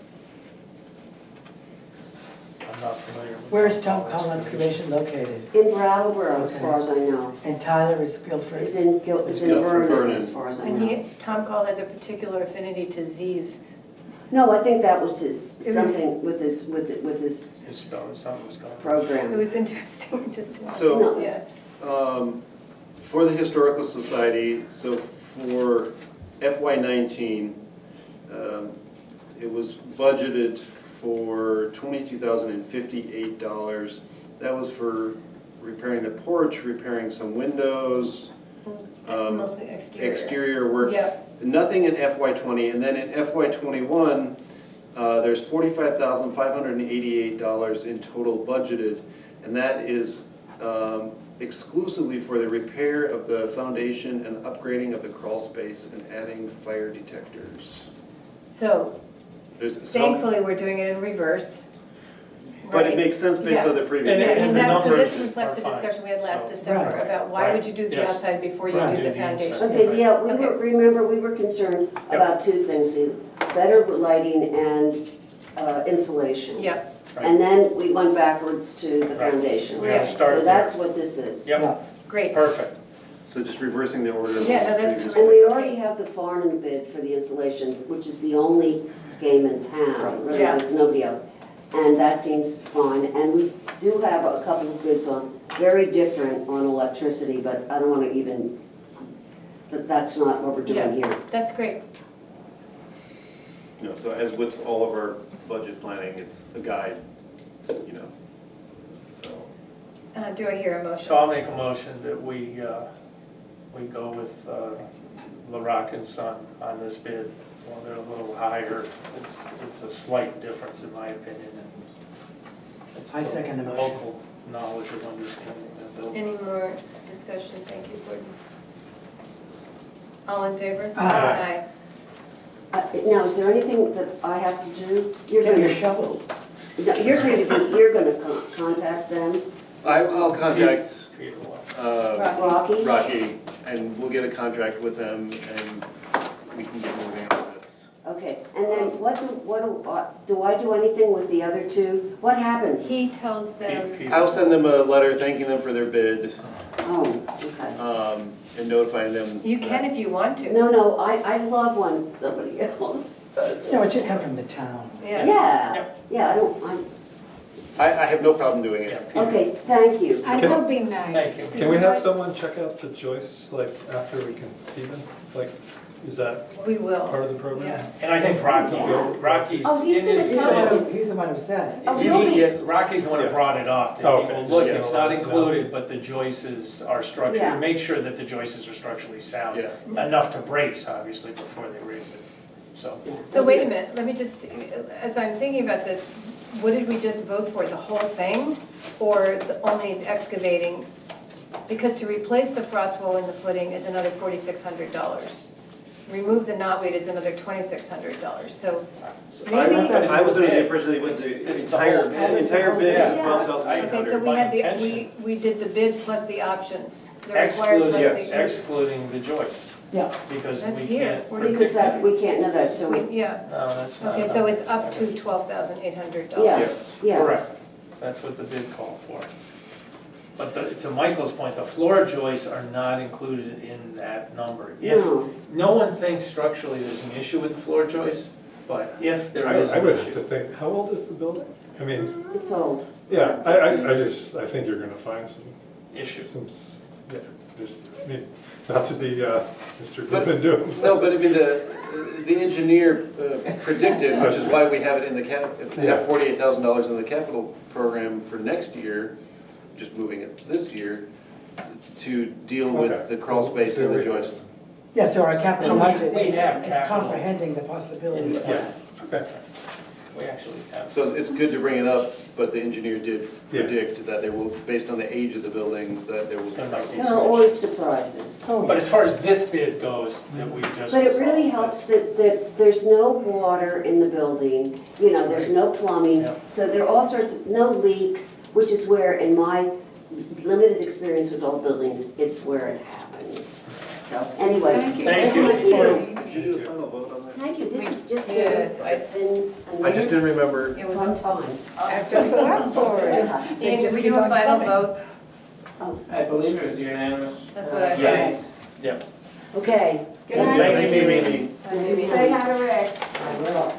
I'm not familiar with. Where is Tom Call Excavation located? In Brattleboro, as far as I know. And Tyler is Guilford? It's in Vernon, as far as I And know. Tom Call has a particular affinity to Z's. No, I think that was his, It was- something with his His spell, something was going on. It program. was interesting just to watch. So- Yeah. for the Historical Society, so for FY19, it was budgeted for $22,058. That was for repairing the porch, repairing some windows, Mostly exterior. exterior work. Yep. Nothing in FY20, and then in FY21, there's $45,588 in total budgeted, and that is exclusively for the repair of the foundation and upgrading of the crawl space and adding fire detectors. So There's some, thankfully, we're doing it in reverse. but it Right. makes sense based Yeah. on the previous. And Yeah, it- and the that, so this numbers reflects the are fine, discussion we had last so- December Right. about why would you do the Yes. outside before you Right. do Do the the inside. foundation? Okay, yeah, Okay. remember, we were concerned about two things, the better lighting and insulation. Yep, And then we went backwards to the Right. foundation. We gotta start So there. that's what this is. Yep, great. perfect. So just reversing the order of Yeah, no, the that's previous. And we already have the Farnham bid for the insulation, which is the only game in town, really, Yeah. there's nobody else. and that seems fine. And we do have a couple of bids on, very different on electricity, but I don't want to even, that's not what we're doing here. That's great. You know, so as with all of our budget planning, it's a guide, you know, so. Do I hear a motion? So I'll make a motion that we go with LaRock and Son on this bid. Well, they're a little higher. It's a slight difference in my opinion. And it's I second the motion. Local knowledge of understanding the building. Any more discussion? Thank you, Gordon. All in favor? Aye. Now, is there anything that I have to do? Get your shovel. No, you're going to contact them? I'll contact Rocky? Rocky, and we'll get a contract with them, and we can get moving on this. Okay, and then do I do anything with the other two? What happens? He tells them. I'll send them a letter thanking them for their bid, Oh, okay. and notifying them. You can if you want to. No, I love when somebody else does it. No, it should come from the town. Yeah. Yeah, I have no problem doing it. okay, thank you. I will be nice. Thank you. Can we have someone check out the joists, like, after we can see them? Like, is that We will. part of the program? Yeah. And I think Rocky's. Oh, he's in gonna his- tell He's the one who said it. Oh, he'll be- Yes, Rocky's the one who brought it up. That Oh, he will okay. look, Yeah. it's not included, but the joists are Yeah. structured, make sure that the joists are structurally sound. Yeah. Enough to brace, obviously, before they raise it, so. So wait a minute, let me just, as I'm thinking about this, what did we just vote for, the whole thing? Or only excavating? Because to replace the frost wall in the footing is another $4,600. Remove the knotweed is another $2,600, so maybe. I was under the impression that it was the entire bid is Okay, so we had we did the bid plus the options, the required plus the. Excluding the joists, Yeah. because That's we here. can't. Because we can't know that, so we, Yeah, No, that's not. okay, so it's up to $12,800. yeah. Correct, that's what the bid called for. But to Michael's point, the floor joists are not included in that number. If, no one thinks structurally there's an issue with the floor joists, but if there is I an would have to issue. think, how old is the building? I mean, It's old. yeah, I think you're gonna find some Issues. yeah, I mean, not to be Mr. Goodman doing. No, but I mean, the engineer predicted, which is why we have it in the if we have $48,000 in the capital program for next year, just moving it this year, to deal with the crawl space and the joist. Yeah, so our capital So budget we have is capital. comprehending the possibility of that. Okay. We actually have. So it's good to bring it up, but the engineer did Yeah. predict that there will, based on the age of the building, that there will be. There might be There some are always issues. surprises. But as far as this bid goes, that we just. But it really resolved, helps that there's no water in the building, you know, there's no plumbing, Yep. so there are all sorts of, no leaks, which is where, in my limited experience with old buildings, it's where it happens. So, anyway. Thank you. Thank you. Thank you. Did you do a final vote on that? Thank you, this is just did. been I just didn't remember. It was fun on time. after select board. Yeah. Ian, just did we keep do a on final coming. vote? I believe it was unanimous. That's what I Yeah. thought. Yep. Okay. Good night. Thank you, Mimi. Say hi to Rick. I will.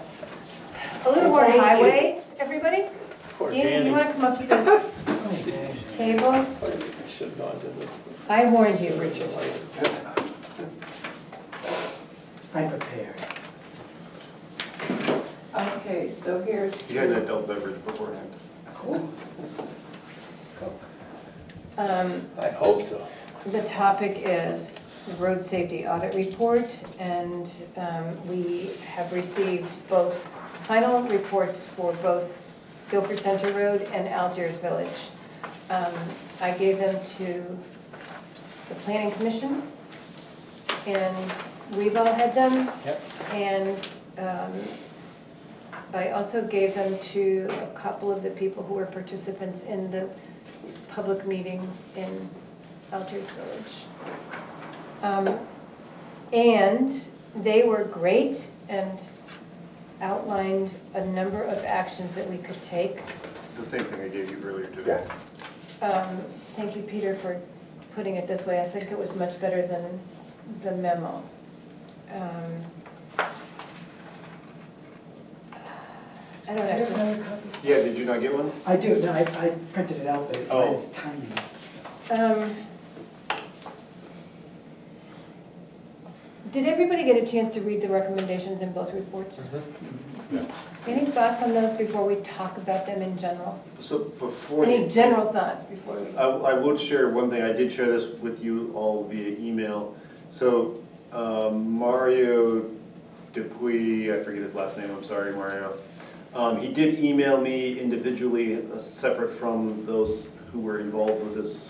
A little more Thank you. highway, everybody? Poor Ian, Danny. you want to come up to the table? I should have gone to this. I warned you, Richard. I'm prepared. Okay, so here's. You had an adult beverage beforehand. I hope so. The topic is the road safety audit report, and we have received both final reports for both Guilford Center Road and Algiers Village. I gave them to the Planning Commission, and we've all had them. Yep. And I also gave them to a couple of the people who were participants in the public meeting in Algiers Village. And they were great and outlined a number of actions that we could take. It's the same thing I gave you earlier today. Thank you, Peter, for putting it this way. I think it was much better than the memo. I don't Do you have actually. another copy? Yeah, did you not get one? I do, no, I printed it out, but Oh. mine's tiny. Did everybody get a chance to read the recommendations in both reports? Any thoughts on those before we talk about them in general? So before. Any general thoughts before we? I would share one thing. I did share this with you all via email. So Mario Dupuy, I forget his last name, I'm sorry, Mario. He did email me individually, separate from those who were involved with this.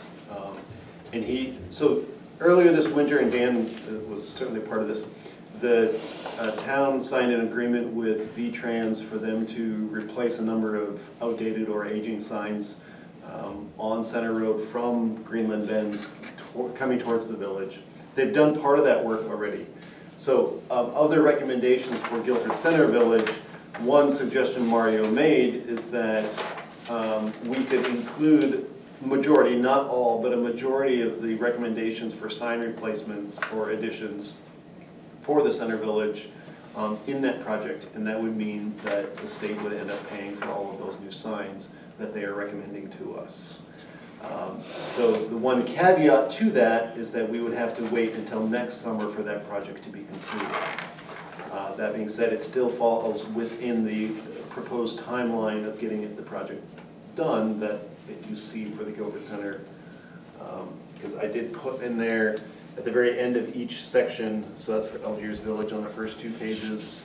So earlier this winter, and Dan was certainly part of this, the town signed an agreement with V-Trans for them to replace a number of outdated or aging signs on Center Road from Greenland Bends coming towards the village. They've done part of that work already. So of their recommendations for Guilford Center Village, one suggestion Mario made is that we could include majority, not all, but a majority of the recommendations for sign replacements or additions for the Center Village in that project. And that would mean that the state would end up paying for all of those new signs that they are recommending to us. So the one caveat to that is that we would have to wait until next summer for that project to be completed. That being said, it still falls within the proposed timeline of getting the project done that you see for the Guilford Center. Because I did put in there at the very end of each section, so that's for Algiers Village on the first 2 pages.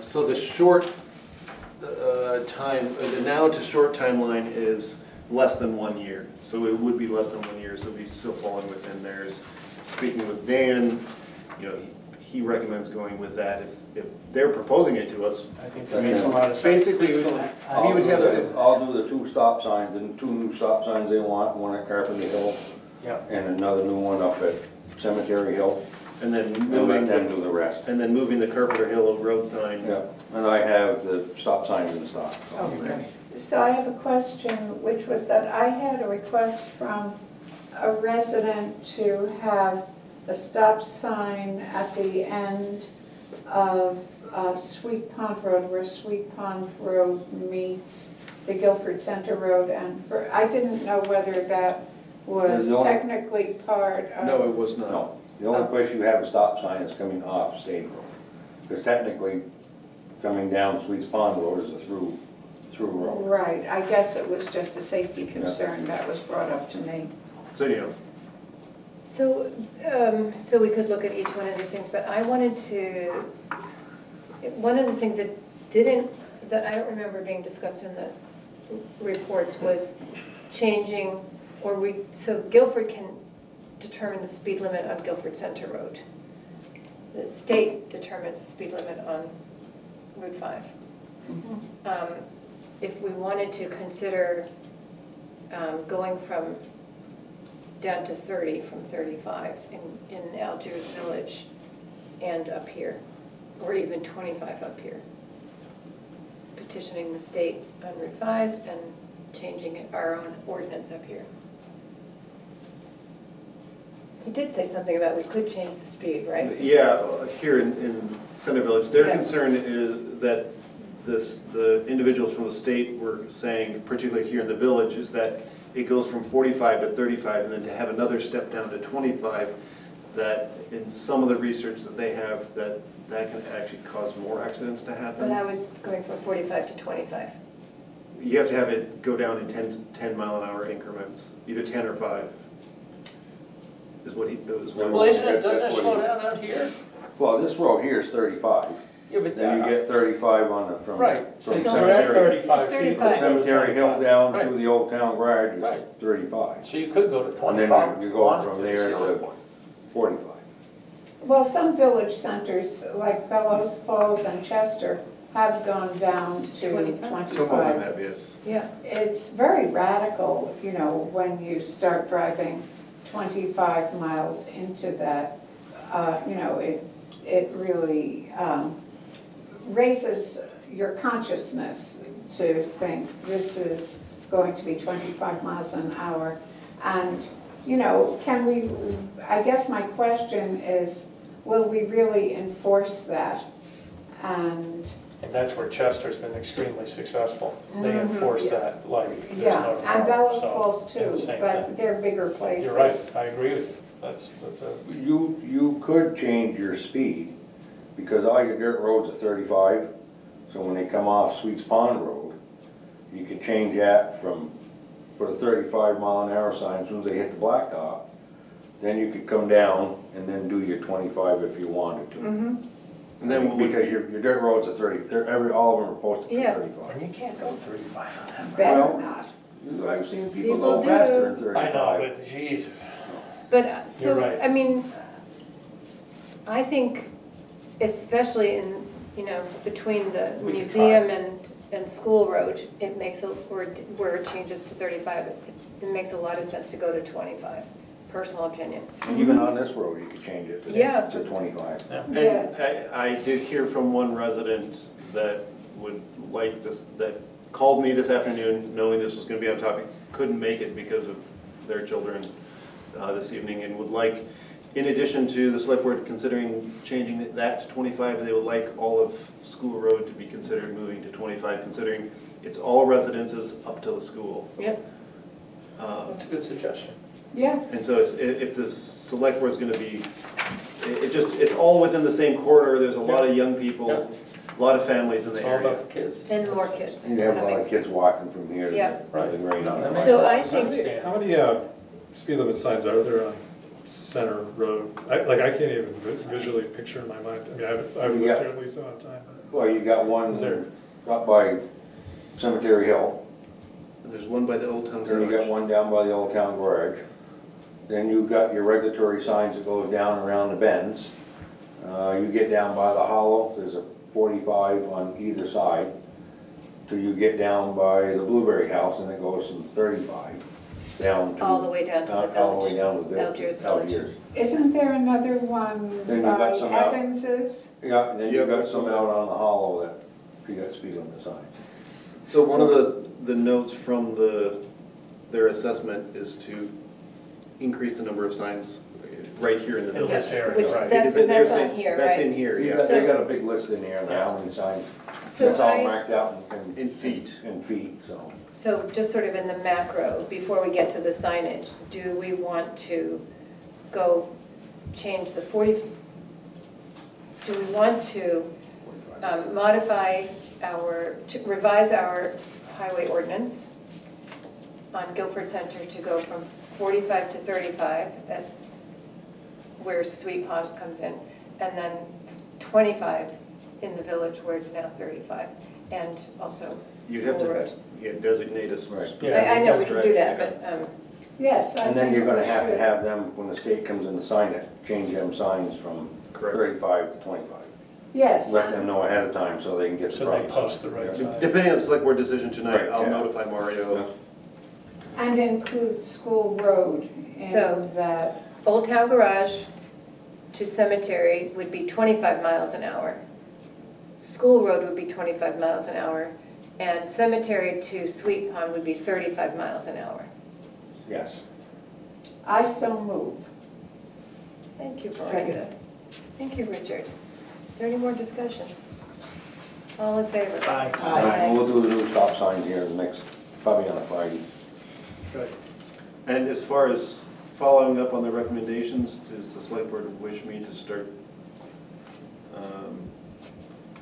So the short the now to short timeline is less than 1 year. So it would be less than 1 year, so we'd still falling within theirs. Speaking with Dan, he recommends going with that. If they're proposing it to us, I think that makes a lot of sense. basically, we would have to. I'll do the 2 stop signs, and 2 new stop signs they want, one at Carpenter Hill. Yeah. And another new one up at Cemetery Hill. And then And let them do the rest. And then moving the Carpenter Hill road sign. Yeah, and I have the stop signs in stock. Okay. So I have a question, which was that I had a request from a resident to have a stop sign at the end of Sweet Pond Road, where Sweet Pond Road meets the Guilford Center Road. And I didn't know whether that was technically part of... No, it was not. No, the only place you have a stop sign is coming off State Road. Because technically, coming down Sweets Pond Road is a through road. Right, I guess it was just a safety concern that was brought up to me. So, So, so we could look at each one of these things, but I wanted to, one of the things that I don't remember being discussed in the reports was changing, so Guilford can determine the speed limit on Guilford Center Road. The state determines the speed limit on Route 5. If we wanted to consider going from down to 30 from 35 in Algiers Village and up here, or even 25 up here, petitioning the state on Route 5 and changing our own ordinance up here. He did say something about we could change the speed, right? Yeah, here in Center Village, their concern is that the individuals from the state were saying, particularly here in the village, is that it goes from 45 to 35 and then to have another step down to 25, that in some of the research that they have, that can actually cause more accidents to happen. But I was going from 45 to 25. You have to have it go down in 10 mile an hour increments, either 10 or 5. Is what he does. Well, doesn't it slow down out here? Well, this road here is 35. Yeah, but then you get 35 on the from right. From It's Cemetery, 35. from Cemetery Hill down to the old town garage is 35. So you could go to 25. And then you go from there to 45. Well, some village centers, like Bellows Falls and Chester, have gone down to 25. Some of them have, yes. Yeah, it's very radical, when you start driving 25 miles into that. It really raises your consciousness to think this is going to be 25 miles an hour. And, I guess my question is, will we really enforce that? And And that's where Chester's been extremely successful. They Mhm. enforce that like there's yeah, no tomorrow. and Bellows So, Falls it's too, the same but thing. they're bigger places. You're right, I agree with you. That's a, You could change your speed, because all your dirt roads are 35, so when they come off Sweets Pond Road, you could change that from, put a 35-mile-an-hour sign as soon as they hit the blacktop, then you could come down and then do your 25 if you wanted to. Mm-hmm. And then Because your dirt roads are 30, all of them are posted Yeah. for 35. and you can't go 35 on that. Better Well, not. I've seen people People go do. faster than 35. I know, but geez. But, You're so, right. I mean, I think especially in, you know, between the We can museum and School Road, it makes, where it changes to 35, it makes a lot of sense to go to 25, personal opinion. And even on this road, you could change it Yeah. to 25. And Yes. I did hear from one resident that would like this, that called me this afternoon, knowing this was gonna be on topic, couldn't make it because of their children this evening, and would like, in addition to the select board considering changing that to 25, they would like all of School Road to be considered moving to 25, considering it's all residences up to the school. Yep. That's a good suggestion. Yeah, And so if the select board's gonna be, it's all within the same corridor, there's a lot of young people, a lot of families in the It's all area. about the kids. And more kids. And you have a lot coming. of kids walking from here Yeah. to the green. No, that makes So a lot I of sense, think- Dan. How many speed limit signs are there on Center Road? I can't even visually picture in my mind. I mean, I've lived here at least a long time. Well, you got one Is there- up by Cemetery Hill, And there's one by the Old Town then you got Garage. one down by the Old Town Garage. Then you've got your regulatory signs that goes down around the bends. You get down by the hollow, there's a 45 on either side, till you get down by the Blueberry House, and it goes from 35 down to... All the way down to the all the way village. down to the village. Algiers Village. isn't there another one Then you got by some out. Evans's? Yeah, and then you Yep. got some out on the hollow that you got speed limit signs. So one of the notes from their assessment is to increase the number of signs right here in the In this village. area, Which, right. that's, Because they're that's on saying- here, That's right? in here, You yeah. got, they got a big list in here, now how many signs, So it's all I, marked out In feet. in feet, so. so just sort of in the macro, before we get to the signage, do we want to go change the 40, do we want to modify to revise our highway ordinance on Guilford Center to go from 45 to 35 at where Sweet Pond comes in, and then 25 in the village where it's now 35, and also You have School Road. to designate a specific I know we can do stretch, that, yeah. but, Yes, I And then think you're gonna we have to should. have them, when the state comes in to sign it, change them signs from Correct. 35 to 25. Yes, Let them know ahead of time so they can get the So they right. post the right Yeah. sign. Depending on the select board decision tonight, Right, I'll yeah. notify Mario. and include School Road So- in that. Old Town Garage to Cemetery would be 25 miles an hour. School Road would be 25 miles an hour, and Cemetery to Sweet Pond would be 35 miles an hour. Yes. I so move. Thank you, Second. Veronica. Thank you, Richard. Is there any more discussion? All in favor? Aye. All right, we'll do the new stop signs here the next, probably on a Friday. Right. And as far as following up on the recommendations, does the select board wish me to start?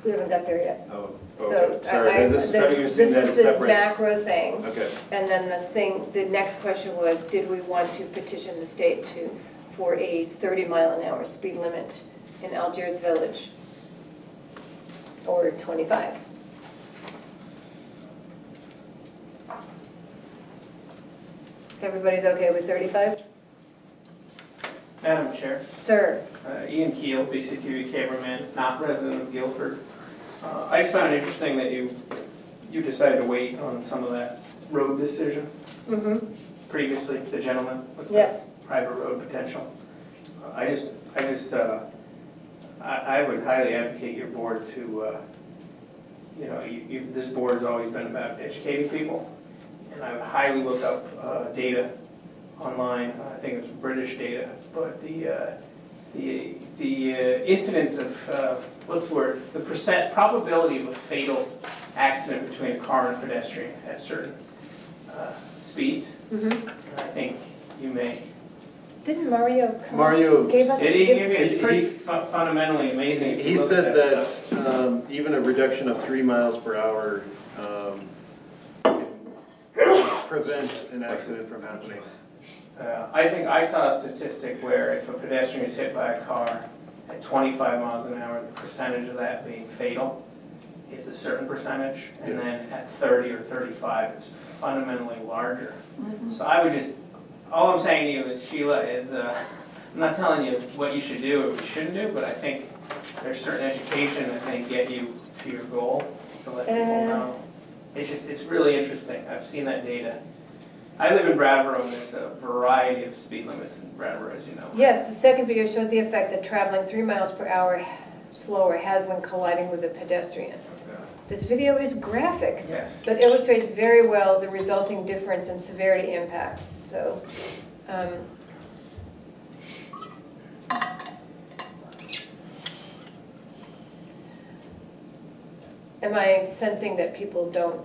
We haven't got there yet. Oh, So okay, sorry, this is having you seen this that was as the separate. macro thing. Okay, And then the next question was, did we want to petition the state for a 30-mile-an-hour speed limit in Algiers Village? Or 25? Everybody's okay with 35? Madam Chair, Sir? Ian Keel, BCTV cameraman, not resident of Guilford. I just found it interesting that you decided to wait on some of that road decision Mm-hmm. previously, the gentleman with the Yes. private road potential. I would highly advocate your board to, this board has always been about educating people. And I would highly look up data online, I think it's British data, but the incidence of what's the word, the probability of a fatal accident between a car and pedestrian at certain speeds. Mhm. And I think you may. Didn't Mario come? Mario, Gave us. Did he give you, it's pretty fundamentally amazing. if you he look said at that stuff. even a reduction of 3 miles per hour can prevent an accident from happening. I think I saw a statistic where if a pedestrian is hit by a car at 25 miles an hour, the percentage of that being fatal is a certain percentage, and then at 30 or 35, it's fundamentally larger. So I would just, all I'm saying to you is, Sheila, is I'm not telling you what you should do or what you shouldn't do, but I think there's certain education that may get you to your goal to let people know. It's really interesting. I've seen that data. I live in Brattleboro, and there's a variety of speed limits in Brattleboro, as you know. Yes, the second video shows the effect that traveling 3 miles per hour slower has when colliding with a pedestrian. This video is graphic, Yes. but illustrates very well the resulting difference in severity impacts. So, am I sensing that people don't?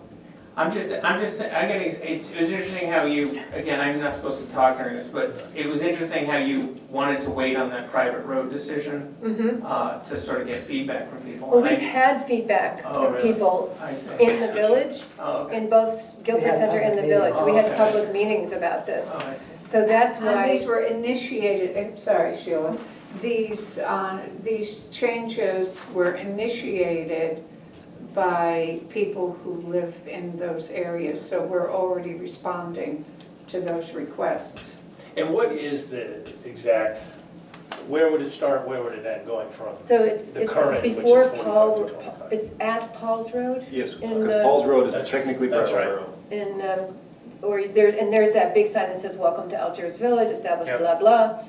I'm getting, it was interesting how you, again, I'm not supposed to talk during this, but it was interesting how you wanted to wait on that private road decision to sort of get feedback from people. Well, And we've had feedback Oh, from really? people I see. in the village, Oh, okay. in both Guilford had Center and the public village. meetings. We Oh, had okay. public meetings about this. Oh, I see. So that's And why. these were initiated, sorry Sheila, these changes were initiated by people who live in those areas, so we're already responding to those requests. And what is the exact, where would it start, where would it end, going from? So it's the current, which is before 45 Paul, to 25? it's at Paul's Road? Yes, In because the- Paul's Road That's is technically right. That's Brattleboro. And, or there's that big sign that says, "Welcome to Algiers Village, established Yep. blah, blah."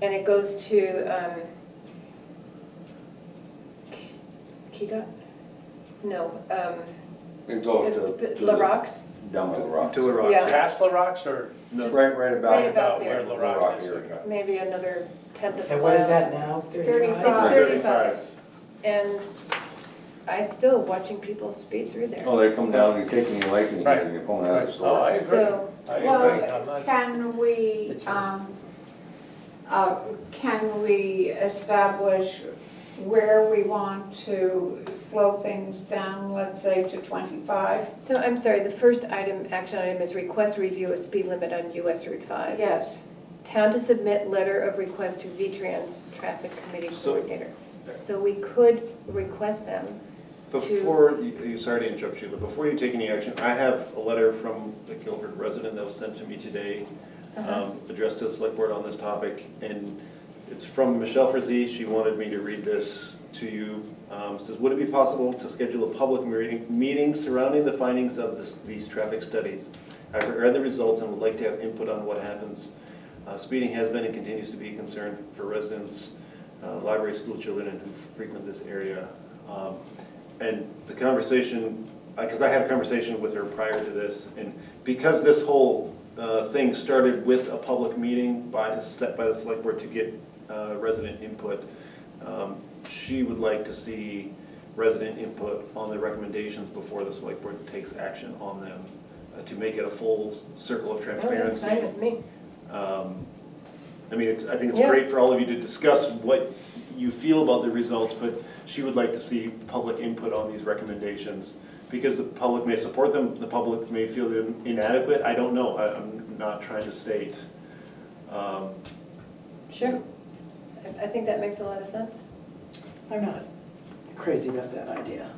And it goes to, Kigot? No, It goes to. La Rocks? Down to the rocks. To the rock. Yeah. Past the rocks or? No. Right about. Right about where there. the rock is. area. Maybe another tenth of a And mile. what is that now? 35. It's 35. And I'm still watching people speed through there. Oh, they come down, you're taking your license, Right. and you're pulling out of the store. Oh, I agree. So, I agree. I'm not- Can we establish where we want to slow things down, let's say to 25? so I'm sorry, the first action item is request review a speed limit on US Route 5. Yes. Town to submit letter of request to V-Trans Traffic Committee So- Coordinator. So we could request them. Before, sorry to interrupt you, but before you take any action, I have a letter from the Guilford resident that was sent to me today, addressed to the select board on this topic, and it's from Michelle Frazee. She wanted me to read this to you. It says, would it be possible to schedule a public meeting surrounding the findings of these traffic studies? I've read the results and would like to have input on what happens. Speeding has been and continues to be a concern for residents, library school children, and who frequent this area. And the conversation, because I had a conversation with her prior to this, and because this whole thing started with a public meeting set by the select board to get resident input, she would like to see resident input on the recommendations before the select board takes action on them, to make it a full circle of Oh, that's transparency. fine with me. I mean, I think it's great for all of you to discuss what you feel about the results, but she would like to see public input on these recommendations, because the public may support them, the public may feel them inadequate. I don't know. I'm not trying to state. Sure. I think that makes a lot of sense. I'm not crazy about that idea.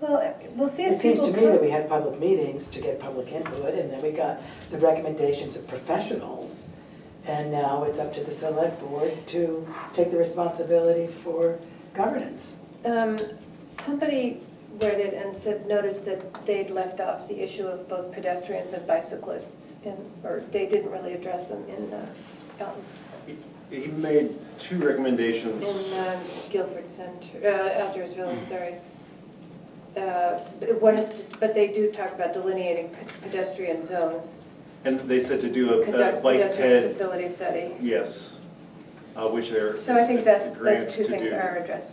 Well, we'll see It if seems people to me that come. we had public meetings to get public input, and then we got the recommendations of professionals. And now it's up to the select board to take the responsibility for governance. Somebody read it and noticed that they'd left off the issue of both pedestrians and bicyclists, or they didn't really address them in Elton. He made two recommendations. In Guilford Center, Algiers Village, sorry. One is, but they do talk about delineating pedestrian zones. And they said to do a Conduct bike pedestrian ped. facility study. Yes. which there is So I think a that grant those two to things do. are addressed.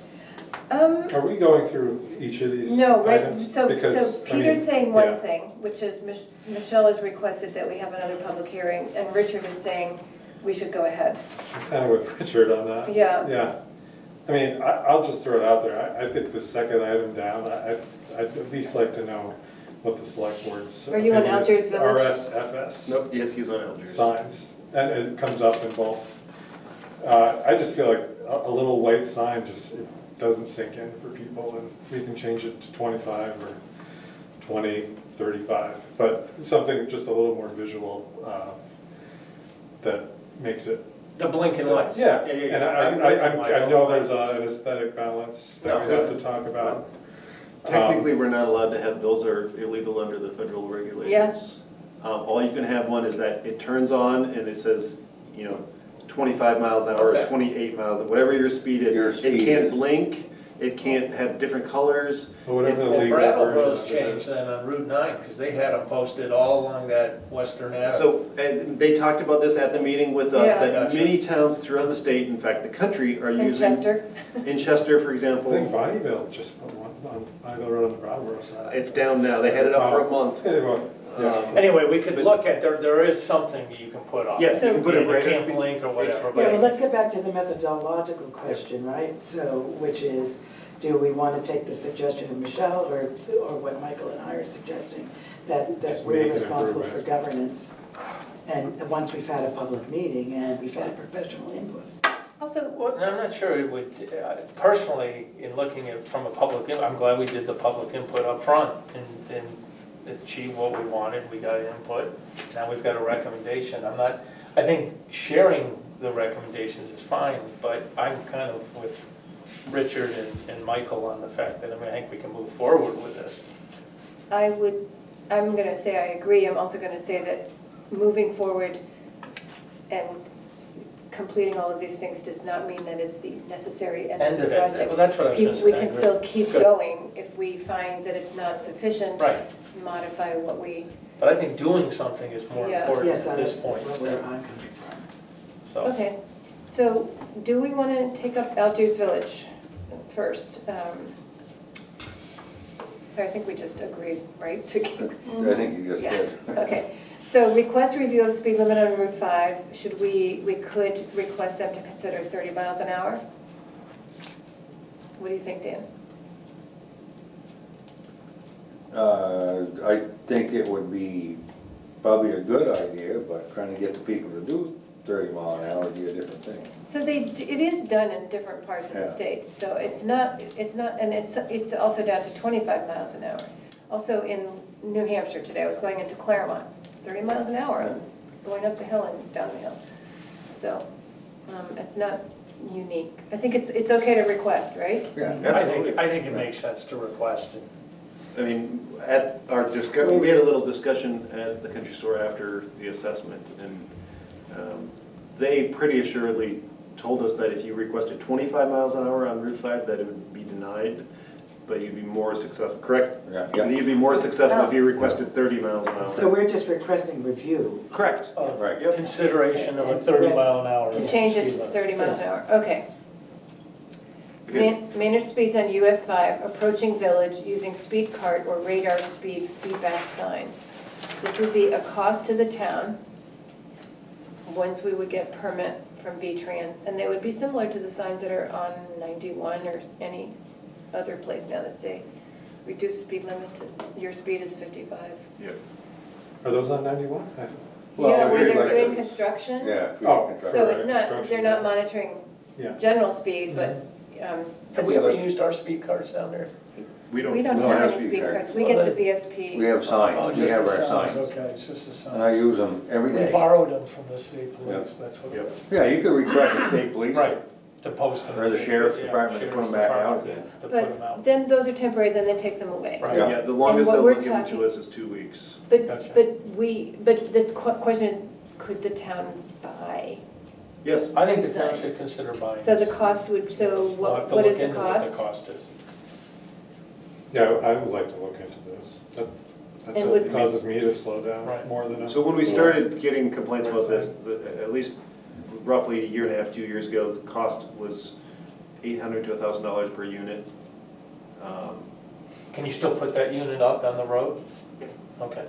Are we going through each of these No, right, items? so Because, I Peter's mean, saying yeah. one thing, which is Michelle has requested that we have another public hearing, and Richard is saying we should go ahead. I'm kind of with Richard on that. Yeah. Yeah. I mean, I'll just throw it out there. I think the second item down, I'd at least like to know what the select board's. Are you on opinion is. Algiers Village? RSFS. Nope, yes, he's on Algiers. Signs, and it comes up in both. I just feel like a little white sign just, it doesn't sink in for people, and we can change it to 25 or 20, 35, but something just a little more visual that makes it. The blinking lights. Yeah, yeah. and I know there's an aesthetic balance that we have to talk about. Technically, we're not allowed to have, those are illegal under the federal regulations. All you can have one is that it turns on and it says, 25 miles an hour or 28 miles, whatever your speed is. It can't blink, it can't have different colors. Or whatever the Well, legal Brattleboro's version of it changed is. that on Route 9, because they had them posted all along that western avenue. So, and they talked about this at the meeting with us, Yeah. that Gotcha. many towns throughout the state, in fact, the country, are In using. Chester? In Chester, for I example. think Bonnieville just put one on Bonnieville Road on the Brattleboro side. It's down now, they had it up for a month. Anyway, we could look at, there is something you can put on. Yes, you can put it You right can't up. blink or whatever, Yeah, but but let's get back to the methodological question, right? So, which is, do we want to take the suggestion of Michelle or what Michael and I are suggesting, that Just we're make an responsible for improvement. governance? And once we've had a public meeting and we've had professional input. Also, well, I'm not sure it would, personally, in looking at from a public, I'm glad we did the public input up front and achieved what we wanted, we got input, now we've got a recommendation. I think sharing the recommendations is fine, but I'm kind of with Richard and Michael on the fact that, I think we can move forward with this. I'm going to say I agree. I'm also going to say that moving forward and completing all of these things does not mean that it's the necessary end of the project. Well, that's what I was going to say. We I can agree. still keep Good. going if we find that it's not sufficient. Right. Modify what we. But I think doing something is more Yeah. important Yes, at that's this point. where I'm coming from. So, Okay. So do we want to take up Algiers Village first? So I think we just agreed, right? I think you just Yeah. did. Okay. So request review of speed limit on Route 5. Should we could request them to consider 30 miles an hour? What do you think, Dan? I think it would be probably a good idea, but trying to get the people to do 30 mile an hour would be a different thing. So it is done in different parts of the Yeah. state, so it's not, and it's also down to 25 miles an hour. Also in New Hampshire today, I was going into Claremont, it's 30 miles an hour, going up the hill and down the hill. So, it's not unique. I think it's okay to request, right? Yeah, I think it makes sense to request it. I mean, at our discussion, we had a little discussion at the country store after the assessment, and they pretty assuredly told us that if you requested 25 miles an hour on Route 5, that it would be denied, but you'd be more successful, correct? Yeah. You'd be more successful if you requested 30 miles an hour. So we're just requesting review. Correct. Right. Yep. Consideration of a 30 mile an hour. To change it to 30 miles an hour, okay. Manage speeds on US 5, approaching village using speed cart or radar speed feedback signs. This would be a cost to the town once we would get permit from V-Trans, and they would be similar to the signs that are on 91 or any other place now that say reduced speed limit to your speed is 55. Yep. Are those on 91? Yeah, where they're like doing it's- construction. Yeah. Oh. So it's not, they're not monitoring Yeah. general speed, but Have we ever used our speed cards down there? We don't. we don't have any speed cards. We get the VSP. We have signs, Oh, we just have the our signs, signs. okay, it's just the signs. And I use them every We day. borrowed them from the state police, that's what it was. Yeah, you could request the state police. Right, to post them. Or the sheriff's Yeah, department to put sheriff's them back out department, again. To put them But out. then those are temporary, then they take them away. Right. Yeah, the longest what they'll we're give them talking- to us is 2 weeks. Gotcha. But the question is, could the town buy? Yes. I think the town Signs. should consider buying. So the this. cost would, so We'll have to what look is the into what cost? the cost is. Yeah, I would like to look into this. That's And what would- causes me to slow down Right. more than. So when we started getting complaints about this, at least roughly a year and a half, 2 years ago, the cost was $800 to $1,000 per unit. Can you still put that unit up on the road? Okay.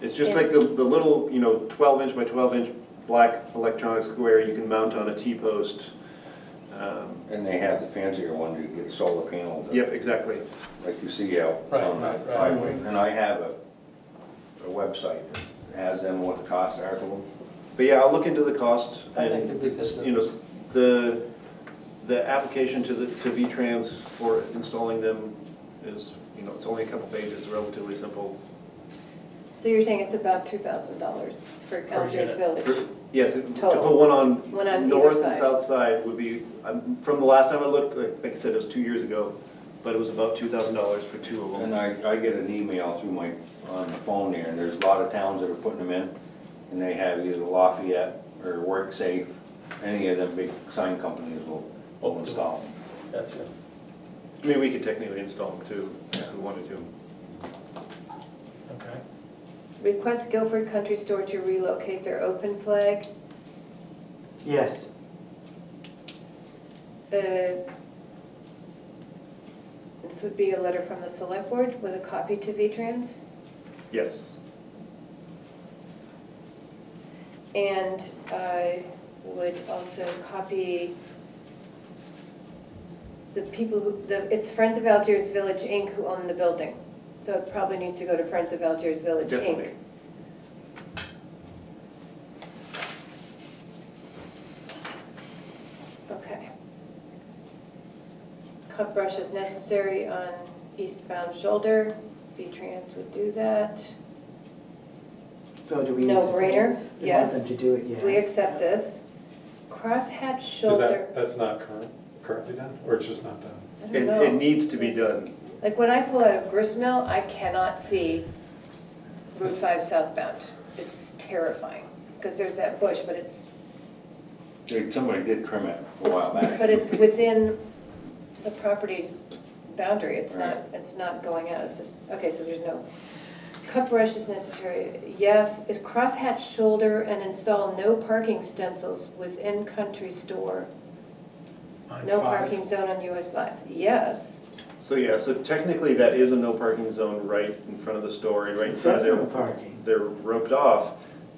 It's just like the little, 12-inch by 12-inch black electronic square you can mount on a T-post. And they have the fancier ones, you get solar panels. Yep, exactly. Like you see out on the highway. And I have a website that has them, what the costs are to them. But yeah, I'll look into the cost. I think And, it'd be good. the application to V-Trans for installing them is, it's only a couple pages, relatively simple. So you're saying it's about $2,000 for Algiers Village? Yes, to Total. put one on either north and side. south side would be, from the last time I looked, like I said, it was 2 years ago, but it was about $2,000 for two of them. And I get an email through on the phone there, and there's a lot of towns that are putting them in, and they have either Lafayette or WorkSafe, any of them big sign companies will install them. Gotcha. I mean, we could technically install them too, if we wanted to. Okay. Request Guilford Country Store to relocate their open flag. Yes. This would be a letter from the select board with a copy to V-Trans. Yes. And I would also copy the people it's Friends of Algiers Village Inc. who own the building. So it probably needs to go to Friends of Algiers Village Definitely. Inc. Okay. Cut brush is necessary on eastbound shoulder. V-Trans would do that. So do we need No to say? brainer, We yes. want them to do it, yes. We accept this. Crosshatch Is shoulder, that's not currently done, or it's just not done? I don't It know. needs to be done. Like when I pull out of Gristmill, I cannot see Route 5 southbound. It's terrifying, because there's that bush, but it's, Somebody did trim it a while back. but it's within the property's boundary. It's Right. not going out, it's just, okay, so there's no, cut brush is necessary. Yes, is crosshatch shoulder and install no parking stencils within country store. On No 5. parking zone on US 5. Yes. So yeah, so technically that is a no parking zone right in front of the store, right in It front of says their, no parking. they're roped off,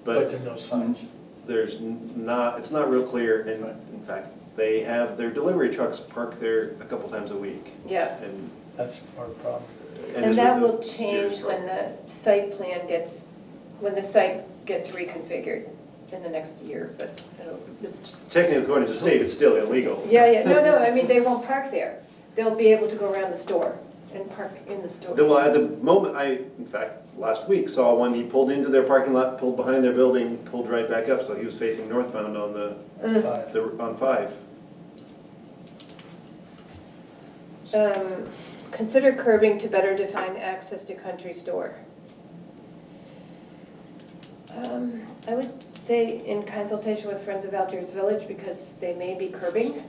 But but there are no signs. there's it's not real clear, and in fact, they have their delivery trucks parked there a couple times a week. Yeah. And That's part of the problem. And there's that a will serious change when the site plan gets, when the site gets reconfigured in the next year, but it's, Technically, according to the state, it's still illegal. yeah, no, I mean, they won't park there. They'll be able to go around the store and park in the store. Well, at the moment, in fact, last week, saw one, he pulled into their parking lot, pulled behind their building, pulled right back up, so he was facing northbound on on 5. Consider curbing to better define access to country store. I would say in consultation with Friends of Algiers Village, because they may be curbing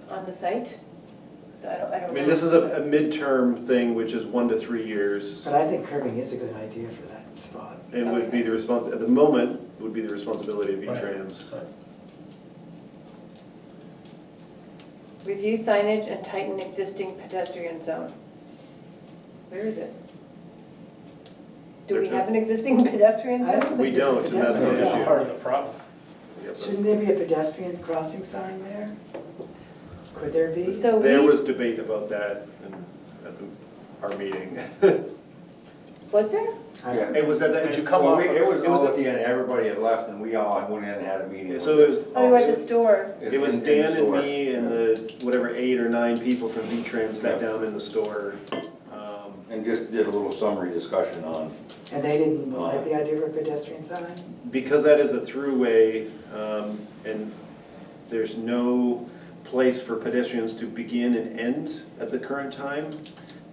on the site. So I don't I mean, know. this is a midterm thing, which is 1 to 3 years, But I think curbing is a good idea for that spot. and would be at the moment, would be the responsibility of V-Trans. Review signage and tighten existing pedestrian zone. Where is it? Do we have an existing pedestrian I don't zone? think We there's a don't, and that's pedestrian the zone. issue. Part of the problem. Yep. Shouldn't there be a pedestrian crossing sign there? Could there be? So There we, was debate about that at our meeting. was there? Yeah. It was at the, Did you come Well, off? it was it was all at- at the end, everybody had left, and we all went in and had a meeting. so it was, Oh, we were at the store. it was in the Dan and store. me and the, whatever, 8 or 9 people from V-Trans sat down in the store. And just did a little summary discussion on, And they didn't like the idea of a pedestrian sign? Because that is a throughway, and there's no place for pedestrians to begin and end at the current time,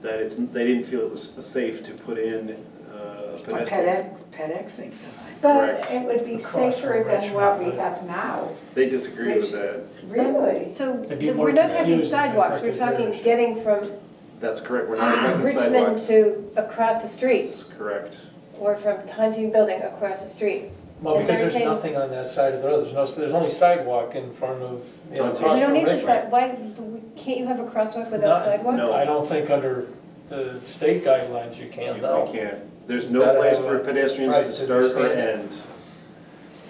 that they didn't feel it was safe to put in A pedestrian. ped-exing sign. But Correct. it would be Across safer from than what we Richmond. have now. They disagree with that. Really? So It'd be more we're not talking confusing, I sidewalks, think, we're is the talking issue. getting from That's correct, we're not talking Richmond sidewalks. to across the street, That's correct. or from Hunting Building across the street. Well, And because they're there's saying- nothing on that side of the road, there's only sidewalk in front of, you know, across We don't from need the Ridgeway. side, why, can't you have a crosswalk without Not- sidewalk? No. I don't think under the state guidelines you can, no. We can't. There's no Gotta place have for a pedestrians right to to start or stand. end.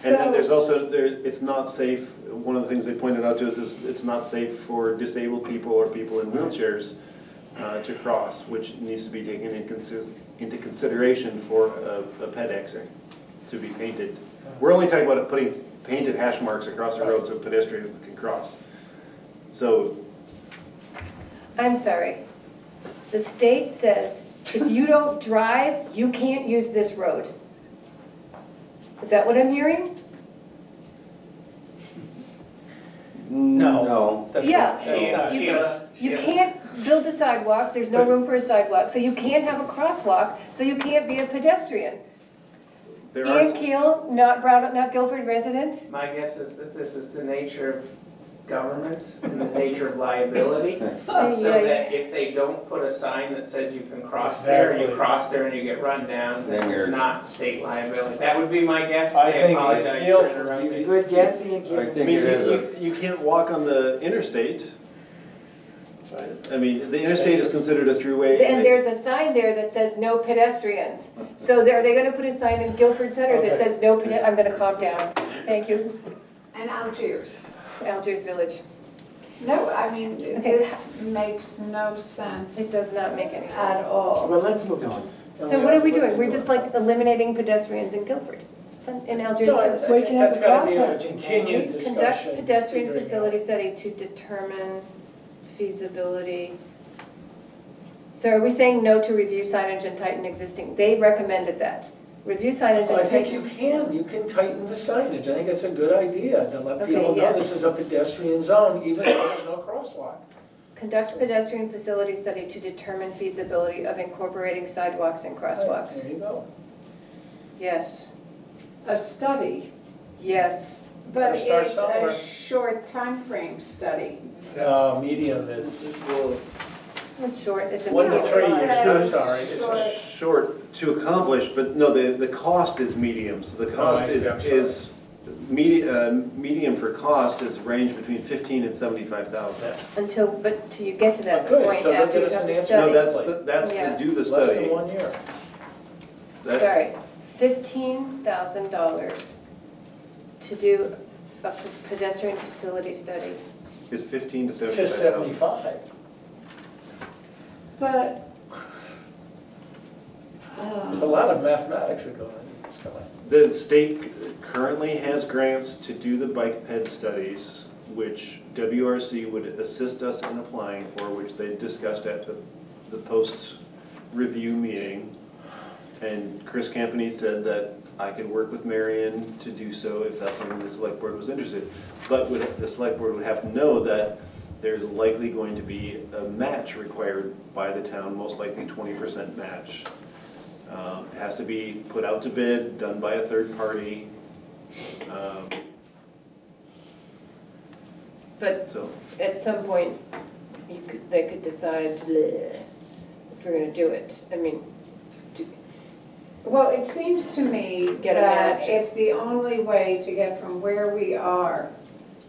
And then So- there's also, it's not safe, one of the things they pointed out to us is it's not safe for disabled people or people in wheelchairs to cross, which needs to be taken into consideration for a pedexing to be painted. We're only talking about putting painted hash marks across the road so pedestrians can cross. So, I'm sorry. The state says, if you don't drive, you can't use this road. Is that what I'm hearing? No. That's Yeah. not- that's not- You can't build a sidewalk, there's no room for a sidewalk, so you can't have a crosswalk, so you can't be a pedestrian. there are, Ian Keel, not Guilford resident? My guess is that this is the nature of governments and the nature of liability. Yeah, So yeah. that if they don't put a sign that says you can cross there, you Exactly. cross there and you get run down, then Then it's you're- not state liability. That would be my guess. I think apologize Keel for would interrupting. be- Good guess, Ian I Keel. I think mean, it is a, you can't walk on the interstate. I mean, the interstate is considered a throughway. And there's a sign there that says no pedestrians. So are they gonna put a sign in Guilford Center that Okay. says no I'm gonna calm down. Thank you. And Algiers. Algiers Village. No, I mean, Okay. this makes no sense It does not make any at sense. all. Well, let's move on. So what are we doing? We're just like eliminating pedestrians in Guilford, in Algiers Village. So you can have That's a gotta be a cross continued discussion. Conduct pedestrian figuring facility out. study to determine feasibility. So are we saying no to review signage and tighten existing? They recommended that. Review signage I and think you tighten. can tighten the signage, I think it's a good idea to let Okay, people know yes. this is a pedestrian zone, even though there's no crosswalk. Conduct pedestrian facility study to determine feasibility of incorporating sidewalks and crosswalks. There you go. Yes, A study, yes. but Gotta start it's somewhere. a short time frame study. Medium is, well, It's short, it's a. 1 to 3 medium. years, I'm sorry. It's short to accomplish, but no, the cost is medium, so the cost I see, I'm sorry. is, medium for cost is range between 15 and 75,000. Till you get to that Good, point so they'll after get you us have an the answer. study. No, that's Yeah. to do the less study. than 1 year. That- Sorry, $15,000 to do a pedestrian facility study. Is 15 to It's just 75,000. 75. But, There's a lot of mathematics that go into this. The state currently has grants to do the bike ped studies, which WRC would assist us in applying for, which they discussed at the post-review meeting. And Chris Campany said that I could work with Marion to do so if that's something the select board was interested. But the select board would have to know that there's likely going to be a match required by the town, most likely 20% match. It has to be put out to bid, done by a third party. But So, at some point, they could decide, bleh, if we're gonna do it. I mean, well, it seems to me Get a that match. if the only way to get from where we are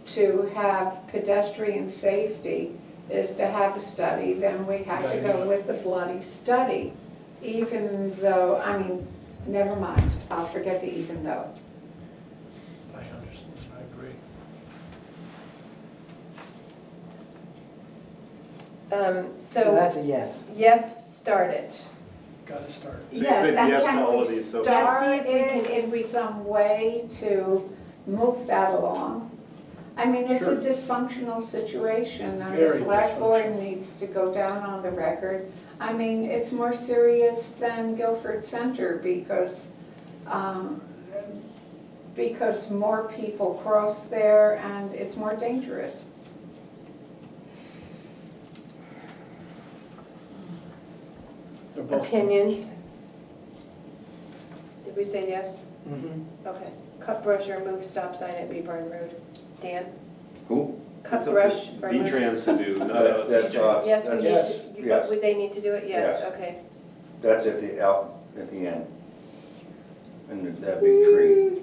to have pedestrian safety is to have a study, then we have to go with the bloody study. Even though, I mean, never mind, I'll forget the even though. I understand, I agree. So that's a yes. Yes, start it. Gotta start. So you Yes, said and yes to can all we of these, so- start Yes, see if we it can- in some way to move that along? I mean, it's a Sure. dysfunctional situation, and the Very select board dysfunctional. needs to go down on the record. I mean, it's more serious than Guilford Center because more people cross there and it's more dangerous. They're both- Opinions? Did we say yes? Mm-hmm. Okay. Cut brush or move stop sign at B Barn Road. Dan? who? Cut That's up brush to or move? V-Trans to do, not That- us. That's us. Yes, we need Yes. to, Yes. would they need to do it? Yes, Yes. okay. That's at the end. And there's that big tree.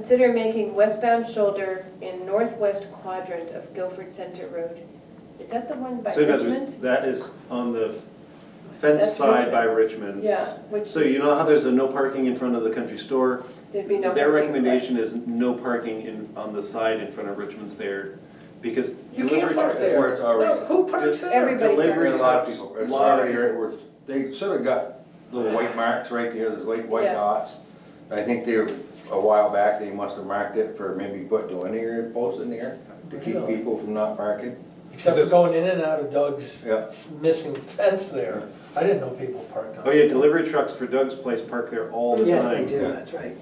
consider making westbound shoulder in northwest quadrant of Guilford Center Road. Is that the one by So Richmond? that is on the fence That's side by Richmond's. Yeah, which, So you know how there's a no parking in front of the country store? there'd be no. Their parking. recommendation is no parking on the side in front of Richmond's there, because You delivery can't park trucks- there. Where it's already. No, who parks there? Everybody Delivery parks. A lot of trucks, people, a it's lot of already, people. they sort of got little white marks right there, there's white Yeah. dots. I think they were, a while back, they must have marked it for maybe put linear posts in there to keep Really? people from not parking. Except for going in and out of Doug's Yeah. missing fence there. I didn't know people parked on. Oh yeah, delivery trucks for Doug's place park there all the Yes, time. they do, Yeah. that's right.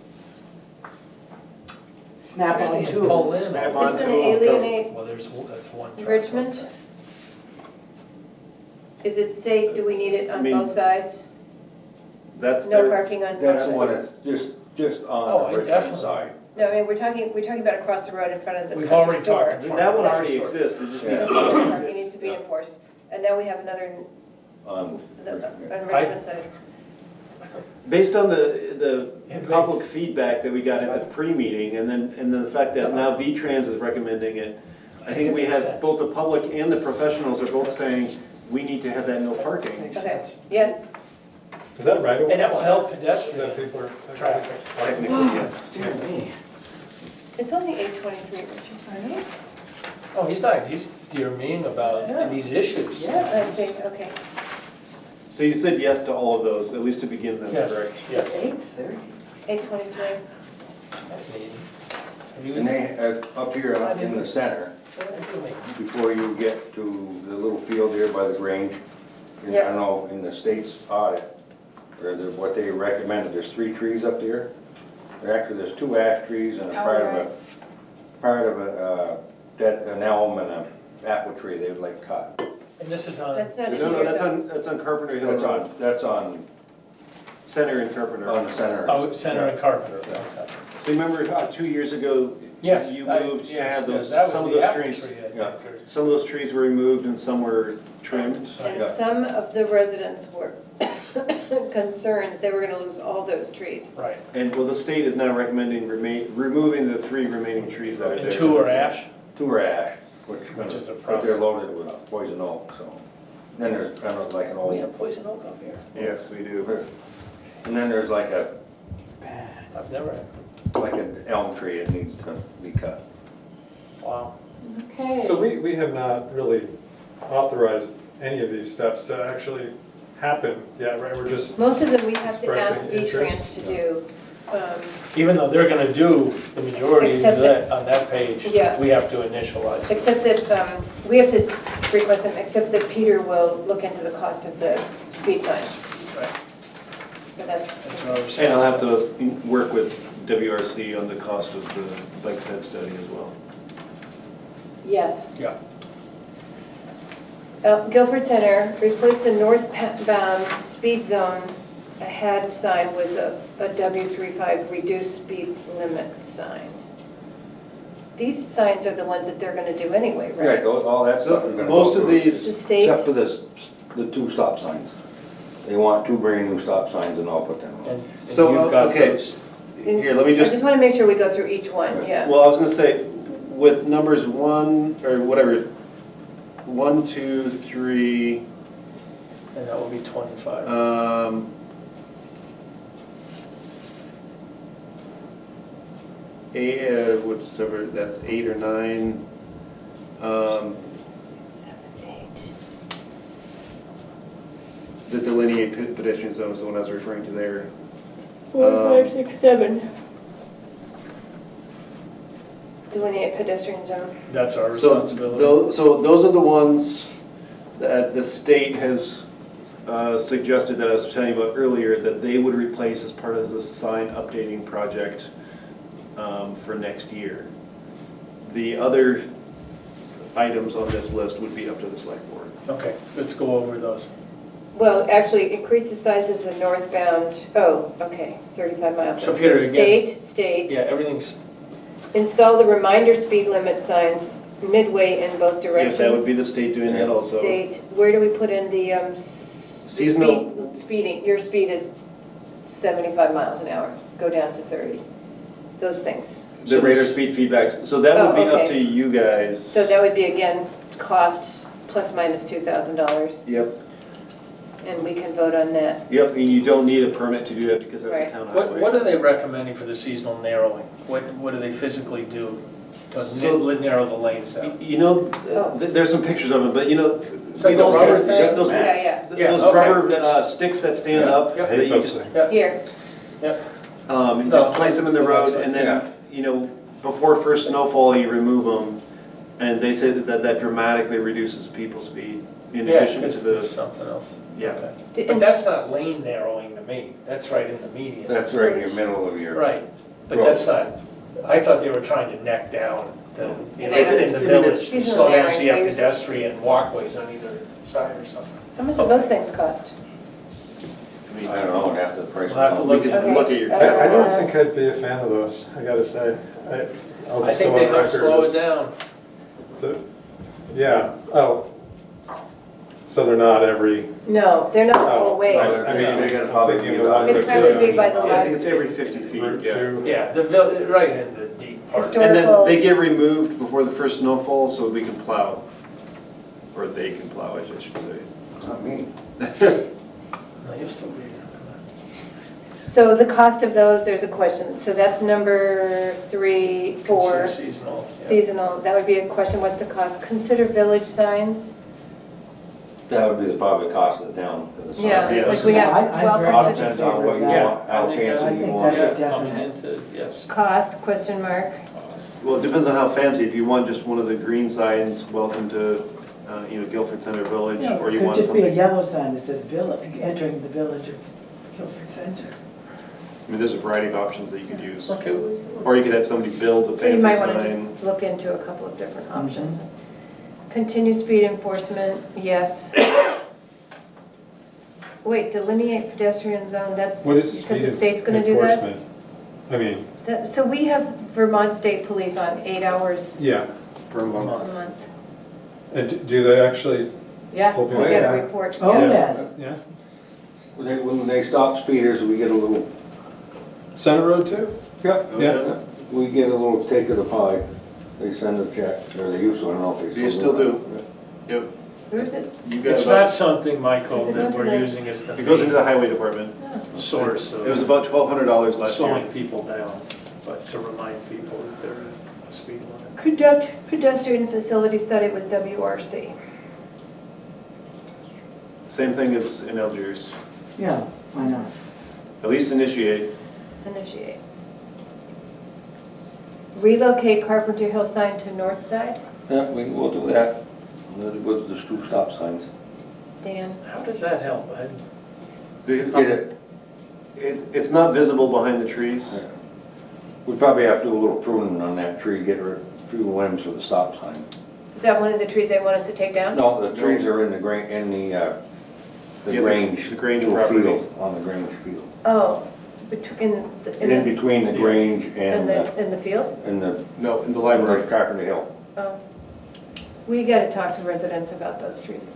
Snap on Pull tools. in. Snap Is on this gonna tools does- alienate Well, that's one truck. Richmond? Is it safe, do we need it I on mean, both sides? That's No their, parking on both That's the sides? one that's just Oh, on the Richmond definitely. side. No, I mean, we're talking about across the road in front of the We've country already store. talked. that one already exists, it just needs to be. Parking needs to be enforced. And now we have another On on Richmond side. Based on the It public makes- feedback that we got at the pre-meeting, and then the fact that now V-Trans is recommending it, I think we It makes have, sense. both the public and the professionals are both saying, we need to have that no parking. Makes Okay, sense. yes. Is that right? And that will help That pedestrian people are. traffic. Technically, yes. Dear me. It's only 8:23, Richard. Oh, he's dear mean about Yeah. these issues. I see, okay. So you said yes to all of those, at least to begin them, Yes, correct? yes. 8:30. 8:23. That's neat. Have you- And they, up here in the center, before you get to the little field here by the Grange, I Yeah. don't know, in the state's audit, or what they recommended, there's 3 trees up there. Actually, there's 2 ash trees and a part of an elm and an apple tree they would like cut. And this is on. That's not in No, here, that's though. that's on Carpenter Hill Road, That's on Center and Carpenter. the center. Oh, Center and Carpenter. Okay. So you remember 2 years ago, Yes. you I- moved to yes, have yes, those, that was some of the those apple trees. tree, I think, Yeah. or- Some of those trees were removed and some were trimmed. And Yeah. some of the residents were concerned they were gonna lose all those trees. Right. And well, the state is now recommending removing the 3 remaining trees that are there. And 2 are ash? 2 are ash, which is a but they're loaded with poison oak, so. Then there's kind of like an We old, have poison oak up here. Yes, we do. and then there's like I've never had. an elm tree that needs to be cut. Wow. Okay. So we have not really authorized any of these steps to actually happen yet, right? We're just, Most of them we have to ask Expressing V-Trans interest. to do. Even though they're gonna do the majority of Except that on that page, Yeah. we have to initialize. it. Except that, we have to request them, except that Peter will look into the cost of the speed signs. Right. But that's, That's our responsibility. And I'll have to work with WRC on the cost of the bike ped study as well. yes. Yeah. Guilford Center, replace the northbound speed zone ahead sign with a W35 reduced speed limit sign. These signs are the ones that they're gonna do anyway, right? Right, all that stuff is gonna go Most of through. these, The state, Except for the 2 stop signs. They want 2 brand new stop signs and I'll put them on. And So, you've got okay. those. here, let me I just wanna make sure we go through each one, yeah. well, I was gonna say, with numbers 1, or whatever, 1, 2, 3, And that will be 25. Whichever, that's 8 or 9. 6, 7, 8. The delineate pedestrian zone is the one I was referring to there. 4, 5, 6, 7. Delineate pedestrian zone. That's our So responsibility. those are the ones that the state has suggested that I was telling you about earlier, that they would replace as part of the sign updating project for next year. The other items on this list would be up to the select board. Okay, let's go over those. Well, actually, increase the size of the northbound, oh, okay, 35 mile. So Peter, again- State. Yeah, everything's, Install the reminder speed limit signs midway in both directions. Yes, that would be the state doing that also. State, where do we put in the Seasonal- speeding? Your speed is 75 miles an hour, go down to 30. Those things. The radar speed feedbacks, so that would be Oh, up okay. to you guys. So that would be, again, cost plus minus $2,000, Yep, and we can vote on that. yep, and you don't need a permit to do that because that's Right. a town highway. What are they recommending for the seasonal narrowing? What do they physically do to So- narrow the lanes down? You know, there's some pictures of them, but you know. It's like we've a all rubber seen thing? Those, Yeah. those okay, rubber that's- sticks that stand up. Yep. I that hate you those just, things. Here, you No, just place them in the so road that's and what- then, you know, before first snowfall, you remove them. And they say that dramatically reduces people's speed in Yeah, addition to because the, there's something else. yeah. Okay. But that's not lane narrowing to me, that's right in the median. That's right in the middle of your. Right, but road. that's not, I thought they were trying to neck down the, you know, It's- in the village, Seasonal slow down so narrowing, you have I use- pedestrian walkways on either side or something. how much do those things cost? I don't know, I'd have to price We'll have to them look We at can Okay. look at your. I don't think I'd be a fan of those, I gotta say. I'll I just think go they on help record slow it as down. Yeah, oh. So they're not every, No, they're not oh, all ways. I mean, They're gonna I'm probably thinking be the ones about- It'd probably be by the Yeah, I think lot. it's every 50 feet, Route yeah. 2. Yeah, right in the deep part. Historic- And then Historicals. they get removed before the first snowfall so we can plow. Or they can plow, I should say. Not me. No, you'll still be here. So the cost of those, there's a question. So that's number 3, 4, Consider seasonal. yeah. seasonal. That would be a question, what's the cost? Consider village signs. That would be the probably cost of the town. for the sign. Yeah, Yes. like we Yeah, have I'm very All much in depends on favor what of you that. want, how I think fancy you that's want. a Yeah, coming definite. into, yes. Cost, question mark. Well, it depends on how fancy. If you want just one of the green signs, welcome to, Guilford Center Village, Yeah, or it you could want just be a something. yellow sign that says village, entering the village of Guilford Center. I mean, there's a variety of options that you could use. Okay. Or you could have somebody build a So you fancy might want to just sign. look into a couple of different Mm-hmm. options. Continue speed enforcement, yes. Wait, delineate pedestrian zone, that's, What you is said the speed state's going to do that? enforcement? I mean, So we have Vermont State Police on 8 hours yeah, Per a month. month. and do they actually, Yeah, Oh, we get yeah. a report. Oh, yeah. yes. yeah? When they stop speeders, we get a little, Center Road too? yeah, Yeah. we get a little take of the pie. They send a check, or they used to, I don't know if they still do. You still do. Yeah. Yep. Where is it? You got It's about, not something, Michael, Is it that not we're today? using as the it goes into the main highway department. source It was of about $1,200 last year. slowing people down, but to remind people that they're at a speed limit. Conduct pedestrian facility study with WRC. Same thing as in Algiers. Yeah, why not? At least initiate. Initiate. Relocate Carpenter Hill sign to north side. Yeah, we'll do that. With the two stop signs. Dan? How does that help? Get it, It's not visible behind the trees. we probably have to do a little pruning on that tree, get rid of a few limbs with the stop sign. Is that one of the trees they want us to take down? No, the trees are in the Yeah, Grange. the Grange little property. field, on the Grange field. Oh, In between the Grange and in the field? the No, in the library. Carpenter Hill. Oh. We gotta talk to residents about those trees.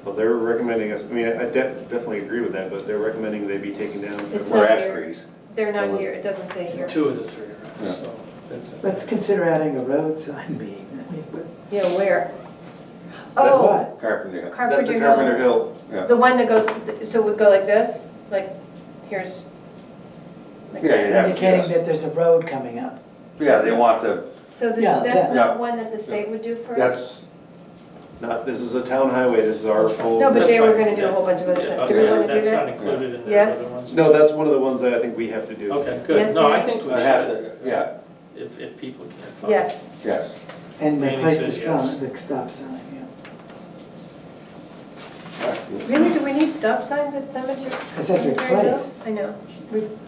Well, they're recommending us, I mean, I definitely agree with that, but they're recommending they be taken down. It's We're not ash here. trees. They're not here, it doesn't say here. Two of the three Yeah. are, so that's it. Let's consider adding a road sign being, I mean, but Yeah, where? but Oh, what? Carpenter Hill. That's Carpenter the Carpenter Hill. Hill. Yeah. The one that goes, so it would go like this, like, here's. like Yeah, that. you'd have- Indicating yes. that there's a road coming up. Yeah, they want the, So Yeah, that's that- not one that the state would do for us? that's, This is a town highway, this is our full. No, but That's they were fine. gonna do a whole bunch of other Yeah, stuff. Do we okay, wanna do That's not that? included in the Yes. other ones? No, that's one of the ones that I think we have to do. Okay, Yes, good. No, I Dave? think we I have should, to, yeah, if people can't find. Yes. yes. And Randy replace the says yes. sign, the stop sign, yeah. Really, do we need stop signs at cemetery? It says Cemetery Hill? replace. I know.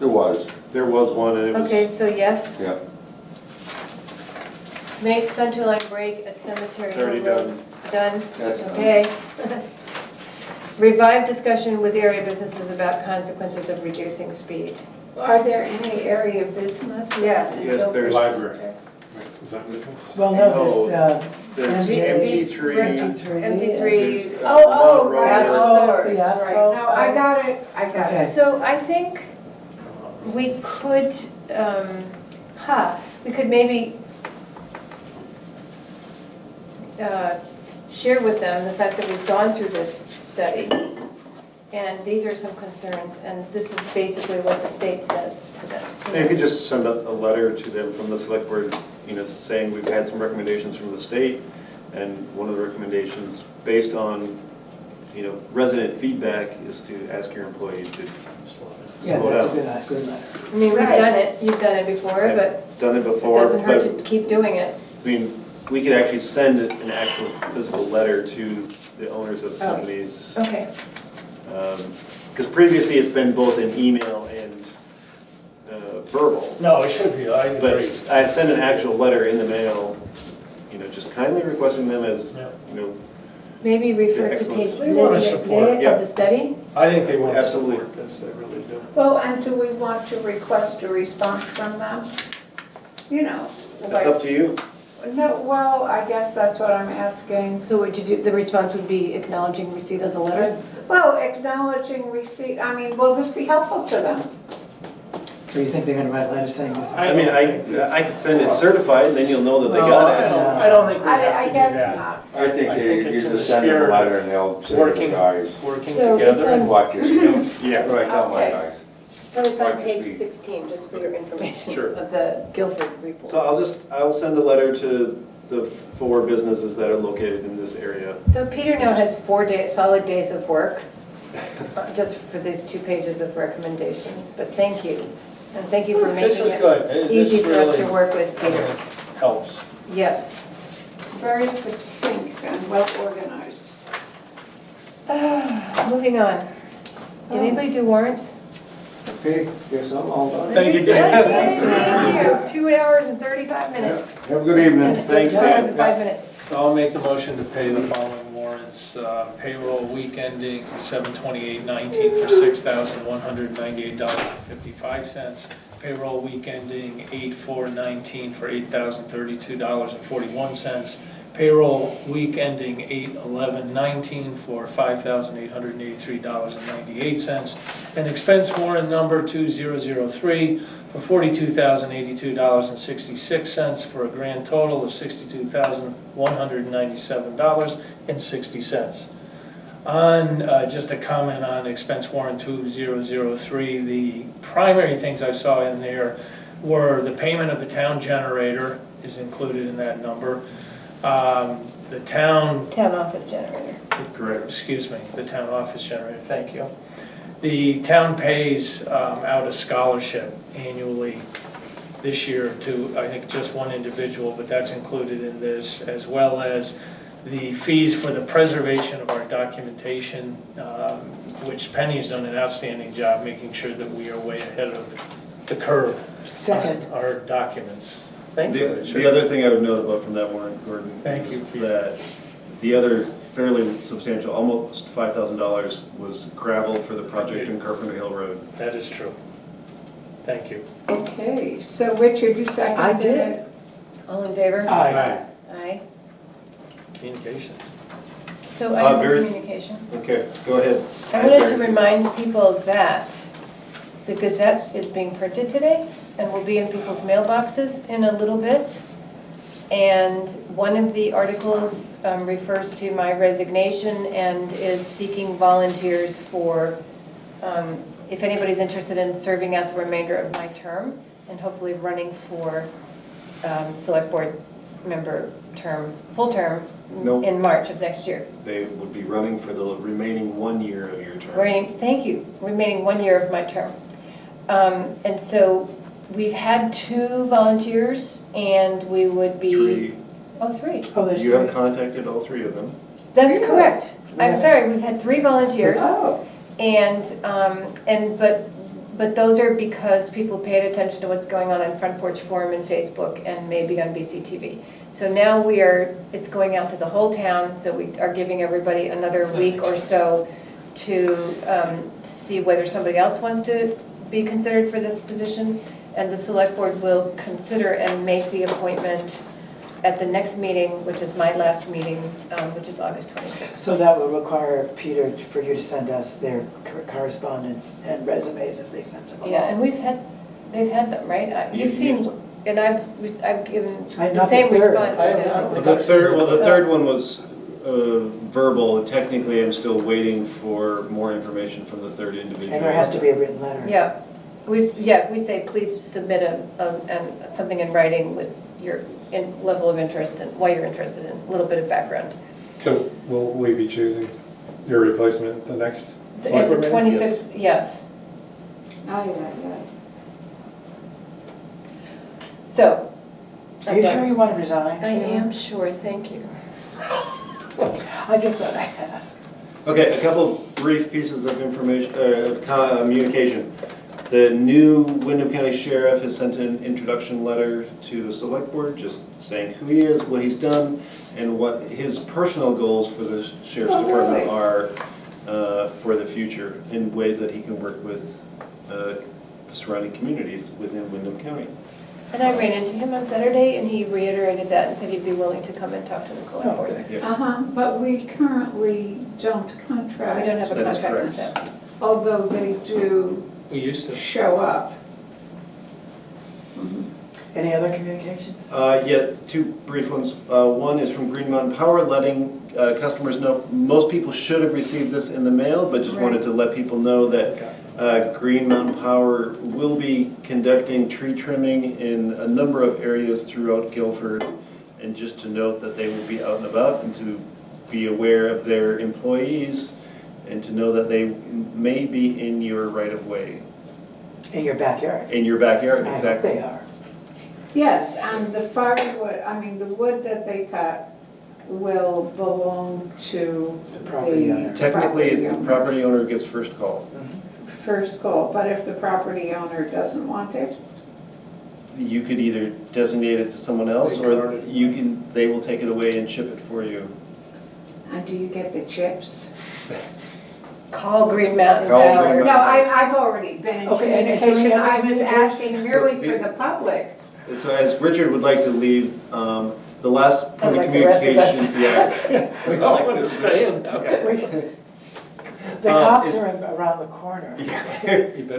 There was, There was one and it was. Okay, so yes, yeah. make center line break at Cemetery It's Hill already Road. done. Done? That's done. Okay. Revive discussion with area businesses about consequences of reducing speed. Are there any area businesses? Yes. in Yes, Guilford there's- Library. Center? Is that business? Well, No, no, There's MJ, MT3. MT3. MT3. there's, Oh, Vermont right. Road. Asphalt, Right, the right. asphalt. No, I got it, I got Okay. it. So I think we could, we could maybe share with them the fact that we've gone through this study, and these are some concerns, and this is basically what the state says to them. You could just send a letter to them from the select board, saying we've had some recommendations from the state, and one of the recommendations based on, resident feedback is to ask your employees to slow that's down. a good letter. I mean, we've done it, you've done it before, I've but done it it before, doesn't hurt but, to keep doing it. I mean, we could actually send an actual physical letter to the owners of companies. Okay. Because previously it's been both an email and verbal. No, it should be, I agree. But I sent an actual letter in the mail, just kindly requesting them as, Maybe refer to Excellent. page They wanna support, of the study? I think they want to Absolutely. support this, I really do. Well, and do we want to request a response from them? It's like, up to you. no, well, I guess that's what I'm asking. So would you do, the response would be acknowledging receipt of the letter? Well, acknowledging receipt, I mean, will this be helpful to them? So you think they're gonna write a letter saying this? I mean, I could send it certified, and then you'll know that they got it. I don't think we have I to do guess that. not. I think I you think it's in the just send them a spirit letter and they'll say, Working guys, working So it's together. on- watch your, Yeah. right down my Okay. guys. So it's on Like page speed. 16, just for your information, Sure. of the Guilford report. So I'll send a letter to the 4 businesses that are located in this area. So Peter now has 4 solid days of work, just for these 2 pages of recommendations, but thank you. And thank you for This making was it good. This easy for us really, to work with, I Peter. think, helps. Yes. Very succinct and well organized. Moving on. Did anybody do warrants? Okay, guess I'm all done. Thank you, Yes, Dan. thank you. 2 hours and 35 minutes. Have a good evening. And it's 2 hours and 5 minutes. So I'll make the motion to pay the following warrants. Payroll week ending 7/28/19 for $6,198.55. Payroll week ending 8/4/19 for $8,032.41. Payroll week ending 8/11/19 for $5,883.98. And expense warrant number 2003 for $42,082.66 for a grand total of $62,197.60. On, just a comment on expense warrant 2003, the primary things I saw in there were the payment of the town generator is included in that number. The town office generator. Correct. Excuse me, the town office generator, thank you. The town pays out a scholarship annually this year to, I think, just one individual, but that's included in this, as well as the fees for the preservation of our documentation, which Penny's done an outstanding job making sure that we are way ahead of the curve. Second. on our documents. Thank you. The other thing I would note about from that warrant, Gordon, Thank is you, Peter. that the other fairly substantial, almost $5,000 was gravel for the project in Carpenter Hill Road. That is true. Thank you. Okay, so Richard, you seconded I it? did. All in favor? Aye. Aye. Communications. So I have very- communication. Okay, go ahead. I wanted to remind people that the Gazette is being printed today and will be in people's mailboxes in a little bit. And one of the articles refers to my resignation and is seeking volunteers for, if anybody's interested in serving out the remainder of my term and hopefully running for select board member term, full term Nope. in March of next year. They would be running for the remaining 1 year of your term. Thank you, remaining 1 year of my term. And so we've had 2 volunteers and we would be. 3. Oh, 3. Oh, there's You 3. have contacted all 3 of them. That's Really? correct. I'm Yeah. sorry, we've had 3 volunteers. Oh, But those are because people paid attention to what's going on Front Porch Forum and Facebook and maybe on BCTV. So now it's going out to the whole town, so we are giving everybody another week or so to see whether somebody else wants to be considered for this position. And the select board will consider and make the appointment at the next meeting, which is my last meeting, which is August 26th. So that will require, Peter, for you to send us their correspondence and resumes if they sent them along. Yeah, and they've had them, right? You've seen, And I've given Not the the same third. response I to. haven't- The third one was verbal. Technically, I'm still waiting for more information from the third individual. And there has to be a written letter. Yeah, we say, please submit something in writing with your level of interest and why you're interested in, a little bit of background. So will we be choosing your replacement the next? At the 26th, yes. Oh, yeah. So. Are you sure you want to resign? I am sure, thank you. I just thought I'd ask. Okay, a couple brief pieces of information, communication. The new Wyndham County Sheriff has sent an introduction letter to the select board, just saying who he is, what he's done, and what his personal goals for the sheriff's department are for the future in ways that he can work with the surrounding communities within Wyndham County. And I ran into him on Saturday, and he reiterated that and said he'd be willing to come and talk to the select board. Uh-huh, but we currently don't contract. We don't have a That is contract with correct. them. Although they do We used to. show up. Any other communications? Yeah, two brief ones. One is from Green Mountain Power, letting customers know, most people should have received this in the mail, but just wanted to let people know that Green Mountain Power will be conducting tree trimming in a number of areas throughout Guilford. And just to note that they will be out and about and to be aware of their employees and to know that they may be in your right-of-way. In your backyard? In your backyard, I hope exactly. they are. Yes, and the firewood, the wood that they cut will belong to The property owner. Technically, the owner. property owner gets first call. First call, but if the property owner doesn't want it, You could either designate it to someone else, or they will take it away and ship it for you. and do you get the chips? Call Green Mountain Call Green Power. Mountain. No, I've already been in Okay, and is there any communication, other I was asking communication? merely for the public. And so as Richard would like to leave, the last point of Unlike the rest of us. communication, yeah. We all understand. The cops are around the corner.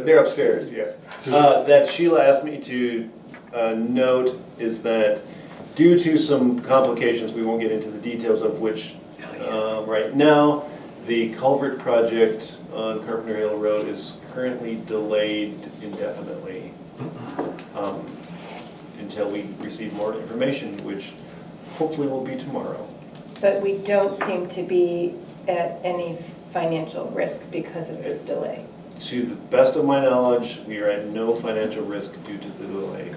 They're upstairs, yes. That Sheila asked me to note is that due to some complications, we won't get into the details of which right now, the culvert project on Carpenter Hill Road is currently delayed indefinitely until we receive more information, which hopefully will be tomorrow. But we don't seem to be at any financial risk because of this delay. To the best of my knowledge, we are at no financial risk due to the delay.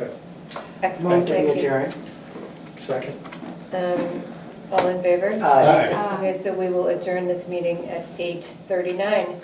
Excellent, Move to thank you. adjourn. Second. All in favor? Aye. Okay, so we will adjourn this meeting at 8:39.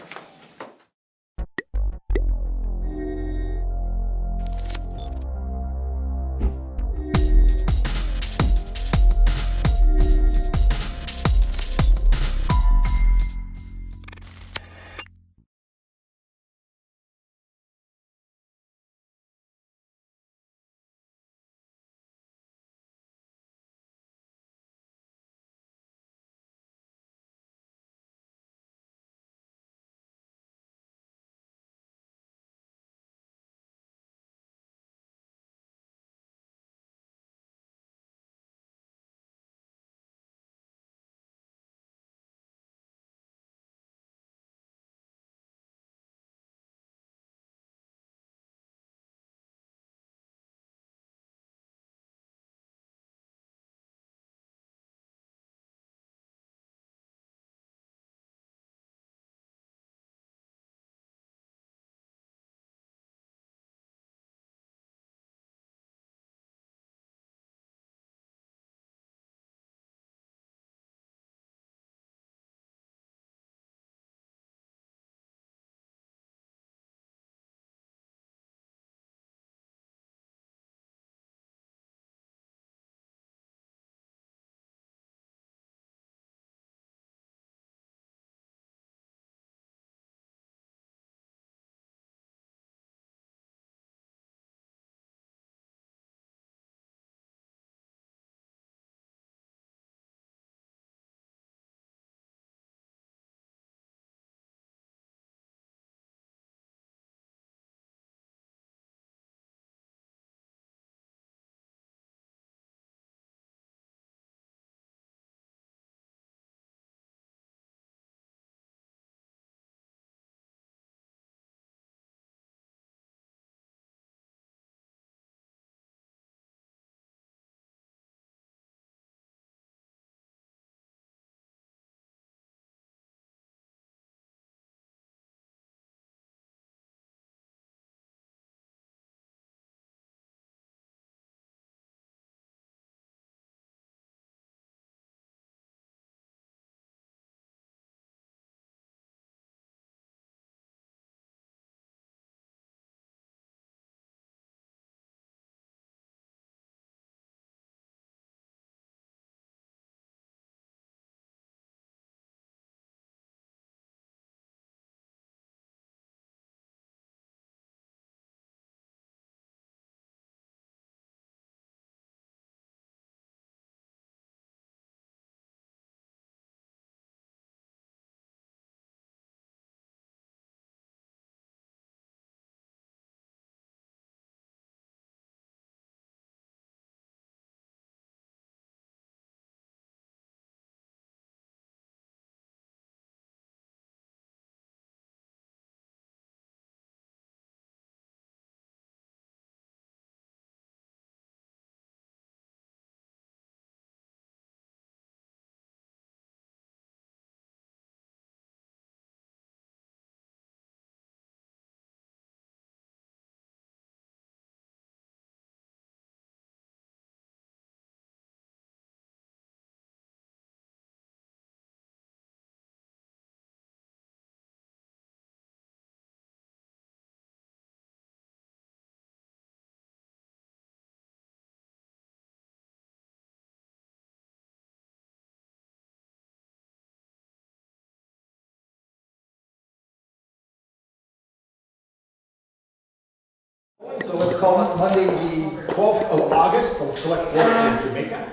So let's call it Monday, the 12th of August, the select board in Jamaica.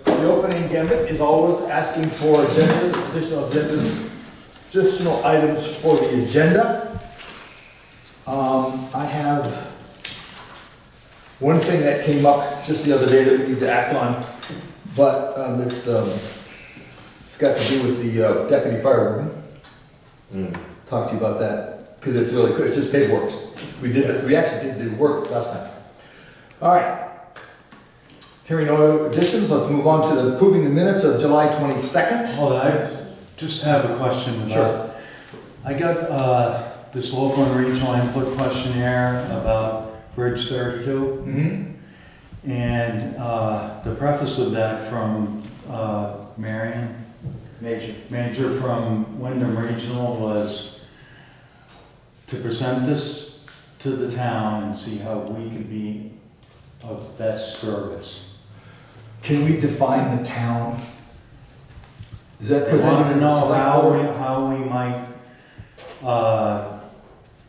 The opening gambit is always asking for agendas, additional items for the agenda. I have one thing that came up just the other day that we need to act on, but it's got to do with the deputy fire warden. Talk to you about that because it's really good. It's just paperwork. We actually did the work last time. All right. Hearing no other additions, let's move on to the approving the minutes of July 22nd. Hold on, I just have a question about. Sure. I got this local and regional input questionnaire about Bridge 32. Mm-hmm. And the preface of that from Marion Major from Wyndham Regional was to present this to the town and see how we could be of best service. Can we define the town? Is that They want to presented know in the how we might,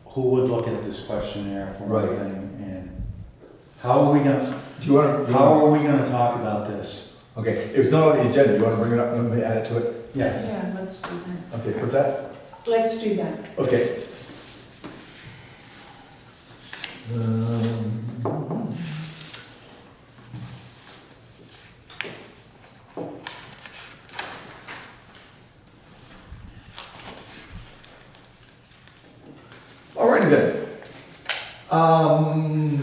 who would look at this questionnaire for Right. and how are we gonna, how are we gonna talk about this? Okay, it's not on the agenda. You want to bring it up and add it to it? Yes. Yeah, let's do that. Okay, what's that? Let's do that. Okay. Alrighty then.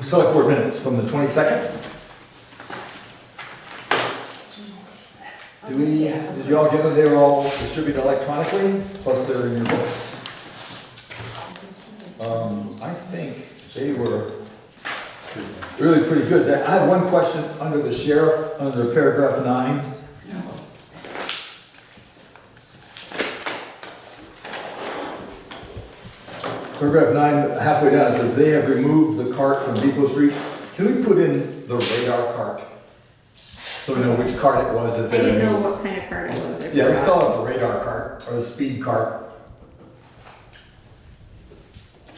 Select board minutes from the 22nd. Did you all get them? They were all distributed electronically, plus they're in your books. I think they were really pretty good. I have one question under the sheriff, under paragraph 9. Paragraph 9, halfway down, it says, they have removed the cart from Depot Street. Can we put in the radar cart? So we know which cart it was that I they didn't know removed. what kind of card it was. I Yeah, let's forgot. call it the radar cart, or the speed cart.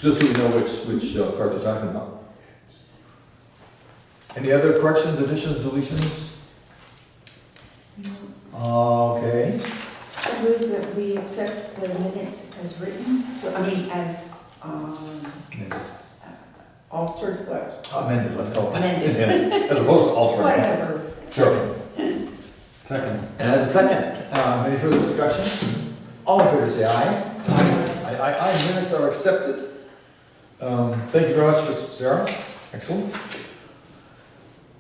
Just so we know which cart they're talking about. Any other corrections, additions, deletions? Okay. I move that we accept the minutes as written, as altered, what? Amended, let's call it. Amended. Yeah, as opposed to altering. Whatever. Sure. Second. And I have a second. Any further discussion? All in favor say aye. Aye. Minutes are accepted. Thank you very much, Sarah. Excellent.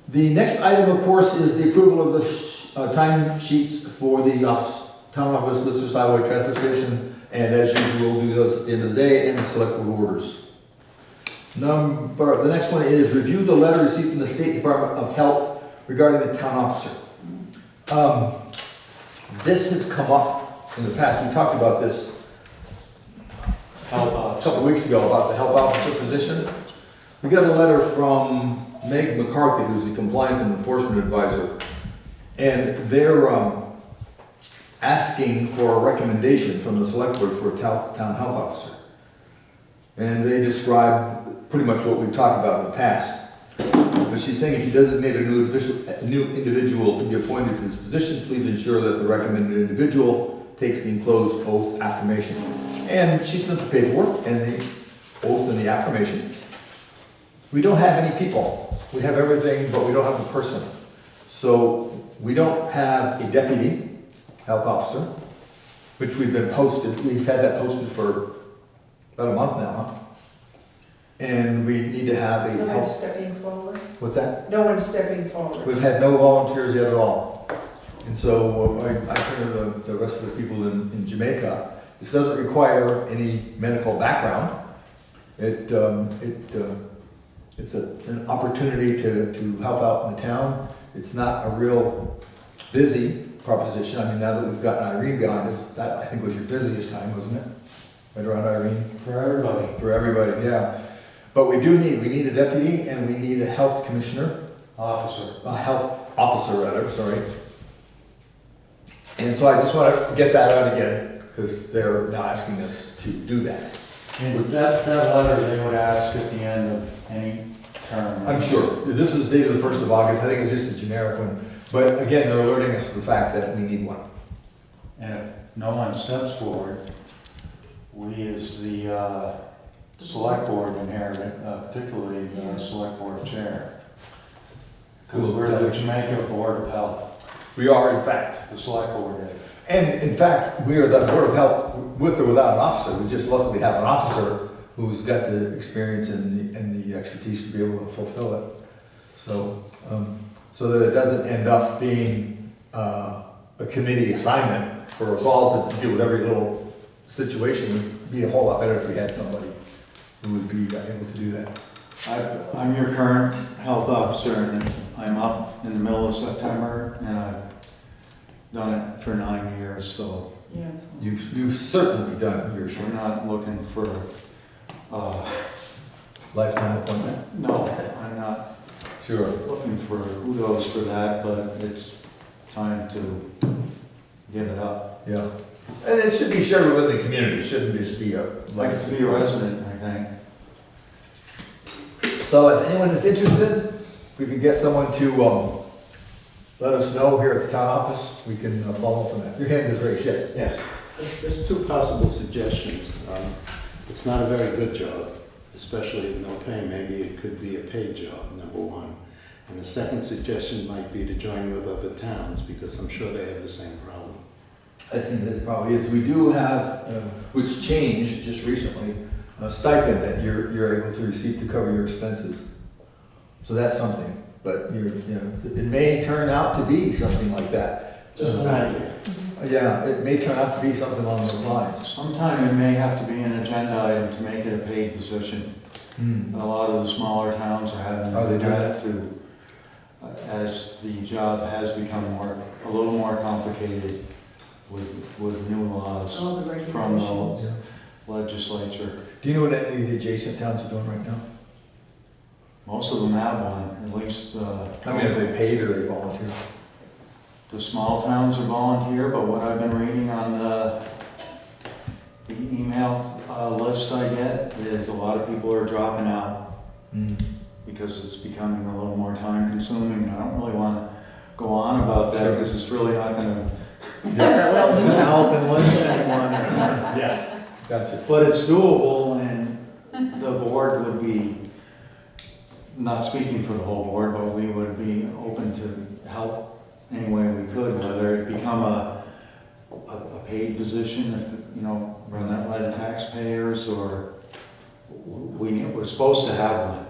The next item, of course, is the approval of the time sheets for the town office, Lister's Highway Transfer Station, and as usual, we'll do those at the end of the day, and the select board orders. The next one is review the letter received from the State Department of Health regarding the town officer. This has come up in the past. We talked about this a couple of weeks ago about the health officer position. We got a letter from Meg McCarthy, who's the compliance and enforcement advisor, and they're asking for a recommendation from the select board for a town health officer. And they describe pretty much what we've talked about in the past. But she's saying if you designate a new individual to be appointed to this position, please ensure that the recommended individual takes the enclosed oath affirmation. And she sent the paperwork and the oath and the affirmation. We don't have any people. We have everything, but we don't have a person. So we don't have a deputy health officer, which we've been posted. We've had that posted for about a month now, huh? And we need to have a No health... one's stepping forward. What's that? No one's stepping forward. We've had no volunteers yet at all. And so I turn to the rest of the people in Jamaica. This doesn't require any medical background. It's an opportunity to help out in the town. It's not a real busy proposition. I mean, now that we've gotten Irene behind us, that I think was your busiest time, wasn't it? Right around Irene? For everybody. For everybody, yeah. But we need a deputy and we need a health commissioner. Officer. A health officer, rather, sorry. And so I just want to get that out again, because they're now asking us to do that. And that letter they would ask at the end of any term. I'm sure. This is dated the 1st of August. I think it's just a generic one. But again, they're alerting us to the fact that we need one. And if no one steps forward, we as the select board inherit it, particularly the select board chair. Because we're the Jamaica Board of Health. We are, in fact. The select board is. And in fact, we are the Board of Health with or without an officer. We just luckily have an officer who's got the experience and the expertise to be able to fulfill it. So, so that it doesn't end up being a committee assignment for us all to deal with every little situation. It would be a whole lot better if we had somebody who would be able to do that. I'm your current health officer, and I'm up in the middle of September, and I've done it for 9 years, so. Yeah, You've certainly done your share. We're not looking for lifetime appointment. No, I'm not Sure. looking for kudos for that, but it's time to give it up. Yeah. And it should be shared within the community. It shouldn't just be a Like to be a resident, I think. So if anyone is interested, we could get someone to let us know here at the town office. We can follow up on that. Your hand is raised, yes? Yes. There's two possible suggestions. It's not a very good job, especially with no pay. Maybe it could be a paid job, number one. And the second suggestion might be to join with other towns, because I'm sure they have the same problem. I think that probably is. We do have, which changed just recently, a stipend that you're able to receive to cover your expenses. So that's something. But it may turn out to be something like that. Just an idea. Yeah, it may turn out to be something along those lines. Sometime it may have to be an agenda item to make it a paid position. A lot of the smaller towns are having to do that too, as the job has become a little more complicated with new laws All the from the regulations. legislature. Do you know what any of the adjacent towns are doing right now? Most of them have one, at least. I mean, are they paid or are they volunteer? The small towns are volunteer, but what I've been reading on the email list I get is a lot of people are dropping out because it's becoming a little more time consuming. I don't really want to go on about that because it's really not going to help unless anyone. Yes. Gotcha. But it's doable, and the board would be, not speaking for the whole board, but we would be open to help any way we could, whether it become a paid position, run that by the taxpayers, or we're supposed to have one.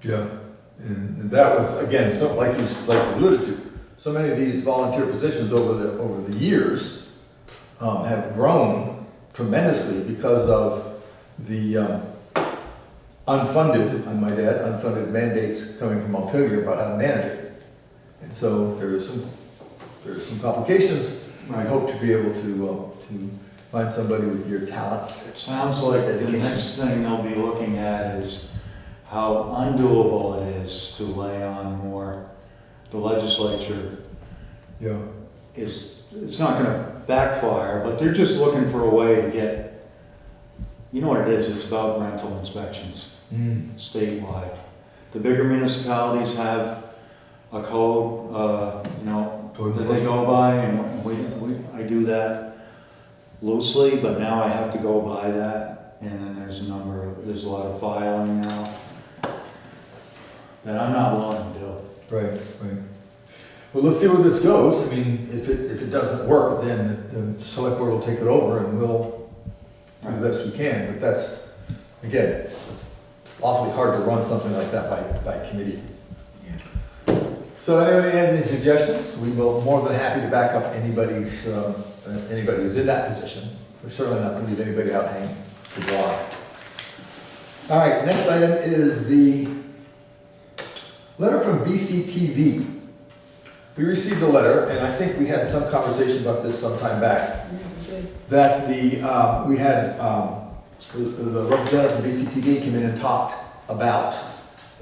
Yeah, and that was, again, so like you alluded to, so many of these volunteer positions over the years have grown tremendously because of the unfunded, I might add, unfunded mandates coming from Montpelier about how to manage it. And so there's some complications. I hope to be able to find somebody with your talents. It sounds like the next thing they'll be looking at is how undoable it is to lay on more. The legislature it's not going to backfire, but they're just looking for a way to get, you know what it is, it's about rental inspections statewide. The bigger municipalities have a code, that they go by, and I do that loosely, but now I have to go by that, and then there's a lot of filing now that I'm not willing to do. Right. Well, let's see where this goes. I mean, if it doesn't work, then the select board will take it over and we'll do the best we can. But that's, again, it's awfully hard to run something like that by committee. So anybody has any suggestions? We will more than happy to back up anybody who's in that position. We're certainly not going to leave anybody out hanging to dry. All right, next item is the letter from BCTV. We received a letter, and I think we had some conversation about this some time back, that we had the representative from BCTV came in and talked about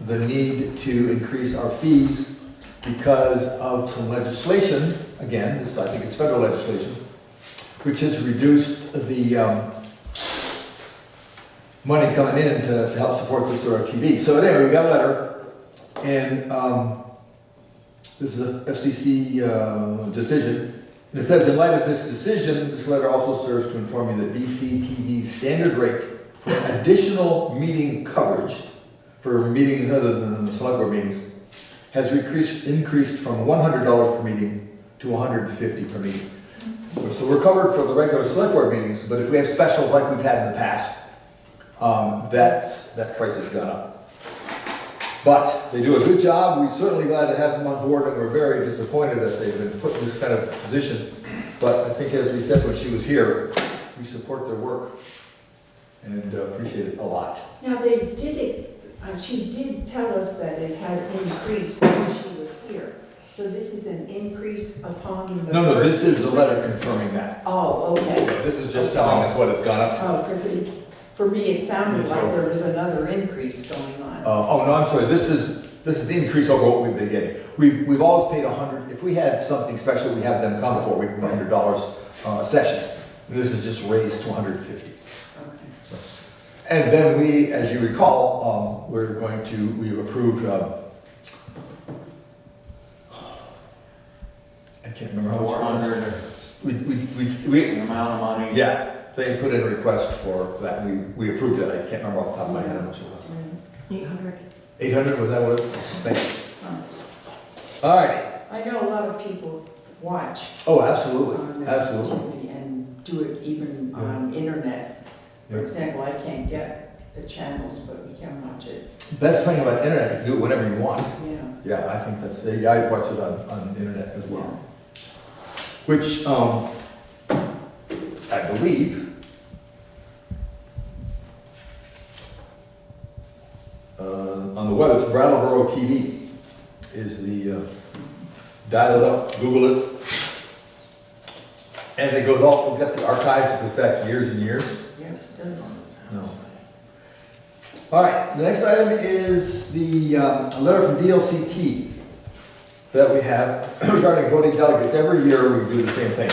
the need to increase our fees because of some legislation, again, I think it's federal legislation, which has reduced the money coming in to help support this sort of TV. So anyway, we got a letter, and this is a FCC decision. And it says, in light of this decision, this letter also serves to inform you that BCTV's standard rate for additional meeting coverage for meetings other than the select board meetings has increased from $100 per meeting to $150 per meeting. So we're covered for the regular select board meetings, but if we have specials like we've had in the past, that price has gone up. But they do a good job. We're certainly glad to have them on board, and we're very disappointed that they've been put in this kind of position. But I think, as we said when she was here, we support their work and appreciate it a lot. Now, they did it, she did tell us that it had increased when she was here. So this is an increase upon the No, first this is the letter increase? confirming that. Oh, okay. This is just telling us what it's gone up to. Oh, because for me, it sounded like there was another increase going on. Oh, no, I'm sorry, this is the increase over what we've been getting. We've always paid $100, if we had something special, we have them come before, we pay $100 a session. And this is just raised to $150. Okay. So, and then we, as you recall, we've approved, I can't remember how much. 400. The amount of money. Yeah, they put in a request for that, we approved it, I can't remember off the top of my head how much it was. 800. 800, was that what it was? Thanks. All right. I know a lot of people watch. Oh, absolutely, on absolutely. TV and do it even on internet. For example, I can't get the channels, but we can watch it. Best thing about internet, you can do it whenever you want. Yeah. Yeah, I think that's, yeah, I watch it on the internet as well. Which, I believe, on the web, it's Brattleboro TV is the, dial it up, Google it. And it goes all, we've got the archives, it goes back to years and years. Yes, it does. No. All right, the next item is the a letter from VLCT that we have regarding voting delegates. Every year we do the same thing.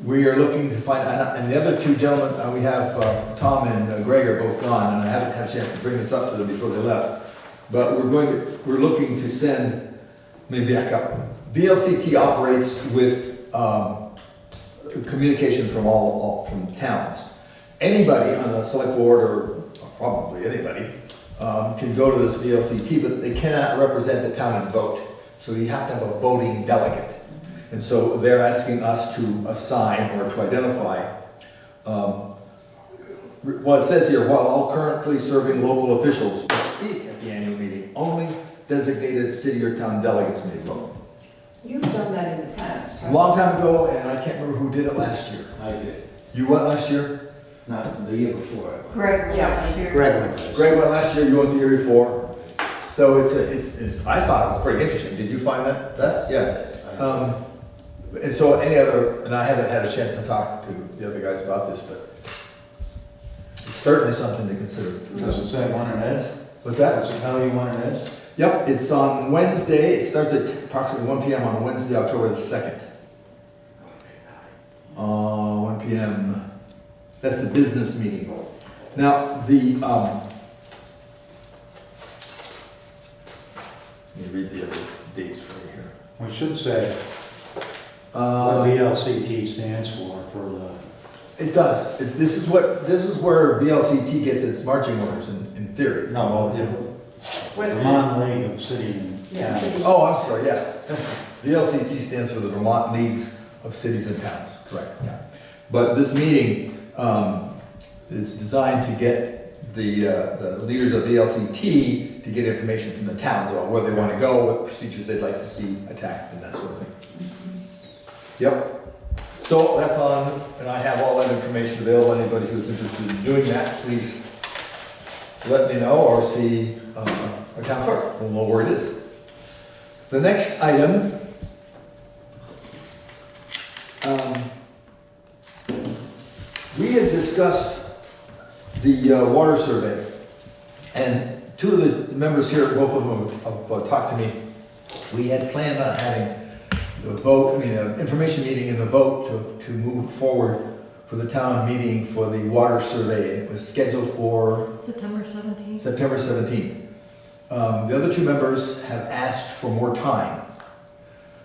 We are looking to find, and the other two gentlemen, we have Tom and Greg are both gone, and I haven't had a chance to bring this up to them before they left. But we're looking to send, maybe back up. VLCT operates with communication from from towns. Anybody on the select board, or probably anybody, can go to this VLCT, but they cannot represent the town and vote. So you have to have a voting delegate. And so they're asking us to assign or to identify, well, it says here, while all currently serving local officials will speak at the annual meeting, only designated city or town delegates may vote. You've done that in the past. A long time ago, and I can't remember who did it last year. I did. You went last year? Not the year before. Greg, Greg went. Greg went last year, you went the year before. So I thought it was pretty interesting. Did you find that? Yeah. And so and I haven't had a chance to talk to the other guys about this, but it's certainly something to consider. Does it say when it is? What's that? Does it tell you when it is? Yep, it's on Wednesday. It starts at approximately 1 p.m. on Wednesday, October the 2nd. 1 p.m. That's the business meeting. Now, let me read the other dates for you here. We should say what VLCT stands for the... It does. This is where VLCT gets its marching orders in theory. No, well, Vermont League of City and Towns. Oh, I'm sorry, yeah. VLCT stands for the Vermont Leagues of Cities and Towns, correct, yeah. But this meeting is designed to get the leaders of VLCT to get information from the towns about where they want to go, what procedures they'd like to see attacked, and that sort of thing. Yep. So that's on, and I have all that information available. Anybody who's interested in doing that, please let me know or see our town clerk. We'll know where it is. The next item, we had discussed the water survey, and two of the members here, both of them have talked to me. We had planned on having the vote, information meeting and the vote to move forward for the town meeting for the water survey. It was scheduled for September 17th. September 17th. The other two members have asked for more time.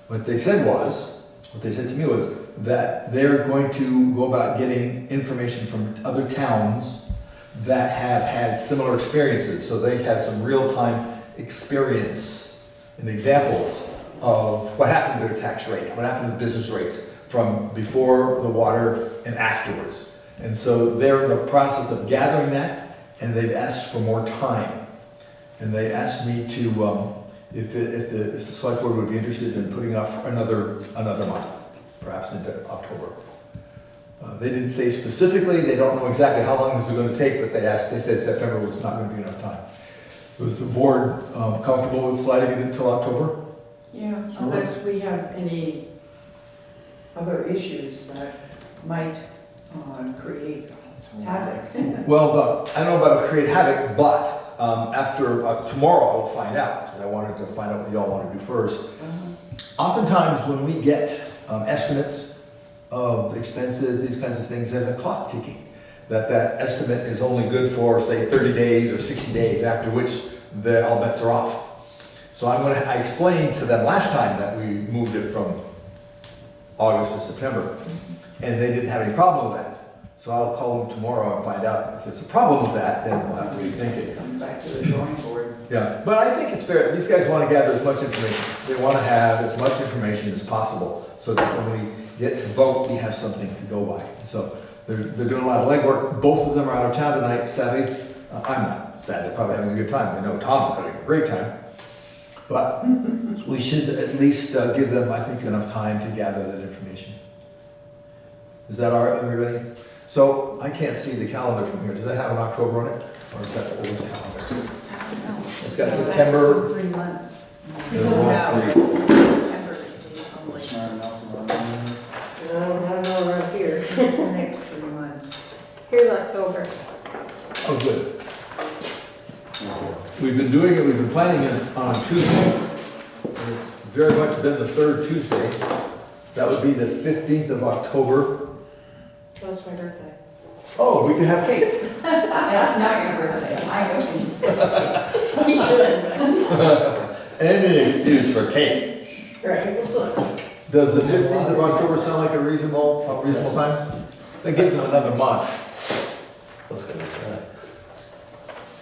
What they said to me was that they're going to go about getting information from other towns that have had similar experiences. So they have some real-time experience and examples of what happened to their tax rate, what happened to business rates from before the water and afterwards. And so they're in the process of gathering that, and they've asked for more time. And they asked me to, if the select board would be interested in putting off another month, perhaps into October. They didn't say specifically, they don't know exactly how long this is going to take, but they said September was not going to be enough time. Was the board comfortable with sliding it until October? Yeah, unless we have any other issues that might create havoc. Well, I don't know about create havoc, but after tomorrow I'll find out, because I wanted to find out what y'all want to do first. Oftentimes when we get estimates of expenses, these kinds of things, there's a clock ticking. That estimate is only good for, say, 30 days or 60 days, after which all bets are off. So I explained to them last time that we moved it from August to September, and they didn't have any problem with that. So I'll call them tomorrow and find out if it's a problem with that, then we'll have to rethink it. Come back to the drawing board. Yeah, but I think it's fair. These guys want to gather as much information. They want to have as much information as possible so that when we get to vote, we have something to go by. So they're doing a lot of legwork. Both of them are out of town tonight, sadly. I'm not sad. They're probably having a good time. I know Tom's having a great time. But we should at least give them, I think, enough time to gather that information. Is that all right with everybody? So I can't see the calendar from here. Does that have an October on it? Or is that the old calendar? It's got September. 3 months. September is the only. No, not around here. It's the next 3 months. Here's October. Oh, good. We've been doing it, we've been planning it on Tuesday. And it's very much been the third Tuesday. That would be the 15th of October. So that's my birthday. Oh, we can have cake. That's not your birthday. I know you should. Any excuse for cake. Right, so. Does the 15th of October sound like a reasonable time? That gives them another month. What's gonna say?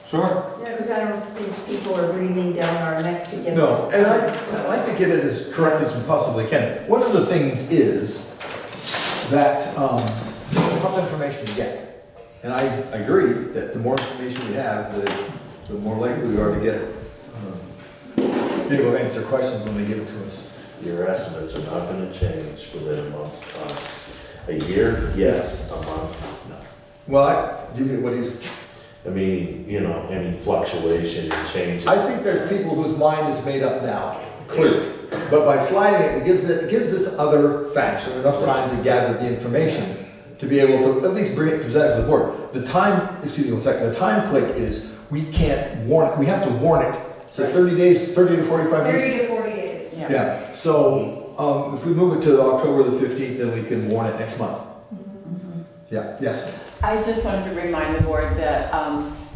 Sure. Yeah, because I don't think people are breathing down our neck to get No, this. and I like to get it as correct as we possibly can. One of the things is that the more information you get. And I agree that the more information we have, the more likely we are to get be able to answer questions when they give it to us. Your estimates are not gonna change within a month's time. A year, yes, a month, no. Well, what do you? I mean, you know, any fluctuation and changes. I think there's people whose mind is made up now, clearly. But by sliding it, it gives this other faction enough time to gather the information to be able to at least bring it, present it to the board. The time, excuse me one second, the time click is we can't warn it, we have to warn it. So 30 days, 30 to 45 days? 30 to 40 days. Yeah, so if we move it to October the 15th, then we can warn it next month. Yeah, yes. I just wanted to remind the board that,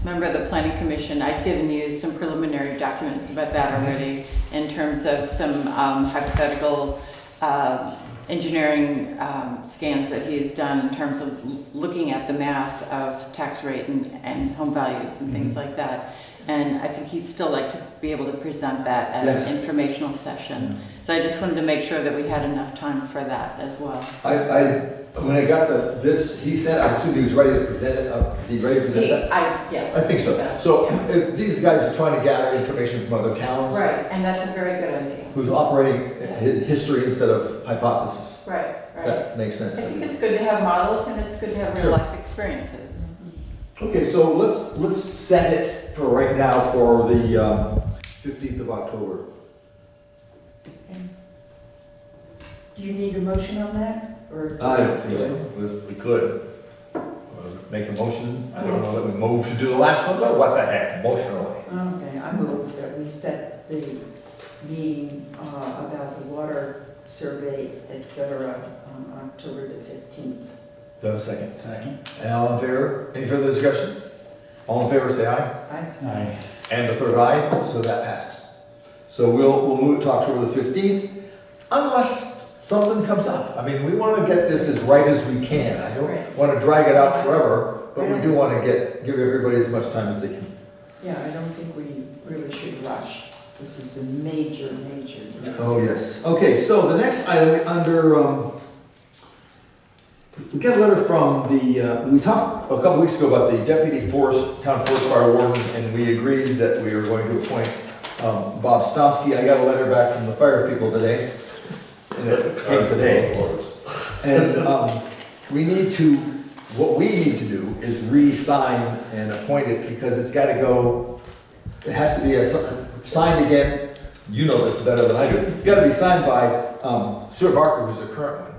member of the Planning Commission, I've given you some preliminary documents about that already in terms of some hypothetical engineering scans that he has done in terms of looking at the math of tax rate and home values and things like that. And I think he'd still like to be able to present that at an informational session. So I just wanted to make sure that we had enough time for that as well. When I got this, he said, I assumed he was ready to present it. Is he ready to present that? Yes. I think so. So these guys are trying to gather information from other towns. Right, and that's a very good idea. Who's operating history instead of hypothesis. Right, right. That makes sense. I think it's good to have models and it's good to have real life experiences. Okay, so let's set it for right now for the 15th of October. Do you need a motion on that? Or I don't think so. We could make a motion. I don't know that we move to do the last one, but what the heck, emotionally. Okay, I move that we set the meeting about the water survey, et cetera, on October the 15th. Do I have a second? Second. And all in favor? Any further discussion? All in favor, say aye. Aye. And the third aye, so that passes. So we'll move it to October the 15th, unless something comes up. I mean, we want to get this as right as we can. I don't want to drag it out forever, but we do want to give everybody as much time as they can. Yeah, I don't think we really should rush. This is a major, major deal. Oh, yes. Okay, so the next item under, we got a letter from the, we talked a couple weeks ago about the deputy town forest fire warden, and we agreed that we were going to appoint Bob Stomsky. I got a letter back from the fire people today, and it came today. And we need to, what we need to do is re-sign and appoint it, because it's got to go, it has to be signed again. You know this better than I do. It's got to be signed by Stuart Barker, who's the current one.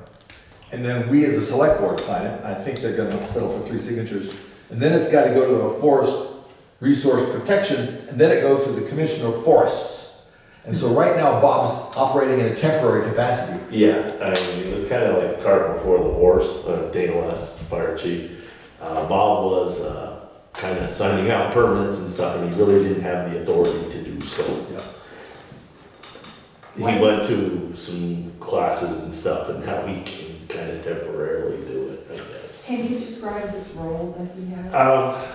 And then we as a select board sign it. I think they're going to settle for 3 signatures. And then it's got to go to the Forest Resource Protection, and then it goes to the Commissioner of Forests. And so right now Bob's operating in a temporary capacity. Yeah, I mean, it was kind of like the cart before the horse. Dana West, fire chief. Bob was kind of signing out permits and stuff, and he really didn't have the authority to do so. Yeah. He went to some classes and stuff, and now he can kind of temporarily do it, I guess. Can you describe this role that he has?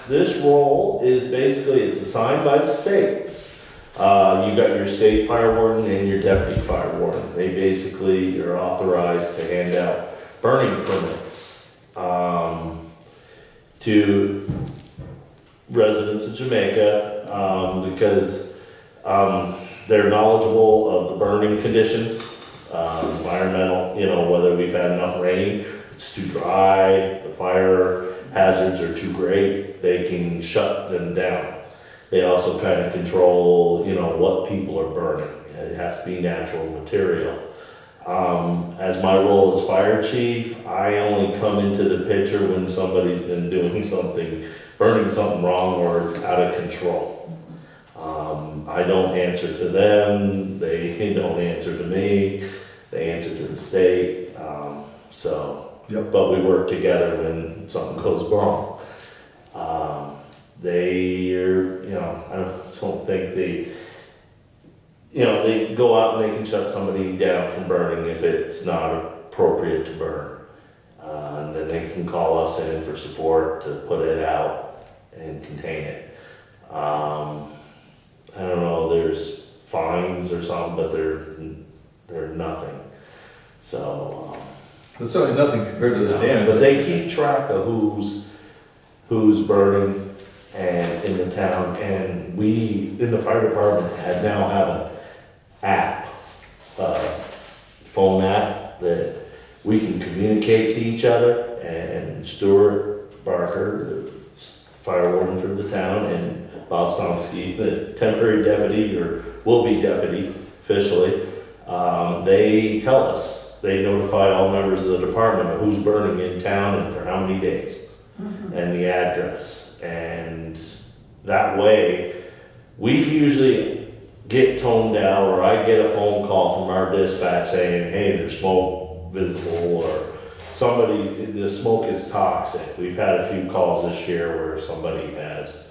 This role is basically, it's assigned by the state. You got your state fire warden and your deputy fire warden. They basically are authorized to hand out burning permits to residents of Jamaica because they're knowledgeable of the burning conditions, environmental, you know, whether we've had enough rain, it's too dry, the fire hazards are too great, they can shut them down. They also kind of control, you know, what people are burning. It has to be natural material. As my role as fire chief, I only come into the picture when somebody's been doing something, burning something wrong, or it's out of control. I don't answer to them, they don't answer to me, they answer to the state. But we work together when something goes wrong. They are, you know, I don't think they, you know, they go out and they can shut somebody down from burning if it's not appropriate to burn. And then they can call us in for support to put it out and contain it. I don't know, there's fines or something, but they're nothing. So, it's certainly nothing compared to the damage. But they keep track of who's burning and in the town, and we in the fire department now have an app, phone app that we can communicate to each other. And Stuart Barker, the fire warden for the town, and Bob Stomsky, the temporary deputy, or will be deputy officially, they tell us, they notify all members of the department of who's burning in town and for how many days, and the address. And that way, we usually get toned out, or I get a phone call from our dispatch saying, hey, there's smoke visible, or somebody, the smoke is toxic. We've had a few calls this year where somebody has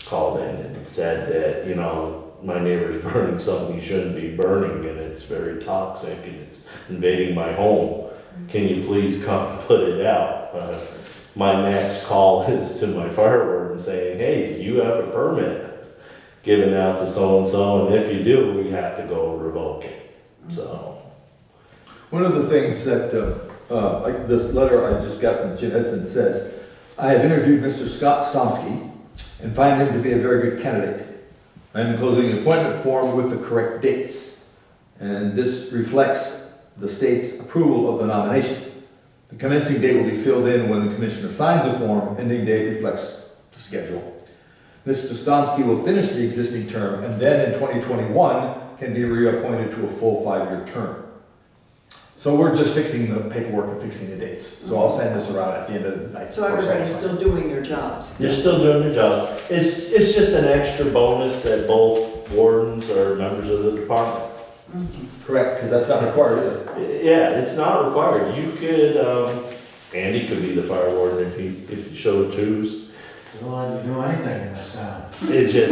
called in and said that, you know, my neighbor's burning something he shouldn't be burning, and it's very toxic and it's invading my home. Can you please come put it out? My next call is to my fire warden saying, hey, do you have a permit given out to so-and-so? And if you do, we have to go revoke it. So, one of the things that, like this letter I just got from Jim Edson says, I have interviewed Mr. Scott Stomsky and find him to be a very good candidate. I am enclosing an appointment form with the correct dates. And this reflects the state's approval of the nomination. The commencing date will be filled in when the commissioner signs the form. Ending date reflects the schedule. Mr. Stomsky will finish the existing term and then in 2021 can be reappointed to a full 5-year term. So we're just fixing the paperwork and fixing the dates. So I'll send this around at the end of the night. So everybody's still doing their jobs? they're still doing their job. It's just an extra bonus that both wardens are members of the department. Correct, because that's not required, is it? Yeah, it's not required. You could, Andy could be the fire warden if you so choose. Don't let you do anything in this town. It just,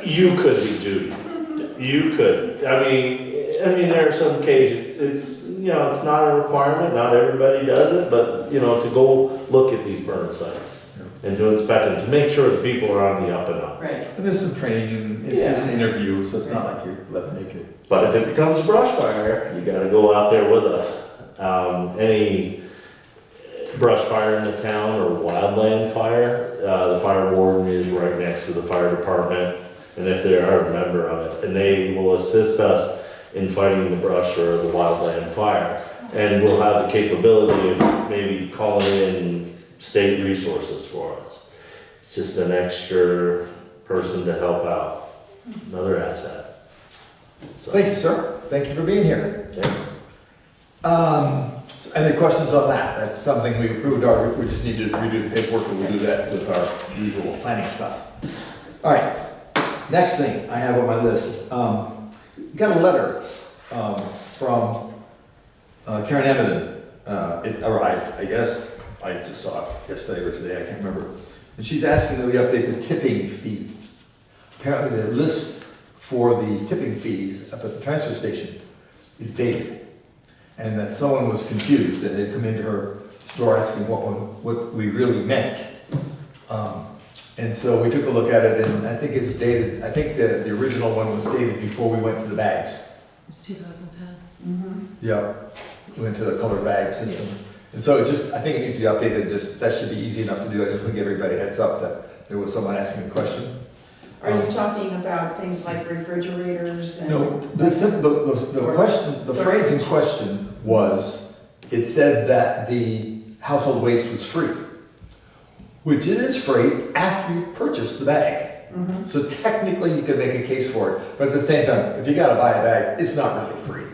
you could be Judy. You could. I mean, there are some occasions, it's, it's not a requirement, not everybody does it, but, to go look at these burn sites and to inspect them, to make sure that people are on the up and up. Right. And there's some training and it's an interview, so it's not like you're left naked. But if it becomes a brush fire, you gotta go out there with us. Any brush fire in the town or wildland fire, the fire warden is right next to the fire department. And if they are a member of it, and they will assist us in fighting the brush or the wildland fire. And we'll have the capability of maybe calling in state resources for us. It's just an extra person to help out, another asset. So. Thank you, sir. Thank you for being here. Yeah. Any questions on that? That's something we approved, we just need to redo the paperwork, and we'll do that with our usual signing stuff. All right, next thing I have on my list. Got a letter from Karen Emiden. It arrived, I guess. I just saw it yesterday or today, I can't remember. And she's asking that we update the tipping fee. Apparently the list for the tipping fees up at the transfer station is dated. And that someone was confused and they'd come into her store asking what we really meant. And so we took a look at it, and I think it's dated, I think the original one was dated before we went to the bags. It's 2010. Yeah, we went to the colored bag system. And so I think it needs to be updated, that should be easy enough to do. I just want to give everybody a heads up that there was someone asking a question. Are you talking about things like refrigerators and? No, the question, the phrase in question was, it said that the household waste was free, which it is free after you purchase the bag. So technically you could make a case for it, but at the same time, if you gotta buy a bag, it's not really free.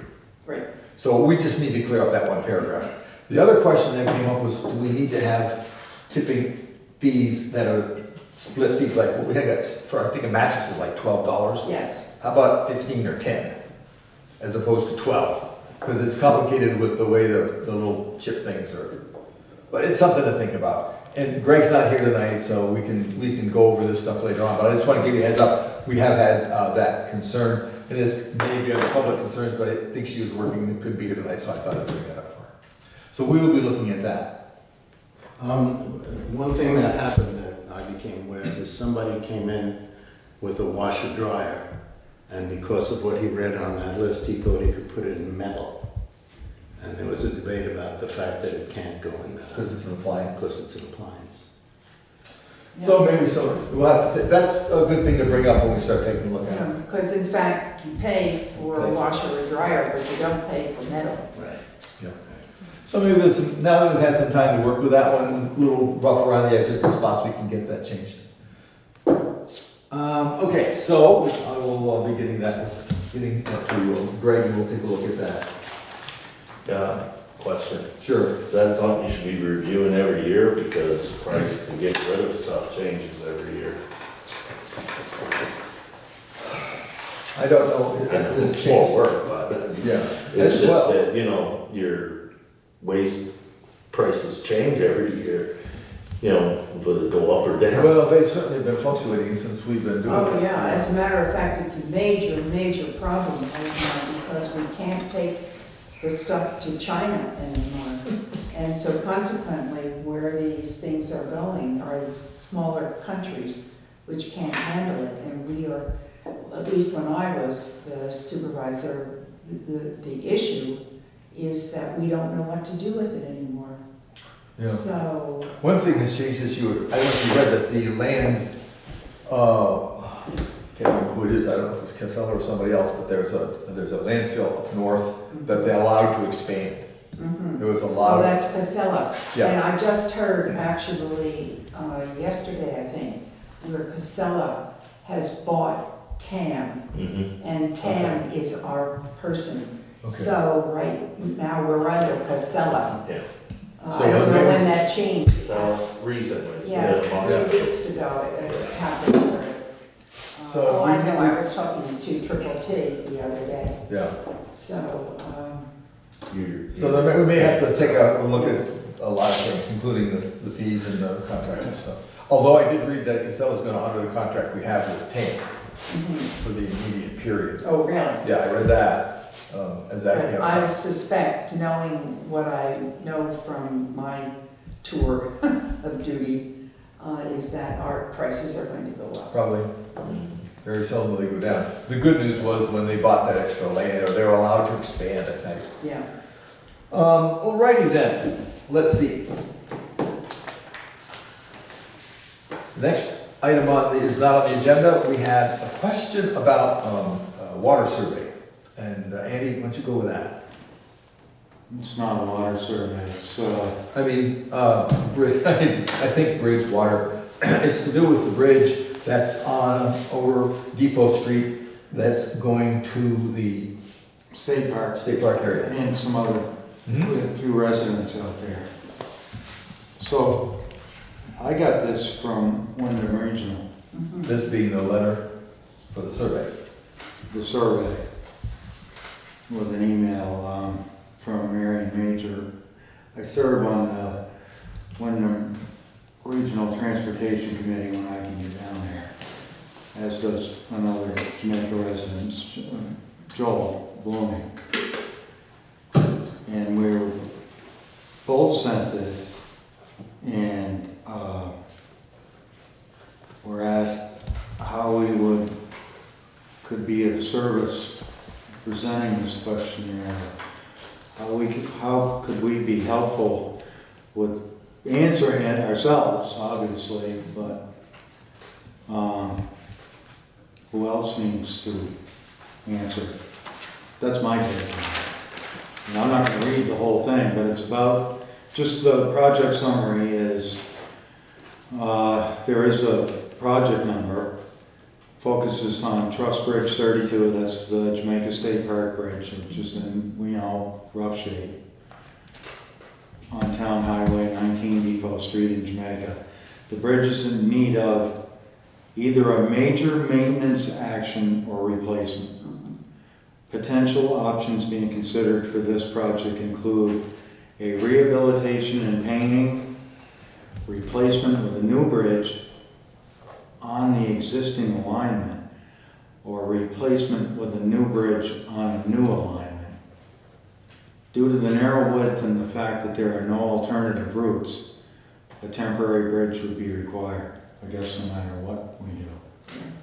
Right. So we just need to clear up that one paragraph. The other question that came up was, do we need to have tipping fees that are split fees, like what we had for, I think a mattress is like $12. Yes. How about 15 or 10, as opposed to 12? Because it's complicated with the way the little chip things are. But it's something to think about. And Greg's not here tonight, so we can go over this stuff later on. But I just want to give you a heads up. We have had that concern, and it's maybe other public concerns, but I think she was working and couldn't be here tonight, so I thought I'd bring that up for her. So we will be looking at that. One thing that happened that I became aware of is somebody came in with a washer dryer, and because of what he read on that list, he thought he could put it in metal. And there was a debate about the fact that it can't go in metal. Because it's an appliance. Because it's an appliance. So maybe we'll have to, that's a good thing to bring up when we start taking a look at it. Because in fact, you pay for a washer or dryer, but you don't pay for metal. Right. Yeah. So maybe now that we've had some time to work with that one, a little rough around the edges and spots, we can get that changed. Okay, so I will be getting that to Greg, and we'll take a look at that. Yeah, question. Sure. Is that something you should be reviewing every year, because price to get rid of stuff changes every year? I don't know. It's more work, but yeah, it's just that, your waste prices change every year. Whether it go up or down. Well, they've certainly been fluctuating since we've been doing Oh, this. yeah, as a matter of fact, it's a major, major problem right now because we can't take the stuff to China anymore. And so consequently, where these things are going are smaller countries which can't handle it. And we are, at least when I was the supervisor, the issue is that we don't know what to do with it anymore. Yeah. So. One thing that's changed this year, I don't know if you read that the land, can't remember who it is, I don't know if it's Casella or somebody else, but there's a landfill up north that they allowed to expand. There was a lot Oh, of. that's Casella. Yeah. And I just heard actually yesterday, I think, where Casella has bought TAM. And TAM is our person. Okay. So right now we're under Casella. Yeah. I don't know when that changed. Recently. Yeah, 3 weeks ago it happened. So I know, I was talking to Triple T the other day. Yeah. So, So then we may have to take a look at a lot of things, including the fees and the contracts and stuff. Although I did read that Casella's gonna honor the contract we have with Tame for the immediate period. Oh, really? Yeah, I read that, as that came I out. suspect, knowing what I know from my tour of duty, is that our prices are going to go up. Probably. Very seldom will they go down. The good news was when they bought that extra land, or they were allowed to expand, I think. Yeah. Alrighty then, let's see. The next item is not on the agenda. We had a question about water survey. And Andy, why don't you go with that? It's not a water survey, it's, I mean, I think bridge water. It's to do with the bridge that's on over Depot Street that's going to the State Park. State Park area. And some other, few residents out there. So, I got this from Wyndham Regional. This being the letter for the survey. The survey. With an email from Marion Major. I serve on the Wyndham Regional Transportation Committee when I can get down there. As does another Jamaica resident, Joel Blooming. And we were both sent this, and were asked how we could be of service presenting this questionnaire. How could we be helpful with answering it ourselves, obviously, but who else needs to answer? That's my take on it. And I'm not going to read the whole thing, but it's about, just the project summary is, there is a project number, focuses on Truss Bridge 32, that's the Jamaica State Park Bridge, which is in, we know, rough shape, on Town Highway 19 Depot Street in Jamaica. The bridge is in need of either a major maintenance action or replacement. Potential options being considered for this project include a rehabilitation and painting, replacement with a new bridge on the existing alignment, or replacement with a new bridge on a new alignment. Due to the narrow width and the fact that there are no alternative routes, a temporary bridge would be required, I guess no matter what we do.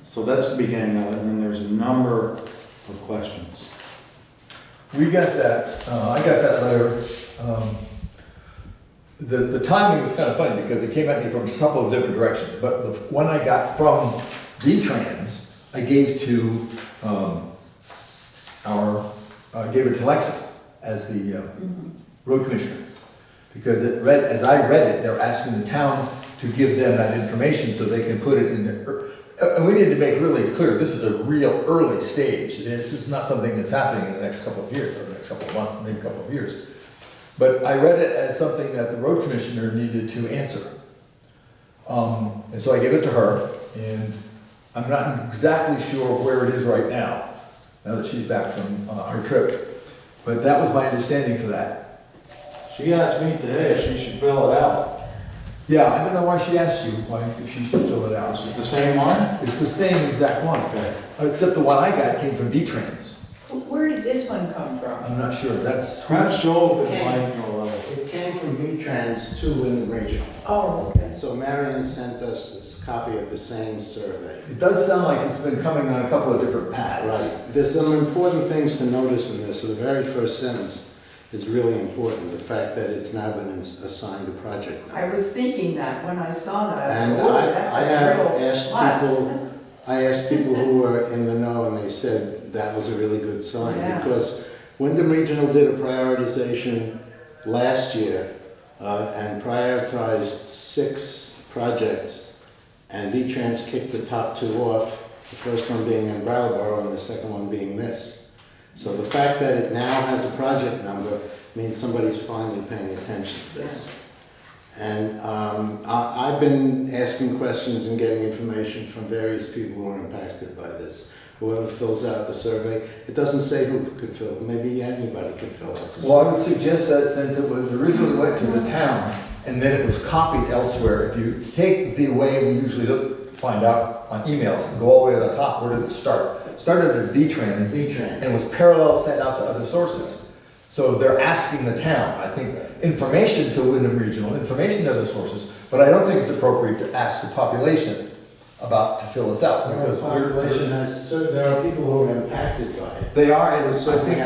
So that's the beginning of it, and then there's a number of questions. We got that, I got that letter. The timing was kind of funny because it came at me from a couple of different directions, but the one I got from V-Trans, I gave to gave it to Lexa as the road commissioner. Because it read, as I read it, they're asking the town to give them that information so they can put it in their, and we need to make really clear, this is a real early stage. This is not something that's happening in the next couple of years, or the next couple of months, maybe a couple of years. But I read it as something that the road commissioner needed to answer. And so I gave it to her, and I'm not exactly sure where it is right now that she's back from her trip. But that was my understanding for that. She asked me today if she should fill it out. Yeah, I don't know why she asked you if she should fill it out. Is it the same one? It's the same exact one. Okay. Except the one I got came from V-Trans. Where did this one come from? I'm not sure. That's Perhaps Joel's been blank for a while. It came from V-Trans to Wyndham Regional. Oh, okay. And so Marion sent us this copy of the same survey. It does sound like it's been coming on a couple of different paths. Right. There's some important things to notice in this. So the very first sentence is really important, the fact that it's now been assigned a project number. I was thinking that when I saw that. And oh, that's a real plus. I asked people who were in the know, and they said that was a really good sign. Yeah. Because Wyndham Regional did a prioritization last year and prioritized 6 projects, and V-Trans kicked the top 2 off, the first one being in Brattleboro and the second one being this. So the fact that it now has a project number means somebody's finally paying attention to this. And I've been asking questions and getting information from various people who are impacted by this. Whoever fills out the survey, it doesn't say who could fill, maybe anybody could fill out the survey. Well, I would suggest that since it was originally went to the town and then it was copied elsewhere, if you take the way we usually find out on emails and go all the way to the top, where did it start? It started at V-Trans and was parallel sent out to other sources. So they're asking the town, I think, information to Wyndham Regional, information to other sources, but I don't think it's appropriate to ask the population to fill this out. Well, the population there are people who are impacted by it. They are, and So I think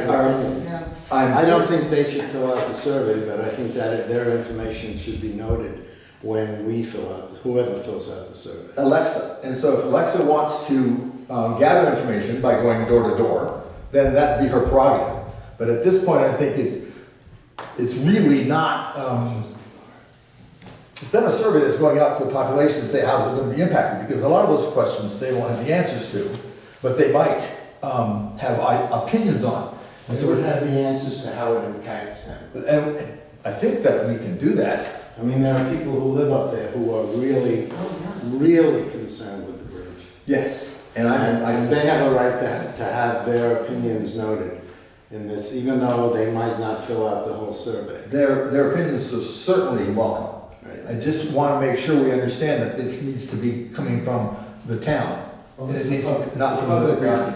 I don't think they should fill out the survey, but I think that their information should be noted when we fill out, whoever fills out the survey. Alexa, and so if Alexa wants to gather information by going door to door, then that'd be her prerogative. But at this point, I think it's really not, it's not a survey that's going out to the population to say how's it going to be impacted, because a lot of those questions they don't have the answers to, but they might have opinions on. And so would have the answers to how it impacts them. And I think that we can do that. I mean, there are people who live up there who are really, really concerned with the bridge. Yes. And they have a right to have their opinions noted in this, even though they might not fill out the whole survey. Their opinions are certainly welcome. Right. I just want to make sure we understand that this needs to be coming from the town. Well, it needs not from the region.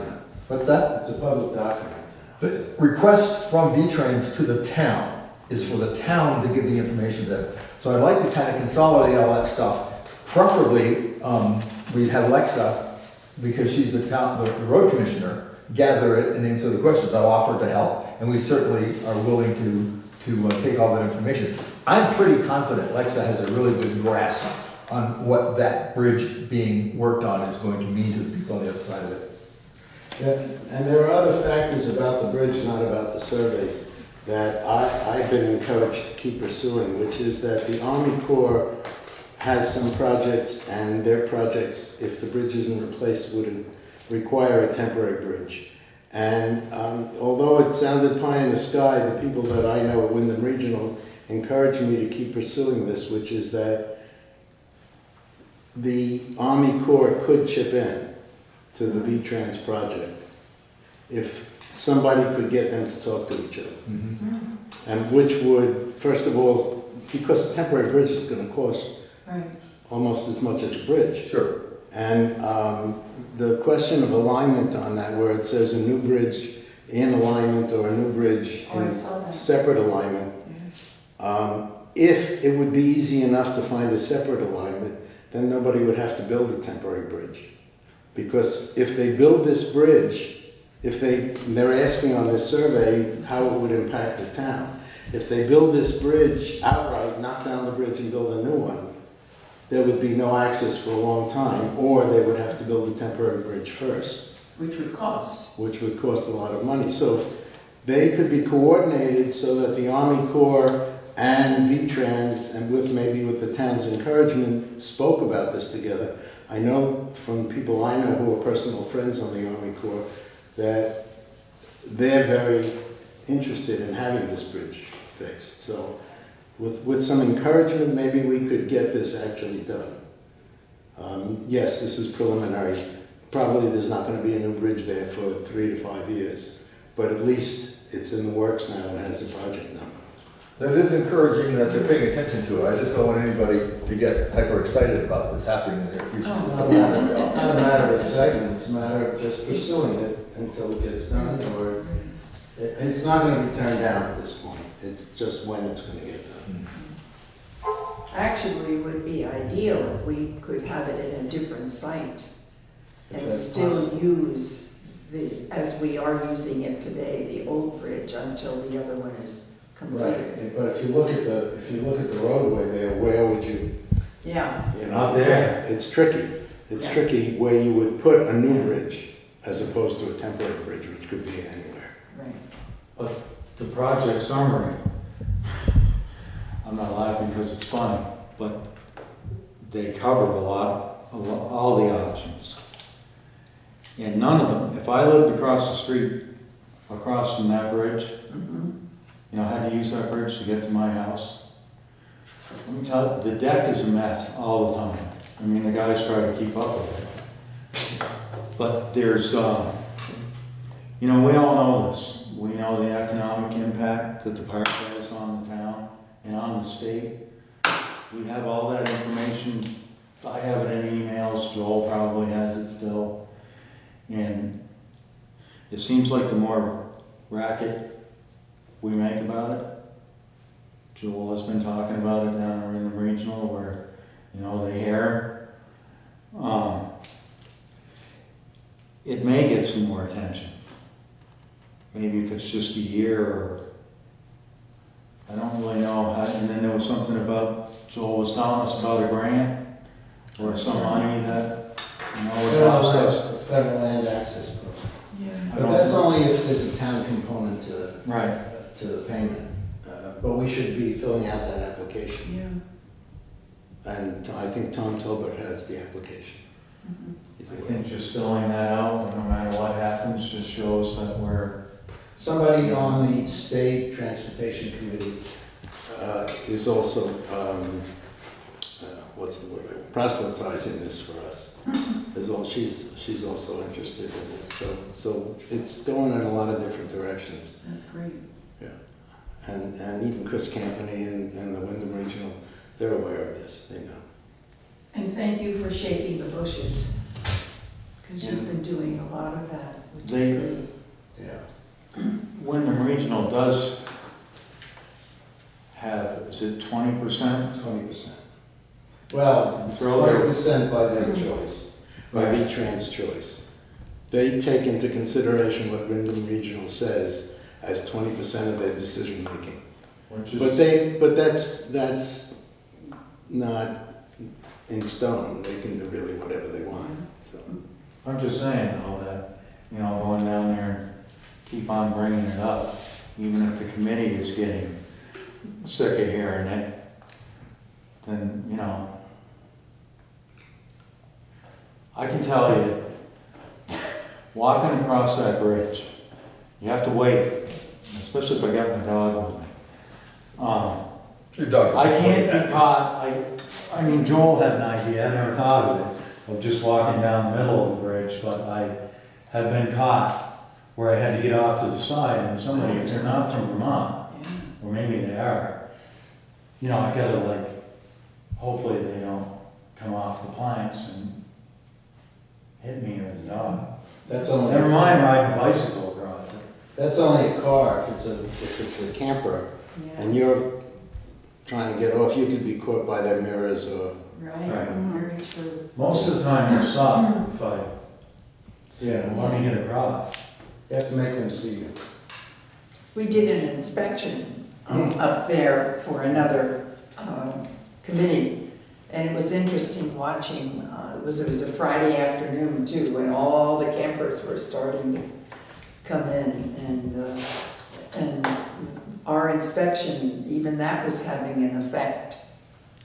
What's that? It's a public document. The request from V-Trans to the town is for the town to give the information to them. So I'd like to kind of consolidate all that stuff. Preferably, we'd have Alexa, because she's the road commissioner, gather it and answer the questions. I'll offer to help, and we certainly are willing to take all that information. I'm pretty confident Alexa has a really good grasp on what that bridge being worked on is going to mean to the people on the other side of it. Yeah, and there are other factors about the bridge, not about the survey, that I've been encouraged to keep pursuing, which is that the Army Corps has some projects, and their projects, if the bridge isn't replaced, would require a temporary bridge. And although it sounded pie in the sky, the people that I know at Wyndham Regional encouraged me to keep pursuing this, which is that the Army Corps could chip in to the V-Trans project if somebody could get them to talk to each other. Mm-hmm. And which would, first of all, because the temporary bridge is going to cost almost as much as the bridge. Sure. And the question of alignment on that, where it says a new bridge in alignment or a new bridge in separate alignment, if it would be easy enough to find a separate alignment, then nobody would have to build a temporary bridge. Because if they build this bridge, they're asking on this survey how it would impact the town. If they build this bridge outright, knock down the bridge and build a new one, there would be no access for a long time, or they would have to build a temporary bridge first. Which would cost. Which would cost a lot of money. So if they could be coordinated so that the Army Corps and V-Trans, and maybe with the town's encouragement, spoke about this together. I know from people I know who are personal friends on the Army Corps that they're very interested in having this bridge fixed. So with some encouragement, maybe we could get this actually done. Yes, this is preliminary. Probably there's not going to be a new bridge there for 3 to 5 years, but at least it's in the works now and has a project number. That is encouraging that they're paying attention to it. I just don't want anybody to get hyper excited about this happening in their future. It's not a matter of excitement, it's a matter of just pursuing it until it gets done, or it's not going to be turned down at this point. It's just when it's going to get done. Actually, it would be ideal if we could have it in a different site and still use as we are using it today, the old bridge until the other one is completed. Right, but if you look at the roadway there, where would you? Yeah. Out there. It's tricky. It's tricky where you would put a new bridge as opposed to a temporary bridge, which could be anywhere. Right. But the project summary, I'm not laughing because it's funny, but they cover all the options. And none of them, if I lived across the street, across from that bridge, you know, I had to use that bridge to get to my house, Let me tell you, the deck is a mess all the time. I mean, the guys try to keep up with it. But there's, you know, we all know this. We know the economic impact that the park has on the town and on the state. We have all that information. I have it in emails. Joel probably has it still. And it seems like the more racket we make about it, Joel has been talking about it down in the regional where, you know, the hair, it may get some more attention. Maybe if it's just a year or, I don't really know how, and then there was something about, Joel was telling us about a grant or some money that, you know, would cost us. Federal land access program. Yeah. But that's only if there's a town component to, Right. to the payment. But we should be filling out that application. Yeah. And I think Tom Tolbert has the application. I think just filling that out, no matter what happens, just shows that we're. Somebody on the state transportation committee is also, what's the word, proselytizing this for us. She's also interested in this. So it's going in a lot of different directions. That's great. Yeah. And even Chris Campany and the Wyndham Regional, they're aware of this, they know. And thank you for shaking the bushes, because you've been doing a lot of that, which is great. Yeah. Wyndham Regional does have, is it 20%? 20%. Well, it's 20% by their choice, by V-Trans choice. They take into consideration what Wyndham Regional says as 20% of their decision making. But that's not in stone. They can do really whatever they want. So I'm just saying though that, you know, going down there and keep on bringing it up, even if the committee is getting sick of hearing it, then, you know, I can tell you, walking across that bridge, you have to wait, especially if I got my dog with me. I can't be caught, I mean, Joel had an idea, I never thought of it, of just walking down the middle of the bridge, but I have been caught where I had to get off to the side, and somebody, if they're not from Vermont, or maybe they are, you know, I gotta like, hopefully they don't come off the planks and hit me or the dog. that's only Never mind riding a bicycle across it. That's only a car. If it's a camper, and you're trying to get off, you could be caught by their mirrors or. Right. Very true. Most of the time they'll stop if I Yeah. let me get across. You have to make them see you. We did an inspection up there for another committee, and it was interesting watching. It was a Friday afternoon too, when all the campers were starting to come in, and our inspection, even that was having an effect,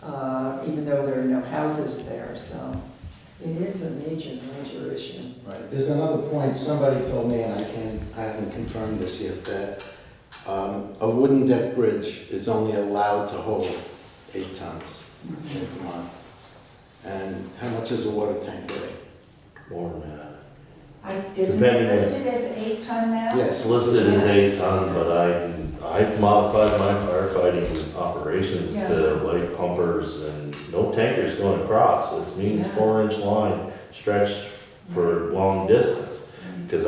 even though there are no houses there. So it is a major issue. Right. There's another point. Somebody told me, and I haven't confirmed this yet, that a wooden deck bridge is only allowed to hold 8 tons in Vermont. And how much is a water tank weigh? More than that. Isn't it listed as 8 ton now? Yes. It's listed as 8 ton, but I modified my firefighting operations to light pumpers and no tankers going across. It means 4-inch line stretched for long distance. Because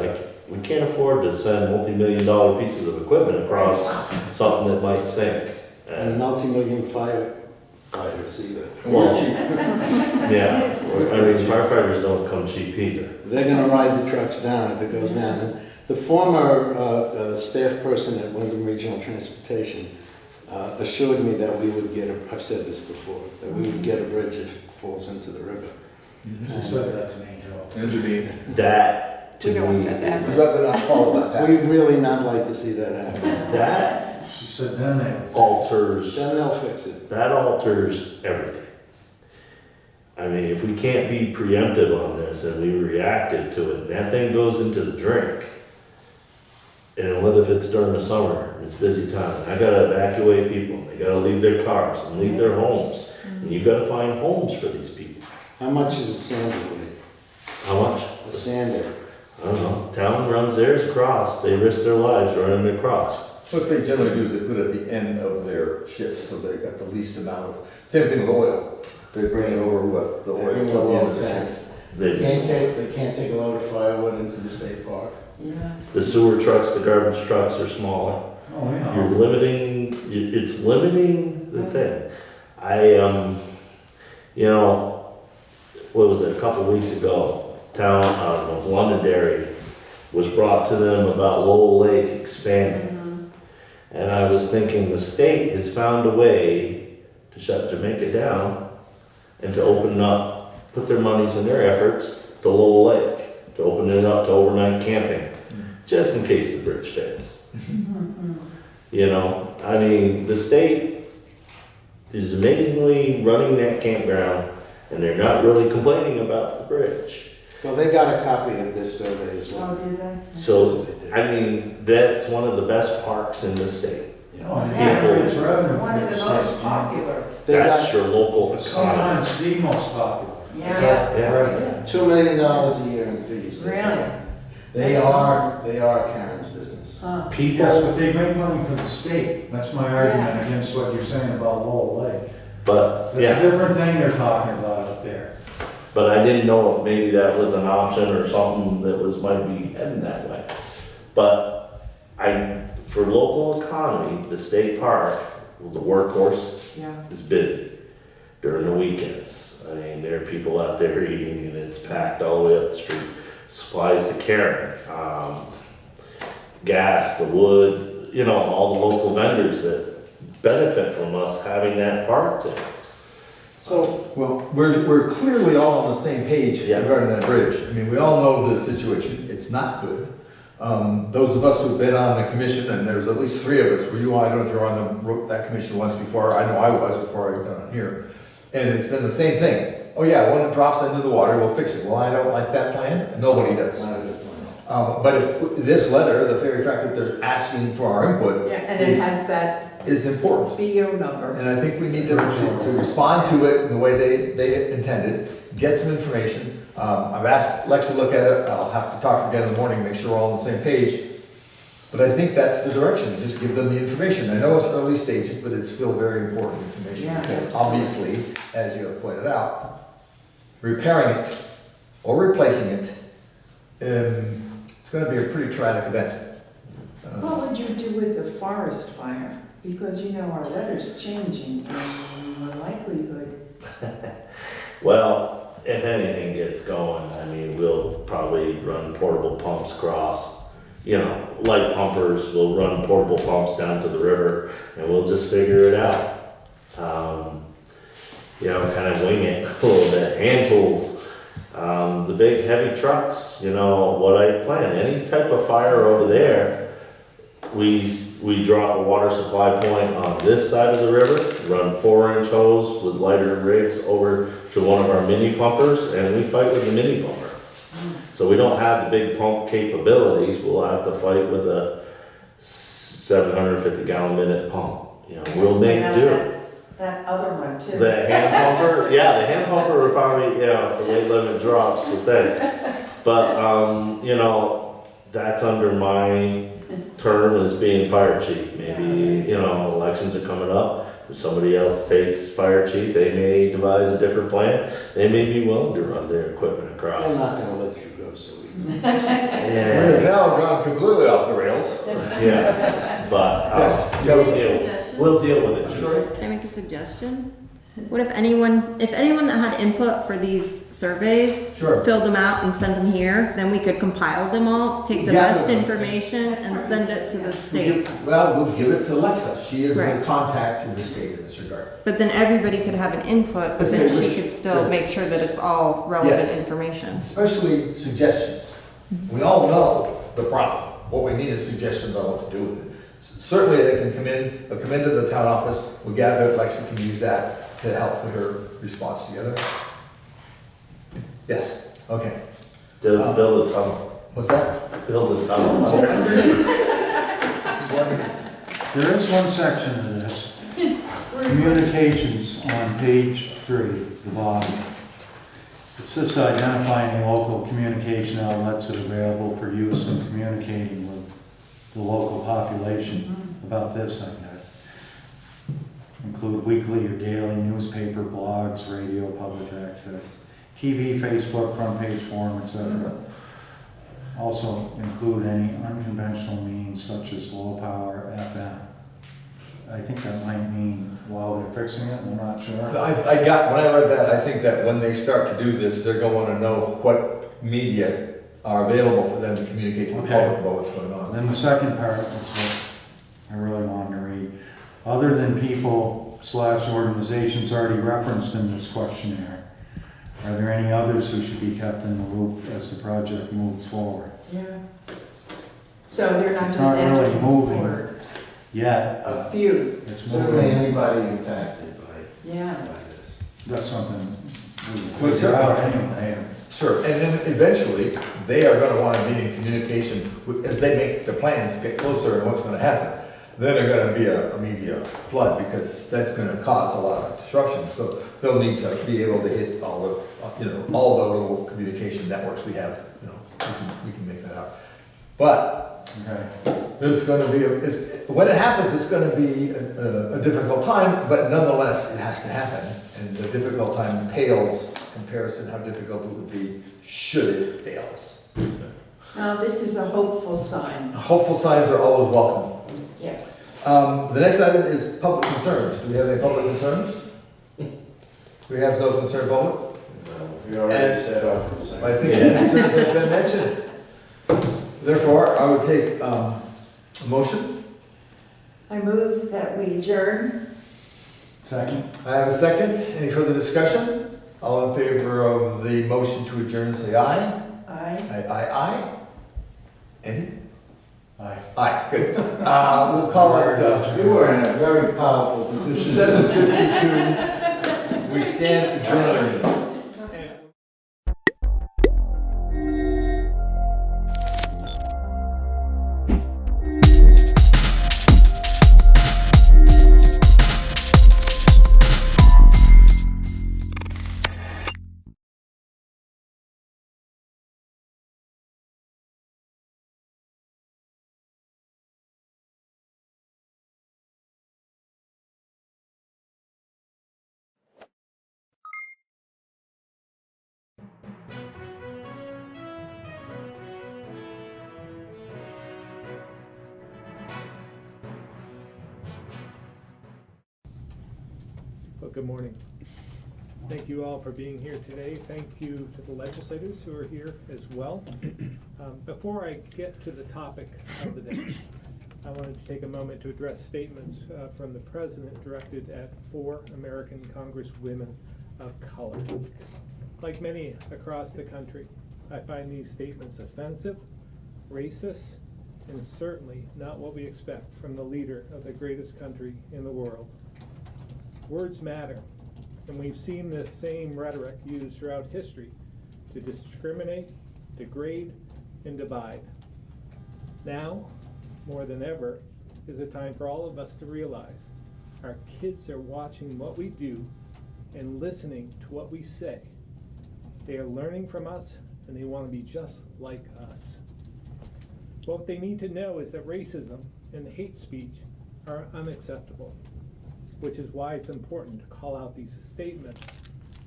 we can't afford to send multi-million-dollar pieces of equipment across something that might sink. And multi-million firefighters either. Well, yeah, I mean, firefighters don't come cheap either. They're gonna ride the trucks down if it goes down. And the former staff person at Wyndham Regional Transportation assured me that we would get I've said this before, that we would get a bridge if it falls into the river. You said that to me, Joe. Engineer. That, to me, We'd really not like to see that happen. that She said then they. alters, Then they'll fix it. that alters everything. I mean, if we can't be preemptive on this and we reactive to it, and that thing goes into the drink, And what if it's during the summer, and it's busy time? I gotta evacuate people, they gotta leave their cars and leave their homes. And you gotta find homes for these people. How much is a sander weight? How much? A sander? I don't know, town runs theirs across, they risk their lives running across. What they generally do is they put it at the end of their shifts, so they got the least amount of, same thing with oil. They bring it over what the oil at the end of the shift. They can't take a load of firewood into the state park. Yeah. The sewer trucks, the garbage trucks are smaller. Oh, yeah. You're limiting, it's limiting the thing. You know, what was it, a couple weeks ago, town of Londonderry was brought to them about Lowell Lake expanding. And I was thinking the state has found a way to shut Jamaica down and to open up, put their monies and their efforts to Lowell Lake, to open it up to overnight camping, just in case the bridge fails. You know, I mean, the state is amazingly running that campground, and they're not really complaining about the bridge. Well, they got a copy of this survey as well. Oh, did they? So, I mean, that's one of the best parks in the state. Oh, and Yeah, it creates revenue One for of the the most state. popular. That's your local economy. Sometimes the most popular. Yeah. $2 million a year in fees. Really? They are Karen's business. Huh. People, Yes, but they make money for the state. That's my argument against what you're saying about Lowell Lake. but, That's yeah. a different thing they're talking about up there. But I didn't know if maybe that was an option or something that might be heading that way. But for local economy, the state park, the workhorse, is busy during the weekends. I mean, there are people out there eating and it's packed all the way up the street. Supplies to Karen, gas, the wood, you know, all the local vendors that benefit from us having that park there. So, Well, we're clearly all on the same page regarding that bridge. I mean, we all know the situation, it's not good. Those of us who've been on the commission, and there's at least 3 of us, were you, I don't know if you were on that commission once before, I know I was before I got on here. And it's been the same thing. Oh yeah, when it drops into the water, we'll fix it. Well, I don't like that plan, nobody does. not a good plan. But if this letter, the very fact that they're asking for our input Yeah, and it has that is important. BO number. And I think we need to respond to it in the way they intended, get some information. I've asked Lex to look at it, I'll have to talk again in the morning, make sure we're all on the same page. But I think that's the direction, just give them the information. I know it's early stages, but it's still very important information. Yeah. Because obviously, as you have pointed out, repairing it or replacing it, it's gonna be a pretty traumatic event. What would you do with the forest fire? Because you know our weather's changing and the likelihood. Well, if anything gets going, I mean, we'll probably run portable pumps across, you know, light pumpers, we'll run portable pumps down to the river, and we'll just figure it out. You know, kind of wing it a little bit, hand tools. The big heavy trucks, you know, what I plan, any type of fire over there, we drop a water supply point on this side of the river, run 4-inch hose with lighter rigs over to one of our mini pumpers, and we fight with the mini pumper. So we don't have the big pump capabilities, we'll have to fight with a 750 gallon minute pump. You know, we'll make do. That other one too. The hand pumper, yeah, the hand pumper would probably, yeah, if the weight limit drops, the thing. But, you know, that's under my term as being fire chief. Maybe, you know, elections are coming up. If somebody else takes fire chief, they may devise a different plan. They may be willing to run their equipment across. I'm not gonna let you go so easy. Yeah. We've now gone completely off the rails. Yeah, but Yes. we'll deal with it. Julie. Can I make a suggestion? What if anyone that had input for these surveys Sure. filled them out and sent them here, then we could compile them all, take the Yeah. best information and send it to the state. Well, we'll give it to Alexa. She is the Right. contact in the state in this regard. But then everybody could have an input, but then If they she wish. could still make sure that it's all relevant Yes. information. Especially suggestions. We all know the problem. What we need is suggestions on what to do with it. Certainly, they can come into the town office. We'll gather, Alexa can use that to help put her response together. Yes, okay. Build a tunnel. What's that? Build a tunnel. There is one section of this, communications on page 3, the bottom. It says to identify any local communication outlets that are available for use in communicating with the local population about this, I guess. Include weekly or daily newspaper, blogs, radio, public access, TV, Facebook, front page forum, etc. Also include any unconventional means such as low power FM. I think that might mean while they're fixing it, I'm not sure. when I read that, I think that when they start to do this, they're going to want to know what media are available for them to communicate to the public about what's going on. And then the second part is what I really wanted to read. Other than people / organizations already referenced in this questionnaire, are there any others who should be kept in the loop as the project moves forward? Yeah. So they're not It's just not really asking moving for yet. a few. It's Certainly moving. anybody impacted by Yeah. this. That's something we Well, figure out anyway. Sure, and then eventually, they are gonna wanna be in communication as they make the plans get closer and what's gonna happen. Then they're gonna be a media flood, because that's gonna cause a lot of disruption, so they'll need to be able to hit all the, all the little communication networks we have, we can make that out. But, there's gonna be, when it happens, it's gonna be a difficult time, but nonetheless, it has to happen. And the difficult time pales in comparison how difficult it would be should it fail us. Now, this is a hopeful sign. Hopeful signs are always welcome. Yes. The next item is public concerns. Do we have any public concerns? We have no concern public? We already said our concern. I think the concerns have been mentioned. Therefore, I would take a motion. I move that we adjourn. Second. I have a second. Any further discussion? All in favor of the motion to adjourn, say aye. Aye. Aye. Any? Aye. Aye, good. We'll call it, You were in a very powerful position. 7:52. We stand adjourned. Well, good morning. Thank you all for being here today. Thank you to the legislators who are here as well. Before I get to the topic of the day, I wanted to take a moment to address statements from the President directed at 4 American Congresswomen of color. Like many across the country, I find these statements offensive, racist, and certainly not what we expect from the leader of the greatest country in the world. Words matter, and we've seen this same rhetoric used throughout history to discriminate, degrade, and divide. Now, more than ever, is a time for all of us to realize our kids are watching what we do and listening to what we say. They are learning from us, and they want to be just like us. What they need to know is that racism and hate speech are unacceptable, which is why it's important to call out these statements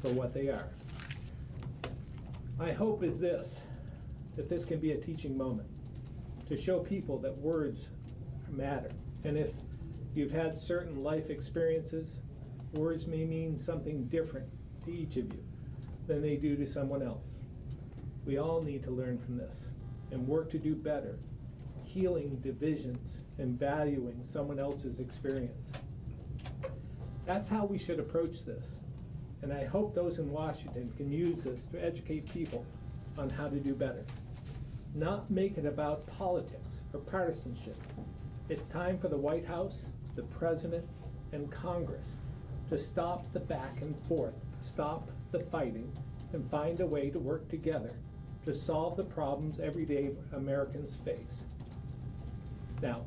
for what they are. My hope is this, that this can be a teaching moment to show people that words matter. And if you've had certain life experiences, words may mean something different to each of you than they do to someone else. We all need to learn from this and work to do better, healing divisions and valuing someone else's experience. That's how we should approach this. And I hope those in Washington can use this to educate people on how to do better. Not make it about politics or partisanship. It's time for the White House, the President, and Congress to stop the back and forth, stop the fighting, and find a way to work together to solve the problems everyday Americans face. Now,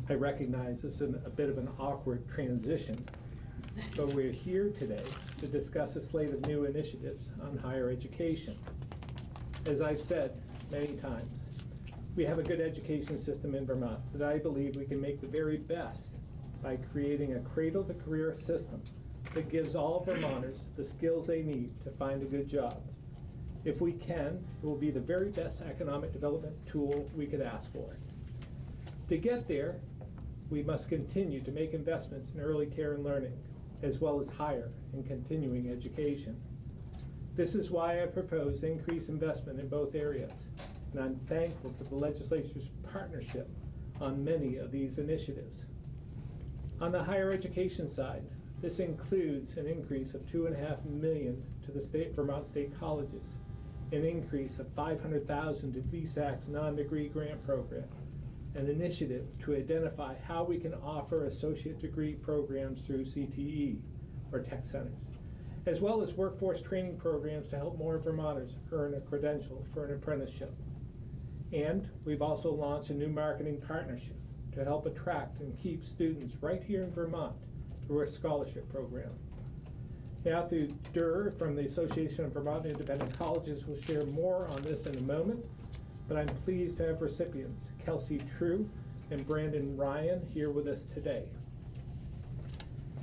I recognize this is a bit of an awkward transition, but we're here today to discuss a slate of new initiatives on higher education. As I've said many times, we have a good education system in Vermont that I believe we can make the very best by creating a cradle-to-career system that gives all Vermonters the skills they need to find a good job. If we can, it will be the very best economic development tool we could ask for. To get there, we must continue to make investments in early care and learning, as well as higher and continuing education. This is why I propose increased investment in both areas, and I'm thankful for the legislature's partnership on many of these initiatives. On the higher education side, this includes an increase of $2.5 million to the Vermont State Colleges, an increase of $500,000 to VSAC's non-degree grant program, an initiative to identify how we can offer associate degree programs through CTE, or tech centers, as well as workforce training programs to help more Vermonters earn a credential for an apprenticeship. And we've also launched a new marketing partnership to help attract and keep students right here in Vermont through our scholarship program. Matthew Durr from the Association of Vermont Independent Colleges will share more on this in a moment, but I'm pleased to have recipients Kelsey True and Brandon Ryan here with us today.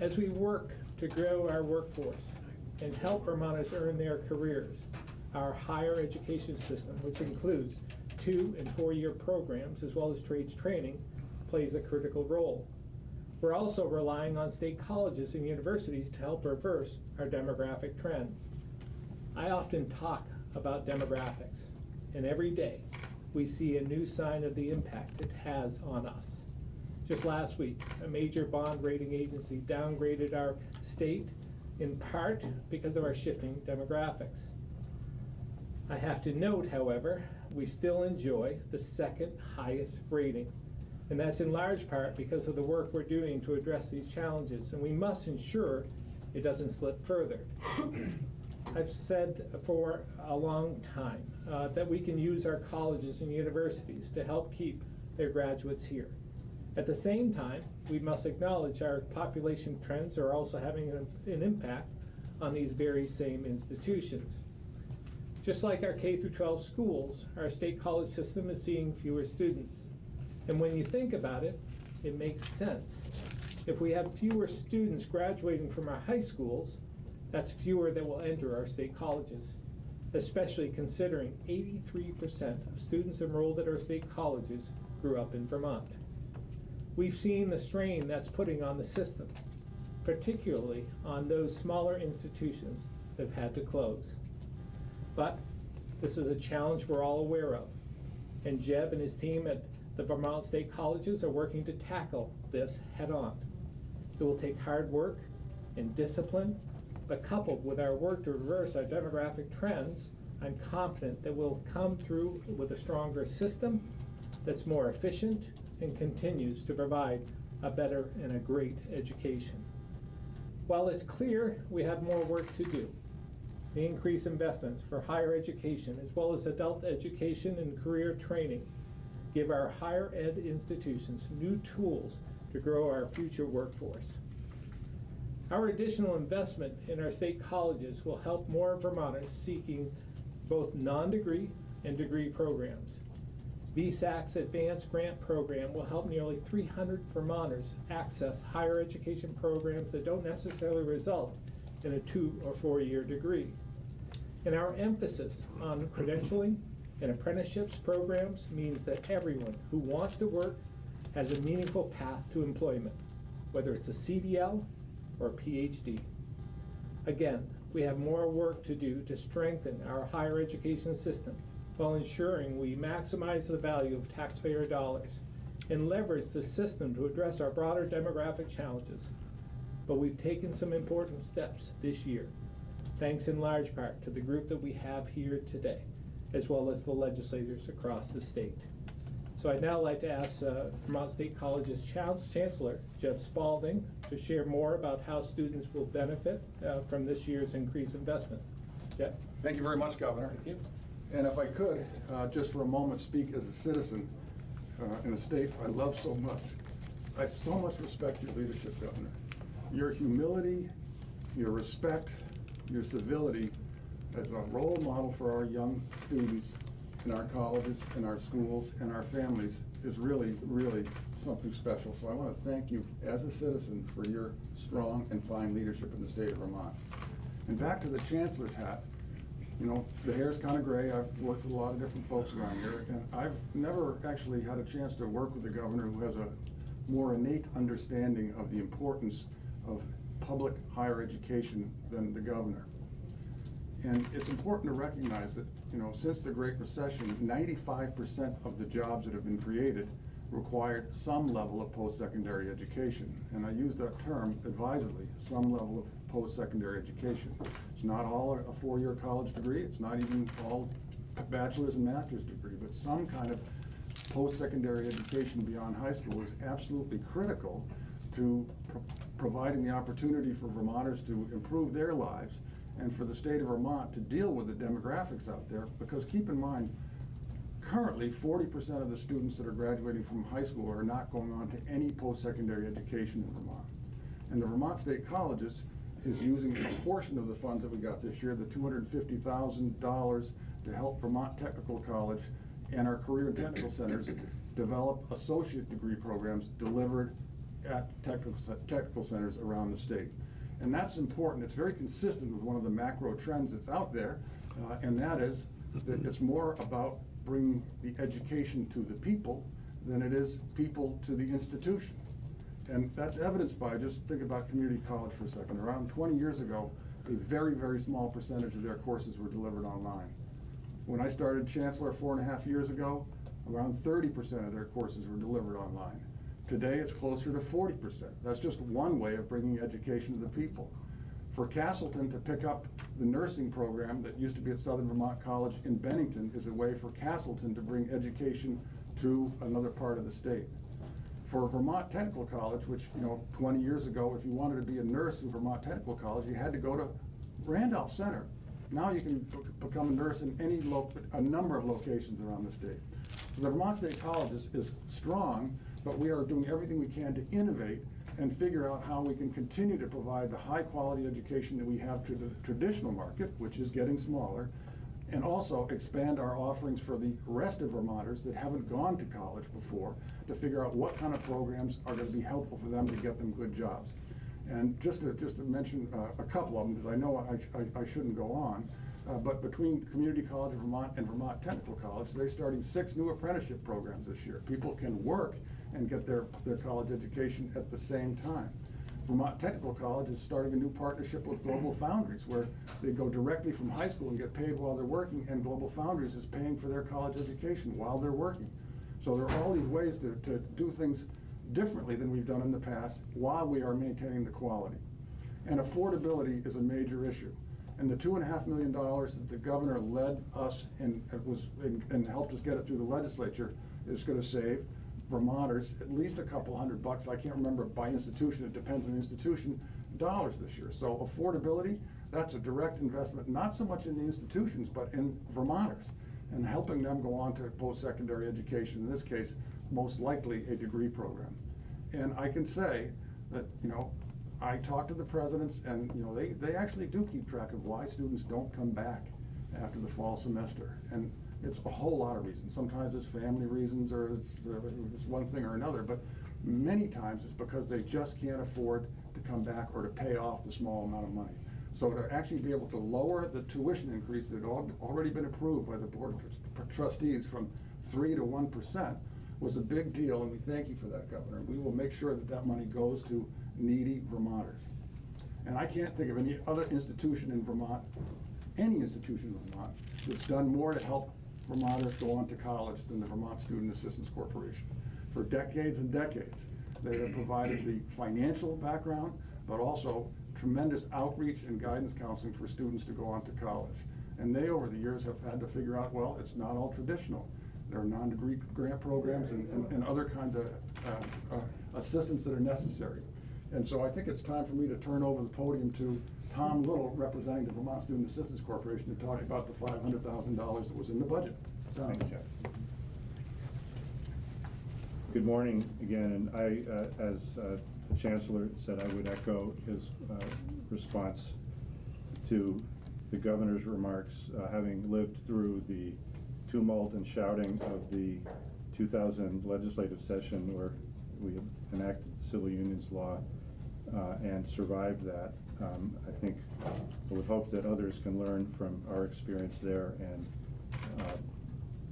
As we work to grow our workforce and help Vermonters earn their careers, our higher education system, which includes 2- and 4-year programs as well as trades training, plays a critical role. We're also relying on state colleges and universities to help reverse our demographic trends. I often talk about demographics, and every day we see a new sign of the impact it has on us. Just last week, a major bond rating agency downgraded our state in part because of our shifting demographics. I have to note, however, we still enjoy the second highest rating. And that's in large part because of the work we're doing to address these challenges, and we must ensure it doesn't slip further. I've said for a long time that we can use our colleges and universities to help keep their graduates here. At the same time, we must acknowledge our population trends are also having an impact on these very same institutions. Just like our K-12 schools, our state college system is seeing fewer students. And when you think about it, it makes sense. If we have fewer students graduating from our high schools, that's fewer that will enter our state colleges, especially considering 83% of students enrolled at our state colleges grew up in Vermont. We've seen the strain that's putting on the system, particularly on those smaller institutions that have had to close. But this is a challenge we're all aware of, and Jeb and his team at the Vermont State Colleges are working to tackle this head-on. It will take hard work and discipline, but coupled with our work to reverse our demographic trends, I'm confident that we'll come through with a stronger system that's more efficient and continues to provide a better and a great education. While it's clear we have more work to do, the increased investments for higher education as well as adult education and career training give our higher ed institutions new tools to grow our future workforce. Our additional investment in our state colleges will help more Vermonters seeking both non-degree and degree programs. VSAC's Advanced Grant Program will help nearly 300 Vermonters access higher education programs that don't necessarily result in a 2- or 4-year degree. And our emphasis on credentialing and apprenticeships programs means that everyone who wants to work has a meaningful path to employment, whether it's a CDL or a PhD. Again, we have more work to do to strengthen our higher education system while ensuring we maximize the value of taxpayer dollars and leverage the system to address our broader demographic challenges. But we've taken some important steps this year, thanks in large part to the group that we have here today, as well as the legislators across the state. So I'd now like to ask Vermont State College's Chancellor, Jeff Spalding, to share more about how students will benefit from this year's increased investment. Jeff? Thank you very much, Governor. Thank you. And if I could, just for a moment, speak as a citizen in a state I love so much. I so much respect your leadership, Governor. Your humility, your respect, your civility as a role model for our young students in our colleges, in our schools, and our families is really, really something special. So I want to thank you as a citizen for your strong and fine leadership in the state of Vermont. And back to the Chancellor's hat, you know, the hair's kind of gray. I've worked with a lot of different folks around here, and I've never actually had a chance to work with a governor who has a more innate understanding of the importance of public higher education than the governor. And it's important to recognize that, you know, since the Great Recession, 95% of the jobs that have been created required some level of post-secondary education. And I use that term advisedly, some level of post-secondary education. It's not all a four-year college degree, it's not even all bachelor's and master's degree, but some kind of post-secondary education beyond high school is absolutely critical to providing the opportunity for Vermonters to improve their lives and for the state of Vermont to deal with the demographics out there. Because keep in mind, currently 40% of the students that are graduating from high school are not going on to any post-secondary education in Vermont. And the Vermont State Colleges is using a portion of the funds that we got this year, the $250,000, to help Vermont Technical College and our career and technical centers develop associate degree programs delivered at technical centers around the state. And that's important. It's very consistent with one of the macro trends that's out there, and that is that it's more about bringing the education to the people than it is people to the institution. And that's evidenced by, just think about community college for a second. Around 20 years ago, a very, very small percentage of their courses were delivered online. When I started Chancellor 4.5 years ago, around 30% of their courses were delivered online. Today, it's closer to 40%. That's just one way of bringing education to the people. For Castleton to pick up the nursing program that used to be at Southern Vermont College in Bennington is a way for Castleton to bring education to another part of the state. For Vermont Technical College, which, you know, 20 years ago, if you wanted to be a nurse in Vermont Technical College, you had to go to Randolph Center. Now you can become a nurse in a number of locations around the state. So the Vermont State College is strong, but we are doing everything we can to innovate and figure out how we can continue to provide the high quality education that we have to the traditional market, which is getting smaller, and also expand our offerings for the rest of Vermonters that haven't gone to college before to figure out what kind of programs are going to be helpful for them to get them good jobs. And just to mention a couple of them, because I know I shouldn't go on, but between Community College of Vermont and Vermont Technical College, they're starting 6 new apprenticeship programs this year. People can work and get their college education at the same time. Vermont Technical College is starting a new partnership with Global Foundries, where they go directly from high school and get paid while they're working, and Global Foundries is paying for their college education while they're working. So there are all these ways to do things differently than we've done in the past while we are maintaining the quality. And affordability is a major issue. And the $2.5 million that the governor led us and helped us get it through the legislature is going to save Vermonters at least a couple $100. I can't remember by institution, it depends on the institution, dollars this year. So affordability, that's a direct investment, not so much in the institutions, but in Vermonters, and helping them go on to post-secondary education, in this case, most likely a degree program. And I can say that, you know, I talk to the presidents, and, you know, they actually do keep track of why students don't come back after the fall semester. And it's a whole lot of reasons. Sometimes it's family reasons, or it's one thing or another, but many times it's because they just can't afford to come back or to pay off the small amount of money. So to actually be able to lower the tuition increase that had already been approved by the Board of Trustees from 3% to 1% was a big deal, and we thank you for that, Governor. We will make sure that that money goes to needy Vermonters. And I can't think of any other institution in Vermont, any institution in Vermont, that's done more to help Vermonters go on to college than the Vermont Student Assistance Corporation. For decades and decades, they have provided the financial background, but also tremendous outreach and guidance counseling for students to go on to college. And they, over the years, have had to figure out, well, it's not all traditional. There are non-degree grant programs and other kinds of assistance that are necessary. And so I think it's time for me to turn over the podium to Tom Little, representing the Vermont Student Assistance Corporation, to talk about the $500,000 that was in the budget. Tom. Thanks, Jeff. Good morning again, and I, as the Chancellor said, I would echo his response to the Governor's remarks, having lived through the tumult and shouting of the 2000 legislative session where we enacted the civil unions law and survived that. I think I would hope that others can learn from our experience there and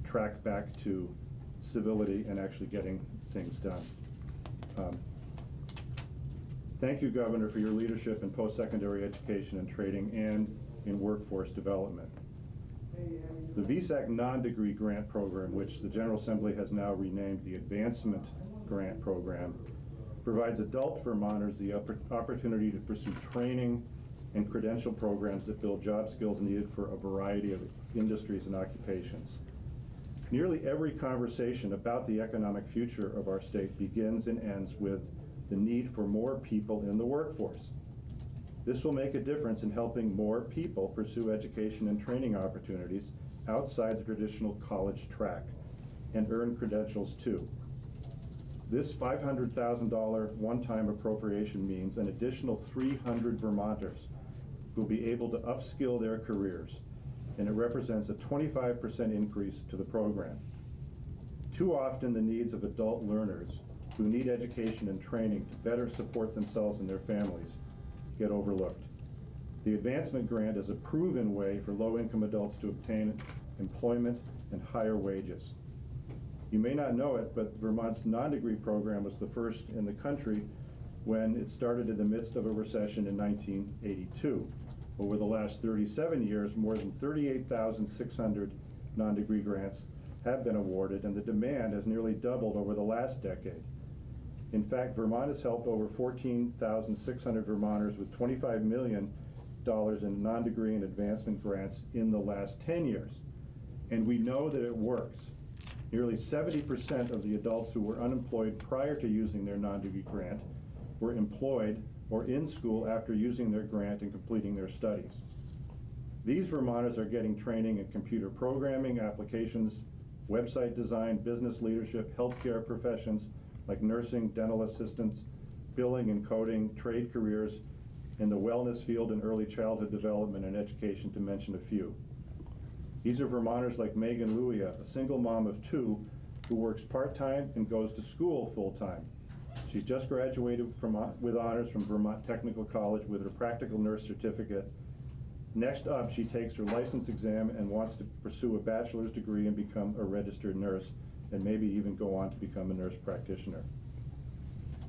track back to civility and actually getting things done. Thank you, Governor, for your leadership in post-secondary education and training and in workforce development. The VSAC non-degree grant program, which the General Assembly has now renamed the Advancement Grant Program, provides adult Vermonters the opportunity to pursue training and credential programs that build job skills needed for a variety of industries and occupations. Nearly every conversation about the economic future of our state begins and ends with the need for more people in the workforce. This will make a difference in helping more people pursue education and training opportunities outside the traditional college track and earn credentials too. This $500,000 one-time appropriation means an additional 300 Vermonters will be able to upskill their careers, and it represents a 25% increase to the program. Too often, the needs of adult learners who need education and training to better support themselves and their families get overlooked. The advancement grant is a proven way for low-income adults to obtain employment and higher wages. You may not know it, but Vermont's non-degree program was the first in the country when it started in the midst of a recession in 1982. Over the last 37 years, more than 38,600 non-degree grants have been awarded, and the demand has nearly doubled over the last decade. In fact, Vermont has helped over 14,600 Vermonters with $25 million in non-degree and advancement grants in the last 10 years. And we know that it works. Nearly 70% of the adults who were unemployed prior to using their non-degree grant were employed or in school after using their grant and completing their studies. These Vermonters are getting training in computer programming, applications, website design, business leadership, healthcare professions like nursing, dental assistants, billing and coding, trade careers, in the wellness field and early childhood development and education, to mention a few. These are Vermonters like Megan Luia, a single mom of two who works part-time and goes to school full-time. She's just graduated with honors from Vermont Technical College with her practical nurse certificate. Next up, she takes her license exam and wants to pursue a bachelor's degree and become a registered nurse, and maybe even go on to become a nurse practitioner.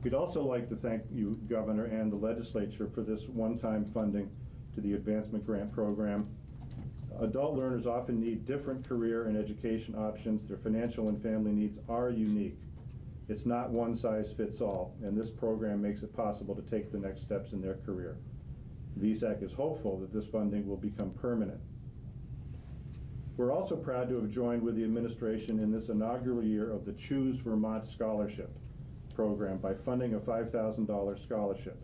We'd also like to thank you, Governor, and the legislature for this one-time funding to the Advancement Grant Program. Adult learners often need different career and education options. Their financial and family needs are unique. It's not one size fits all, and this program makes it possible to take the next steps in their career. VSAC is hopeful that this funding will become permanent. We're also proud to have joined with the administration in this inaugural year of the Choose Vermont Scholarship program by funding a $5,000 scholarship.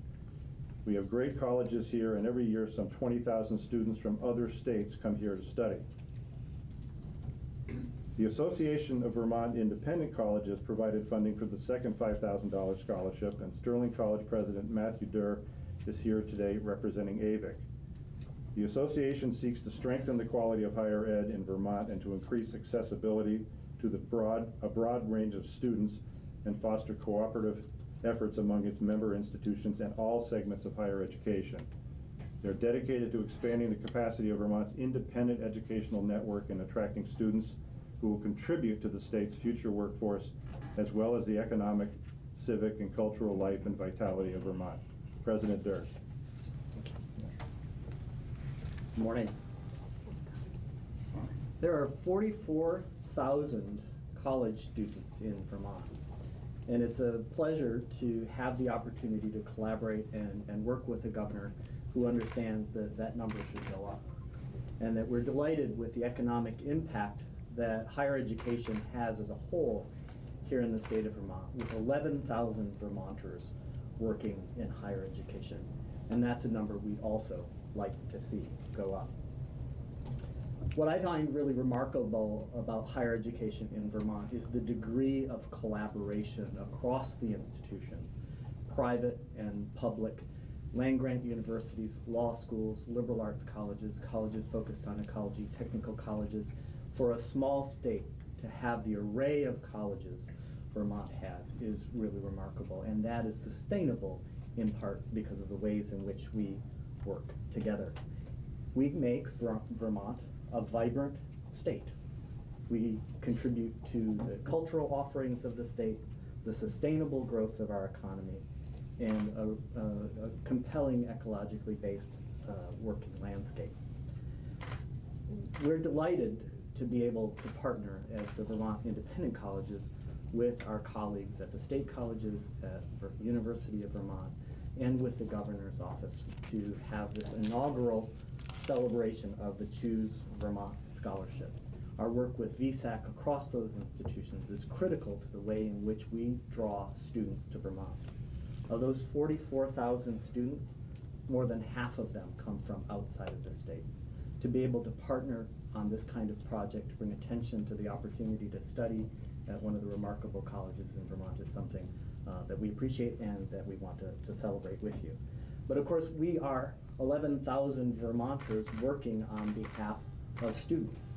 We have great colleges here, and every year some 20,000 students from other states come here to study. The Association of Vermont Independent Colleges provided funding for the second $5,000 scholarship, and Sterling College President Matthew Durr is here today representing AVIC. The association seeks to strengthen the quality of higher ed in Vermont and to increase accessibility to a broad range of students and foster cooperative efforts among its member institutions and all segments of higher education. They're dedicated to expanding the capacity of Vermont's independent educational network and attracting students who will contribute to the state's future workforce, as well as the economic, civic, and cultural life and vitality of Vermont. President Durr. Good morning. There are 44,000 college students in Vermont, and it's a pleasure to have the opportunity to collaborate and work with the governor who understands that that number should go up, and that we're delighted with the economic impact that higher education has as a whole here in the state of Vermont, with 11,000 Vermonters working in higher education. And that's a number we'd also like to see go up. What I find really remarkable about higher education in Vermont is the degree of collaboration across the institutions, private and public, land-grant universities, law schools, liberal arts colleges, colleges focused on ecology, technical colleges. For a small state to have the array of colleges Vermont has is really remarkable, and that is sustainable in part because of the ways in which we work together. We make Vermont a vibrant state. We contribute to the cultural offerings of the state, the sustainable growth of our economy, and a compelling ecologically based working landscape. We're delighted to be able to partner as the Vermont Independent Colleges with our colleagues at the state colleges, at the University of Vermont, and with the governor's office to have this inaugural celebration of the Choose Vermont Scholarship. Our work with VSAC across those institutions is critical to the way in which we draw students to Vermont. Of those 44,000 students, more than half of them come from outside of the state. To be able to partner on this kind of project, to bring attention to the opportunity to study at one of the remarkable colleges in Vermont is something that we appreciate and that we want to celebrate with you. But of course, we are 11,000 Vermonters working on behalf of students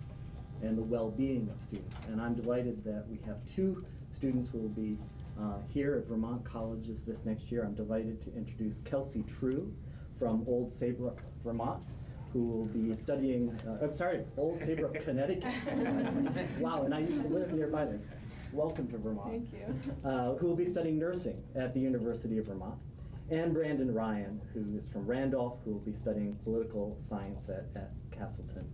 and the well-being of students. And I'm delighted that we have 2 students who will be here at Vermont colleges this next year. I'm delighted to introduce Kelsey True from Old Saybrook, Vermont, who will be studying, Old Saybrook, Connecticut. Wow, and I used to live nearby there. Welcome to Vermont. Thank you. Who will be studying nursing at the University of Vermont. And Brandon Ryan, who is from Randolph, who will be studying political science at Castleton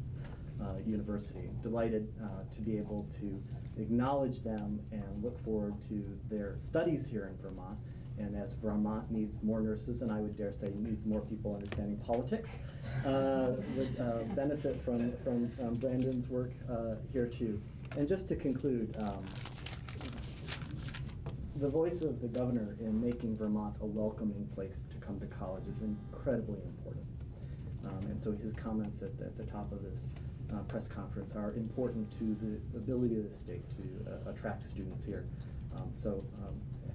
University. Delighted to be able to acknowledge them and look forward to their studies here in Vermont. And as Vermont needs more nurses, and I would dare say needs more people understanding politics, would benefit from Brandon's work here too. And just to conclude, the voice of the governor in making Vermont a welcoming place to come to college is incredibly important. And so his comments at the top of this press conference are important to the ability of the state to attract students here. So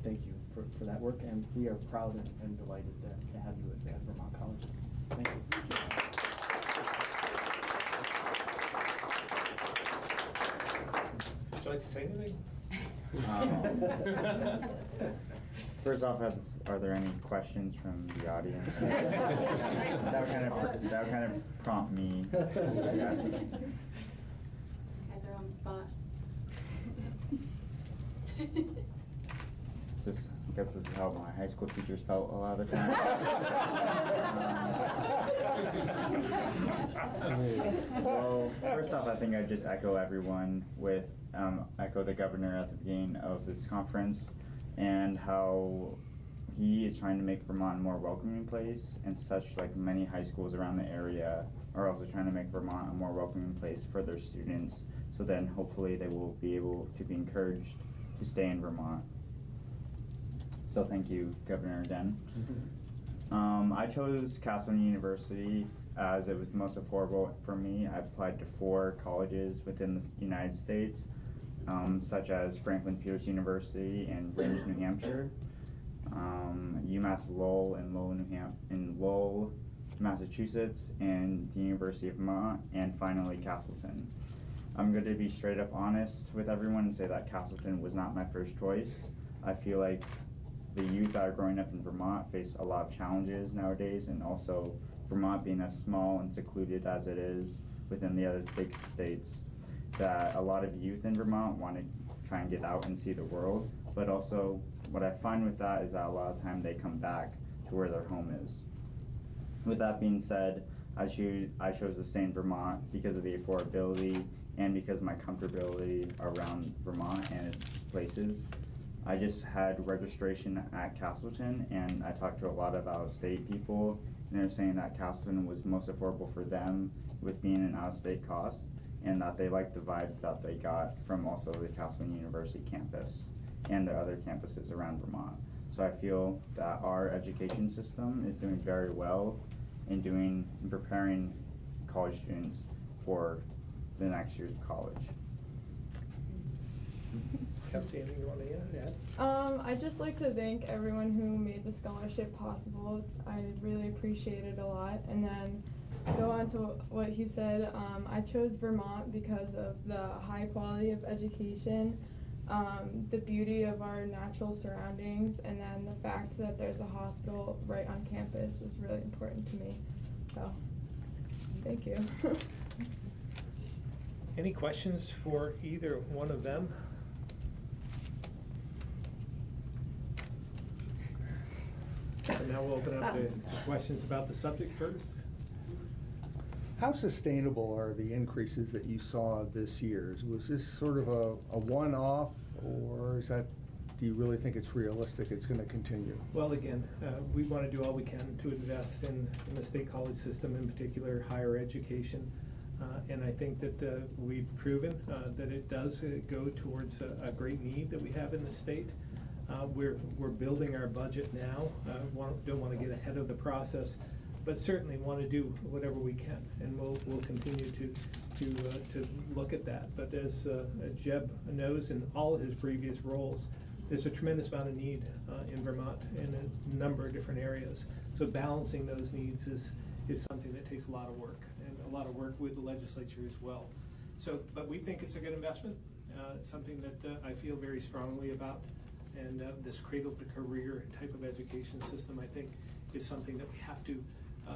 thank you for that work, and we are proud and delighted to have you at Vermont colleges. Thank you. Would you like to say anything? First off, are there any questions from the audience? that would kind of prompt me, I guess. You guys are on the spot. I guess this is how my high school teachers felt a lot of the time. Well, first off, I think I'd just echo everyone with echo the governor at the beginning of this conference and how he is trying to make Vermont a more welcoming place, and such like many high schools around the area are also trying to make Vermont a more welcoming place for their students, so then hopefully they will be able to be encouraged to stay in Vermont. So thank you, Governor, again. I chose Castleton University as it was the most affordable for me. I applied to 4 colleges within the United States, such as Franklin Pierce University in Rindge, New Hampshire, UMass Lowell in Lowell, Massachusetts, and the University of Vermont, and finally Castleton. I'm going to be straight up honest with everyone and say that Castleton was not my first choice. I feel like the youth that are growing up in Vermont face a lot of challenges nowadays, and also Vermont being as small and secluded as it is within the other big states, that a lot of youth in Vermont want to try and get out and see the world, but also what I find with that is that a lot of time they come back to where their home is. With that being said, I chose to stay in Vermont because of the affordability and because of my comfortability around Vermont and its places. I just had registration at Castleton, and I talked to a lot of out-of-state people, and they're saying that Castleton was most affordable for them with being an out-of-state cost, and that they liked the vibe that they got from also the Castleton University campus and the other campuses around Vermont. So I feel that our education system is doing very well in preparing college students for the next year's college. Kelsey, anything you want to add? I'd just like to thank everyone who made the scholarship possible. I really appreciate it a lot. And then go on to what he said. I chose Vermont because of the high quality of education, the beauty of our natural surroundings, and then the fact that there's a hospital right on campus was really important to me. So, thank you. Any questions for either one of them? And now we'll open up to questions about the subject first. How sustainable are the increases that you saw this year? Was this sort of a one-off, or do you really think it's realistic it's going to continue? Well, again, we want to do all we can to invest in the state college system, in particular higher education. And I think that we've proven that it does go towards a great need that we have in the state. We're building our budget now. Don't want to get ahead of the process, but certainly want to do whatever we can, and we'll continue to look at that. But as Jeb knows in all of his previous roles, there's a tremendous amount of need in Vermont in a number of different areas. So balancing those needs is something that takes a lot of work, and a lot of work with the legislature as well. So, but we think it's a good investment. It's something that I feel very strongly about. And this cradle-to-career type of education system, I think, is something that we have to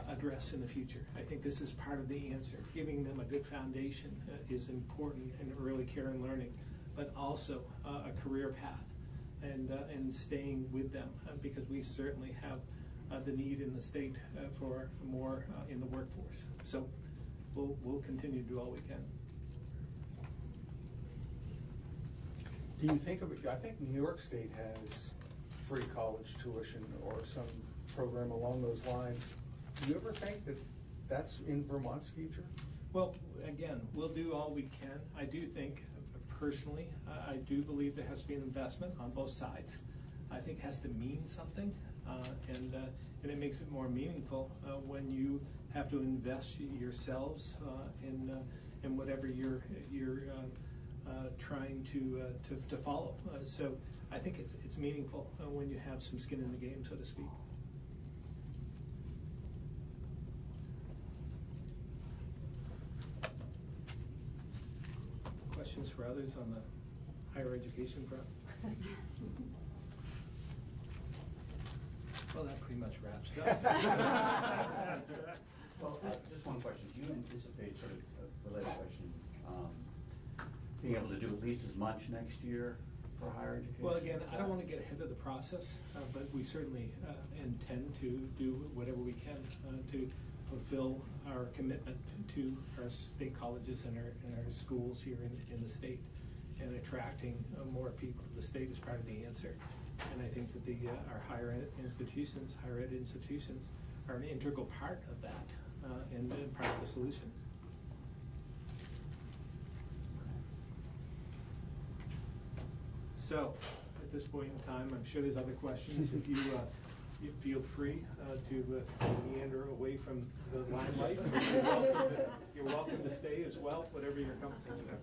address in the future. I think this is part of the answer. Giving them a good foundation is important in early care and learning, but also a career path and staying with them, because we certainly have the need in the state for more in the workforce. So we'll continue to do all we can. Do you think of it? I think New York State has free college tuition or some program along those lines. Do you ever think that that's in Vermont's future? Well, again, we'll do all we can. I do think, personally, I do believe there has to be an investment on both sides. I think it has to mean something, and it makes it more meaningful when you have to invest yourselves in whatever you're trying to follow. So I think it's meaningful when you have some skin in the game, so to speak. Questions for others on the higher education front? Well, that pretty much wraps it up. Well, just one question. Do you anticipate, sort of a related question, being able to do at least as much next year for higher education? Well, again, I don't want to get ahead of the process, but we certainly intend to do whatever we can to fulfill our commitment to our state colleges and our schools here in the state, and attracting more people to the state is part of the answer. And I think that our higher ed institutions are an integral part of that and part of the solution. So, at this point in time, I'm sure there's other questions. If you feel free to meander away from the limelight. You're welcome to stay as well, whatever you're comfortable with.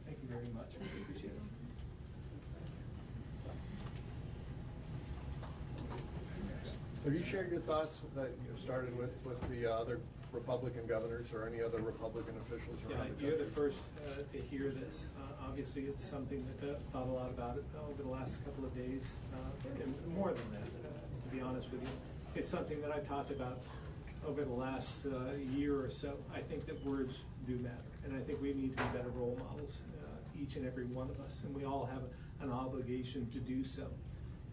Thank you very much. We appreciate it. Have you shared your thoughts that you started with the other Republican governors or any other Republican officials around the country? You're the first to hear this. Obviously, it's something that I've thought a lot about it over the last couple of days, and more than that, to be honest with you. It's something that I've talked about over the last year or so. I think that words do matter, and I think we need to be better role models, each and every one of us, and we all have an obligation to do so.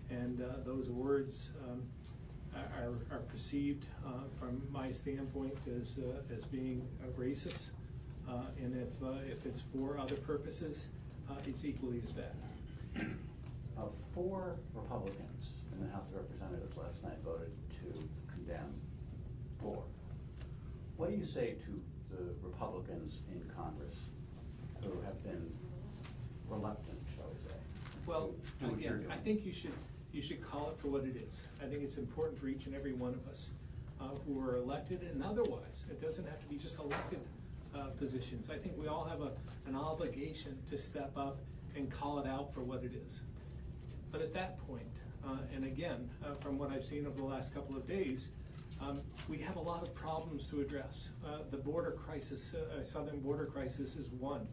And those words are perceived from my standpoint as being racist, and if it's for other purposes, it's equally as bad. 4 Republicans in the House of Representatives last night voted to condemn 4. What do you say to the Republicans in Congress who have been reluctant, shall we say? Well, again, I think you should call it for what it is. I think it's important for each and every one of us who are elected and otherwise. It doesn't have to be just elected positions. I think we all have an obligation to step up and call it out for what it is. But at that point, and again, from what I've seen over the last couple of days, we have a lot of problems to address. The border crisis, southern border crisis is one.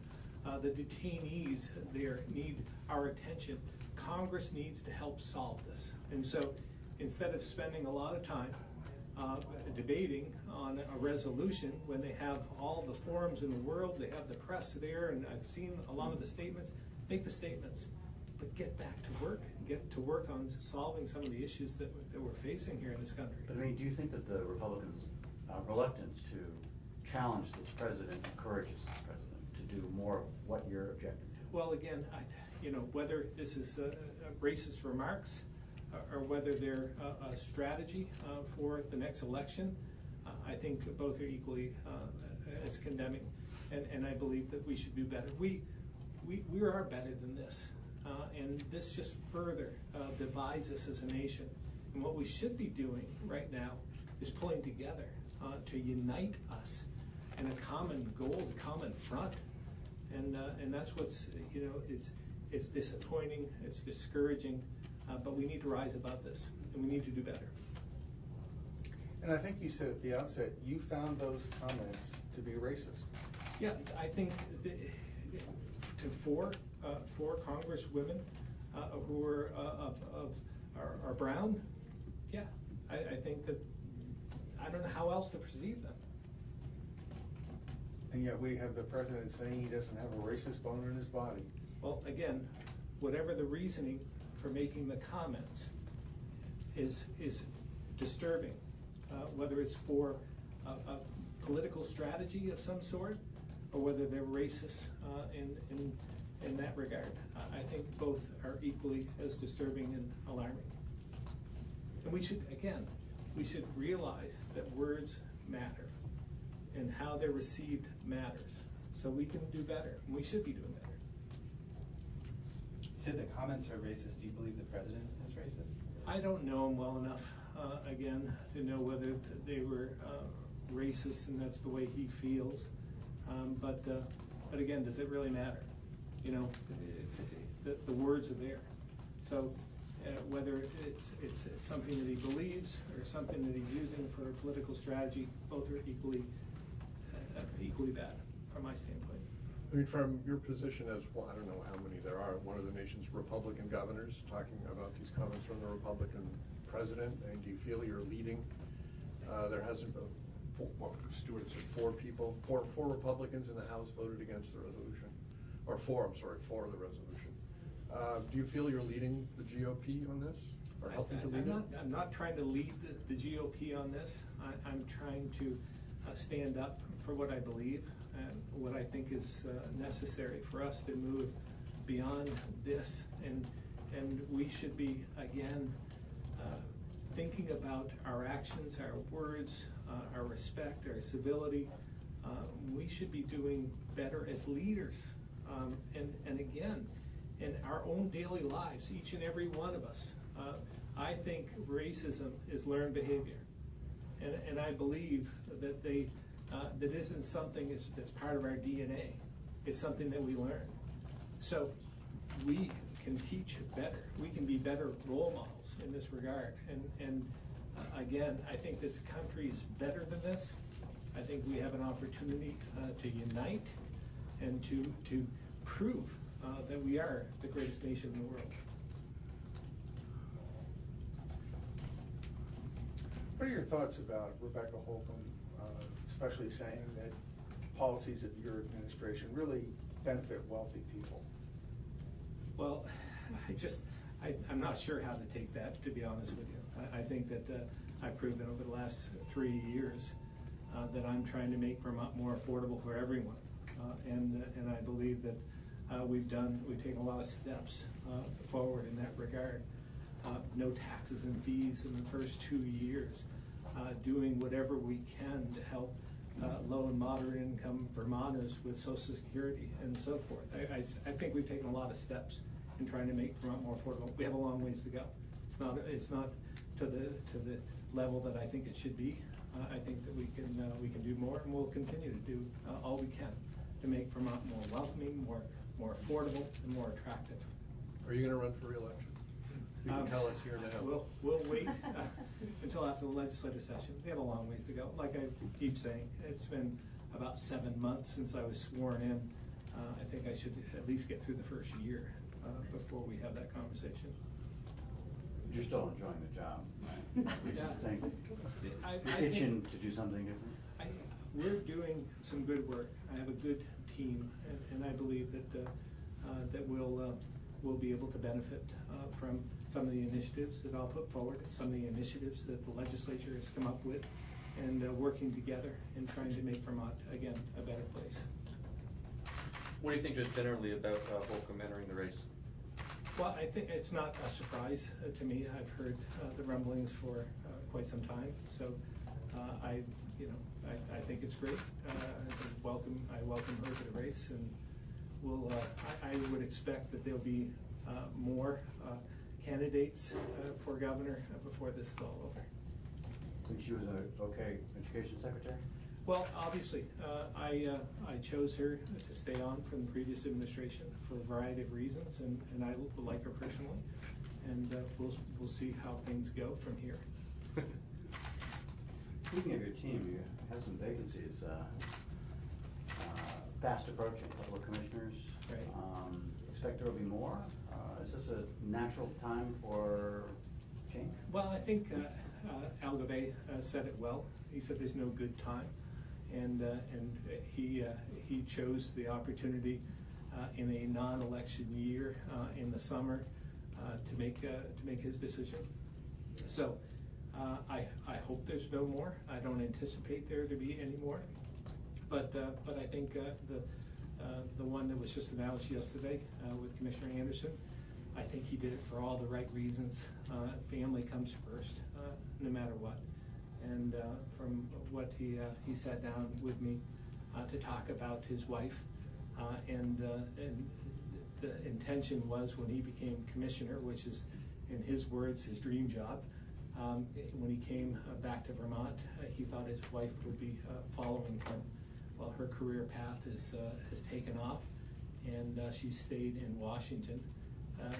The detainees there need our attention. Congress needs to help solve this. And so instead of spending a lot of time debating on a resolution when they have all the forums in the world, they have the press there, and I've seen a lot of the statements, make the statements, but get back to work, get to work on solving some of the issues that we're facing here in this country. But I mean, do you think that the Republicans' reluctance to challenge this president encourages this president to do more of what you're objecting to? Well, again, whether this is racist remarks or whether they're a strategy for the next election, I think both are equally as condemning, and I believe that we should do better. We are better than this, and this just further divides us as a nation. And what we should be doing right now is pulling together to unite us in a common goal, a common front, and that's what's it's disappointing, it's discouraging, but we need to rise above this, and we need to do better. And I think you said at the outset, you found those comments to be racist. Yeah, I think to four Congresswomen who are brown, yeah, I think that, I don't know how else to perceive them. And yet we have the president saying he doesn't have a racist bone in his body. Well, again, whatever the reasoning for making the comments is disturbing, whether it's for a political strategy of some sort or whether they're racist in that regard. I think both are equally as disturbing and alarming. And we should realize that words matter and how they're received matters. So we can do better, and we should be doing better. You said the comments are racist. Do you believe the president is racist? I don't know him well enough, again, to know whether they were racist and that's the way he feels. But again, does it really matter? The words are there. So whether it's something that he believes or something that he's using for a political strategy, both are equally bad from my standpoint. I mean, from your position as, well, I don't know how many there are, one of the nation's Republican governors talking about these comments from the Republican president, and do you feel you're leading? There hasn't been, what Stuart said, four Republicans in the House voted against the resolution, or four of the resolution. Do you feel you're leading the GOP on this, or helping to lead it? I'm not trying to lead the GOP on this. I'm trying to stand up for what I believe and what I think is necessary for us to move beyond this. And we should be, again, thinking about our actions, our words, our respect, our civility. We should be doing better as leaders. And again, in our own daily lives, each and every one of us. I think racism is learned behavior. And I believe that that isn't something that's part of our DNA. It's something that we learn. So we can teach better. We can be better role models in this regard. And again, I think this country is better than this. I think we have an opportunity to unite and to prove that we are the greatest nation in the world. What are your thoughts about Rebecca Holcomb, especially saying that policies of your administration really benefit wealthy people? Well, I'm not sure how to take that, to be honest with you. I think that I've proven over the last 3 years that I'm trying to make Vermont more affordable for everyone. And I believe that we've taken a lot of steps forward in that regard. No taxes and fees in the first 2 years, doing whatever we can to help low and moderate income Vermonters with Social Security and so forth. I think we've taken a lot of steps in trying to make Vermont more affordable. We have a long ways to go. It's not to the level that I think it should be, I think that we can do more, and we'll continue to do all we can to make Vermont more welcoming, more affordable, and more attractive. Are you gonna run for reelection? You can tell us here now. We'll wait until after the legislative session. We have a long ways to go. Like I keep saying, it's been about 7 months since I was sworn in. I think I should at least get through the first year before we have that conversation. You're still enjoying the job, right? Yeah. Saying, I itching think to do something different? we're doing some good work. I have a good team, and I believe that we'll be able to benefit from some of the initiatives that I'll put forward, some of the initiatives that the legislature has come up with, and working together and trying to make Vermont, again, a better place. What do you think just generally about Holcomb entering the race? Well, I think it's not a surprise to me. I've heard the rumblings for quite some time, so I think it's great. I welcome her to the race, and I would expect that there'll be more candidates for governor before this is all over. Think she was a okay education secretary? Well, obviously, I chose her to stay on from the previous administration for a variety of reasons, and I like her personally, and we'll see how things go from here. Speaking of your team, you have some vacancies. Fast approaching, a couple of commissioners. Right. Expect there will be more. Is this a natural time for change? Well, I think Al Gabay said it well. He said there's no good time, and he chose the opportunity in a non-election year in the summer to make his decision. So I hope there's no more. I don't anticipate there to be any more. But I think the one that was just announced yesterday with Commissioner Anderson, I think he did it for all the right reasons. Family comes first, no matter what. And from what he sat down with me to talk about his wife, and the intention was when he became commissioner, which is, in his words, his dream job. When he came back to Vermont, he thought his wife would be following him. Well, her career path has taken off, and she stayed in Washington.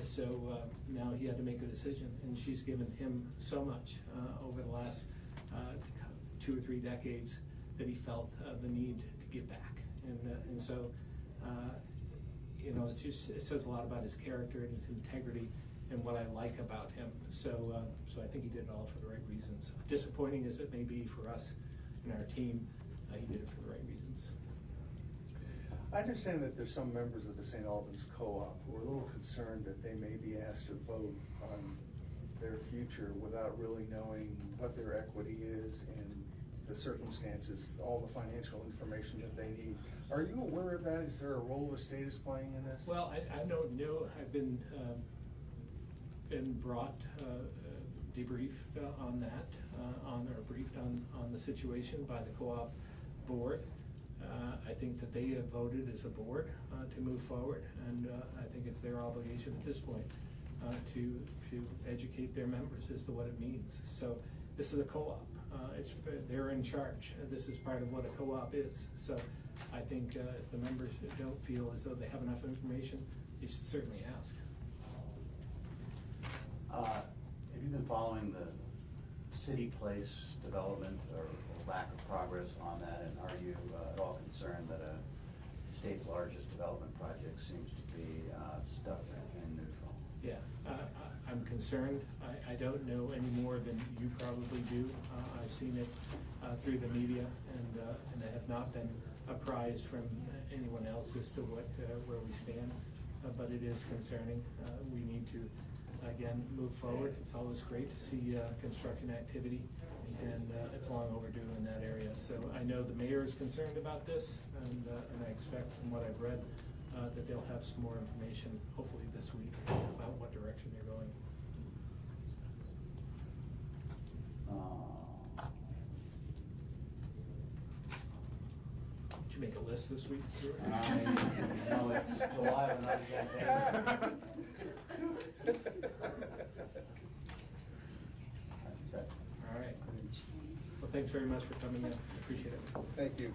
So now he had to make a decision, and she's given him so much over the last 2 or 3 decades that he felt the need to give back. And so, it says a lot about his character and his integrity and what I like about him. So I think he did it all for the right reasons. Disappointing as it may be for us and our team, he did it for the right reasons. I understand that there's some members of the St. Albans Co-op who are a little concerned that they may be asked to vote on their future without really knowing what their equity is and the circumstances, all the financial information that they need. Are you aware of that? Is there a role the state is playing in this? Well, I don't know. I've been brought debriefed on that, or briefed on the situation by the co-op board. I think that they have voted as a board to move forward, and I think it's their obligation at this point to educate their members as to what it means. So this is a co-op. They're in charge. This is part of what a co-op is. So I think if the members don't feel as though they have enough information, they should certainly ask. Have you been following the city place development or lack of progress on that? And are you at all concerned that a state's largest development project seems to be stuck in neutral? Yeah, I'm concerned. I don't know any more than you probably do. I've seen it through the media, and I have not been apprised from anyone else as to where we stand. But it is concerning. We need to, again, move forward. It's always great to see construction activity, and it's long overdue in that area. So I know the mayor is concerned about this, and I expect from what I've read that they'll have some more information, hopefully this week, about what direction they're going. Did you make a list this week, Stuart? No, it's July of 1910. All right. Well, Thanks very much for coming in. Appreciate it. Thank you.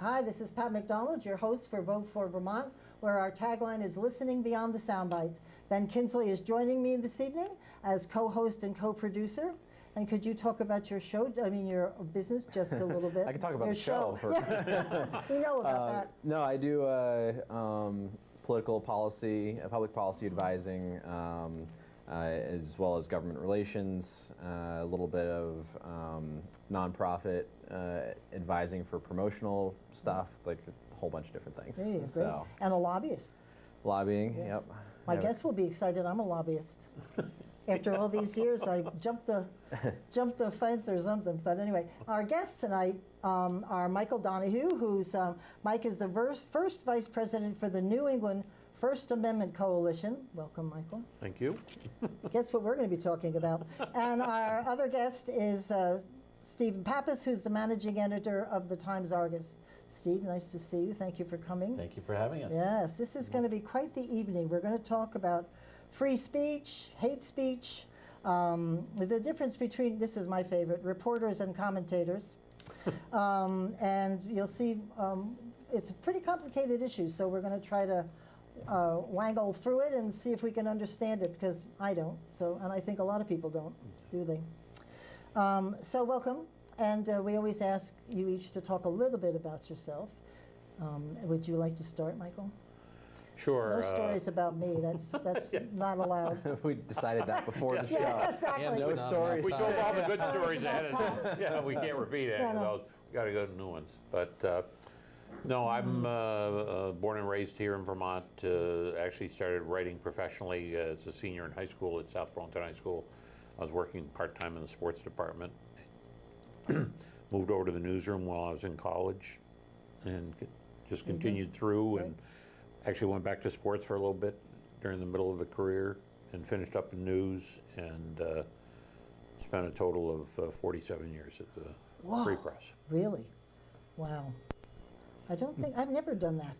Hi, this is Pat McDonald, your host for Vote for Vermont, where our tagline is listening beyond the soundbites. Ben Kinsley is joining me this evening as co-host and co-producer. And could you talk about your show, your business just a little bit? I can talk about your the show. Yeah. We know about that. No, I do political policy, public policy advising, as well as government relations, a little bit of nonprofit advising for promotional stuff, like a whole bunch of different things. There you go. So, And a lobbyist. lobbying, Yes. yep. My guests will be excited. I'm a lobbyist. After all these years, I jumped the fence or something. But anyway, our guests tonight are Michael Donahue, who's Mike is the first vice president for the New England First Amendment Coalition. Welcome, Michael. Thank you. Guess what we're going to be talking about. And our other guest is Stephen Pappas, who's the managing editor of the Times-Argus. Steve, nice to see you. Thank you for coming. Thank you for having us. Yes, this is going to be quite the evening. We're going to talk about free speech, hate speech, the difference between, this is my favorite, reporters and commentators. And you'll see it's a pretty complicated issue, so we're going to try to wangle through it and see if we can understand it, because I don't, and I think a lot of people don't, do they? So welcome, and we always ask you each to talk a little bit about yourself. Would you like to start, Michael? Sure. No stories about me. That's not allowed. We decided that before the show. Yeah, exactly. And no stories. We told all the good stories ahead of yeah, we can't repeat any No, of those. We got to go to new ones. But no, I'm born and raised here in Vermont. Actually started writing professionally as a senior in high school at South Burlington High School. I was working part-time in the sports department. Moved over to the newsroom while I was in college and just continued through and actually went back to sports for a little bit during the middle of the career and finished up in news and spent a total of 47 years at the Free Press. Really? Wow. I don't think, I've never done that.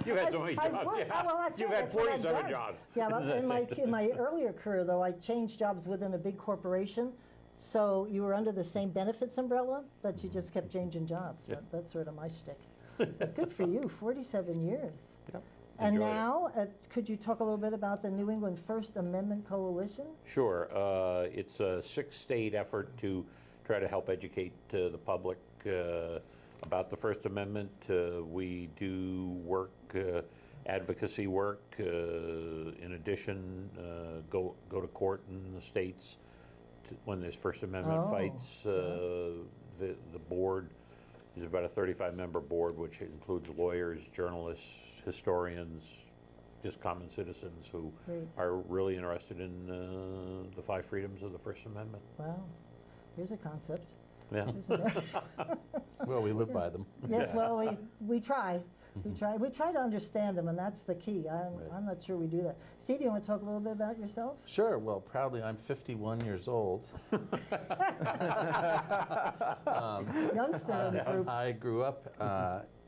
You've had so many jobs. Well, that's You've right, had that's what I've 47 done. jobs. Yeah, well, in my earlier career, though, I changed jobs within a big corporation. So you were under the same benefits umbrella, but you just kept changing jobs. Yeah. That's sort of my shtick. But good for you, 47 years. Yep. And Enjoyed now, could you talk a little bit about the New England First Amendment Coalition? Sure. It's a 6-state effort to try to help educate the public about the First Amendment. We do work, advocacy work. In addition, go to court in the states when there's First Amendment fights. The board is about a 35-member board, which includes lawyers, journalists, historians, just common citizens who are really interested in the 5 freedoms of the First Amendment. Wow, here's a concept. Yeah. Well, we live by them. Yes, well, we try. We try to understand them, and that's the key. I'm not sure we do that. Steve, you want to talk a little bit about yourself? Sure. Well, proudly, I'm 51 years old. Youngster in the group. I grew up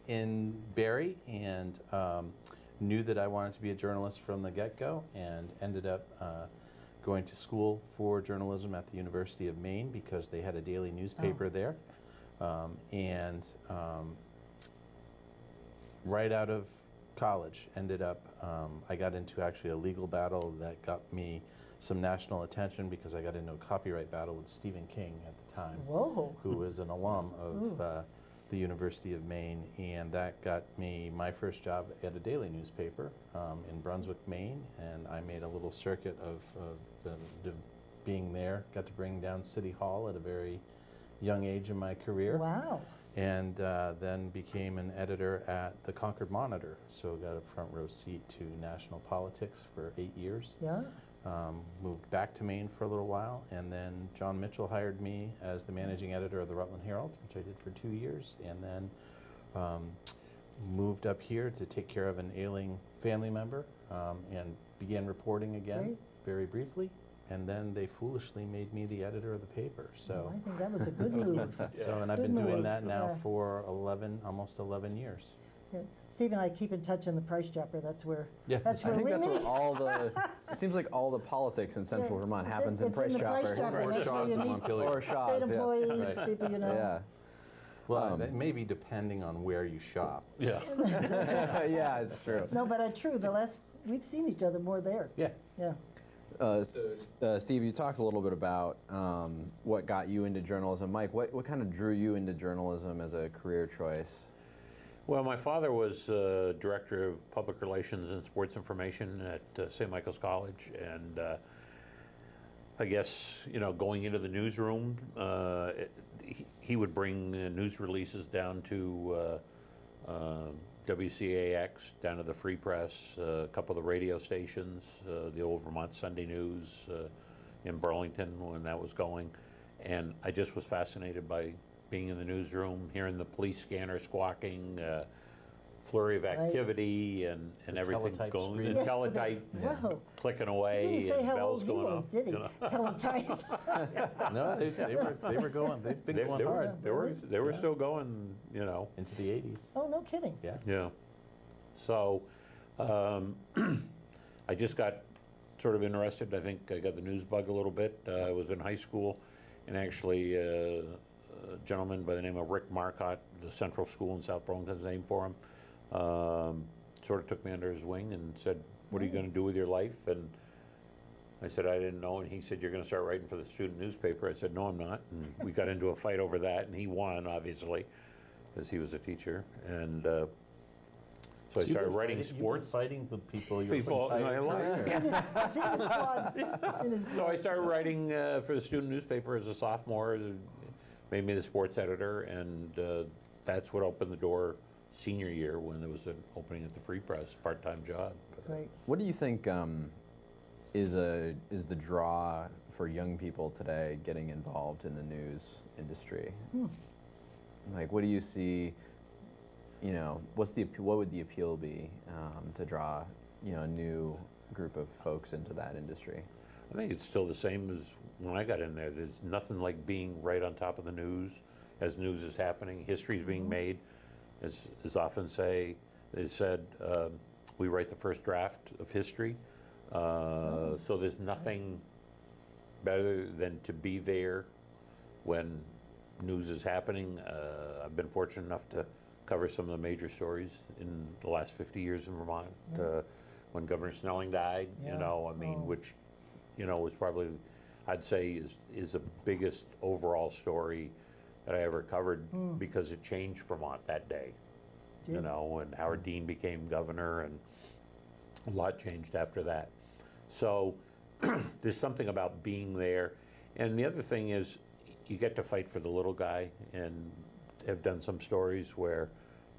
in Barrie and knew that I wanted to be a journalist from the get-go, and ended up going to school for journalism at the University of Maine because they had a daily newspaper there. Right out of college, ended up, I got into actually a legal battle that got me some national attention because I got into a copyright battle with Stephen King at the time, who was an alum of the University of Maine, and that got me my first job at a daily newspaper in Brunswick, Maine, and I made a little circuit of being there, got to bring down City Hall at a very young age in my career. Wow. And then became an editor at the Concord Monitor. So got a front row seat to national politics for 8 years. Yeah. Moved back to Maine for a little while, and then John Mitchell hired me as the managing editor of the Rutland Herald, which I did for 2 years, and then moved up here to take care of an ailing family member, and began reporting again, Great. very briefly. And then they foolishly made me the editor of the paper. So I think that was a good move. So, and I've Good been doing move. that now Yeah. for almost 11 years. Yeah. Steve and I keep in touch in the Price Chopper. That's where. Yeah. That's I where think we that's meet. where all the. It seems like all the politics in Central Vermont happens in it's Price in the Chopper. Price Chopper. Or That's Shaw's where you in meet Montpelier. Or Shaw's, state yes. employees, Right. people you know. Yeah. Well, it may be depending on where you shop. Yeah. Yeah, it's true. No, but true. We've seen each other more there. Yeah. Yeah. Steve, you talked a little bit about what got you into journalism. Mike, what kind of drew you into journalism as a career choice? Well, my father was director of public relations and sports information at St. Michael's College, and I guess, going into the newsroom, he would bring news releases down to WCAX, down to the Free Press, a couple of the radio stations, the old Vermont Sunday News in Burlington when that was going. And I just was fascinated by being in the newsroom, hearing the police scanner squawking, flurry of activity and everything teletype going, screen. the teletype Whoa. clicking He away, didn't say and how bells old he going was, off. did he? you know. Teletype. No, they were going. They've been going hard. They were still going, into the 80s. Oh, no kidding. Yeah. Yeah. So I just got sort of interested. I think I got the news bug a little bit. I was in high school, and actually a gentleman by the name of Rick Marcotte, the Central School in South Burlington's named for him, sort of took me under his wing and said, "What are you going to do with your life?" And I said, "I didn't know." And he said, "You're going to start writing for the student newspaper." I said, "No, I'm not." And we got into a fight over that, and he won, obviously, because he was a teacher. And so I started writing sports. Fighting with people. People in my life. It's in his blood. It's in his blood. So I started writing for the student newspaper as a sophomore. Made me the sports editor, and that's what opened the door senior year when there was an opening at the Free Press, part-time job. Great. What do you think is the draw for young people today getting involved in the news industry? Like, what do you see? What would the appeal be to draw a new group of folks into that industry? I think it's still the same as when I got in there. There's nothing like being right on top of the news as news is happening. History is being made. As often they said, we write the first draft of history. So there's nothing better than to be there when news is happening. I've been fortunate enough to cover some of the major stories in the last 50 years in Vermont. When Governor Snelling died, which was probably, I'd say, is the biggest overall story that I ever covered because it changed Vermont that day. And Howard Dean became governor, and a lot changed after that. So there's something about being there. And the other thing is you get to fight for the little guy, and have done some stories where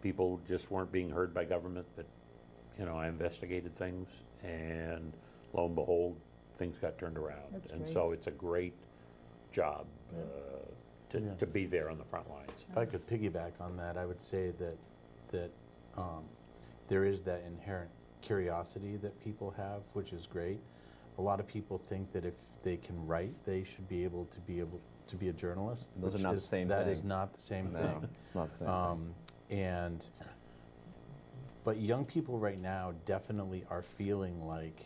people just weren't being heard by government, but I investigated things, and lo and behold, things got turned around. That's and great. so it's a great job to be there on the front lines. If I could piggyback on that, I would say that there is that inherent curiosity that people have, which is great. A lot of people think that if they can write, they should be able to be a journalist. Those are not the same That thing. is not the same No, thing. not the same thing. But young people right now definitely are feeling like,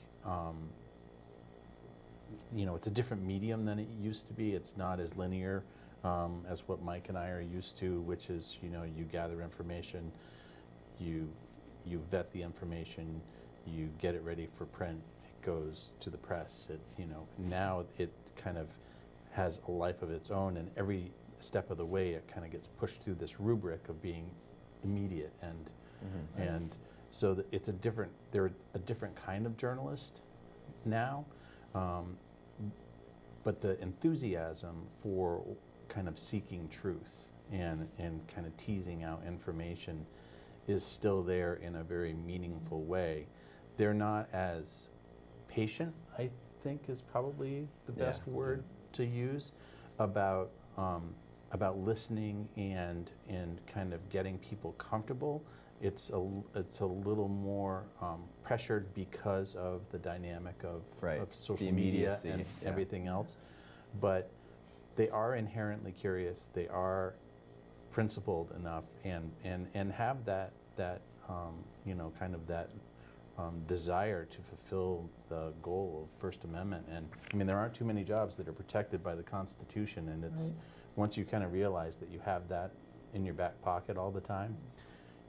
it's a different medium than it used to be. It's not as linear as what Mike and I are used to, which is, you gather information, you vet the information, you get it ready for print, it goes to the press. Now it kind of has a life of its own, and every step of the way it kind of gets pushed through this rubric of being immediate, and so it's they're a different kind of journalist now, but the enthusiasm for kind of seeking truth and kind of teasing out information is still there in a very meaningful way. They're not as patient, I think is probably the best word to use, about listening and kind of getting people comfortable. It's a little more pressured because of the dynamic of social media and everything else, but they are inherently curious. They are principled enough and have that you know, kind of that desire to fulfill the goal of First Amendment. And I mean, there aren't too many jobs that are protected by the Constitution, and it's once you kind of realize that you have that in your back pocket all the time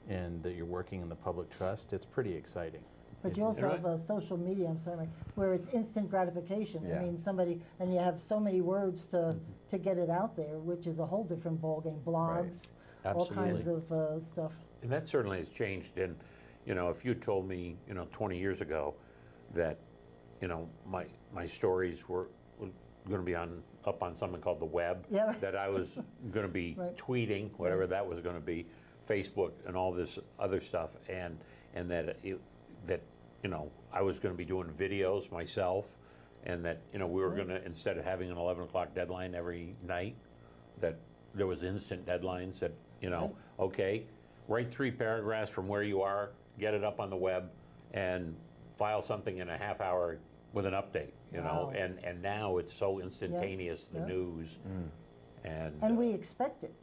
and that you're working in the public trust, it's pretty exciting. But you also have a social media, I'm sorry, where it's instant gratification. I mean, somebody, and you have so many words to get it out there, which is a whole different ballgame. Blogs, all kinds of stuff. And that certainly has changed. And, you know, if you told me, you know, 20 years ago that, you know, my stories were going to be up on something called the web, that I was going to be tweeting, whatever that was going to be, Facebook and all this other stuff, and that you know, I was going to be doing videos myself, and that, you know, we were going to, instead of having an 11 o'clock deadline every night, that there was instant deadlines that, you know, okay, write 3 paragraphs from where you are, get it up on the web, and file something in a half hour with an update, you know, and now it's so instantaneous, the news, and we expect it.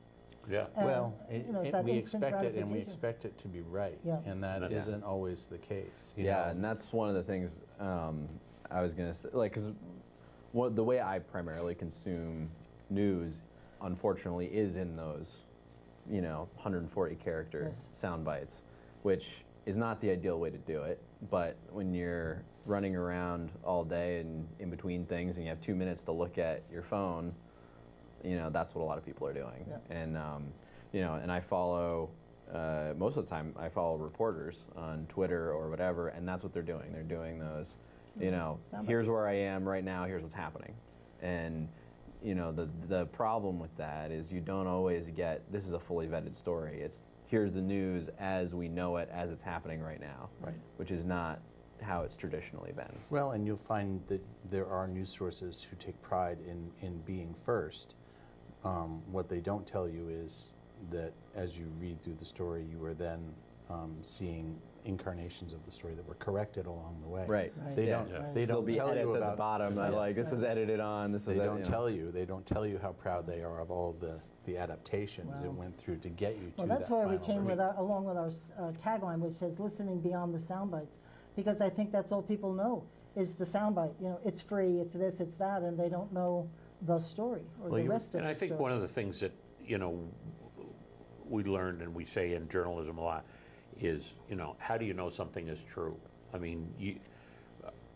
Yeah. Well, you know, we expect it, and we expect it to be right, and that isn't always the case. You know? And that's one of the things I was gonna say, like, because the way I primarily consume news, unfortunately, is in those, you know, 140 character sound bites, which is not the ideal way to do it. But when you're running around all day and in between things, and you have 2 minutes to look at your phone, you know, that's what a lot of people are doing. And you know, and I follow most of the time I follow reporters on Twitter or whatever, and that's what they're doing. They're doing those, you know, here's where I am right now, here's what's happening. And you know, the problem with that is you don't always get, this is a fully vetted story. It's here's the news as we know it, as it's happening right now, which is not how it's traditionally been. Well, and you'll find that there are news sources who take pride in being first. What they don't tell you is that as you read through the story, you are then seeing incarnations of the story that were corrected along the way. They don't. They don't tell you about at the bottom. Like this was edited on. This was. They don't tell you. They don't tell you how proud they are of all the adaptations it went through to get you to. Well, that's why we came with along with our tagline, which says "Listening Beyond the Sound Bites," because I think that's all people know is the soundbite. You know, it's free, it's this, it's that, and they don't know the story or the rest of it. And I think one of the things that, you know, we learned and we say in journalism a lot is, you know, how do you know something is true? I mean,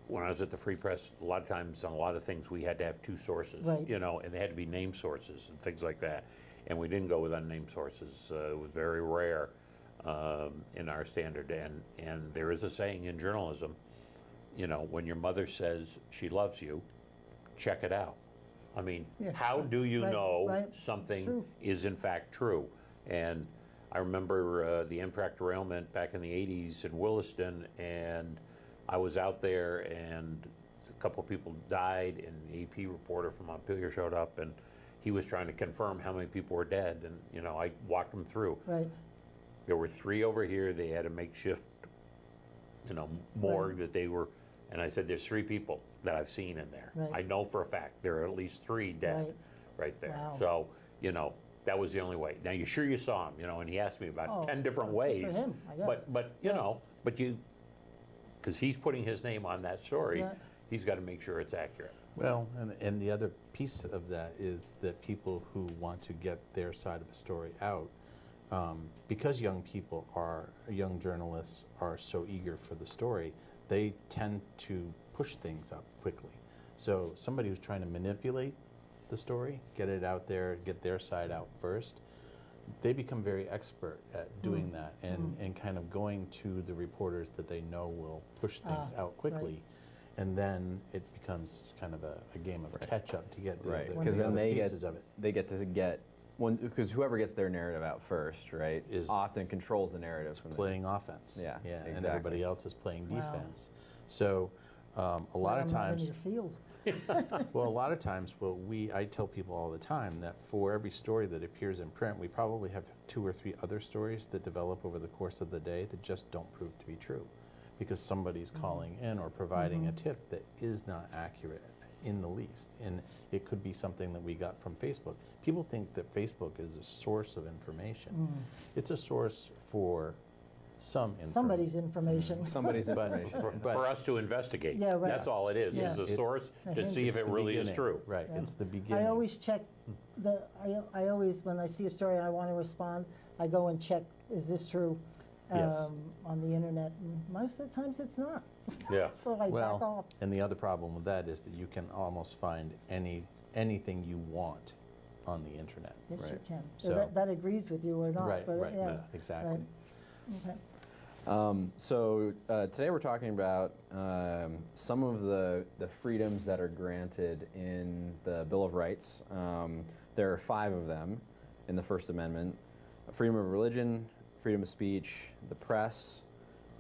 when I was at the Free Press, a lot of times on a lot of things we had to have 2 sources, you know, and they had to be named sources and things like that. And we didn't go with unnamed sources. It was very rare in our standard. And there is a saying in journalism, you know, when your mother says she loves you, check it out. I mean, how do you know something is in fact true? And I remember the Amtrak derailment back in the 80s in Williston, and I was out there, and a couple of people died, and the AP reporter from Montpelier showed up, and he was trying to confirm how many people were dead, and, you know, I walked him through. There were 3 over here. They had a makeshift, you know, morgue that they were, and I said, there's 3 people that I've seen in there. I know for a fact there are at least 3 dead right there. So, you know, that was the only way. Now, you sure you saw him, you know, and he asked me about 10 different ways. For him, I guess. But you know, because he's putting his name on that story, he's got to make sure it's accurate. Well, and the other piece of that is that people who want to get their side of the story out, because young journalists are so eager for the story, they tend to push things up quickly. So somebody who's trying to manipulate the story, get it out there, get their side out first, they become very expert at doing that and kind of going to the reporters that they know will push things out quickly. and then it becomes kind of a game of catch up to get the, Right, the, because the then other they pieces get of it. they get to get one, because whoever gets their narrative out first, right, Is often controls the narrative from playing offense. Yeah, and exactly. everybody else is playing Wow. defense. So a lot of I'm not in times, your field. well, a lot of times, I tell people all the time that for every story that appears in print, we probably have 2 or 3 other stories that develop over the course of the day that just don't prove to be true, because somebody's calling in or providing a tip that is not accurate in the least. And it could be something that we got from Facebook. People think that Facebook is a source of information. It's a source for some information. Somebody's information. Somebody's information. For us to investigate. Yeah, right. That's all it is Yeah. a It's source a to hint. see if It's it the really is beginning. true. Right, Yeah. it's the beginning. I always check I always, when I see a story and I want to respond, I go and check, is this true? Yes. On the internet, and most of the times it's not. Yeah. So I back off. And the other problem with that is that you can almost find anything you want on the internet. Yes, you can. So That agrees with you or not. Right, but right, yeah, yeah, exactly. Right. Okay. So today we're talking about some of the freedoms that are granted in the Bill of Rights. There are 5 of them in the First Amendment: freedom of religion, freedom of speech, the press,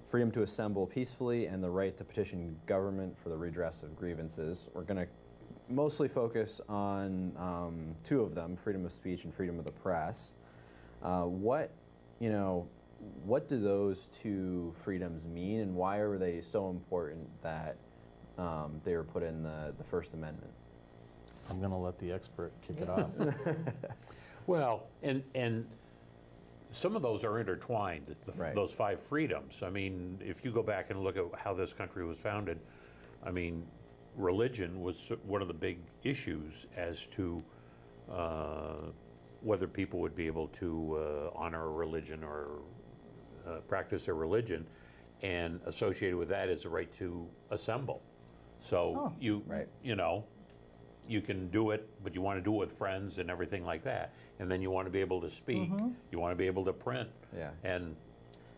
freedom to assemble peacefully, and the right to petition government for the redress of grievances. We're going to mostly focus on 2 of them: freedom of speech and freedom of the press. What do those 2 freedoms mean, and why are they so important that they were put in the First Amendment? I'm going to let the expert kick it off. Well, and some of those are intertwined, those 5 freedoms. I mean, if you go back and look at how this country was founded, I mean, religion was one of the big issues as to whether people would be able to honor a religion or practice their religion, and associated with that is a right to assemble. So you can do it, but you want to do it with friends and everything like that. And then you want to be able to speak. You want to be able to print. Yeah. And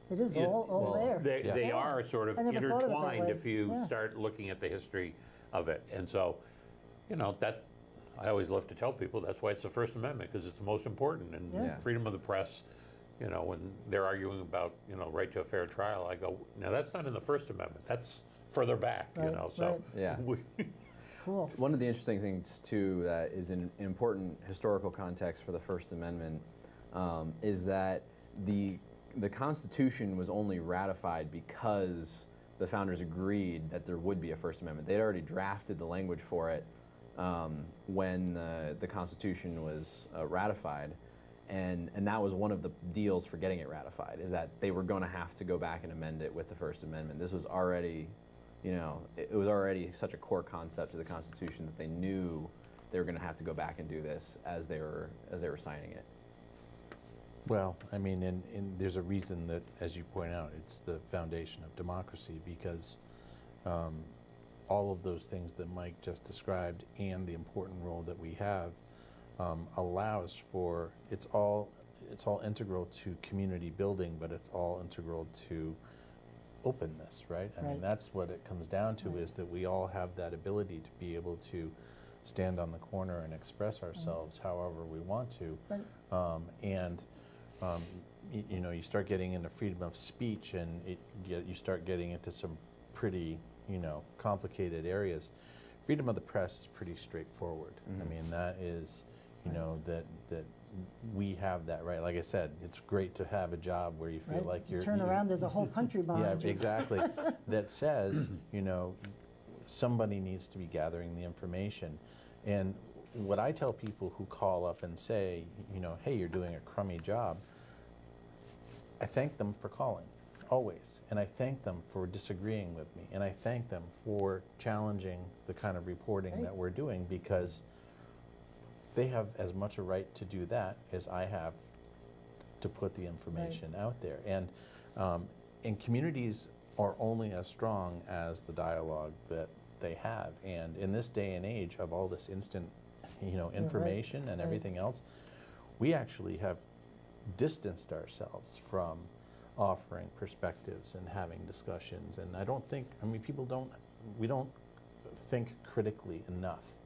it is all there. They are sort of I never thought of it that intertwined way. if you start looking at the history of it. And so, that I always love to tell people that's why it's the First Amendment, because it's the most important. And freedom of the press, when they're arguing about, right to a fair trial, I go, now that's not in the First Amendment. That's further back, so. Yeah. Cool. One of the interesting things, too, that is an important historical context for the First Amendment is that the Constitution was only ratified because the founders agreed that there would be a First Amendment. They'd already drafted the language for it when the Constitution was ratified, and that was one of the deals for getting it ratified, is that they were going to have to go back and amend it with the First Amendment. This was already... it was already such a core concept to the Constitution that they knew they were going to have to go back and do this as they were signing it. Well, I mean, and there's a reason that, as you point out, it's the foundation of democracy, because all of those things that Mike just described and the important role that we have allows for, it's all integral to community building, but it's all integral to openness, right? I mean, that's what it comes down to, is that we all have that ability to be able to stand on the corner and express ourselves however we want to. You start getting into freedom of speech, and you start getting into some pretty, complicated areas. Freedom of the press is pretty straightforward. I mean, that is, that we have that right. Like I said, it's great to have a job where you feel like you're... Turn around, there's a whole country behind you. Yeah, exactly. That says, somebody needs to be gathering the information. And what I tell people who call up and say, hey, you're doing a crummy job, I thank them for calling, always. And I thank them for disagreeing with me. And I thank them for challenging the kind of reporting that we're doing, because they have as much a right to do that as I have to put the information out there. And communities are only as strong as the dialogue that they have. And in this day and age of all this instant, information and everything else, we actually have distanced ourselves from offering perspectives and having discussions. And I don't think, we don't think critically enough,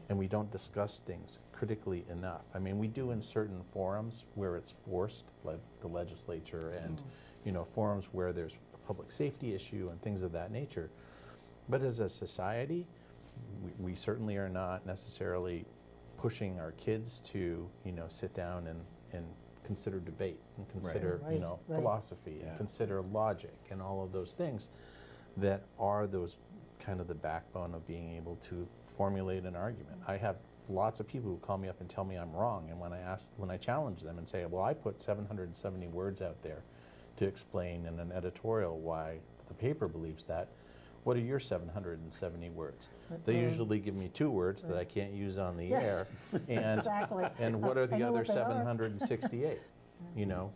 and we don't discuss things critically enough. I mean, we do in certain forums where it's forced, like the legislature and forums where there's a public safety issue and things of that nature. But as a society, we certainly are not necessarily pushing our kids to sit down and consider debate and consider philosophy and consider logic and all of those things that are those kind of the backbone of being able to formulate an argument. I have lots of people who call me up and tell me I'm wrong, and when I challenge them and say, well, I put 770 words out there to explain in an editorial why the paper believes that, what are your 770 words? They usually give me 2 words that I can't use on the air, and Exactly. and what are the other what they are. 768?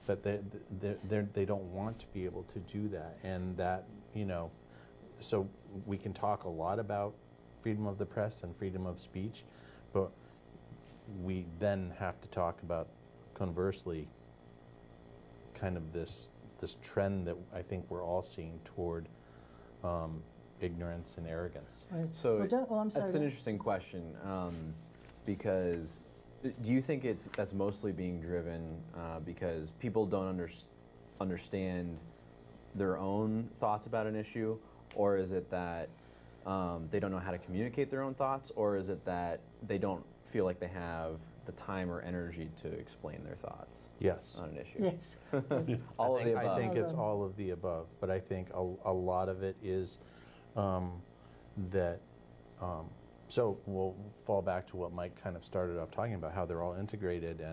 But they don't want to be able to do that, and that so we can talk a lot about freedom of the press and freedom of speech, but we then have to talk about, conversely, kind of this trend that I think we're all seeing toward ignorance and arrogance. Right. So I'm sorry. that's an interesting question, because do you think that's mostly being driven because people don't understand their own thoughts about an issue, or is it that they don't know how to communicate their own thoughts, or is it that they don't feel like they have the time or energy to explain their thoughts on an issue? Yes. All of the above. I think it's all of the above, but I think a lot of it is that, so we'll fall back to what Mike kind of started off talking about, how they're all integrated,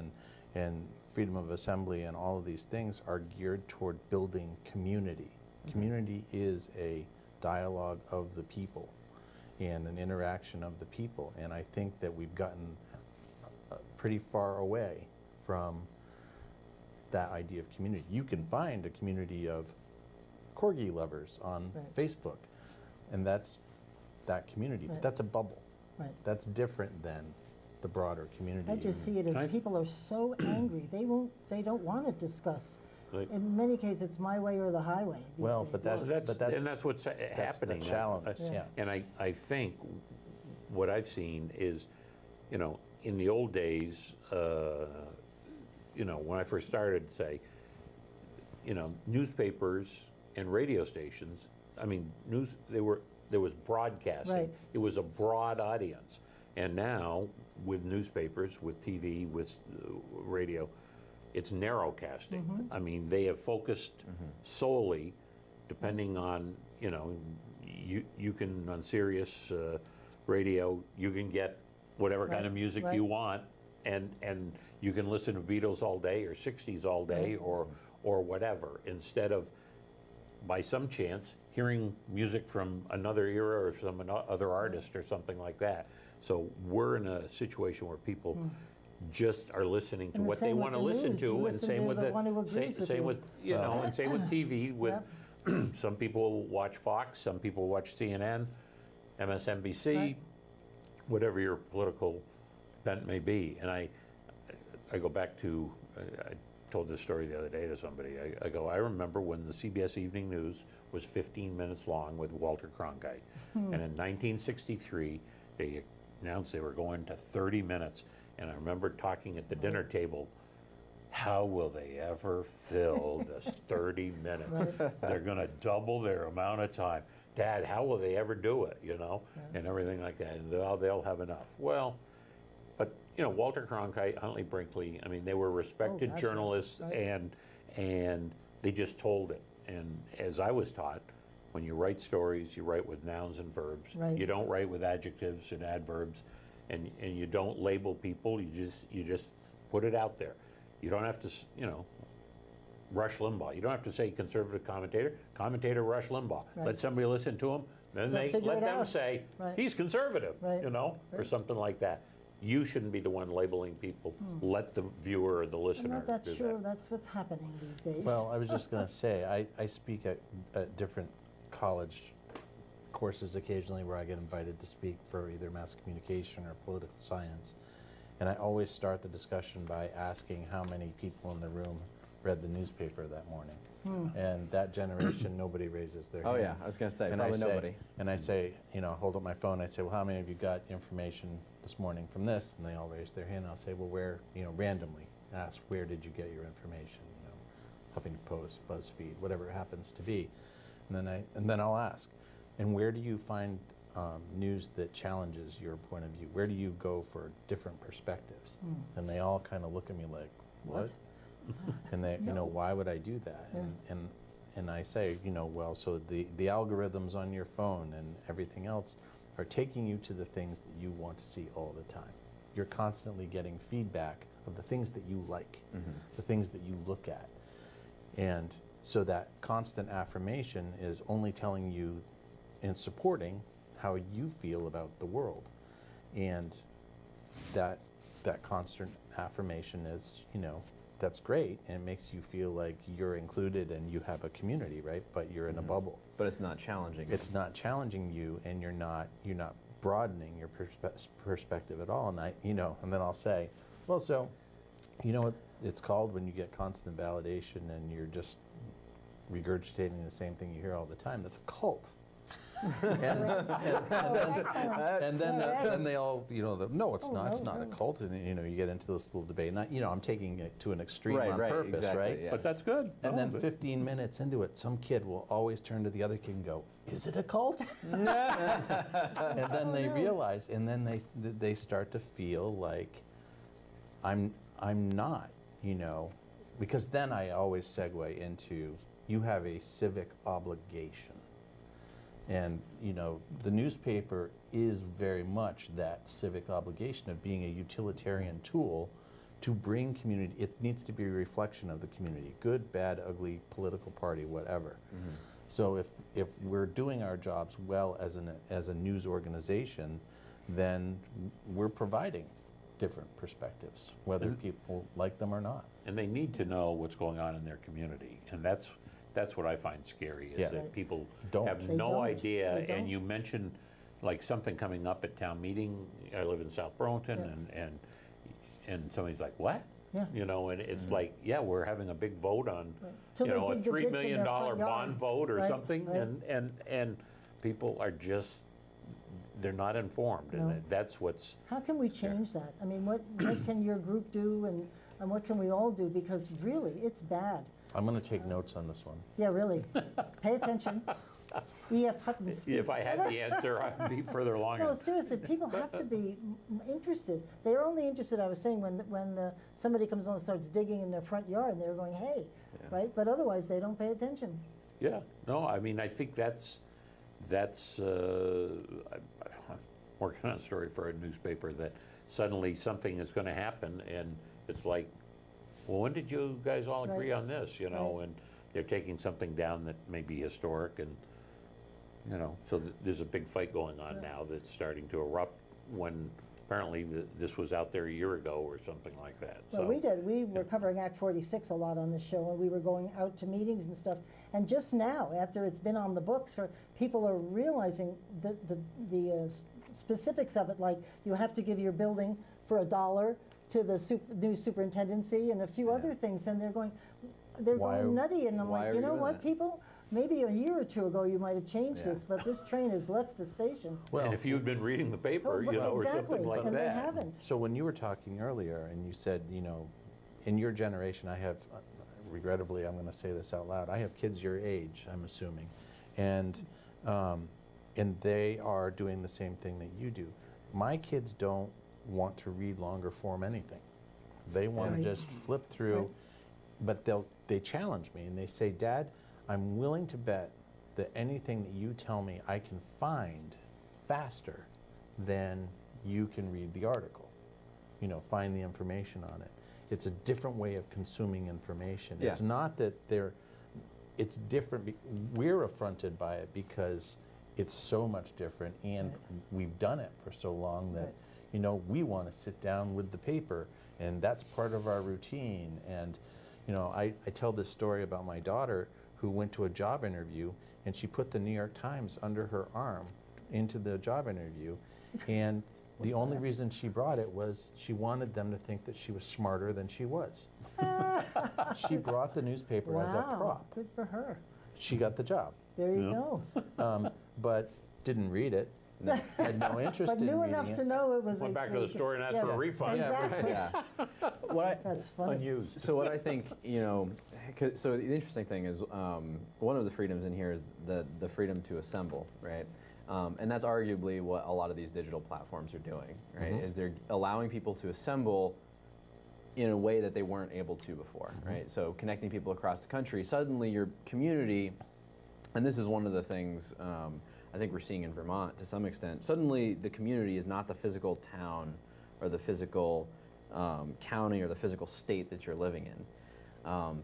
and freedom of assembly and all of these things are geared toward building community. Community is a dialogue of the people and an interaction of the people, and I think that we've gotten pretty far away from that idea of community. You can find a community of corgi lovers on Facebook, and that's that community, but that's a bubble. Right. That's different than the broader community. I just see it as people are so angry, they don't want to discuss. Right. In many cases, it's my way or the highway these days. That's what's happening. The challenge. And I think what I've seen is, in the old days, when I first started, say, newspapers and radio stations, I mean, there was broadcasting. Right. It was a broad audience. And now, with newspapers, with TV, with radio, it's narrowcasting. I mean, they have focused solely, depending on, you can, on Sirius radio, you can get whatever kind of music you want, and you can listen to Beatles all day, or 60s all day, or whatever, instead of, by some chance, hearing music from another era or some other artist or something like that. So we're in a situation where people just are listening to what they want to listen to, and same with and same with TV. With some people watch Fox, some people watch CNN, MSNBC, whatever your political bent may be. And I go back to, I told this story the other day to somebody. I remember when the CBS Evening News was 15 minutes long with Walter Cronkite, and in 1963 they announced they were going to 30 minutes. And I remember talking at the dinner table, how will they ever fill this 30 minutes? They're going to double their amount of time. Dad, how will they ever do it, and everything like that. And they'll have enough. Well, but, Walter Cronkite, Huntley Brinkley, I mean, they were respected journalists, and they just told it. And as I was taught, when you write stories, you write with nouns and verbs. You don't write with adjectives and adverbs. And you don't label people. You just put it out there. You don't have to, Rush Limbaugh. You don't have to say conservative commentator Rush Limbaugh. Let somebody listen to him, then let them say he's conservative, or something like that. You shouldn't be the one labeling people. Let the viewer or the listener I'm not that do sure that. that's what's happening these days. Well, I was just going to say, I speak at different college courses occasionally where I get invited to speak for either mass communication or political science, and I always start the discussion by asking how many people in the room read the newspaper that morning. And that generation, nobody raises their Oh, hand. yeah, I was gonna say, And probably say- nobody. And I say, you know, hold up my phone, I say, well, how many of you got information this morning from this? And they all raise their hand. I'll say, well, where, you know, randomly ask, where did you get your information? You know, Huffington Post, BuzzFeed, whatever it happens to be. And then I'll ask, and where do you find news that challenges your point of view? Where do you go for different perspectives? And they all kind of look at me like, what? And they, you know, why would I do that? Yeah. And I say, you know, well, so the algorithms on your phone and everything else are taking you to the things that you want to see all the time. You're constantly getting feedback of the things that you like, the things that you look at. And so that constant affirmation is only telling you and supporting how you feel about the world. And that constant affirmation is, you know, that's great, and it makes you feel like you're included and you have a community, right? But you're in a bubble. But it's not challenging. It's not challenging you, and you're not broadening your perspective at all. And you know, and then I'll say, well, so, you know what it's called when you get constant validation and you're just regurgitating the same thing you hear all the time? That's a cult. And then they all, you know, no, it's not. It's not a cult. And you know, you get into this little debate. And you know, I'm taking it to an extreme on purpose, exactly, right? yeah. But that's good. And then 15 minutes into it, some kid will always turn to the other kid and go, "Is it a cult?" And then they realize, and then they start to feel like I'm not, you know, because then I always segue into, you have a civic obligation. And, you know, the newspaper is very much that civic obligation of being a utilitarian tool to bring community. It needs to be a reflection of the community, good, bad, ugly, political party, whatever. So if we're doing our jobs well as a news organization, then we're providing different perspectives, whether people like them or not. And they need to know what's going on in their community. And that's what I find scary, is that people have no idea. And you mentioned like something coming up at town meeting. I live in South Burlington, and somebody's like, what? Yeah. You know, and it's like, yeah, we're having a big vote on, Till you know, a they dig the $3 ditch in million their front bond yard. vote or Right, something, right. and people are just, they're not informed, No. and that's what's. How can we change that? I mean, what can your group do, and what can we all do? Because really, it's bad. I'm going to take notes on this one. Yeah, really. Pay attention. E.F. Hutton speaks. If I had the answer, I'd be further along. No, seriously, people have to be interested. They're only interested, I was saying, when somebody comes along and starts digging in their front yard, and they're going, hey, right? But otherwise, they don't pay attention. Yeah, no, I mean, I think that's I'm working on a story for a newspaper that suddenly something is going to happen, and it's like, well, when did you guys all agree on this, you know? And they're taking something down that may be historic, and, you know, so there's a big fight going on now that's starting to erupt when apparently this was out there a year ago or something like that. Well, So we did. We were covering Act 46 a lot on this show, and we were going out to meetings and stuff. And just now, after it's been on the books, people are realizing the specifics of it, like you have to give your building for $1 to the new superintendency and a few other things, and they're going nutty. And I'm like, you know what, people? Maybe a year or two ago you might have changed this, but this train has left the station. Well, and if you had been reading the paper, you know, or something like and that. they haven't. So when you were talking earlier and you said, you know, in your generation, I have, regrettably, I'm going to say this out loud, I have kids your age, I'm assuming, and they are doing the same thing that you do. My kids don't want to read longer form anything. They want to just flip through, but they challenge me and they say, Dad, I'm willing to bet that anything that you tell me I can find faster than you can read the article. You know, find the information on it. It's a different way of consuming information. Yeah. It's not that it's different. We're affronted by it because it's so much different, and we've done it for so long that, you know, we want to sit down with the paper, and that's part of our routine. And, you know, I tell this story about my daughter who went to a job interview, and she put the New York Times under her arm into the job interview, and the only reason she brought it was she wanted them to think that she was smarter than she was. She brought the newspaper as a Wow, prop. good for her. She got the job. There you go. But didn't read it. Had no interest But in knew reading enough it. to know it was Went back to the store and asked for a refund. Exactly. That's funny. Unused. So what I think, so the interesting thing is one of the freedoms in here is the freedom to assemble, right? And that's arguably what a lot of these digital platforms are doing, right? Mhm. Is they're allowing people to assemble in a way that they weren't able to before, right? So connecting people across the country, suddenly your community, and this is one of the things I think we're seeing in Vermont to some extent, suddenly the community is not the physical town or the physical county or the physical state that you're living in.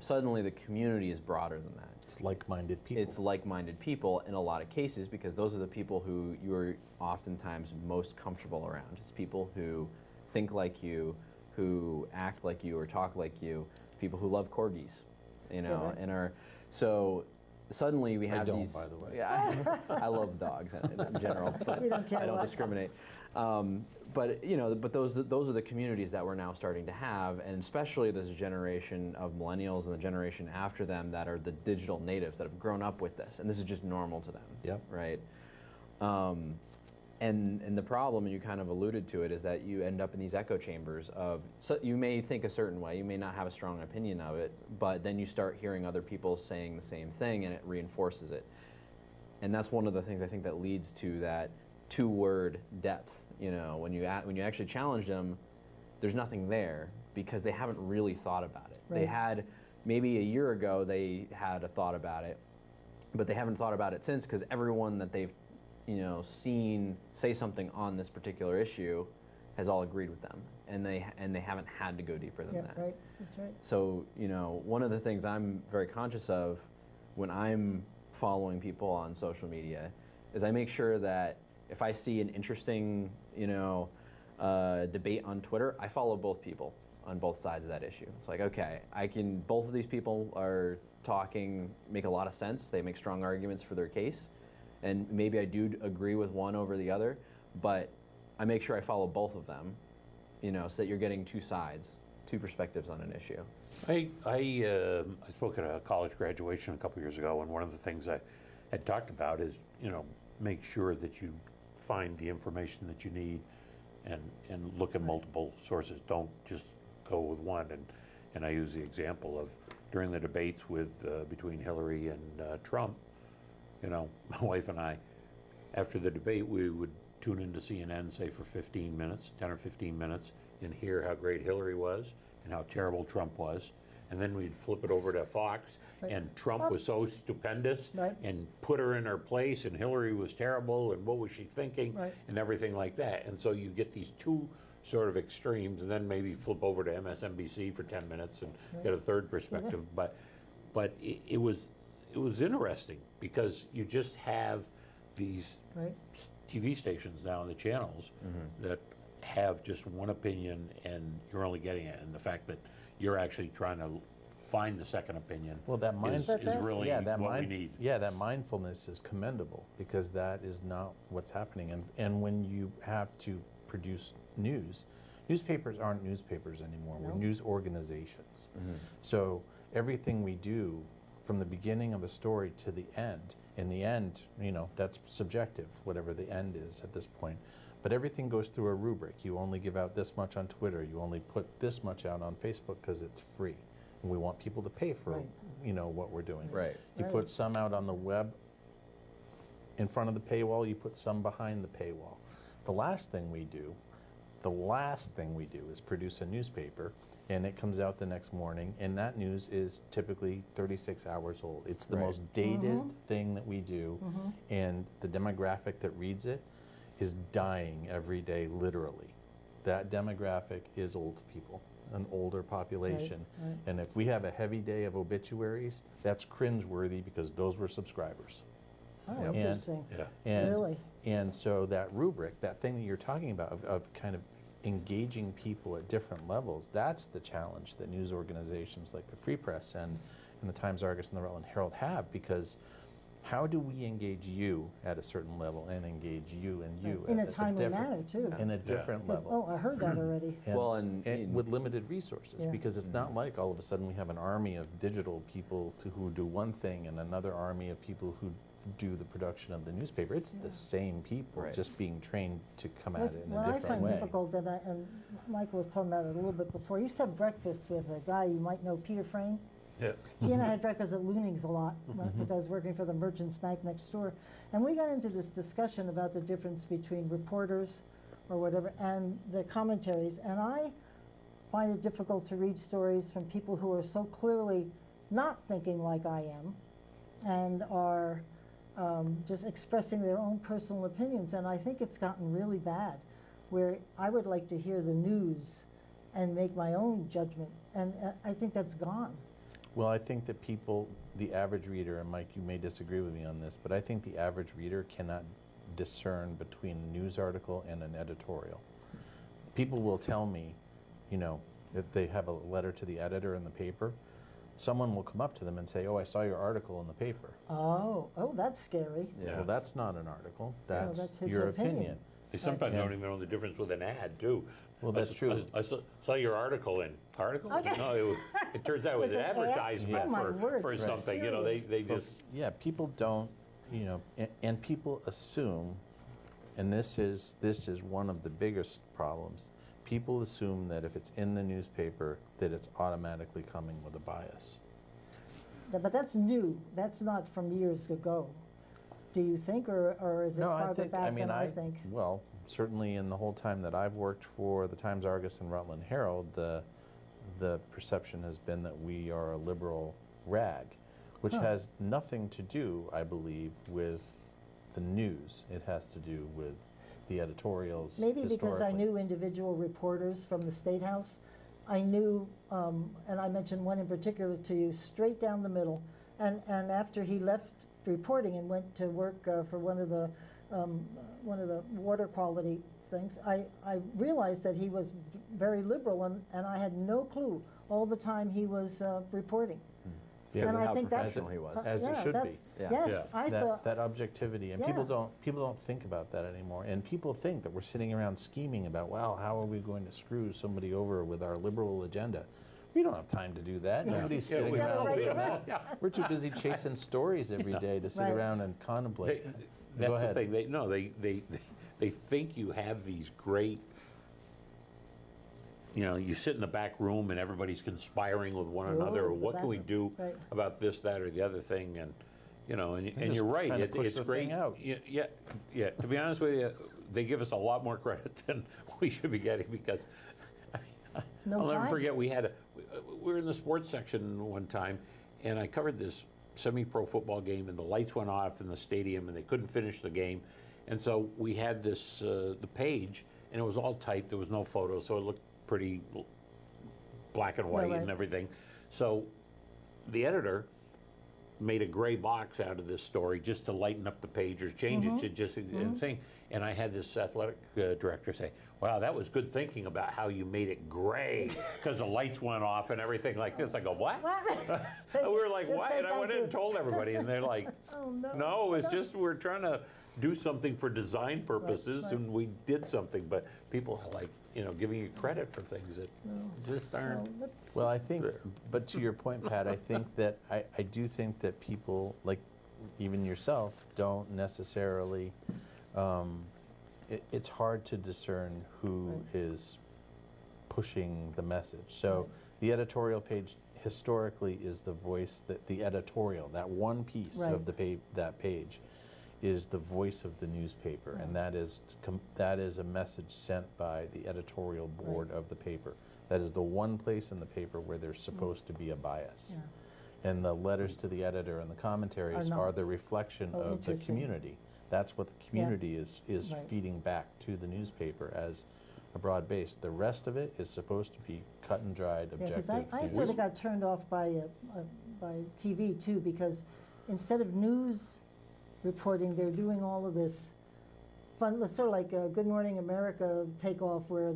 Suddenly the community is broader than that. It's like-minded people. It's like-minded people in a lot of cases because those are the people who you're oftentimes most comfortable around. It's people who think like you, who act like you or talk like you, people who love corgis, and are so. Suddenly we have these. By the way. Yeah, I love dogs in general, but We don't care I don't what. discriminate. But those are the communities that we're now starting to have, and especially this generation of millennials and the generation after them that are the digital natives that have grown up with this, and this is just normal to them. Yep. Right. And the problem, and you kind of alluded to it, is that you end up in these echo chambers of, so you may think a certain way, you may not have a strong opinion of it, but then you start hearing other people saying the same thing and it reinforces it. And that's one of the things I think that leads to that two-word depth. When you actually challenge them, there's nothing there because they haven't really thought about it. Right. They had, maybe a year ago, they had a thought about it, but they haven't thought about it since because everyone that they've seen say something on this particular issue has all agreed with them, and they haven't had to go deeper than that. Right. That's right. So one of the things I'm very conscious of when I'm following people on social media is I make sure that if I see an interesting debate on Twitter, I follow both people on both sides of that issue. It's like, okay, both of these people are talking, make a lot of sense. They make strong arguments for their case. And maybe I do agree with one over the other, but I make sure I follow both of them, so that you're getting two sides, two perspectives on an issue. I spoke at a college graduation a couple years ago, and one of the things I had talked about is, make sure that you find the information that you need and look at multiple sources. Don't just go with one. And I use the example of during the debates between Hillary and Trump, my wife and I, after the debate, we would tune into CNN, say for 15 minutes, 10 or 15 minutes, and hear how great Hillary was and how terrible Trump was. And then we'd flip it over to Fox, and Trump was so stupendous and put her in her place, and Hillary was terrible, and what was she thinking, and everything like that. And so you get these two sort of extremes, and then maybe flip over to MSNBC for 10 minutes and get a third perspective. But it was interesting because you just have these TV stations now on the channels that have just one opinion and you're only getting it. And the fact that you're actually trying to find the second opinion is really what we need. Yeah, that mindfulness is commendable because that is not what's happening. And when you have to produce news, newspapers aren't newspapers anymore. We're news organizations. So everything we do from the beginning of a story to the end. In the end, that's subjective, whatever the end is at this point. But everything goes through a rubric. You only give out this much on Twitter. You only put this much out on Facebook because it's free. And we want people to pay for, what we're doing. Right. You put some out on the web in front of the paywall. You put some behind the paywall. The last thing we do is produce a newspaper, and it comes out the next morning, and that news is typically 36 hours old. It's the most dated thing that we do, and the demographic that reads it is dying every day, literally. That demographic is old people, an older population. And if we have a heavy day of obituaries, that's cringeworthy because those were subscribers. Oh, interesting. Really? And so that rubric, that thing that you're talking about of kind of engaging people at different levels, that's the challenge that news organizations like the Free Press and the Times-Argus and the Rutland Herald have, because how do we engage you at a certain level and engage you and you In a at timely different- manner, too. in a different 'Cause, level. oh, I heard that already. And with limited resources, Yeah. because it's not like all of a sudden we have an army of digital people who do one thing and another army of people who do the production of the newspaper. It's the same people, just being trained to come at it in a What different I find way. difficult, and Michael was talking about it a little bit before, I used to have breakfast with a guy you might know, Peter Frame. Yeah. He and I had breakfast at Looning's a lot because I was working for the Merchants Bank next door. And we got into this discussion about the difference between reporters or whatever and the commentaries. And I find it difficult to read stories from people who are so clearly not thinking like I am and are just expressing their own personal opinions. And I think it's gotten really bad, where I would like to hear the news and make my own judgment. And I think that's gone. Well, I think that people, the average reader, and Mike, you may disagree with me on this, but I think the average reader cannot discern between a news article and an editorial. People will tell me, you know, if they have a letter to the editor in the paper, someone will come up to them and say, "Oh, I saw your article in the paper." Oh, that's scary. Yeah. Well, that's not an article. That's, that's his your opinion. They sometimes don't even know the difference with an ad, too. Well, that's true. I saw your article in. Article? Okay. No, it turns out it was Was an it ad? advertisement Oh, my word. for something. You know, Serious. they just. Yeah, people don't, you know, and people assume, and this is one of the biggest problems. People assume that if it's in the newspaper, that it's automatically coming with a bias. But that's new. That's not from years ago. Do you think, or is it farther back than I think? Well, certainly in the whole time that I've worked for the Times-Argus and Rutland Herald, the perception has been that we are a liberal rag, which has nothing to do, I believe, with the news. It has to do with the editorials. Maybe because I historically. knew individual reporters from the State House. I knew, and I mentioned one in particular to you, straight down the middle. And after he left reporting and went to work for one of the water quality things, I realized that he was very liberal, and I had no clue all the time he was reporting. Because and of I how think that's professional he was. As it should be. Yes, I thought that objectivity, and people don't think about that anymore. And people think that we're sitting around scheming about, well, how are we going to screw somebody over with our liberal agenda? We don't have time to do that. Nobody's sitting around doing that. We're too busy chasing stories every day to sit around and contemplate. That's Go the ahead. thing. They think you have these great. You know, you sit in the back room and everybody's conspiring with one another. the What back can we room, do right. about this, that, or the other thing? And you know, and just you're right. trying to push It's the great. thing out. Yeah. To be honest with you, they give us a lot more credit than we should be getting because. I'll never forget. We were in the sports section one time, and I covered this semi-pro football game, and the lights went off in the stadium, and they couldn't finish the game, and so we had this the page, and it was all typed. There was no photos, so it looked pretty black and white and everything. So the editor made a gray box out of this story just to lighten up the page or change it to just a thing. And I had this athletic director say, "Wow, that was good thinking about how you made it gray because the lights went off and everything like this." I go, "What?" We were like, "What?" And I went in and told everybody, and they're like, Oh, no. "No, it's just we're trying to do something for design purposes, and we did something." But people are like, you know, giving you credit for things that just aren't. Well, I think, but to your point, Pat, I think that I do think that people, like even yourself, don't necessarily. It's hard to discern who is pushing the message. So the editorial page historically is the voice that the editorial, that one piece of that page, is the voice of the newspaper, and that is a message sent by the editorial board of the paper. That is the one place in the paper where there's supposed to be a bias. And the letters to the editor and the commentaries are the reflection of the community. That's what the community is feeding back to the newspaper as a broad base. The rest of it is supposed to be cut and dried, objective. Yeah, because I sort of got turned off by TV too, because instead of news reporting, they're doing all of this fun, sort of like Good Morning America takeoff, where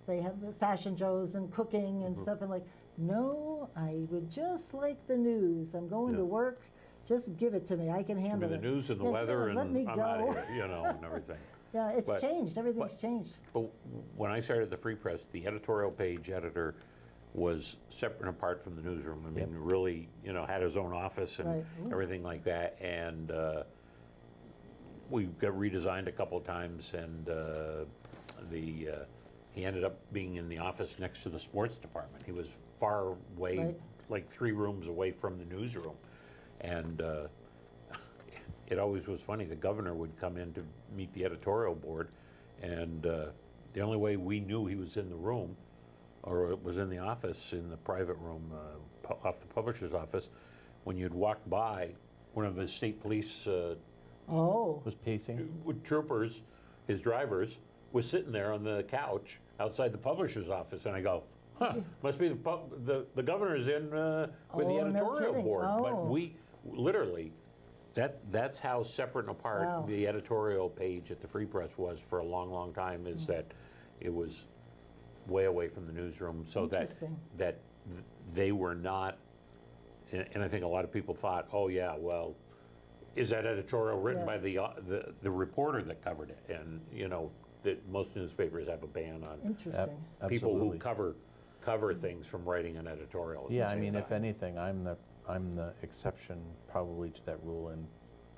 they have the fashion shows and cooking and stuff, and like, no, I would just like the news. I'm going to work, Just give it to me. I can Give me handle the it. news and the Yeah, weather, let and me I'm go. out of here, and everything. Yeah, it's But- changed. Everything's changed. But when I started the Free Press, the editorial page editor was separate and apart from the newsroom. I mean, really, had his own office and Right. Ooh. everything like that. And we got redesigned a couple of times, and he ended up being in the office next to the sports department. He was far away, Right. like 3 rooms away from the newsroom. And it always was funny. The governor would come in to meet the editorial board, and the only way we knew he was in the room or it was in the office, in the private room off the publisher's office, when you'd walk by, one of the state police was pacing. with troopers, his drivers, was sitting there on the couch outside the publisher's office, and I go, must be the governor's in with the Oh, no editorial kidding. board. Oh. But we literally, that's how separate and apart Wow. the editorial page at the Free Press was for a long, long time, is that it was way away from the newsroom, so Interesting. that they were not, and I think a lot of people thought, oh yeah, well, is that editorial written by the reporter that covered it? And that most newspapers have a ban on Interesting. people who Absolutely. cover things from writing an editorial. at the Yeah, I same mean, time. if anything, I'm the exception probably to that rule in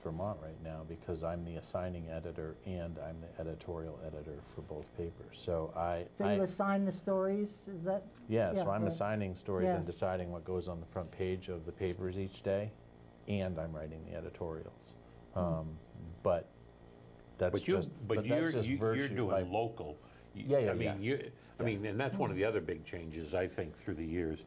Vermont right now, because I'm the assigning editor and I'm the editorial editor for both papers. So So you assign the stories, is that? yeah, so I'm right. assigning stories Yeah. and deciding what goes on the front page of the papers each day, and I'm writing the editorials. But that's But just but that's you're just you're virtue doing by- local. Yeah, I mean, yeah. I mean, and that's one of the other big changes I think through the years.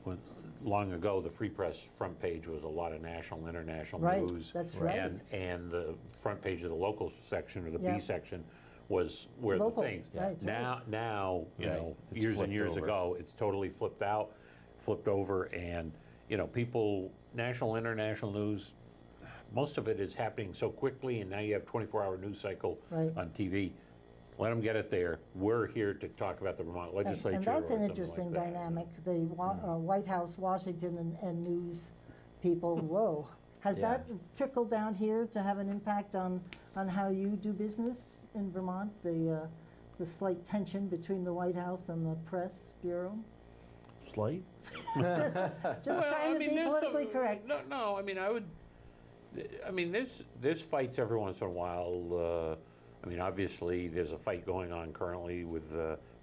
When long ago, the Free Press front page was a lot of national, international Right, news. that's right. And the front page of the local section or the Yeah. B section was where Local, the things. right, that's right. Now, Right, it's years and flipped years over. ago, it's totally flipped over, and people, national, international news. Most of it is happening so quickly, and now you have 24-hour news cycle Right. on TV. Let them get it there. We're here to talk about the Vermont legislature. And that's or an something interesting like that. dynamic, the White House, Washington, and news people, whoa. Has Yeah. that trickled down here to have an impact on how you do business in Vermont, the slight tension between the White House and the press bureau? Slight? Just trying to be there's politically correct. No, I mean, there's fights every once in a while. I mean, obviously, there's a fight going on currently with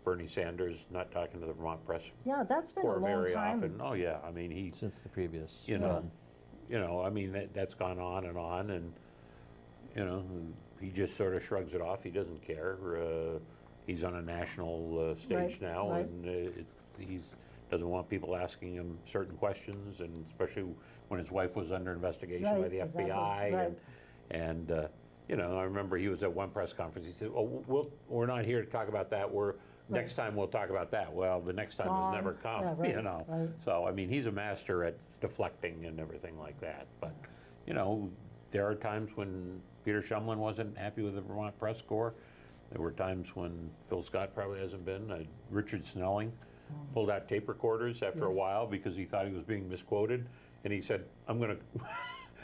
Bernie Sanders not talking to the Vermont press Yeah, that's been a corps long very time. often. Oh yeah, I mean Since the previous you know, run. I mean that's gone on, and he just sort of shrugs it off. He doesn't care. He's on a national stage Right, now, right. and he's doesn't want people asking him certain questions, and especially when his wife was under investigation by Right, the exactly, FBI, right. and I remember he was at one press conference. He said, "Oh, we're not here to talk about that. Next time we'll talk about that." Well, the next time Gone. has never come, Yeah, right, right. So I mean, he's a master at deflecting and everything like that. But there are times when Peter Shumlin wasn't happy with the Vermont Press Corps. There were times when Phil Scott probably hasn't been. Richard Snelling pulled out tape recorders after a Yes. while because he thought he was being misquoted, and he said, "I'm going to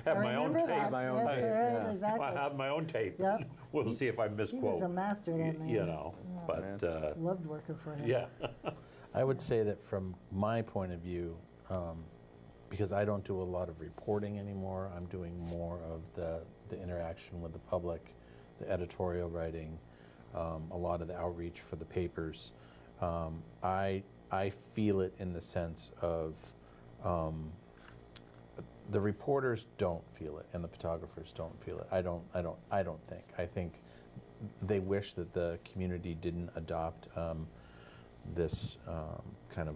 have I my own remember tape. that. My own Yes, tape, right, yeah. exactly. I'll have my own tape. Yep. We'll see if I He misquote." was a master, that man. Yeah. But Loved working for him. yeah. I would say that from my point of view, because I don't do a lot of reporting anymore, I'm doing more of the interaction with the public, the editorial writing, a lot of the outreach for the papers. I feel it in the sense of the reporters don't feel it and the photographers don't feel it. I don't think. I think they wish that the community didn't adopt this kind of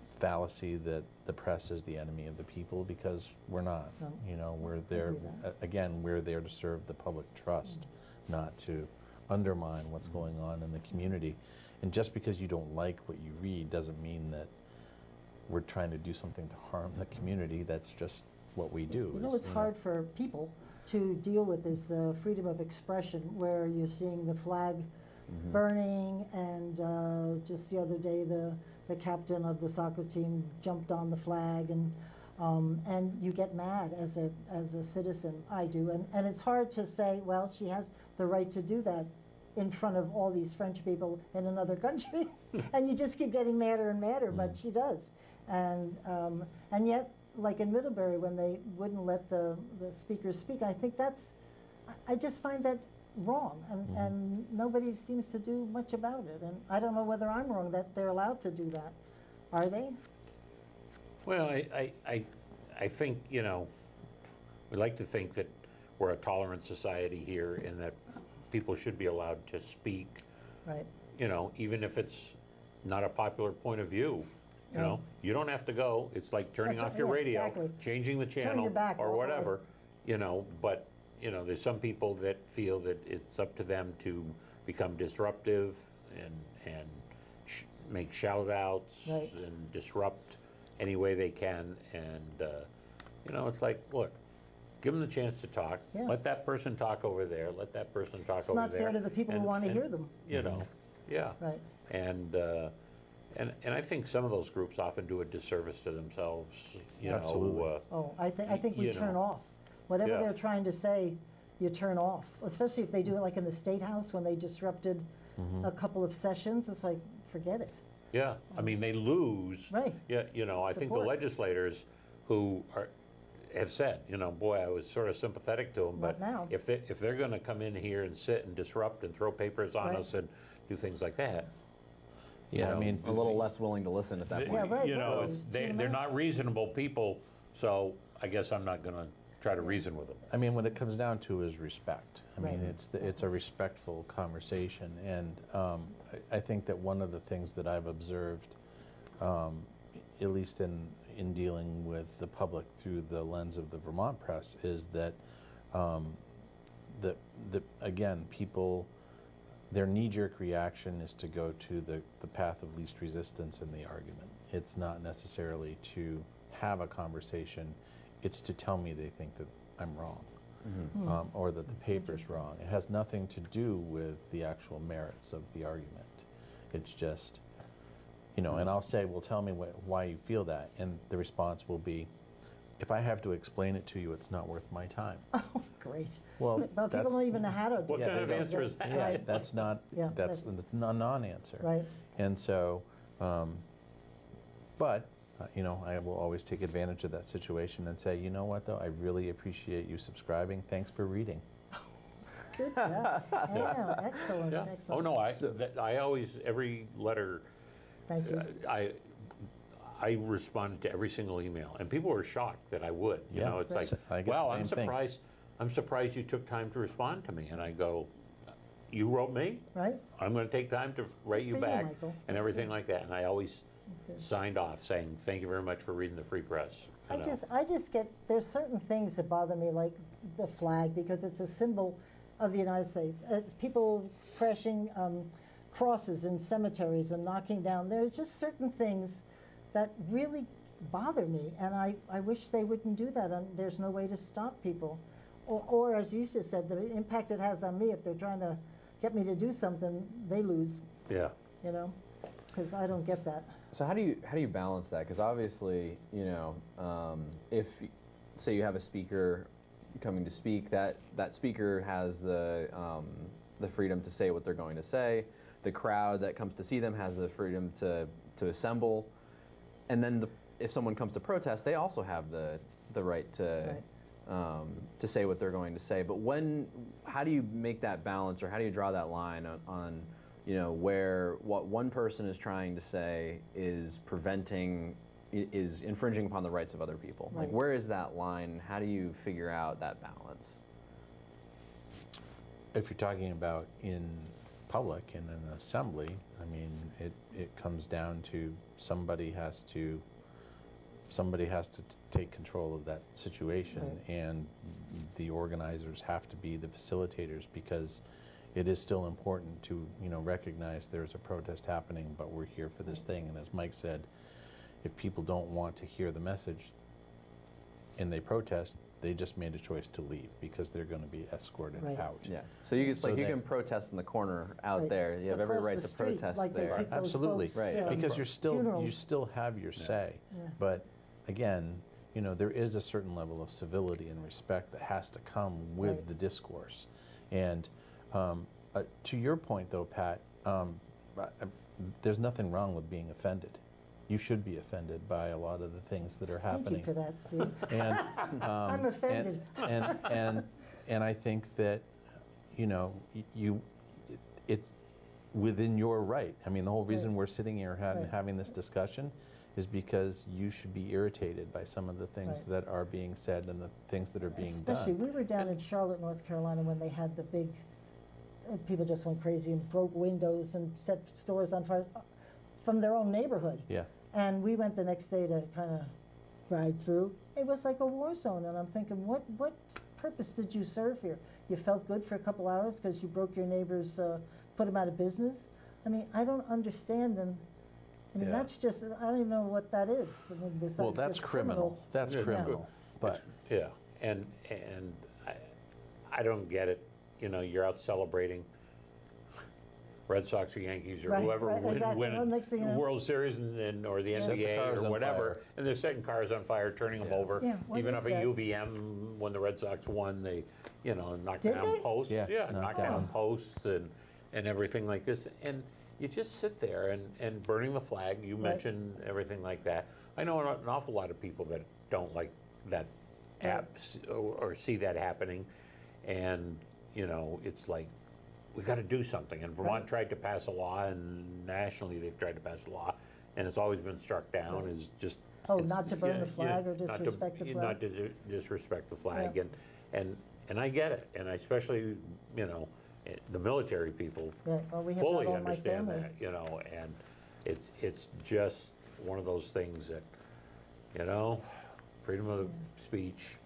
fallacy that the press is the enemy of the people, because we're not. No. We're there, again, we're there to serve the public trust, not to undermine what's going on in the community. And just because you don't like what you read doesn't mean that we're trying to do something to harm the community. That's just what we do. You know what's hard for people to deal with is the freedom of expression, where you're seeing the flag burning, and just the other day the captain of the soccer team jumped on the flag, and And you get mad as a citizen, I do. And it's hard to say, well, she has the right to do that in front of all these French people in another country. And you just keep getting madder and madder, but she does. And yet, like in Middlebury, when they wouldn't let the speakers speak, I think I just find that wrong. And nobody seems to do much about it. And I don't know whether I'm wrong that they're allowed to do that. Are they? Well, I think, you know, we like to think that we're a tolerant society here and that people should be allowed to speak, right? You know, even if it's not a popular point of view. You know, you don't have to go. It's like turning off your radio, exactly. changing the Turn channel your back, or walk away. whatever, you know, but, you know, there's some people that feel that it's up to them to become disruptive and make shout outs Right. and disrupt any way they can. And, you know, it's like, look, give them the chance to talk. Yeah. Let that person talk over there. Let that person talk It's over not there. fair to the people who want to hear them. You know, yeah. Right. And I think some of those groups often do a disservice to themselves. You Absolutely. know, I think we you turn know. off. Whatever Yeah. they're trying to say, you turn off. Especially if they do it like in the State House when they disrupted a couple of sessions. It's like, forget it. Yeah, I mean, they lose. Right. Yeah, you know, I think the Support. legislators who have said, you know, boy, I was sort of sympathetic to them, Not but now. if they're going to come in here and sit and disrupt and throw papers on Right. us and do things like that, Yeah, you I know, mean, a little less willing to listen at that point. Yeah, right, you know, right. it's, they're not reasonable people, so I guess I'm not going to try to reason with them. I mean, what it comes down to is respect. I mean, Right. it's a respectful conversation, and I think that one of the things that I've observed, at least in dealing with the public through the lens of the Vermont press, is that again, people, their knee-jerk reaction is to go to the path of least resistance in the argument. It's not necessarily to have a conversation. It's to tell me they think that I'm wrong. Or that the paper's wrong. It has nothing to do with the actual merits of the argument. It's just, you know, and I'll say, well, tell me why you feel that. And the response will be, if I have to explain it to you, it's not worth my time. Oh, great. Well, But people don't even know how to do What kind of answer is that? Yeah, Right. that's not, Yeah, that's a non-answer. Right. And so, but, you know, I will always take advantage of that situation and say, you know what, though, I really appreciate you subscribing. Thanks for reading. Good job. Yeah, excellent, Yeah. excellent. Oh, no, I always, every letter, Thank you. I responded to every single email, and people were shocked that I would. You Yeah, know, it's that's like, right. I get the wow, same thing. I'm surprised you took time to respond to me. And I go, you wrote me? Right. I'm going to take time to write you for you, back Michael. and That's everything good. like that. And I always good. signed off saying, thank you very much for reading the Free Press. You know. I just get, there's certain things that bother me, like the flag, because it's a symbol of the United States. It's people crashing crosses in cemeteries and knocking down. There are just certain things that really bother me, and I wish they wouldn't do that, and there's no way to stop people. Or as you just said, the impact it has on me, if they're trying to get me to do something, they lose, Yeah. you know, because I don't get that. So how do you balance that? Because obviously, you know, if say you have a speaker coming to speak, that speaker has the freedom to say what they're going to say. The crowd that comes to see them has the freedom to assemble, and then if someone comes to protest, they also have the right to say what they're going to say. But how do you make that balance, or how do you draw that line on you know, where what one person is trying to say is infringing upon the rights of other people? Right. Like, where is that line? How do you figure out that balance? If you're talking about in public, in an assembly, I mean, it comes down to somebody has to take control of that situation, and the organizers have to be the facilitators, because it is still important to, you know, recognize there's a protest happening, but we're here for this thing. And as Mike said, if people don't want to hear the message and they protest, they just made a choice to leave because they're going to be escorted out. Yeah. So you can protest in the corner out there. You have every right to protest there. Absolutely. Right. Because you still have your say. Yeah. But again, you know, there is a certain level of civility and respect that has to come with Right. the discourse. And to your point, though, Pat, there's nothing wrong with being offended. You should be offended by a lot of the things that are happening. Thank you for that, Steve. And I'm offended. And I think that, you know, it's within your right. I mean, the whole reason Right. we're sitting here Right. having this discussion is because you should be irritated by some of the things Right. that are being said and the things that are being Especially, done. we were down in Charlotte, North Carolina, when they had the big, people just went crazy and broke windows and set stores on fire from their own neighborhood. Yeah. And we went the next day to kind of ride through. It was like a war zone, and I'm thinking, what purpose did you serve here? You felt good for a couple hours because you broke your neighbor's, put him out of business? I mean, I don't understand, and I mean, Yeah. that's just, I don't even know what that is. I mean, besides Well, that's just criminal. That's Yeah. criminal. But Yeah, and I don't get it. You know, you're out celebrating Red Sox or Yankees or Right, whoever right, exactly. Well, win next thing you know- World Series or the Set the NBA cars or on whatever, fire. and they're setting cars on fire, turning them over. Yeah, what Even is up at that? UVM, when the Red Sox won, they, you know, knocked Did down they? posts. Yeah, knocked knocked down down. posts and everything like this. And you just sit there and burning the flag. You Right. mentioned everything like that. I know an awful lot of people that don't like that or see that happening. And, you know, it's like, we got to do something. And Vermont Right. tried to pass a law, and nationally they've tried to pass a law, and it's always been struck down as just. Oh, it's- not to burn yeah, the flag or not to- disrespect the flag? Not to disrespect the flag, Yeah. and I get it, and I especially, you know, the military people Right, well, we have fully that on my understand family. that, you know, and it's just one of those things that, you know, freedom of speech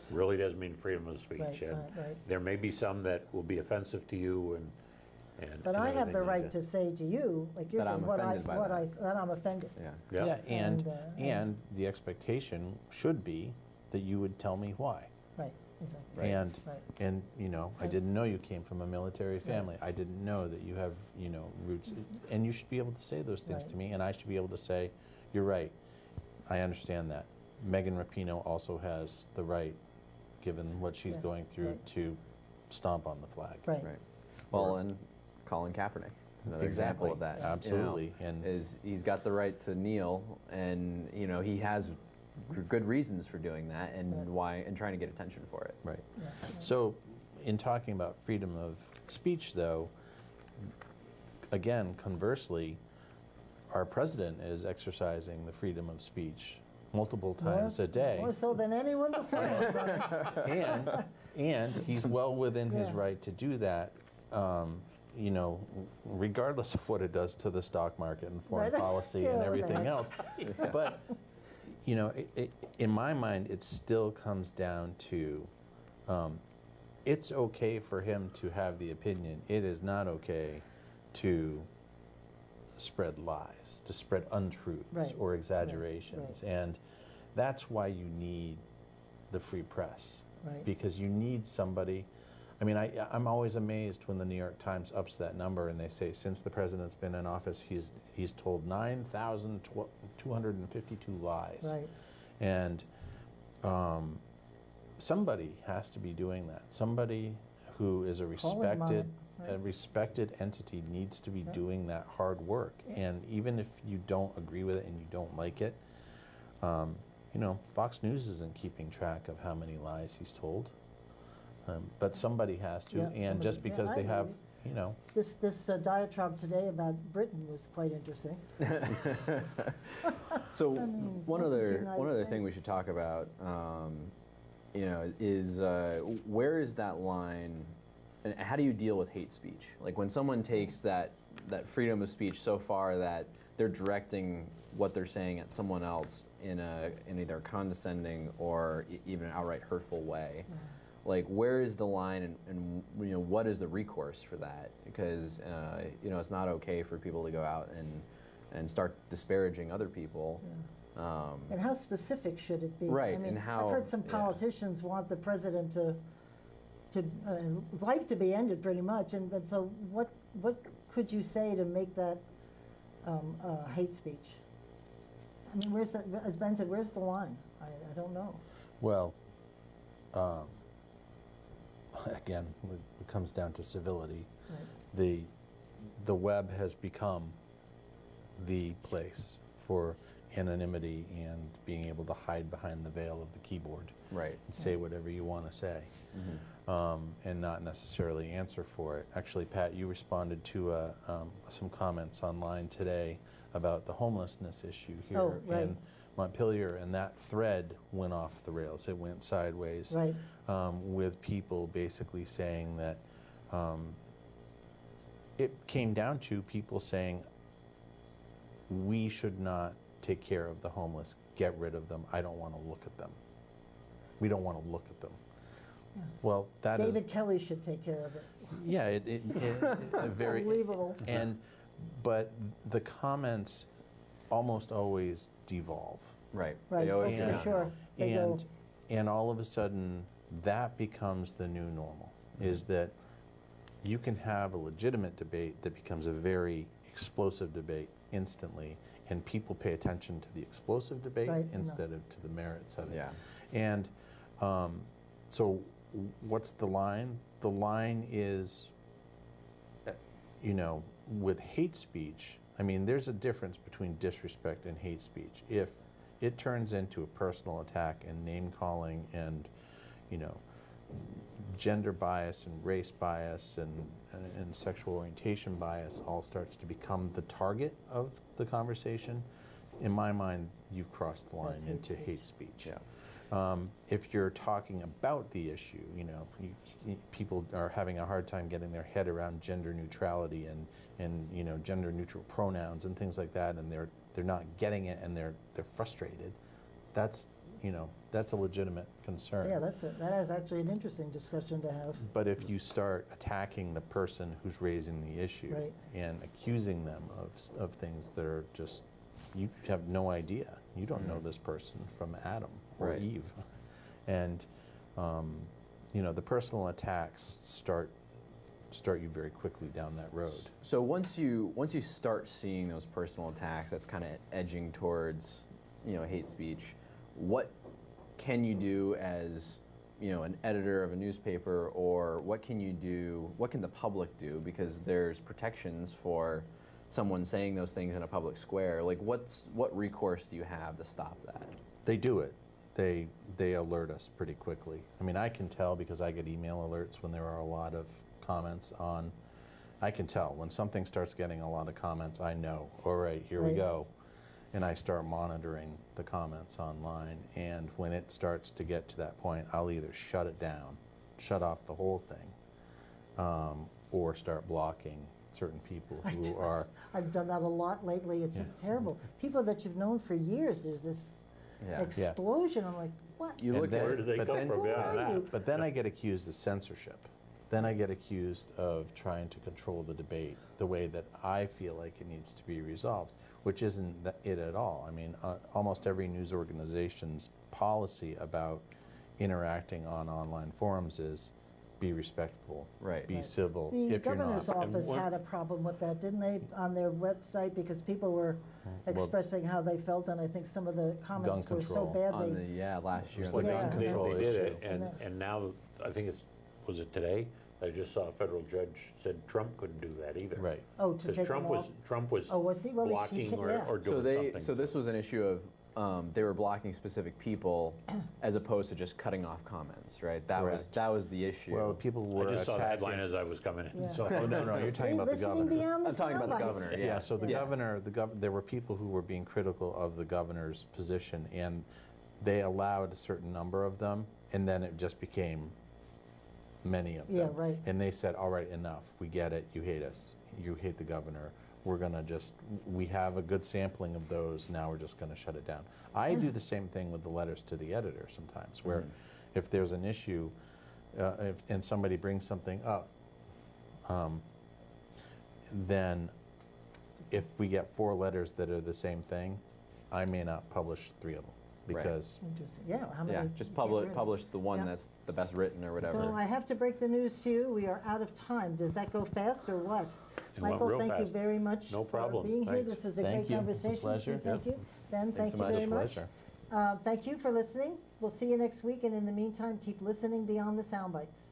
really does mean freedom of speech. Right, And right. there may be some that will be offensive to you and But and I have the everything like right that. to say to you, like you're That saying, I'm what I, offended by what that. I, that I'm offended. Yeah. Yeah. and And, the expectation should be that you would tell me why. Right, exactly. And Right. and you know, I didn't know you came from a military family. I didn't know that you have, you know, roots, and you should be able to say those things Right. to me, and I should be able to say, you're right. I understand that. Megan Rapinoe also has the right, given what she's Yeah, going through, right. to stomp on the flag. Right. Right. Well, and Colin Kaepernick is another example Exactly. of that. Absolutely. You know, And is he's got the right to kneel, and you know he has good reasons for doing that, and why, and trying to get attention for it. Right. So, in talking about freedom of speech, though, again, conversely, our president is exercising the freedom of speech multiple times a day. More so than anyone before. And he's well within his Yeah. right to do that, you know, regardless of what it does to the stock market and foreign Right. policy Yeah, and what the everything heck. else. But, you know, in my mind, it still comes down to it's okay for him to have the opinion. It is not okay to spread lies, to spread untruths Right. or exaggerations. Right. And that's why you need the free press. Right. Because you need somebody. I mean, I'm always amazed when the New York Times ups that number and they say since the president's been in office, he's told 9,252 lies. Right. And somebody has to be doing that. Somebody who is a Call him on respected, it. Right. a respected entity needs to be doing that hard work. And even if you don't agree with it and you don't like it, you know, Fox News isn't keeping track of how many lies he's told. But somebody has to, Yeah, and somebody- just yeah, because I they have, agree. you know. This diatribe today about Britain was quite interesting. So I mean, one this is the other United thing we should talk about, you know, is where is that line, and how do you deal with hate speech? Like when someone takes that freedom of speech so far that they're directing what they're saying at someone else in either condescending or even an outright hurtful way. Like where is the line, and you know, what is the recourse for that? Because you know, it's not okay for people to go out and start disparaging other people. And how specific should it be? Right, I mean, and how- I've heard some politicians want the president to his life to be ended pretty much, and so what could you say to make that hate speech? I mean, where's the, as Ben said, where's the line? I don't know. Well, again, it comes down to civility. Right. The web has become the place for anonymity and being able to hide behind the veil of the keyboard, right, and say whatever you want to say, and not necessarily answer for it. Actually, Pat, you responded to some comments online today about the homelessness issue here in Montpelier, and that thread went off the rails. It went sideways, with people basically saying that it came down to people saying, we should not take care of the homeless, get rid of them, I don't want to look at them. We don't want to look at them. Yeah. Well, that is... David Kelly should take care of it. Yeah, it very... Unbelievable. But the comments almost always devolve. Right. Right, for sure. And all of a sudden, that becomes the new normal, is that you can have a legitimate debate that becomes a very explosive debate instantly, and people pay attention to the explosive debate instead of to the merits of it. Yeah. And so what's the line? The line is, you know, with hate speech, I mean, there's a difference between disrespect and hate speech. If it turns into a personal attack and name calling and, you know, gender bias and race bias and sexual orientation bias all starts to become the target of the conversation, in my mind, you've crossed the line into hate speech. If you're talking about the issue, you know, people are having a hard time getting their head around gender neutrality and you know, gender neutral pronouns and things like that, and they're not getting it and they're frustrated. That's, you know, that's a legitimate concern. Yeah, that is actually an interesting discussion to have. But if you start attacking the person who's raising the issue and accusing them of things that are just, you have no idea. You don't know this person from Adam or Eve. And, you know, the personal attacks start you very quickly down that road. So once you start seeing those personal attacks, that's kind of edging towards, you know, hate speech. What can you do as, you know, an editor of a newspaper, or what can you do, what can the public do? Because there's protections for someone saying those things in a public square. Like, what recourse do you have to stop that? They do it. They alert us pretty quickly. I mean, I can tell because I get email alerts when there are a lot of comments on. I can tell when something starts getting a lot of comments. I know, all right, here we go. And I start monitoring the comments online, and when it starts to get to that point, I'll either shut it down, shut off the whole thing, or start blocking certain people who are... I've done that a lot lately. It's just terrible. People that you've known for years, there's this explosion. I'm like, what? You look where do they come from? But then I get accused of censorship. Then I get accused of trying to control the debate the way that I feel like it needs to be resolved, which isn't it at all. I mean, almost every news organization's policy about interacting on online forums is be respectful, be civil. The governor's office had a problem with that, didn't they, on their website, because people were expressing how they felt, and I think some of the comments were so bad. Last year. They did it, and now I think was it today? I just saw a federal judge said Trump couldn't do that either. Right. Oh, to take Trump was blocking or doing something. So this was an issue of they were blocking specific people as opposed to just cutting off comments, right? That was the issue. Well, people were I just saw the headline as I was coming in. Yeah. So. Oh, no, you're talking about the governor. I'm talking about the governor. Yeah. So the governor, there were people who were being critical of the governor's position, and they allowed a certain number of them, and then it just became many of them. Yeah, right. And they said, all right, enough. We get it. You hate us. You hate the governor. We're going to we have a good sampling of those. Now we're just going to shut it down. I do the same thing with the letters to the editor sometimes, where if there's an issue and somebody brings something up, then if we get 4 letters that are the same thing, I may not publish 3 of them. Because how many just publish the one that's the best written or whatever. So I have to break the news to you. We are out of time. Does that go fast or what? It went Michael, real thank you fast. very much No problem. for being here. Thanks. This was a Thank great you. It's a conversation. pleasure. Steve, thank Yeah. you. Ben, Thanks thank so you much. very much. Pleasure. Thank you for listening. We'll see you next week, and in the meantime, keep listening beyond the sound bites.